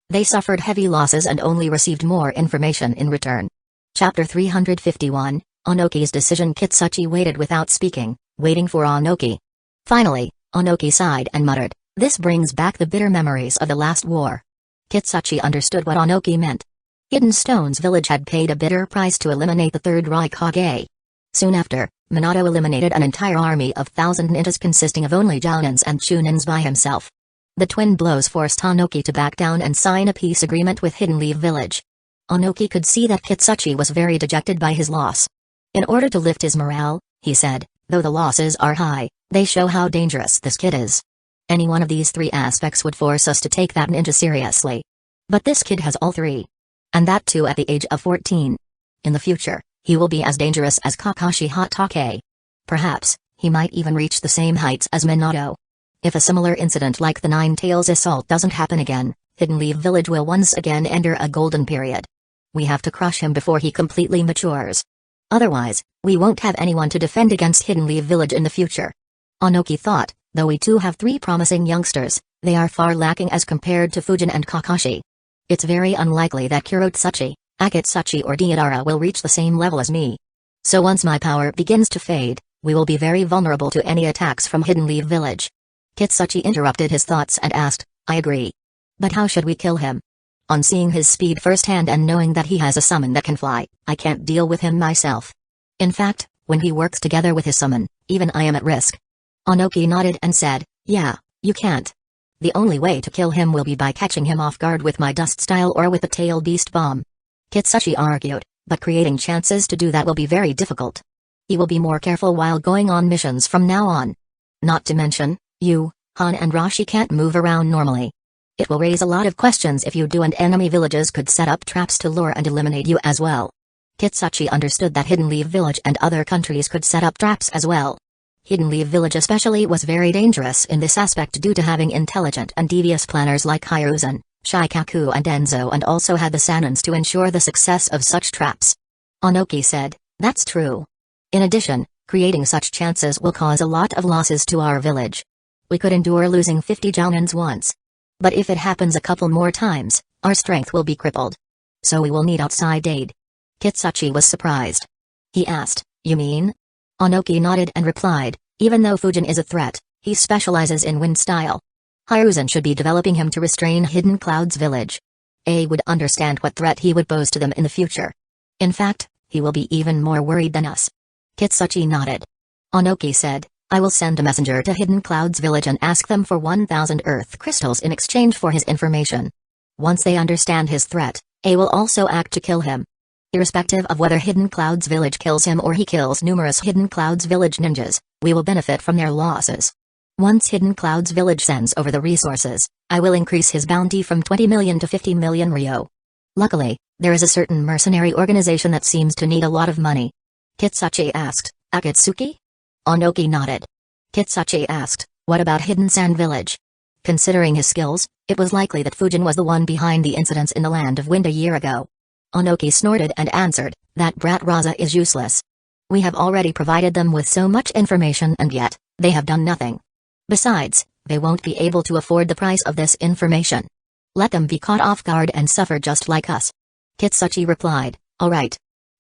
They suffered heavy losses and only received more information in return. Chapter 351, Onoki's decision. Kitsuchi waited without speaking, waiting for Onoki. Finally, Onoki sighed and muttered, "This brings back the bitter memories of the last war." Kitsuchi understood what Onoki meant. Hidden Stone's village had paid a bitter price to eliminate the third Raikage. Soon after, Minato eliminated an entire army of 1,000 ninjas consisting of only Jounins and Chunins by himself. The twin blows forced Onoki to back down and sign a peace agreement with Hidden Leaf Village. Onoki could see that Kitsuchi was very dejected by his loss. In order to lift his morale, he said, "Though the losses are high, they show how dangerous this kid is. Any one of these three aspects would force us to take that ninja seriously. But this kid has all three. And that too at the age of 14. In the future, he will be as dangerous as Kakashi Hatake. Perhaps, he might even reach the same heights as Minato. If a similar incident like the Nine Tails assault doesn't happen again, Hidden Leaf Village will once again enter a golden period. We have to crush him before he completely matures. Otherwise, we won't have anyone to defend against Hidden Leaf Village in the future." Onoki thought, though we too have three promising youngsters, they are far lacking as compared to Fujin and Kakashi. It's very unlikely that Kurotsuchi, Akatsuchi or Deidara will reach the same level as me. So once my power begins to fade, we will be very vulnerable to any attacks from Hidden Leaf Village. Kitsuchi interrupted his thoughts and asked, "I agree. But how should we kill him? On seeing his speed firsthand and knowing that he has a summon that can fly, I can't deal with him myself. In fact, when he works together with his summon, even I am at risk." Onoki nodded and said, "Yeah, you can't. The only way to kill him will be by catching him off guard with my dust style or with the tail beast bomb." Kitsuchi argued, "But creating chances to do that will be very difficult. He will be more careful while going on missions from now on. Not to mention, you, Han and Rashi can't move around normally. It will raise a lot of questions if you do, and enemy villages could set up traps to lure and eliminate you as well." Kitsuchi understood that Hidden Leaf Village and other countries could set up traps as well. Hidden Leaf Village especially was very dangerous in this aspect due to having intelligent and devious planners like Hiruzen, Shikaku and Enzo, and also had the Sanins to ensure the success of such traps. Onoki said, "That's true. In addition, creating such chances will cause a lot of losses to our village. We could endure losing 50 Jounins once. But if it happens a couple more times, our strength will be crippled. So we will need outside aid." Kitsuchi was surprised. He asked, "You mean?" Onoki nodded and replied, "Even though Fujin is a threat, he specializes in wind style. Hiruzen should be developing him to restrain Hidden Cloud's village. A would understand what threat he would pose to them in the future. In fact, he will be even more worried than us." Kitsuchi nodded. Onoki said, "I will send a messenger to Hidden Cloud's village and ask them for 1,000 earth crystals in exchange for his information. Once they understand his threat, A will also act to kill him. Irrespective of whether Hidden Cloud's village kills him or he kills numerous Hidden Cloud's village ninjas, we will benefit from their losses. Once Hidden Cloud's village sends over the resources, I will increase his bounty from 20 million to 50 million ryo. Luckily, there is a certain mercenary organization that seems to need a lot of money." Kitsuchi asked, "Akatsuki?" Onoki nodded. Kitsuchi asked, "What about Hidden Sand Village?" Considering his skills, it was likely that Fujin was the one behind the incidents in the Land of Wind a year ago. Onoki snorted and answered, "That brat Raza is useless. We have already provided them with so much information and yet, they have done nothing. Besides, they won't be able to afford the price of this information. Let them be caught off guard and suffer just like us." Kitsuchi replied, "All right."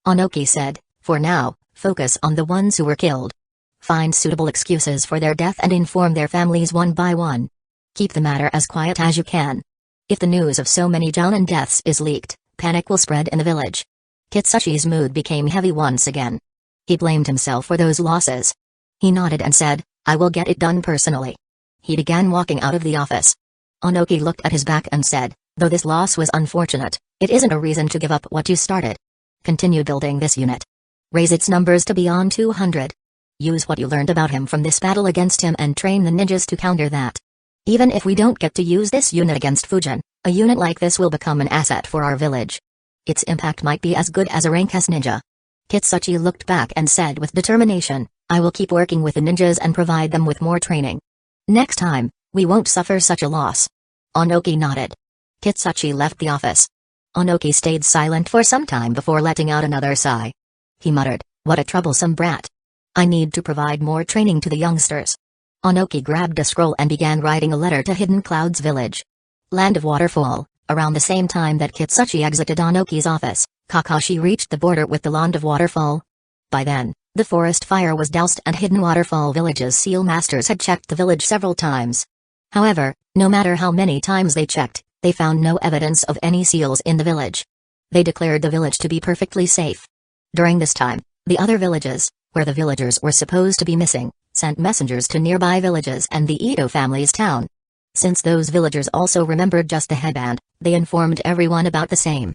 Onoki said, "For now, focus on the ones who were killed. Find suitable excuses for their death and inform their families one by one. Keep the matter as quiet as you can. If the news of so many Jounin deaths is leaked, panic will spread in the village." Kitsuchi's mood became heavy once again. He blamed himself for those losses. He nodded and said, "I will get it done personally." He began walking out of the office. Onoki looked at his back and said, "Though this loss was unfortunate, it isn't a reason to give up what you started. Continue building this unit. Raise its numbers to beyond 200. Use what you learned about him from this battle against him and train the ninjas to counter that. Even if we don't get to use this unit against Fujin, a unit like this will become an asset for our village. Its impact might be as good as a rank S ninja." Kitsuchi looked back and said with determination, "I will keep working with the ninjas and provide them with more training. Next time, we won't suffer such a loss." Onoki nodded. Kitsuchi left the office. Onoki stayed silent for some time before letting out another sigh. He muttered, "What a troublesome brat. I need to provide more training to the youngsters." Onoki grabbed a scroll and began writing a letter to Hidden Cloud's village. Land of Waterfall. Around the same time that Kitsuchi exited Onoki's office, Kakashi reached the border with the Land of Waterfall. By then, The forest fire was doused and Hidden Waterfall Village's seal masters had checked the village several times. However, no matter how many times they checked, they found no evidence of any seals in the village. They declared the village to be perfectly safe. During this time, the other villages, where the villagers were supposed to be missing, sent messengers to nearby villages and the Ito family's town. Since those villagers also remembered just the headband, they informed everyone about the same.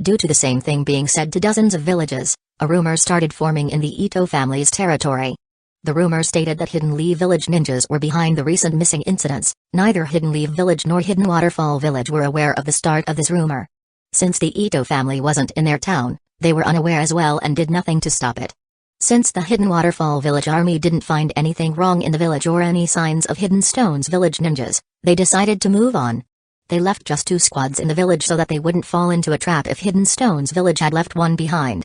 Due to the same thing being said to dozens of villages, a rumor started forming in the Ito family's territory. The rumor stated that Hidden Leaf Village ninjas were behind the recent missing incidents. Neither Hidden Leaf Village nor Hidden Waterfall Village were aware of the start of this rumor. Since the Ito family wasn't in their town, they were unaware as well and did nothing to stop it. Since the Hidden Waterfall Village army didn't find anything wrong in the village or any signs of Hidden Stone's village ninjas, they decided to move on. They left just 2 squads in the village so that they wouldn't fall into a trap if Hidden Stone's village had left one behind.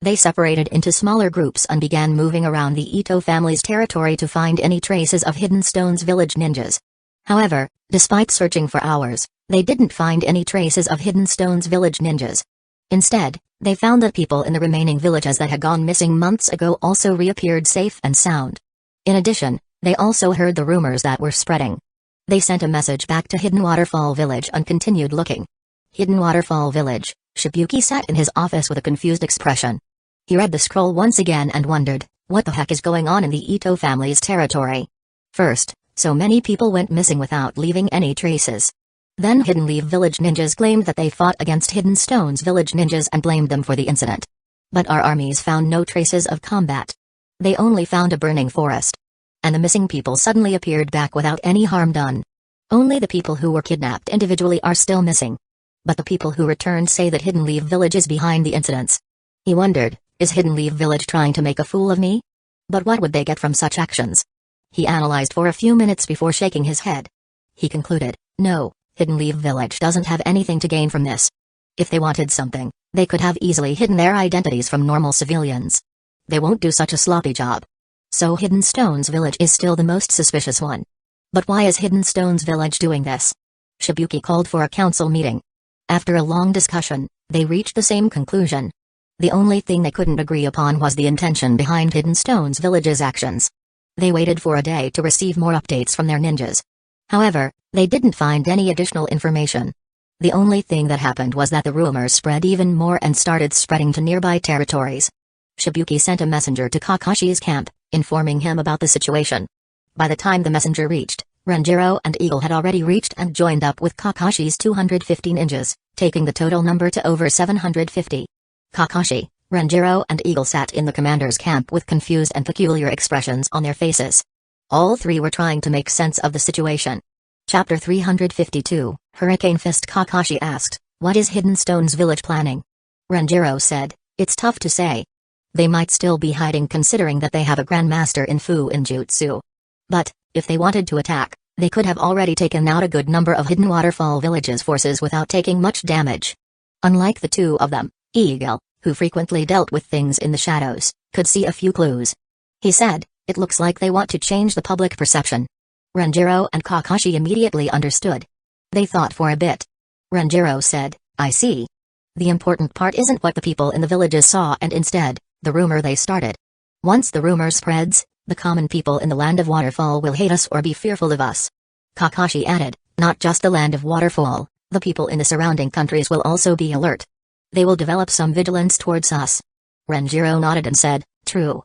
They separated into smaller groups and began moving around the Ito family's territory to find any traces of Hidden Stone's village ninjas. However, despite searching for hours, they didn't find any traces of Hidden Stone's village ninjas. Instead, they found that people in the remaining villages that had gone missing months ago also reappeared safe and sound. In addition, they also heard the rumors that were spreading. They sent a message back to Hidden Waterfall Village and continued looking. Hidden Waterfall Village, Shibuki sat in his office with a confused expression. He read the scroll once again and wondered, what the heck is going on in the Ito family's territory? First, so many people went missing without leaving any traces. Then Hidden Leaf Village ninjas claimed that they fought against Hidden Stone's village ninjas and blamed them for the incident. But our armies found no traces of combat. They only found a burning forest. And the missing people suddenly appeared back without any harm done. Only the people who were kidnapped individually are still missing. But the people who returned say that Hidden Leaf Village is behind the incidents. He wondered, is Hidden Leaf Village trying to make a fool of me? But what would they get from such actions? He analyzed for a few minutes before shaking his head. He concluded, no, Hidden Leaf Village doesn't have anything to gain from this. If they wanted something, they could have easily hidden their identities from normal civilians. They won't do such a sloppy job. So Hidden Stone's village is still the most suspicious one. But why is Hidden Stone's village doing this? Shibuki called for a council meeting. After a long discussion, they reached the same conclusion. The only thing they couldn't agree upon was the intention behind Hidden Stone's village's actions. They waited for a day to receive more updates from their ninjas. However, they didn't find any additional information. The only thing that happened was that the rumors spread even more and started spreading to nearby territories. Shibuki sent a messenger to Kakashi's camp, informing him about the situation. By the time the messenger reached, Renjiro and Eagle had already reached and joined up with Kakashi's 250 ninjas, taking the total number to over 750. Kakashi, Renjiro and Eagle sat in the commander's camp with confused and peculiar expressions on their faces. All three were trying to make sense of the situation. Chapter 352, Hurricane Fist. Kakashi asked, what is Hidden Stone's village planning? Renjiro said, it's tough to say. They might still be hiding considering that they have a grandmaster in Fu-in-jutsu. But, if they wanted to attack, they could have already taken out a good number of Hidden Waterfall Village's forces without taking much damage. Unlike the two of them, Eagle, who frequently dealt with things in the shadows, could see a few clues. He said, it looks like they want to change the public perception. Renjiro and Kakashi immediately understood. They thought for a bit. Renjiro said, I see. The important part isn't what the people in the villages saw and instead, the rumor they started. Once the rumor spreads, the common people in the land of Waterfall will hate us or be fearful of us. Kakashi added, not just the land of Waterfall, the people in the surrounding countries will also be alert. They will develop some vigilance towards us. Renjiro nodded and said, true.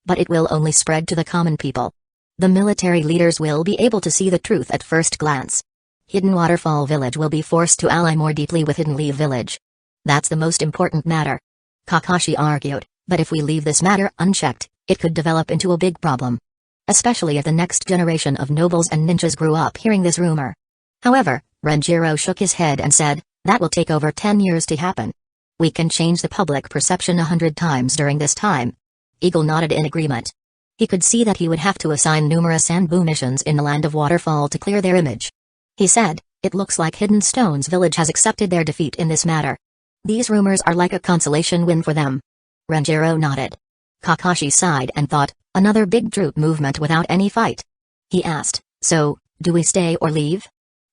But it will only spread to the common people. The military leaders will be able to see the truth at first glance. Hidden Waterfall Village will be forced to ally more deeply with Hidden Leaf Village. That's the most important matter. Kakashi argued, but if we leave this matter unchecked, it could develop into a big problem. Especially if the next generation of nobles and ninjas grew up hearing this rumor. However, Renjiro shook his head and said, that will take over 10 years to happen. We can change the public perception 100 times during this time. Eagle nodded in agreement. He could see that he would have to assign numerous Sanbu missions in the land of Waterfall to clear their image. He said, it looks like Hidden Stone's village has accepted their defeat in this matter. These rumors are like a consolation win for them. Renjiro nodded. Kakashi sighed and thought, another big troop movement without any fight. He asked, so, do we stay or leave?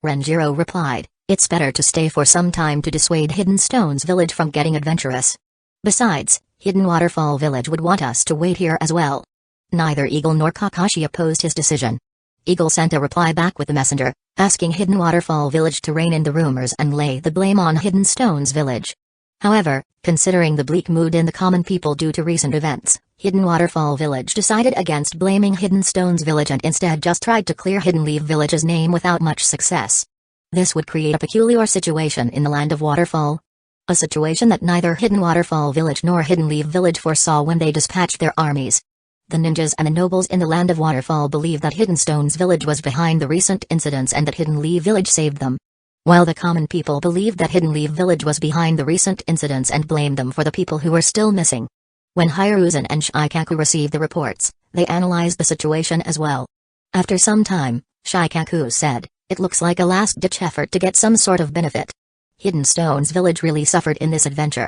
Renjiro replied, it's better to stay for some time to dissuade Hidden Stone's village from getting adventurous. Besides, Hidden Waterfall Village would want us to wait here as well. Neither Eagle nor Kakashi opposed his decision. Eagle sent a reply back with the messenger, asking Hidden Waterfall Village to rein in the rumors and lay the blame on Hidden Stones Village. However, considering the bleak mood in the common people due to recent events, Hidden Waterfall Village decided against blaming Hidden Stones Village and instead just tried to clear Hidden Leaf Village's name without much success. This would create a peculiar situation in the Land of Waterfall. A situation that neither Hidden Waterfall Village nor Hidden Leaf Village foresaw when they dispatched their armies. The ninjas and the nobles in the Land of Waterfall believed that Hidden Stones Village was behind the recent incidents and that Hidden Leaf Village saved them. While the common people believed that Hidden Leaf Village was behind the recent incidents and blamed them for the people who were still missing. When Hiruzen and Shikaku received the reports, they analyzed the situation as well. After some time, Shikaku said, "It looks like a last-ditch effort to get some sort of benefit. Hidden Stones Village really suffered in this adventure."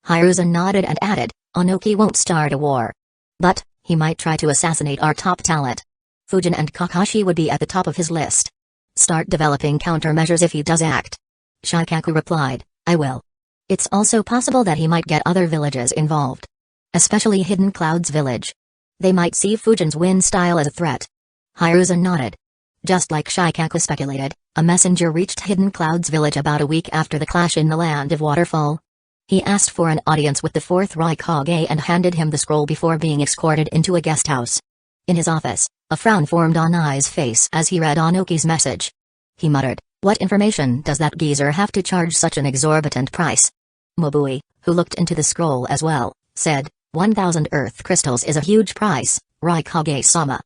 Hiruzen nodded and added, "Onoki won't start a war. But, he might try to assassinate our top talent. Fujin and Kakashi would be at the top of his list. Start developing countermeasures if he does act." Shikaku replied, "I will. It's also possible that he might get other villages involved. Especially Hidden Clouds Village. They might see Fujin's wind style as a threat." Hiruzen nodded. Just like Shikaku speculated, a messenger reached Hidden Clouds Village about a week after the clash in the Land of Waterfall. He asked for an audience with the fourth Raikage and handed him the scroll before being escorted into a guest house. In his office, a frown formed on Ai's face as he read Onoki's message. He muttered, "What information does that geezer have to charge such an exorbitant price?" Mabui, who looked into the scroll as well, said, 1,000 earth crystals is a huge price, Raikage-sama.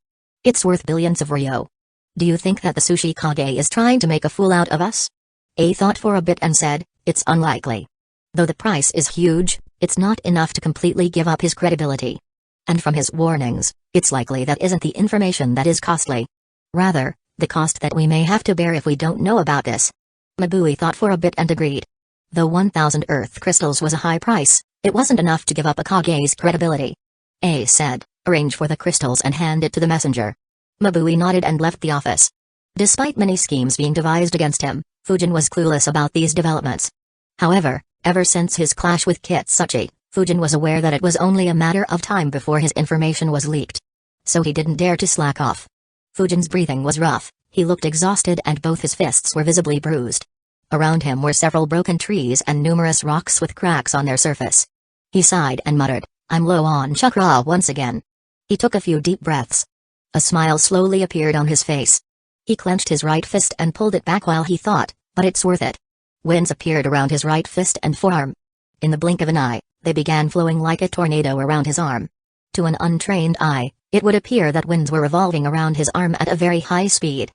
It's worth billions of ryo. Do you think that the Sushi Kage is trying to make a fool out of us? A thought for a bit and said, "It's unlikely. Though the price is huge, it's not enough to completely give up his credibility. And from his warnings, it's likely that isn't the information that is costly. Rather, the cost that we may have to bear if we don't know about this." Mabui thought for a bit and agreed. Though 1,000 earth crystals was a high price, it wasn't enough to give up a Kage's credibility. A said, "Arrange for the crystals and hand it to the messenger." Mabui nodded and left the office. Despite many schemes being devised against him, Fujin was clueless about these developments. However, ever since his clash with Kitsuchi, Fujin was aware that it was only a matter of time before his information was leaked. So he didn't dare to slack off. Fujin's breathing was rough, he looked exhausted and both his fists were visibly bruised. Around him were several broken trees and numerous rocks with cracks on their surface. He sighed and muttered, "I'm low on chakra once again." He took a few deep breaths. A smile slowly appeared on his face. He clenched his right fist and pulled it back while he thought, "But it's worth it." Winds appeared around his right fist and forearm. In the blink of an eye, they began flowing like a tornado around his arm. To an untrained eye, it would appear that winds were revolving around his arm at a very high speed.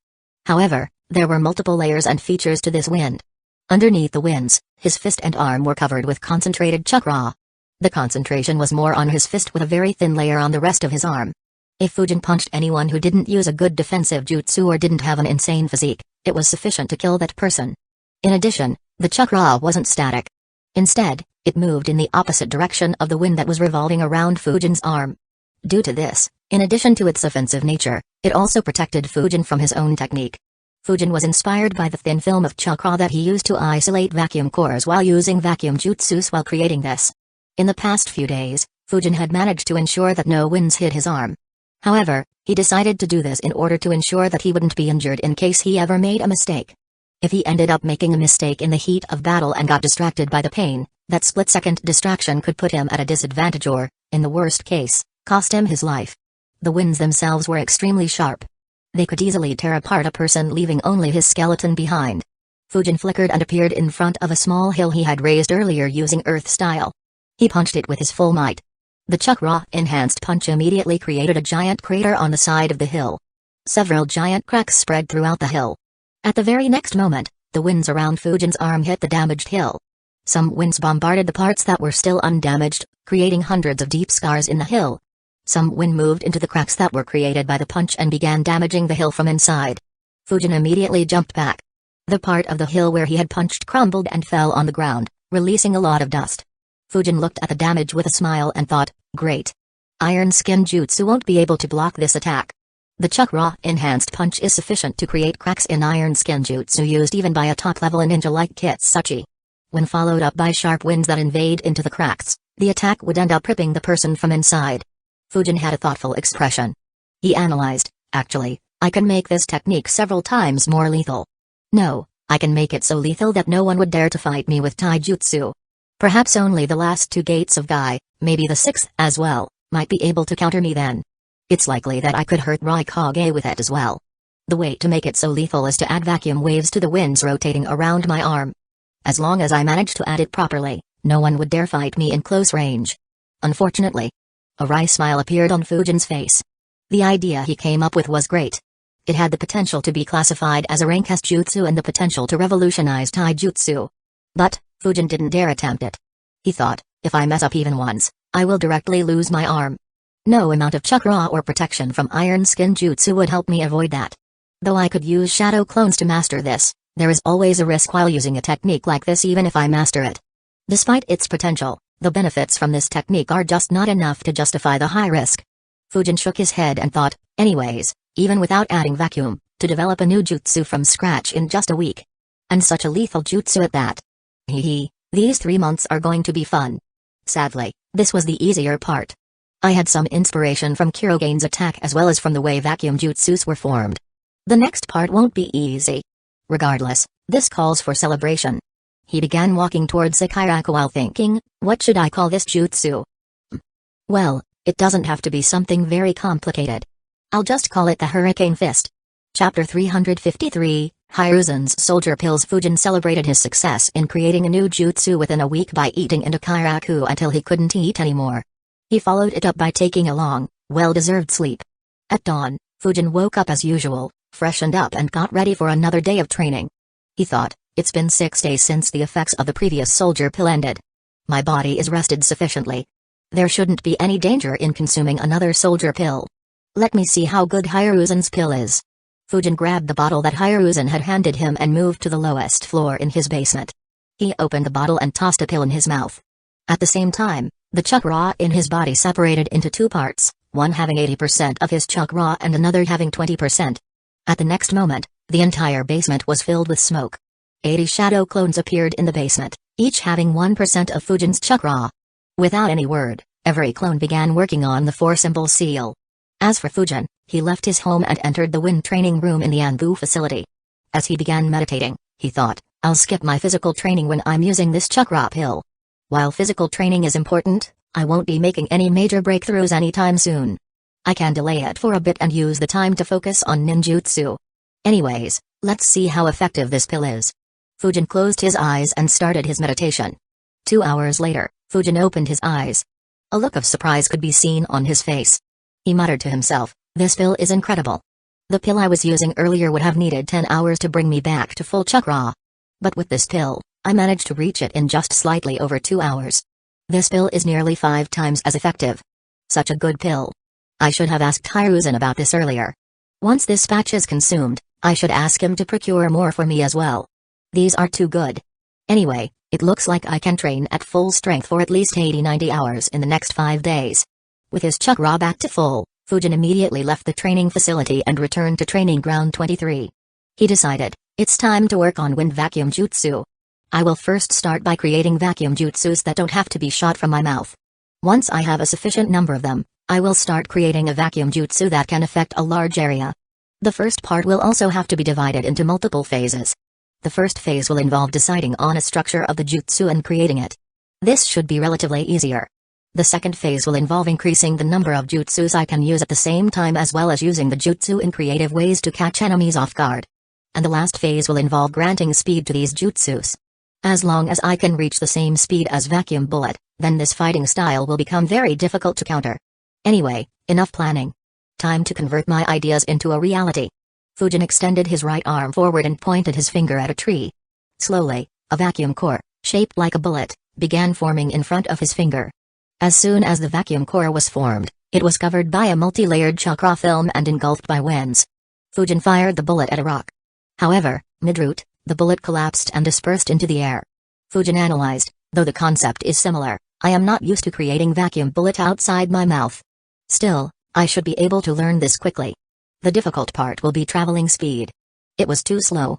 However, there were multiple layers and features to this wind. Underneath the winds, his fist and arm were covered with concentrated chakra. The concentration was more on his fist with a very thin layer on the rest of his arm. If Fujin punched anyone who didn't use a good defensive jutsu or didn't have an insane physique, it was sufficient to kill that person. In addition, the chakra wasn't static. Instead, it moved in the opposite direction of the wind that was revolving around Fujin's arm. Due to this, in addition to its offensive nature, it also protected Fujin from his own technique. Fujin was inspired by the thin film of chakra that he used to isolate vacuum cores while using vacuum jutsus while creating this. In the past few days, Fujin had managed to ensure that no winds hit his arm. However, he decided to do this in order to ensure that he wouldn't be injured in case he ever made a mistake. If he ended up making a mistake in the heat of battle and got distracted by the pain, that split-second distraction could put him at a disadvantage or, in the worst case, cost him his life. The winds themselves were extremely sharp. They could easily tear apart a person, leaving only his skeleton behind. Fujin flickered and appeared in front of a small hill he had raised earlier using earth style. He punched it with his full might. The chakra-enhanced punch immediately created a giant crater on the side of the hill. Several giant cracks spread throughout the hill. At the very next moment, the winds around Fujin's arm hit the damaged hill. Some winds bombarded the parts that were still undamaged, creating hundreds of deep scars in the hill. Some wind moved into the cracks that were created by the punch and began damaging the hill from inside. Fujin immediately jumped back. The part of the hill where he had punched crumbled and fell on the ground, releasing a lot of dust. Fujin looked at the damage with a smile and thought, "Great. Iron Skin Jutsu won't be able to block this attack." The chakra-enhanced punch is sufficient to create cracks in Iron Skin Jutsu used even by a top-level ninja like Kitsuchi. When followed up by sharp winds that invade into the cracks, The attack would end up ripping the person from inside. Fujin had a thoughtful expression. He analyzed, actually, I can make this technique several times more lethal. No, I can make it so lethal that no one would dare to fight me with taijutsu. Perhaps only the last 2 gates of Gai, maybe the 6th as well, might be able to counter me then. It's likely that I could hurt Raikage with it as well. The way to make it so lethal is to add vacuum waves to the winds rotating around my arm. As long as I manage to add it properly, no one would dare fight me in close range. Unfortunately. A wry smile appeared on Fujin's face. The idea he came up with was great. It had the potential to be classified as a rank S jutsu and the potential to revolutionize taijutsu. But, Fujin didn't dare attempt it. He thought, if I mess up even once, I will directly lose my arm. No amount of chakra or protection from iron skin jutsu would help me avoid that. Though I could use shadow clones to master this, there is always a risk while using a technique like this even if I master it. Despite its potential, the benefits from this technique are just not enough to justify the high risk. Fujin shook his head and thought, anyways, even without adding vacuum, to develop a new jutsu from scratch in just a week. And such a lethal jutsu at that. These 3 months are going to be fun. Sadly, this was the easier part. I had some inspiration from Kurogane's attack as well as from the way vacuum jutsus were formed. The next part won't be easy. Regardless, this calls for celebration. He began walking towards Sekiraku while thinking, what should I call this jutsu? Well, it doesn't have to be something very complicated. I'll just call it the Hurricane Fist. Chapter 353, Hiruzen's Soldier Pills. Fujin celebrated his success in creating a new jutsu within a week by eating into Kairaku until he couldn't eat anymore. He followed it up by taking a long, well-deserved sleep. At dawn, Fujin woke up as usual, freshened up and got ready for another day of training. He thought, it's been 6 days since the effects of the previous soldier pill ended. My body is rested sufficiently. There shouldn't be any danger in consuming another soldier pill. Let me see how good Hiruzen's pill is. Fujin grabbed the bottle that Hiruzen had handed him and moved to the lowest floor in his basement. He opened the bottle and tossed a pill in his mouth. At the same time, the chakra in his body separated into 2 parts, one having 80% of his chakra and another having 20%. At the next moment, the entire basement was filled with smoke. 80 shadow clones appeared in the basement, each having 1% of Fujin's chakra. Without any word, every clone began working on the 4-symbol seal. As for Fujin, he left his home and entered the wind training room in the Anbu facility. As he began meditating, he thought, I'll skip my physical training when I'm using this chakra pill. While physical training is important, I won't be making any major breakthroughs anytime soon. I can delay it for a bit and use the time to focus on ninjutsu. Anyways, let's see how effective this pill is. Fujin closed his eyes and started his meditation. 2 hours later, Fujin opened his eyes. A look of surprise could be seen on his face. He muttered to himself, this pill is incredible. The pill I was using earlier would have needed 10 hours to bring me back to full chakra. But with this pill, I managed to reach it in just slightly over 2 hours. This pill is nearly 5 times as effective. Such a good pill. I should have asked Hiruzen about this earlier. Once this batch is consumed, I should ask him to procure more for me as well. These are too good. Anyway, it looks like I can train at full strength for at least 80-90 hours in the next 5 days. With his chakra back to full, Fujin immediately left the training facility and returned to training ground 23. He decided, it's time to work on wind vacuum jutsu. I will first start by creating vacuum jutsus that don't have to be shot from my mouth. Once I have a sufficient number of them, I will start creating a vacuum jutsu that can affect a large area. The first part will also have to be divided into multiple phases. The first phase will involve deciding on a structure of the jutsu and creating it. This should be relatively easier. The second phase will involve increasing the number of jutsus I can use at the same time as well as using the jutsu in creative ways to catch enemies off guard. And the last phase will involve granting speed to these jutsus. As long as I can reach the same speed as Vacuum Bullet, then this fighting style will become very difficult to counter. Anyway, enough planning. Time to convert my ideas into a reality. Fujin extended his right arm forward and pointed his finger at a tree. Slowly, a vacuum core, shaped like a bullet, began forming in front of his finger. As soon as the vacuum core was formed, it was covered by a multi-layered chakra film and engulfed by winds. Fujin fired the bullet at a rock. However, mid-route, the bullet collapsed and dispersed into the air. Fujin analyzed, though the concept is similar, I am not used to creating vacuum bullet outside my mouth. Still, I should be able to learn this quickly. The difficult part will be traveling speed. It was too slow.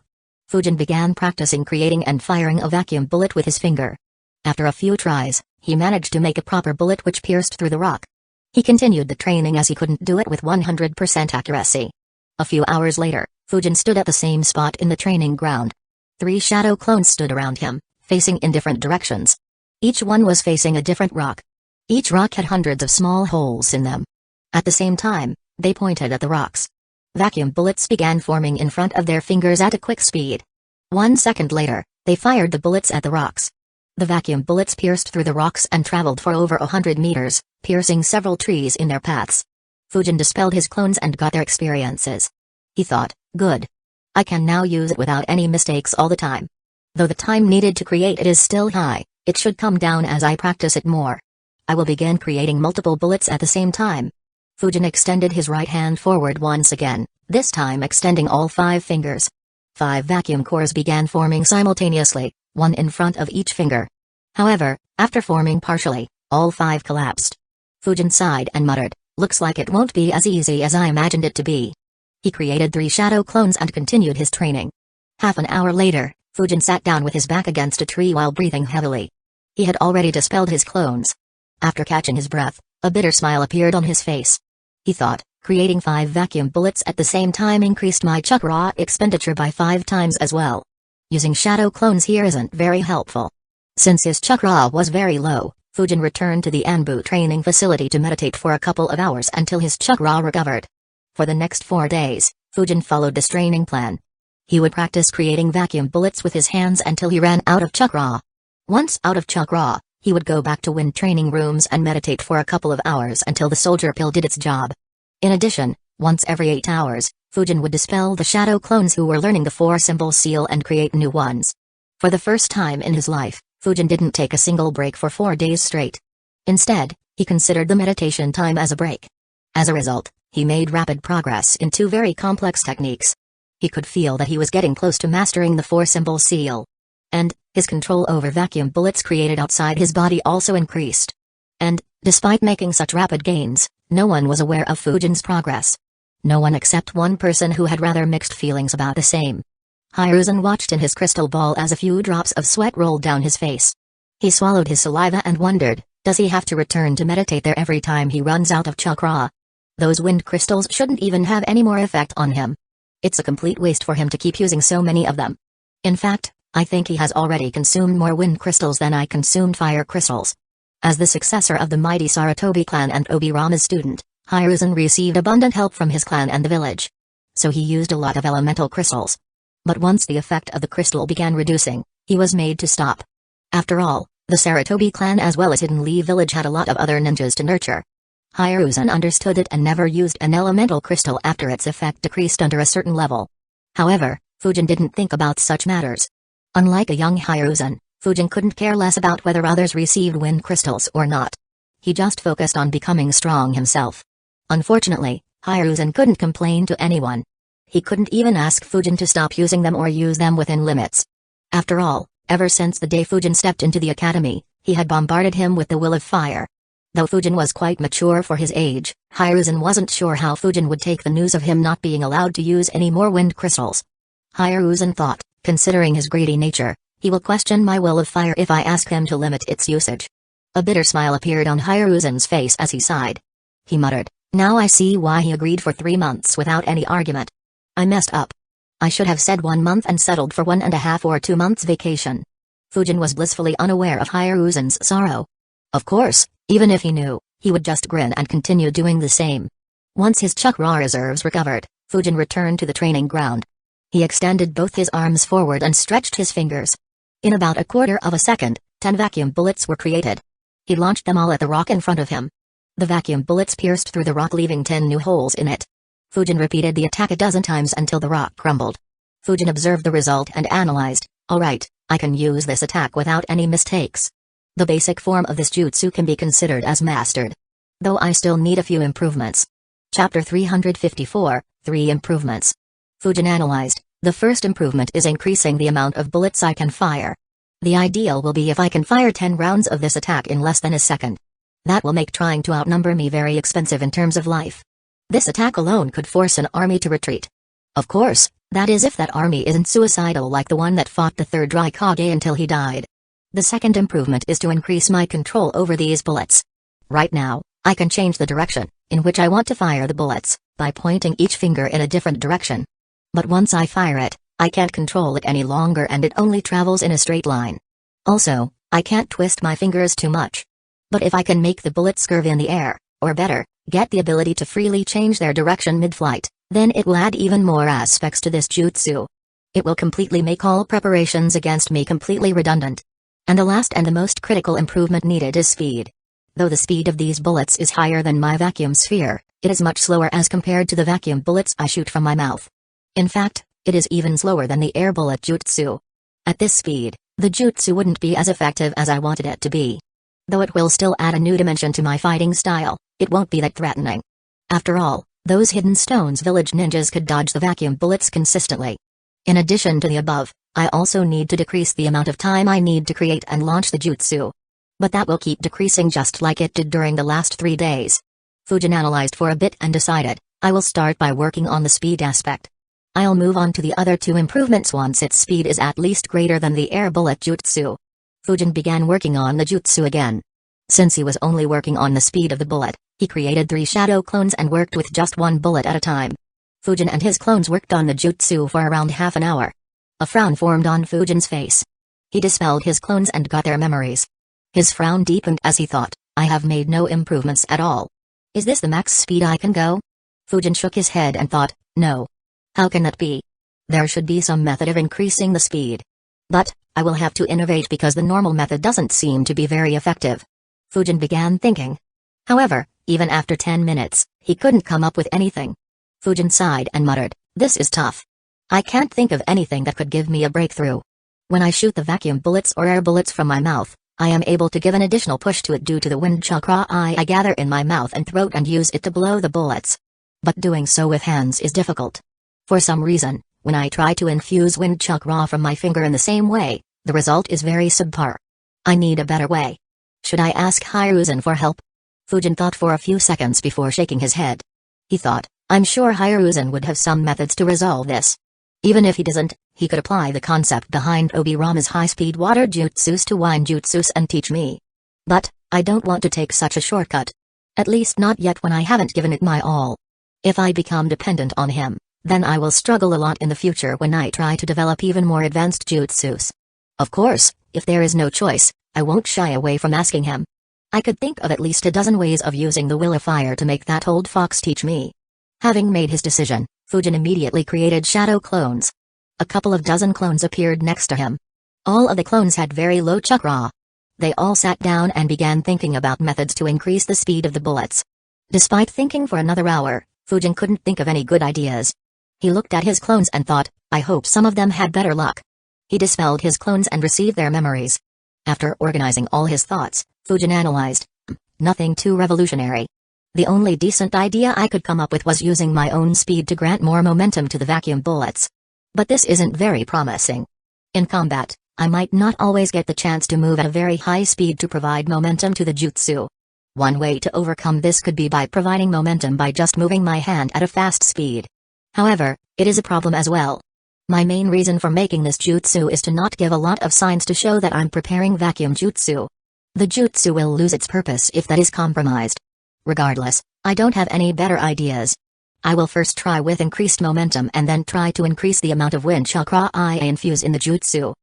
Fujin began practicing creating and firing a vacuum bullet with his finger. After a few tries, he managed to make a proper bullet which pierced through the rock. He continued the training as he couldn't do it with 100% accuracy. A few hours later, Fujin stood at the same spot in the training ground. 3 shadow clones stood around him, facing in different directions. Each one was facing a different rock. Each rock had hundreds of small holes in them. At the same time, they pointed at the rocks. Vacuum bullets began forming in front of their fingers at a quick speed. 1 second later, they fired the bullets at the rocks. The vacuum bullets pierced through the rocks and traveled for over 100 meters, piercing several trees in their paths. Fujin dispelled his clones and got their experiences. He thought, good. I can now use it without any mistakes all the time. Though the time needed to create it is still high, it should come down as I practice it more. I will begin creating multiple bullets at the same time. Fujin extended his right hand forward once again, this time extending all 5 fingers. 5 vacuum cores began forming simultaneously, one in front of each finger. However, after forming partially, all 5 collapsed. Fujin sighed and muttered, looks like it won't be as easy as I imagined it to be. He created 3 shadow clones and continued his training. Half an hour later, Fujin sat down with his back against a tree while breathing heavily. He had already dispelled his clones. After catching his breath, a bitter smile appeared on his face. He thought, creating 5 vacuum bullets at the same time increased my chakra expenditure by 5 times as well. Using shadow clones here isn't very helpful. Since his chakra was very low, Fujin returned to the Anbu training facility to meditate for a couple of hours until his chakra recovered. For the next 4 days, Fujin followed this training plan. He would practice creating vacuum bullets with his hands until he ran out of chakra. Once out of chakra, he would go back to wind training rooms and meditate for a couple of hours until the soldier pill did its job. In addition, once every 8 hours, Fujin would dispel the shadow clones who were learning the 4-symbol seal and create new ones. For the first time in his life, Fujin didn't take a single break for 4 days straight. Instead, he considered the meditation time as a break. As a result, he made rapid progress in 2 very complex techniques. He could feel that he was getting close to mastering the 4-symbol seal. And, his control over vacuum bullets created outside his body also increased. And, despite making such rapid gains, no one was aware of Fujin's progress. No one except one person who had rather mixed feelings about the same. Hiruzen watched in his crystal ball as a few drops of sweat rolled down his face. He swallowed his saliva and wondered, does he have to return to meditate there every time he runs out of chakra? Those wind crystals shouldn't even have any more effect on him. It's a complete waste for him to keep using so many of them. In fact, I think he has already consumed more wind crystals than I consumed fire crystals. As the successor of the mighty Sarutobi clan and Obirama's student, Hiruzen received abundant help from his clan and the village. So he used a lot of elemental crystals. But once the effect of the crystal began reducing, he was made to stop. After all, the Sarutobi clan as well as Hidden Lee village had a lot of other ninjas to nurture. Hiruzen understood it and never used an elemental crystal after its effect decreased under a certain level. However, Fujin didn't think about such matters. Unlike a young Hiruzen, Fujin couldn't care less about whether others received wind crystals or not. He just focused on becoming strong himself. Unfortunately, Hiruzen couldn't complain to anyone. He couldn't even ask Fujin to stop using them or use them within limits. After all, ever since the day Fujin stepped into the academy, he had bombarded him with the will of fire. Though Fujin was quite mature for his age, Hiruzen wasn't sure how Fujin would take the news of him not being allowed to use any more wind crystals. Hiruzen thought, considering his greedy nature, he will question my will of fire if I ask him to limit its usage. A bitter smile appeared on Hiruzen's face as he sighed. He muttered, now I see why he agreed for 3 months without any argument. I messed up. I should have said 1 month and settled for 1.5 or 2 months vacation. Fujin was blissfully unaware of Hiruzen's sorrow. Of course, even if he knew, he would just grin and continue doing the same. Once his chakra reserves recovered, Fujin returned to the training ground. He extended both his arms forward and stretched his fingers. In about a quarter of a second, 10 vacuum bullets were created. He launched them all at the rock in front of him. The vacuum bullets pierced through the rock leaving 10 new holes in it. Fujin repeated the attack a dozen times until the rock crumbled. Fujin observed the result and analyzed, alright, I can use this attack without any mistakes. The basic form of this jutsu can be considered as mastered. Though I still need a few improvements. Chapter 354, 3 Improvements. Fujin analyzed, the first improvement is increasing the amount of bullets I can fire. The ideal will be if I can fire 10 rounds of this attack in less than a second. That will make trying to outnumber me very expensive in terms of life. This attack alone could force an army to retreat. Of course, that is if that army isn't suicidal like the one that fought the third Raikage until he died. The second improvement is to increase my control over these bullets. Right now, I can change the direction in which I want to fire the bullets by pointing each finger in a different direction. But once I fire it, I can't control it any longer and it only travels in a straight line. Also, I can't twist my fingers too much. But if I can make the bullets curve in the air, or better, get the ability to freely change their direction mid-flight, then it will add even more aspects to this jutsu. It will completely make all preparations against me completely redundant. And the last and the most critical improvement needed is speed. Though the speed of these bullets is higher than my vacuum sphere, it is much slower as compared to the vacuum bullets I shoot from my mouth. In fact, it is even slower than the air bullet jutsu. At this speed, the jutsu wouldn't be as effective as I wanted it to be. Though it will still add a new dimension to my fighting style, it won't be that threatening. After all, those hidden stones village ninjas could dodge the vacuum bullets consistently. In addition to the above, I also need to decrease the amount of time I need to create and launch the jutsu. But that will keep decreasing just like it did during the last 3 days. Fujin analyzed for a bit and decided, I will start by working on the speed aspect. I'll move on to the other 2 improvements once its speed is at least greater than the air bullet jutsu. Fujin began working on the jutsu again. Since he was only working on the speed of the bullet, he created 3 shadow clones and worked with just 1 bullet at a time. Fujin and his clones worked on the jutsu for around half an hour. A frown formed on Fujin's face. He dispelled his clones and got their memories. His frown deepened as he thought, I have made no improvements at all. Is this the max speed I can go? Fujin shook his head and thought, no. How can that be? There should be some method of increasing the speed. But, I will have to innovate because the normal method doesn't seem to be very effective. Fujin began thinking. However, even after 10 minutes, he couldn't come up with anything. Fujin sighed and muttered, this is tough. I can't think of anything that could give me a breakthrough. When I shoot the vacuum bullets or air bullets from my mouth, I am able to give an additional push to it due to the wind chakra I gather in my mouth and throat and use it to blow the bullets. But doing so with hands is difficult. For some reason, when I try to infuse wind chakra from my finger in the same way, the result is very subpar. I need a better way. Should I ask Hiruzen for help? Fujin thought for a few seconds before shaking his head. He thought, I'm sure Hiruzen would have some methods to resolve this. Even if he doesn't, he could apply the concept behind Obirama's high-speed water jutsus to wine jutsus and teach me. But, I don't want to take such a shortcut. At least not yet when I haven't given it my all. If I become dependent on him, then I will struggle a lot in the future when I try to develop even more advanced jutsus. Of course, if there is no choice, I won't shy away from asking him. I could think of at least a dozen ways of using the will of fire to make that old fox teach me. Having made his decision, Fujin immediately created shadow clones. A couple of dozen clones appeared next to him. All of the clones had very low chakra. They all sat down and began thinking about methods to increase the speed of the bullets. Despite thinking for another hour, Fujin couldn't think of any good ideas. He looked at his clones and thought, I hope some of them had better luck. He dispelled his clones and received their memories. After organizing all his thoughts, Fujin analyzed. Nothing too revolutionary. The only decent idea I could come up with was using my own speed to grant more momentum to the vacuum bullets. But this isn't very promising. In combat, I might not always get the chance to move at a very high speed to provide momentum to the jutsu. One way to overcome this could be by providing momentum by just moving my hand at a fast speed. However, it is a problem as well. My main reason for making this jutsu is to not give a lot of signs to show that I'm preparing vacuum jutsu. The jutsu will lose its purpose if that is compromised. Regardless, I don't have any better ideas. I will first try with increased momentum and then try to increase the amount of wind chakra I infuse in the jutsu.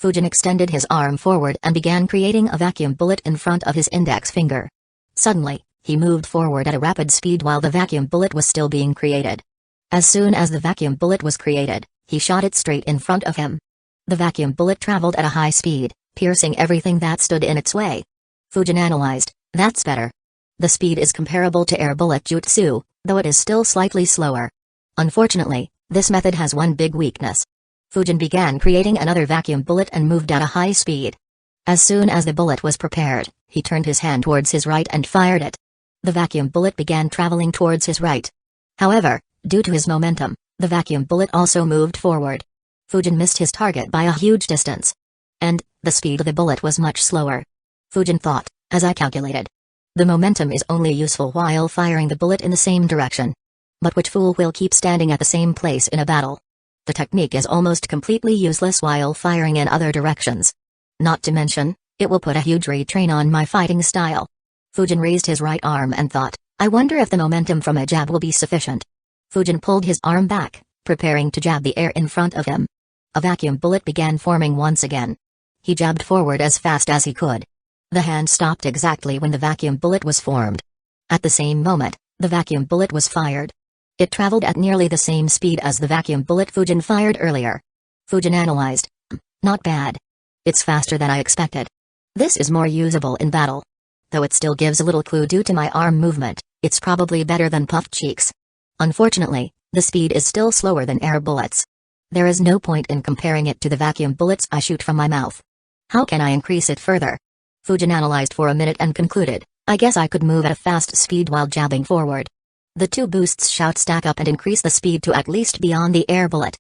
Fujin extended his arm forward and began creating a vacuum bullet in front of his index finger. Suddenly, he moved forward at a rapid speed while the vacuum bullet was still being created. As soon as the vacuum bullet was created, he shot it straight in front of him. The vacuum bullet traveled at a high speed, piercing everything that stood in its way. Fujin analyzed, that's better. The speed is comparable to air bullet jutsu, though it is still slightly slower. Unfortunately, this method has one big weakness. Fujin began creating another vacuum bullet and moved at a high speed. As soon as the bullet was prepared, he turned his hand towards his right and fired it. The vacuum bullet began traveling towards his right. However, due to his momentum, the vacuum bullet also moved forward. Fujin missed his target by a huge distance. And, the speed of the bullet was much slower. Fujin thought, as I calculated. The momentum is only useful while firing the bullet in the same direction. But which fool will keep standing at the same place in a battle? The technique is almost completely useless while firing in other directions. Not to mention, it will put a huge retrain on my fighting style. Fujin raised his right arm and thought, I wonder if the momentum from a jab will be sufficient. Fujin pulled his arm back, preparing to jab the air in front of him. A vacuum bullet began forming once again. He jabbed forward as fast as he could. The hand stopped exactly when the vacuum bullet was formed. At the same moment, the vacuum bullet was fired. It traveled at nearly the same speed as the vacuum bullet Fujin fired earlier. Fujin analyzed. Not bad. It's faster than I expected. This is more usable in battle. Though it still gives a little clue due to my arm movement, it's probably better than puffed cheeks. Unfortunately, the speed is still slower than air bullets. There is no point in comparing it to the vacuum bullets I shoot from my mouth. How can I increase it further? Fujin analyzed for a minute and concluded, I guess I could move at a fast speed while jabbing forward. The two boosts shout stack up and increase the speed to at least beyond the air bullet.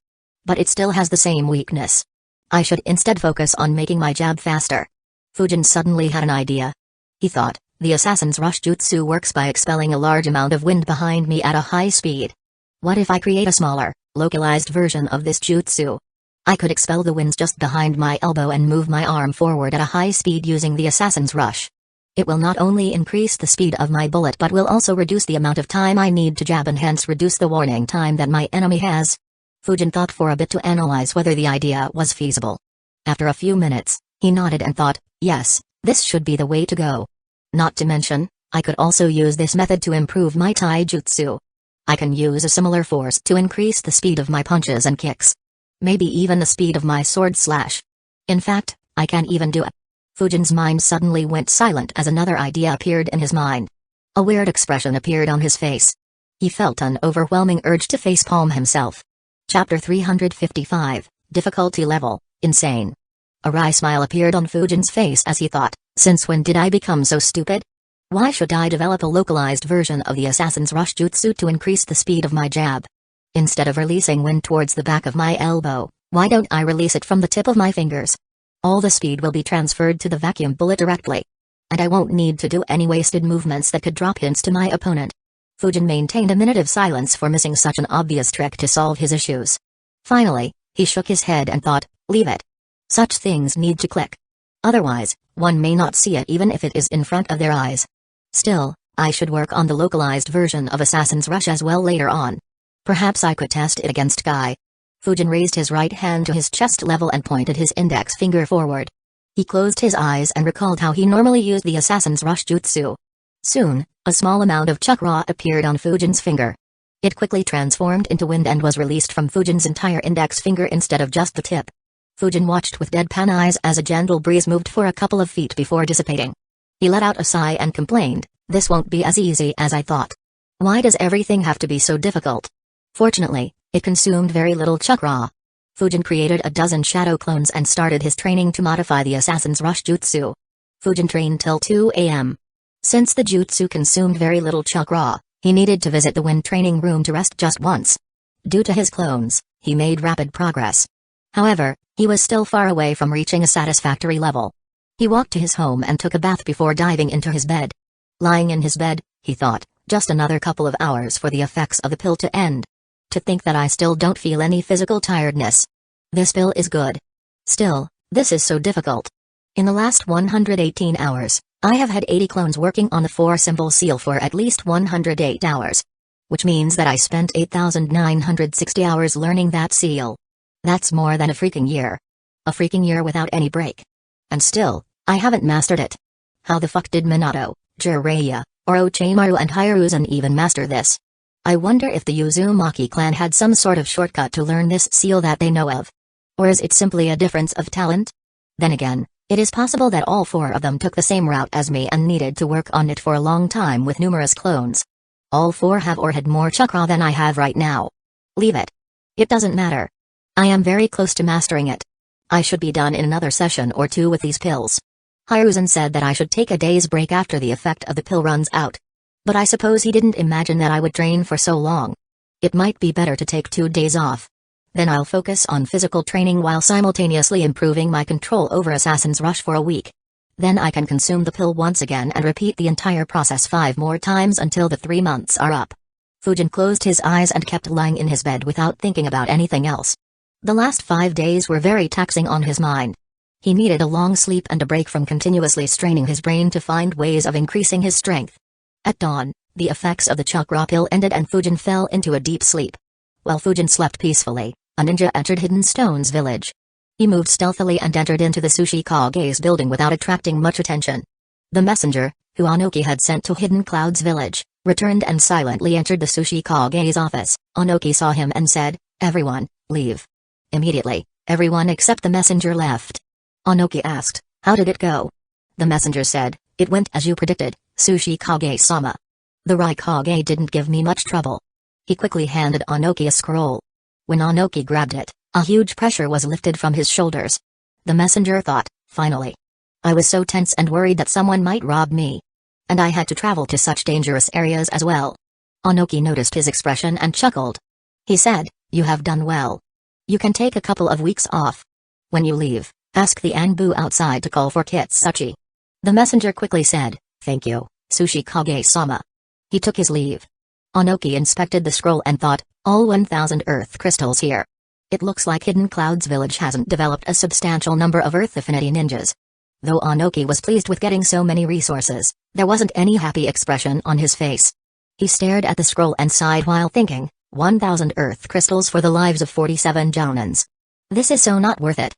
But it still has the same weakness. I should instead focus on making my jab faster. Fujin suddenly had an idea. He thought, the assassin's rush jutsu works by expelling a large amount of wind behind me at a high speed. What if I create a smaller, localized version of this jutsu? I could expel the winds just behind my elbow and move my arm forward at a high speed using the assassin's rush. It will not only increase the speed of my bullet but will also reduce the amount of time I need to jab and hence reduce the warning time that my enemy has. Fujin thought for a bit to analyze whether the idea was feasible. After a few minutes, he nodded and thought, yes, this should be the way to go. Not to mention, I could also use this method to improve my taijutsu. I can use a similar force to increase the speed of my punches and kicks. Maybe even the speed of my sword slash. In fact, I can even do it. Fujin's mind suddenly went silent as another idea appeared in his mind. A weird expression appeared on his face. He felt an overwhelming urge to facepalm himself. Chapter 355, Difficulty Level, Insane. A wry smile appeared on Fujin's face as he thought, since when did I become so stupid? Why should I develop a localized version of the assassin's rush jutsu to increase the speed of my jab? Instead of releasing wind towards the back of my elbow, why don't I release it from the tip of my fingers? All the speed will be transferred to the vacuum bullet directly. And I won't need to do any wasted movements that could drop hints to my opponent. Fujin maintained a minute of silence for missing such an obvious trick to solve his issues. Finally, he shook his head and thought, leave it. Such things need to click. Otherwise, one may not see it even if it is in front of their eyes. Still, I should work on the localized version of Assassin's Rush as well later on. Perhaps I could test it against Guy. Fujin raised his right hand to his chest level and pointed his index finger forward. He closed his eyes and recalled how he normally used the Assassin's Rush jutsu. Soon, a small amount of chakra appeared on Fujin's finger. It quickly transformed into wind and was released from Fujin's entire index finger instead of just the tip. Fujin watched with deadpan eyes as a gentle breeze moved for a couple of feet before dissipating. He let out a sigh and complained, this won't be as easy as I thought. Why does everything have to be so difficult? Fortunately, it consumed very little chakra. Fujin created a dozen shadow clones and started his training to modify the Assassin's Rush jutsu. Fujin trained till 2 a.m. Since the jutsu consumed very little chakra, he needed to visit the wind training room to rest just once. Due to his clones, he made rapid progress. However, he was still far away from reaching a satisfactory level. He walked to his home and took a bath before diving into his bed. Lying in his bed, he thought, just another couple of hours for the effects of the pill to end. To think that I still don't feel any physical tiredness. This pill is good. Still, this is so difficult. In the last 118 hours, I have had 80 clones working on the 4-symbol seal for at least 108 hours. Which means that I spent 8,960 hours learning that seal. That's more than a freaking year. A freaking year without any break. And still, I haven't mastered it. How the fuck did Minato, Jiraiya, Orochimaru and Hiruzen even master this? I wonder if the Uzumaki clan had some sort of shortcut to learn this seal that they know of. Or is it simply a difference of talent? Then again, it is possible that all 4 of them took the same route as me and needed to work on it for a long time with numerous clones. All 4 have or had more chakra than I have right now. Leave it. It doesn't matter. I am very close to mastering it. I should be done in another session or 2 with these pills. Hiruzen said that I should take a day's break after the effect of the pill runs out. But I suppose he didn't imagine that I would train for so long. It might be better to take 2 days off. Then I'll focus on physical training while simultaneously improving my control over Assassin's Rush for a week. Then I can consume the pill once again and repeat the entire process 5 more times until the 3 months are up. Fujin closed his eyes and kept lying in his bed without thinking about anything else. The last 5 days were very taxing on his mind. He needed a long sleep and a break from continuously straining his brain to find ways of increasing his strength. At dawn, the effects of the chakra pill ended and Fujin fell into a deep sleep. While Fujin slept peacefully, a ninja entered Hidden Stone's village. He moved stealthily and entered into the Sushi Kage's building without attracting much attention. The messenger, who Onoki had sent to Hidden Cloud's village, returned and silently entered the Sushi Kage's office. Onoki saw him and said, "Everyone, leave." Immediately, everyone except the messenger left. Onoki asked, "How did it go?" The messenger said, "It went as you predicted, Sushi Kage-sama. The Raikage didn't give me much trouble." He quickly handed Onoki a scroll. When Onoki grabbed it, a huge pressure was lifted from his shoulders. The messenger thought, "Finally. I was so tense and worried that someone might rob me. And I had to travel to such dangerous areas as well." Onoki noticed his expression and chuckled. He said, "You have done well. You can take a couple of weeks off. When you leave, ask the Anbu outside to call for Kitsuchi." The messenger quickly said, "Thank you, Sushi Kage-sama." He took his leave. Onoki inspected the scroll and thought, all 1,000 earth crystals here. It looks like Hidden Cloud's village hasn't developed a substantial number of earth affinity ninjas. Though Onoki was pleased with getting so many resources, there wasn't any happy expression on his face. He stared at the scroll and sighed while thinking, 1,000 earth crystals for the lives of 47 jounins. This is so not worth it.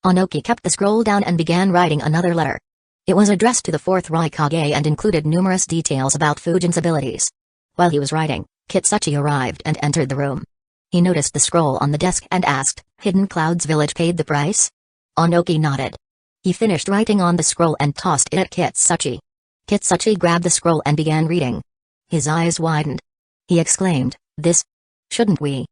Onoki kept the scroll down and began writing another letter. It was addressed to the 4th Raikage and included numerous details about Fujin's abilities. While he was writing, Kitsuchi arrived and entered the room. He noticed the scroll on the desk and asked, "Hidden Cloud's village paid the price?" Onoki nodded. He finished writing on the scroll and tossed it at Kitsuchi. Kitsuchi grabbed the scroll and began reading. His eyes widened. He exclaimed, "This? Shouldn't we?"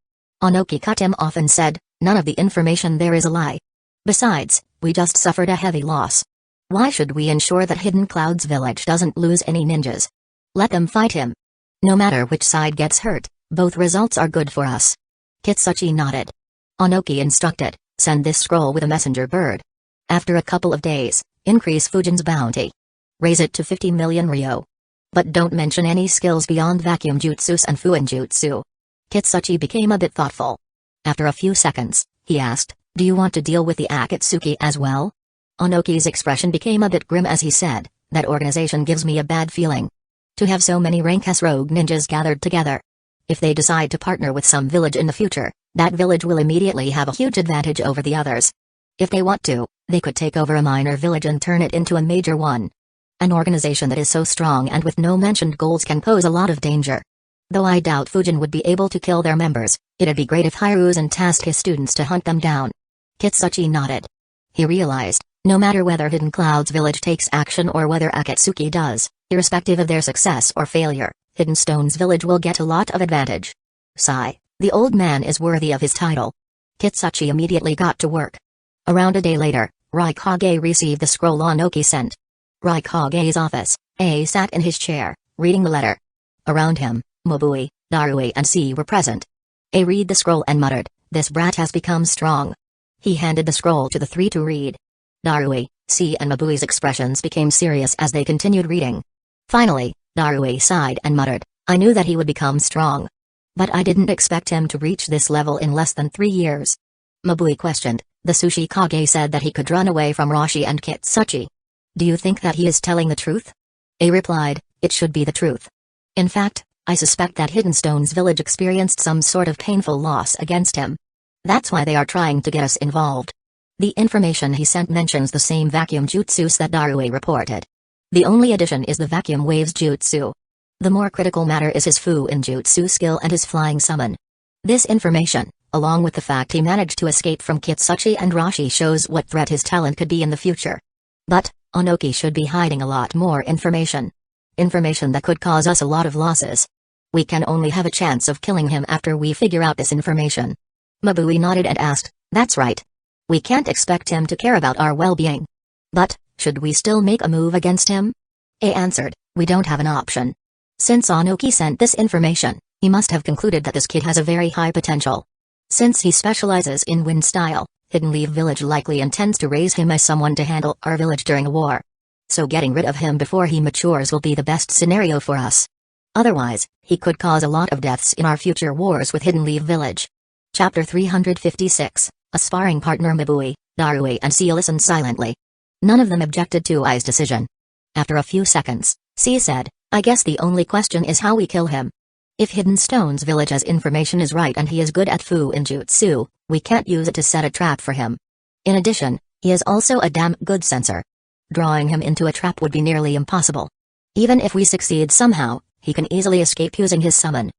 Onoki cut him off and said, "None of the information there is a lie. Besides, we just suffered a heavy loss. Why should we ensure that Hidden Cloud's village doesn't lose any ninjas? Let them fight him. No matter which side gets hurt, both results are good for us." Kitsuchi nodded. Onoki instructed, "Send this scroll with a messenger bird. After a couple of days, increase Fujin's bounty. Raise it to 50 million ryo. But don't mention any skills beyond vacuum jutsus and fuinjutsu." Kitsuchi became a bit thoughtful. After a few seconds, he asked, "Do you want to deal with the Akatsuki as well?" Onoki's expression became a bit grim as he said, "That organization gives me a bad feeling. To have so many rank S rogue ninjas gathered together. If they decide to partner with some village in the future, that village will immediately have a huge advantage over the others. If they want to, they could take over a minor village and turn it into a major one. An organization that is so strong and with no mentioned goals can pose a lot of danger. Though I doubt Fujin would be able to kill their members, it'd be great if Hiruzen tasked his students to hunt them down." Kitsuchi nodded. He realized, no matter whether Hidden Cloud's village takes action or whether Akatsuki does, irrespective of their success or failure, Hidden Stone's village will get a lot of advantage. Sigh, the old man is worthy of his title. Kitsuchi immediately got to work. Around a day later, Raikage received the scroll Onoki sent. Raikage's office, A sat in his chair, reading the letter. Around him, Mabui, Darui and C were present. A read the scroll and muttered, "This brat has become strong." He handed the scroll to the three to read. Darui, C and Mabui's expressions became serious as they continued reading. Finally, Darui sighed and muttered, "I knew that he would become strong. But I didn't expect him to reach this level in less than 3 years." Mabui questioned, "The Sushi Kage said that he could run away from Rashi and Kitsuchi. Do you think that he is telling the truth?" A replied, "It should be the truth. In fact, I suspect that Hidden Stone's village experienced some sort of painful loss against him. That's why they are trying to get us involved." The information he sent mentions the same vacuum jutsus that Darui reported. The only addition is the vacuum waves jutsu. The more critical matter is his fuinjutsu skill and his flying summon. This information, along with the fact he managed to escape from Kitsuchi and Rashi, shows what threat his talent could be in the future. But, Onoki should be hiding a lot more information. Information that could cause us a lot of losses. We can only have a chance of killing him after we figure out this information. Mabui nodded and asked, "That's right. We can't expect him to care about our well-being. But, should we still make a move against him?" A answered, "We don't have an option. Since Onoki sent this information, he must have concluded that this kid has a very high potential. Since he specializes in wind style, Hidden Leaf Village likely intends to raise him as someone to handle our village during a war. So getting rid of him before he matures will be the best scenario for us. Otherwise, he could cause a lot of deaths in our future wars with Hidden Leaf Village." Chapter 356, A Sparring Partner. Mabui, Darui and C listened silently. None of them objected to I's decision. After a few seconds, C said, I guess the only question is how we kill him. If Hidden Stone's village's information is right and he is good at Fu-in-jutsu, we can't use it to set a trap for him. In addition, he is also a damn good sensor. Drawing him into a trap would be nearly impossible. Even if we succeed somehow, he can easily escape using his summon.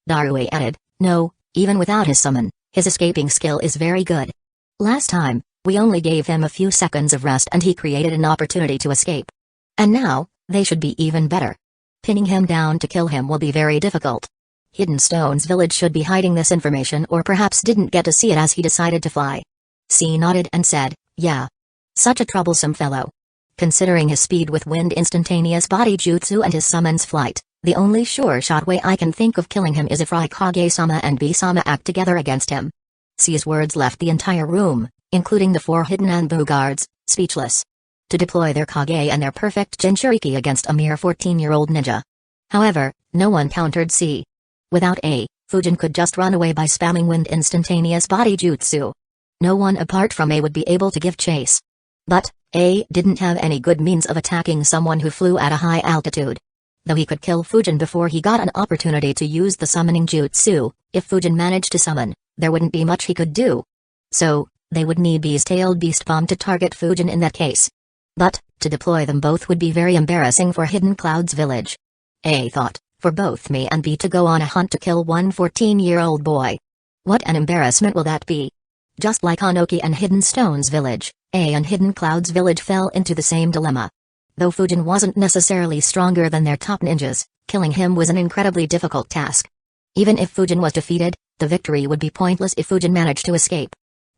Darui added, no, even without his summon, his escaping skill is very good. Last time, we only gave him a few seconds of rest and he created an opportunity to escape. And now, they should be even better. Pinning him down to kill him will be very difficult. Hidden Stone's village should be hiding this information or perhaps didn't get to see it as he decided to fly. C nodded and said, yeah. Such a troublesome fellow. Considering his speed with wind instantaneous body jutsu and his summon's flight, the only sure shot way I can think of killing him is if Raikage-sama and B-sama act together against him. C's words left the entire room, including the 4 hidden Anbu guards, speechless. To deploy their Kage and their perfect Jinchuriki against a mere 14-year-old ninja. However, no one countered C. Without A, Fujin could just run away by spamming wind instantaneous body jutsu. No one apart from A would be able to give chase. But, A didn't have any good means of attacking someone who flew at a high altitude. Though he could kill Fujin before he got an opportunity to use the summoning jutsu, if Fujin managed to summon, there wouldn't be much he could do. So, they would need B's tailed beast bomb to target Fujin in that case. But, to deploy them both would be very embarrassing for Hidden Cloud's village. A thought, for both me and B to go on a hunt to kill one 14-year-old boy. What an embarrassment will that be? Just like Hanoki and Hidden Stone's village, A and Hidden Cloud's village fell into the same dilemma. Though Fujin wasn't necessarily stronger than their top ninjas, killing him was an incredibly difficult task. Even if Fujin was defeated, the victory would be pointless if Fujin managed to escape.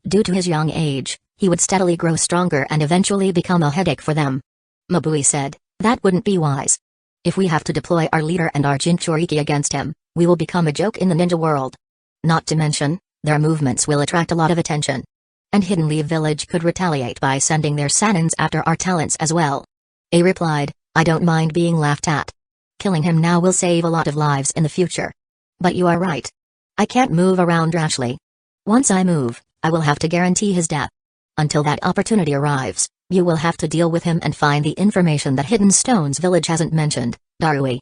Due to his young age, he would steadily grow stronger and eventually become a headache for them. Mabui said, that wouldn't be wise. If we have to deploy our leader and our Jinchuriki against him, we will become a joke in the ninja world. Not to mention, their movements will attract a lot of attention. And Hidden Leaf Village could retaliate by sending their Sanins after our talents as well. A replied, I don't mind being laughed at. Killing him now will save a lot of lives in the future. But you are right. I can't move around rashly. Once I move, I will have to guarantee his death. Until that opportunity arrives, you will have to deal with him and find the information that Hidden Stone's village hasn't mentioned, Darui.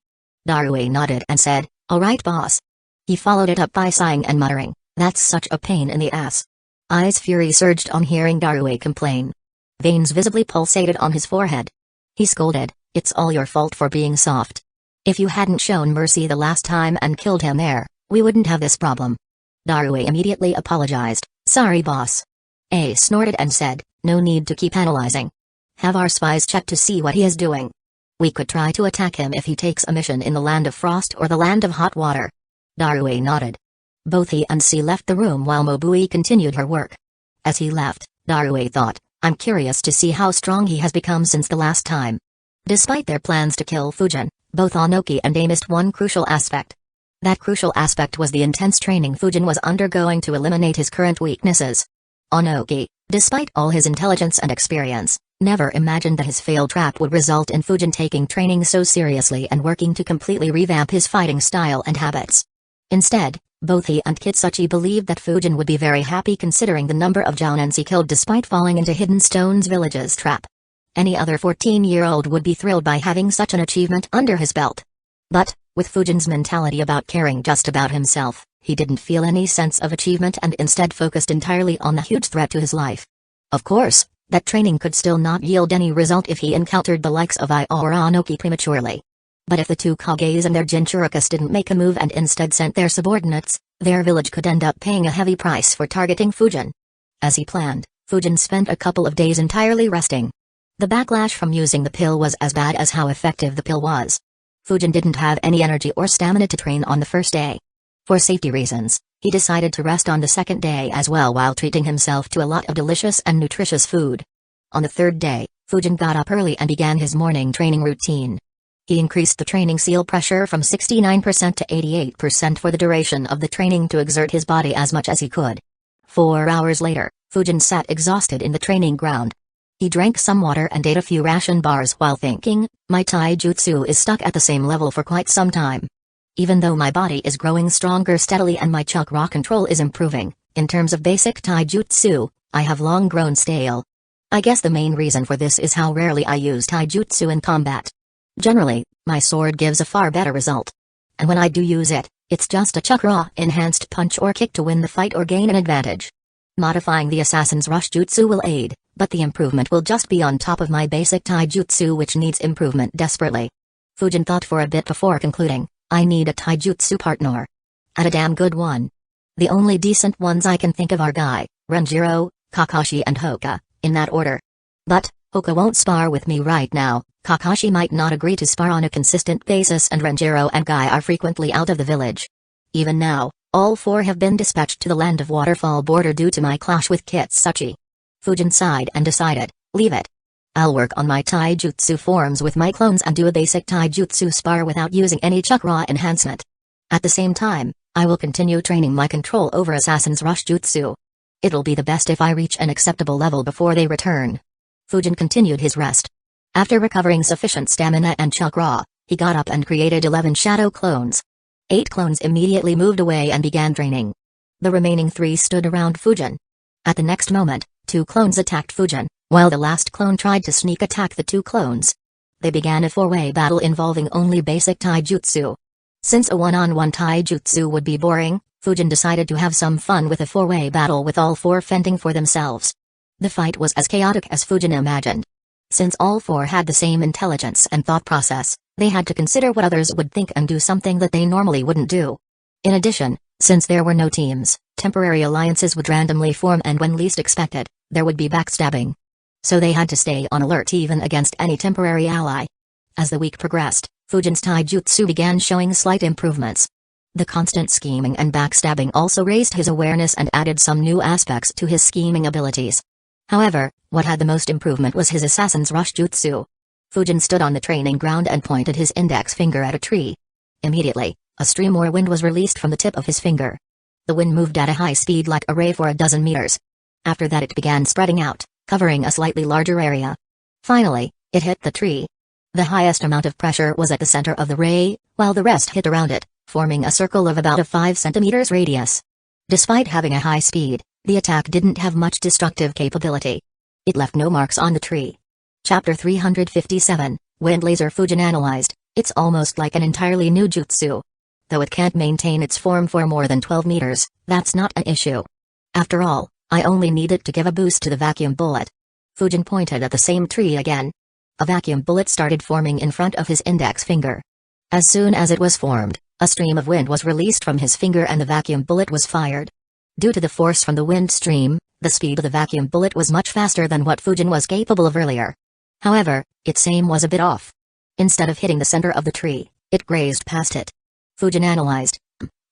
Darui nodded and said, alright boss. He followed it up by sighing and muttering, that's such a pain in the ass. I's fury surged on hearing Darui complain. Veins visibly pulsated on his forehead. He scolded, it's all your fault for being soft. If you hadn't shown mercy the last time and killed him there, we wouldn't have this problem. Darui immediately apologized, sorry boss. A snorted and said, no need to keep analyzing. Have our spies check to see what he is doing. We could try to attack him if he takes a mission in the Land of Frost or the Land of Hot Water. Darui nodded. Both he and C left the room while Mobui continued her work. As he left, Darui thought, I'm curious to see how strong he has become since the last time. Despite their plans to kill Fujin, both Onoki and A missed one crucial aspect. That crucial aspect was the intense training Fujin was undergoing to eliminate his current weaknesses. Onoki, despite all his intelligence and experience, never imagined that his failed trap would result in Fujin taking training so seriously and working to completely revamp his fighting style and habits. Instead, both he and Kitsuchi believed that Fujin would be very happy considering the number of Jounins he killed despite falling into Hidden Stone's village's trap. Any other 14-year-old would be thrilled by having such an achievement under his belt. But, with Fujin's mentality about caring just about himself, he didn't feel any sense of achievement and instead focused entirely on the huge threat to his life. Of course, that training could still not yield any result if he encountered the likes of I or Onoki prematurely. But if the two Kages and their Jinchurikas didn't make a move and instead sent their subordinates, their village could end up paying a heavy price for targeting Fujin. As he planned, Fujin spent a couple of days entirely resting. The backlash from using the pill was as bad as how effective the pill was. Fujin didn't have any energy or stamina to train on the first day. For safety reasons, he decided to rest on the second day as well while treating himself to a lot of delicious and nutritious food. On the third day, Fujin got up early and began his morning training routine. He increased the training seal pressure from 69% to 88% for the duration of the training to exert his body as much as he could. 4 hours later, Fujin sat exhausted in the training ground. He drank some water and ate a few ration bars while thinking, my taijutsu is stuck at the same level for quite some time. Even though my body is growing stronger steadily and my chakra control is improving, in terms of basic taijutsu, I have long grown stale. I guess the main reason for this is how rarely I use taijutsu in combat. Generally, my sword gives a far better result. And when I do use it, it's just a chakra-enhanced punch or kick to win the fight or gain an advantage. Modifying the Assassin's Rush Jutsu will aid, but the improvement will just be on top of my basic taijutsu, which needs improvement desperately. Fujin thought for a bit before concluding, I need a taijutsu partner. And a damn good one. The only decent ones I can think of are Guy, Renjiro, Kakashi and Hoka, in that order. But, Hoka won't spar with me right now, Kakashi might not agree to spar on a consistent basis, and Renjiro and Guy are frequently out of the village. Even now, all four have been dispatched to the Land of Waterfall border due to my clash with Kitsuchi. Fujin sighed and decided, leave it. I'll work on my taijutsu forms with my clones and do a basic taijutsu spar without using any chakra enhancement. At the same time, I will continue training my control over Assassin's Rush Jutsu. It'll be the best if I reach an acceptable level before they return. Fujin continued his rest. After recovering sufficient stamina and chakra, he got up and created 11 shadow clones. 8 clones immediately moved away and began training. The remaining 3 stood around Fujin. At the next moment, 2 clones attacked Fujin, while the last clone tried to sneak attack the 2 clones. They began a 4-way battle involving only basic taijutsu. Since a one-on-one taijutsu would be boring, Fujin decided to have some fun with a 4-way battle with all 4 fending for themselves. The fight was as chaotic as Fujin imagined. Since all 4 had the same intelligence and thought process, they had to consider what others would think and do something that they normally wouldn't do. In addition, since there were no teams, temporary alliances would randomly form, and when least expected, there would be backstabbing. So they had to stay on alert even against any temporary ally. As the week progressed, Fujin's taijutsu began showing slight improvements. The constant scheming and backstabbing also raised his awareness and added some new aspects to his scheming abilities. However, what had the most improvement was his Assassin's Rush Jutsu. Fujin stood on the training ground and pointed his index finger at a tree. Immediately, a stream or wind was released from the tip of his finger. The wind moved at a high speed like a ray for a dozen meters. After that it began spreading out, covering a slightly larger area. Finally, it hit the tree. The highest amount of pressure was at the center of the ray, while the rest hit around it, forming a circle of about a 5 centimeters radius. Despite having a high speed, the attack didn't have much destructive capability. It left no marks on the tree. Chapter 357, Wind Laser. Fujin analyzed, it's almost like an entirely new jutsu. Though it can't maintain its form for more than 12 meters, that's not an issue. After all, I only need it to give a boost to the vacuum bullet. Fujin pointed at the same tree again. A vacuum bullet started forming in front of his index finger. As soon as it was formed, a stream of wind was released from his finger and the vacuum bullet was fired. Due to the force from the wind stream, the speed of the vacuum bullet was much faster than what Fujin was capable of earlier. However, its aim was a bit off. Instead of hitting the center of the tree, it grazed past it. Fujin analyzed.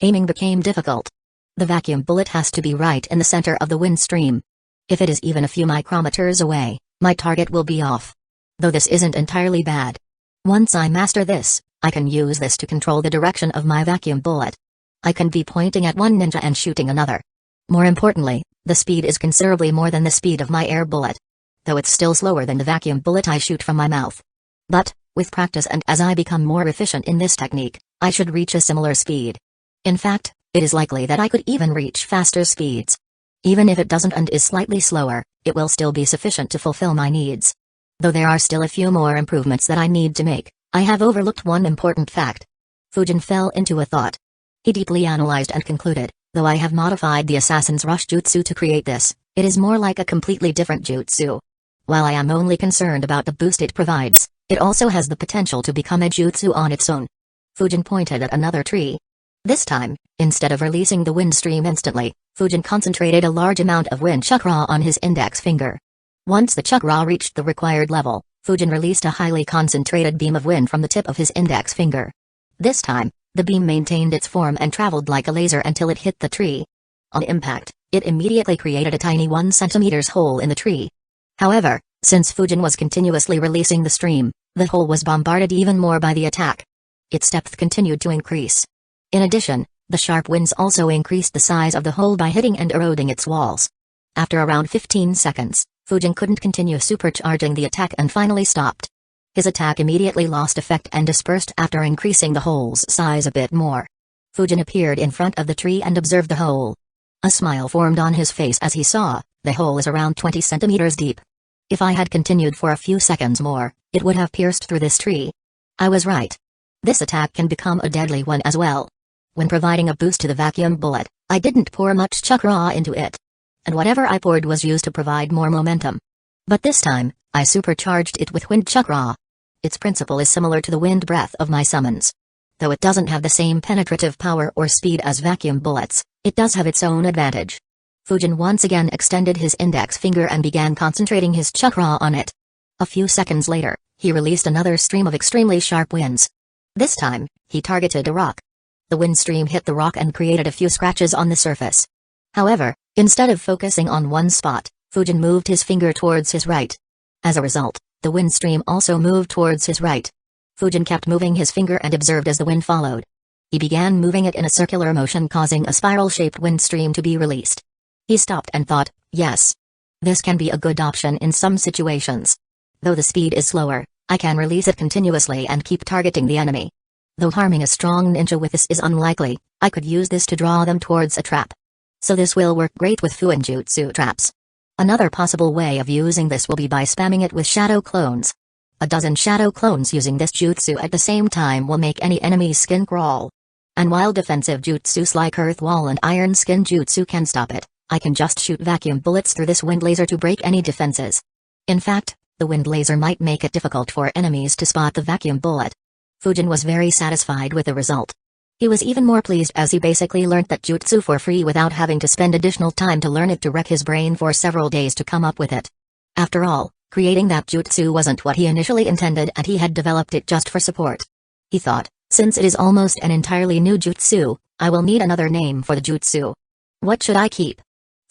Aiming became difficult. The vacuum bullet has to be right in the center of the wind stream. If it is even a few micrometers away, my target will be off. Though this isn't entirely bad. Once I master this, I can use this to control the direction of my vacuum bullet. I can be pointing at one ninja and shooting another. More importantly, the speed is considerably more than the speed of my air bullet. Though it's still slower than the vacuum bullet I shoot from my mouth. But, with practice and as I become more efficient in this technique, I should reach a similar speed. In fact, it is likely that I could even reach faster speeds. Even if it doesn't and is slightly slower, it will still be sufficient to fulfill my needs. Though there are still a few more improvements that I need to make, I have overlooked one important fact. Fujin fell into a thought. He deeply analyzed and concluded, though I have modified the Assassin's Rush Jutsu to create this, it is more like a completely different jutsu. While I am only concerned about the boost it provides, it also has the potential to become a jutsu on its own. Fujin pointed at another tree. This time, instead of releasing the wind stream instantly, Fujin concentrated a large amount of wind chakra on his index finger. Once the chakra reached the required level, Fujin released a highly concentrated beam of wind from the tip of his index finger. This time, the beam maintained its form and traveled like a laser until it hit the tree. On impact, it immediately created a tiny 1 centimeters hole in the tree. However, since Fujin was continuously releasing the stream, the hole was bombarded even more by the attack. Its depth continued to increase. In addition, the sharp winds also increased the size of the hole by hitting and eroding its walls. After around 15 seconds, Fujin couldn't continue supercharging the attack and finally stopped. His attack immediately lost effect and dispersed after increasing the hole's size a bit more. Fujin appeared in front of the tree and observed the hole. A smile formed on his face as he saw, The hole is around 20 centimeters deep. If I had continued for a few seconds more, it would have pierced through this tree. I was right. This attack can become a deadly one as well. When providing a boost to the vacuum bullet, I didn't pour much chakra into it. And whatever I poured was used to provide more momentum. But this time, I supercharged it with wind chakra. Its principle is similar to the wind breath of my summons. Though it doesn't have the same penetrative power or speed as vacuum bullets, it does have its own advantage. Fujin once again extended his index finger and began concentrating his chakra on it. A few seconds later, he released another stream of extremely sharp winds. This time, he targeted a rock. The wind stream hit the rock and created a few scratches on the surface. However, instead of focusing on one spot, Fujin moved his finger towards his right. As a result, the wind stream also moved towards his right. Fujin kept moving his finger and observed as the wind followed. He began moving it in a circular motion, causing a spiral-shaped wind stream to be released. He stopped and thought, yes. This can be a good option in some situations. Though the speed is slower, I can release it continuously and keep targeting the enemy. Though harming a strong ninja with this is unlikely, I could use this to draw them towards a trap. So this will work great with Fuinjutsu traps. Another possible way of using this will be by spamming it with shadow clones. A dozen shadow clones using this jutsu at the same time will make any enemy's skin crawl. And while defensive jutsus like Earth Wall and Iron Skin Jutsu can stop it, I can just shoot vacuum bullets through this wind laser to break any defenses. In fact, the wind laser might make it difficult for enemies to spot the vacuum bullet. Fujin was very satisfied with the result. He was even more pleased as he basically learnt that jutsu for free without having to spend additional time to learn it to wreck his brain for several days to come up with it. After all, creating that jutsu wasn't what he initially intended and he had developed it just for support. He thought, since it is almost an entirely new jutsu, I will need another name for the jutsu. What should I keep?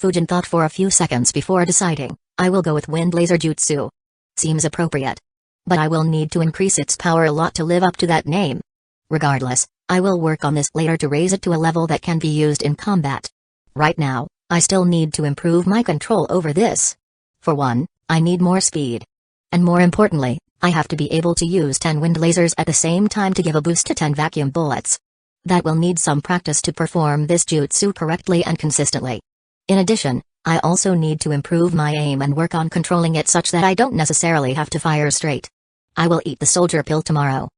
Fujin thought for a few seconds before deciding. I will go with Wind Laser Jutsu. Seems appropriate. But I will need to increase its power a lot to live up to that name. Regardless, I will work on this later to raise it to a level that can be used in combat. Right now, I still need to improve my control over this. For one, I need more speed. And more importantly, I have to be able to use 10 wind lasers at the same time to give a boost to 10 vacuum bullets. That will need some practice to perform this jutsu correctly and consistently. In addition, I also need to improve my aim and work on controlling it such that I don't necessarily have to fire straight. I will eat the soldier pill tomorrow.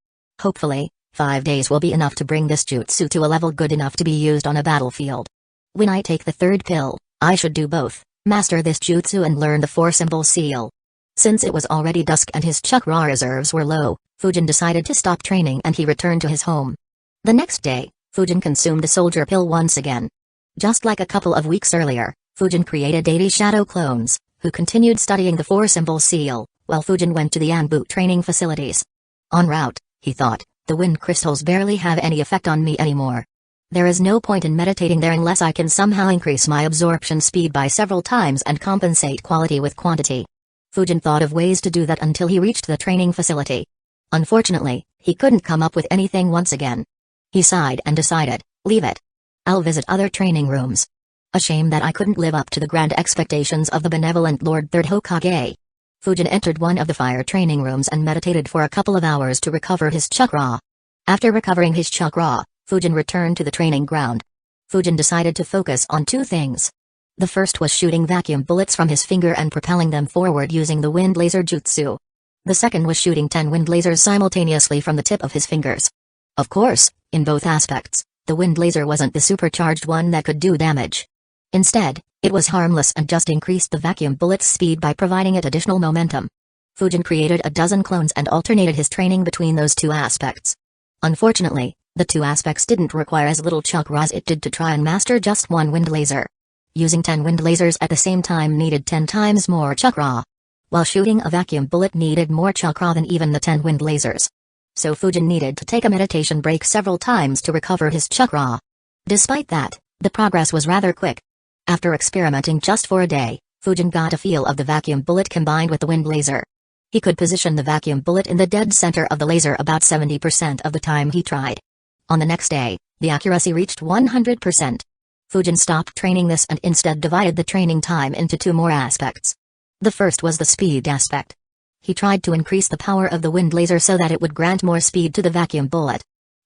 Hopefully, 5 days will be enough to bring this jutsu to a level good enough to be used on a battlefield. When I take the third pill, I should do both, master this jutsu and learn the 4-symbol seal. Since it was already dusk and his chakra reserves were low, Fujin decided to stop training and he returned to his home. The next day, Fujin consumed the soldier pill once again. Just like a couple of weeks earlier, Fujin created 80 shadow clones, who continued studying the 4-symbol seal, while Fujin went to the Anbu training facilities. En route, he thought, the wind crystals barely have any effect on me anymore. There is no point in meditating there unless I can somehow increase my absorption speed by several times and compensate quality with quantity. Fujin thought of ways to do that until he reached the training facility. Unfortunately, he couldn't come up with anything once again. He sighed and decided, leave it. I'll visit other training rooms. A shame that I couldn't live up to the grand expectations of the benevolent Lord Third Hokage. Fujin entered one of the fire training rooms and meditated for a couple of hours to recover his chakra. After recovering his chakra, Fujin returned to the training ground. Fujin decided to focus on 2 things. The first was shooting vacuum bullets from his finger and propelling them forward using the wind laser jutsu. The second was shooting 10 wind lasers simultaneously from the tip of his fingers. Of course, in both aspects, the wind laser wasn't the supercharged one that could do damage. Instead, it was harmless and just increased the vacuum bullet's speed by providing it additional momentum. Fujin created a dozen clones and alternated his training between those 2 aspects. Unfortunately, the 2 aspects didn't require as little chakra as it did to try and master just one wind laser. Using 10 wind lasers at the same time needed 10 times more chakra. While shooting a vacuum bullet needed more chakra than even the 10 wind lasers. So Fujin needed to take a meditation break several times to recover his chakra. Despite that, the progress was rather quick. After experimenting just for a day, Fujin got a feel of the vacuum bullet combined with the wind laser. He could position the vacuum bullet in the dead center of the laser about 70% of the time he tried. On the next day, the accuracy reached 100%. Fujin stopped training this and instead divided the training time into 2 more aspects. The first was the speed aspect. He tried to increase the power of the wind laser so that it would grant more speed to the vacuum bullet.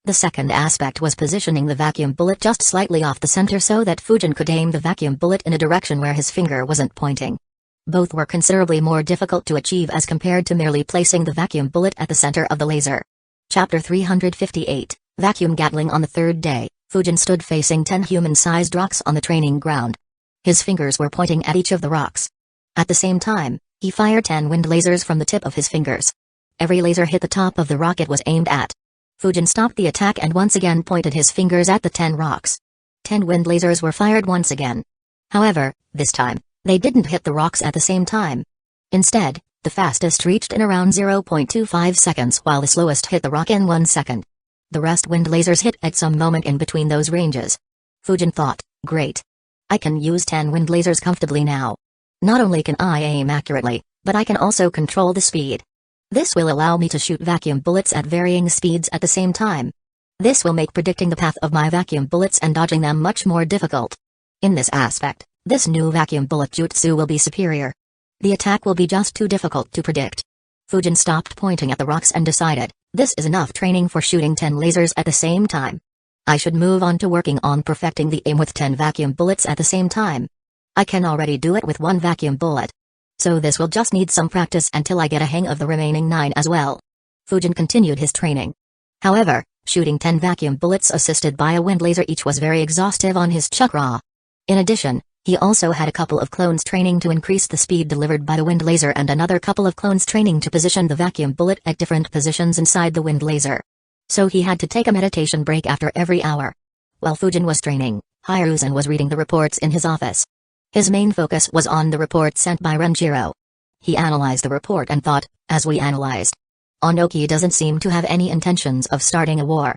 The second aspect was positioning the vacuum bullet just slightly off the center so that Fujin could aim the vacuum bullet in a direction where his finger wasn't pointing. Both were considerably more difficult to achieve as compared to merely placing the vacuum bullet at the center of the laser. Chapter 358, Vacuum Gatling. On the third day, Fujin stood facing 10 human-sized rocks on the training ground. His fingers were pointing at each of the rocks. At the same time, he fired 10 wind lasers from the tip of his fingers. Every laser hit the top of the rock it was aimed at. Fujin stopped the attack and once again pointed his fingers at the 10 rocks. 10 wind lasers were fired once again. However, this time, they didn't hit the rocks at the same time. Instead, the fastest reached in around 0.25 seconds while the slowest hit the rock in 1 second. The rest wind lasers hit at some moment in between those ranges. Fujin thought, great. I can use 10 wind lasers comfortably now. Not only can I aim accurately, but I can also control the speed. This will allow me to shoot vacuum bullets at varying speeds at the same time. This will make predicting the path of my vacuum bullets and dodging them much more difficult. In this aspect, this new vacuum bullet jutsu will be superior. The attack will be just too difficult to predict. Fujin stopped pointing at the rocks and decided, this is enough training for shooting 10 lasers at the same time. I should move on to working on perfecting the aim with 10 vacuum bullets at the same time. I can already do it with 1 vacuum bullet. So this will just need some practice until I get a hang of the remaining 9 as well. Fujin continued his training. However, shooting 10 vacuum bullets assisted by a wind laser each was very exhaustive on his chakra. In addition, he also had a couple of clones training to increase the speed delivered by the wind laser and another couple of clones training to position the vacuum bullet at different positions inside the wind laser. So he had to take a meditation break after every hour. While Fujin was training, Hiruzen was reading the reports in his office. His main focus was on the report sent by Renjiro. He analyzed the report and thought, as we analyzed, Onoki doesn't seem to have any intentions of starting a war.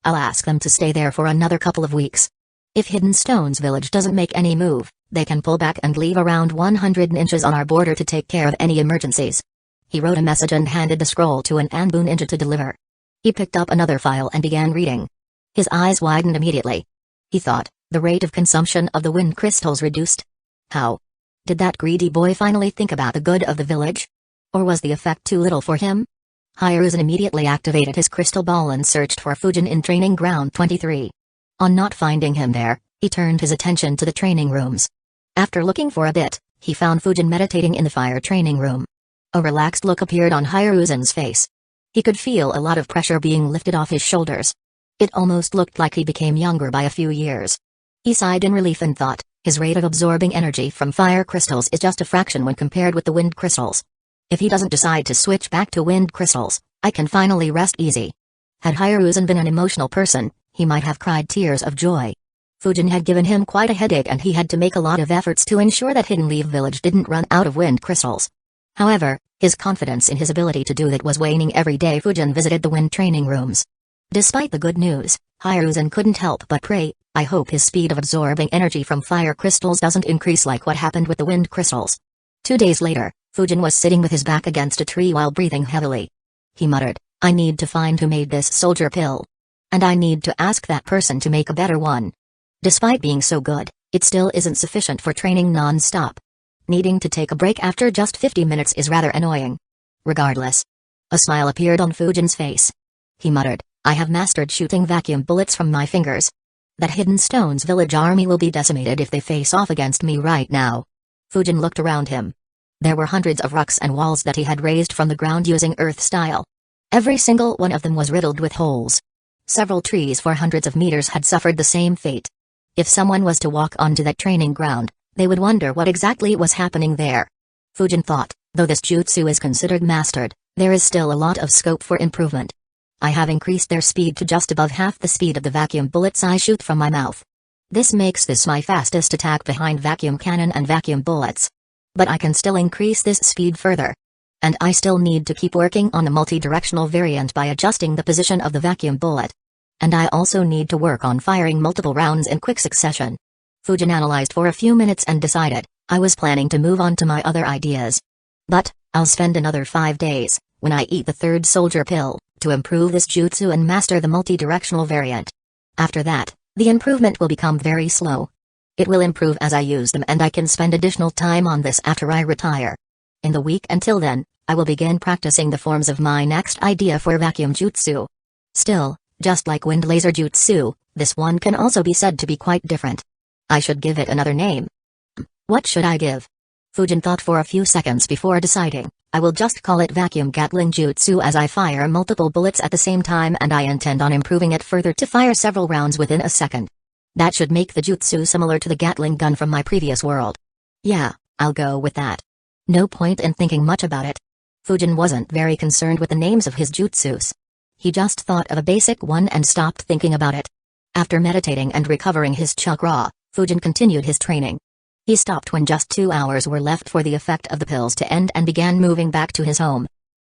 I'll ask them to stay there for another couple of weeks. If Hidden Stone's village doesn't make any move, they can pull back and leave around 100 inches on our border to take care of any emergencies. He wrote a message and handed the scroll to an Anbu ninja to deliver. He picked up another file and began reading. His eyes widened immediately. He thought, the rate of consumption of the wind crystals reduced. How? Did that greedy boy finally think about the good of the village? Or was the effect too little for him? Hiruzen immediately activated his crystal ball and searched for Fujin in Training Ground 23. On not finding him there, he turned his attention to the training rooms. After looking for a bit, he found Fujin meditating in the fire training room. A relaxed look appeared on Hiruzen's face. He could feel a lot of pressure being lifted off his shoulders. It almost looked like he became younger by a few years. He sighed in relief and thought, his rate of absorbing energy from fire crystals is just a fraction when compared with the wind crystals. If he doesn't decide to switch back to wind crystals, I can finally rest easy. Had Hiruzen been an emotional person, he might have cried tears of joy. Fujin had given him quite a headache and he had to make a lot of efforts to ensure that Hidden Leaf Village didn't run out of wind crystals. However, his confidence in his ability to do that was waning every day Fujin visited the wind training rooms. Despite the good news, Hiruzen couldn't help but pray, I hope his speed of absorbing energy from fire crystals doesn't increase like what happened with the wind crystals. 2 days later, Fujin was sitting with his back against a tree while breathing heavily. He muttered, I need to find who made this soldier pill. And I need to ask that person to make a better one. Despite being so good, it still isn't sufficient for training non-stop. Needing to take a break after just 50 minutes is rather annoying. Regardless. A smile appeared on Fujin's face. He muttered, I have mastered shooting vacuum bullets from my fingers. That Hidden Stone's village army will be decimated if they face off against me right now. Fujin looked around him. There were hundreds of rocks and walls that he had raised from the ground using earth style. Every single one of them was riddled with holes. Several trees for hundreds of meters had suffered the same fate. If someone was to walk onto that training ground, they would wonder what exactly was happening there. Fujin thought, though this jutsu is considered mastered, there is still a lot of scope for improvement. I have increased their speed to just above half the speed of the vacuum bullets I shoot from my mouth. This makes this my fastest attack behind vacuum cannon and vacuum bullets. But I can still increase this speed further. And I still need to keep working on the multi-directional variant by adjusting the position of the vacuum bullet. And I also need to work on firing multiple rounds in quick succession. Fujin analyzed for a few minutes and decided, I was planning to move on to my other ideas. But, I'll spend another 5 days, when I eat the third soldier pill, to improve this jutsu and master the multi-directional variant. After that, the improvement will become very slow. It will improve as I use them and I can spend additional time on this after I retire. In the week until then, I will begin practicing the forms of my next idea for vacuum jutsu. Still, Just like wind laser jutsu, this one can also be said to be quite different. I should give it another name. What should I give? Fujin thought for a few seconds before deciding. I will just call it vacuum Gatling Jutsu, as I fire multiple bullets at the same time, and I intend on improving it further to fire several rounds within a second. That should make the jutsu similar to the Gatling gun from my previous world. Yeah, I'll go with that. No point in thinking much about it. Fujin wasn't very concerned with the names of his jutsus. He just thought of a basic one and stopped thinking about it. After meditating and recovering his chakra, Fujin continued his training. He stopped when just 2 hours were left for the effect of the pills to end and began moving back to his home.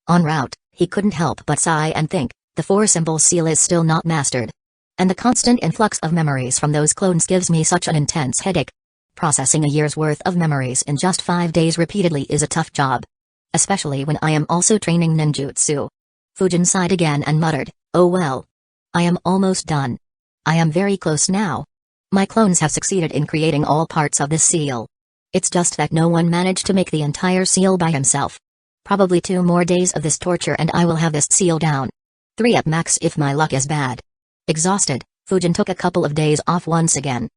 En route, he couldn't help but sigh and think, the 4-symbol seal is still not mastered. And the constant influx of memories from those clones gives me such an intense headache. Processing a year's worth of memories in just 5 days repeatedly is a tough job. Especially when I am also training ninjutsu. Fujin sighed again and muttered, oh well. I am almost done. I am very close now. My clones have succeeded in creating all parts of this seal. It's just that no one managed to make the entire seal by himself. Probably 2 more days of this torture and I will have this seal down. 3 at max if my luck is bad. Exhausted, Fujin took a couple of days off once again.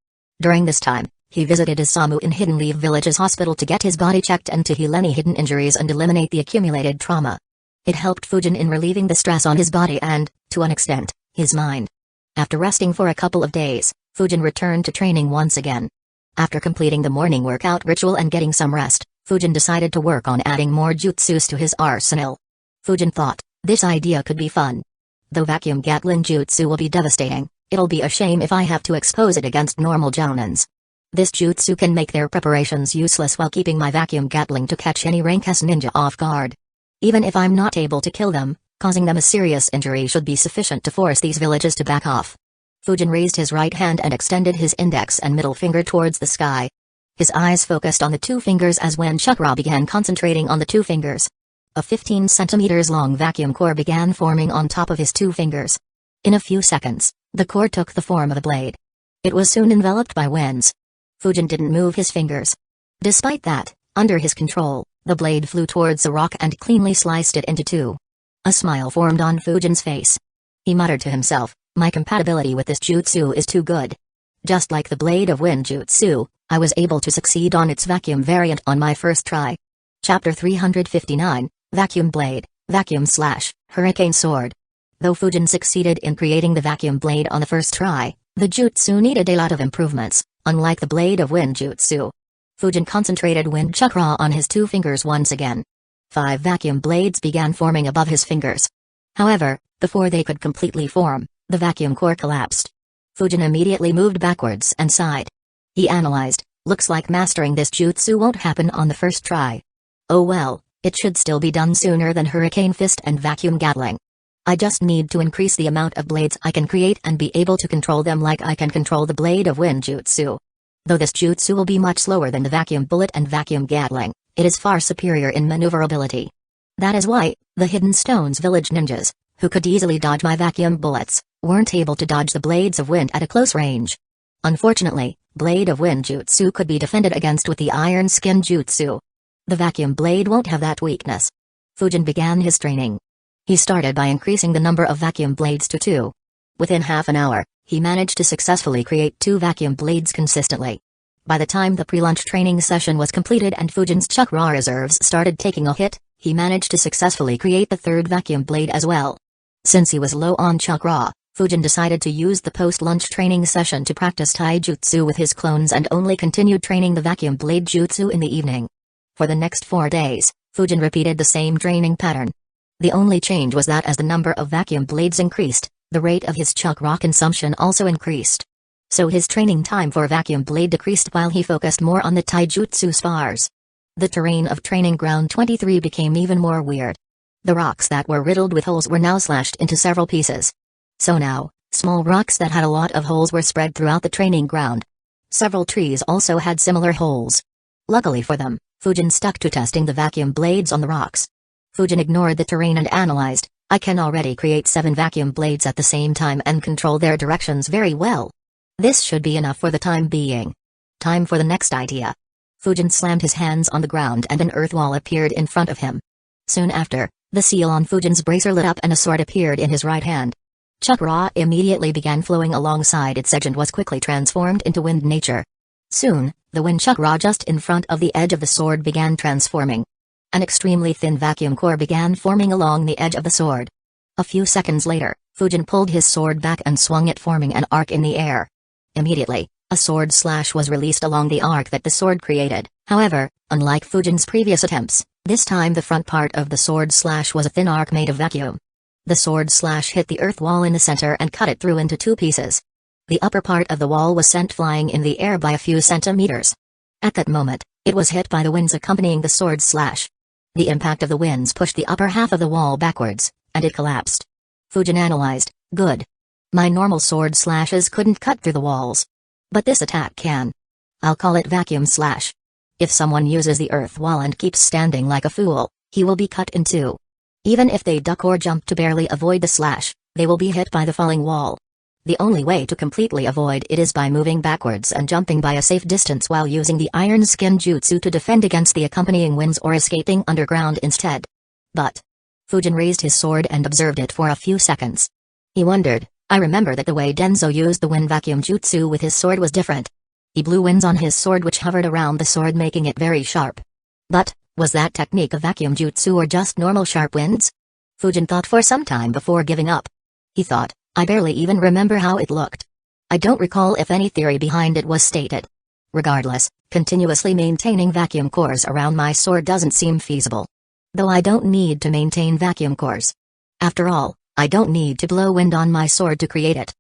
During this time, he visited Isamu in Hidden Leaf Village's hospital to get his body checked and to heal any hidden injuries and eliminate the accumulated trauma. It helped Fujin in relieving the stress on his body and, to an extent, his mind. After resting for a couple of days, Fujin returned to training once again. After completing the morning workout ritual and getting some rest, Fujin decided to work on adding more jutsus to his arsenal. Fujin thought, this idea could be fun. Though vacuum Gatling jutsu will be devastating, it'll be a shame if I have to expose it against normal jounins. This jutsu can make their preparations useless while keeping my vacuum Gatling to catch any rank S ninja off guard. Even if I'm not able to kill them, causing them a serious injury should be sufficient to force these villages to back off. Fujin raised his right hand and extended his index and middle finger towards the sky. His eyes focused on the 2 fingers as when chakra began concentrating on the 2 fingers. A 15 centimeters long vacuum core began forming on top of his 2 fingers. In a few seconds, the core took the form of a blade. It was soon enveloped by winds. Fujin didn't move his fingers. Despite that, under his control, the blade flew towards the rock and cleanly sliced it into 2. A smile formed on Fujin's face. He muttered to himself, my compatibility with this jutsu is too good. Just like the blade of wind jutsu, I was able to succeed on its vacuum variant on my first try. Chapter 359, Vacuum Blade, Vacuum/Hurricane Sword. Though Fujin succeeded in creating the vacuum blade on the first try, the jutsu needed a lot of improvements, unlike the blade of wind jutsu. Fujin concentrated wind chakra on his 2 fingers once again. 5 vacuum blades began forming above his fingers. However, before they could completely form, the vacuum core collapsed. Fujin immediately moved backwards and sighed. He analyzed, looks like mastering this jutsu won't happen on the first try. Oh well, it should still be done sooner than Hurricane Fist and Vacuum Gatling. I just need to increase the amount of blades I can create and be able to control them like I can control the blade of wind jutsu. Though this jutsu will be much slower than the vacuum bullet and vacuum Gatling, it is far superior in maneuverability. That is why, the Hidden Stones village ninjas, who could easily dodge my vacuum bullets, weren't able to dodge the blades of wind at a close range. Unfortunately, blade of wind jutsu could be defended against with the iron skin jutsu. The vacuum blade won't have that weakness. Fujin began his training. He started by increasing the number of vacuum blades to 2. Within half an hour, he managed to successfully create 2 vacuum blades consistently. By the time the pre-lunch training session was completed and Fujin's chakra reserves started taking a hit, he managed to successfully create the 3rd vacuum blade as well. Since he was low on chakra, Fujin decided to use the post-lunch training session to practice taijutsu with his clones and only continued training the vacuum blade jutsu in the evening. For the next 4 days, Fujin repeated the same training pattern. The only change was that as the number of vacuum blades increased, the rate of his chakra consumption also increased. So his training time for vacuum blade decreased while he focused more on the taijutsu spars. The terrain of Training Ground 23 became even more weird. The rocks that were riddled with holes were now slashed into several pieces. So now, small rocks that had a lot of holes were spread throughout the training ground. Several trees also had similar holes. Luckily for them, Fujin stuck to testing the vacuum blades on the rocks. Fujin ignored the terrain and analyzed, I can already create 7 vacuum blades at the same time and control their directions very well. This should be enough for the time being. Time for the next idea. Fujin slammed his hands on the ground and an earth wall appeared in front of him. Soon after, the seal on Fujin's bracer lit up and a sword appeared in his right hand. Chakra immediately began flowing alongside its edge and was quickly transformed into wind nature. Soon, the wind chakra just in front of the edge of the sword began transforming. An extremely thin vacuum core began forming along the edge of the sword. A few seconds later, Fujin pulled his sword back and swung it, forming an arc in the air. Immediately, a sword slash was released along the arc that the sword created. However, unlike Fujin's previous attempts, this time the front part of the sword slash was a thin arc made of vacuum. The sword slash hit the earth wall in the center and cut it through into two pieces. The upper part of the wall was sent flying in the air by a few centimeters. At that moment, it was hit by the winds accompanying the sword slash. The impact of the winds pushed the upper half of the wall backwards, and it collapsed. Fujin analyzed, good. My normal sword slashes couldn't cut through the walls. But this attack can. I'll call it vacuum slash. If someone uses the earth wall and keeps standing like a fool, he will be cut in two. Even if they duck or jump to barely avoid the slash, they will be hit by the falling wall. The only way to completely avoid it is by moving backwards and jumping by a safe distance while using the iron skin jutsu to defend against the accompanying winds or escaping underground instead. But Fujin raised his sword and observed it for a few seconds. He wondered, I remember that the way Denzo used the wind vacuum jutsu with his sword was different. He blew winds on his sword which hovered around the sword, making it very sharp. But was that technique a vacuum jutsu or just normal sharp winds? Fujin thought for some time before giving up. He thought, I barely even remember how it looked. I don't recall if any theory behind it was stated. Regardless, continuously maintaining vacuum cores around my sword doesn't seem feasible. Though I don't need to maintain vacuum cores. After all, I don't need to blow wind on my sword to create it.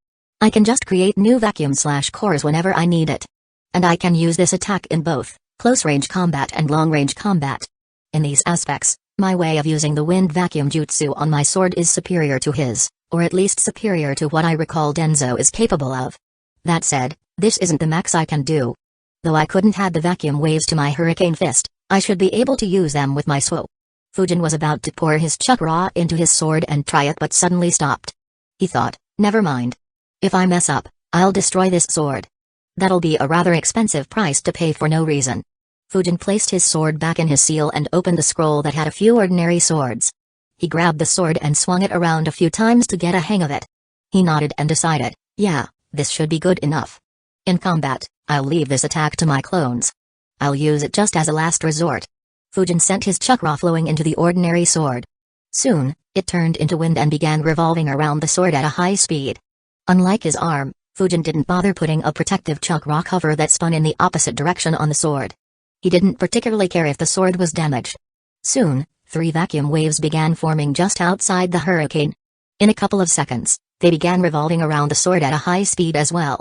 I can just create new vacuum slash cores whenever I need it. And I can use this attack in both close-range combat and long-range combat. In these aspects, my way of using the wind vacuum jutsu on my sword is superior to his, or at least superior to what I recall Denzo is capable of. That said, this isn't the max I can do. Though I couldn't add the vacuum waves to my hurricane fist, I should be able to use them with my swoop. Fujin was about to pour his chakra into his sword and try it, but suddenly stopped. He thought, never mind. If I mess up, I'll destroy this sword. That'll be a rather expensive price to pay for no reason. Fujin placed his sword back in his seal and opened the scroll that had a few ordinary swords. He grabbed the sword and swung it around a few times to get a hang of it. He nodded and decided, yeah, this should be good enough. In combat, I'll leave this attack to my clones. I'll use it just as a last resort. Fujin sent his chakra flowing into the ordinary sword. Soon, it turned into wind and began revolving around the sword at a high speed. Unlike his arm, Fujin didn't bother putting a protective chakra cover that spun in the opposite direction on the sword. He didn't particularly care if the sword was damaged. Soon, 3 vacuum waves began forming just outside the hurricane. In a couple of seconds, they began revolving around the sword at a high speed as well.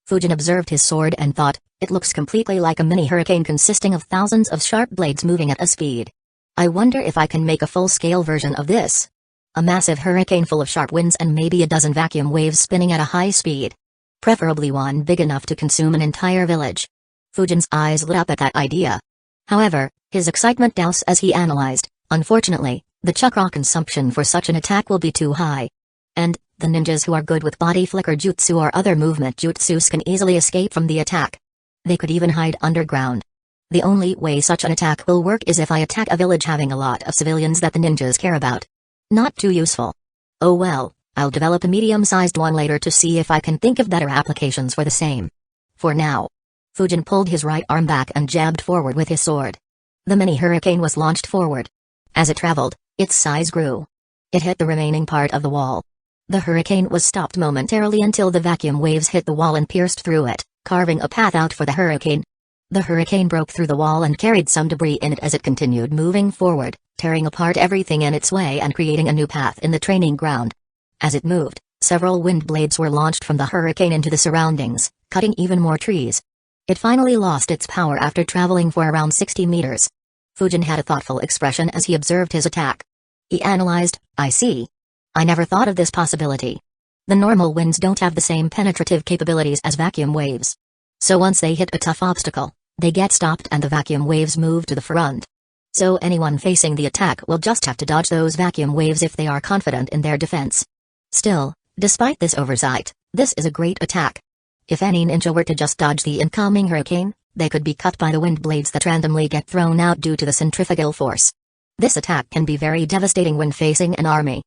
Fujin observed his sword and thought, it looks completely like a mini hurricane consisting of thousands of sharp blades moving at a speed. I wonder if I can make a full-scale version of this. A massive hurricane full of sharp winds and maybe a dozen vacuum waves spinning at a high speed. Preferably one big enough to consume an entire village. Fujin's eyes lit up at that idea. However, his excitement doused as he analyzed, unfortunately, the chakra consumption for such an attack will be too high. And, the ninjas who are good with body flicker jutsu or other movement jutsus can easily escape from the attack. They could even hide underground. The only way such an attack will work is if I attack a village having a lot of civilians that the ninjas care about. Not too useful. Oh well, I'll develop a medium-sized one later to see if I can think of better applications for the same. For now. Fujin pulled his right arm back and jabbed forward with his sword. The mini hurricane was launched forward. As it traveled, its size grew. It hit the remaining part of the wall. The hurricane was stopped momentarily until the vacuum waves hit the wall and pierced through it, carving a path out for the hurricane. The hurricane broke through the wall and carried some debris in it as it continued moving forward, tearing apart everything in its way and creating a new path in the training ground. As it moved, several wind blades were launched from the hurricane into the surroundings, cutting even more trees. It finally lost its power after traveling for around 60 meters. Fujin had a thoughtful expression as he observed his attack. He analyzed, I see. I never thought of this possibility. The normal winds don't have the same penetrative capabilities as vacuum waves. So once they hit a tough obstacle, they get stopped and the vacuum waves move to the front. So anyone facing the attack will just have to dodge those vacuum waves if they are confident in their defense. Still, despite this oversight, this is a great attack. If any ninja were to just dodge the incoming hurricane, they could be cut by the wind blades that randomly get thrown out due to the centrifugal force. This attack can be very devastating when facing an army.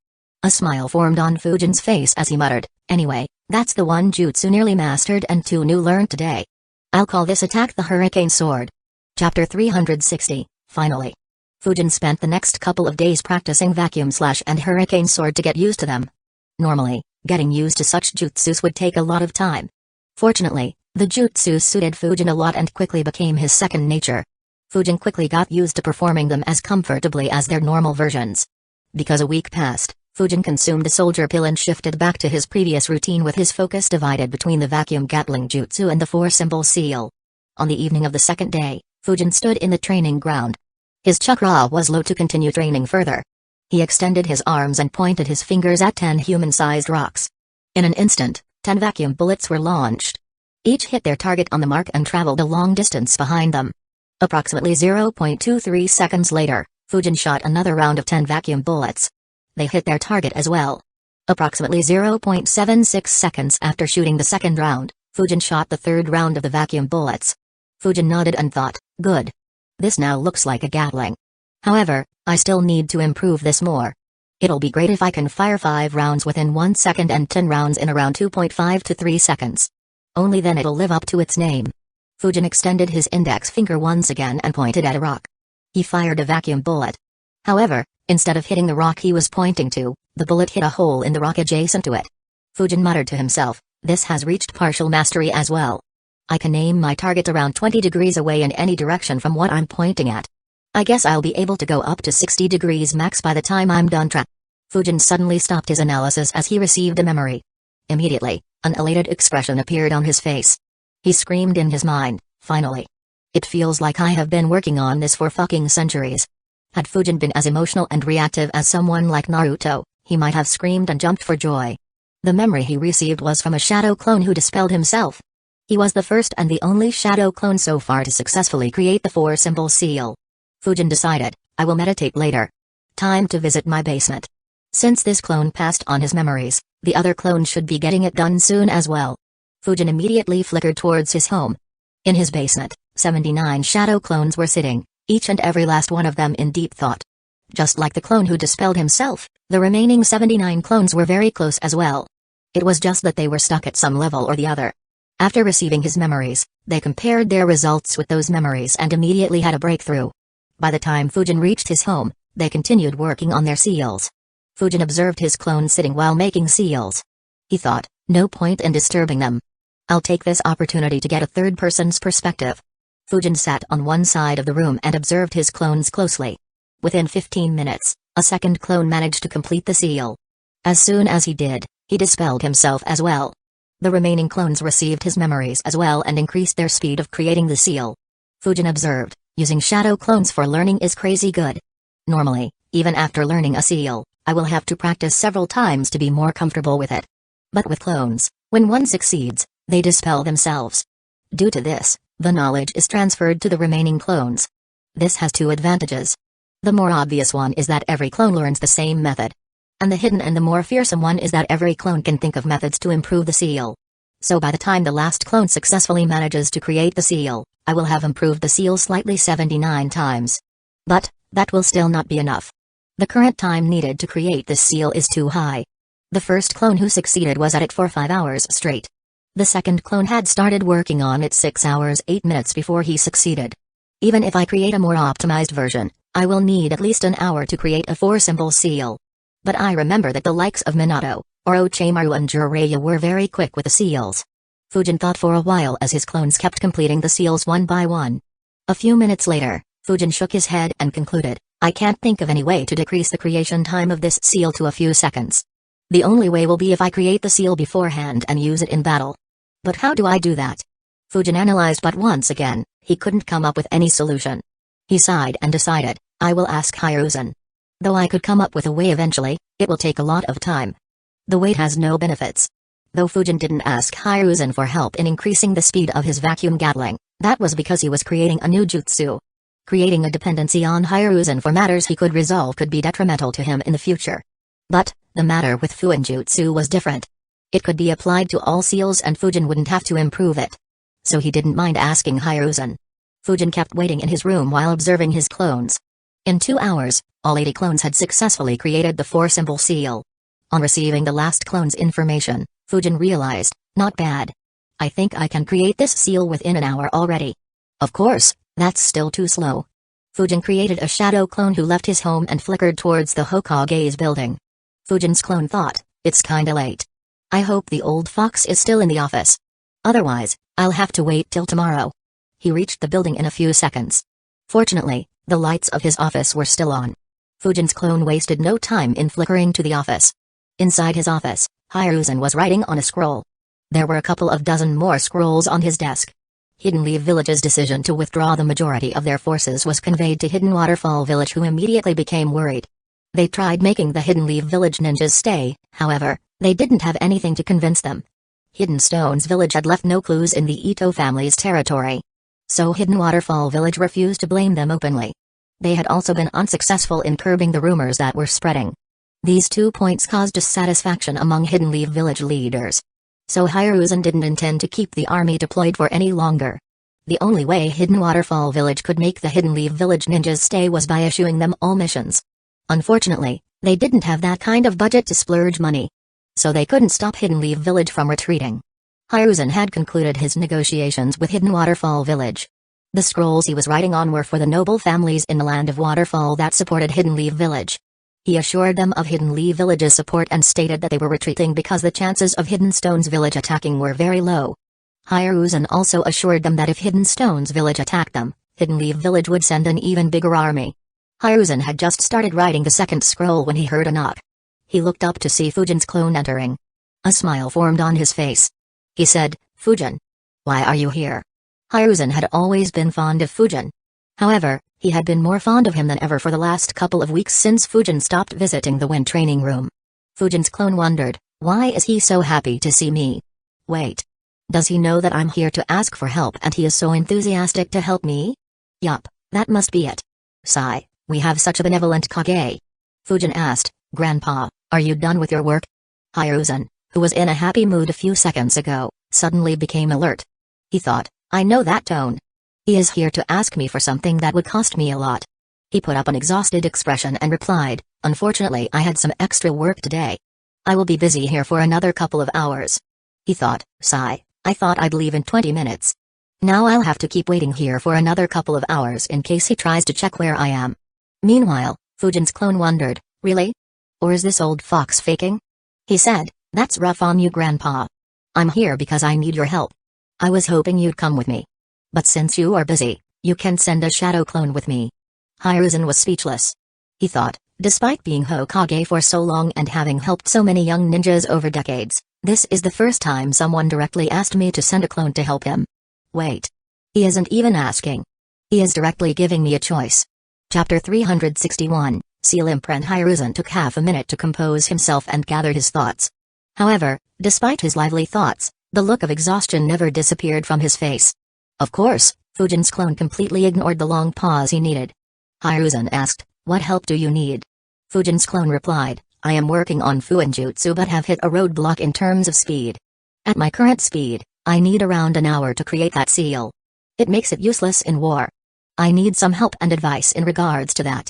A smile formed on Fujin's face as he muttered, "Anyway, that's the one jutsu nearly mastered and two new learned today. I'll call this attack the Hurricane Sword." Chapter 360, Finally. Fujin spent the next couple of days practicing Vacuum Slash and Hurricane Sword to get used to them. Normally, getting used to such jutsus would take a lot of time. Fortunately, the jutsus suited Fujin a lot and quickly became his second nature. Fujin quickly got used to performing them as comfortably as their normal versions. Because a week passed, Fujin consumed a soldier pill and shifted back to his previous routine with his focus divided between the vacuum Gatling jutsu and the four-symbol seal. On the evening of the second day, Fujin stood in the training ground. His chakra was low to continue training further. He extended his arms and pointed his fingers at 10 human-sized rocks. In an instant, 10 vacuum bullets were launched. Each hit their target on the mark and traveled a long distance behind them. Approximately 0.23 seconds later, Fujin shot another round of 10 vacuum bullets. They hit their target as well. Approximately 0.76 seconds after shooting the second round, Fujin shot the third round of the vacuum bullets. Fujin nodded and thought, "Good. This now looks like a Gatling. However, I still need to improve this more. It'll be great if I can fire 5 rounds within 1 second and 10 rounds in around 2.5 to 3 seconds. Only then it'll live up to its name." Fujin extended his index finger once again and pointed at a rock. He fired a vacuum bullet. However, instead of hitting the rock he was pointing to, the bullet hit a hole in the rock adjacent to it. Fujin muttered to himself, "This has reached partial mastery as well. I can aim my target around 20 degrees away in any direction from what I'm pointing at. I guess I'll be able to go up to 60 degrees max by the time I'm done Fujin suddenly stopped his analysis as he received a memory. Immediately, an elated expression appeared on his face. He screamed in his mind, "Finally. It feels like I have been working on this for fucking centuries." Had Fujin been as emotional and reactive as someone like Naruto, he might have screamed and jumped for joy. The memory he received was from a shadow clone who dispelled himself. He was the first and the only shadow clone so far to successfully create the four-symbol seal. Fujin decided, "I will meditate later. Time to visit my basement." Since this clone passed on his memories, the other clone should be getting it done soon as well. Fujin immediately flickered towards his home. In his basement, 79 shadow clones were sitting, each and every last one of them in deep thought. Just like the clone who dispelled himself, the remaining 79 clones were very close as well. It was just that they were stuck at some level or the other. After receiving his memories, they compared their results with those memories and immediately had a breakthrough. By the time Fujin reached his home, they continued working on their seals. Fujin observed his clones sitting while making seals. He thought, no point in disturbing them. I'll take this opportunity to get a third person's perspective. Fujin sat on one side of the room and observed his clones closely. Within 15 minutes, a second clone managed to complete the seal. As soon as he did, he dispelled himself as well. The remaining clones received his memories as well and increased their speed of creating the seal. Fujin observed, using shadow clones for learning is crazy good. Normally, even after learning a seal, I will have to practice several times to be more comfortable with it. But with clones, when one succeeds, they dispel themselves. Due to this, the knowledge is transferred to the remaining clones. This has two advantages. The more obvious one is that every clone learns the same method. And the hidden and the more fearsome one is that every clone can think of methods to improve the seal. So by the time the last clone successfully manages to create the seal, I will have improved the seal slightly 79 times. But, that will still not be enough. The current time needed to create this seal is too high. The first clone who succeeded was at it for 5 hours straight. The second clone had started working on it 6 hours 8 minutes before he succeeded. Even if I create a more optimized version, I will need at least an hour to create a four-symbol seal. But I remember that the likes of Minato, Orochimaru and Jiraiya were very quick with the seals. Fujin thought for a while as his clones kept completing the seals one by one. A few minutes later, Fujin shook his head and concluded, I can't think of any way to decrease the creation time of this seal to a few seconds. The only way will be if I create the seal beforehand and use it in battle. But how do I do that? Fujin analyzed, but once again, he couldn't come up with any solution. He sighed and decided, I will ask Hiruzen. Though I could come up with a way eventually, it will take a lot of time. The wait has no benefits. Though Fujin didn't ask Hiruzen for help in increasing the speed of his vacuum Gatling, that was because he was creating a new jutsu. Creating a dependency on Hiruzen for matters he could resolve could be detrimental to him in the future. But, the matter with Fuinjutsu was different. It could be applied to all seals and Fujin wouldn't have to improve it. So he didn't mind asking Hiruzen. Fujin kept waiting in his room while observing his clones. In 2 hours, all 80 clones had successfully created the four-symbol seal. On receiving the last clone's information, Fujin realized, not bad. I think I can create this seal within an hour already. Of course, that's still too slow. Fujin created a shadow clone who left his home and flickered towards the Hokage's building. Fujin's clone thought, it's kinda late. I hope the old fox is still in the office. Otherwise, I'll have to wait till tomorrow. He reached the building in a few seconds. Fortunately, the lights of his office were still on. Fujin's clone wasted no time in flickering to the office. Inside his office, Hiruzen was writing on a scroll. There were a couple of dozen more scrolls on his desk. Hidden Leaf Village's decision to withdraw the majority of their forces was conveyed to Hidden Waterfall Village, who immediately became worried. They tried making the Hidden Leaf Village ninjas stay, however, they didn't have anything to convince them. Hidden Stone's village had left no clues in the Ito family's territory. So Hidden Waterfall Village refused to blame them openly. They had also been unsuccessful in curbing the rumors that were spreading. These 2 points caused dissatisfaction among Hidden Leaf Village leaders. So Hiruzen didn't intend to keep the army deployed for any longer. The only way Hidden Waterfall Village could make the Hidden Leaf Village ninjas stay was by issuing them all missions. Unfortunately, they didn't have that kind of budget to splurge money. So they couldn't stop Hidden Leaf Village from retreating. Hiruzen had concluded his negotiations with Hidden Waterfall Village. The scrolls he was writing on were for the noble families in the land of Waterfall that supported Hidden Leaf Village. He assured them of Hidden Leaf Village's support and stated that they were retreating because the chances of Hidden Stone's village attacking were very low. Hiruzen also assured them that if Hidden Stone's village attacked them, Hidden Leaf Village would send an even bigger army. Hiruzen had just started writing the second scroll when he heard a knock. He looked up to see Fujin's clone entering. A smile formed on his face. He said, Fujin. Why are you here? Hiruzen had always been fond of Fujin. However, he had been more fond of him than ever for the last couple of weeks since Fujin stopped visiting the wind training room. Fujin's clone wondered, why is he so happy to see me? Wait. Does he know that I'm here to ask for help and he is so enthusiastic to help me? Yup, that must be it. Sigh, we have such a benevolent Kage. Fujin asked, Grandpa, are you done with your work? Hiruzen, who was in a happy mood a few seconds ago, suddenly became alert. He thought, I know that tone. He is here to ask me for something that would cost me a lot. He put up an exhausted expression and replied, unfortunately I had some extra work today. I will be busy here for another couple of hours. He thought, sigh, I thought I'd leave in 20 minutes. Now I'll have to keep waiting here for another couple of hours in case he tries to check where I am. Meanwhile, Fujin's clone wondered, really? Or is this old fox faking? He said, that's rough on you, Grandpa. I'm here because I need your help. I was hoping you'd come with me. But since you are busy, you can send a shadow clone with me. Hiruzen was speechless. He thought, despite being Hokage for so long and having helped so many young ninjas over decades, this is the first time someone directly asked me to send a clone to help him. Wait. He isn't even asking. He is directly giving me a choice. Chapter 361, Seal Imprint. Hiruzen took half a minute to compose himself and gather his thoughts. However, despite his lively thoughts, the look of exhaustion never disappeared from his face. Of course, Fujin's clone completely ignored the long pause he needed. Hiruzen asked, what help do you need? Fujin's clone replied, I am working on Fuinjutsu but have hit a roadblock in terms of speed. At my current speed, I need around an hour to create that seal. It makes it useless in war. I need some help and advice in regards to that.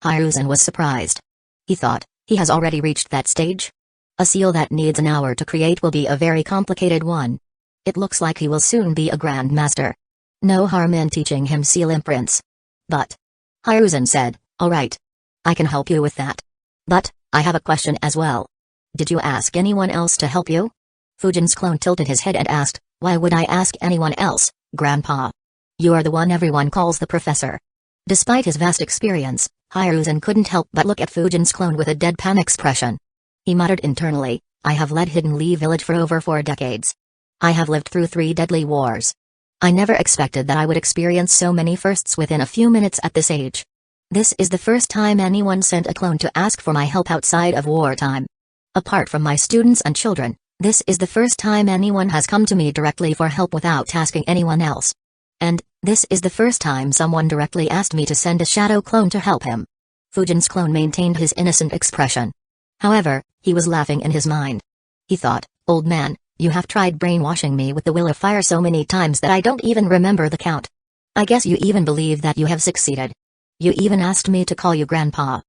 Hiruzen was surprised. He thought, he has already reached that stage? A seal that needs an hour to create will be a very complicated one. It looks like he will soon be a grandmaster. No harm in teaching him seal imprints. But Hiruzen said, alright. I can help you with that. But I have a question as well. Did you ask anyone else to help you? Fujin's clone tilted his head and asked, why would I ask anyone else, Grandpa? You are the one everyone calls the professor. Despite his vast experience, Hiruzen couldn't help but look at Fujin's clone with a deadpan expression. He muttered internally, I have led Hidden Leaf Village for over 4 decades. I have lived through 3 deadly wars. I never expected that I would experience so many firsts within a few minutes at this age. This is the first time anyone sent a clone to ask for my help outside of wartime. Apart from my students and children, this is the first time anyone has come to me directly for help without asking anyone else. And this is the first time someone directly asked me to send a shadow clone to help him. Fujin's clone maintained his innocent expression. However, he was laughing in his mind. He thought, old man, you have tried brainwashing me with the will of fire so many times that I don't even remember the count. I guess you even believe that you have succeeded. You even asked me to call you Grandpa.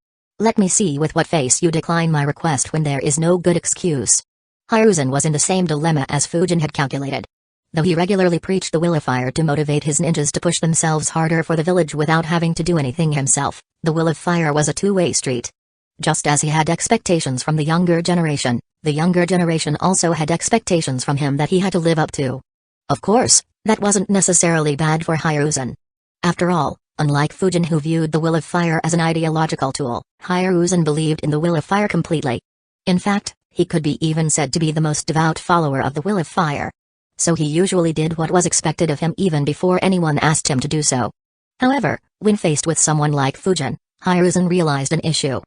Let me see with what face you decline my request when there is no good excuse. Hiruzen was in the same dilemma as Fujin had calculated. Though he regularly preached the will of fire to motivate his ninjas to push themselves harder for the village without having to do anything himself, the will of fire was a two-way street. Just as he had expectations from the younger generation also had expectations from him that he had to live up to. Of course, that wasn't necessarily bad for Hiruzen. After all, unlike Fujin who viewed the will of fire as an ideological tool, Hiruzen believed in the will of fire completely. In fact, he could be even said to be the most devout follower of the will of fire. So he usually did what was expected of him even before anyone asked him to do so. However, when faced with someone like Fujin, Hiruzen realized an issue.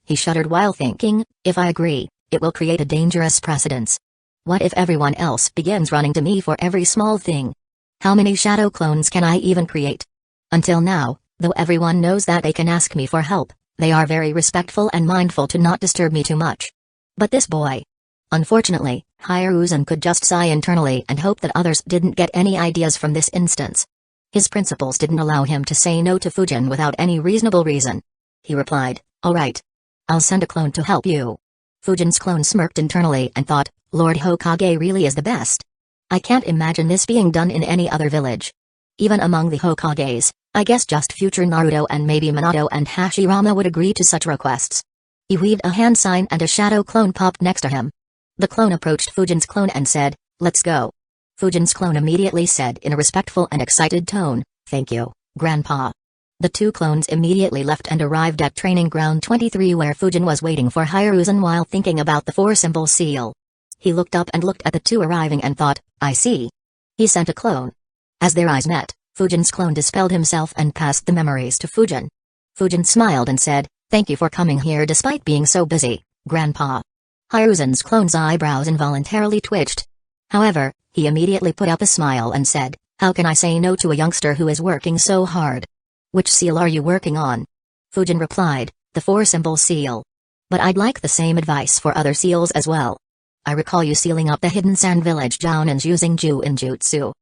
He shuddered while thinking, if I agree, it will create a dangerous precedence. What if everyone else begins running to me for every small thing? How many shadow clones can I even create? Until now, though everyone knows that they can ask me for help, they are very respectful and mindful to not disturb me too much. But this boy. Unfortunately, Hiruzen could just sigh internally and hope that others didn't get any ideas from this instance. His principles didn't allow him to say no to Fujin without any reasonable reason. He replied, all right. I'll send a clone to help you. Fujin's clone smirked internally and thought, Lord Hokage really is the best. I can't imagine this being done in any other village. Even among the Hokages, I guess just future Naruto and maybe Minato and Hashirama would agree to such requests. He waved a hand sign and a shadow clone popped next to him. The clone approached Fujin's clone and said, let's go. Fujin's clone immediately said in a respectful and excited tone, thank you, Grandpa. The two clones immediately left and arrived at Training Ground 23 where Fujin was waiting for Hiruzen while thinking about the four-symbol seal. He looked up and looked at the two arriving and thought, I see. He sent a clone. As their eyes met, Fujin's clone dispelled himself and passed the memories to Fujin. Fujin smiled and said, thank you for coming here despite being so busy, Grandpa. Hiruzen's clone's eyebrows involuntarily twitched. However, he immediately put up a smile and said, how can I say no to a youngster who is working so hard? Which seal are you working on? Fujin replied, the four-symbol seal. But I'd like the same advice for other seals as well. I recall you sealing up the hidden sand village Jounins using Ju-in-jutsu.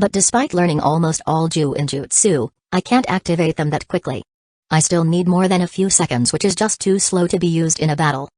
But despite learning almost all Ju-in-jutsu, I can't activate them that quickly. I still need more than a few seconds which is just too slow to be used in a battle.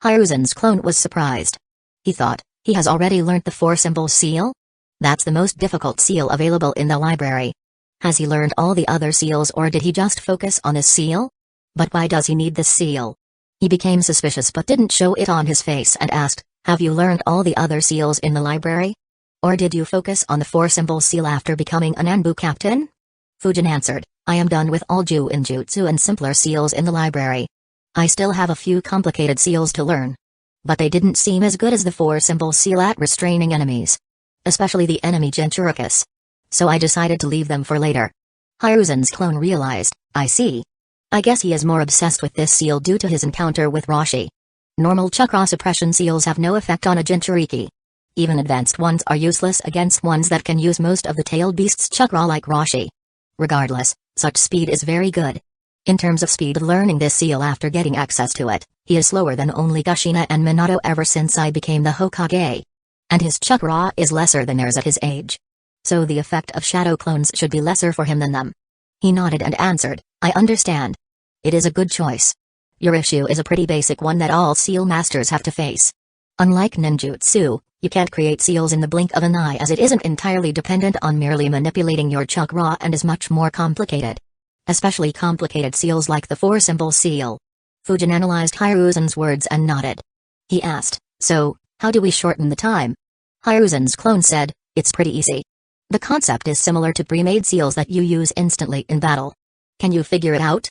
Hiruzen's clone was surprised. He thought, he has already learnt the four-symbol seal? That's the most difficult seal available in the library. Has he learned all the other seals or did he just focus on this seal? But why does he need this seal? He became suspicious but didn't show it on his face and asked, have you learned all the other seals in the library? Or did you focus on the four-symbol seal after becoming an Anbu captain? Fujin answered, I am done with all Ju-in-jutsu and simpler seals in the library. I still have a few complicated seals to learn. But they didn't seem as good as the four-symbol seal at restraining enemies. Especially the enemy Jinchuricus. So I decided to leave them for later. Hiruzen's clone realized, I see. I guess he is more obsessed with this seal due to his encounter with Roshi. Normal chakra suppression seals have no effect on a Jinchuriki. Even advanced ones are useless against ones that can use most of the tailed beast's chakra like Roshi. Regardless, such speed is very good. In terms of speed learning this seal after getting access to it, he is slower than only Kushina and Minato ever since I became the Hokage. And his chakra is lesser than theirs at his age. So the effect of shadow clones should be lesser for him than them. He nodded and answered, I understand. It is a good choice. Your issue is a pretty basic one that all seal masters have to face. Unlike ninjutsu, you can't create seals in the blink of an eye as it isn't entirely dependent on merely manipulating your chakra and is much more complicated. Especially complicated seals like the four-symbol seal. Fujin analyzed Hiruzen's words and nodded. He asked, so, how do we shorten the time? Hiruzen's clone said, it's pretty easy. The concept is similar to pre-made seals that you use instantly in battle. Can you figure it out?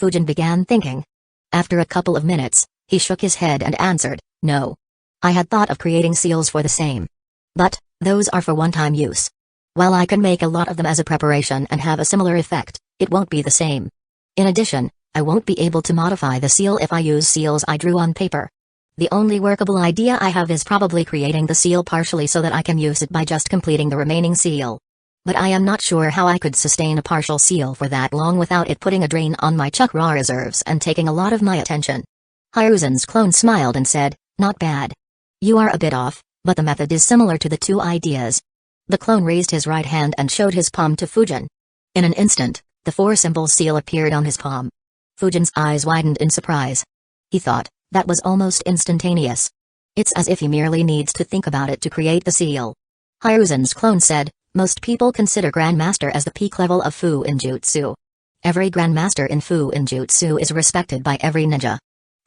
Fujin began thinking. After a couple of minutes, he shook his head and answered, no. I had thought of creating seals for the same. But, those are for one-time use. While I can make a lot of them as a preparation and have a similar effect, it won't be the same. In addition, I won't be able to modify the seal if I use seals I drew on paper. The only workable idea I have is probably creating the seal partially so that I can use it by just completing the remaining seal. But I am not sure how I could sustain a partial seal for that long without it putting a drain on my chakra reserves and taking a lot of my attention. Hiruzen's clone smiled and said, not bad. You are a bit off, but the method is similar to the two ideas. The clone raised his right hand and showed his palm to Fujin. In an instant, the four-symbol seal appeared on his palm. Fujin's eyes widened in surprise. He thought, that was almost instantaneous. It's as if he merely needs to think about it to create the seal. Hiruzen's clone said, most people consider Grandmaster as the peak level of Fu in Jutsu. Every Grandmaster in Fu in Jutsu is respected by every ninja.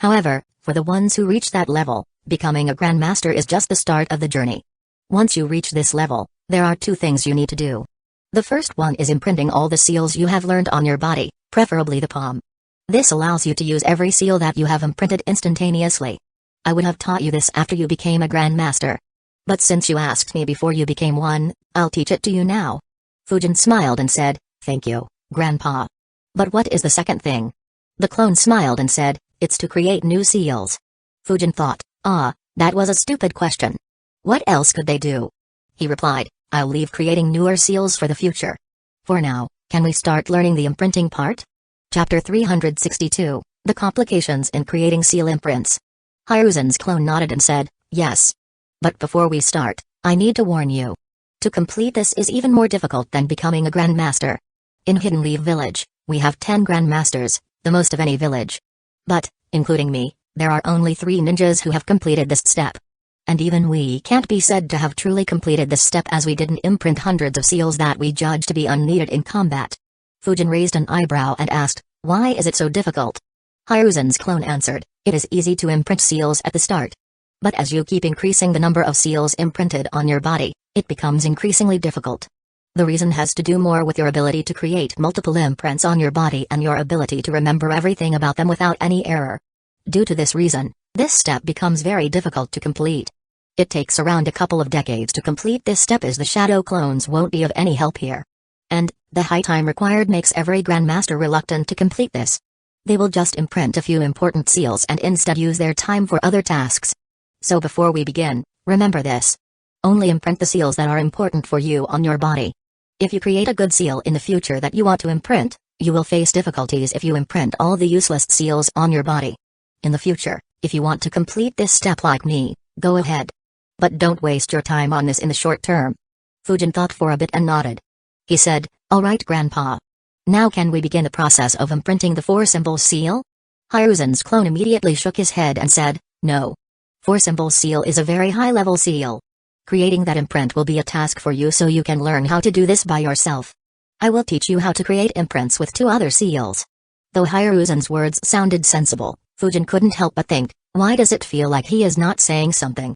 However, for the ones who reach that level, becoming a Grandmaster is just the start of the journey. Once you reach this level, there are two things you need to do. The first one is imprinting all the seals you have learned on your body, preferably the palm. This allows you to use every seal that you have imprinted instantaneously. I would have taught you this after you became a Grandmaster. But since you asked me before you became one, I'll teach it to you now. Fujin smiled and said, thank you, Grandpa. But what is the second thing? The clone smiled and said, it's to create new seals. Fujin thought, that was a stupid question. What else could they do? He replied, I'll leave creating newer seals for the future. For now, can we start learning the imprinting part? Chapter 362, The Complications in Creating Seal Imprints. Hiruzen's clone nodded and said, yes. But before we start, I need to warn you. To complete this is even more difficult than becoming a Grandmaster. In Hidden Leaf Village, we have 10 Grandmasters, the most of any village. But, including me, there are only 3 ninjas who have completed this step. And even we can't be said to have truly completed this step as we didn't imprint hundreds of seals that we judge to be unneeded in combat. Fujin raised an eyebrow and asked, why is it so difficult? Hiruzen's clone answered, it is easy to imprint seals at the start. But as you keep increasing the number of seals imprinted on your body, it becomes increasingly difficult. The reason has to do more with your ability to create multiple imprints on your body and your ability to remember everything about them without any error. Due to this reason, this step becomes very difficult to complete. It takes around a couple of decades to complete this step as the shadow clones won't be of any help here. And, the high time required makes every Grandmaster reluctant to complete this. They will just imprint a few important seals and instead use their time for other tasks. So before we begin, remember this. Only imprint the seals that are important for you on your body. If you create a good seal in the future that you want to imprint, you will face difficulties if you imprint all the useless seals on your body. In the future, if you want to complete this step like me, go ahead. But don't waste your time on this in the short term. Fujin thought for a bit and nodded. He said, alright Grandpa. Now can we begin the process of imprinting the 4-symbol seal? Hiruzen's clone immediately shook his head and said, no. 4-symbol seal is a very high-level seal. Creating that imprint will be a task for you so you can learn how to do this by yourself. I will teach you how to create imprints with 2 other seals. Though Hiruzen's words sounded sensible, Fujin couldn't help but think, why does it feel like he is not saying something?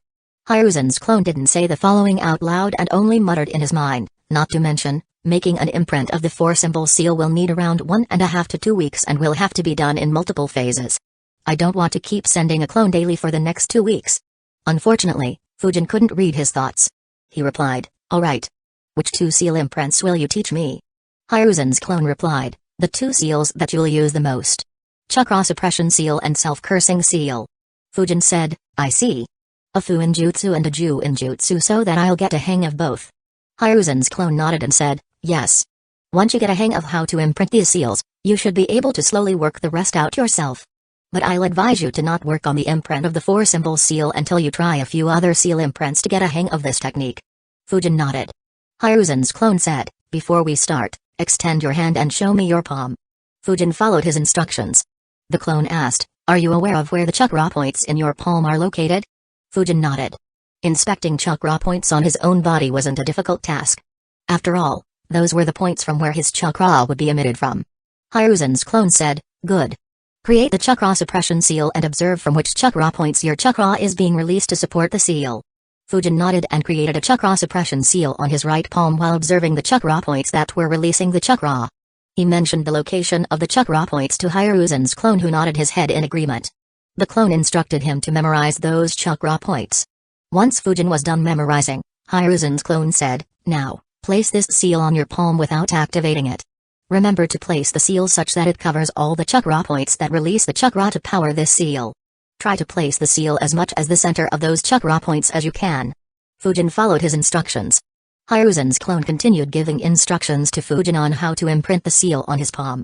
Hiruzen's clone didn't say the following out loud and only muttered in his mind, not to mention, making an imprint of the 4-symbol seal will need around 1.5 to 2 weeks and will have to be done in multiple phases. I don't want to keep sending a clone daily for the next 2 weeks. Unfortunately, Fujin couldn't read his thoughts. He replied, alright. Which 2 seal imprints will you teach me? Hiruzen's clone replied, the 2 seals that you'll use the most. Chakra suppression seal and self-cursing seal. Fujin said, I see. A Fu in Jutsu and a Ju in Jutsu so that I'll get a hang of both. Hiruzen's clone nodded and said, yes. Once you get a hang of how to imprint these seals, you should be able to slowly work the rest out yourself. But I'll advise you to not work on the imprint of the 4-symbol seal until you try a few other seal imprints to get a hang of this technique. Fujin nodded. Hiruzen's clone said, before we start, extend your hand and show me your palm. Fujin followed his instructions. The clone asked, are you aware of where the chakra points in your palm are located? Fujin nodded. Inspecting chakra points on his own body wasn't a difficult task. After all, those were the points from where his chakra would be emitted from. Hiruzen's clone said, good. Create the chakra suppression seal and observe from which chakra points your chakra is being released to support the seal. Fujin nodded and created a chakra suppression seal on his right palm while observing the chakra points that were releasing the chakra. He mentioned the location of the chakra points to Hiruzen's clone who nodded his head in agreement. The clone instructed him to memorize those chakra points. Once Fujin was done memorizing, Hiruzen's clone said, now, place this seal on your palm without activating it. Remember to place the seal such that it covers all the chakra points that release the chakra to power this seal. Try to place the seal as much as the center of those chakra points as you can. Fujin followed his instructions. Hiruzen's clone continued giving instructions to Fujin on how to imprint the seal on his palm.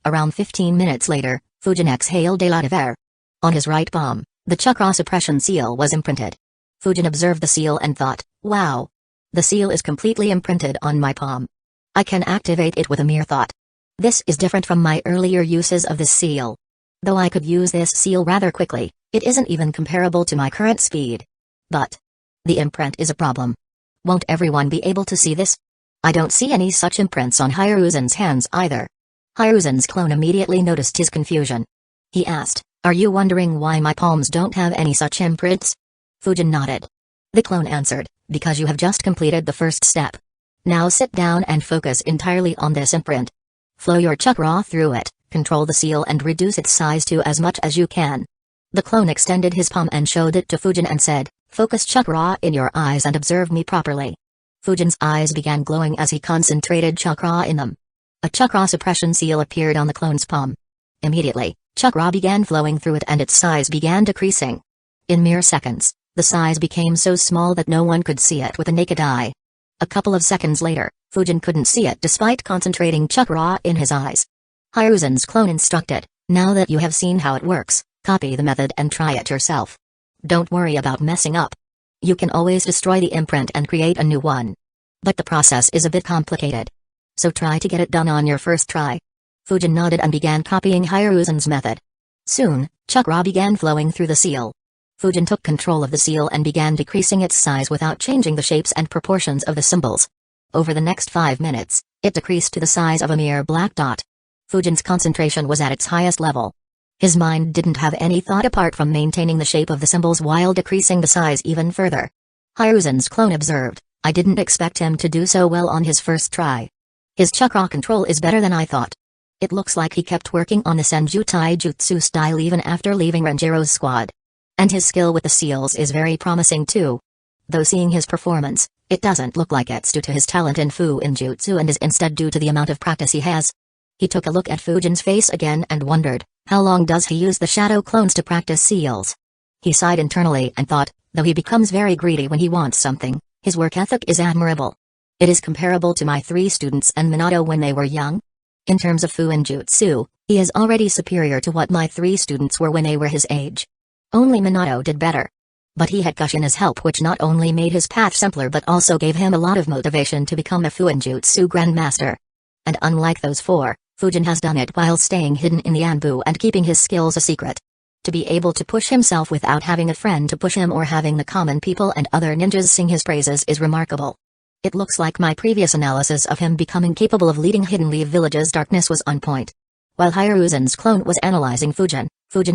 Around 15 minutes later, Fujin exhaled a lot of air. On his right palm, the chakra suppression seal was imprinted. Fujin observed the seal and thought, wow. The seal is completely imprinted on my palm. I can activate it with a mere thought. This is different from my earlier uses of this seal. Though I could use this seal rather quickly, it isn't even comparable to my current speed. But the imprint is a problem. Won't everyone be able to see this? I don't see any such imprints on Hiruzen's hands either. Hiruzen's clone immediately noticed his confusion. He asked, "Are you wondering why my palms don't have any such imprints?" Fujin nodded. The clone answered, "Because you have just completed the first step. Now sit down and focus entirely on this imprint. Flow your chakra through it, control the seal and reduce its size to as much as you can." The clone extended his palm and showed it to Fujin and said, "Focus chakra in your eyes and observe me properly." Fujin's eyes began glowing as he concentrated chakra in them. A chakra suppression seal appeared on the clone's palm. Immediately, chakra began flowing through it and its size began decreasing. In mere seconds, the size became so small that no one could see it with the naked eye. A couple of seconds later, Fujin couldn't see it despite concentrating chakra in his eyes. Hiruzen's clone instructed, "Now that you have seen how it works, copy the method and try it yourself. Don't worry about messing up. You can always destroy the imprint and create a new one. But the process is a bit complicated. So try to get it done on your first try." Fujin nodded and began copying Hiruzen's method. Soon, chakra began flowing through the seal. Fujin took control of the seal and began decreasing its size without changing the shapes and proportions of the symbols. Over the next 5 minutes, it decreased to the size of a mere black dot. Fujin's concentration was at its highest level. His mind didn't have any thought apart from maintaining the shape of the symbols while decreasing the size even further. Hiruzen's clone observed, "I didn't expect him to do so well on his first try. His chakra control is better than I thought." It looks like he kept working on the Senju Taijutsu style even after leaving Renjiro's squad. And his skill with the seals is very promising too. Though seeing his performance, it doesn't look like it's due to his talent in Fuinjutsu and is instead due to the amount of practice he has. He took a look at Fujin's face again and wondered, how long does he use the shadow clones to practice seals? He sighed internally and thought, though he becomes very greedy when he wants something, his work ethic is admirable. It is comparable to my 3 students and Minato when they were young. In terms of Fuinjutsu, he is already superior to what my 3 students were when they were his age. Only Minato did better. But he had Kushin's help, which not only made his path simpler but also gave him a lot of motivation to become a Fuinjutsu Grandmaster. And unlike those 4, Fujin has done it while staying hidden in the Anbu and keeping his skills a secret. To be able to push himself without having a friend to push him or having the common people and other ninjas sing his praises is remarkable. It looks like my previous analysis of him becoming capable of leading Hidden Leaf Village's darkness was on point. While Hiruzen's clone was analyzing Fujin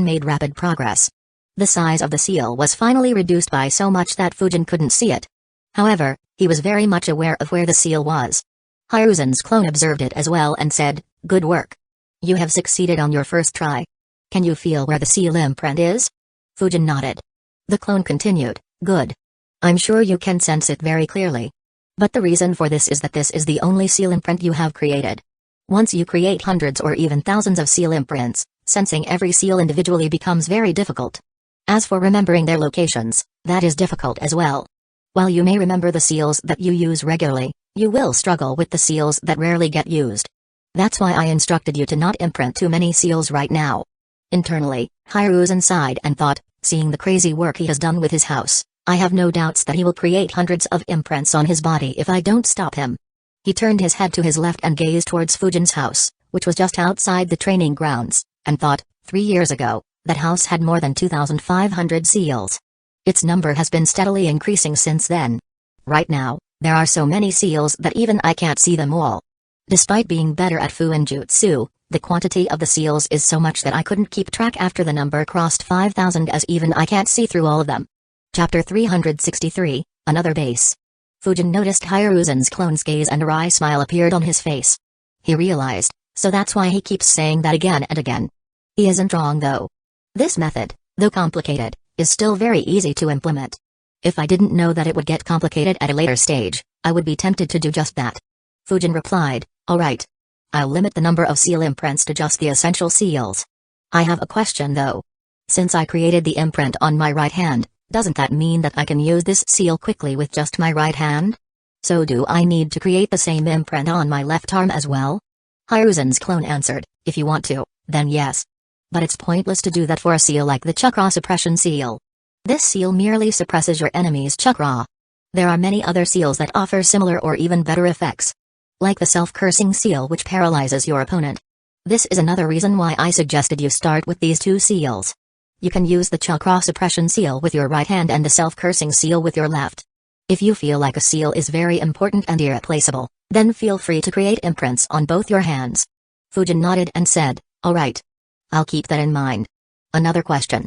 made rapid progress. The size of the seal was finally reduced by so much that Fujin couldn't see it. However, he was very much aware of where the seal was. Hiruzen's clone observed it as well and said, "Good work. You have succeeded on your first try. Can you feel where the seal imprint is?" Fujin nodded. The clone continued, "Good. I'm sure you can sense it very clearly. But the reason for this is that this is the only seal imprint you have created. Once you create hundreds or even thousands of seal imprints, sensing every seal individually becomes very difficult. As for remembering their locations, that is difficult as well. While you may remember the seals that you use regularly, you will struggle with the seals that rarely get used. That's why I instructed you to not imprint too many seals right now." Internally, Hiruzen sighed and thought, seeing the crazy work he has done with his house, I have no doubts that he will create hundreds of imprints on his body if I don't stop him. He turned his head to his left and gazed towards Fujin's house, which was just outside the training grounds, and thought, 3 years ago, that house had more than 2,500 seals. Its number has been steadily increasing since then. Right now, there are so many seals that even I can't see them all. Despite being better at Fuinjutsu, the quantity of the seals is so much that I couldn't keep track after the number crossed 5,000 as even I can't see through all of them. Chapter 363, Another Base. Fujin noticed Hiruzen's clone's gaze and a wry smile appeared on his face. He realized, so that's why he keeps saying that again and again. He isn't wrong though. This method, though complicated, is still very easy to implement. If I didn't know that it would get complicated at a later stage, I would be tempted to do just that. Fujin replied, "Alright. I'll limit the number of seal imprints to just the essential seals. I have a question though. Since I created the imprint on my right hand, doesn't that mean that I can use this seal quickly with just my right hand? So do I need to create the same imprint on my left arm as well?" Hiruzen's clone answered, "If you want to, then yes. But it's pointless to do that for a seal like the chakra suppression seal. This seal merely suppresses your enemy's chakra. There are many other seals that offer similar or even better effects. like the self-cursing seal which paralyzes your opponent. This is another reason why I suggested you start with these two seals. You can use the chakra suppression seal with your right hand and the self-cursing seal with your left. If you feel like a seal is very important and irreplaceable, then feel free to create imprints on both your hands. Fujin nodded and said, alright. I'll keep that in mind. Another question.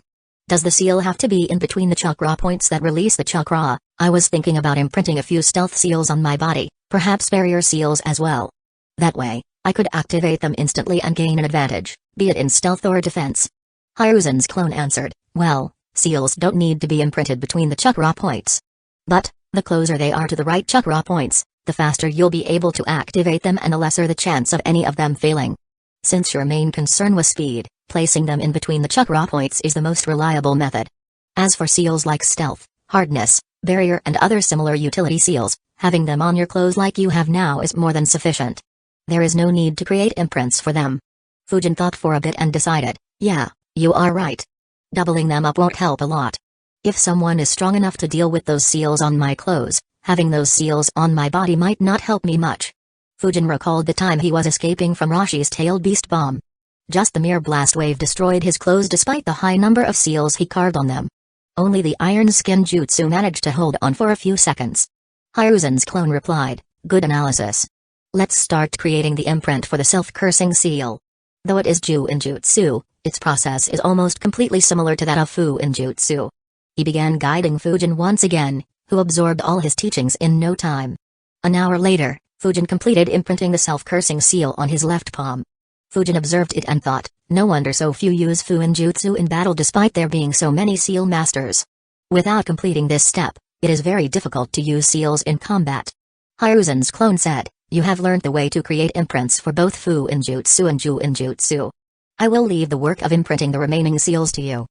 Does the seal have to be in between the chakra points that release the chakra? I was thinking about imprinting a few stealth seals on my body, perhaps barrier seals as well. That way, I could activate them instantly and gain an advantage, be it in stealth or defense. Hiruzen's clone answered, well, seals don't need to be imprinted between the chakra points. But, the closer they are to the right chakra points, the faster you'll be able to activate them and the lesser the chance of any of them failing. Since your main concern was speed, placing them in between the chakra points is the most reliable method. As for seals like stealth, hardness, barrier and other similar utility seals, having them on your clothes like you have now is more than sufficient. There is no need to create imprints for them. Fujin thought for a bit and decided, yeah, you are right. Doubling them up won't help a lot. If someone is strong enough to deal with those seals on my clothes, having those seals on my body might not help me much. Fujin recalled the time he was escaping from Rashi's tailed beast bomb. Just the mere blast wave destroyed his clothes despite the high number of seals he carved on them. Only the iron skin jutsu managed to hold on for a few seconds. Hiruzen's clone replied, good analysis. Let's start creating the imprint for the self-cursing seal. Though it is Ju in jutsu, its process is almost completely similar to that of Fu in jutsu. He began guiding Fujin once again, who absorbed all his teachings in no time. An hour later, Fujin completed imprinting the self-cursing seal on his left palm. Fujin observed it and thought, no wonder so few use Fu in jutsu in battle despite there being so many seal masters. Without completing this step, it is very difficult to use seals in combat. Hiruzen's clone said, you have learned the way to create imprints for both Fu in jutsu and Ju in jutsu. I will leave the work of imprinting the remaining seals to you.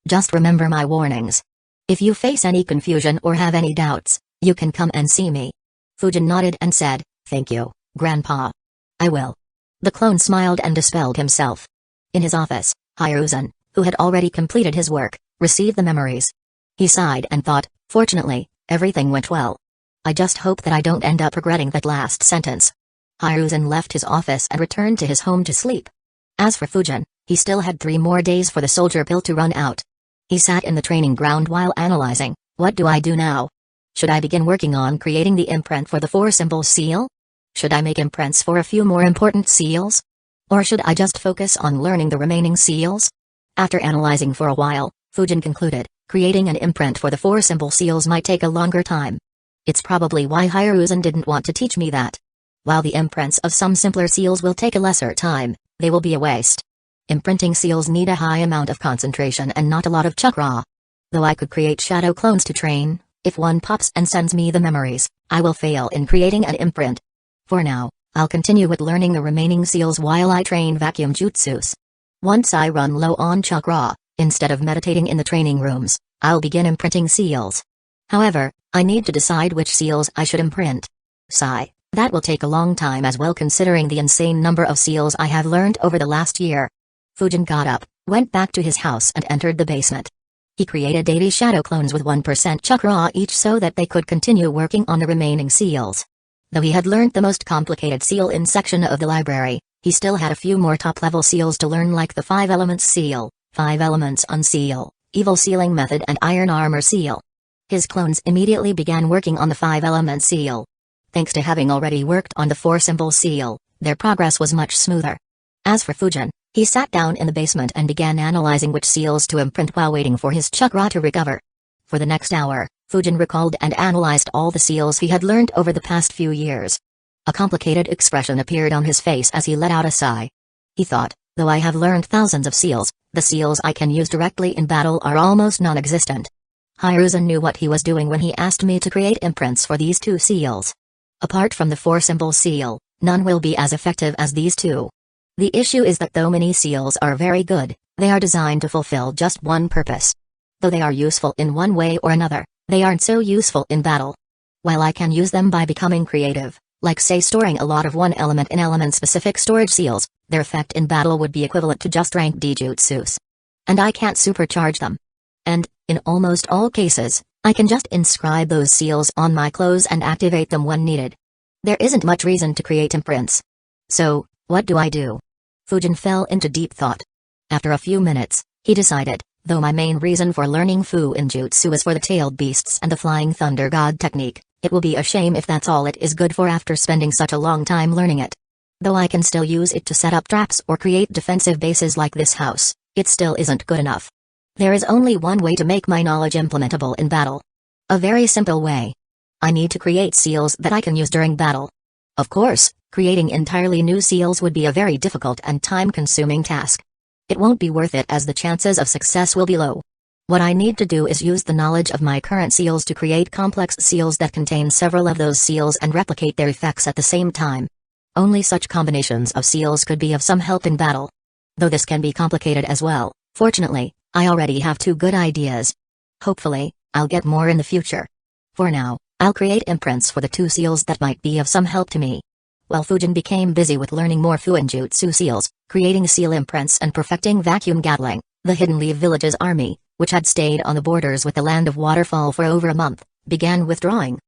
Just remember my warnings. If you face any confusion or have any doubts, you can come and see me. Fujin nodded and said, thank you, Grandpa. I will. The clone smiled and dispelled himself. In his office, Hiruzen, who had already completed his work, received the memories. He sighed and thought, fortunately, everything went well. I just hope that I don't end up regretting that last sentence. Hiruzen left his office and returned to his home to sleep. As for Fujin, he still had 3 more days for the soldier pill to run out. He sat in the training ground while analyzing, what do I do now? Should I begin working on creating the imprint for the 4-symbol seal? Should I make imprints for a few more important seals? Or should I just focus on learning the remaining seals? After analyzing for a while, Fujin concluded, creating an imprint for the 4-symbol seals might take a longer time. It's probably why Hiruzen didn't want to teach me that. While the imprints of some simpler seals will take a lesser time, they will be a waste. Imprinting seals need a high amount of concentration and not a lot of chakra. Though I could create shadow clones to train, if one pops and sends me the memories, I will fail in creating an imprint. For now, I'll continue with learning the remaining seals while I train vacuum jutsus. Once I run low on chakra, instead of meditating in the training rooms, I'll begin imprinting seals. However, I need to decide which seals I should imprint. Sigh, that will take a long time as well considering the insane number of seals I have learned over the last year. Fujin got up, went back to his house and entered the basement. He created 80 shadow clones with 1% chakra each so that they could continue working on the remaining seals. Though he had learned the most complicated seal in section of the library, he still had a few more top-level seals to learn like the 5 elements seal, 5 elements unseal, evil sealing method and iron armor seal. His clones immediately began working on the 5-element seal. Thanks to having already worked on the 4-symbol seal, their progress was much smoother. As for Fujin, he sat down in the basement and began analyzing which seals to imprint while waiting for his chakra to recover. For the next hour, Fujin recalled and analyzed all the seals he had learned over the past few years. A complicated expression appeared on his face as he let out a sigh. He thought, though I have learned thousands of seals, the seals I can use directly in battle are almost non-existent. Hiruzen knew what he was doing when he asked me to create imprints for these 2 seals. Apart from the 4-symbol seal, none will be as effective as these 2. The issue is that though many seals are very good, they are designed to fulfill just one purpose. Though they are useful in one way or another, they aren't so useful in battle. While I can use them by becoming creative, like say storing a lot of one element in element-specific storage seals, their effect in battle would be equivalent to just rank D jutsus. And I can't supercharge them. And, in almost all cases, I can just inscribe those seals on my clothes and activate them when needed. There isn't much reason to create imprints. So, what do I do? Fujin fell into deep thought. After a few minutes, he decided, though my main reason for learning Fu-in-jutsu is for the tailed beasts and the flying thunder god technique, it will be a shame if that's all it is good for after spending such a long time learning it. Though I can still use it to set up traps or create defensive bases like this house, it still isn't good enough. There is only one way to make my knowledge implementable in battle. A very simple way. I need to create seals that I can use during battle. Of course, creating entirely new seals would be a very difficult and time-consuming task. It won't be worth it as the chances of success will be low. What I need to do is use the knowledge of my current seals to create complex seals that contain several of those seals and replicate their effects at the same time. Only such combinations of seals could be of some help in battle. Though this can be complicated as well, fortunately, I already have 2 good ideas. Hopefully, I'll get more in the future. For now, I'll create imprints for the 2 seals that might be of some help to me. While Fujin became busy with learning more Fu-in-jutsu seals, creating seal imprints and perfecting vacuum gatling, the Hidden Leaf Village's army, which had stayed on the borders with the Land of Waterfall for over a month, began withdrawing.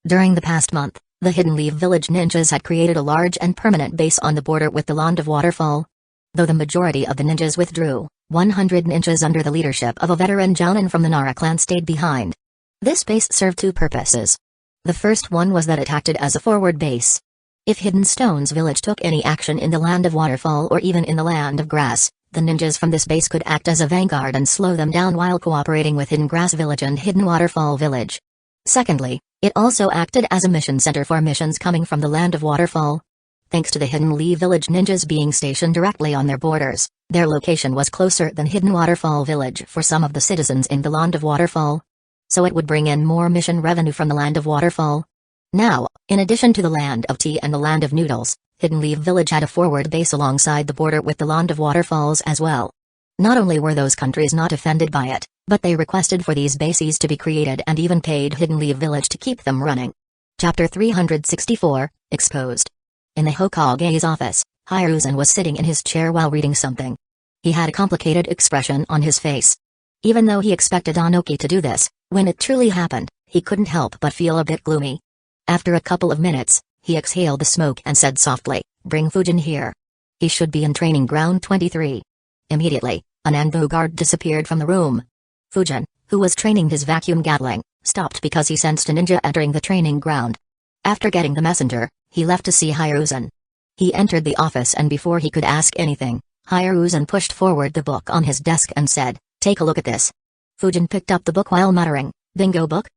During the past month, the Hidden Leaf Village ninjas had created a large and permanent base on the border with the Land of Waterfall. Though the majority of the ninjas withdrew, 100 ninjas under the leadership of a veteran Jounin from the Nara clan stayed behind. This base served 2 purposes. The first one was that it acted as a forward base. If Hidden Stone's village took any action in the Land of Waterfall or even in the Land of Grass, the ninjas from this base could act as a vanguard and slow them down while cooperating with Hidden Grass Village and Hidden Waterfall Village. Secondly, it also acted as a mission center for missions coming from the Land of Waterfall. Thanks to the Hidden Leaf Village ninjas being stationed directly on their borders, their location was closer than Hidden Waterfall Village for some of the citizens in the Land of Waterfall. So it would bring in more mission revenue from the Land of Waterfall. Now, in addition to the Land of Tea and the Land of Noodles, Hidden Leaf Village had a forward base alongside the border with the Land of Waterfalls as well. Not only were those countries not offended by it, but they requested for these bases to be created and even paid Hidden Leaf Village to keep them running. Chapter 364, Exposed. In the Hokage's office, Hiruzen was sitting in his chair while reading something. He had a complicated expression on his face. Even though he expected Anoki to do this, when it truly happened, he couldn't help but feel a bit gloomy. After a couple of minutes, he exhaled the smoke and said softly, "Bring Fujin here. He should be in training ground 23. Immediately, an Anbu guard disappeared from the room. Fujin, who was training his vacuum gatling, stopped because he sensed a ninja entering the training ground. After getting the messenger, he left to see Hiruzen. He entered the office and before he could ask anything, Hiruzen pushed forward the book on his desk and said, "Take a look at this." Fujin picked up the book while muttering, "Bingo book?"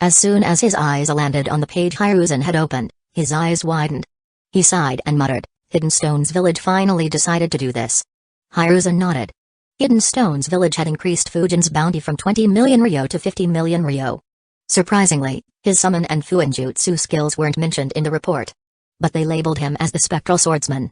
As soon as his eyes landed on the page Hiruzen had opened, his eyes widened. He sighed and muttered, "Hidden Stone's village finally decided to do this." Hiruzen nodded. Hidden Stone's village had increased Fujin's bounty from 20 million ryo to 50 million ryo. Surprisingly, his summon and Fu-in-jutsu skills weren't mentioned in the report. But they labeled him as the Spectral Swordsman.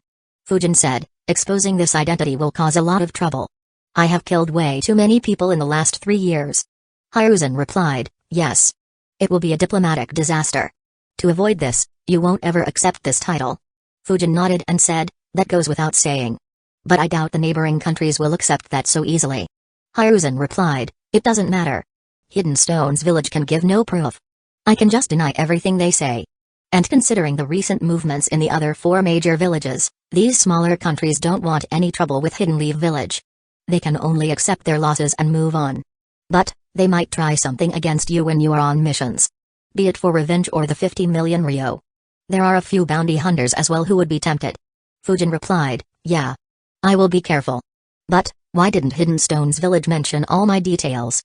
Fujin said, "Exposing this identity will cause a lot of trouble. I have killed way too many people in the last 3 years." Hiruzen replied, "Yes. It will be a diplomatic disaster. To avoid this, you won't ever accept this title." Fujin nodded and said, "That goes without saying. But I doubt the neighboring countries will accept that so easily." Hiruzen replied, "It doesn't matter. Hidden Stone's village can give no proof. I can just deny everything they say. And considering the recent movements in the other 4 major villages, these smaller countries don't want any trouble with Hidden Leaf Village. They can only accept their losses and move on. But, they might try something against you when you are on missions. Be it for revenge or the 50 million ryo. There are a few bounty hunters as well who would be tempted." Fujin replied, "Yeah. I will be careful. But, why didn't Hidden Stone's village mention all my details?"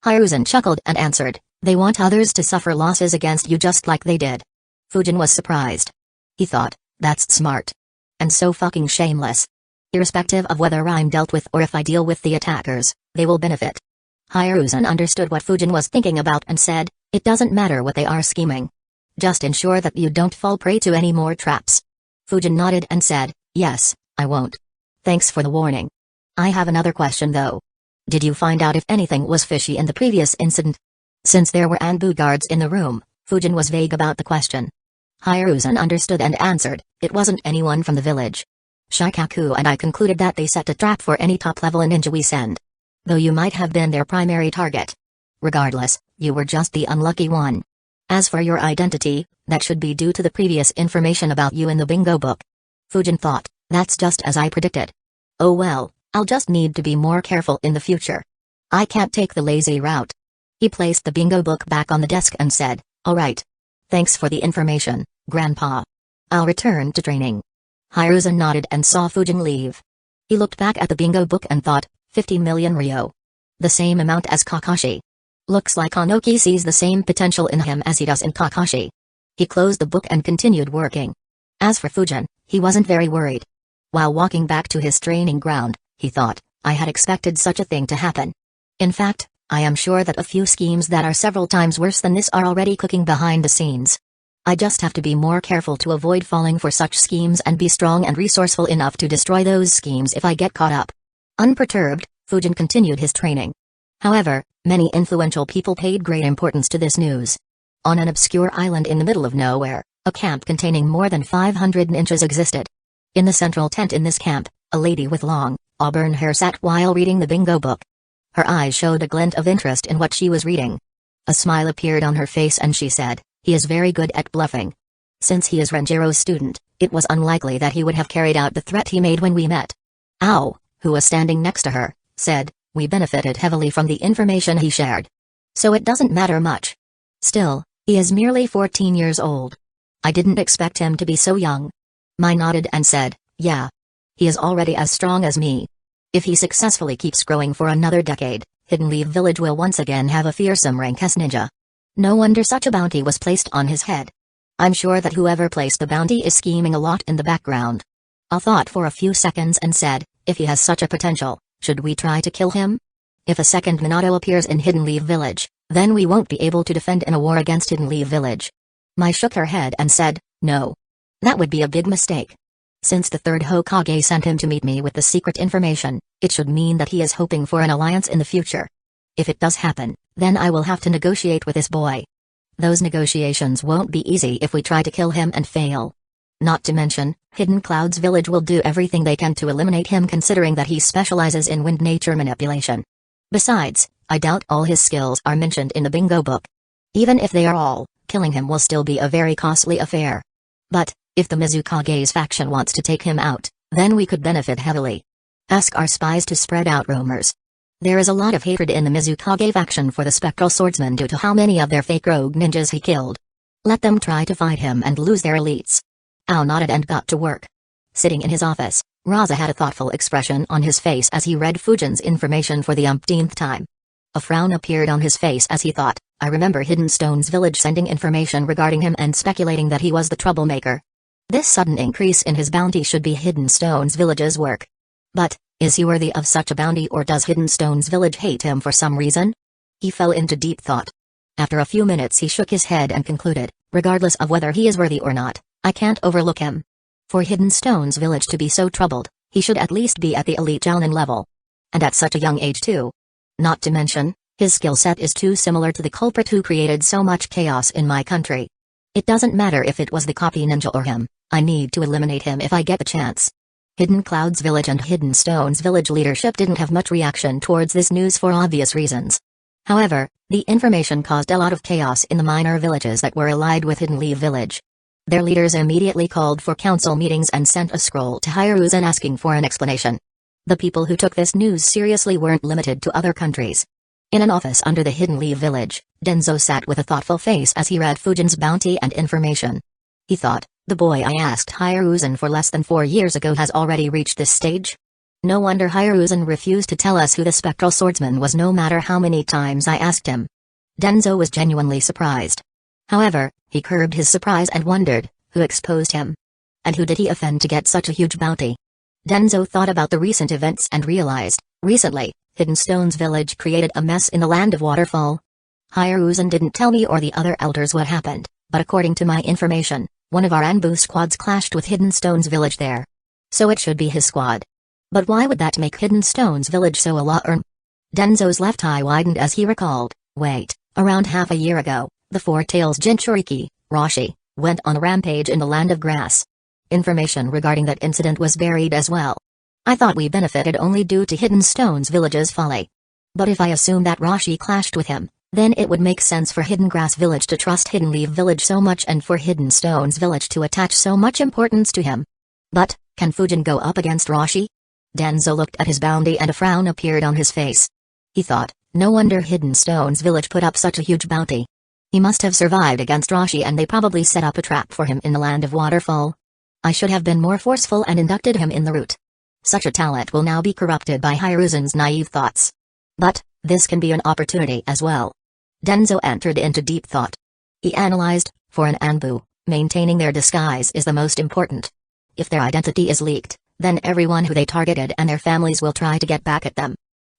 Hiruzen chuckled and answered, "They want others to suffer losses against you just like they did." Fujin was surprised. He thought, "That's smart. And so fucking shameless. Irrespective of whether I'm dealt with or if I deal with the attackers, they will benefit." Hiruzen understood what Fujin was thinking about and said, "It doesn't matter what they are scheming. Just ensure that you don't fall prey to any more traps." Fujin nodded and said, "Yes, I won't. Thanks for the warning. I have another question though. Did you find out if anything was fishy in the previous incident?" Since there were Anbu guards in the room, Fujin was vague about the question. Hiruzen understood and answered, "It wasn't anyone from the village. Shikaku and I concluded that they set a trap for any top-level ninja we send. Though you might have been their primary target. Regardless, you were just the unlucky one." As for your identity, that should be due to the previous information about you in the bingo book. Fujin thought, that's just as I predicted. Oh well, I'll just need to be more careful in the future. I can't take the lazy route. He placed the bingo book back on the desk and said, alright. Thanks for the information, Grandpa. I'll return to training. Hiruzen nodded and saw Fujin leave. He looked back at the bingo book and thought, 50 million ryo. The same amount as Kakashi. Looks like Anoki sees the same potential in him as he does in Kakashi. He closed the book and continued working. As for Fujin, he wasn't very worried. While walking back to his training ground, he thought, I had expected such a thing to happen. In fact, I am sure that a few schemes that are several times worse than this are already cooking behind the scenes. I just have to be more careful to avoid falling for such schemes and be strong and resourceful enough to destroy those schemes if I get caught up. Unperturbed, Fujin continued his training. However, many influential people paid great importance to this news. On an obscure island in the middle of nowhere, a camp containing more than 500 ninjas existed. In the central tent in this camp, a lady with long, auburn hair sat while reading the bingo book. Her eyes showed a glint of interest in what she was reading. A smile appeared on her face and she said, he is very good at bluffing. Since he is Renjiro's student, it was unlikely that he would have carried out the threat he made when we met. Ao, who was standing next to her, said, we benefited heavily from the information he shared. So it doesn't matter much. Still, he is merely 14 years old. I didn't expect him to be so young. Mai nodded and said, yeah. He is already as strong as me. If he successfully keeps growing for another decade, Hidden Leaf Village will once again have a fearsome rank S ninja. No wonder such a bounty was placed on his head. I'm sure that whoever placed the bounty is scheming a lot in the background. I thought for a few seconds and said, if he has such a potential, should we try to kill him? If a second Minato appears in Hidden Leaf Village, then we won't be able to defend in a war against Hidden Leaf Village. Mai shook her head and said, no. That would be a big mistake. Since the third Hokage sent him to meet me with the secret information, it should mean that he is hoping for an alliance in the future. If it does happen, then I will have to negotiate with this boy. Those negotiations won't be easy if we try to kill him and fail. Not to mention, Hidden Cloud's village will do everything they can to eliminate him considering that he specializes in wind nature manipulation. Besides, I doubt all his skills are mentioned in the bingo book. Even if they are all, killing him will still be a very costly affair. But, if the Mizukage's faction wants to take him out, then we could benefit heavily. Ask our spies to spread out rumors. There is a lot of hatred in the Mizukage faction for the Spectral Swordsman due to how many of their fake rogue ninjas he killed. Let them try to fight him and lose their elites. Ao nodded and got to work. Sitting in his office, Raza had a thoughtful expression on his face as he read Fujin's information for the umpteenth time. A frown appeared on his face as he thought, I remember Hidden Stone's village sending information regarding him and speculating that he was the troublemaker. This sudden increase in his bounty should be Hidden Stone's village's work. But, is he worthy of such a bounty or does Hidden Stone's village hate him for some reason? He fell into deep thought. After a few minutes he shook his head and concluded, regardless of whether he is worthy or not, I can't overlook him. For Hidden Stone's village to be so troubled, he should at least be at the elite Jounin level. And at such a young age too. Not to mention, his skill set is too similar to the culprit who created so much chaos in my country. It doesn't matter if it was the copy ninja or him, I need to eliminate him if I get the chance. Hidden Cloud's village and Hidden Stone's village leadership didn't have much reaction towards this news for obvious reasons. However, the information caused a lot of chaos in the minor villages that were allied with Hidden Leaf Village. Their leaders immediately called for council meetings and sent a scroll to Hiruzen asking for an explanation. The people who took this news seriously weren't limited to other countries. In an office under the Hidden Leaf Village, Denzo sat with a thoughtful face as he read Fujin's bounty and information. He thought, the boy I asked Hiruzen for less than 4 years ago has already reached this stage? No wonder Hiruzen refused to tell us who the Spectral Swordsman was no matter how many times I asked him. Denzo was genuinely surprised. However, he curbed his surprise and wondered, who exposed him? And who did he offend to get such a huge bounty? Denzo thought about the recent events and realized, recently, Hidden Stone's village created a mess in the land of Waterfall. Hiruzen didn't tell me or the other elders what happened, but according to my information, one of our Anbu squads clashed with Hidden Stone's village there. So it should be his squad. But why would that make Hidden Stone's village so alarmed? Denzo's left eye widened as he recalled, wait, around half a year ago, the Four-Tails Jinchuriki, Roshi, went on a rampage in the Land of Grass. Information regarding that incident was buried as well. I thought we benefited only due to Hidden Stone's village's folly. But if I assume that Roshi clashed with him, Then it would make sense for Hidden Grass Village to trust Hidden Leaf Village so much and for Hidden Stones Village to attach so much importance to him. But, can Fujin go up against Roshi? Denzo looked at his bounty and a frown appeared on his face. He thought, no wonder Hidden Stones Village put up such a huge bounty. He must have survived against Roshi and they probably set up a trap for him in the Land of Waterfall. I should have been more forceful and inducted him in the route. Such a talent will now be corrupted by Hiruzen's naive thoughts. But, this can be an opportunity as well. Denzo entered into deep thought. He analyzed, for an Anbu, maintaining their disguise is the most important. If their identity is leaked, then everyone who they targeted and their families will try to get back at them.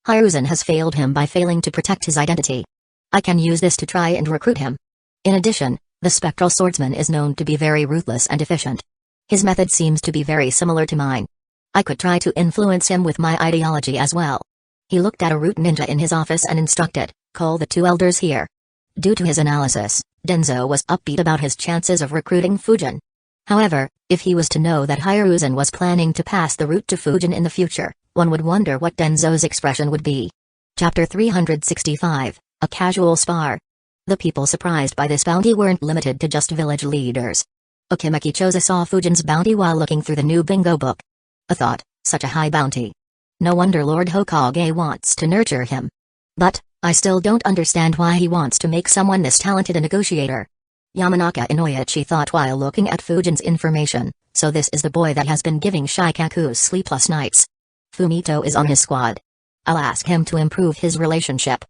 Hiruzen has failed him by failing to protect his identity. I can use this to try and recruit him. In addition, the spectral swordsman is known to be very ruthless and efficient. His method seems to be very similar to mine. I could try to influence him with my ideology as well. He looked at a root ninja in his office and instructed, call the two elders here. Due to his analysis, Denzo was upbeat about his chances of recruiting Fujin. However, if he was to know that Hiruzen was planning to pass the route to Fujin in the future, one would wonder what Denzo's expression would be. Chapter 365, A Casual Spar. The people surprised by this bounty weren't limited to just village leaders. Okimaki Choza saw Fujin's bounty while looking through the new bingo book. A thought, such a high bounty. No wonder Lord Hokage wants to nurture him. But, I still don't understand why he wants to make someone this talented a negotiator. Yamanaka Inoichi thought while looking at Fujin's information, so this is the boy that has been giving Shikaku sleepless nights. Fumito is on his squad. I'll ask him to improve his relationship.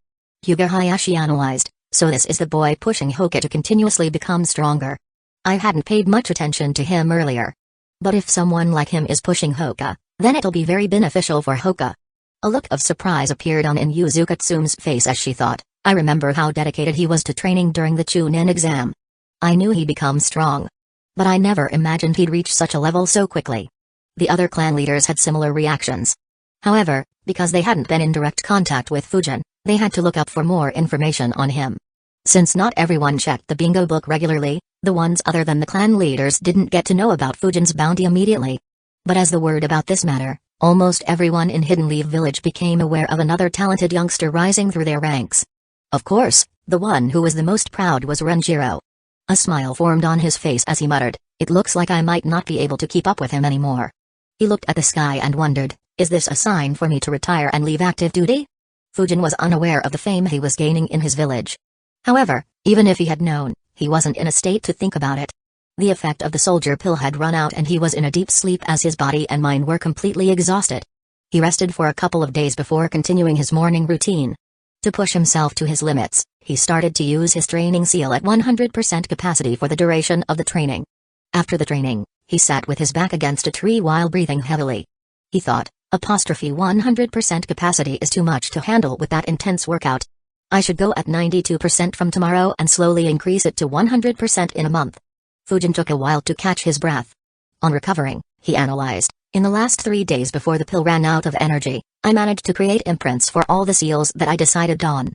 Hyuga Hayashi analyzed, so this is the boy pushing Hoka to continuously become stronger. I hadn't paid much attention to him earlier. But if someone like him is pushing Hoka, then it'll be very beneficial for Hoka. A look of surprise appeared on Inyuzu Katsume's face as she thought, I remember how dedicated he was to training during the Chunin exam. I knew he'd become strong. But I never imagined he'd reach such a level so quickly. The other clan leaders had similar reactions. However, because they hadn't been in direct contact with Fujin, they had to look up for more information on him. Since not everyone checked the bingo book regularly, the ones other than the clan leaders didn't get to know about Fujin's bounty immediately. But as the word about this matter, almost everyone in Hidden Leaf Village became aware of another talented youngster rising through their ranks. Of course, the one who was the most proud was Renjiro. A smile formed on his face as he muttered, it looks like I might not be able to keep up with him anymore. He looked at the sky and wondered, is this a sign for me to retire and leave active duty? Fujin was unaware of the fame he was gaining in his village. However, even if he had known, he wasn't in a state to think about it. The effect of the soldier pill had run out and he was in a deep sleep as his body and mind were completely exhausted. He rested for a couple of days before continuing his morning routine. To push himself to his limits, he started to use his training seal at 100% capacity for the duration of the training. After the training, he sat with his back against a tree while breathing heavily. He thought, 100% capacity is too much to handle with that intense workout. I should go at 92% from tomorrow and slowly increase it to 100% in a month. Fujin took a while to catch his breath. On recovering, he analyzed, in the last 3 days before the pill ran out of energy, I managed to create imprints for all the seals that I decided on.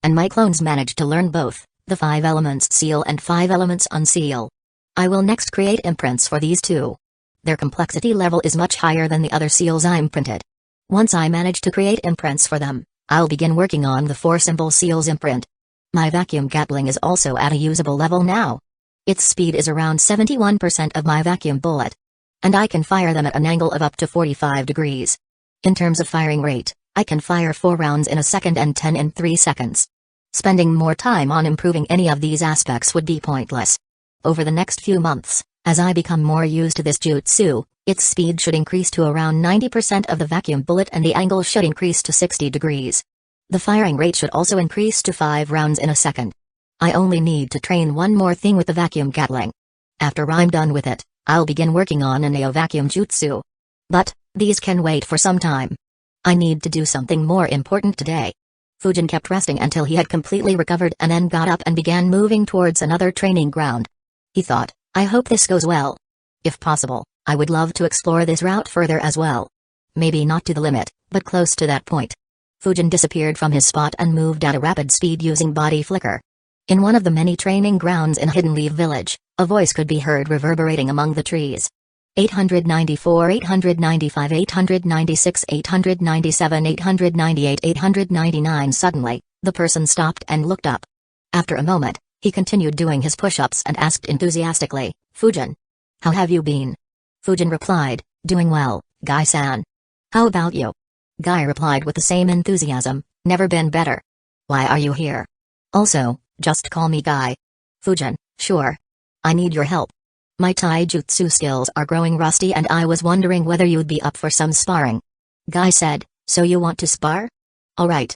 And my clones managed to learn both, the 5 elements seal and 5 elements unseal. I will next create imprints for these two. Their complexity level is much higher than the other seals I imprinted. Once I manage to create imprints for them, I'll begin working on the 4-symbol seals imprint. My vacuum Gatling is also at a usable level now. Its speed is around 71% of my vacuum bullet. And I can fire them at an angle of up to 45 degrees. In terms of firing rate, I can fire 4 rounds in a second and 10 in 3 seconds. Spending more time on improving any of these aspects would be pointless. Over the next few months, as I become more used to this jutsu, its speed should increase to around 90% of the vacuum bullet and the angle should increase to 60 degrees. The firing rate should also increase to 5 rounds in a second. I only need to train one more thing with the vacuum Gatling. After I'm done with it, I'll begin working on a Neo vacuum jutsu. But, these can wait for some time. I need to do something more important today. Fujin kept resting until he had completely recovered and then got up and began moving towards another training ground. He thought, I hope this goes well. If possible, I would love to explore this route further as well. Maybe not to the limit, but close to that point. Fujin disappeared from his spot and moved at a rapid speed using body flicker. In one of the many training grounds in Hidden Leaf Village, a voice could be heard reverberating among the trees. 894, 895, 896, 897, 898, 899. Suddenly, the person stopped and looked up. After a moment, he continued doing his push-ups and asked enthusiastically, Fujin, how have you been? Fujin replied, doing well, Guy-san. How about you? Guy replied with the same enthusiasm, never been better. Why are you here? Also, just call me Guy. Fujin, sure. I need your help. My taijutsu skills are growing rusty and I was wondering whether you'd be up for some sparring. Guy said, so you want to spar? Alright.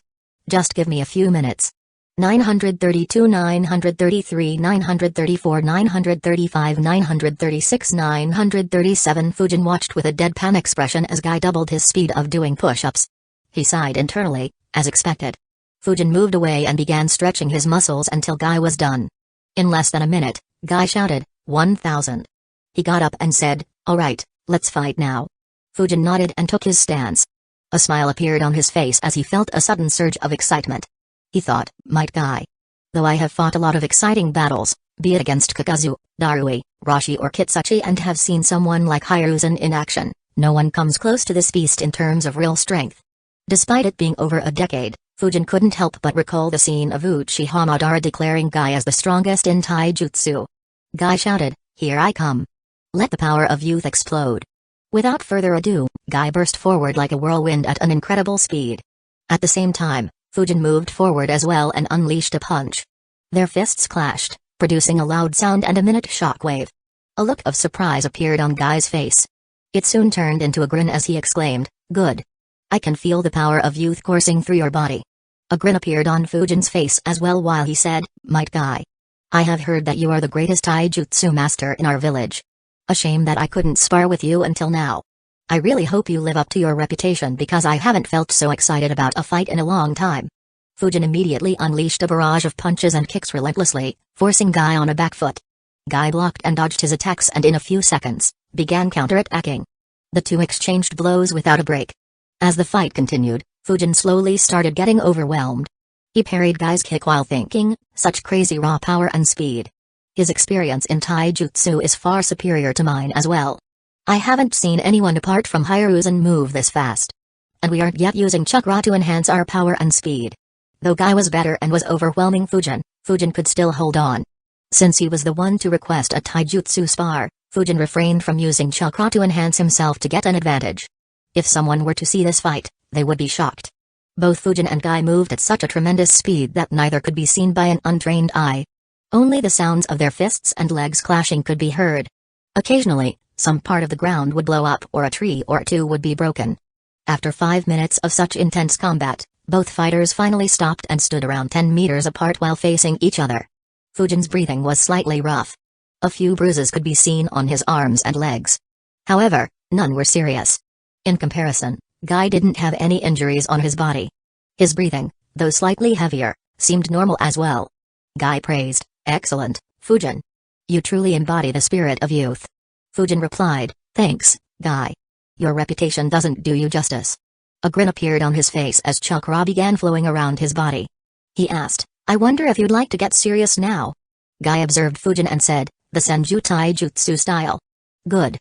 Just give me a few minutes. 932, 933, 934, 935, 936, 937. Fujin watched with a deadpan expression as Guy doubled his speed of doing push-ups. He sighed internally, as expected. Fujin moved away and began stretching his muscles until Guy was done. In less than a minute, Guy shouted, 1000. He got up and said, alright, let's fight now. Fujin nodded and took his stance. A smile appeared on his face as he felt a sudden surge of excitement. He thought, might Guy. Though I have fought a lot of exciting battles, be it against Kakazu, Darui, Rashi or Kitsuchi and have seen someone like Hiruzen in action, no one comes close to this beast in terms of real strength. Despite it being over a decade, Fujin couldn't help but recall the scene of Uchiha Madara declaring Guy as the strongest in taijutsu. Guy shouted, here I come. Let the power of youth explode. Without further ado, Guy burst forward like a whirlwind at an incredible speed. At the same time, Fujin moved forward as well and unleashed a punch. Their fists clashed, producing a loud sound and a minute shockwave. A look of surprise appeared on Guy's face. It soon turned into a grin as he exclaimed, good. I can feel the power of youth coursing through your body. A grin appeared on Fujin's face as well while he said, might Guy. I have heard that you are the greatest taijutsu master in our village. A shame that I couldn't spar with you until now. I really hope you live up to your reputation because I haven't felt so excited about a fight in a long time. Fujin immediately unleashed a barrage of punches and kicks relentlessly, forcing Guy on a back foot. Guy blocked and dodged his attacks and in a few seconds, began counterattacking. The two exchanged blows without a break. As the fight continued, Fujin slowly started getting overwhelmed. He parried Guy's kick while thinking, such crazy raw power and speed. His experience in taijutsu is far superior to mine as well. I haven't seen anyone apart from Hiruzen move this fast. And we aren't yet using chakra to enhance our power and speed. Though Guy was better and was overwhelming Fujin could still hold on. Since he was the one to request a taijutsu spar, Fujin refrained from using chakra to enhance himself to get an advantage. If someone were to see this fight, they would be shocked. Both Fujin and Guy moved at such a tremendous speed that neither could be seen by an untrained eye. Only the sounds of their fists and legs clashing could be heard. Occasionally, some part of the ground would blow up or a tree or two would be broken. After 5 minutes of such intense combat, both fighters finally stopped and stood around 10 meters apart while facing each other. Fujin's breathing was slightly rough. A few bruises could be seen on his arms and legs. However, none were serious. In comparison, Guy didn't have any injuries on his body. His breathing, though slightly heavier, seemed normal as well. Guy praised, excellent, Fujin. You truly embody the spirit of youth. Fujin replied, thanks, Guy. Your reputation doesn't do you justice. A grin appeared on his face as chakra began flowing around his body. He asked, I wonder if you'd like to get serious now. Guy observed Fujin and said, the Senju Taijutsu style. Good.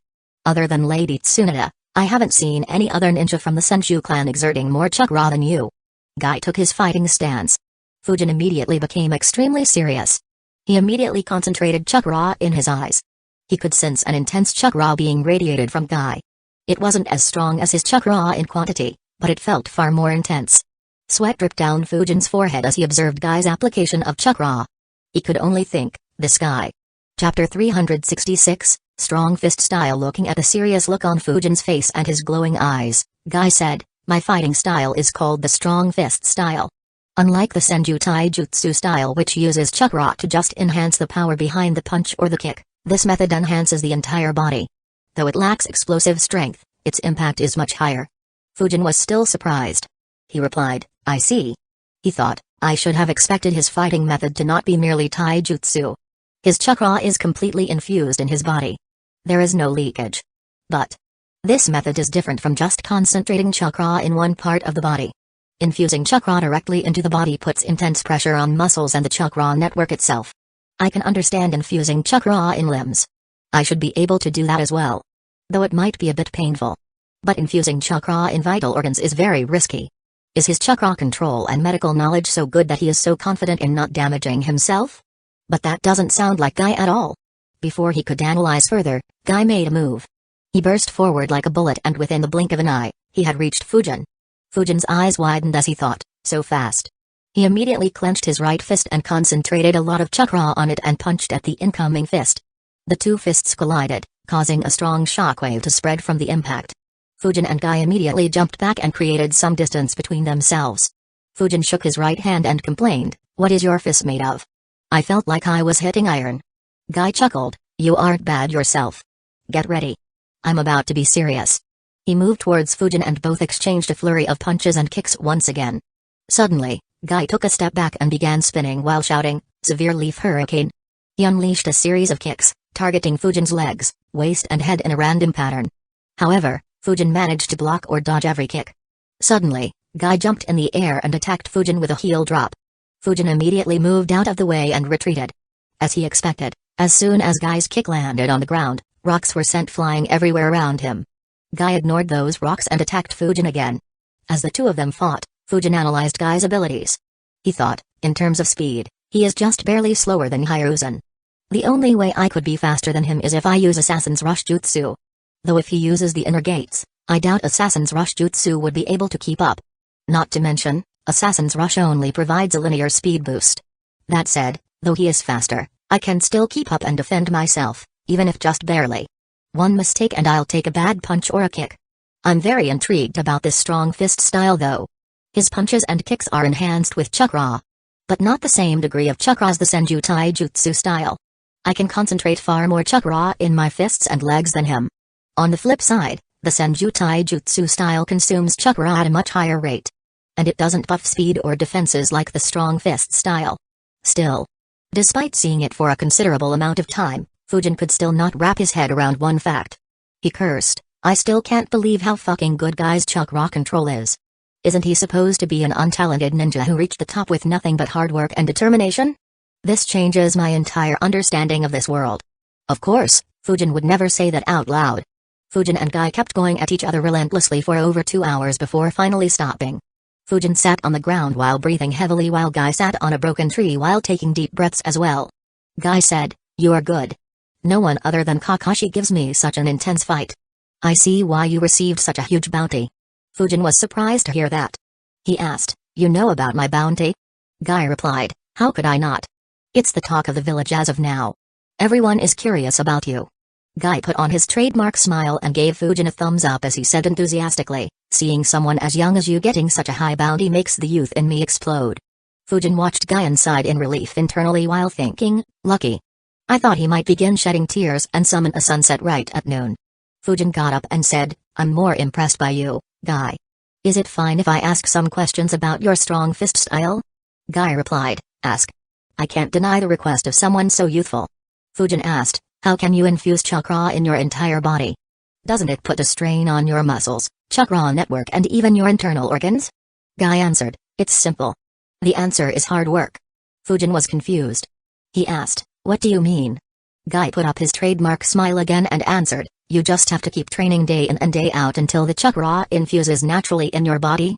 Other than Lady Tsunade, I haven't seen any other ninja from the Senju clan exerting more chakra than you. Guy took his fighting stance. Fujin immediately became extremely serious. He immediately concentrated chakra in his eyes. He could sense an intense chakra being radiated from Guy. It wasn't as strong as his chakra in quantity, but it felt far more intense. Sweat dripped down Fujin's forehead as he observed Guy's application of chakra. He could only think, this guy. Chapter 366, Strong Fist Style. Looking at the serious look on Fujin's face and his glowing eyes, Guy said, my fighting style is called the Strong Fist Style. Unlike the Senju Taijutsu style which uses chakra to just enhance the power behind the punch or the kick, this method enhances the entire body. Though it lacks explosive strength, its impact is much higher. Fujin was still surprised. He replied, I see. He thought, I should have expected his fighting method to not be merely taijutsu. His chakra is completely infused in his body. There is no leakage. But this method is different from just concentrating chakra in one part of the body. Infusing chakra directly into the body puts intense pressure on muscles and the chakra network itself. I can understand infusing chakra in limbs. I should be able to do that as well. though it might be a bit painful. But infusing chakra in vital organs is very risky. Is his chakra control and medical knowledge so good that he is so confident in not damaging himself? But that doesn't sound like Guy at all. Before he could analyze further, Guy made a move. He burst forward like a bullet, and within the blink of an eye, he had reached Fujin. Fujin's eyes widened as he thought, so fast. He immediately clenched his right fist and concentrated a lot of chakra on it and punched at the incoming fist. The two fists collided, causing a strong shockwave to spread from the impact. Fujin and Guy immediately jumped back and created some distance between themselves. Fujin shook his right hand and complained, "What is your fist made of? I felt like I was hitting iron." Guy chuckled, "You aren't bad yourself. Get ready. I'm about to be serious." He moved towards Fujin and both exchanged a flurry of punches and kicks once again. Suddenly, Guy took a step back and began spinning while shouting, "Severe Leaf Hurricane." He unleashed a series of kicks, targeting Fujin's legs, waist and head in a random pattern. However, Fujin managed to block or dodge every kick. Suddenly, Guy jumped in the air and attacked Fujin with a heel drop. Fujin immediately moved out of the way and retreated. As he expected, as soon as Guy's kick landed on the ground, rocks were sent flying everywhere around him. Guy ignored those rocks and attacked Fujin again. As the two of them fought, Fujin analyzed Guy's abilities. He thought, in terms of speed, he is just barely slower than Hiruzen. The only way I could be faster than him is if I use Assassin's Rush Jutsu. Though if he uses the inner gates, I doubt Assassin's Rush Jutsu would be able to keep up. Not to mention, Assassin's Rush only provides a linear speed boost. That said, though he is faster, I can still keep up and defend myself, even if just barely. One mistake and I'll take a bad punch or a kick. I'm very intrigued about this strong fist style though. His punches and kicks are enhanced with chakra. But not the same degree of chakra as the Senju Taijutsu style. I can concentrate far more chakra in my fists and legs than him. On the flip side, the Senju Taijutsu style consumes chakra at a much higher rate. And it doesn't buff speed or defenses like the strong fist style. Still, despite seeing it for a considerable amount of time, Fujin could still not wrap his head around one fact. He cursed, "I still can't believe how fucking good Guy's chakra control is. Isn't he supposed to be an untalented ninja who reached the top with nothing but hard work and determination? This changes my entire understanding of this world." Of course, Fujin would never say that out loud. Fujin and Guy kept going at each other relentlessly for over 2 hours before finally stopping. Fujin sat on the ground while breathing heavily while Guy sat on a broken tree while taking deep breaths as well. Guy said, "You are good. No one other than Kakashi gives me such an intense fight. I see why you received such a huge bounty." Fujin was surprised to hear that. He asked, "You know about my bounty?" Guy replied, "How could I not? It's the talk of the village as of now. Everyone is curious about you." Guy put on his trademark smile and gave Fujin a thumbs up as he said enthusiastically, "Seeing someone as young as you getting such a high bounty makes the youth in me explode." Fujin watched Guy and sighed in relief internally while thinking, "Lucky. I thought he might begin shedding tears and summon a sunset right at noon." Fujin got up and said, "I'm more impressed by you, Guy. Is it fine if I ask some questions about your strong fist style?" Guy replied, "Ask. I can't deny the request of someone so youthful." Fujin asked, "How can you infuse chakra in your entire body? Doesn't it put a strain on your muscles, chakra network and even your internal organs?" Guy answered, "It's simple. The answer is hard work." Fujin was confused. He asked, "What do you mean?" Guy put up his trademark smile again and answered, "You just have to keep training day in and day out until the chakra infuses naturally in your body."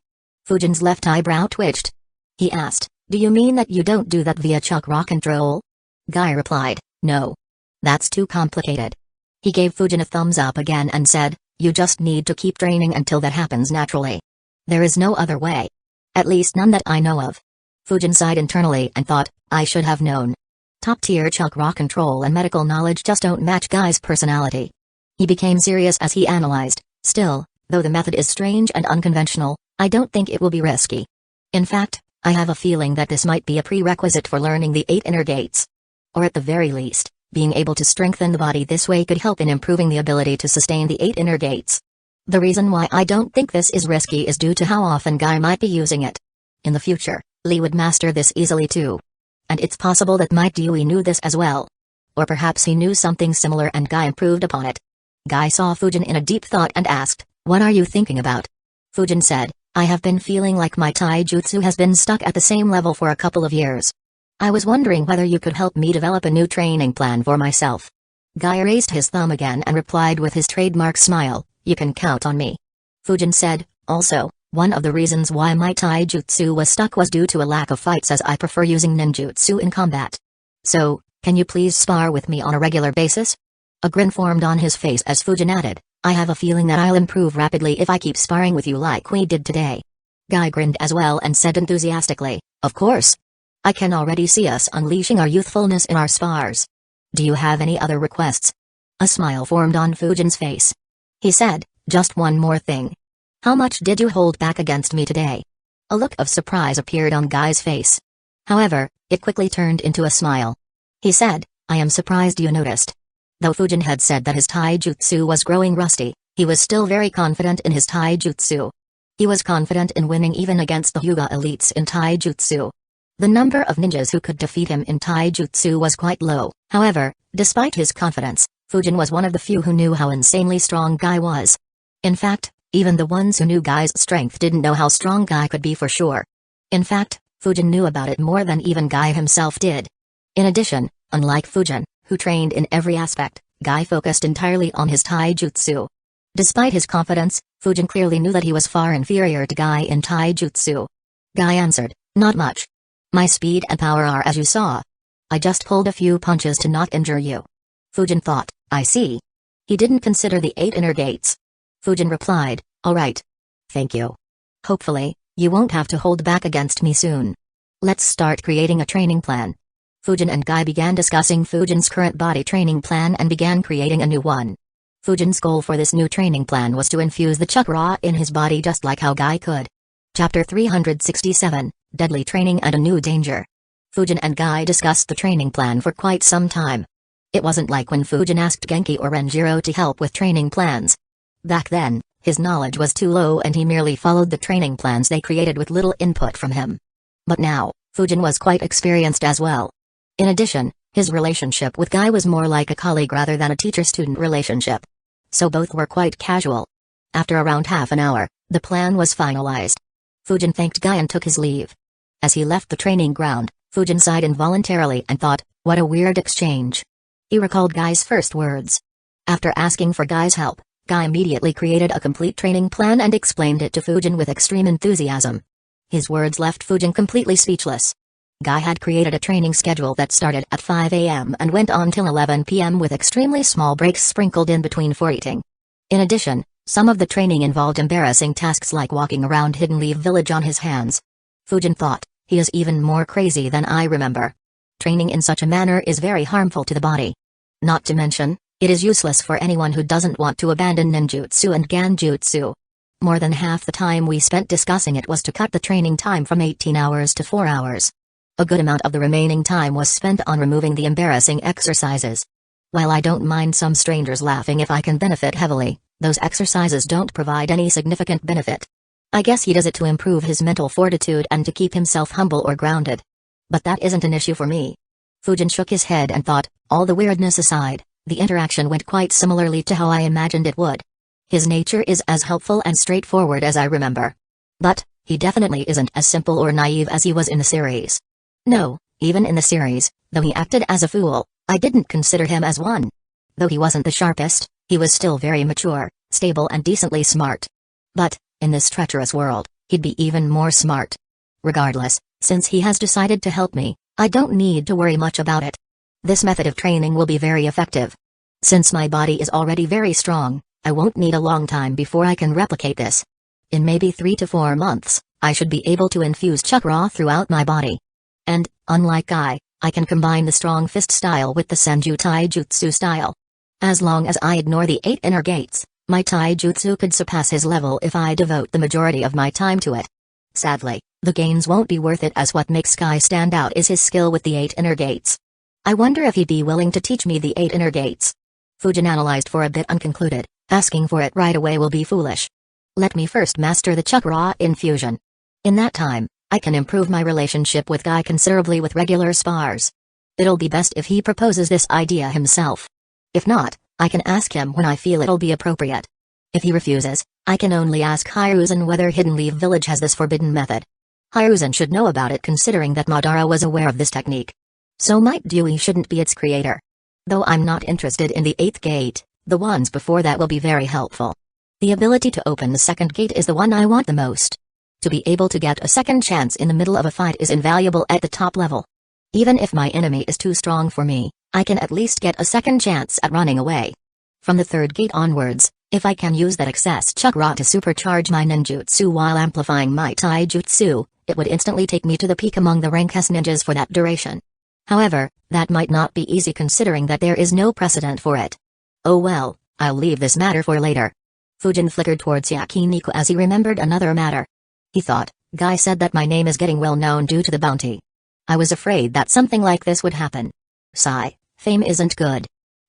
Fujin's left eyebrow twitched. He asked, "Do you mean that you don't do that via chakra control?" Guy replied, "No. That's too complicated." He gave Fujin a thumbs up again and said, "You just need to keep training until that happens naturally. There is no other way. At least none that I know of." Fujin sighed internally and thought, "I should have known. Top-tier chakra control and medical knowledge just don't match Guy's personality." He became serious as he analyzed, "Still, though the method is strange and unconventional, I don't think it will be risky. In fact, I have a feeling that this might be a prerequisite for learning the 8 inner gates. Or at the very least, being able to strengthen the body this way could help in improving the ability to sustain the 8 inner gates. The reason why I don't think this is risky is due to how often Guy might be using it. In the future, Lee would master this easily too. And it's possible that Might Dewey knew this as well. Or perhaps he knew something similar and Guy improved upon it." Guy saw Fujin in a deep thought and asked, "What are you thinking about?" Fujin said, "I have been feeling like my taijutsu has been stuck at the same level for a couple of years. I was wondering whether you could help me develop a new training plan for myself." Guy raised his thumb again and replied with his trademark smile, "You can count on me." Fujin said, "Also, one of the reasons why my taijutsu was stuck was due to a lack of fights, as I prefer using ninjutsu in combat. So, can you please spar with me on a regular basis?" A grin formed on his face as Fujin added, "I have a feeling that I'll improve rapidly if I keep sparring with you like we did today." Guy grinned as well and said enthusiastically, "Of course. I can already see us unleashing our youthfulness in our spars. Do you have any other requests?" A smile formed on Fujin's face. He said, "Just one more thing. How much did you hold back against me today?" A look of surprise appeared on Guy's face. However, it quickly turned into a smile. He said, "I am surprised you noticed." Though Fujin had said that his taijutsu was growing rusty, he was still very confident in his taijutsu. He was confident in winning even against the Hyuga elites in taijutsu. The number of ninjas who could defeat him in taijutsu was quite low. However, despite his confidence, Fujin was one of the few who knew how insanely strong Guy was. In fact, even the ones who knew Guy's strength didn't know how strong Guy could be for sure. In fact, Fujin knew about it more than even Guy himself did. In addition, unlike Fujin, who trained in every aspect, Guy focused entirely on his taijutsu. Despite his confidence, Fujin clearly knew that he was far inferior to Guy in taijutsu. Guy answered, "Not much. My speed and power are as you saw. I just pulled a few punches to not injure you." Fujin thought, "I see." He didn't consider the 8 inner gates. Fujin replied, "All right. Thank you. Hopefully, you won't have to hold back against me soon. Let's start creating a training plan." Fujin and Guy began discussing Fujin's current body training plan and began creating a new one. Fujin's goal for this new training plan was to infuse the chakra in his body just like how Guy could. Chapter 367, Deadly Training and a New Danger. Fujin and Guy discussed the training plan for quite some time. It wasn't like when Fujin asked Genki or Renjiro to help with training plans. Back then, his knowledge was too low and he merely followed the training plans they created with little input from him. But now, Fujin was quite experienced as well. In addition, his relationship with Guy was more like a colleague rather than a teacher-student relationship. So both were quite casual. After around half an hour, the plan was finalized. Fujin thanked Guy and took his leave. As he left the training ground, Fujin sighed involuntarily and thought, what a weird exchange. He recalled Guy's first words. After asking for Guy's help, Guy immediately created a complete training plan and explained it to Fujin with extreme enthusiasm. His words left Fujin completely speechless. Guy had created a training schedule that started at 5 a.m. and went on till 11 p.m. with extremely small breaks sprinkled in between for eating. In addition, some of the training involved embarrassing tasks like walking around Hidden Leaf Village on his hands. Fujin thought, he is even more crazy than I remember. Training in such a manner is very harmful to the body. Not to mention, it is useless for anyone who doesn't want to abandon ninjutsu and ganjutsu. More than half the time we spent discussing it was to cut the training time from 18 hours to 4 hours. A good amount of the remaining time was spent on removing the embarrassing exercises. While I don't mind some strangers laughing if I can benefit heavily, those exercises don't provide any significant benefit. I guess he does it to improve his mental fortitude and to keep himself humble or grounded. But that isn't an issue for me. Fujin shook his head and thought, all the weirdness aside, the interaction went quite similarly to how I imagined it would. His nature is as helpful and straightforward as I remember. But, he definitely isn't as simple or naive as he was in the series. No, even in the series, though he acted as a fool, I didn't consider him as one. Though he wasn't the sharpest, he was still very mature, stable and decently smart. But, in this treacherous world, he'd be even more smart. Regardless, since he has decided to help me, I don't need to worry much about it. This method of training will be very effective. Since my body is already very strong, I won't need a long time before I can replicate this. In maybe 3 to 4 months, I should be able to infuse chakra throughout my body. And, unlike Guy, I can combine the strong fist style with the Senju Taijutsu style. As long as I ignore the 8 inner gates, my Taijutsu could surpass his level if I devote the majority of my time to it. Sadly, the gains won't be worth it as what makes Guy stand out is his skill with the 8 inner gates. I wonder if he'd be willing to teach me the 8 inner gates. Fujin analyzed for a bit and concluded, asking for it right away will be foolish. Let me first master the chakra infusion. In that time, I can improve my relationship with Guy considerably with regular spars. It'll be best if he proposes this idea himself. If not, I can ask him when I feel it'll be appropriate. If he refuses, I can only ask Hiruzen whether Hidden Leaf Village has this forbidden method. Hiruzen should know about it considering that Madara was aware of this technique. So Might Dewey shouldn't be its creator. Though I'm not interested in the 8th gate, the ones before that will be very helpful. The ability to open the 2nd gate is the one I want the most. To be able to get a second chance in the middle of a fight is invaluable at the top level. Even if my enemy is too strong for me, I can at least get a second chance at running away. From the 3rd gate onwards, if I can use that excess chakra to supercharge my ninjutsu while amplifying my taijutsu, it would instantly take me to the peak among the rank S ninjas for that duration. However, that might not be easy considering that there is no precedent for it. Oh well, I'll leave this matter for later. Fujin flickered towards Yakiniku as he remembered another matter. He thought, Guy said that my name is getting well known due to the bounty. I was afraid that something like this would happen. Sigh, fame isn't good.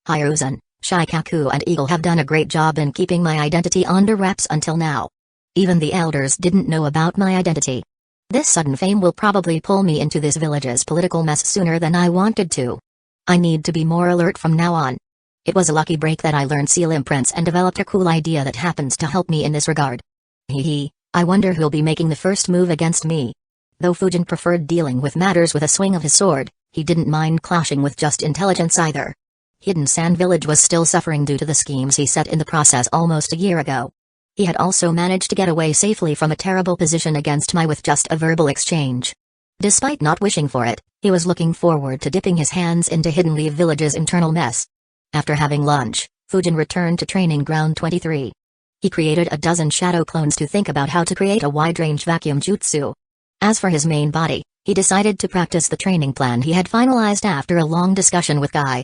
Hiruzen, Shikaku and Eagle have done a great job in keeping my identity under wraps until now. Even the elders didn't know about my identity. This sudden fame will probably pull me into this village's political mess sooner than I wanted to. I need to be more alert from now on. It was a lucky break that I learned seal imprints and developed a cool idea that happens to help me in this regard. Hee, I wonder who'll be making the first move against me. Though Fujin preferred dealing with matters with a swing of his sword, he didn't mind clashing with just intelligence either. Hidden Sand Village was still suffering due to the schemes he set in the process almost a year ago. He had also managed to get away safely from a terrible position against Mai with just a verbal exchange. Despite not wishing for it, he was looking forward to dipping his hands into Hidden Leaf Village's internal mess. After having lunch, Fujin returned to Training Ground 23. He created a dozen shadow clones to think about how to create a wide-range vacuum jutsu. As for his main body, he decided to practice the training plan he had finalized after a long discussion with Guy.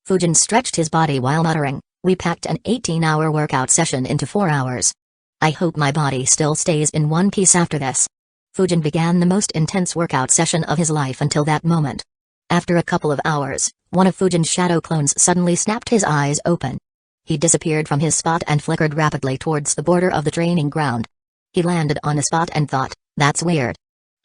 Fujin stretched his body while muttering, "We packed an 18-hour workout session into 4 hours. I hope my body still stays in one piece after this." Fujin began the most intense workout session of his life until that moment. After a couple of hours, one of Fujin's shadow clones suddenly snapped his eyes open. He disappeared from his spot and flickered rapidly towards the border of the training ground. He landed on a spot and thought, "That's weird."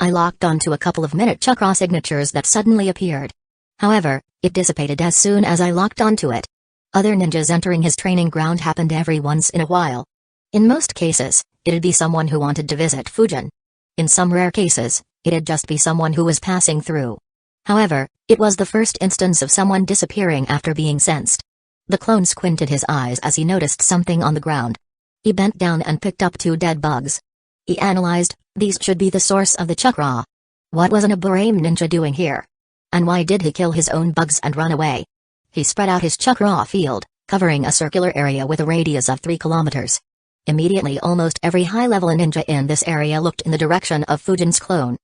I locked onto a couple of minute chakra signatures that suddenly appeared. However, it dissipated as soon as I locked onto it. Other ninjas entering his training ground happened every once in a while. In most cases, it'd be someone who wanted to visit Fujin. In some rare cases, it'd just be someone who was passing through. However, it was the first instance of someone disappearing after being sensed. The clone squinted his eyes as he noticed something on the ground. He bent down and picked up 2 dead bugs. He analyzed, these should be the source of the chakra. What was an Aburame ninja doing here? And why did he kill his own bugs and run away? He spread out his chakra field, covering a circular area with a radius of 3 kilometers. Immediately almost every high-level ninja in this area looked in the direction of Fujin's clone.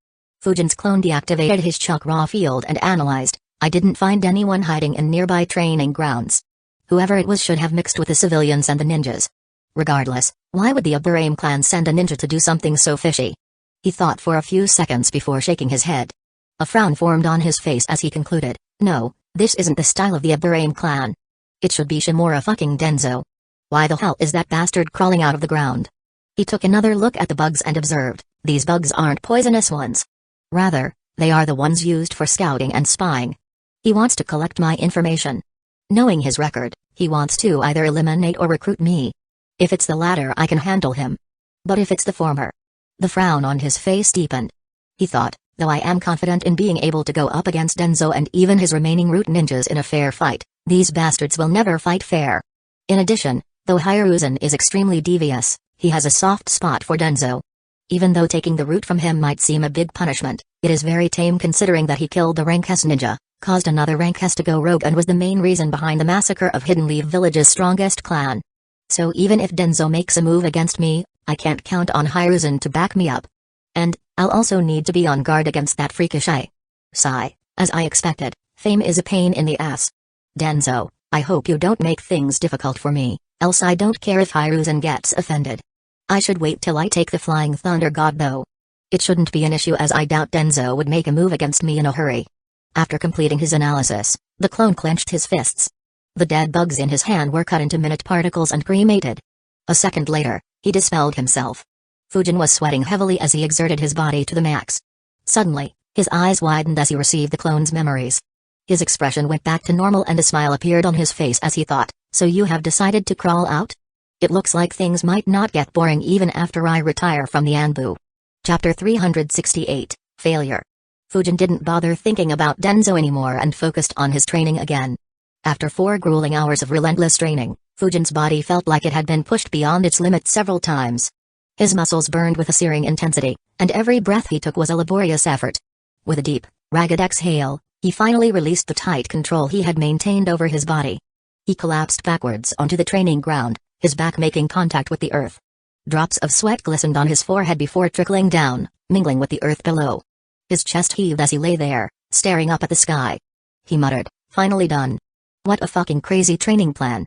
Fujin's clone deactivated his chakra field and analyzed, I didn't find anyone hiding in nearby training grounds. Whoever it was should have mixed with the civilians and the ninjas. Regardless, why would the Aburame clan send a ninja to do something so fishy? He thought for a few seconds before shaking his head. A frown formed on his face as he concluded, no, this isn't the style of the Aburame clan. It should be Shimura fucking Denzo. Why the hell is that bastard crawling out of the ground? He took another look at the bugs and observed, these bugs aren't poisonous ones. Rather, they are the ones used for scouting and spying. He wants to collect my information. Knowing his record, he wants to either eliminate or recruit me. If it's the latter, I can handle him. But if it's the former... The frown on his face deepened. He thought, though I am confident in being able to go up against Denzo and even his remaining root ninjas in a fair fight, these bastards will never fight fair. In addition, though Hiruzen is extremely devious, he has a soft spot for Denzo. Even though taking the root from him might seem a big punishment, it is very tame considering that he killed the rank S ninja, caused another rank S to go rogue and was the main reason behind the massacre of Hidden Leaf Village's strongest clan. So even if Denzo makes a move against me, I can't count on Hiruzen to back me up. And, I'll also need to be on guard against that freakish eye. Sigh, as I expected, fame is a pain in the ass. Denzo, I hope you don't make things difficult for me, else I don't care if Hiruzen gets offended. I should wait till I take the Flying Thunder God though. It shouldn't be an issue as I doubt Denzo would make a move against me in a hurry. After completing his analysis, the clone clenched his fists. The dead bugs in his hand were cut into minute particles and cremated. A second later, he dispelled himself. Fujin was sweating heavily as he exerted his body to the max. Suddenly, his eyes widened as he received the clone's memories. His expression went back to normal and a smile appeared on his face as he thought, so you have decided to crawl out? It looks like things might not get boring even after I retire from the Anbu. Chapter 368, Failure. Fujin didn't bother thinking about Denzo anymore and focused on his training again. After 4 grueling hours of relentless training, Fujin's body felt like it had been pushed beyond its limits several times. His muscles burned with a searing intensity, and every breath he took was a laborious effort. With a deep, ragged exhale, he finally released the tight control he had maintained over his body. He collapsed backwards onto the training ground, his back making contact with the earth. Drops of sweat glistened on his forehead before trickling down, mingling with the earth below. His chest heaved as he lay there, staring up at the sky. He muttered, finally done. What a fucking crazy training plan.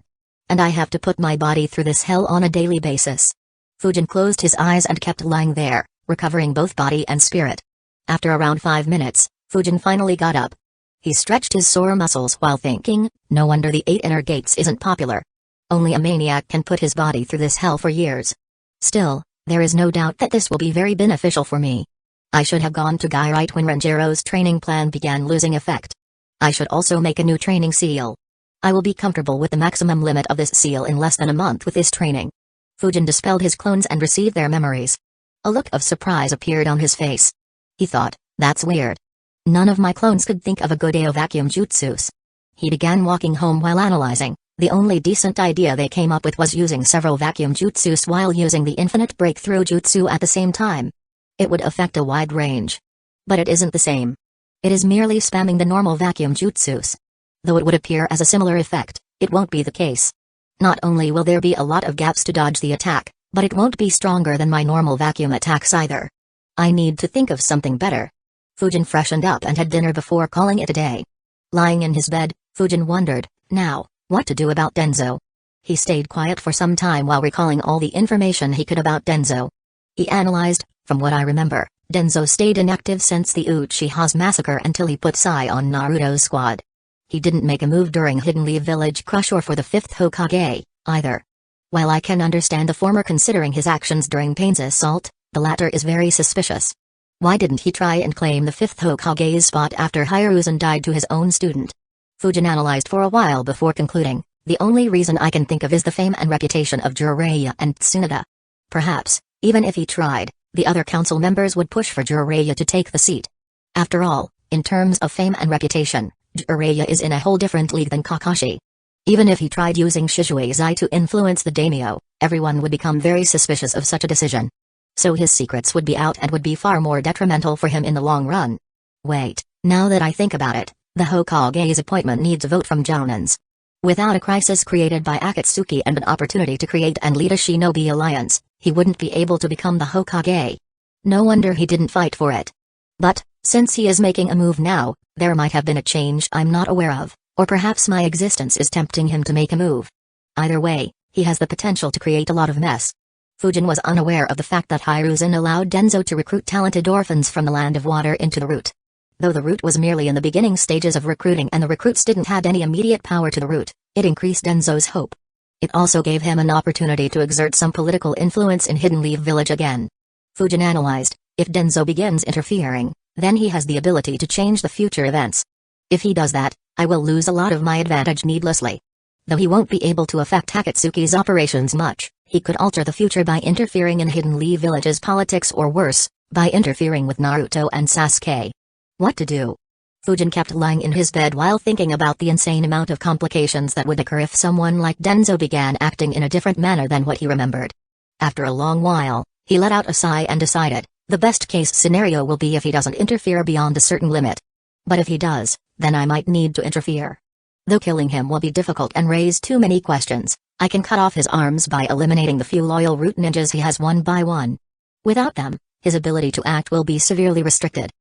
And I have to put my body through this hell on a daily basis. Fujin closed his eyes and kept lying there, recovering both body and spirit. After around 5 minutes, Fujin finally got up. He stretched his sore muscles while thinking, no wonder the 8 inner gates isn't popular. Only a maniac can put his body through this hell for years. Still, there is no doubt that this will be very beneficial for me. I should have gone to Gai right when Renjiro's training plan began losing effect. I should also make a new training seal. I will be comfortable with the maximum limit of this seal in less than a month with this training. Fujin dispelled his clones and received their memories. A look of surprise appeared on his face. He thought, that's weird. None of my clones could think of a good vacuum jutsus. He began walking home while analyzing. The only decent idea they came up with was using several vacuum jutsus while using the infinite breakthrough jutsu at the same time. It would affect a wide range. But it isn't the same. It is merely spamming the normal vacuum jutsus. Though it would appear as a similar effect, it won't be the case. Not only will there be a lot of gaps to dodge the attack, but it won't be stronger than my normal vacuum attacks either. I need to think of something better. Fujin freshened up and had dinner before calling it a day. Lying in his bed, Fujin wondered, now, what to do about Denzo. He stayed quiet for some time while recalling all the information he could about Denzo. He analyzed, from what I remember, Denzo stayed inactive since the Uchiha's massacre until he put Sai on Naruto's squad. He didn't make a move during Hidden Leaf Village Crush or for the 5th Hokage, either. While I can understand the former considering his actions during Pain's assault, the latter is very suspicious. Why didn't he try and claim the 5th Hokage's spot after Hiruzen died to his own student? Fujin analyzed for a while before concluding, the only reason I can think of is the fame and reputation of Jiraiya and Tsunade. Perhaps, even if he tried, the other council members would push for Jiraiya to take the seat. After all, in terms of fame and reputation, Jiraiya is in a whole different league than Kakashi. Even if he tried using Shizuizai to influence the daimyo, everyone would become very suspicious of such a decision. So his secrets would be out and would be far more detrimental for him in the long run. Wait, now that I think about it, the Hokage's appointment needs a vote from Jounins. Without a crisis created by Akatsuki and an opportunity to create and lead a shinobi alliance, he wouldn't be able to become the Hokage. No wonder he didn't fight for it. But, since he is making a move now, there might have been a change I'm not aware of, or perhaps my existence is tempting him to make a move. Either way, he has the potential to create a lot of mess. Fujin was unaware of the fact that Hiruzen allowed Denzo to recruit talented orphans from the Land of Water into the route. Though the route was merely in the beginning stages of recruiting and the recruits didn't add any immediate power to the route, it increased Denzo's hope. It also gave him an opportunity to exert some political influence in Hidden Leaf Village again. Fujin analyzed, if Denzo begins interfering, then he has the ability to change the future events. If he does that, I will lose a lot of my advantage needlessly. Though he won't be able to affect Akatsuki's operations much, he could alter the future by interfering in Hidden Leaf Village's politics or worse, by interfering with Naruto and Sasuke. What to do? Fujin kept lying in his bed while thinking about the insane amount of complications that would occur if someone like Denzo began acting in a different manner than what he remembered. After a long while, he let out a sigh and decided, the best case scenario will be if he doesn't interfere beyond a certain limit. But if he does, then I might need to interfere. Though killing him will be difficult and raise too many questions, I can cut off his arms by eliminating the few loyal root ninjas he has one by one. Without them, his ability to act will be severely restricted.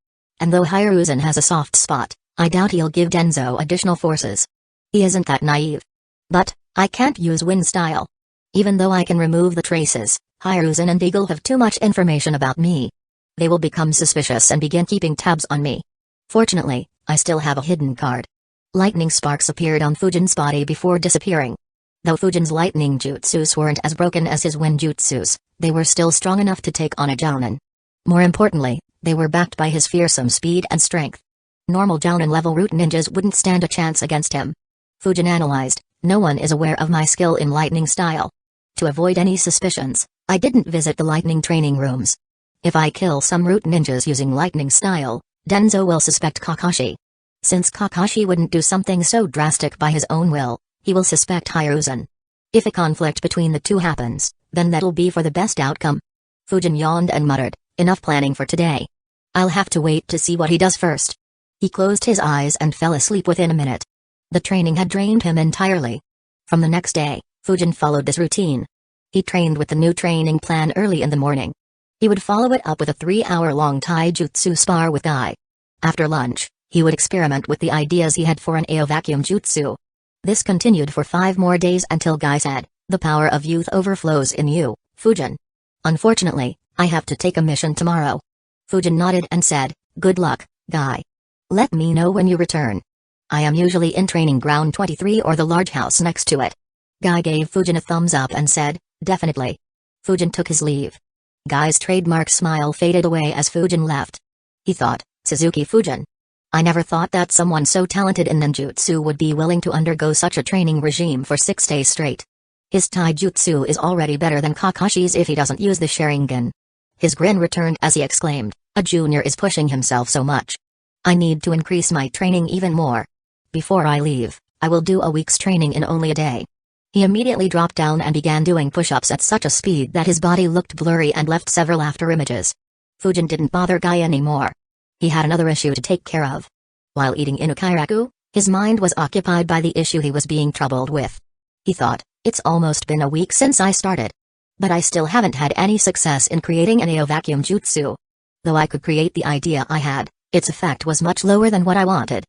And though Hiruzen has a soft spot, I doubt he'll give Denzo additional forces. He isn't that naive. But, I can't use wind style. Even though I can remove the traces, Hiruzen and Eagle have too much information about me. They will become suspicious and begin keeping tabs on me. Fortunately, I still have a hidden card. Lightning sparks appeared on Fujin's body before disappearing. Though Fujin's lightning jutsus weren't as broken as his wind jutsus, they were still strong enough to take on a Jounin. More importantly, they were backed by his fearsome speed and strength. Normal Jounin-level root ninjas wouldn't stand a chance against him. Fujin analyzed, no one is aware of my skill in lightning style. To avoid any suspicions, I didn't visit the lightning training rooms. If I kill some root ninjas using lightning style, Denzo will suspect Kakashi. Since Kakashi wouldn't do something so drastic by his own will, he will suspect Hiruzen. If a conflict between the two happens, then that'll be for the best outcome. Fujin yawned and muttered, enough planning for today. I'll have to wait to see what he does first. He closed his eyes and fell asleep within a minute. The training had drained him entirely. From the next day, Fujin followed this routine. He trained with the new training plan early in the morning. He would follow it up with a 3-hour-long taijutsu spar with Guy. After lunch, he would experiment with the ideas he had for an AO vacuum jutsu. This continued for 5 more days until Guy said, "The power of youth overflows in you, Fujin. Unfortunately, I have to take a mission tomorrow." Fujin nodded and said, "Good luck, Guy. Let me know when you return. I am usually in training ground 23 or the large house next to it." Guy gave Fujin a thumbs up and said, "Definitely." Fujin took his leave. Guy's trademark smile faded away as Fujin left. He thought, Suzuki Fujin. I never thought that someone so talented in ninjutsu would be willing to undergo such a training regime for 6 days straight. His taijutsu is already better than Kakashi's if he doesn't use the Sharingan. His grin returned as he exclaimed, "A junior is pushing himself so much. I need to increase my training even more. Before I leave, I will do a week's training in only a day." He immediately dropped down and began doing push-ups at such a speed that his body looked blurry and left several after images. Fujin didn't bother Guy anymore. He had another issue to take care of. While eating inukiraku, his mind was occupied by the issue he was being troubled with. He thought, it's almost been a week since I started. But I still haven't had any success in creating an AO vacuum jutsu. Though I could create the idea I had, its effect was much lower than what I wanted.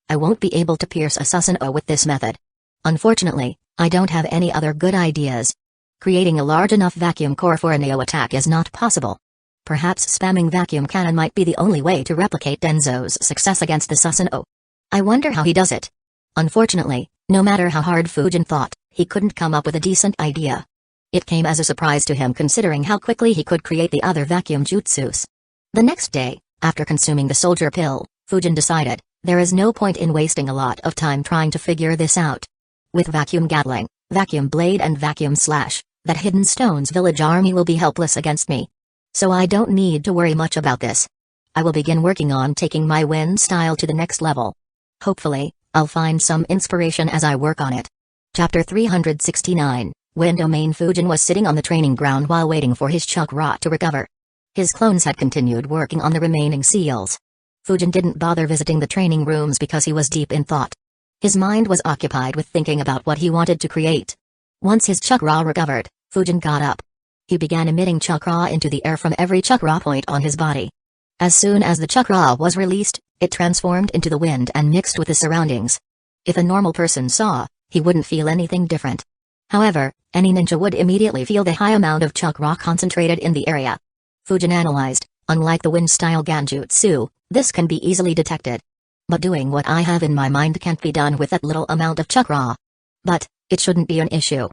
I won't be able to pierce a Susanoo with this method. Unfortunately, I don't have any other good ideas. Creating a large enough vacuum core for an AO attack is not possible. Perhaps spamming vacuum cannon might be the only way to replicate Denzo's success against the Susanoo. I wonder how he does it. Unfortunately, no matter how hard Fujin thought, he couldn't come up with a decent idea. It came as a surprise to him considering how quickly he could create the other vacuum jutsus. The next day, after consuming the soldier pill, Fujin decided, there is no point in wasting a lot of time trying to figure this out. With vacuum gatling, vacuum blade and vacuum slash, that Hidden Stone's village army will be helpless against me. So I don't need to worry much about this. I will begin working on taking my wind style to the next level. Hopefully, I'll find some inspiration as I work on it. Chapter 369, Wind Domain. Fujin was sitting on the training ground while waiting for his chakra to recover. His clones had continued working on the remaining seals. Fujin didn't bother visiting the training rooms because he was deep in thought. His mind was occupied with thinking about what he wanted to create. Once his chakra recovered, Fujin got up. He began emitting chakra into the air from every chakra point on his body. As soon as the chakra was released, it transformed into the wind and mixed with the surroundings. If a normal person saw, he wouldn't feel anything different. However, any ninja would immediately feel the high amount of chakra concentrated in the area. Fujin analyzed, unlike the wind-style Ganjutsu, this can be easily detected. But doing what I have in my mind can't be done with that little amount of chakra. But, it shouldn't be an issue.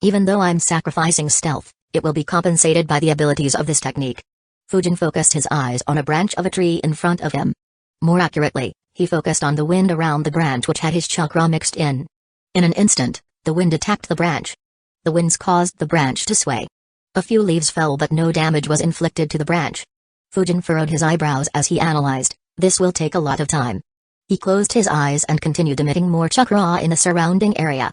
Even though I'm sacrificing stealth, it will be compensated by the abilities of this technique. Fujin focused his eyes on a branch of a tree in front of him. More accurately, he focused on the wind around the branch which had his chakra mixed in. In an instant, the wind attacked the branch. The winds caused the branch to sway. A few leaves fell but no damage was inflicted to the branch. Fujin furrowed his eyebrows as he analyzed, this will take a lot of time. He closed his eyes and continued emitting more chakra in the surrounding area.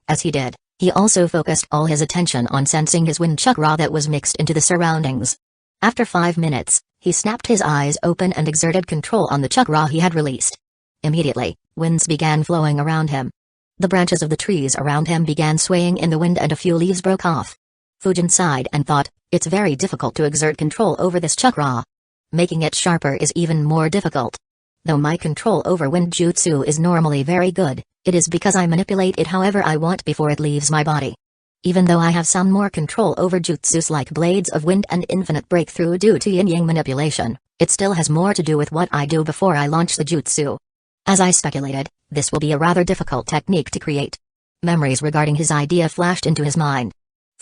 As he did, he also focused all his attention on sensing his wind chakra that was mixed into the surroundings. After 5 minutes, he snapped his eyes open and exerted control on the chakra he had released. Immediately, winds began flowing around him. The branches of the trees around him began swaying in the wind and a few leaves broke off. Fujin sighed and thought, it's very difficult to exert control over this chakra. Making it sharper is even more difficult. Though my control over wind jutsu is normally very good, it is because I manipulate it however I want before it leaves my body. Even though I have some more control over jutsus like Blades of Wind and Infinite Breakthrough due to yin-yang manipulation, it still has more to do with what I do before I launch the jutsu. As I speculated, this will be a rather difficult technique to create. Memories regarding his idea flashed into his mind.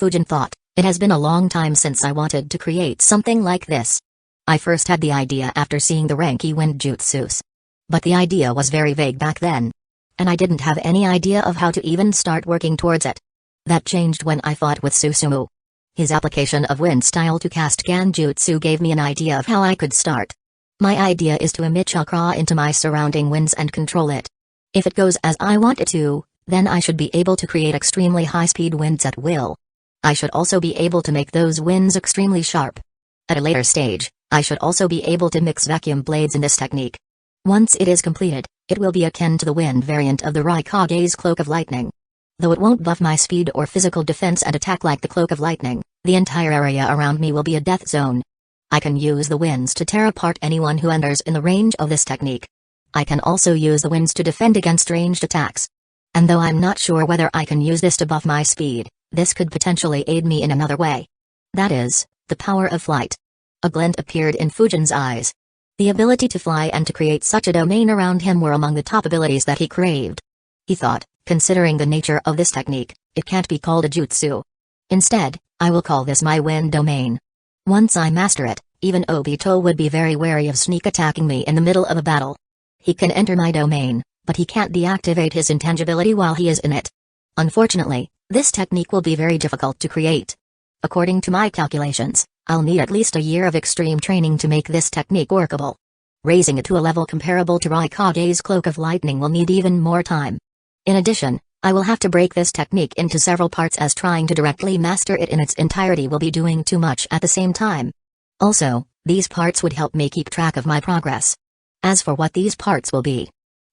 Fujin thought, it has been a long time since I wanted to create something like this. I first had the idea after seeing the Ranki wind jutsus. But the idea was very vague back then. And I didn't have any idea of how to even start working towards it. That changed when I fought with Susumu. His application of wind style to cast Ganjutsu gave me an idea of how I could start. My idea is to emit chakra into my surrounding winds and control it. If it goes as I want it to, then I should be able to create extremely high-speed winds at will. I should also be able to make those winds extremely sharp. At a later stage, I should also be able to mix vacuum blades in this technique. Once it is completed, it will be akin to the wind variant of the Raikage's Cloak of Lightning. Though it won't buff my speed or physical defense and attack like the Cloak of Lightning, the entire area around me will be a death zone. I can use the winds to tear apart anyone who enters in the range of this technique. I can also use the winds to defend against ranged attacks. And though I'm not sure whether I can use this to buff my speed, this could potentially aid me in another way. That is, the power of flight. A glint appeared in Fujin's eyes. The ability to fly and to create such a domain around him were among the top abilities that he craved. He thought, considering the nature of this technique, it can't be called a jutsu. Instead, I will call this my wind domain. Once I master it, even Obito would be very wary of sneak attacking me in the middle of a battle. He can enter my domain, but he can't deactivate his intangibility while he is in it. Unfortunately, this technique will be very difficult to create. According to my calculations, I'll need at least a year of extreme training to make this technique workable. Raising it to a level comparable to Raikage's Cloak of Lightning will need even more time. In addition, I will have to break this technique into several parts, as trying to directly master it in its entirety will be doing too much at the same time. Also, these parts would help me keep track of my progress. As for what these parts will be,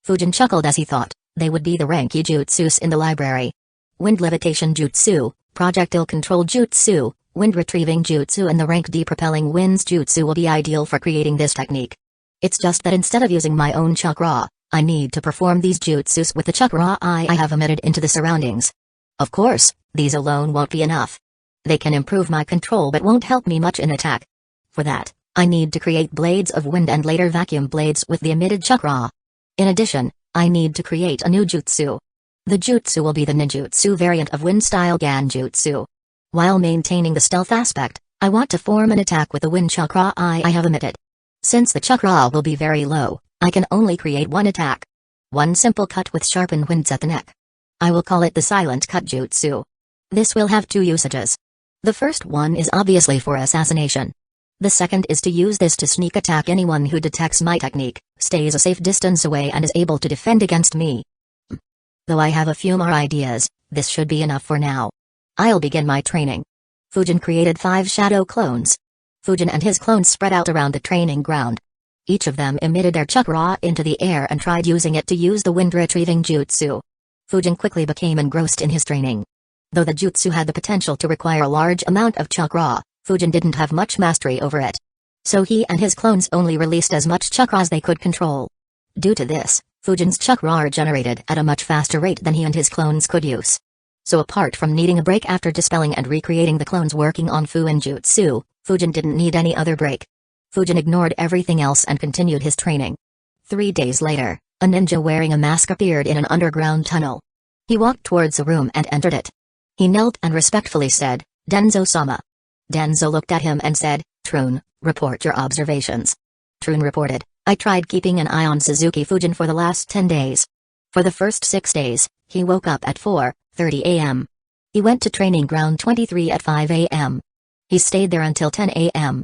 Fujin chuckled as he thought, they would be the Ranki jutsus in the library. Wind levitation jutsu, projectile control jutsu, wind retrieving jutsu and the rank D propelling winds jutsu will be ideal for creating this technique. It's just that instead of using my own chakra, I need to perform these jutsus with the chakra I have emitted into the surroundings. Of course, these alone won't be enough. They can improve my control but won't help me much in attack. For that, I need to create blades of wind and later vacuum blades with the emitted chakra. In addition, I need to create a new jutsu. The jutsu will be the ninjutsu variant of wind-style Ganjutsu. While maintaining the stealth aspect, I want to form an attack with the wind chakra I have emitted. Since the chakra will be very low, I can only create one attack. One simple cut with sharpened winds at the neck. I will call it the silent cut jutsu. This will have two usages. The first one is obviously for assassination. The second is to use this to sneak attack anyone who detects my technique, stays a safe distance away and is able to defend against me. Though I have a few more ideas, this should be enough for now. I'll begin my training. Fujin created 5 shadow clones. Fujin and his clones spread out around the training ground. Each of them emitted their chakra into the air and tried using it to use the wind retrieving jutsu. Fujin quickly became engrossed in his training. Though the jutsu had the potential to require a large amount of chakra, Fujin didn't have much mastery over it. So he and his clones only released as much chakra as they could control. Due to this, Fujin's chakra are generated at a much faster rate than he and his clones could use. So apart from needing a break after dispelling and recreating the clones working on Fuin Jutsu, Fujin didn't need any other break. Fujin ignored everything else and continued his training. 3 days later, a ninja wearing a mask appeared in an underground tunnel. He walked towards a room and entered it. He knelt and respectfully said, "Denzo-sama." Denzo looked at him and said, "Trune, report your observations." Trune reported, "I tried keeping an eye on Suzuki Fujin for the last 10 days. For the first 6 days, he woke up at 4:30 a.m. He went to training ground 23 at 5 a.m. He stayed there until 10 a.m.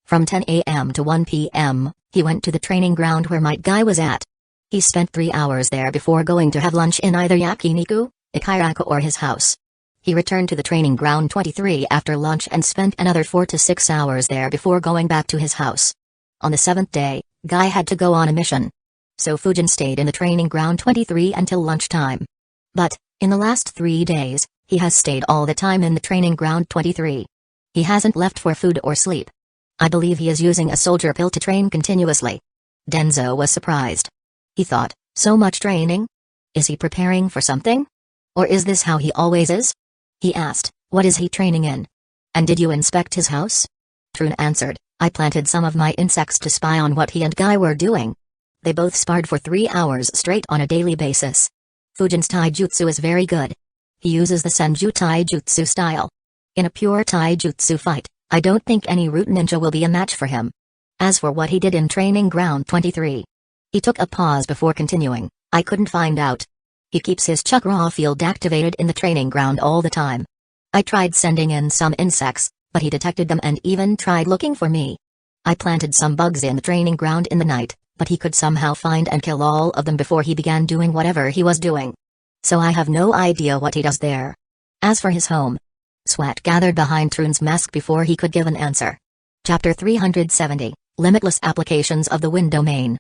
From 10 a.m. to 1 p.m., he went to the training ground where Might Guy was at. He spent 3 hours there before going to have lunch in either Yakiniku, Ikiraku or his house. He returned to the training ground 23 after lunch and spent another 4 to 6 hours there before going back to his house. On the 7th day, Guy had to go on a mission. So Fujin stayed in the training ground 23 until lunchtime. But, in the last 3 days, he has stayed all the time in the training ground 23. He hasn't left for food or sleep. I believe he is using a soldier pill to train continuously." Denzo was surprised. He thought, so much training? Is he preparing for something? Or is this how he always is? He asked, "What is he training in? And did you inspect his house?" Trune answered, "I planted some of my insects to spy on what he and Guy were doing. They both sparred for 3 hours straight on a daily basis. Fujin's taijutsu is very good. He uses the Senju taijutsu style. In a pure taijutsu fight, I don't think any root ninja will be a match for him. As for what he did in training ground 23." He took a pause before continuing, "I couldn't find out. He keeps his chakra field activated in the training ground all the time. I tried sending in some insects, but he detected them and even tried looking for me. I planted some bugs in the training ground in the night, but he could somehow find and kill all of them before he began doing whatever he was doing. So I have no idea what he does there. As for his home..." Sweat gathered behind Troon's mask before he could give an answer. Chapter 370, Limitless Applications of the Wind Domain.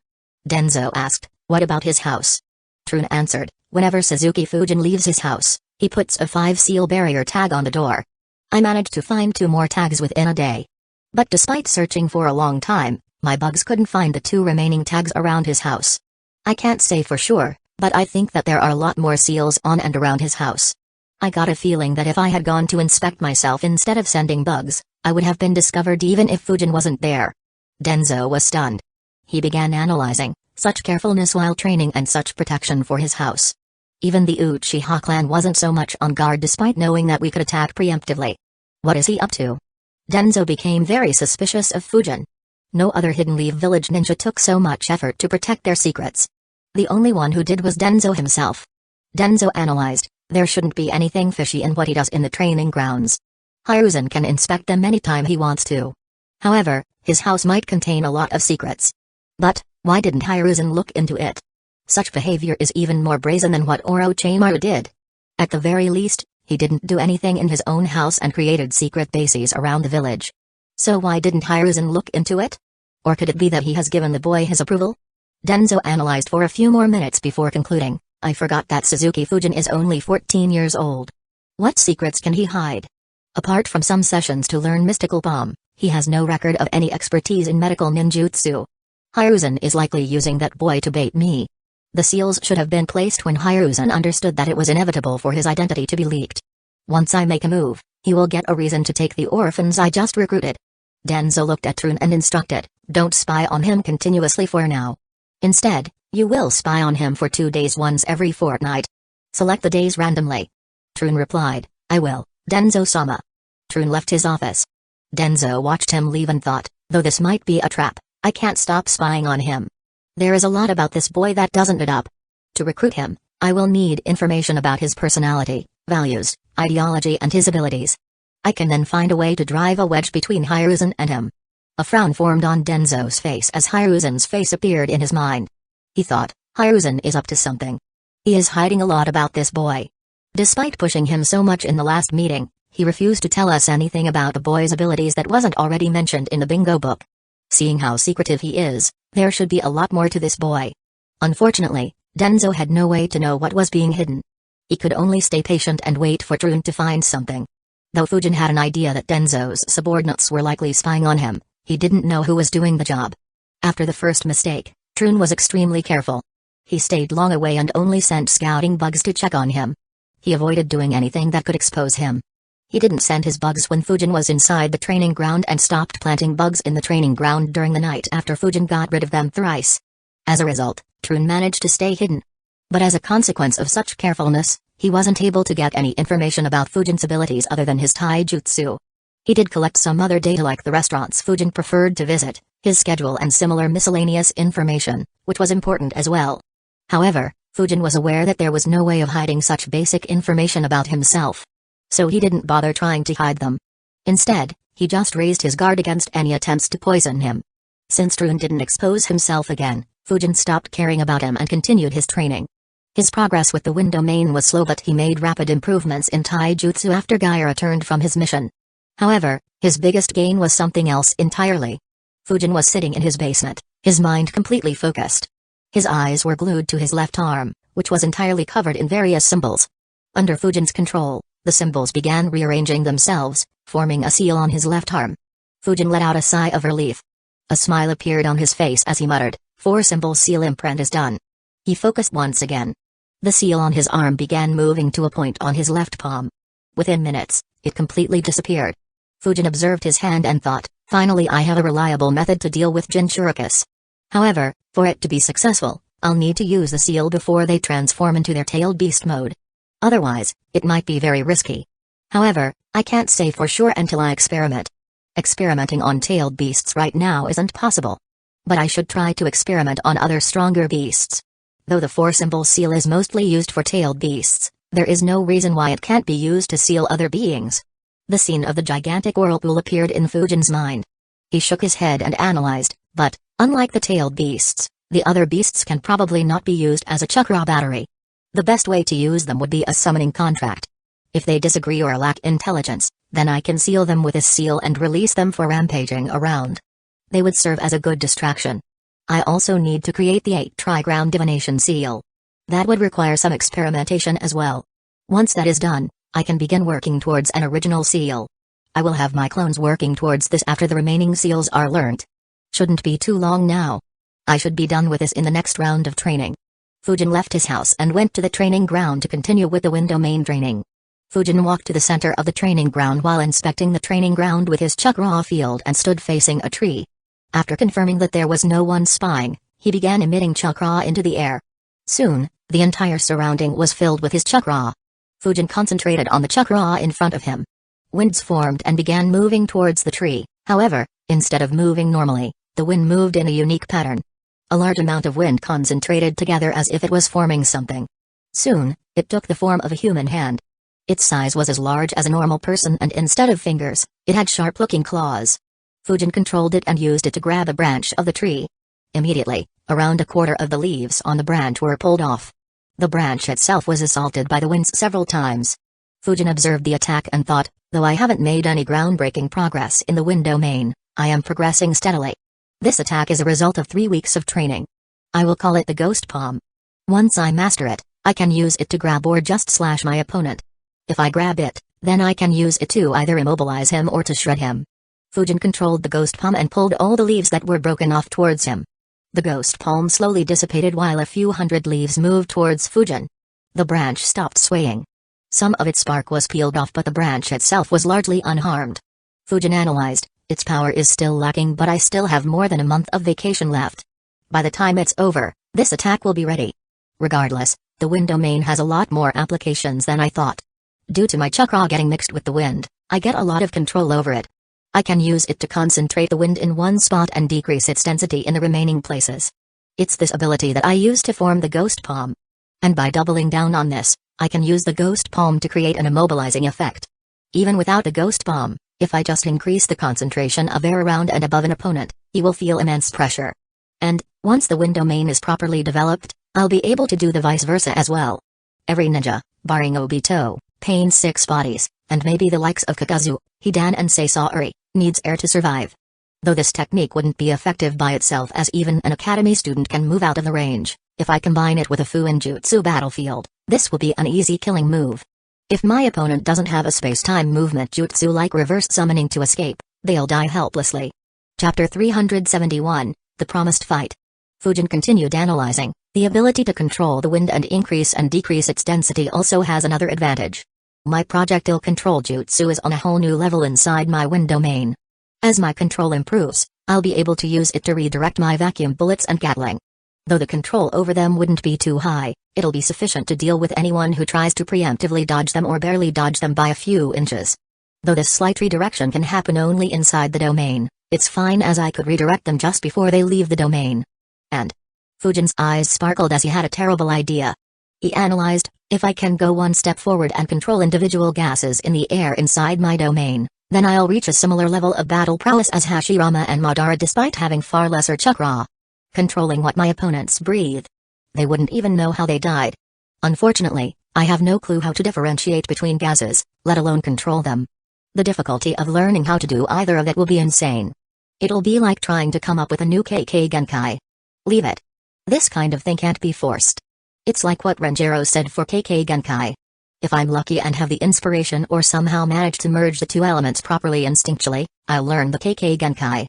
Denzo asked, "What about his house?" Troon answered, "Whenever Suzuki Fujin leaves his house, he puts a 5-seal barrier tag on the door. I managed to find 2 more tags within a day. But despite searching for a long time, my bugs couldn't find the 2 remaining tags around his house. I can't say for sure, but I think that there are a lot more seals on and around his house. I got a feeling that if I had gone to inspect myself instead of sending bugs, I would have been discovered even if Fujin wasn't there." Denzo was stunned. He began analyzing, such carefulness while training and such protection for his house. Even the Uchiha clan wasn't so much on guard despite knowing that we could attack preemptively. What is he up to? Denzo became very suspicious of Fujin. No other Hidden Leaf Village ninja took so much effort to protect their secrets. The only one who did was Denzo himself. Denzo analyzed, there shouldn't be anything fishy in what he does in the training grounds. Hiruzen can inspect them anytime he wants to. However, his house might contain a lot of secrets. But, why didn't Hiruzen look into it? Such behavior is even more brazen than what Orochimaru did. At the very least, he didn't do anything in his own house and created secret bases around the village. So why didn't Hiruzen look into it? Or could it be that he has given the boy his approval? Denzo analyzed for a few more minutes before concluding, I forgot that Suzuki Fujin is only 14 years old. What secrets can he hide? Apart from some sessions to learn mystical bomb, he has no record of any expertise in medical ninjutsu. Hiruzen is likely using that boy to bait me. The seals should have been placed when Hiruzen understood that it was inevitable for his identity to be leaked. Once I make a move, he will get a reason to take the orphans I just recruited. Denzo looked at Troon and instructed, don't spy on him continuously for now. Instead, you will spy on him for 2 days once every fortnight. Select the days randomly. Troon replied, I will, Denzo-sama. Troon left his office. Denzo watched him leave and thought, though this might be a trap, I can't stop spying on him. There is a lot about this boy that doesn't add up. To recruit him, I will need information about his personality, values, ideology and his abilities. I can then find a way to drive a wedge between Hiruzen and him. A frown formed on Denzo's face as Hiruzen's face appeared in his mind. He thought, Hiruzen is up to something. He is hiding a lot about this boy. Despite pushing him so much in the last meeting, he refused to tell us anything about the boy's abilities that wasn't already mentioned in the bingo book. Seeing how secretive he is, there should be a lot more to this boy. Unfortunately, Denzo had no way to know what was being hidden. He could only stay patient and wait for Troon to find something. Though Fujin had an idea that Denzo's subordinates were likely spying on him, he didn't know who was doing the job. After the first mistake, Troon was extremely careful. He stayed long away and only sent scouting bugs to check on him. He avoided doing anything that could expose him. He didn't send his bugs when Fujin was inside the training ground and stopped planting bugs in the training ground during the night after Fujin got rid of them thrice. As a result, Troon managed to stay hidden. But as a consequence of such carefulness, he wasn't able to get any information about Fujin's abilities other than his taijutsu. He did collect some other data like the restaurants Fujin preferred to visit, his schedule and similar miscellaneous information, which was important as well. However, Fujin was aware that there was no way of hiding such basic information about himself. So he didn't bother trying to hide them. Instead, he just raised his guard against any attempts to poison him. Since Troon didn't expose himself again, Fujin stopped caring about him and continued his training. His progress with the wind domain was slow, but he made rapid improvements in taijutsu after Gaia returned from his mission. However, his biggest gain was something else entirely. Fujin was sitting in his basement, his mind completely focused. His eyes were glued to his left arm, which was entirely covered in various symbols. Under Fujin's control, the symbols began rearranging themselves, forming a seal on his left arm. Fujin let out a sigh of relief. A smile appeared on his face as he muttered, 4-symbol seal imprint is done. He focused once again. The seal on his arm began moving to a point on his left palm. Within minutes, it completely disappeared. Fujin observed his hand and thought, finally I have a reliable method to deal with Jinchuricus. However, for it to be successful, I'll need to use the seal before they transform into their tailed beast mode. Otherwise, it might be very risky. However, I can't say for sure until I experiment. Experimenting on tailed beasts right now isn't possible. But I should try to experiment on other stronger beasts. Though the 4-symbol seal is mostly used for tailed beasts, there is no reason why it can't be used to seal other beings. The scene of the gigantic whirlpool appeared in Fujin's mind. He shook his head and analyzed, but, unlike the tailed beasts, the other beasts can probably not be used as a chakra battery. The best way to use them would be a summoning contract. If they disagree or lack intelligence, then I can seal them with a seal and release them for rampaging around. They would serve as a good distraction. I also need to create the 8 trigram divination seal. That would require some experimentation as well. Once that is done, I can begin working towards an original seal. I will have my clones working towards this after the remaining seals are learnt. Shouldn't be too long now. I should be done with this in the next round of training. Fujin left his house and went to the training ground to continue with the wind domain training. Fujin walked to the center of the training ground while inspecting the training ground with his chakra field and stood facing a tree. After confirming that there was no one spying, he began emitting chakra into the air. Soon, the entire surrounding was filled with his chakra. Fujin concentrated on the chakra in front of him. Winds formed and began moving towards the tree. However, instead of moving normally, the wind moved in a unique pattern. A large amount of wind concentrated together as if it was forming something. Soon, it took the form of a human hand. Its size was as large as a normal person, and instead of fingers, it had sharp-looking claws. Fujin controlled it and used it to grab a branch of the tree. Immediately, around a quarter of the leaves on the branch were pulled off. The branch itself was assaulted by the winds several times. Fujin observed the attack and thought, though I haven't made any groundbreaking progress in the wind domain, I am progressing steadily. This attack is a result of 3 weeks of training. I will call it the Ghost Palm. Once I master it, I can use it to grab or just slash my opponent. If I grab it, then I can use it to either immobilize him or to shred him. Fujin controlled the Ghost Palm and pulled all the leaves that were broken off towards him. The Ghost Palm slowly dissipated while a few hundred leaves moved towards Fujin. The branch stopped swaying. Some of its bark was peeled off, but the branch itself was largely unharmed. Fujin analyzed, its power is still lacking, but I still have more than a month of vacation left. By the time it's over, this attack will be ready. Regardless, the wind domain has a lot more applications than I thought. Due to my chakra getting mixed with the wind, I get a lot of control over it. I can use it to concentrate the wind in one spot and decrease its density in the remaining places. It's this ability that I use to form the Ghost Palm. And by doubling down on this, I can use the Ghost Palm to create an immobilizing effect. Even without the Ghost Palm, if I just increase the concentration of air around and above an opponent, he will feel immense pressure. And, once the wind domain is properly developed, I'll be able to do the vice versa as well. Every ninja, barring Obito, Pain 6 bodies, and maybe the likes of Kakazu, Hidan and Sasori, needs air to survive. Though this technique wouldn't be effective by itself, as even an academy student can move out of the range, if I combine it with a Fuinjutsu battlefield, this will be an easy killing move. If my opponent doesn't have a space-time movement jutsu like reverse summoning to escape, they'll die helplessly. Chapter 371, The Promised Fight. Fujin continued analyzing. The ability to control the wind and increase and decrease its density also has another advantage. My projectile control jutsu is on a whole new level inside my wind domain. As my control improves, I'll be able to use it to redirect my vacuum bullets and Gatling. Though the control over them wouldn't be too high, it'll be sufficient to deal with anyone who tries to preemptively dodge them or barely dodge them by a few inches. Though this slight redirection can happen only inside the domain, it's fine, as I could redirect them just before they leave the domain. And Fujin's eyes sparkled as he had a terrible idea. He analyzed, if I can go one step forward and control individual gases in the air inside my domain, then I'll reach a similar level of battle prowess as Hashirama and Madara despite having far lesser chakra. Controlling what my opponents breathe. They wouldn't even know how they died. Unfortunately, I have no clue how to differentiate between gases, let alone control them. The difficulty of learning how to do either of it will be insane. It'll be like trying to come up with a new KK Genkai. Leave it. This kind of thing can't be forced. It's like what Renjiro said for KK Genkai. If I'm lucky and have the inspiration or somehow manage to merge the two elements properly instinctually, I'll learn the KK Genkai.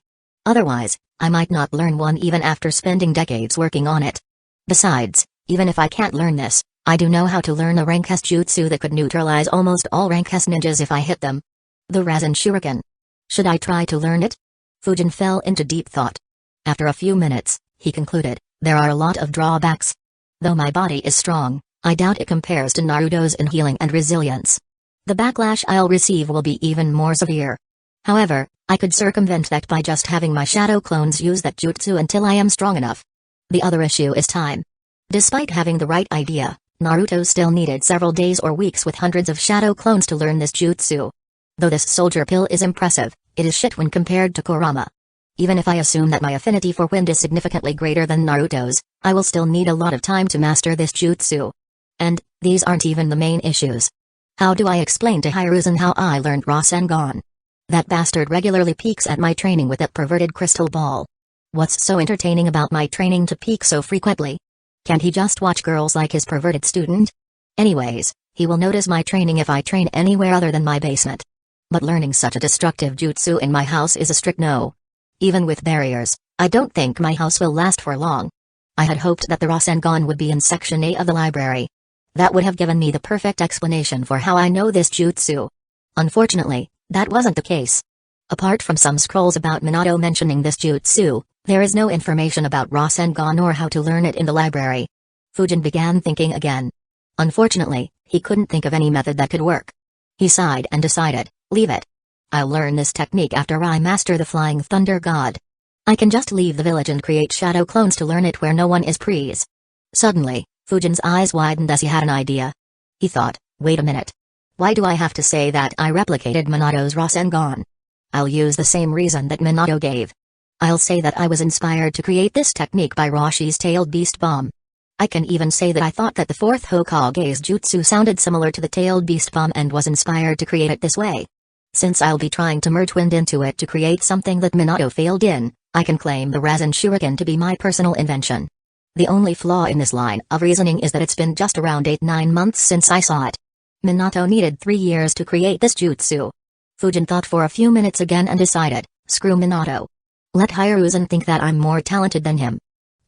Otherwise, I might not learn one even after spending decades working on it. Besides, even if I can't learn this, I do know how to learn a rank S jutsu that could neutralize almost all rank S ninjas if I hit them. The Rasen Shuriken. Should I try to learn it? Fujin fell into deep thought. After a few minutes, he concluded, there are a lot of drawbacks. Though my body is strong, I doubt it compares to Naruto's in healing and resilience. The backlash I'll receive will be even more severe. However, I could circumvent that by just having my shadow clones use that jutsu until I am strong enough. The other issue is time. Despite having the right idea, Naruto still needed several days or weeks with hundreds of shadow clones to learn this jutsu. Though this soldier pill is impressive, it is shit when compared to Kurama. Even if I assume that my affinity for wind is significantly greater than Naruto's, I will still need a lot of time to master this jutsu. And, these aren't even the main issues. How do I explain to Hiruzen how I learned Rasengan? That bastard regularly peeks at my training with that perverted crystal ball. What's so entertaining about my training to peek so frequently? Can't he just watch girls like his perverted student? Anyways, he will notice my training if I train anywhere other than my basement. But learning such a destructive jutsu in my house is a strict no. Even with barriers, I don't think my house will last for long. I had hoped that the Rasengan would be in Section A of the library. That would have given me the perfect explanation for how I know this jutsu. Unfortunately, that wasn't the case. Apart from some scrolls about Minato mentioning this jutsu, there is no information about Rasengan or how to learn it in the library. Fujin began thinking again. Unfortunately, he couldn't think of any method that could work. He sighed and decided, leave it. I'll learn this technique after I master the Flying Thunder God. I can just leave the village and create shadow clones to learn it where no one is present. Suddenly, Fujin's eyes widened as he had an idea. He thought, wait a minute. Why do I have to say that I replicated Minato's Rasengan? I'll use the same reason that Minato gave. I'll say that I was inspired to create this technique by Roshi's tailed beast bomb. I can even say that I thought that the fourth Hokage's jutsu sounded similar to the tailed beast bomb and was inspired to create it this way. Since I'll be trying to merge wind into it to create something that Minato failed in, I can claim the Rasen Shuriken to be my personal invention. The only flaw in this line of reasoning is that it's been just around 8-9 months since I saw it. Minato needed 3 years to create this jutsu. Fujin thought for a few minutes again and decided, screw Minato. Let Hiruzen think that I'm more talented than him.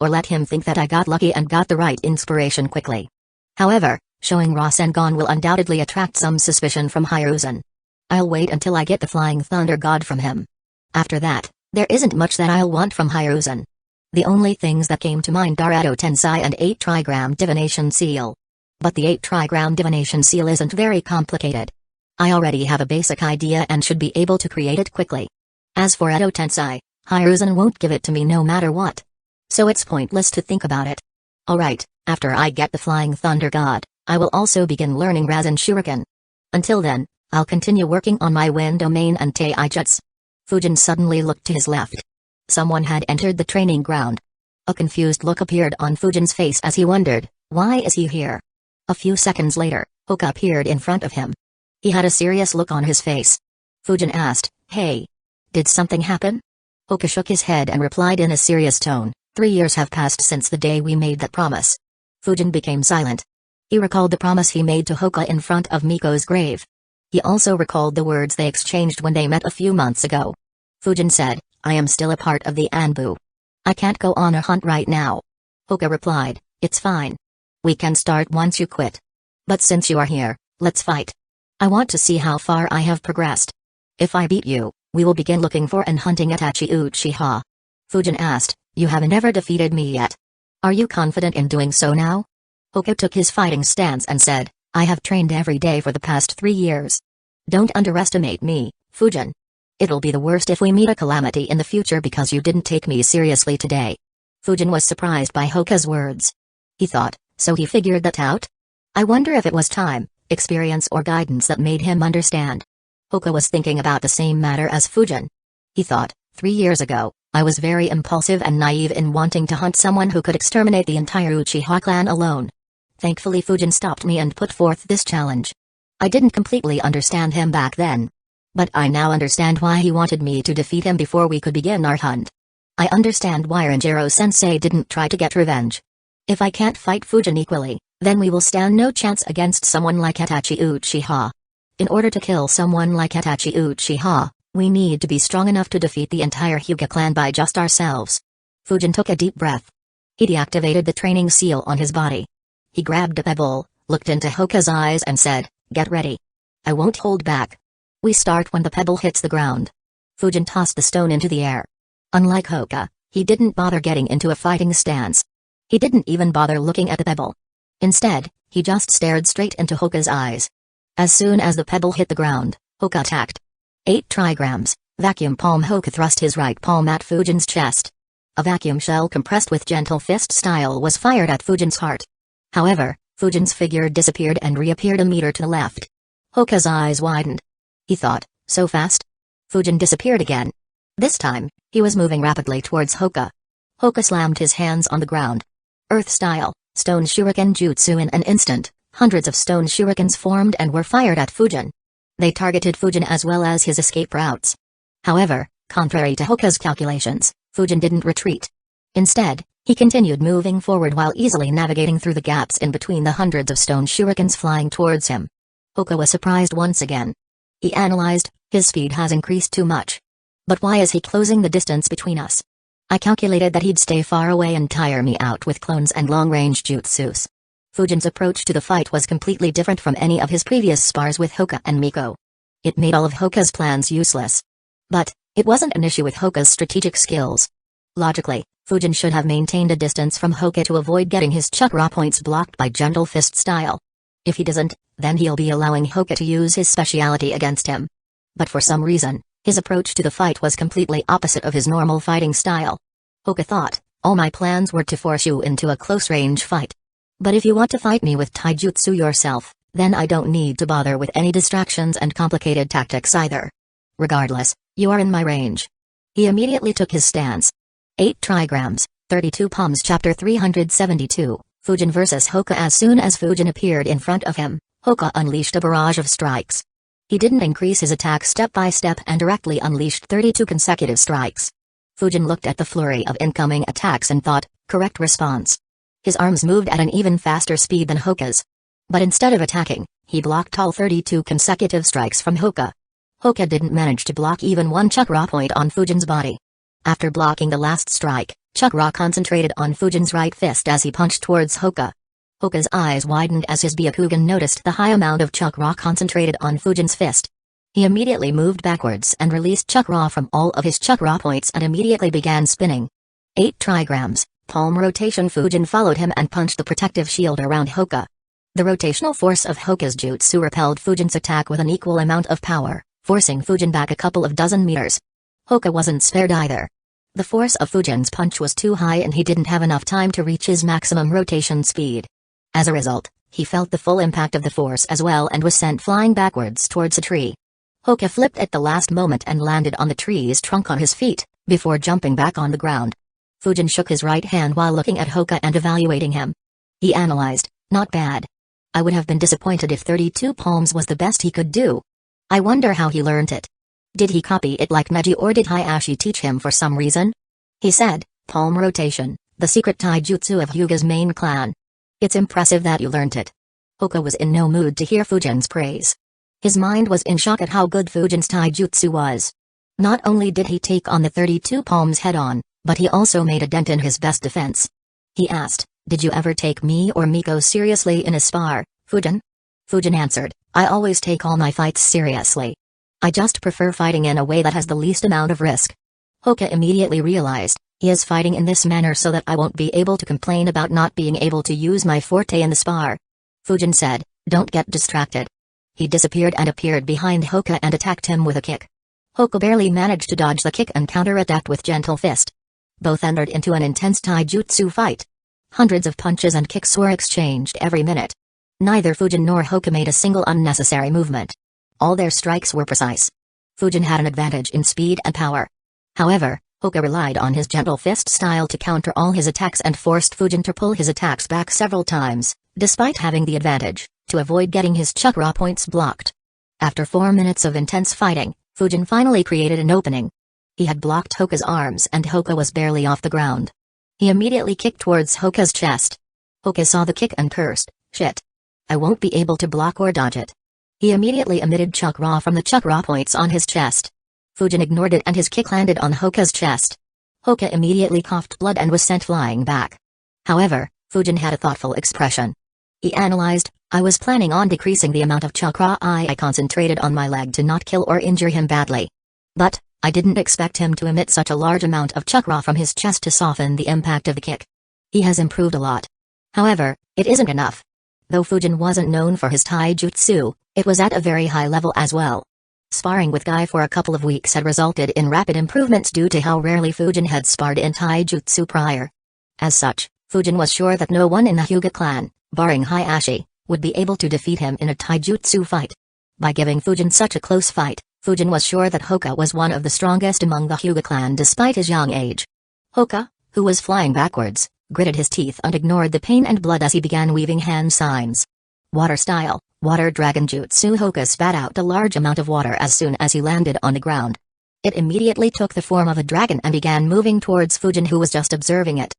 Or let him think that I got lucky and got the right inspiration quickly. However, showing Rasengan will undoubtedly attract some suspicion from Hiruzen. I'll wait until I get the Flying Thunder God from him. After that, there isn't much that I'll want from Hiruzen. The only things that came to mind are Edo Tensei and 8 trigram divination seal. But the 8 trigram divination seal isn't very complicated. I already have a basic idea and should be able to create it quickly. As for Edo Tensei, Hiruzen won't give it to me no matter what. So it's pointless to think about it. Alright, after I get the Flying Thunder God, I will also begin learning Rasen Shuriken. Until then, I'll continue working on my wind domain and taijutsu. Fujin suddenly looked to his left. Someone had entered the training ground. A confused look appeared on Fujin's face as he wondered, why is he here? A few seconds later, Hoka appeared in front of him. He had a serious look on his face. Fujin asked, hey. Did something happen? Hoka shook his head and replied in a serious tone, 3 years have passed since the day we made that promise. Fujin became silent. He recalled the promise he made to Hoka in front of Miko's grave. He also recalled the words they exchanged when they met a few months ago. Fujin said, I am still a part of the Anbu. I can't go on a hunt right now. Hoka replied, it's fine. We can start once you quit. But since you are here, let's fight. I want to see how far I have progressed. If I beat you, we will begin looking for and hunting Itachi Uchiha. Fujin asked, you have never defeated me yet. Are you confident in doing so now? Hoka took his fighting stance and said, I have trained every day for the past 3 years. Don't underestimate me, Fujin. It'll be the worst if we meet a calamity in the future because you didn't take me seriously today. Fujin was surprised by Hoka's words. He thought, so he figured that out? I wonder if it was time, experience or guidance that made him understand. Hoka was thinking about the same matter as Fujin. He thought, 3 years ago, I was very impulsive and naive in wanting to hunt someone who could exterminate the entire Uchiha clan alone. Thankfully Fujin stopped me and put forth this challenge. I didn't completely understand him back then. But I now understand why he wanted me to defeat him before we could begin our hunt. I understand why Ranjiro-sensei didn't try to get revenge. If I can't fight Fujin equally, then we will stand no chance against someone like Itachi Uchiha. In order to kill someone like Itachi Uchiha, we need to be strong enough to defeat the entire Hyuga clan by just ourselves. Fujin took a deep breath. He deactivated the training seal on his body. He grabbed a pebble, looked into Hoka's eyes and said, get ready. I won't hold back. We start when the pebble hits the ground. Fujin tossed the stone into the air. Unlike Hoka, he didn't bother getting into a fighting stance. He didn't even bother looking at the pebble. Instead, he just stared straight into Hoka's eyes. As soon as the pebble hit the ground, Hoka attacked. 8 trigrams, vacuum palm. Hoka thrust his right palm at Fujin's chest. A vacuum shell compressed with gentle fist style was fired at Fujin's heart. However, Fujin's figure disappeared and reappeared a meter to the left. Hoka's eyes widened. He thought, so fast? Fujin disappeared again. This time, He was moving rapidly towards Hoka. Hoka slammed his hands on the ground. Earth-style, stone shuriken jutsu. In an instant, hundreds of stone shurikens formed and were fired at Fujin. They targeted Fujin as well as his escape routes. However, contrary to Hoka's calculations, Fujin didn't retreat. Instead, he continued moving forward while easily navigating through the gaps in between the hundreds of stone shurikens flying towards him. Hoka was surprised once again. He analyzed, his speed has increased too much. But why is he closing the distance between us? I calculated that he'd stay far away and tire me out with clones and long-range jutsus. Fujin's approach to the fight was completely different from any of his previous spars with Hoka and Miko. It made all of Hoka's plans useless. But, it wasn't an issue with Hoka's strategic skills. Logically, Fujin should have maintained a distance from Hoka to avoid getting his chakra points blocked by gentle fist style. If he doesn't, then he'll be allowing Hoka to use his speciality against him. But for some reason, his approach to the fight was completely opposite of his normal fighting style. Hoka thought, all my plans were to force you into a close-range fight. But if you want to fight me with taijutsu yourself, then I don't need to bother with any distractions and complicated tactics either. Regardless, you are in my range. He immediately took his stance. 8 trigrams, 32 palms. Chapter 372, Fujin vs Hoka. As soon as Fujin appeared in front of him, Hoka unleashed a barrage of strikes. He didn't increase his attack step by step and directly unleashed 32 consecutive strikes. Fujin looked at the flurry of incoming attacks and thought, correct response. His arms moved at an even faster speed than Hoka's. But instead of attacking, he blocked all 32 consecutive strikes from Hoka. Hoka didn't manage to block even one chakra point on Fujin's body. After blocking the last strike, chakra concentrated on Fujin's right fist as he punched towards Hoka. Hoka's eyes widened as his Byakugan noticed the high amount of chakra concentrated on Fujin's fist. He immediately moved backwards and released chakra from all of his chakra points and immediately began spinning. 8 trigrams, palm rotation. Fujin followed him and punched the protective shield around Hoka. The rotational force of Hoka's jutsu repelled Fujin's attack with an equal amount of power, forcing Fujin back a couple of dozen meters. Hoka wasn't spared either. The force of Fujin's punch was too high and he didn't have enough time to reach his maximum rotation speed. As a result, he felt the full impact of the force as well and was sent flying backwards towards a tree. Hoka flipped at the last moment and landed on the tree's trunk on his feet, before jumping back on the ground. Fujin shook his right hand while looking at Hoka and evaluating him. He analyzed, not bad. I would have been disappointed if 32 palms was the best he could do. I wonder how he learned it. Did he copy it like Mage or did Hayashi teach him for some reason? He said, palm rotation, the secret taijutsu of Hyuga's main clan. It's impressive that you learned it. Hoka was in no mood to hear Fujin's praise. His mind was in shock at how good Fujin's taijutsu was. Not only did he take on the 32 palms head-on, but he also made a dent in his best defense. He asked, did you ever take me or Miko seriously in a spar, Fujin? Fujin answered, I always take all my fights seriously. I just prefer fighting in a way that has the least amount of risk. Hoka immediately realized, he is fighting in this manner so that I won't be able to complain about not being able to use my forte in the spar. Fujin said, don't get distracted. He disappeared and appeared behind Hoka and attacked him with a kick. Hoka barely managed to dodge the kick and counterattacked with gentle fist. Both entered into an intense taijutsu fight. Hundreds of punches and kicks were exchanged every minute. Neither Fujin nor Hoka made a single unnecessary movement. All their strikes were precise. Fujin had an advantage in speed and power. However, Hoka relied on his gentle fist style to counter all his attacks and forced Fujin to pull his attacks back several times, despite having the advantage, to avoid getting his chakra points blocked. After 4 minutes of intense fighting, Fujin finally created an opening. He had blocked Hoka's arms and Hoka was barely off the ground. He immediately kicked towards Hoka's chest. Hoka saw the kick and cursed, shit. I won't be able to block or dodge it. He immediately emitted chakra from the chakra points on his chest. Fujin ignored it and his kick landed on Hoka's chest. Hoka immediately coughed blood and was sent flying back. However, Fujin had a thoughtful expression. He analyzed, I was planning on decreasing the amount of chakra I concentrated on my leg to not kill or injure him badly. But, I didn't expect him to emit such a large amount of chakra from his chest to soften the impact of the kick. He has improved a lot. However, it isn't enough. Though Fujin wasn't known for his taijutsu, it was at a very high level as well. Sparring with Guy for a couple of weeks had resulted in rapid improvements due to how rarely Fujin had sparred in taijutsu prior. As such, Fujin was sure that no one in the Hyuga clan, barring Hayashi, would be able to defeat him in a taijutsu fight. By giving Fujin such a close fight, Fujin was sure that Hoka was one of the strongest among the Hyuga clan despite his young age. Hoka, who was flying backwards, gritted his teeth and ignored the pain and blood as he began weaving hand signs. Water style, water dragon jutsu. Hoka spat out a large amount of water as soon as he landed on the ground. It immediately took the form of a dragon and began moving towards Fujin, who was just observing it.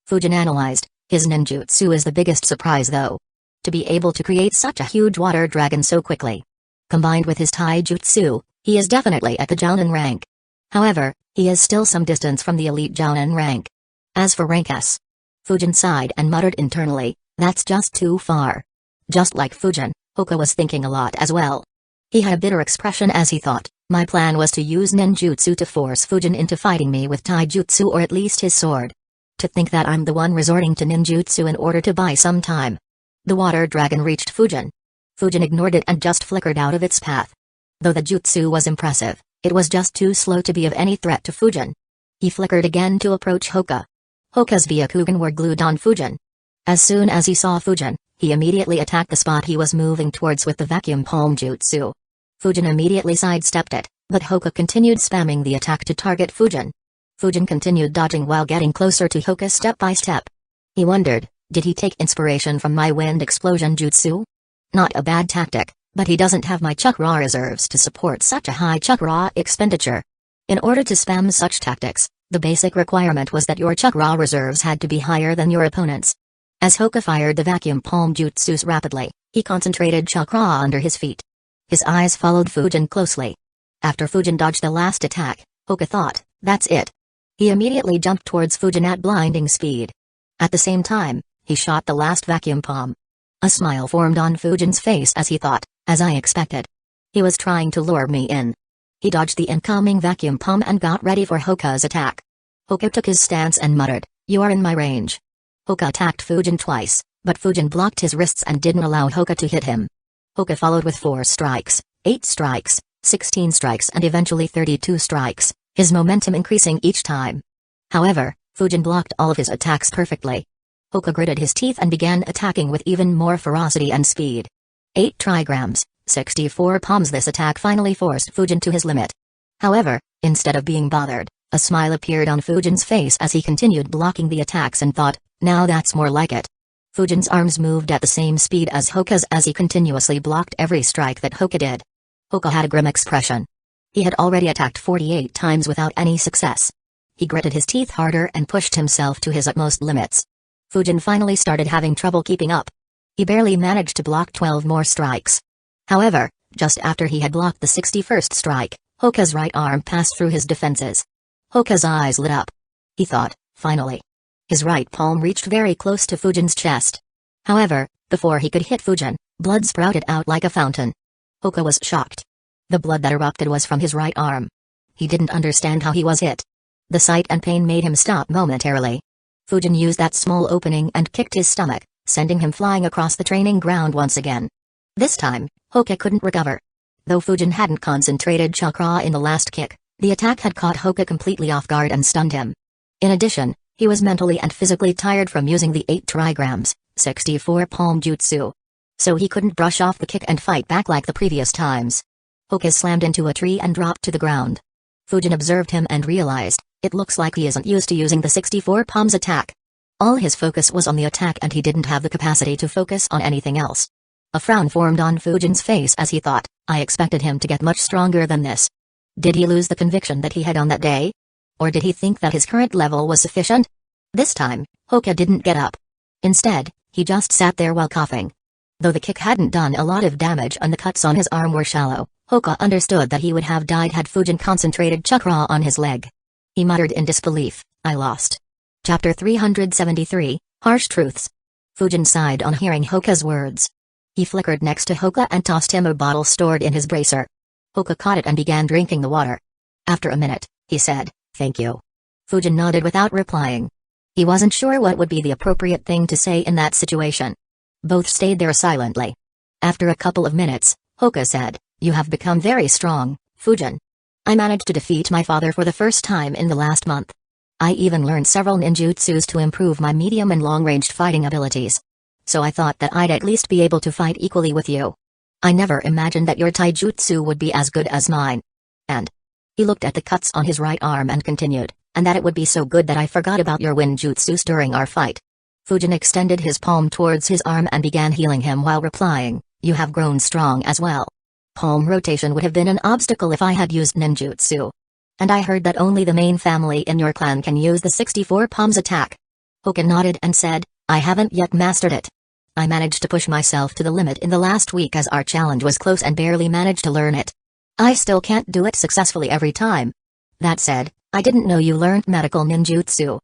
Fujin analyzed, his ninjutsu is the biggest surprise though. To be able to create such a huge water dragon so quickly. Combined with his taijutsu, he is definitely at the Jounin rank. However, he is still some distance from the elite Jounin rank. As for rank S, Fujin sighed and muttered internally, that's just too far. Just like Fujin, Hoka was thinking a lot as well. He had a bitter expression as he thought, my plan was to use ninjutsu to force Fujin into fighting me with taijutsu or at least his sword. To think that I'm the one resorting to ninjutsu in order to buy some time. The water dragon reached Fujin. Fujin ignored it and just flickered out of its path. Though the jutsu was impressive, it was just too slow to be of any threat to Fujin. He flickered again to approach Hoka. Hoka's Byakugan were glued on Fujin. As soon as he saw Fujin, he immediately attacked the spot he was moving towards with the vacuum palm jutsu. Fujin immediately sidestepped it, but Hoka continued spamming the attack to target Fujin. Fujin continued dodging while getting closer to Hoka step by step. He wondered, did he take inspiration from my wind explosion jutsu? Not a bad tactic. But he doesn't have my chakra reserves to support such a high chakra expenditure. In order to spam such tactics, the basic requirement was that your chakra reserves had to be higher than your opponent's. As Hoka fired the vacuum palm jutsus rapidly, he concentrated chakra under his feet. His eyes followed Fujin closely. After Fujin dodged the last attack, Hoka thought, that's it. He immediately jumped towards Fujin at blinding speed. At the same time, he shot the last vacuum palm. A smile formed on Fujin's face as he thought, as I expected. He was trying to lure me in. He dodged the incoming vacuum palm and got ready for Hoka's attack. Hoka took his stance and muttered, you are in my range. Hoka attacked Fujin twice, but Fujin blocked his wrists and didn't allow Hoka to hit him. Hoka followed with 4 strikes, 8 strikes, 16 strikes and eventually 32 strikes, his momentum increasing each time. However, Fujin blocked all of his attacks perfectly. Hoka gritted his teeth and began attacking with even more ferocity and speed. 8 trigrams, 64 palms. This attack finally forced Fujin to his limit. However, instead of being bothered, a smile appeared on Fujin's face as he continued blocking the attacks and thought, now that's more like it. Fujin's arms moved at the same speed as Hoka's as he continuously blocked every strike that Hoka did. Hoka had a grim expression. He had already attacked 48 times without any success. He gritted his teeth harder and pushed himself to his utmost limits. Fujin finally started having trouble keeping up. He barely managed to block 12 more strikes. However, just after he had blocked the 61st strike, Hoka's right arm passed through his defenses. Hoka's eyes lit up. He thought, finally. His right palm reached very close to Fujin's chest. However, before he could hit Fujin, blood sprouted out like a fountain. Hoka was shocked. The blood that erupted was from his right arm. He didn't understand how he was hit. The sight and pain made him stop momentarily. Fujin used that small opening and kicked his stomach, sending him flying across the training ground once again. This time, Hoka couldn't recover. Though Fujin hadn't concentrated chakra in the last kick, the attack had caught Hoka completely off guard and stunned him. In addition, he was mentally and physically tired from using the 8 trigrams, 64 palm jutsu. So he couldn't brush off the kick and fight back like the previous times. Hoka slammed into a tree and dropped to the ground. Fujin observed him and realized, it looks like he isn't used to using the 64 palms attack. All his focus was on the attack and he didn't have the capacity to focus on anything else. A frown formed on Fujin's face as he thought, I expected him to get much stronger than this. Did he lose the conviction that he had on that day? Or did he think that his current level was sufficient? This time, Hoka didn't get up. Instead, he just sat there while coughing. Though the kick hadn't done a lot of damage and the cuts on his arm were shallow, Hoka understood that he would have died had Fujin concentrated chakra on his leg. He muttered in disbelief, I lost. Chapter 373, Harsh Truths. Fujin sighed on hearing Hoka's words. He flickered next to Hoka and tossed him a bottle stored in his bracer. Hoka caught it and began drinking the water. After a minute, he said, thank you. Fujin nodded without replying. He wasn't sure what would be the appropriate thing to say in that situation. Both stayed there silently. After a couple of minutes, Hoka said, you have become very strong, Fujin. I managed to defeat my father for the first time in the last month. I even learned several ninjutsus to improve my medium and long-ranged fighting abilities. So I thought that I'd at least be able to fight equally with you. I never imagined that your taijutsu would be as good as mine. And he looked at the cuts on his right arm and continued, and that it would be so good that I forgot about your ninjutsus during our fight. Fujin extended his palm towards his arm and began healing him while replying, you have grown strong as well. Palm rotation would have been an obstacle if I had used ninjutsu. And I heard that only the main family in your clan can use the 64 palms attack. Hoka nodded and said, I haven't yet mastered it. I managed to push myself to the limit in the last week as our challenge was close and barely managed to learn it. I still can't do it successfully every time. That said, I didn't know you learned medical ninjutsu.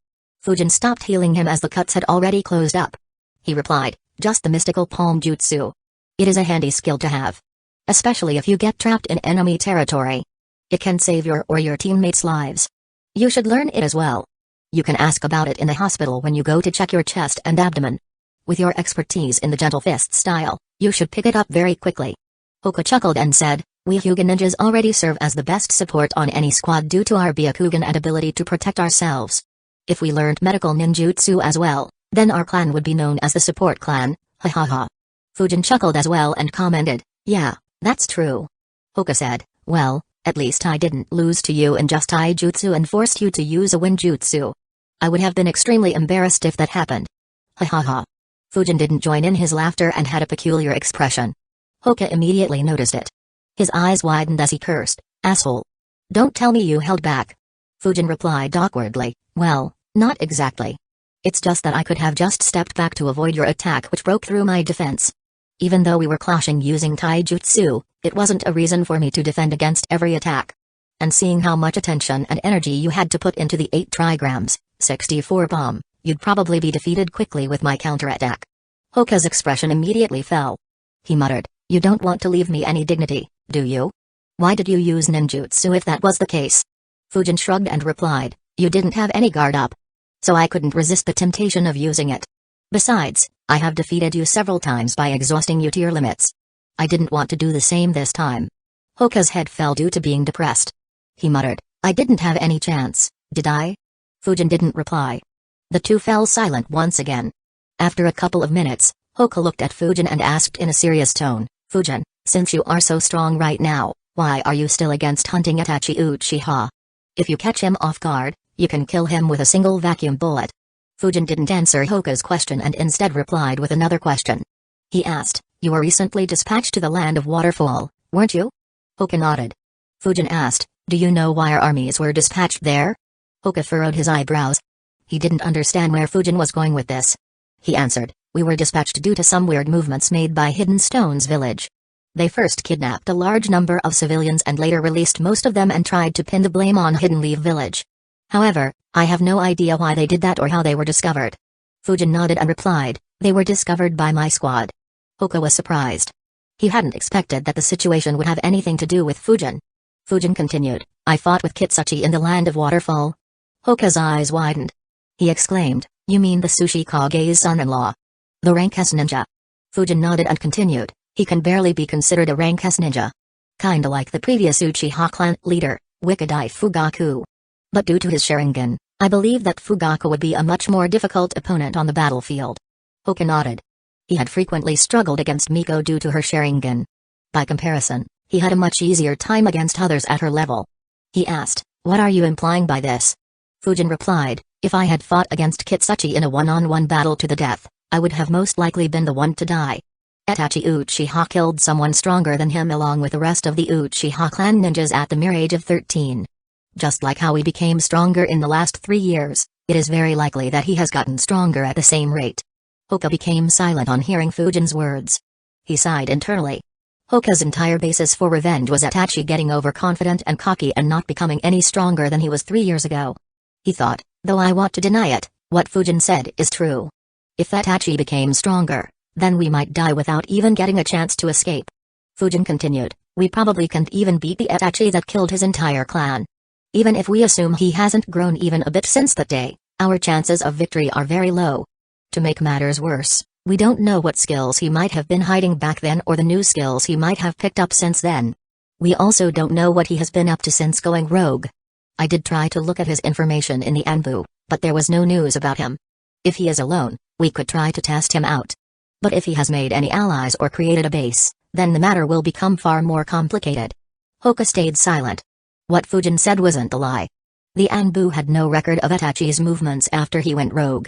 Fujin stopped healing him as the cuts had already closed up. He replied, just the mystical palm jutsu. It is a handy skill to have. Especially if you get trapped in enemy territory. It can save your or your teammates' lives. You should learn it as well. You can ask about it in the hospital when you go to check your chest and abdomen. With your expertise in the gentle fist style, you should pick it up very quickly. Hoka chuckled and said, we Hyuga ninjas already serve as the best support on any squad due to our Byakugan and ability to protect ourselves. If we learned medical ninjutsu as well, then our clan would be known as the support clan, ha ha ha. Fujin chuckled as well and commented, yeah, that's true. Hoka said, well, at least I didn't lose to you in just taijutsu and forced you to use a ninjutsu. I would have been extremely embarrassed if that happened. Ha ha ha. Fujin didn't join in his laughter and had a peculiar expression. Hoka immediately noticed it. His eyes widened as he cursed, asshole. Don't tell me you held back. Fujin replied awkwardly, well, not exactly. It's just that I could have just stepped back to avoid your attack which broke through my defense. Even though we were clashing using taijutsu, it wasn't a reason for me to defend against every attack. And seeing how much attention and energy you had to put into the 8 trigrams, 64 bomb, you'd probably be defeated quickly with my counterattack. Hoka's expression immediately fell. He muttered, you don't want to leave me any dignity, do you? Why did you use ninjutsu if that was the case? Fujin shrugged and replied, you didn't have any guard up. So I couldn't resist the temptation of using it. Besides, I have defeated you several times by exhausting you to your limits. I didn't want to do the same this time. Hoka's head fell due to being depressed. He muttered, I didn't have any chance, did I? Fujin didn't reply. The two fell silent once again. After a couple of minutes, Hoka looked at Fujin and asked in a serious tone, Fujin, since you are so strong right now, why are you still against hunting Itachi Uchiha? If you catch him off guard, you can kill him with a single vacuum bullet. Fujin didn't answer Hoka's question and instead replied with another question. He asked, you were recently dispatched to the land of waterfall, weren't you? Hoka nodded. Fujin asked, do you know why our armies were dispatched there? Hoka furrowed his eyebrows. He didn't understand where Fujin was going with this. He answered, we were dispatched due to some weird movements made by Hidden Stone's village. They first kidnapped a large number of civilians and later released most of them and tried to pin the blame on Hidden Leaf village. However, I have no idea why they did that or how they were discovered. Fujin nodded and replied, they were discovered by my squad. Hoka was surprised. He hadn't expected that the situation would have anything to do with Fujin. Fujin continued, I fought with Kitsuchi in the land of waterfall. Hoka's eyes widened. He exclaimed, you mean the Sushi Kage's son-in-law? The rank S ninja. Fujin nodded and continued, he can barely be considered a rank S ninja. Kinda like the previous Uchiha clan leader, Wikidai Fugaku. But due to his Sharingan, I believe that Fugaku would be a much more difficult opponent on the battlefield. Hoka nodded. He had frequently struggled against Miko due to her Sharingan. By comparison, he had a much easier time against others at her level. He asked, what are you implying by this? Fujin replied, if I had fought against Kitsuchi in a one-on-one battle to the death, I would have most likely been the one to die. Itachi Uchiha killed someone stronger than him along with the rest of the Uchiha clan ninjas at the mere age of 13. Just like how he became stronger in the last 3 years, it is very likely that he has gotten stronger at the same rate. Hoka became silent on hearing Fujin's words. He sighed internally. Hoka's entire basis for revenge was Itachi getting overconfident and cocky and not becoming any stronger than he was 3 years ago. He thought, though I want to deny it, what Fujin said is true. If Itachi became stronger, then we might die without even getting a chance to escape. Fujin continued, we probably can't even beat the Itachi that killed his entire clan. Even if we assume he hasn't grown even a bit since that day, our chances of victory are very low. To make matters worse, we don't know what skills he might have been hiding back then or the new skills he might have picked up since then. We also don't know what he has been up to since going rogue. I did try to look at his information in the Anbu, but there was no news about him. If he is alone, we could try to test him out. But if he has made any allies or created a base, then the matter will become far more complicated. Hoka stayed silent. What Fujin said wasn't a lie. The Anbu had no record of Itachi's movements after he went rogue.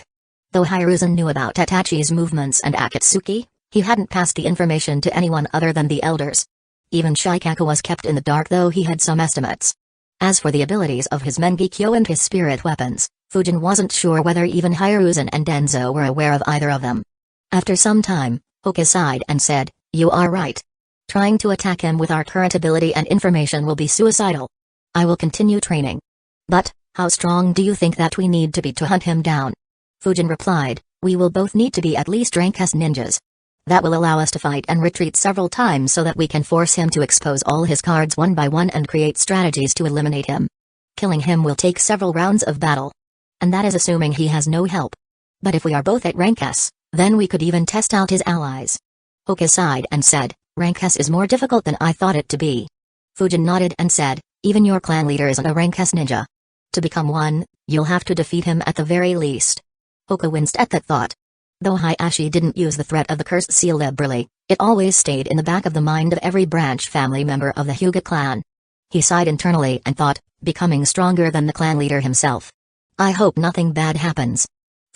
Though Hiruzen knew about Itachi's movements and Akatsuki, he hadn't passed the information to anyone other than the elders. Even Shikaku was kept in the dark, though he had some estimates. As for the abilities of his Mengekyo and his spirit weapons, Fujin wasn't sure whether even Hiruzen and Denzo were aware of either of them. After some time, Hoka sighed and said, "You are right. Trying to attack him with our current ability and information will be suicidal. I will continue training. But, how strong do you think that we need to be to hunt him down?" Fujin replied, "We will both need to be at least rank S ninjas. That will allow us to fight and retreat several times so that we can force him to expose all his cards one by one and create strategies to eliminate him. Killing him will take several rounds of battle. And that is assuming he has no help. But if we are both at rank S, then we could even test out his allies." Hoka sighed and said, "Rank S is more difficult than I thought it to be." Fujin nodded and said, "Even your clan leader isn't a rank S ninja. To become one, you'll have to defeat him at the very least." Hoka winced at that thought. Though Hayashi didn't use the threat of the cursed seal liberally, it always stayed in the back of the mind of every branch family member of the Hyuga clan. He sighed internally and thought, becoming stronger than the clan leader himself. "I hope nothing bad happens."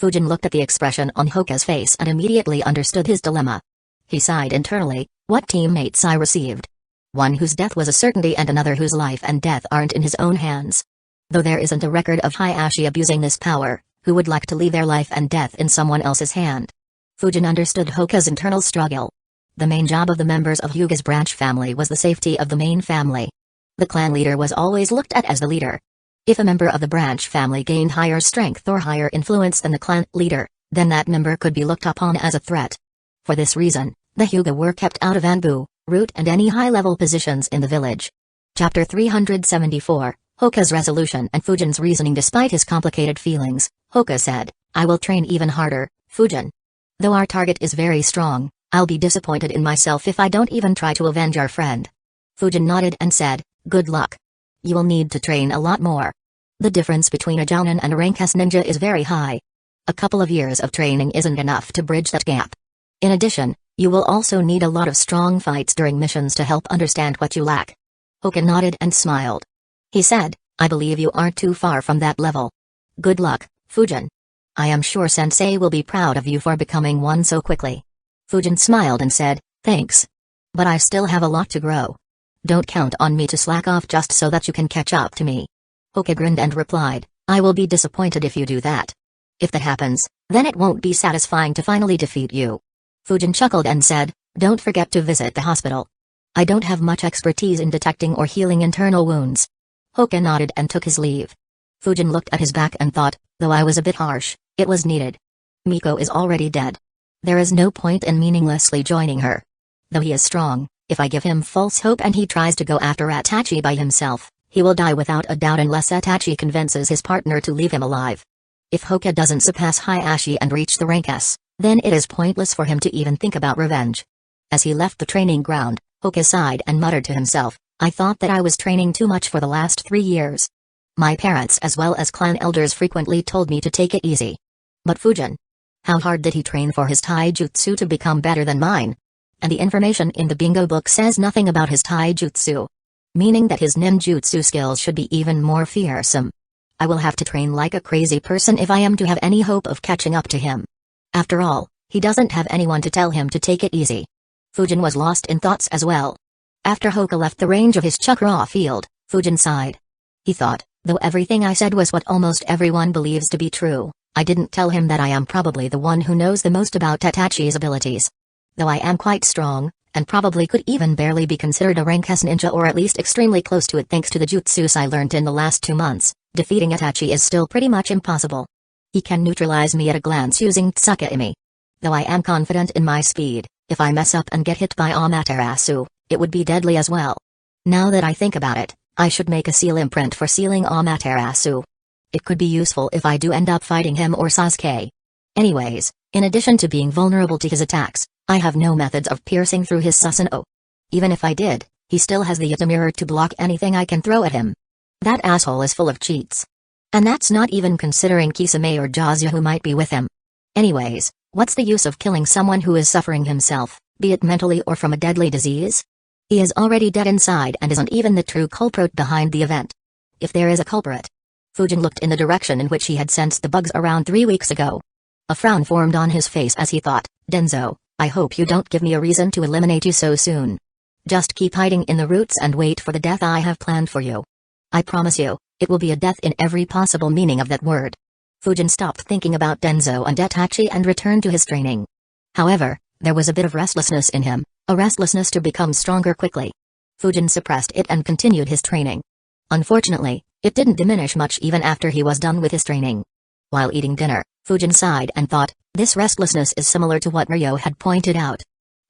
Fujin looked at the expression on Hoka's face and immediately understood his dilemma. He sighed internally, what teammates I received. One whose death was a certainty and another whose life and death aren't in his own hands. Though there isn't a record of Hayashi abusing this power, who would like to leave their life and death in someone else's hand? Fujin understood Hoka's internal struggle. The main job of the members of Hyuga's branch family was the safety of the main family. The clan leader was always looked at as the leader. If a member of the branch family gained higher strength or higher influence than the clan leader, then that member could be looked upon as a threat. For this reason, the Hyuga were kept out of Anbu, Root and any high-level positions in the village. Chapter 374, Hoka's resolution and Fujin's reasoning. Despite his complicated feelings, Hoka said, "I will train even harder, Fujin. Though our target is very strong, I'll be disappointed in myself if I don't even try to avenge our friend." Fujin nodded and said, "Good luck. You will need to train a lot more. The difference between a Jounin and a rank S ninja is very high. A couple of years of training isn't enough to bridge that gap. In addition, you will also need a lot of strong fights during missions to help understand what you lack." Hoka nodded and smiled. He said, "I believe you aren't too far from that level. Good luck, Fujin. I am sure Sensei will be proud of you for becoming one so quickly." Fujin smiled and said, "Thanks. But I still have a lot to grow. Don't count on me to slack off just so that you can catch up to me." Hoka grinned and replied, "I will be disappointed if you do that. If that happens, then it won't be satisfying to finally defeat you." Fujin chuckled and said, "Don't forget to visit the hospital. I don't have much expertise in detecting or healing internal wounds." Hoka nodded and took his leave. Fujin looked at his back and thought, though I was a bit harsh, it was needed. Miko is already dead. There is no point in meaninglessly joining her. Though he is strong, if I give him false hope and he tries to go after Itachi by himself, he will die without a doubt unless Itachi convinces his partner to leave him alive. If Hoka doesn't surpass Hayashi and reach the rank S, then it is pointless for him to even think about revenge. As he left the training ground, Hoka sighed and muttered to himself, "I thought that I was training too much for the last 3 years. My parents as well as clan elders frequently told me to take it easy. But Fujin? How hard did he train for his taijutsu to become better than mine? And the information in the bingo book says nothing about his taijutsu. Meaning that his ninjutsu skills should be even more fearsome. I will have to train like a crazy person if I am to have any hope of catching up to him. After all, he doesn't have anyone to tell him to take it easy." Fujin was lost in thoughts as well. After Hoka left the range of his chakra field, Fujin sighed. He thought, though everything I said was what almost everyone believes to be true, I didn't tell him that I am probably the one who knows the most about Itachi's abilities. Though I am quite strong, and probably could even barely be considered a rank S ninja or at least extremely close to it thanks to the jutsus I learned in the last 2 months, defeating Itachi is still pretty much impossible. He can neutralize me at a glance using Tsukaimi. Though I am confident in my speed, if I mess up and get hit by Amaterasu, it would be deadly as well. Now that I think about it, I should make a seal imprint for sealing Amaterasu. It could be useful if I do end up fighting him or Sasuke. Anyways, in addition to being vulnerable to his attacks, I have no methods of piercing through his Susanoo. Even if I did, he still has the Yata mirror to block anything I can throw at him. That asshole is full of cheats. And that's not even considering Kisame or Jazia who might be with him. Anyways, what's the use of killing someone who is suffering himself, be it mentally or from a deadly disease? He is already dead inside and isn't even the true culprit behind the event. If there is a culprit. Fujin looked in the direction in which he had sensed the bugs around 3 weeks ago. A frown formed on his face as he thought, Denzo, I hope you don't give me a reason to eliminate you so soon. Just keep hiding in the roots and wait for the death I have planned for you. I promise you, it will be a death in every possible meaning of that word. Fujin stopped thinking about Denzo and Itachi and returned to his training. However, there was a bit of restlessness in him, a restlessness to become stronger quickly. Fujin suppressed it and continued his training. Unfortunately, it didn't diminish much even after he was done with his training. While eating dinner, Fujin sighed and thought, this restlessness is similar to what Ryo had pointed out.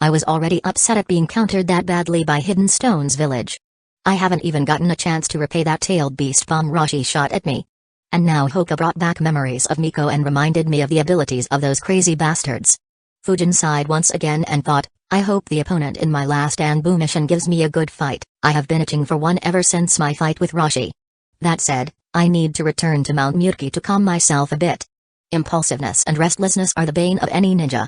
I was already upset at being countered that badly by Hidden Stone's village. I haven't even gotten a chance to repay that tailed beast bomb Rashi shot at me. And now Hoka brought back memories of Miko and reminded me of the abilities of those crazy bastards. Fujin sighed once again and thought, I hope the opponent in my last Anbu mission gives me a good fight. I have been itching for one ever since my fight with Rashi. That said, I need to return to Mount Mutki to calm myself a bit. Impulsiveness and restlessness are the bane of any ninja.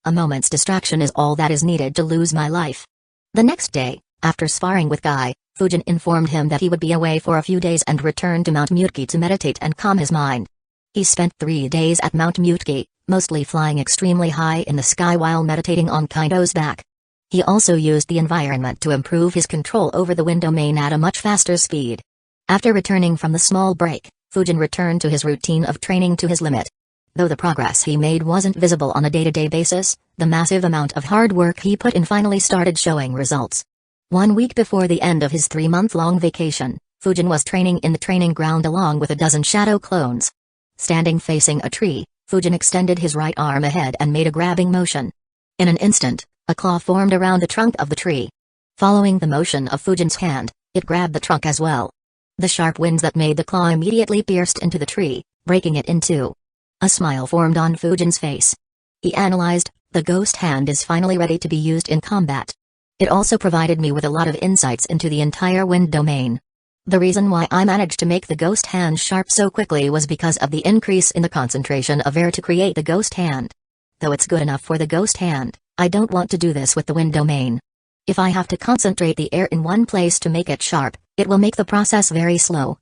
A moment's distraction is all that is needed to lose my life. The next day, after sparring with Guy, Fujin informed him that he would be away for a few days and return to Mount Mutki to meditate and calm his mind. He spent 3 days at Mount Mutki, mostly flying extremely high in the sky while meditating on Kaido's back. He also used the environment to improve his control over the wind domain at a much faster speed. After returning from the small break, Fujin returned to his routine of training to his limit. Though the progress he made wasn't visible on a day-to-day basis, the massive amount of hard work he put in finally started showing results. 1 week before the end of his 3-month-long vacation, Fujin was training in the training ground along with a dozen shadow clones. Standing facing a tree, Fujin extended his right arm ahead and made a grabbing motion. In an instant, a claw formed around the trunk of the tree. Following the motion of Fujin's hand, it grabbed the trunk as well. The sharp winds that made the claw immediately pierced into the tree, breaking it in two. A smile formed on Fujin's face. He analyzed, the ghost hand is finally ready to be used in combat. It also provided me with a lot of insights into the entire wind domain. The reason why I managed to make the ghost hand sharp so quickly was because of the increase in the concentration of air to create the ghost hand. Though it's good enough for the ghost hand, I don't want to do this with the wind domain. If I have to concentrate the air in one place to make it sharp, it will make the process very slow.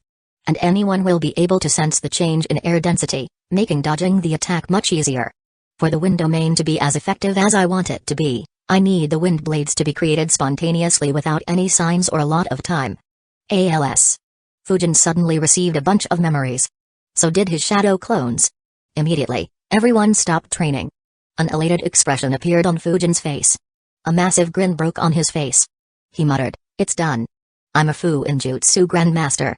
And anyone will be able to sense the change in air density, making dodging the attack much easier. For the wind domain to be as effective as I want it to be, I need the wind blades to be created spontaneously without any signs or a lot of time. ALS. Fujin suddenly received a bunch of memories. So did his shadow clones. Immediately, everyone stopped training. An elated expression appeared on Fujin's face. A massive grin broke on his face. He muttered, it's done. I'm a Fuinjutsu Grandmaster.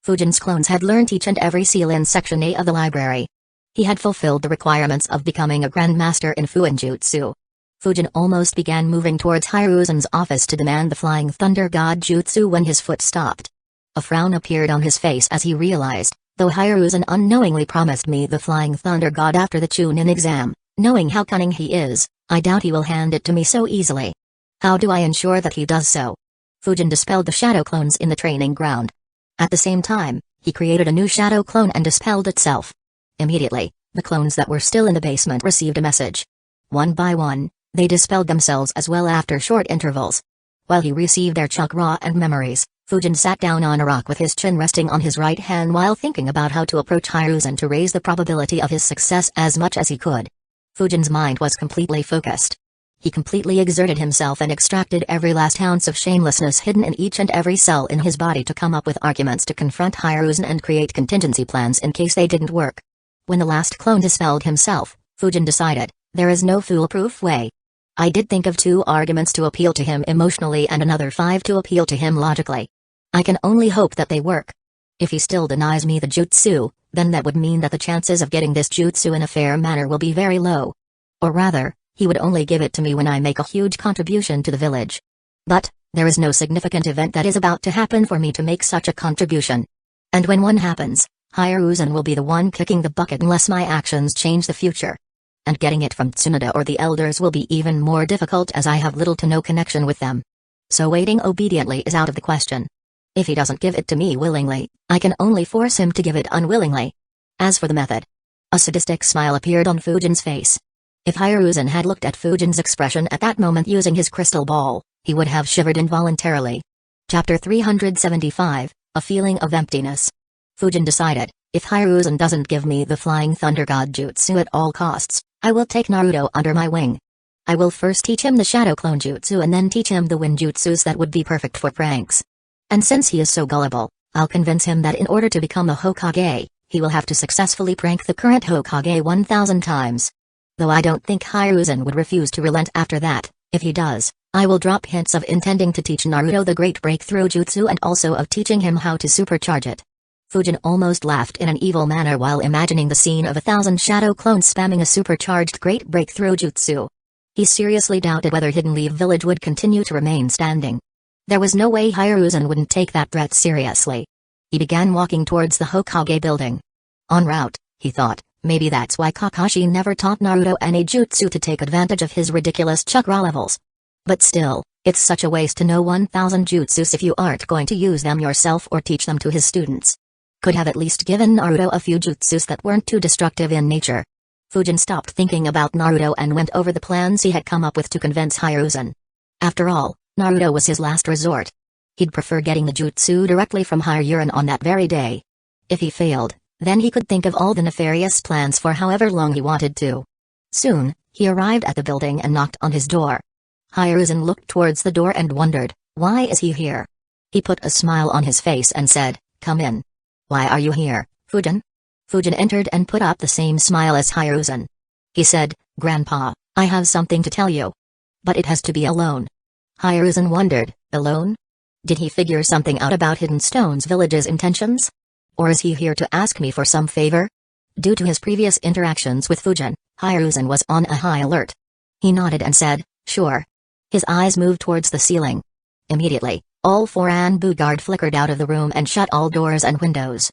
Fujin's clones had learned each and every seal in Section A of the library. He had fulfilled the requirements of becoming a Grandmaster in Fuinjutsu. Fujin almost began moving towards Hiruzen's office to demand the Flying Thunder God Jutsu when his foot stopped. A frown appeared on his face as he realized, though Hiruzen unknowingly promised me the Flying Thunder God after the Chunin exam, knowing how cunning he is, I doubt he will hand it to me so easily. How do I ensure that he does so? Fujin dispelled the shadow clones in the training ground. At the same time, he created a new shadow clone and dispelled itself. Immediately, the clones that were still in the basement received a message. One by one, they dispelled themselves as well after short intervals. While he received their chakra and memories, Fujin sat down on a rock with his chin resting on his right hand while thinking about how to approach Hiruzen to raise the probability of his success as much as he could. Fujin's mind was completely focused. He completely exerted himself and extracted every last ounce of shamelessness hidden in each and every cell in his body to come up with arguments to confront Hiruzen and create contingency plans in case they didn't work. When the last clone dispelled himself, Fujin decided, there is no foolproof way. I did think of 2 arguments to appeal to him emotionally and another 5 to appeal to him logically. I can only hope that they work. If he still denies me the jutsu, then that would mean that the chances of getting this jutsu in a fair manner will be very low. Or rather, he would only give it to me when I make a huge contribution to the village. But, there is no significant event that is about to happen for me to make such a contribution. And when one happens, Hiruzen will be the one kicking the bucket unless my actions change the future. And getting it from Tsunade or the elders will be even more difficult as I have little to no connection with them. So waiting obediently is out of the question. If he doesn't give it to me willingly, I can only force him to give it unwillingly. As for the method. A sadistic smile appeared on Fujin's face. If Hiruzen had looked at Fujin's expression at that moment using his crystal ball, he would have shivered involuntarily. Chapter 375, A Feeling of Emptiness. Fujin decided, if Hiruzen doesn't give me the Flying Thunder God Jutsu at all costs, I will take Naruto under my wing. I will first teach him the Shadow Clone Jutsu and then teach him the Wind Jutsus that would be perfect for pranks. And since he is so gullible, I'll convince him that in order to become a Hokage, he will have to successfully prank the current Hokage 1,000 times. Though I don't think Hiruzen would refuse to relent after that. If he does, I will drop hints of intending to teach Naruto the Great Breakthrough Jutsu and also of teaching him how to supercharge it. Fujin almost laughed in an evil manner while imagining the scene of 1,000 shadow clones spamming a supercharged Great Breakthrough Jutsu. He seriously doubted whether Hidden Leaf Village would continue to remain standing. There was no way Hiruzen wouldn't take that threat seriously. He began walking towards the Hokage building. En route, he thought, maybe that's why Kakashi never taught Naruto any jutsu to take advantage of his ridiculous chakra levels. But still, it's such a waste to know 1,000 jutsus if you aren't going to use them yourself or teach them to his students. Could have at least given Naruto a few jutsus that weren't too destructive in nature. Fujin stopped thinking about Naruto and went over the plans he had come up with to convince Hiruzen. After all, Naruto was his last resort. He'd prefer getting the jutsu directly from Hiruzen on that very day. If he failed, then he could think of all the nefarious plans for however long he wanted to. Soon, he arrived at the building and knocked on his door. Hiruzen looked towards the door and wondered, why is he here? He put a smile on his face and said, come in. Why are you here, Fujin? Fujin entered and put up the same smile as Hiruzen. He said, Grandpa, I have something to tell you. But it has to be alone. Hiruzen wondered, alone? Did he figure something out about Hidden Stone's village's intentions? Or is he here to ask me for some favor? Due to his previous interactions with Fujin, Hiruzen was on a high alert. He nodded and said, sure. His eyes moved towards the ceiling. Immediately, all four Anbu guard flickered out of the room and shut all doors and windows.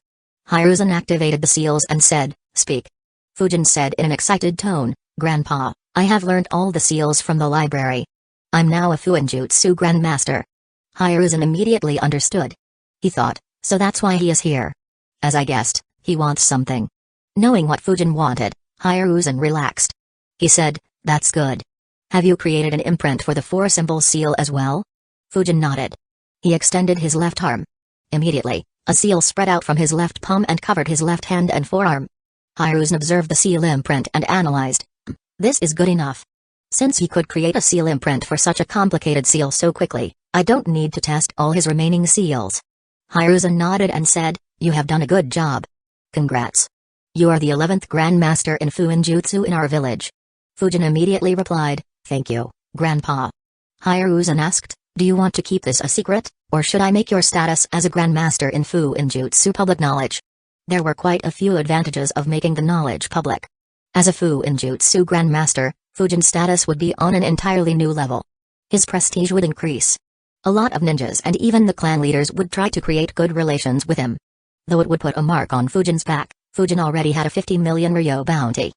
Hiruzen activated the seals and said, speak. Fujin said in an excited tone, Grandpa, I have learned all the seals from the library. I'm now a Fuinjutsu Grandmaster. Hiruzen immediately understood. He thought, so that's why he is here. As I guessed, he wants something. Knowing what Fujin wanted, Hiruzen relaxed. He said, that's good. Have you created an imprint for the four-symbol seal as well? Fujin nodded. He extended his left arm. Immediately, a seal spread out from his left palm and covered his left hand and forearm. Hiruzen observed the seal imprint and analyzed. This is good enough. Since he could create a seal imprint for such a complicated seal so quickly, I don't need to test all his remaining seals. Hiruzen nodded and said, you have done a good job. Congrats. You are the 11th Grandmaster in Fuinjutsu in our village. Fujin immediately replied, thank you, Grandpa. Hiruzen asked, do you want to keep this a secret, or should I make your status as a Grandmaster in Fuinjutsu public knowledge? There were quite a few advantages of making the knowledge public. As a Fuinjutsu Grandmaster, Fujin's status would be on an entirely new level. His prestige would increase. A lot of ninjas and even the clan leaders would try to create good relations with him. Though it would put a mark on Fujin's back, Fujin already had a 50 million Ryo bounty.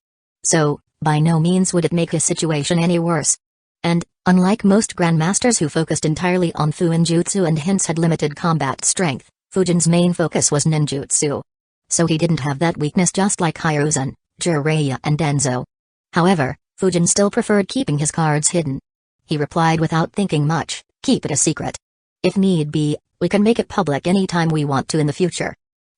So, by no means would it make his situation any worse. And, unlike most grandmasters who focused entirely on Fuinjutsu and hence had limited combat strength, Fujin's main focus was ninjutsu. So he didn't have that weakness just like Hiruzen, Jiraiya and Denzo. However, Fujin still preferred keeping his cards hidden. He replied without thinking much, keep it a secret. If need be, we can make it public anytime we want to in the future.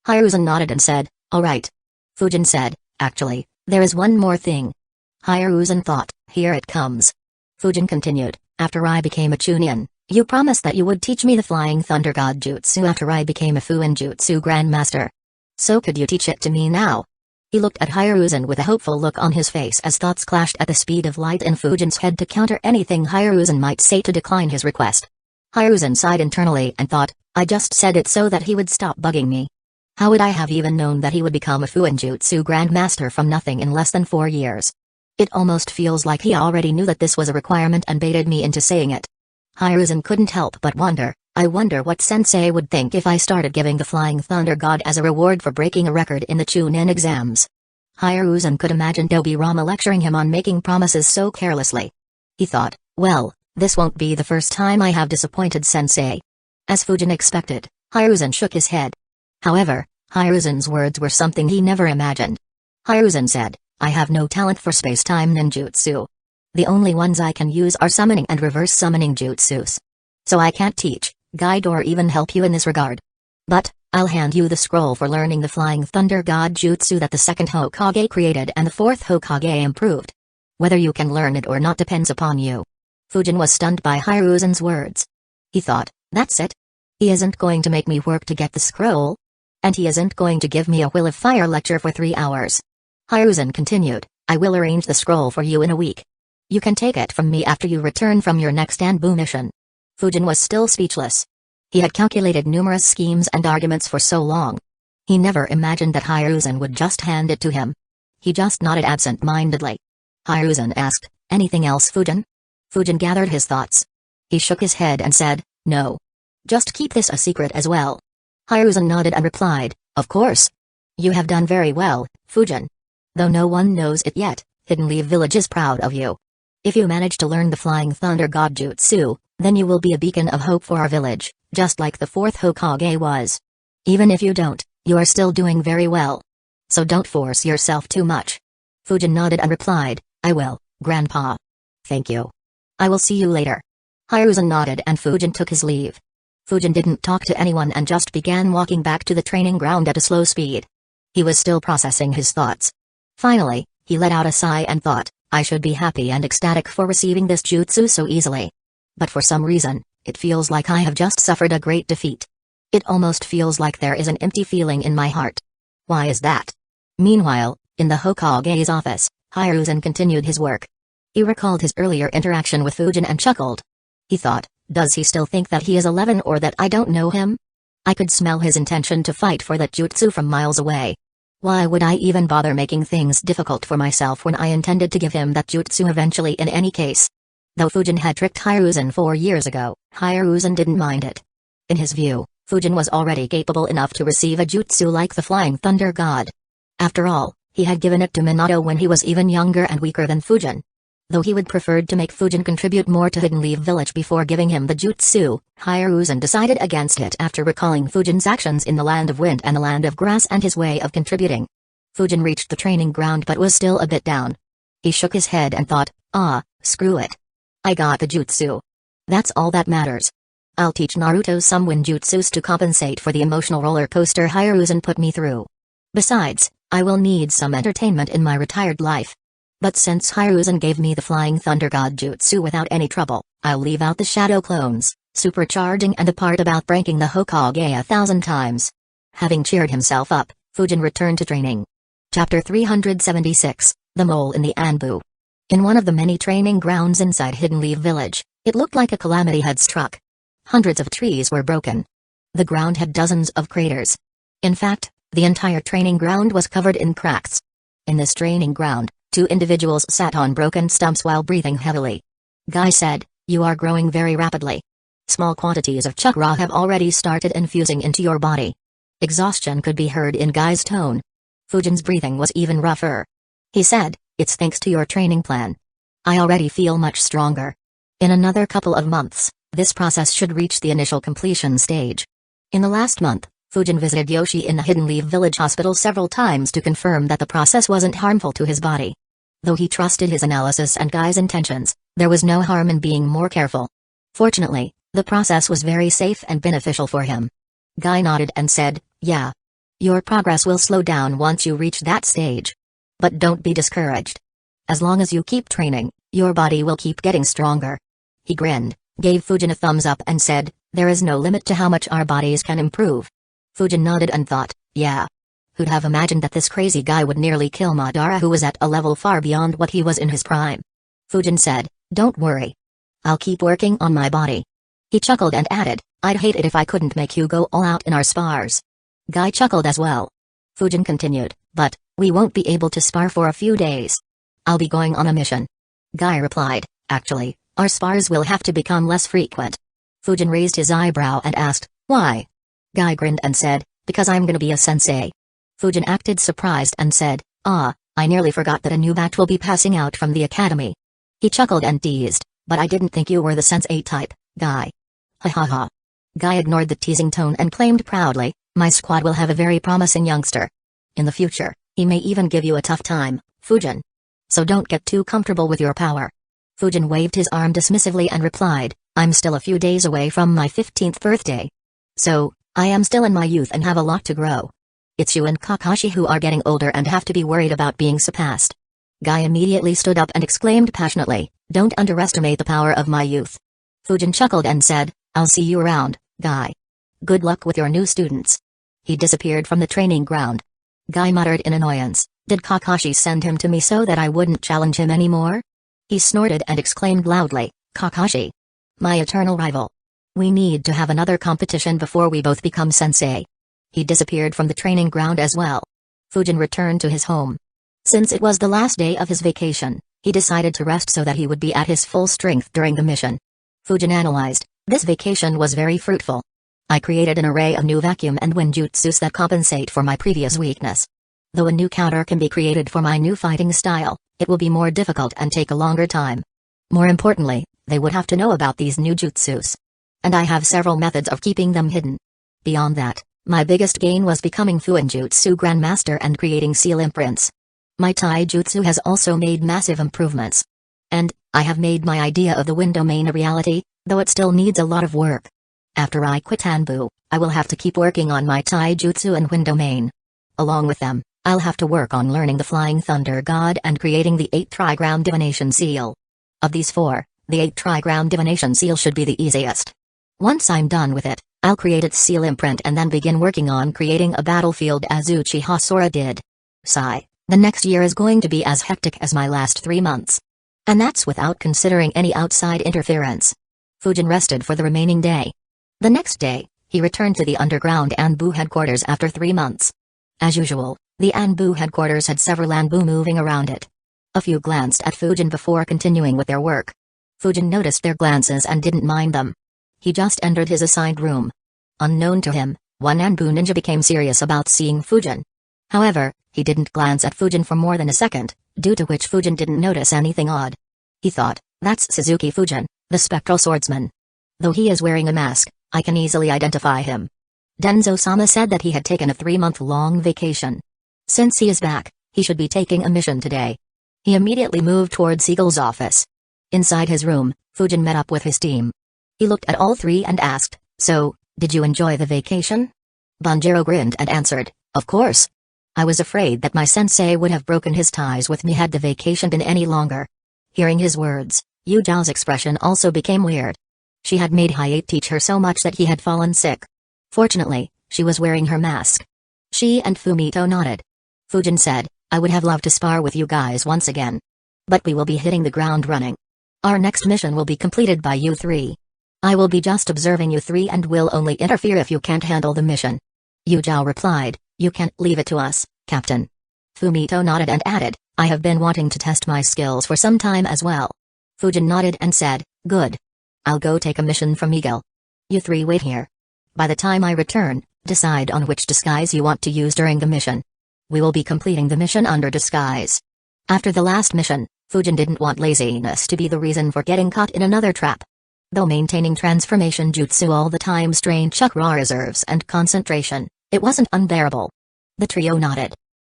Hiruzen nodded and said, alright. Fujin said, actually, there is one more thing. Hiruzen thought, here it comes. Fujin continued, after I became a Chunin, you promised that you would teach me the Flying Thunder God Jutsu after I became a Fuinjutsu Grandmaster. So could you teach it to me now? He looked at Hiruzen with a hopeful look on his face as thoughts clashed at the speed of light in Fujin's head to counter anything Hiruzen might say to decline his request. Hiruzen sighed internally and thought, I just said it so that he would stop bugging me. How would I have even known that he would become a Fuinjutsu Grandmaster from nothing in less than 4 years? It almost feels like he already knew that this was a requirement and baited me into saying it. Hiruzen couldn't help but wonder, I wonder what Sensei would think if I started giving the Flying Thunder God as a reward for breaking a record in the Chunin exams. Hiruzen could imagine Dobirama lecturing him on making promises so carelessly. He thought, well, this won't be the first time I have disappointed Sensei. As Fujin expected, Hiruzen shook his head. However, Hiruzen's words were something he never imagined. Hiruzen said, I have no talent for space-time ninjutsu. The only ones I can use are summoning and reverse summoning jutsus. So I can't teach, guide or even help you in this regard. But, I'll hand you the scroll for learning the Flying Thunder God Jutsu that the second Hokage created and the fourth Hokage improved. Whether you can learn it or not depends upon you. Fujin was stunned by Hiruzen's words. He thought, that's it? He isn't going to make me work to get the scroll? And he isn't going to give me a Will of Fire lecture for 3 hours. Hiruzen continued, I will arrange the scroll for you in a week. You can take it from me after you return from your next Anbu mission. Fujin was still speechless. He had calculated numerous schemes and arguments for so long. He never imagined that Hiruzen would just hand it to him. He just nodded absent-mindedly. Hiruzen asked, anything else, Fujin? Fujin gathered his thoughts. He shook his head and said, no. Just keep this a secret as well. Hiruzen nodded and replied, of course. You have done very well, Fujin. Though no one knows it yet, Hidden Leaf Village is proud of you. If you manage to learn the Flying Thunder God Jutsu, then you will be a beacon of hope for our village, just like the fourth Hokage was. Even if you don't, you are still doing very well. So don't force yourself too much. Fujin nodded and replied, I will, Grandpa. Thank you. I will see you later. Hiruzen nodded and Fujin took his leave. Fujin didn't talk to anyone and just began walking back to the training ground at a slow speed. He was still processing his thoughts. Finally, he let out a sigh and thought, I should be happy and ecstatic for receiving this jutsu so easily. But for some reason, it feels like I have just suffered a great defeat. It almost feels like there is an empty feeling in my heart. Why is that? Meanwhile, in the Hokage's office, Hiruzen continued his work. He recalled his earlier interaction with Fujin and chuckled. He thought, does he still think that he is 11 or that I don't know him? I could smell his intention to fight for that jutsu from miles away. Why would I even bother making things difficult for myself when I intended to give him that jutsu eventually in any case? Though Fujin had tricked Hiruzen 4 years ago, Hiruzen didn't mind it. In his view, Fujin was already capable enough to receive a jutsu like the Flying Thunder God. After all, he had given it to Minato when he was even younger and weaker than Fujin. Though he would preferred to make Fujin contribute more to Hidden Leaf Village before giving him the jutsu, Hiruzen decided against it after recalling Fujin's actions in the Land of Wind and the Land of Grass and his way of contributing. Fujin reached the training ground but was still a bit down. He shook his head and thought, screw it. I got the jutsu. That's all that matters. I'll teach Naruto some wind jutsus to compensate for the emotional roller coaster Hiruzen put me through. Besides, I will need some entertainment in my retired life. But since Hiruzen gave me the Flying Thunder God Jutsu without any trouble, I'll leave out the shadow clones, supercharging and the part about breaking the Hokage 1,000 times. Having cheered himself up, Fujin returned to training. Chapter 376, The Mole in the Anbu. In one of the many training grounds inside Hidden Leaf Village, it looked like a calamity had struck. Hundreds of trees were broken. The ground had dozens of craters. In fact, the entire training ground was covered in cracks. In this training ground, 2 individuals sat on broken stumps while breathing heavily. Guy said, you are growing very rapidly. Small quantities of chakra have already started infusing into your body. Exhaustion could be heard in Guy's tone. Fujin's breathing was even rougher. He said, it's thanks to your training plan. I already feel much stronger. In another couple of months, this process should reach the initial completion stage. In the last month, Fujin visited Yoshi in the Hidden Leaf Village hospital several times to confirm that the process wasn't harmful to his body. Though he trusted his analysis and Guy's intentions, there was no harm in being more careful. Fortunately, the process was very safe and beneficial for him. Guy nodded and said, yeah. Your progress will slow down once you reach that stage. But don't be discouraged. As long as you keep training, your body will keep getting stronger. He grinned, gave Fujin a thumbs up and said, there is no limit to how much our bodies can improve. Fujin nodded and thought, yeah. Who'd have imagined that this crazy guy would nearly kill Madara, who was at a level far beyond what he was in his prime. Fujin said, don't worry. I'll keep working on my body. He chuckled and added, I'd hate it if I couldn't make you go all out in our spars. Guy chuckled as well. Fujin continued, but we won't be able to spar for a few days. I'll be going on a mission. Guy replied, actually, our spars will have to become less frequent. Fujin raised his eyebrow and asked, why? Guy grinned and said, because I'm gonna be a sensei. Fujin acted surprised and said, I nearly forgot that a new batch will be passing out from the academy. He chuckled and teased, but I didn't think you were the sensei type, Guy. Ha ha ha. Guy ignored the teasing tone and claimed proudly, my squad will have a very promising youngster. In the future, he may even give you a tough time, Fujin. So don't get too comfortable with your power. Fujin waved his arm dismissively and replied, I'm still a few days away from my 15th birthday. So, I am still in my youth and have a lot to grow. It's you and Kakashi who are getting older and have to be worried about being surpassed. Guy immediately stood up and exclaimed passionately, don't underestimate the power of my youth. Fujin chuckled and said, I'll see you around, Guy. Good luck with your new students. He disappeared from the training ground. Guy muttered in annoyance, did Kakashi send him to me so that I wouldn't challenge him anymore? He snorted and exclaimed loudly, Kakashi. My eternal rival. We need to have another competition before we both become sensei. He disappeared from the training ground as well. Fujin returned to his home. Since it was the last day of his vacation, he decided to rest so that he would be at his full strength during the mission. Fujin analyzed, this vacation was very fruitful. I created an array of new vacuum and wind jutsus that compensate for my previous weakness. Though a new counter can be created for my new fighting style, it will be more difficult and take a longer time. More importantly, they would have to know about these new jutsus. And I have several methods of keeping them hidden. Beyond that, my biggest gain was becoming Fuinjutsu Grandmaster and creating seal imprints. My taijutsu has also made massive improvements. And, I have made my idea of the wind domain a reality, though it still needs a lot of work. After I quit Anbu, I will have to keep working on my taijutsu and wind domain. Along with them, I'll have to work on learning the Flying Thunder God and creating the 8 Triground Divination Seal. Of these 4, the 8 Triground Divination Seal should be the easiest. Once I'm done with it, I'll create its seal imprint and then begin working on creating a battlefield as Uchiha Sora did. Sigh, the next year is going to be as hectic as my last 3 months. And that's without considering any outside interference. Fujin rested for the remaining day. The next day, he returned to the underground Anbu headquarters after 3 months. As usual, the Anbu headquarters had several Anbu moving around it. A few glanced at Fujin before continuing with their work. Fujin noticed their glances and didn't mind them. He just entered his assigned room. Unknown to him, one Anbu ninja became serious about seeing Fujin. However, he didn't glance at Fujin for more than a second, due to which Fujin didn't notice anything odd. He thought, that's Suzuki Fujin, the spectral swordsman. Though he is wearing a mask, I can easily identify him. Denzo-sama said that he had taken a 3-month-long vacation. Since he is back, he should be taking a mission today. He immediately moved towards Siegel's office. Inside his room, Fujin met up with his team. He looked at all three and asked, so, did you enjoy the vacation? Banjiro grinned and answered, of course. I was afraid that my sensei would have broken his ties with me had the vacation been any longer. Hearing his words, Yujao's expression also became weird. She had made Hayate teach her so much that he had fallen sick. Fortunately, she was wearing her mask. She and Fumito nodded. Fujin said, I would have loved to spar with you guys once again. But we will be hitting the ground running. Our next mission will be completed by you 3. I will be just observing you 3 and will only interfere if you can't handle the mission. Yujiao replied, you can't leave it to us, Captain. Fumito nodded and added, I have been wanting to test my skills for some time as well. Fujin nodded and said, good. I'll go take a mission from Eagle. You 3 wait here. By the time I return, decide on which disguise you want to use during the mission. We will be completing the mission under disguise. After the last mission, Fujin didn't want laziness to be the reason for getting caught in another trap. Though maintaining transformation jutsu all the time strained chakra reserves and concentration, it wasn't unbearable. The trio nodded.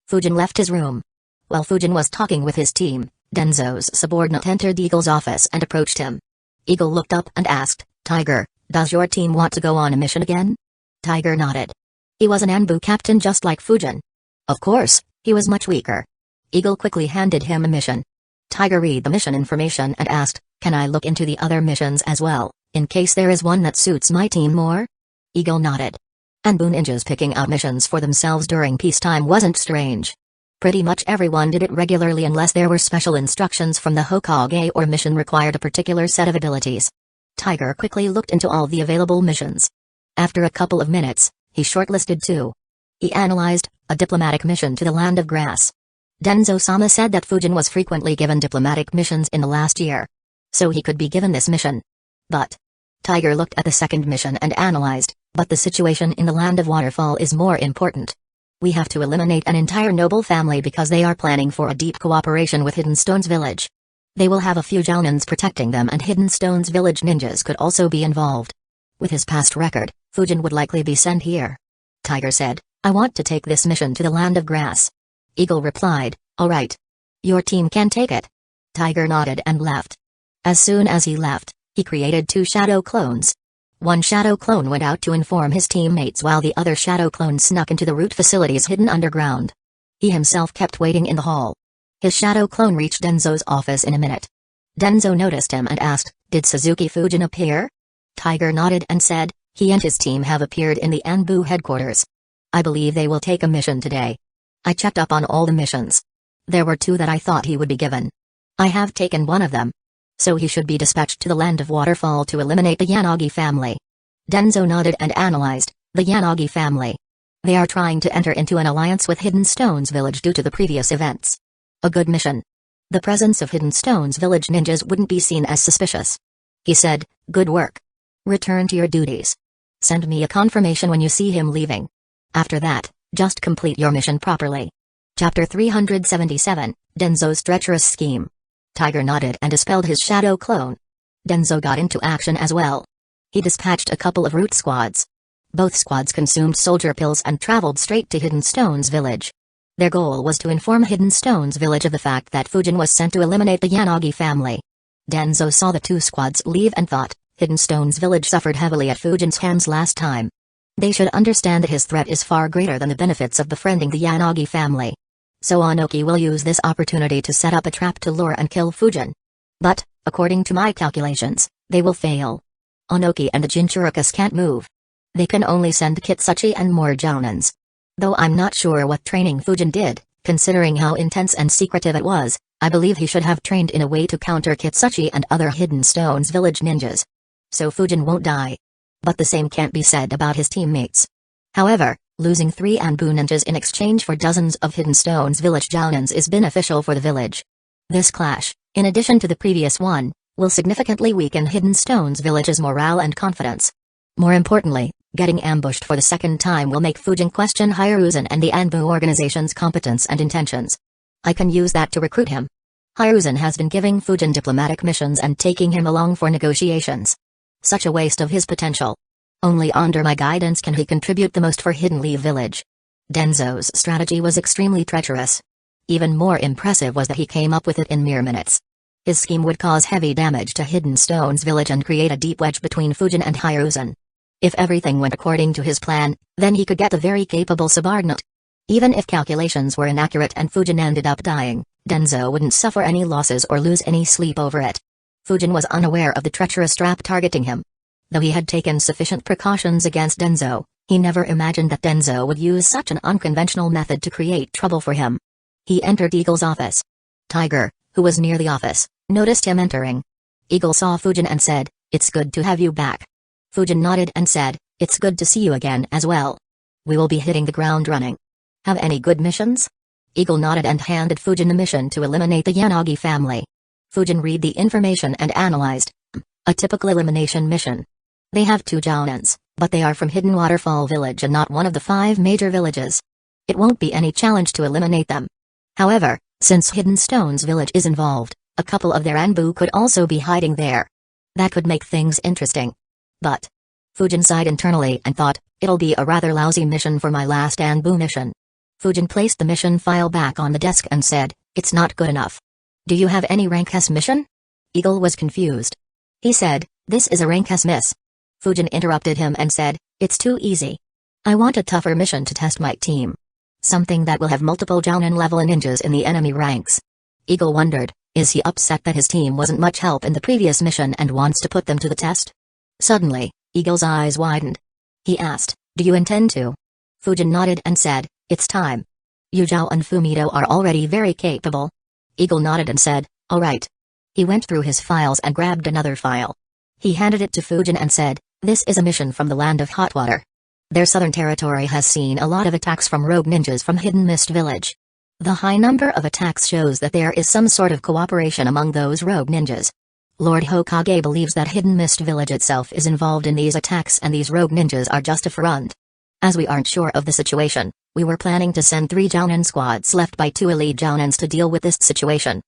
Fujin left his room. While Fujin was talking with his team, Denzo's subordinate entered Eagle's office and approached him. Eagle looked up and asked, Tiger, does your team want to go on a mission again? Tiger nodded. He was an Anbu captain just like Fujin. Of course, he was much weaker. Eagle quickly handed him a mission. Tiger read the mission information and asked, can I look into the other missions as well, in case there is one that suits my team more? Eagle nodded. Anbu ninjas picking out missions for themselves during peacetime wasn't strange. Pretty much everyone did it regularly unless there were special instructions from the Hokage or mission required a particular set of abilities. Tiger quickly looked into all the available missions. After a couple of minutes, he shortlisted 2. He analyzed, a diplomatic mission to the Land of Grass. Denzo-sama said that Fujin was frequently given diplomatic missions in the last year. So he could be given this mission. But Tiger looked at the second mission and analyzed, but the situation in the Land of Waterfall is more important. We have to eliminate an entire noble family because they are planning for a deep cooperation with Hidden Stones Village. They will have a few Jounins protecting them and Hidden Stones Village ninjas could also be involved. With his past record, Fujin would likely be sent here. Tiger said, I want to take this mission to the Land of Grass. Eagle replied, alright. Your team can take it. Tiger nodded and left. As soon as he left, he created 2 shadow clones. One shadow clone went out to inform his teammates while the other shadow clone snuck into the root facilities hidden underground. He himself kept waiting in the hall. His shadow clone reached Denzo's office in a minute. Denzo noticed him and asked, "Did Suzuki Fujin appear?" Tiger nodded and said, "He and his team have appeared in the Anbu headquarters. I believe they will take a mission today. I checked up on all the missions. There were 2 that I thought he would be given. I have taken one of them. So he should be dispatched to the land of Waterfall to eliminate the Yanagi family." Denzo nodded and analyzed, the Yanagi family. They are trying to enter into an alliance with Hidden Stones Village due to the previous events. A good mission. The presence of Hidden Stones Village ninjas wouldn't be seen as suspicious. He said, "Good work. Return to your duties. Send me a confirmation when you see him leaving. After that, just complete your mission properly." Chapter 377, Denzo's treacherous scheme. Tiger nodded and dispelled his shadow clone. Denzo got into action as well. He dispatched a couple of root squads. Both squads consumed soldier pills and traveled straight to Hidden Stones Village. Their goal was to inform Hidden Stones Village of the fact that Fujin was sent to eliminate the Yanagi family. Denzo saw the 2 squads leave and thought, Hidden Stones Village suffered heavily at Fujin's hands last time. They should understand that his threat is far greater than the benefits of befriending the Yanagi family. So Onoki will use this opportunity to set up a trap to lure and kill Fujin. But, according to my calculations, they will fail. Onoki and the Jinchuricas can't move. They can only send Kitsuchi and more Jounins. Though I'm not sure what training Fujin did, considering how intense and secretive it was, I believe he should have trained in a way to counter Kitsuchi and other Hidden Stones Village ninjas. So Fujin won't die. But the same can't be said about his teammates. However, losing 3 Anbu ninjas in exchange for dozens of Hidden Stones Village Jounins is beneficial for the village. This clash, in addition to the previous one, will significantly weaken Hidden Stones Village's morale and confidence. More importantly, getting ambushed for the second time will make Fujin question Hiruzen and the Anbu organization's competence and intentions. I can use that to recruit him. Hiruzen has been giving Fujin diplomatic missions and taking him along for negotiations. Such a waste of his potential. Only under my guidance can he contribute the most for Hidden Leaf Village. Denzo's strategy was extremely treacherous. Even more impressive was that he came up with it in mere minutes. His scheme would cause heavy damage to Hidden Stones Village and create a deep wedge between Fujin and Hiruzen. If everything went according to his plan, then he could get a very capable subordinate. Even if calculations were inaccurate and Fujin ended up dying, Denzo wouldn't suffer any losses or lose any sleep over it. Fujin was unaware of the treacherous trap targeting him. Though he had taken sufficient precautions against Denzo, he never imagined that Denzo would use such an unconventional method to create trouble for him. He entered Eagle's office. Tiger, who was near the office, noticed him entering. Eagle saw Fujin and said, "It's good to have you back." Fujin nodded and said, "It's good to see you again as well. We will be hitting the ground running. Have any good missions?" Eagle nodded and handed Fujin the mission to eliminate the Yanagi family. Fujin read the information and analyzed. A typical elimination mission. They have 2 Jounins, but they are from Hidden Waterfall Village and not one of the 5 major villages. It won't be any challenge to eliminate them. However, since Hidden Stones Village is involved, a couple of their Anbu could also be hiding there. That could make things interesting. But Fujin sighed internally and thought, it'll be a rather lousy mission for my last Anbu mission. Fujin placed the mission file back on the desk and said, "It's not good enough. Do you have any rank S mission?" Eagle was confused. He said, "This is a rank S miss." Fujin interrupted him and said, "It's too easy. I want a tougher mission to test my team. Something that will have multiple Jounin level ninjas in the enemy ranks." Eagle wondered, is he upset that his team wasn't much help in the previous mission and wants to put them to the test? Suddenly, Eagle's eyes widened. He asked, "Do you intend to?" Fujin nodded and said, "It's time. Yuzhou and Fumito are already very capable." Eagle nodded and said, "All right." He went through his files and grabbed another file. He handed it to Fujin and said, "This is a mission from the land of hot water. Their southern territory has seen a lot of attacks from rogue ninjas from Hidden Mist Village. The high number of attacks shows that there is some sort of cooperation among those rogue ninjas. Lord Hokage believes that Hidden Mist Village itself is involved in these attacks and these rogue ninjas are just a front. As we aren't sure of the situation, we were planning to send 3 Jounin squads left by 2 elite Jounins to deal with this situation.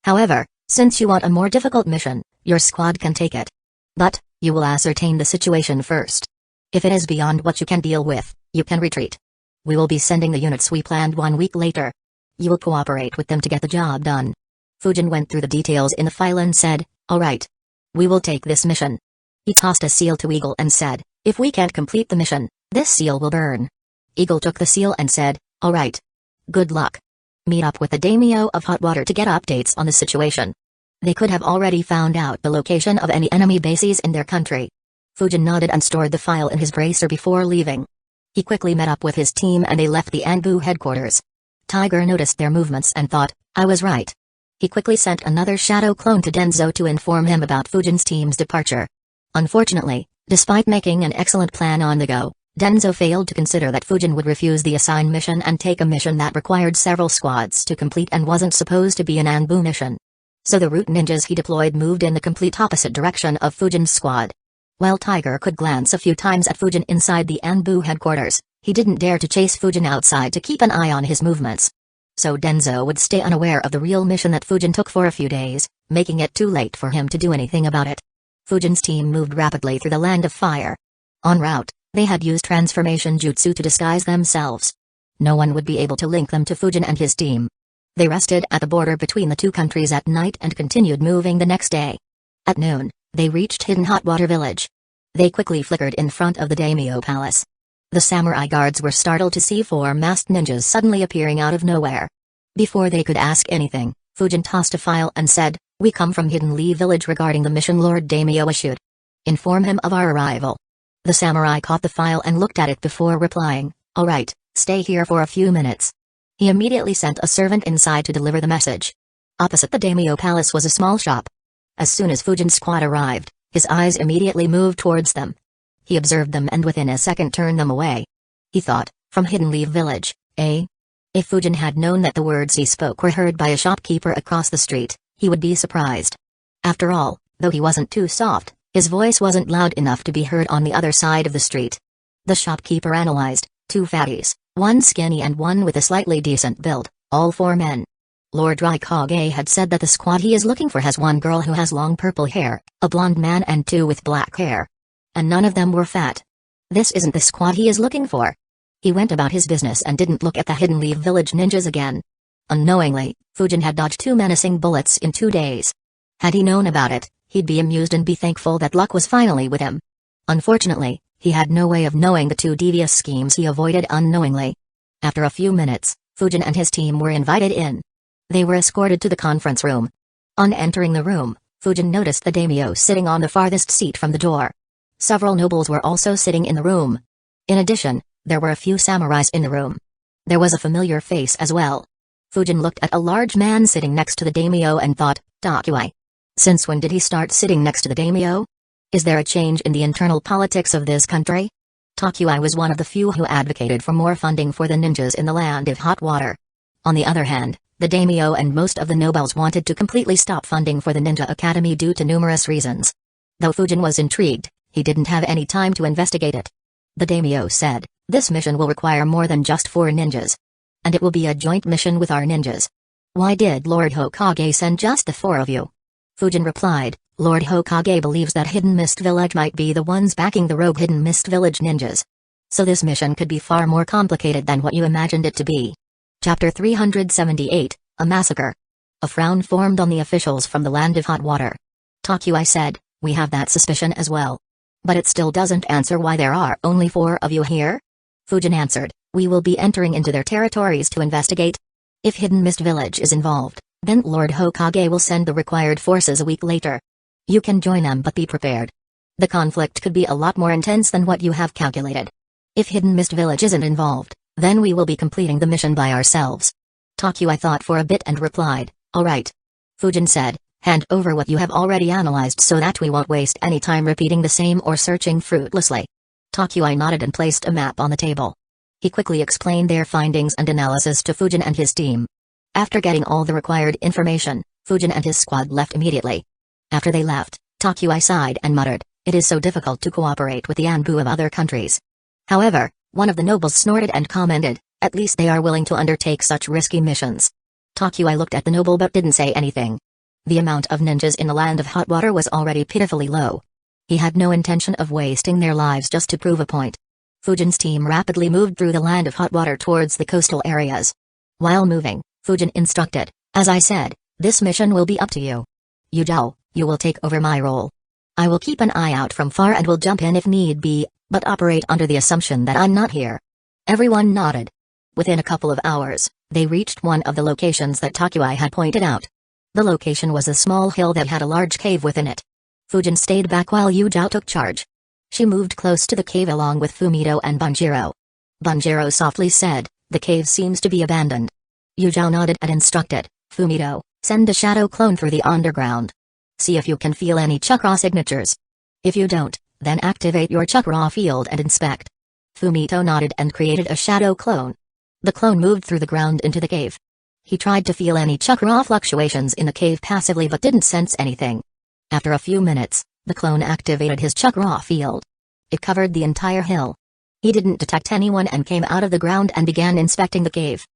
However, since you want a more difficult mission, your squad can take it. But, you will ascertain the situation first. If it is beyond what you can deal with, you can retreat. We will be sending the units we planned 1 week later. You will cooperate with them to get the job done." Fujin went through the details in the file and said, Alright. We will take this mission. He tossed a seal to Eagle and said, if we can't complete the mission, this seal will burn. Eagle took the seal and said, alright. Good luck. Meet up with the daimyo of Hot Water to get updates on the situation. They could have already found out the location of any enemy bases in their country. Fujin nodded and stored the file in his bracer before leaving. He quickly met up with his team and they left the Anbu headquarters. Tiger noticed their movements and thought, I was right. He quickly sent another shadow clone to Denzo to inform him about Fujin's team's departure. Unfortunately, despite making an excellent plan on the go, Denzo failed to consider that Fujin would refuse the assigned mission and take a mission that required several squads to complete and wasn't supposed to be an Anbu mission. So the root ninjas he deployed moved in the complete opposite direction of Fujin's squad. While Tiger could glance a few times at Fujin inside the Anbu headquarters, he didn't dare to chase Fujin outside to keep an eye on his movements. So Denzo would stay unaware of the real mission that Fujin took for a few days, making it too late for him to do anything about it. Fujin's team moved rapidly through the Land of Fire. En route, they had used transformation jutsu to disguise themselves. No one would be able to link them to Fujin and his team. They rested at the border between the two countries at night and continued moving the next day. At noon, they reached Hidden Hot Water Village. They quickly flickered in front of the daimyo palace. The samurai guards were startled to see four masked ninjas suddenly appearing out of nowhere. Before they could ask anything, Fujin tossed a file and said, we come from Hidden Lee Village regarding the mission Lord Daimyo issued. Inform him of our arrival. The samurai caught the file and looked at it before replying, alright, stay here for a few minutes. He immediately sent a servant inside to deliver the message. Opposite the daimyo palace was a small shop. As soon as Fujin's squad arrived, his eyes immediately moved towards them. He observed them and within a second turned them away. He thought, from Hidden Leaf Village, eh? If Fujin had known that the words he spoke were heard by a shopkeeper across the street, he would be surprised. After all, though he wasn't too soft, his voice wasn't loud enough to be heard on the other side of the street. The shopkeeper analyzed, two fatties, one skinny and one with a slightly decent build, all four men. Lord Raikage had said that the squad he is looking for has one girl who has long purple hair, a blonde man and two with black hair. And none of them were fat. This isn't the squad he is looking for. He went about his business and didn't look at the Hidden Leaf Village ninjas again. Unknowingly, Fujin had dodged two menacing bullets in 2 days. Had he known about it, he'd be amused and be thankful that luck was finally with him. Unfortunately, he had no way of knowing the two devious schemes he avoided unknowingly. After a few minutes, Fujin and his team were invited in. They were escorted to the conference room. On entering the room, Fujin noticed the daimyo sitting on the farthest seat from the door. Several nobles were also sitting in the room. In addition, there were a few samurais in the room. There was a familiar face as well. Fujin looked at a large man sitting next to the daimyo and thought, Takuai. Since when did he start sitting next to the daimyo? Is there a change in the internal politics of this country? Takuai was one of the few who advocated for more funding for the ninjas in the Land of Hot Water. On the other hand, the daimyo and most of the nobles wanted to completely stop funding for the Ninja Academy due to numerous reasons. Though Fujin was intrigued, he didn't have any time to investigate it. The daimyo said, this mission will require more than just 4 ninjas. And it will be a joint mission with our ninjas. Why did Lord Hokage send just the 4 of you? Fujin replied, Lord Hokage believes that Hidden Mist Village might be the ones backing the rogue Hidden Mist Village ninjas. So this mission could be far more complicated than what you imagined it to be. Chapter 378, A Massacre. A frown formed on the officials from the Land of Hot Water. Takuai said, we have that suspicion as well. But it still doesn't answer why there are only 4 of you here? Fujin answered, we will be entering into their territories to investigate. If Hidden Mist Village is involved, then Lord Hokage will send the required forces a week later. You can join them but be prepared. The conflict could be a lot more intense than what you have calculated. If Hidden Mist Village isn't involved, then we will be completing the mission by ourselves. Takuai thought for a bit and replied, alright. Fujin said, hand over what you have already analyzed so that we won't waste any time repeating the same or searching fruitlessly. Takuai nodded and placed a map on the table. He quickly explained their findings and analysis to Fujin and his team. After getting all the required information, Fujin and his squad left immediately. After they left, Takuai sighed and muttered, it is so difficult to cooperate with the Anbu of other countries. However, one of the nobles snorted and commented, at least they are willing to undertake such risky missions. Takuai looked at the noble but didn't say anything. The amount of ninjas in the Land of Hot Water was already pitifully low. He had no intention of wasting their lives just to prove a point. Fujin's team rapidly moved through the Land of Hot Water towards the coastal areas. While moving, Fujin instructed, as I said, this mission will be up to you. Yujao, You will take over my role. I will keep an eye out from far and will jump in if need be, but operate under the assumption that I'm not here." Everyone nodded. Within a couple of hours, they reached one of the locations that Takuai had pointed out. The location was a small hill that had a large cave within it. Fujin stayed back while Yujao took charge. She moved close to the cave along with Fumito and Bunjiro. Bunjiro softly said, "The cave seems to be abandoned." Yujao nodded and instructed, "Fumito, send a shadow clone through the underground. See if you can feel any chakra signatures. If you don't, then activate your chakra field and inspect." Fumito nodded and created a shadow clone. The clone moved through the ground into the cave. He tried to feel any chakra fluctuations in the cave passively but didn't sense anything. After a few minutes, the clone activated his chakra field. It covered the entire hill. He didn't detect anyone and came out of the ground and began inspecting the cave.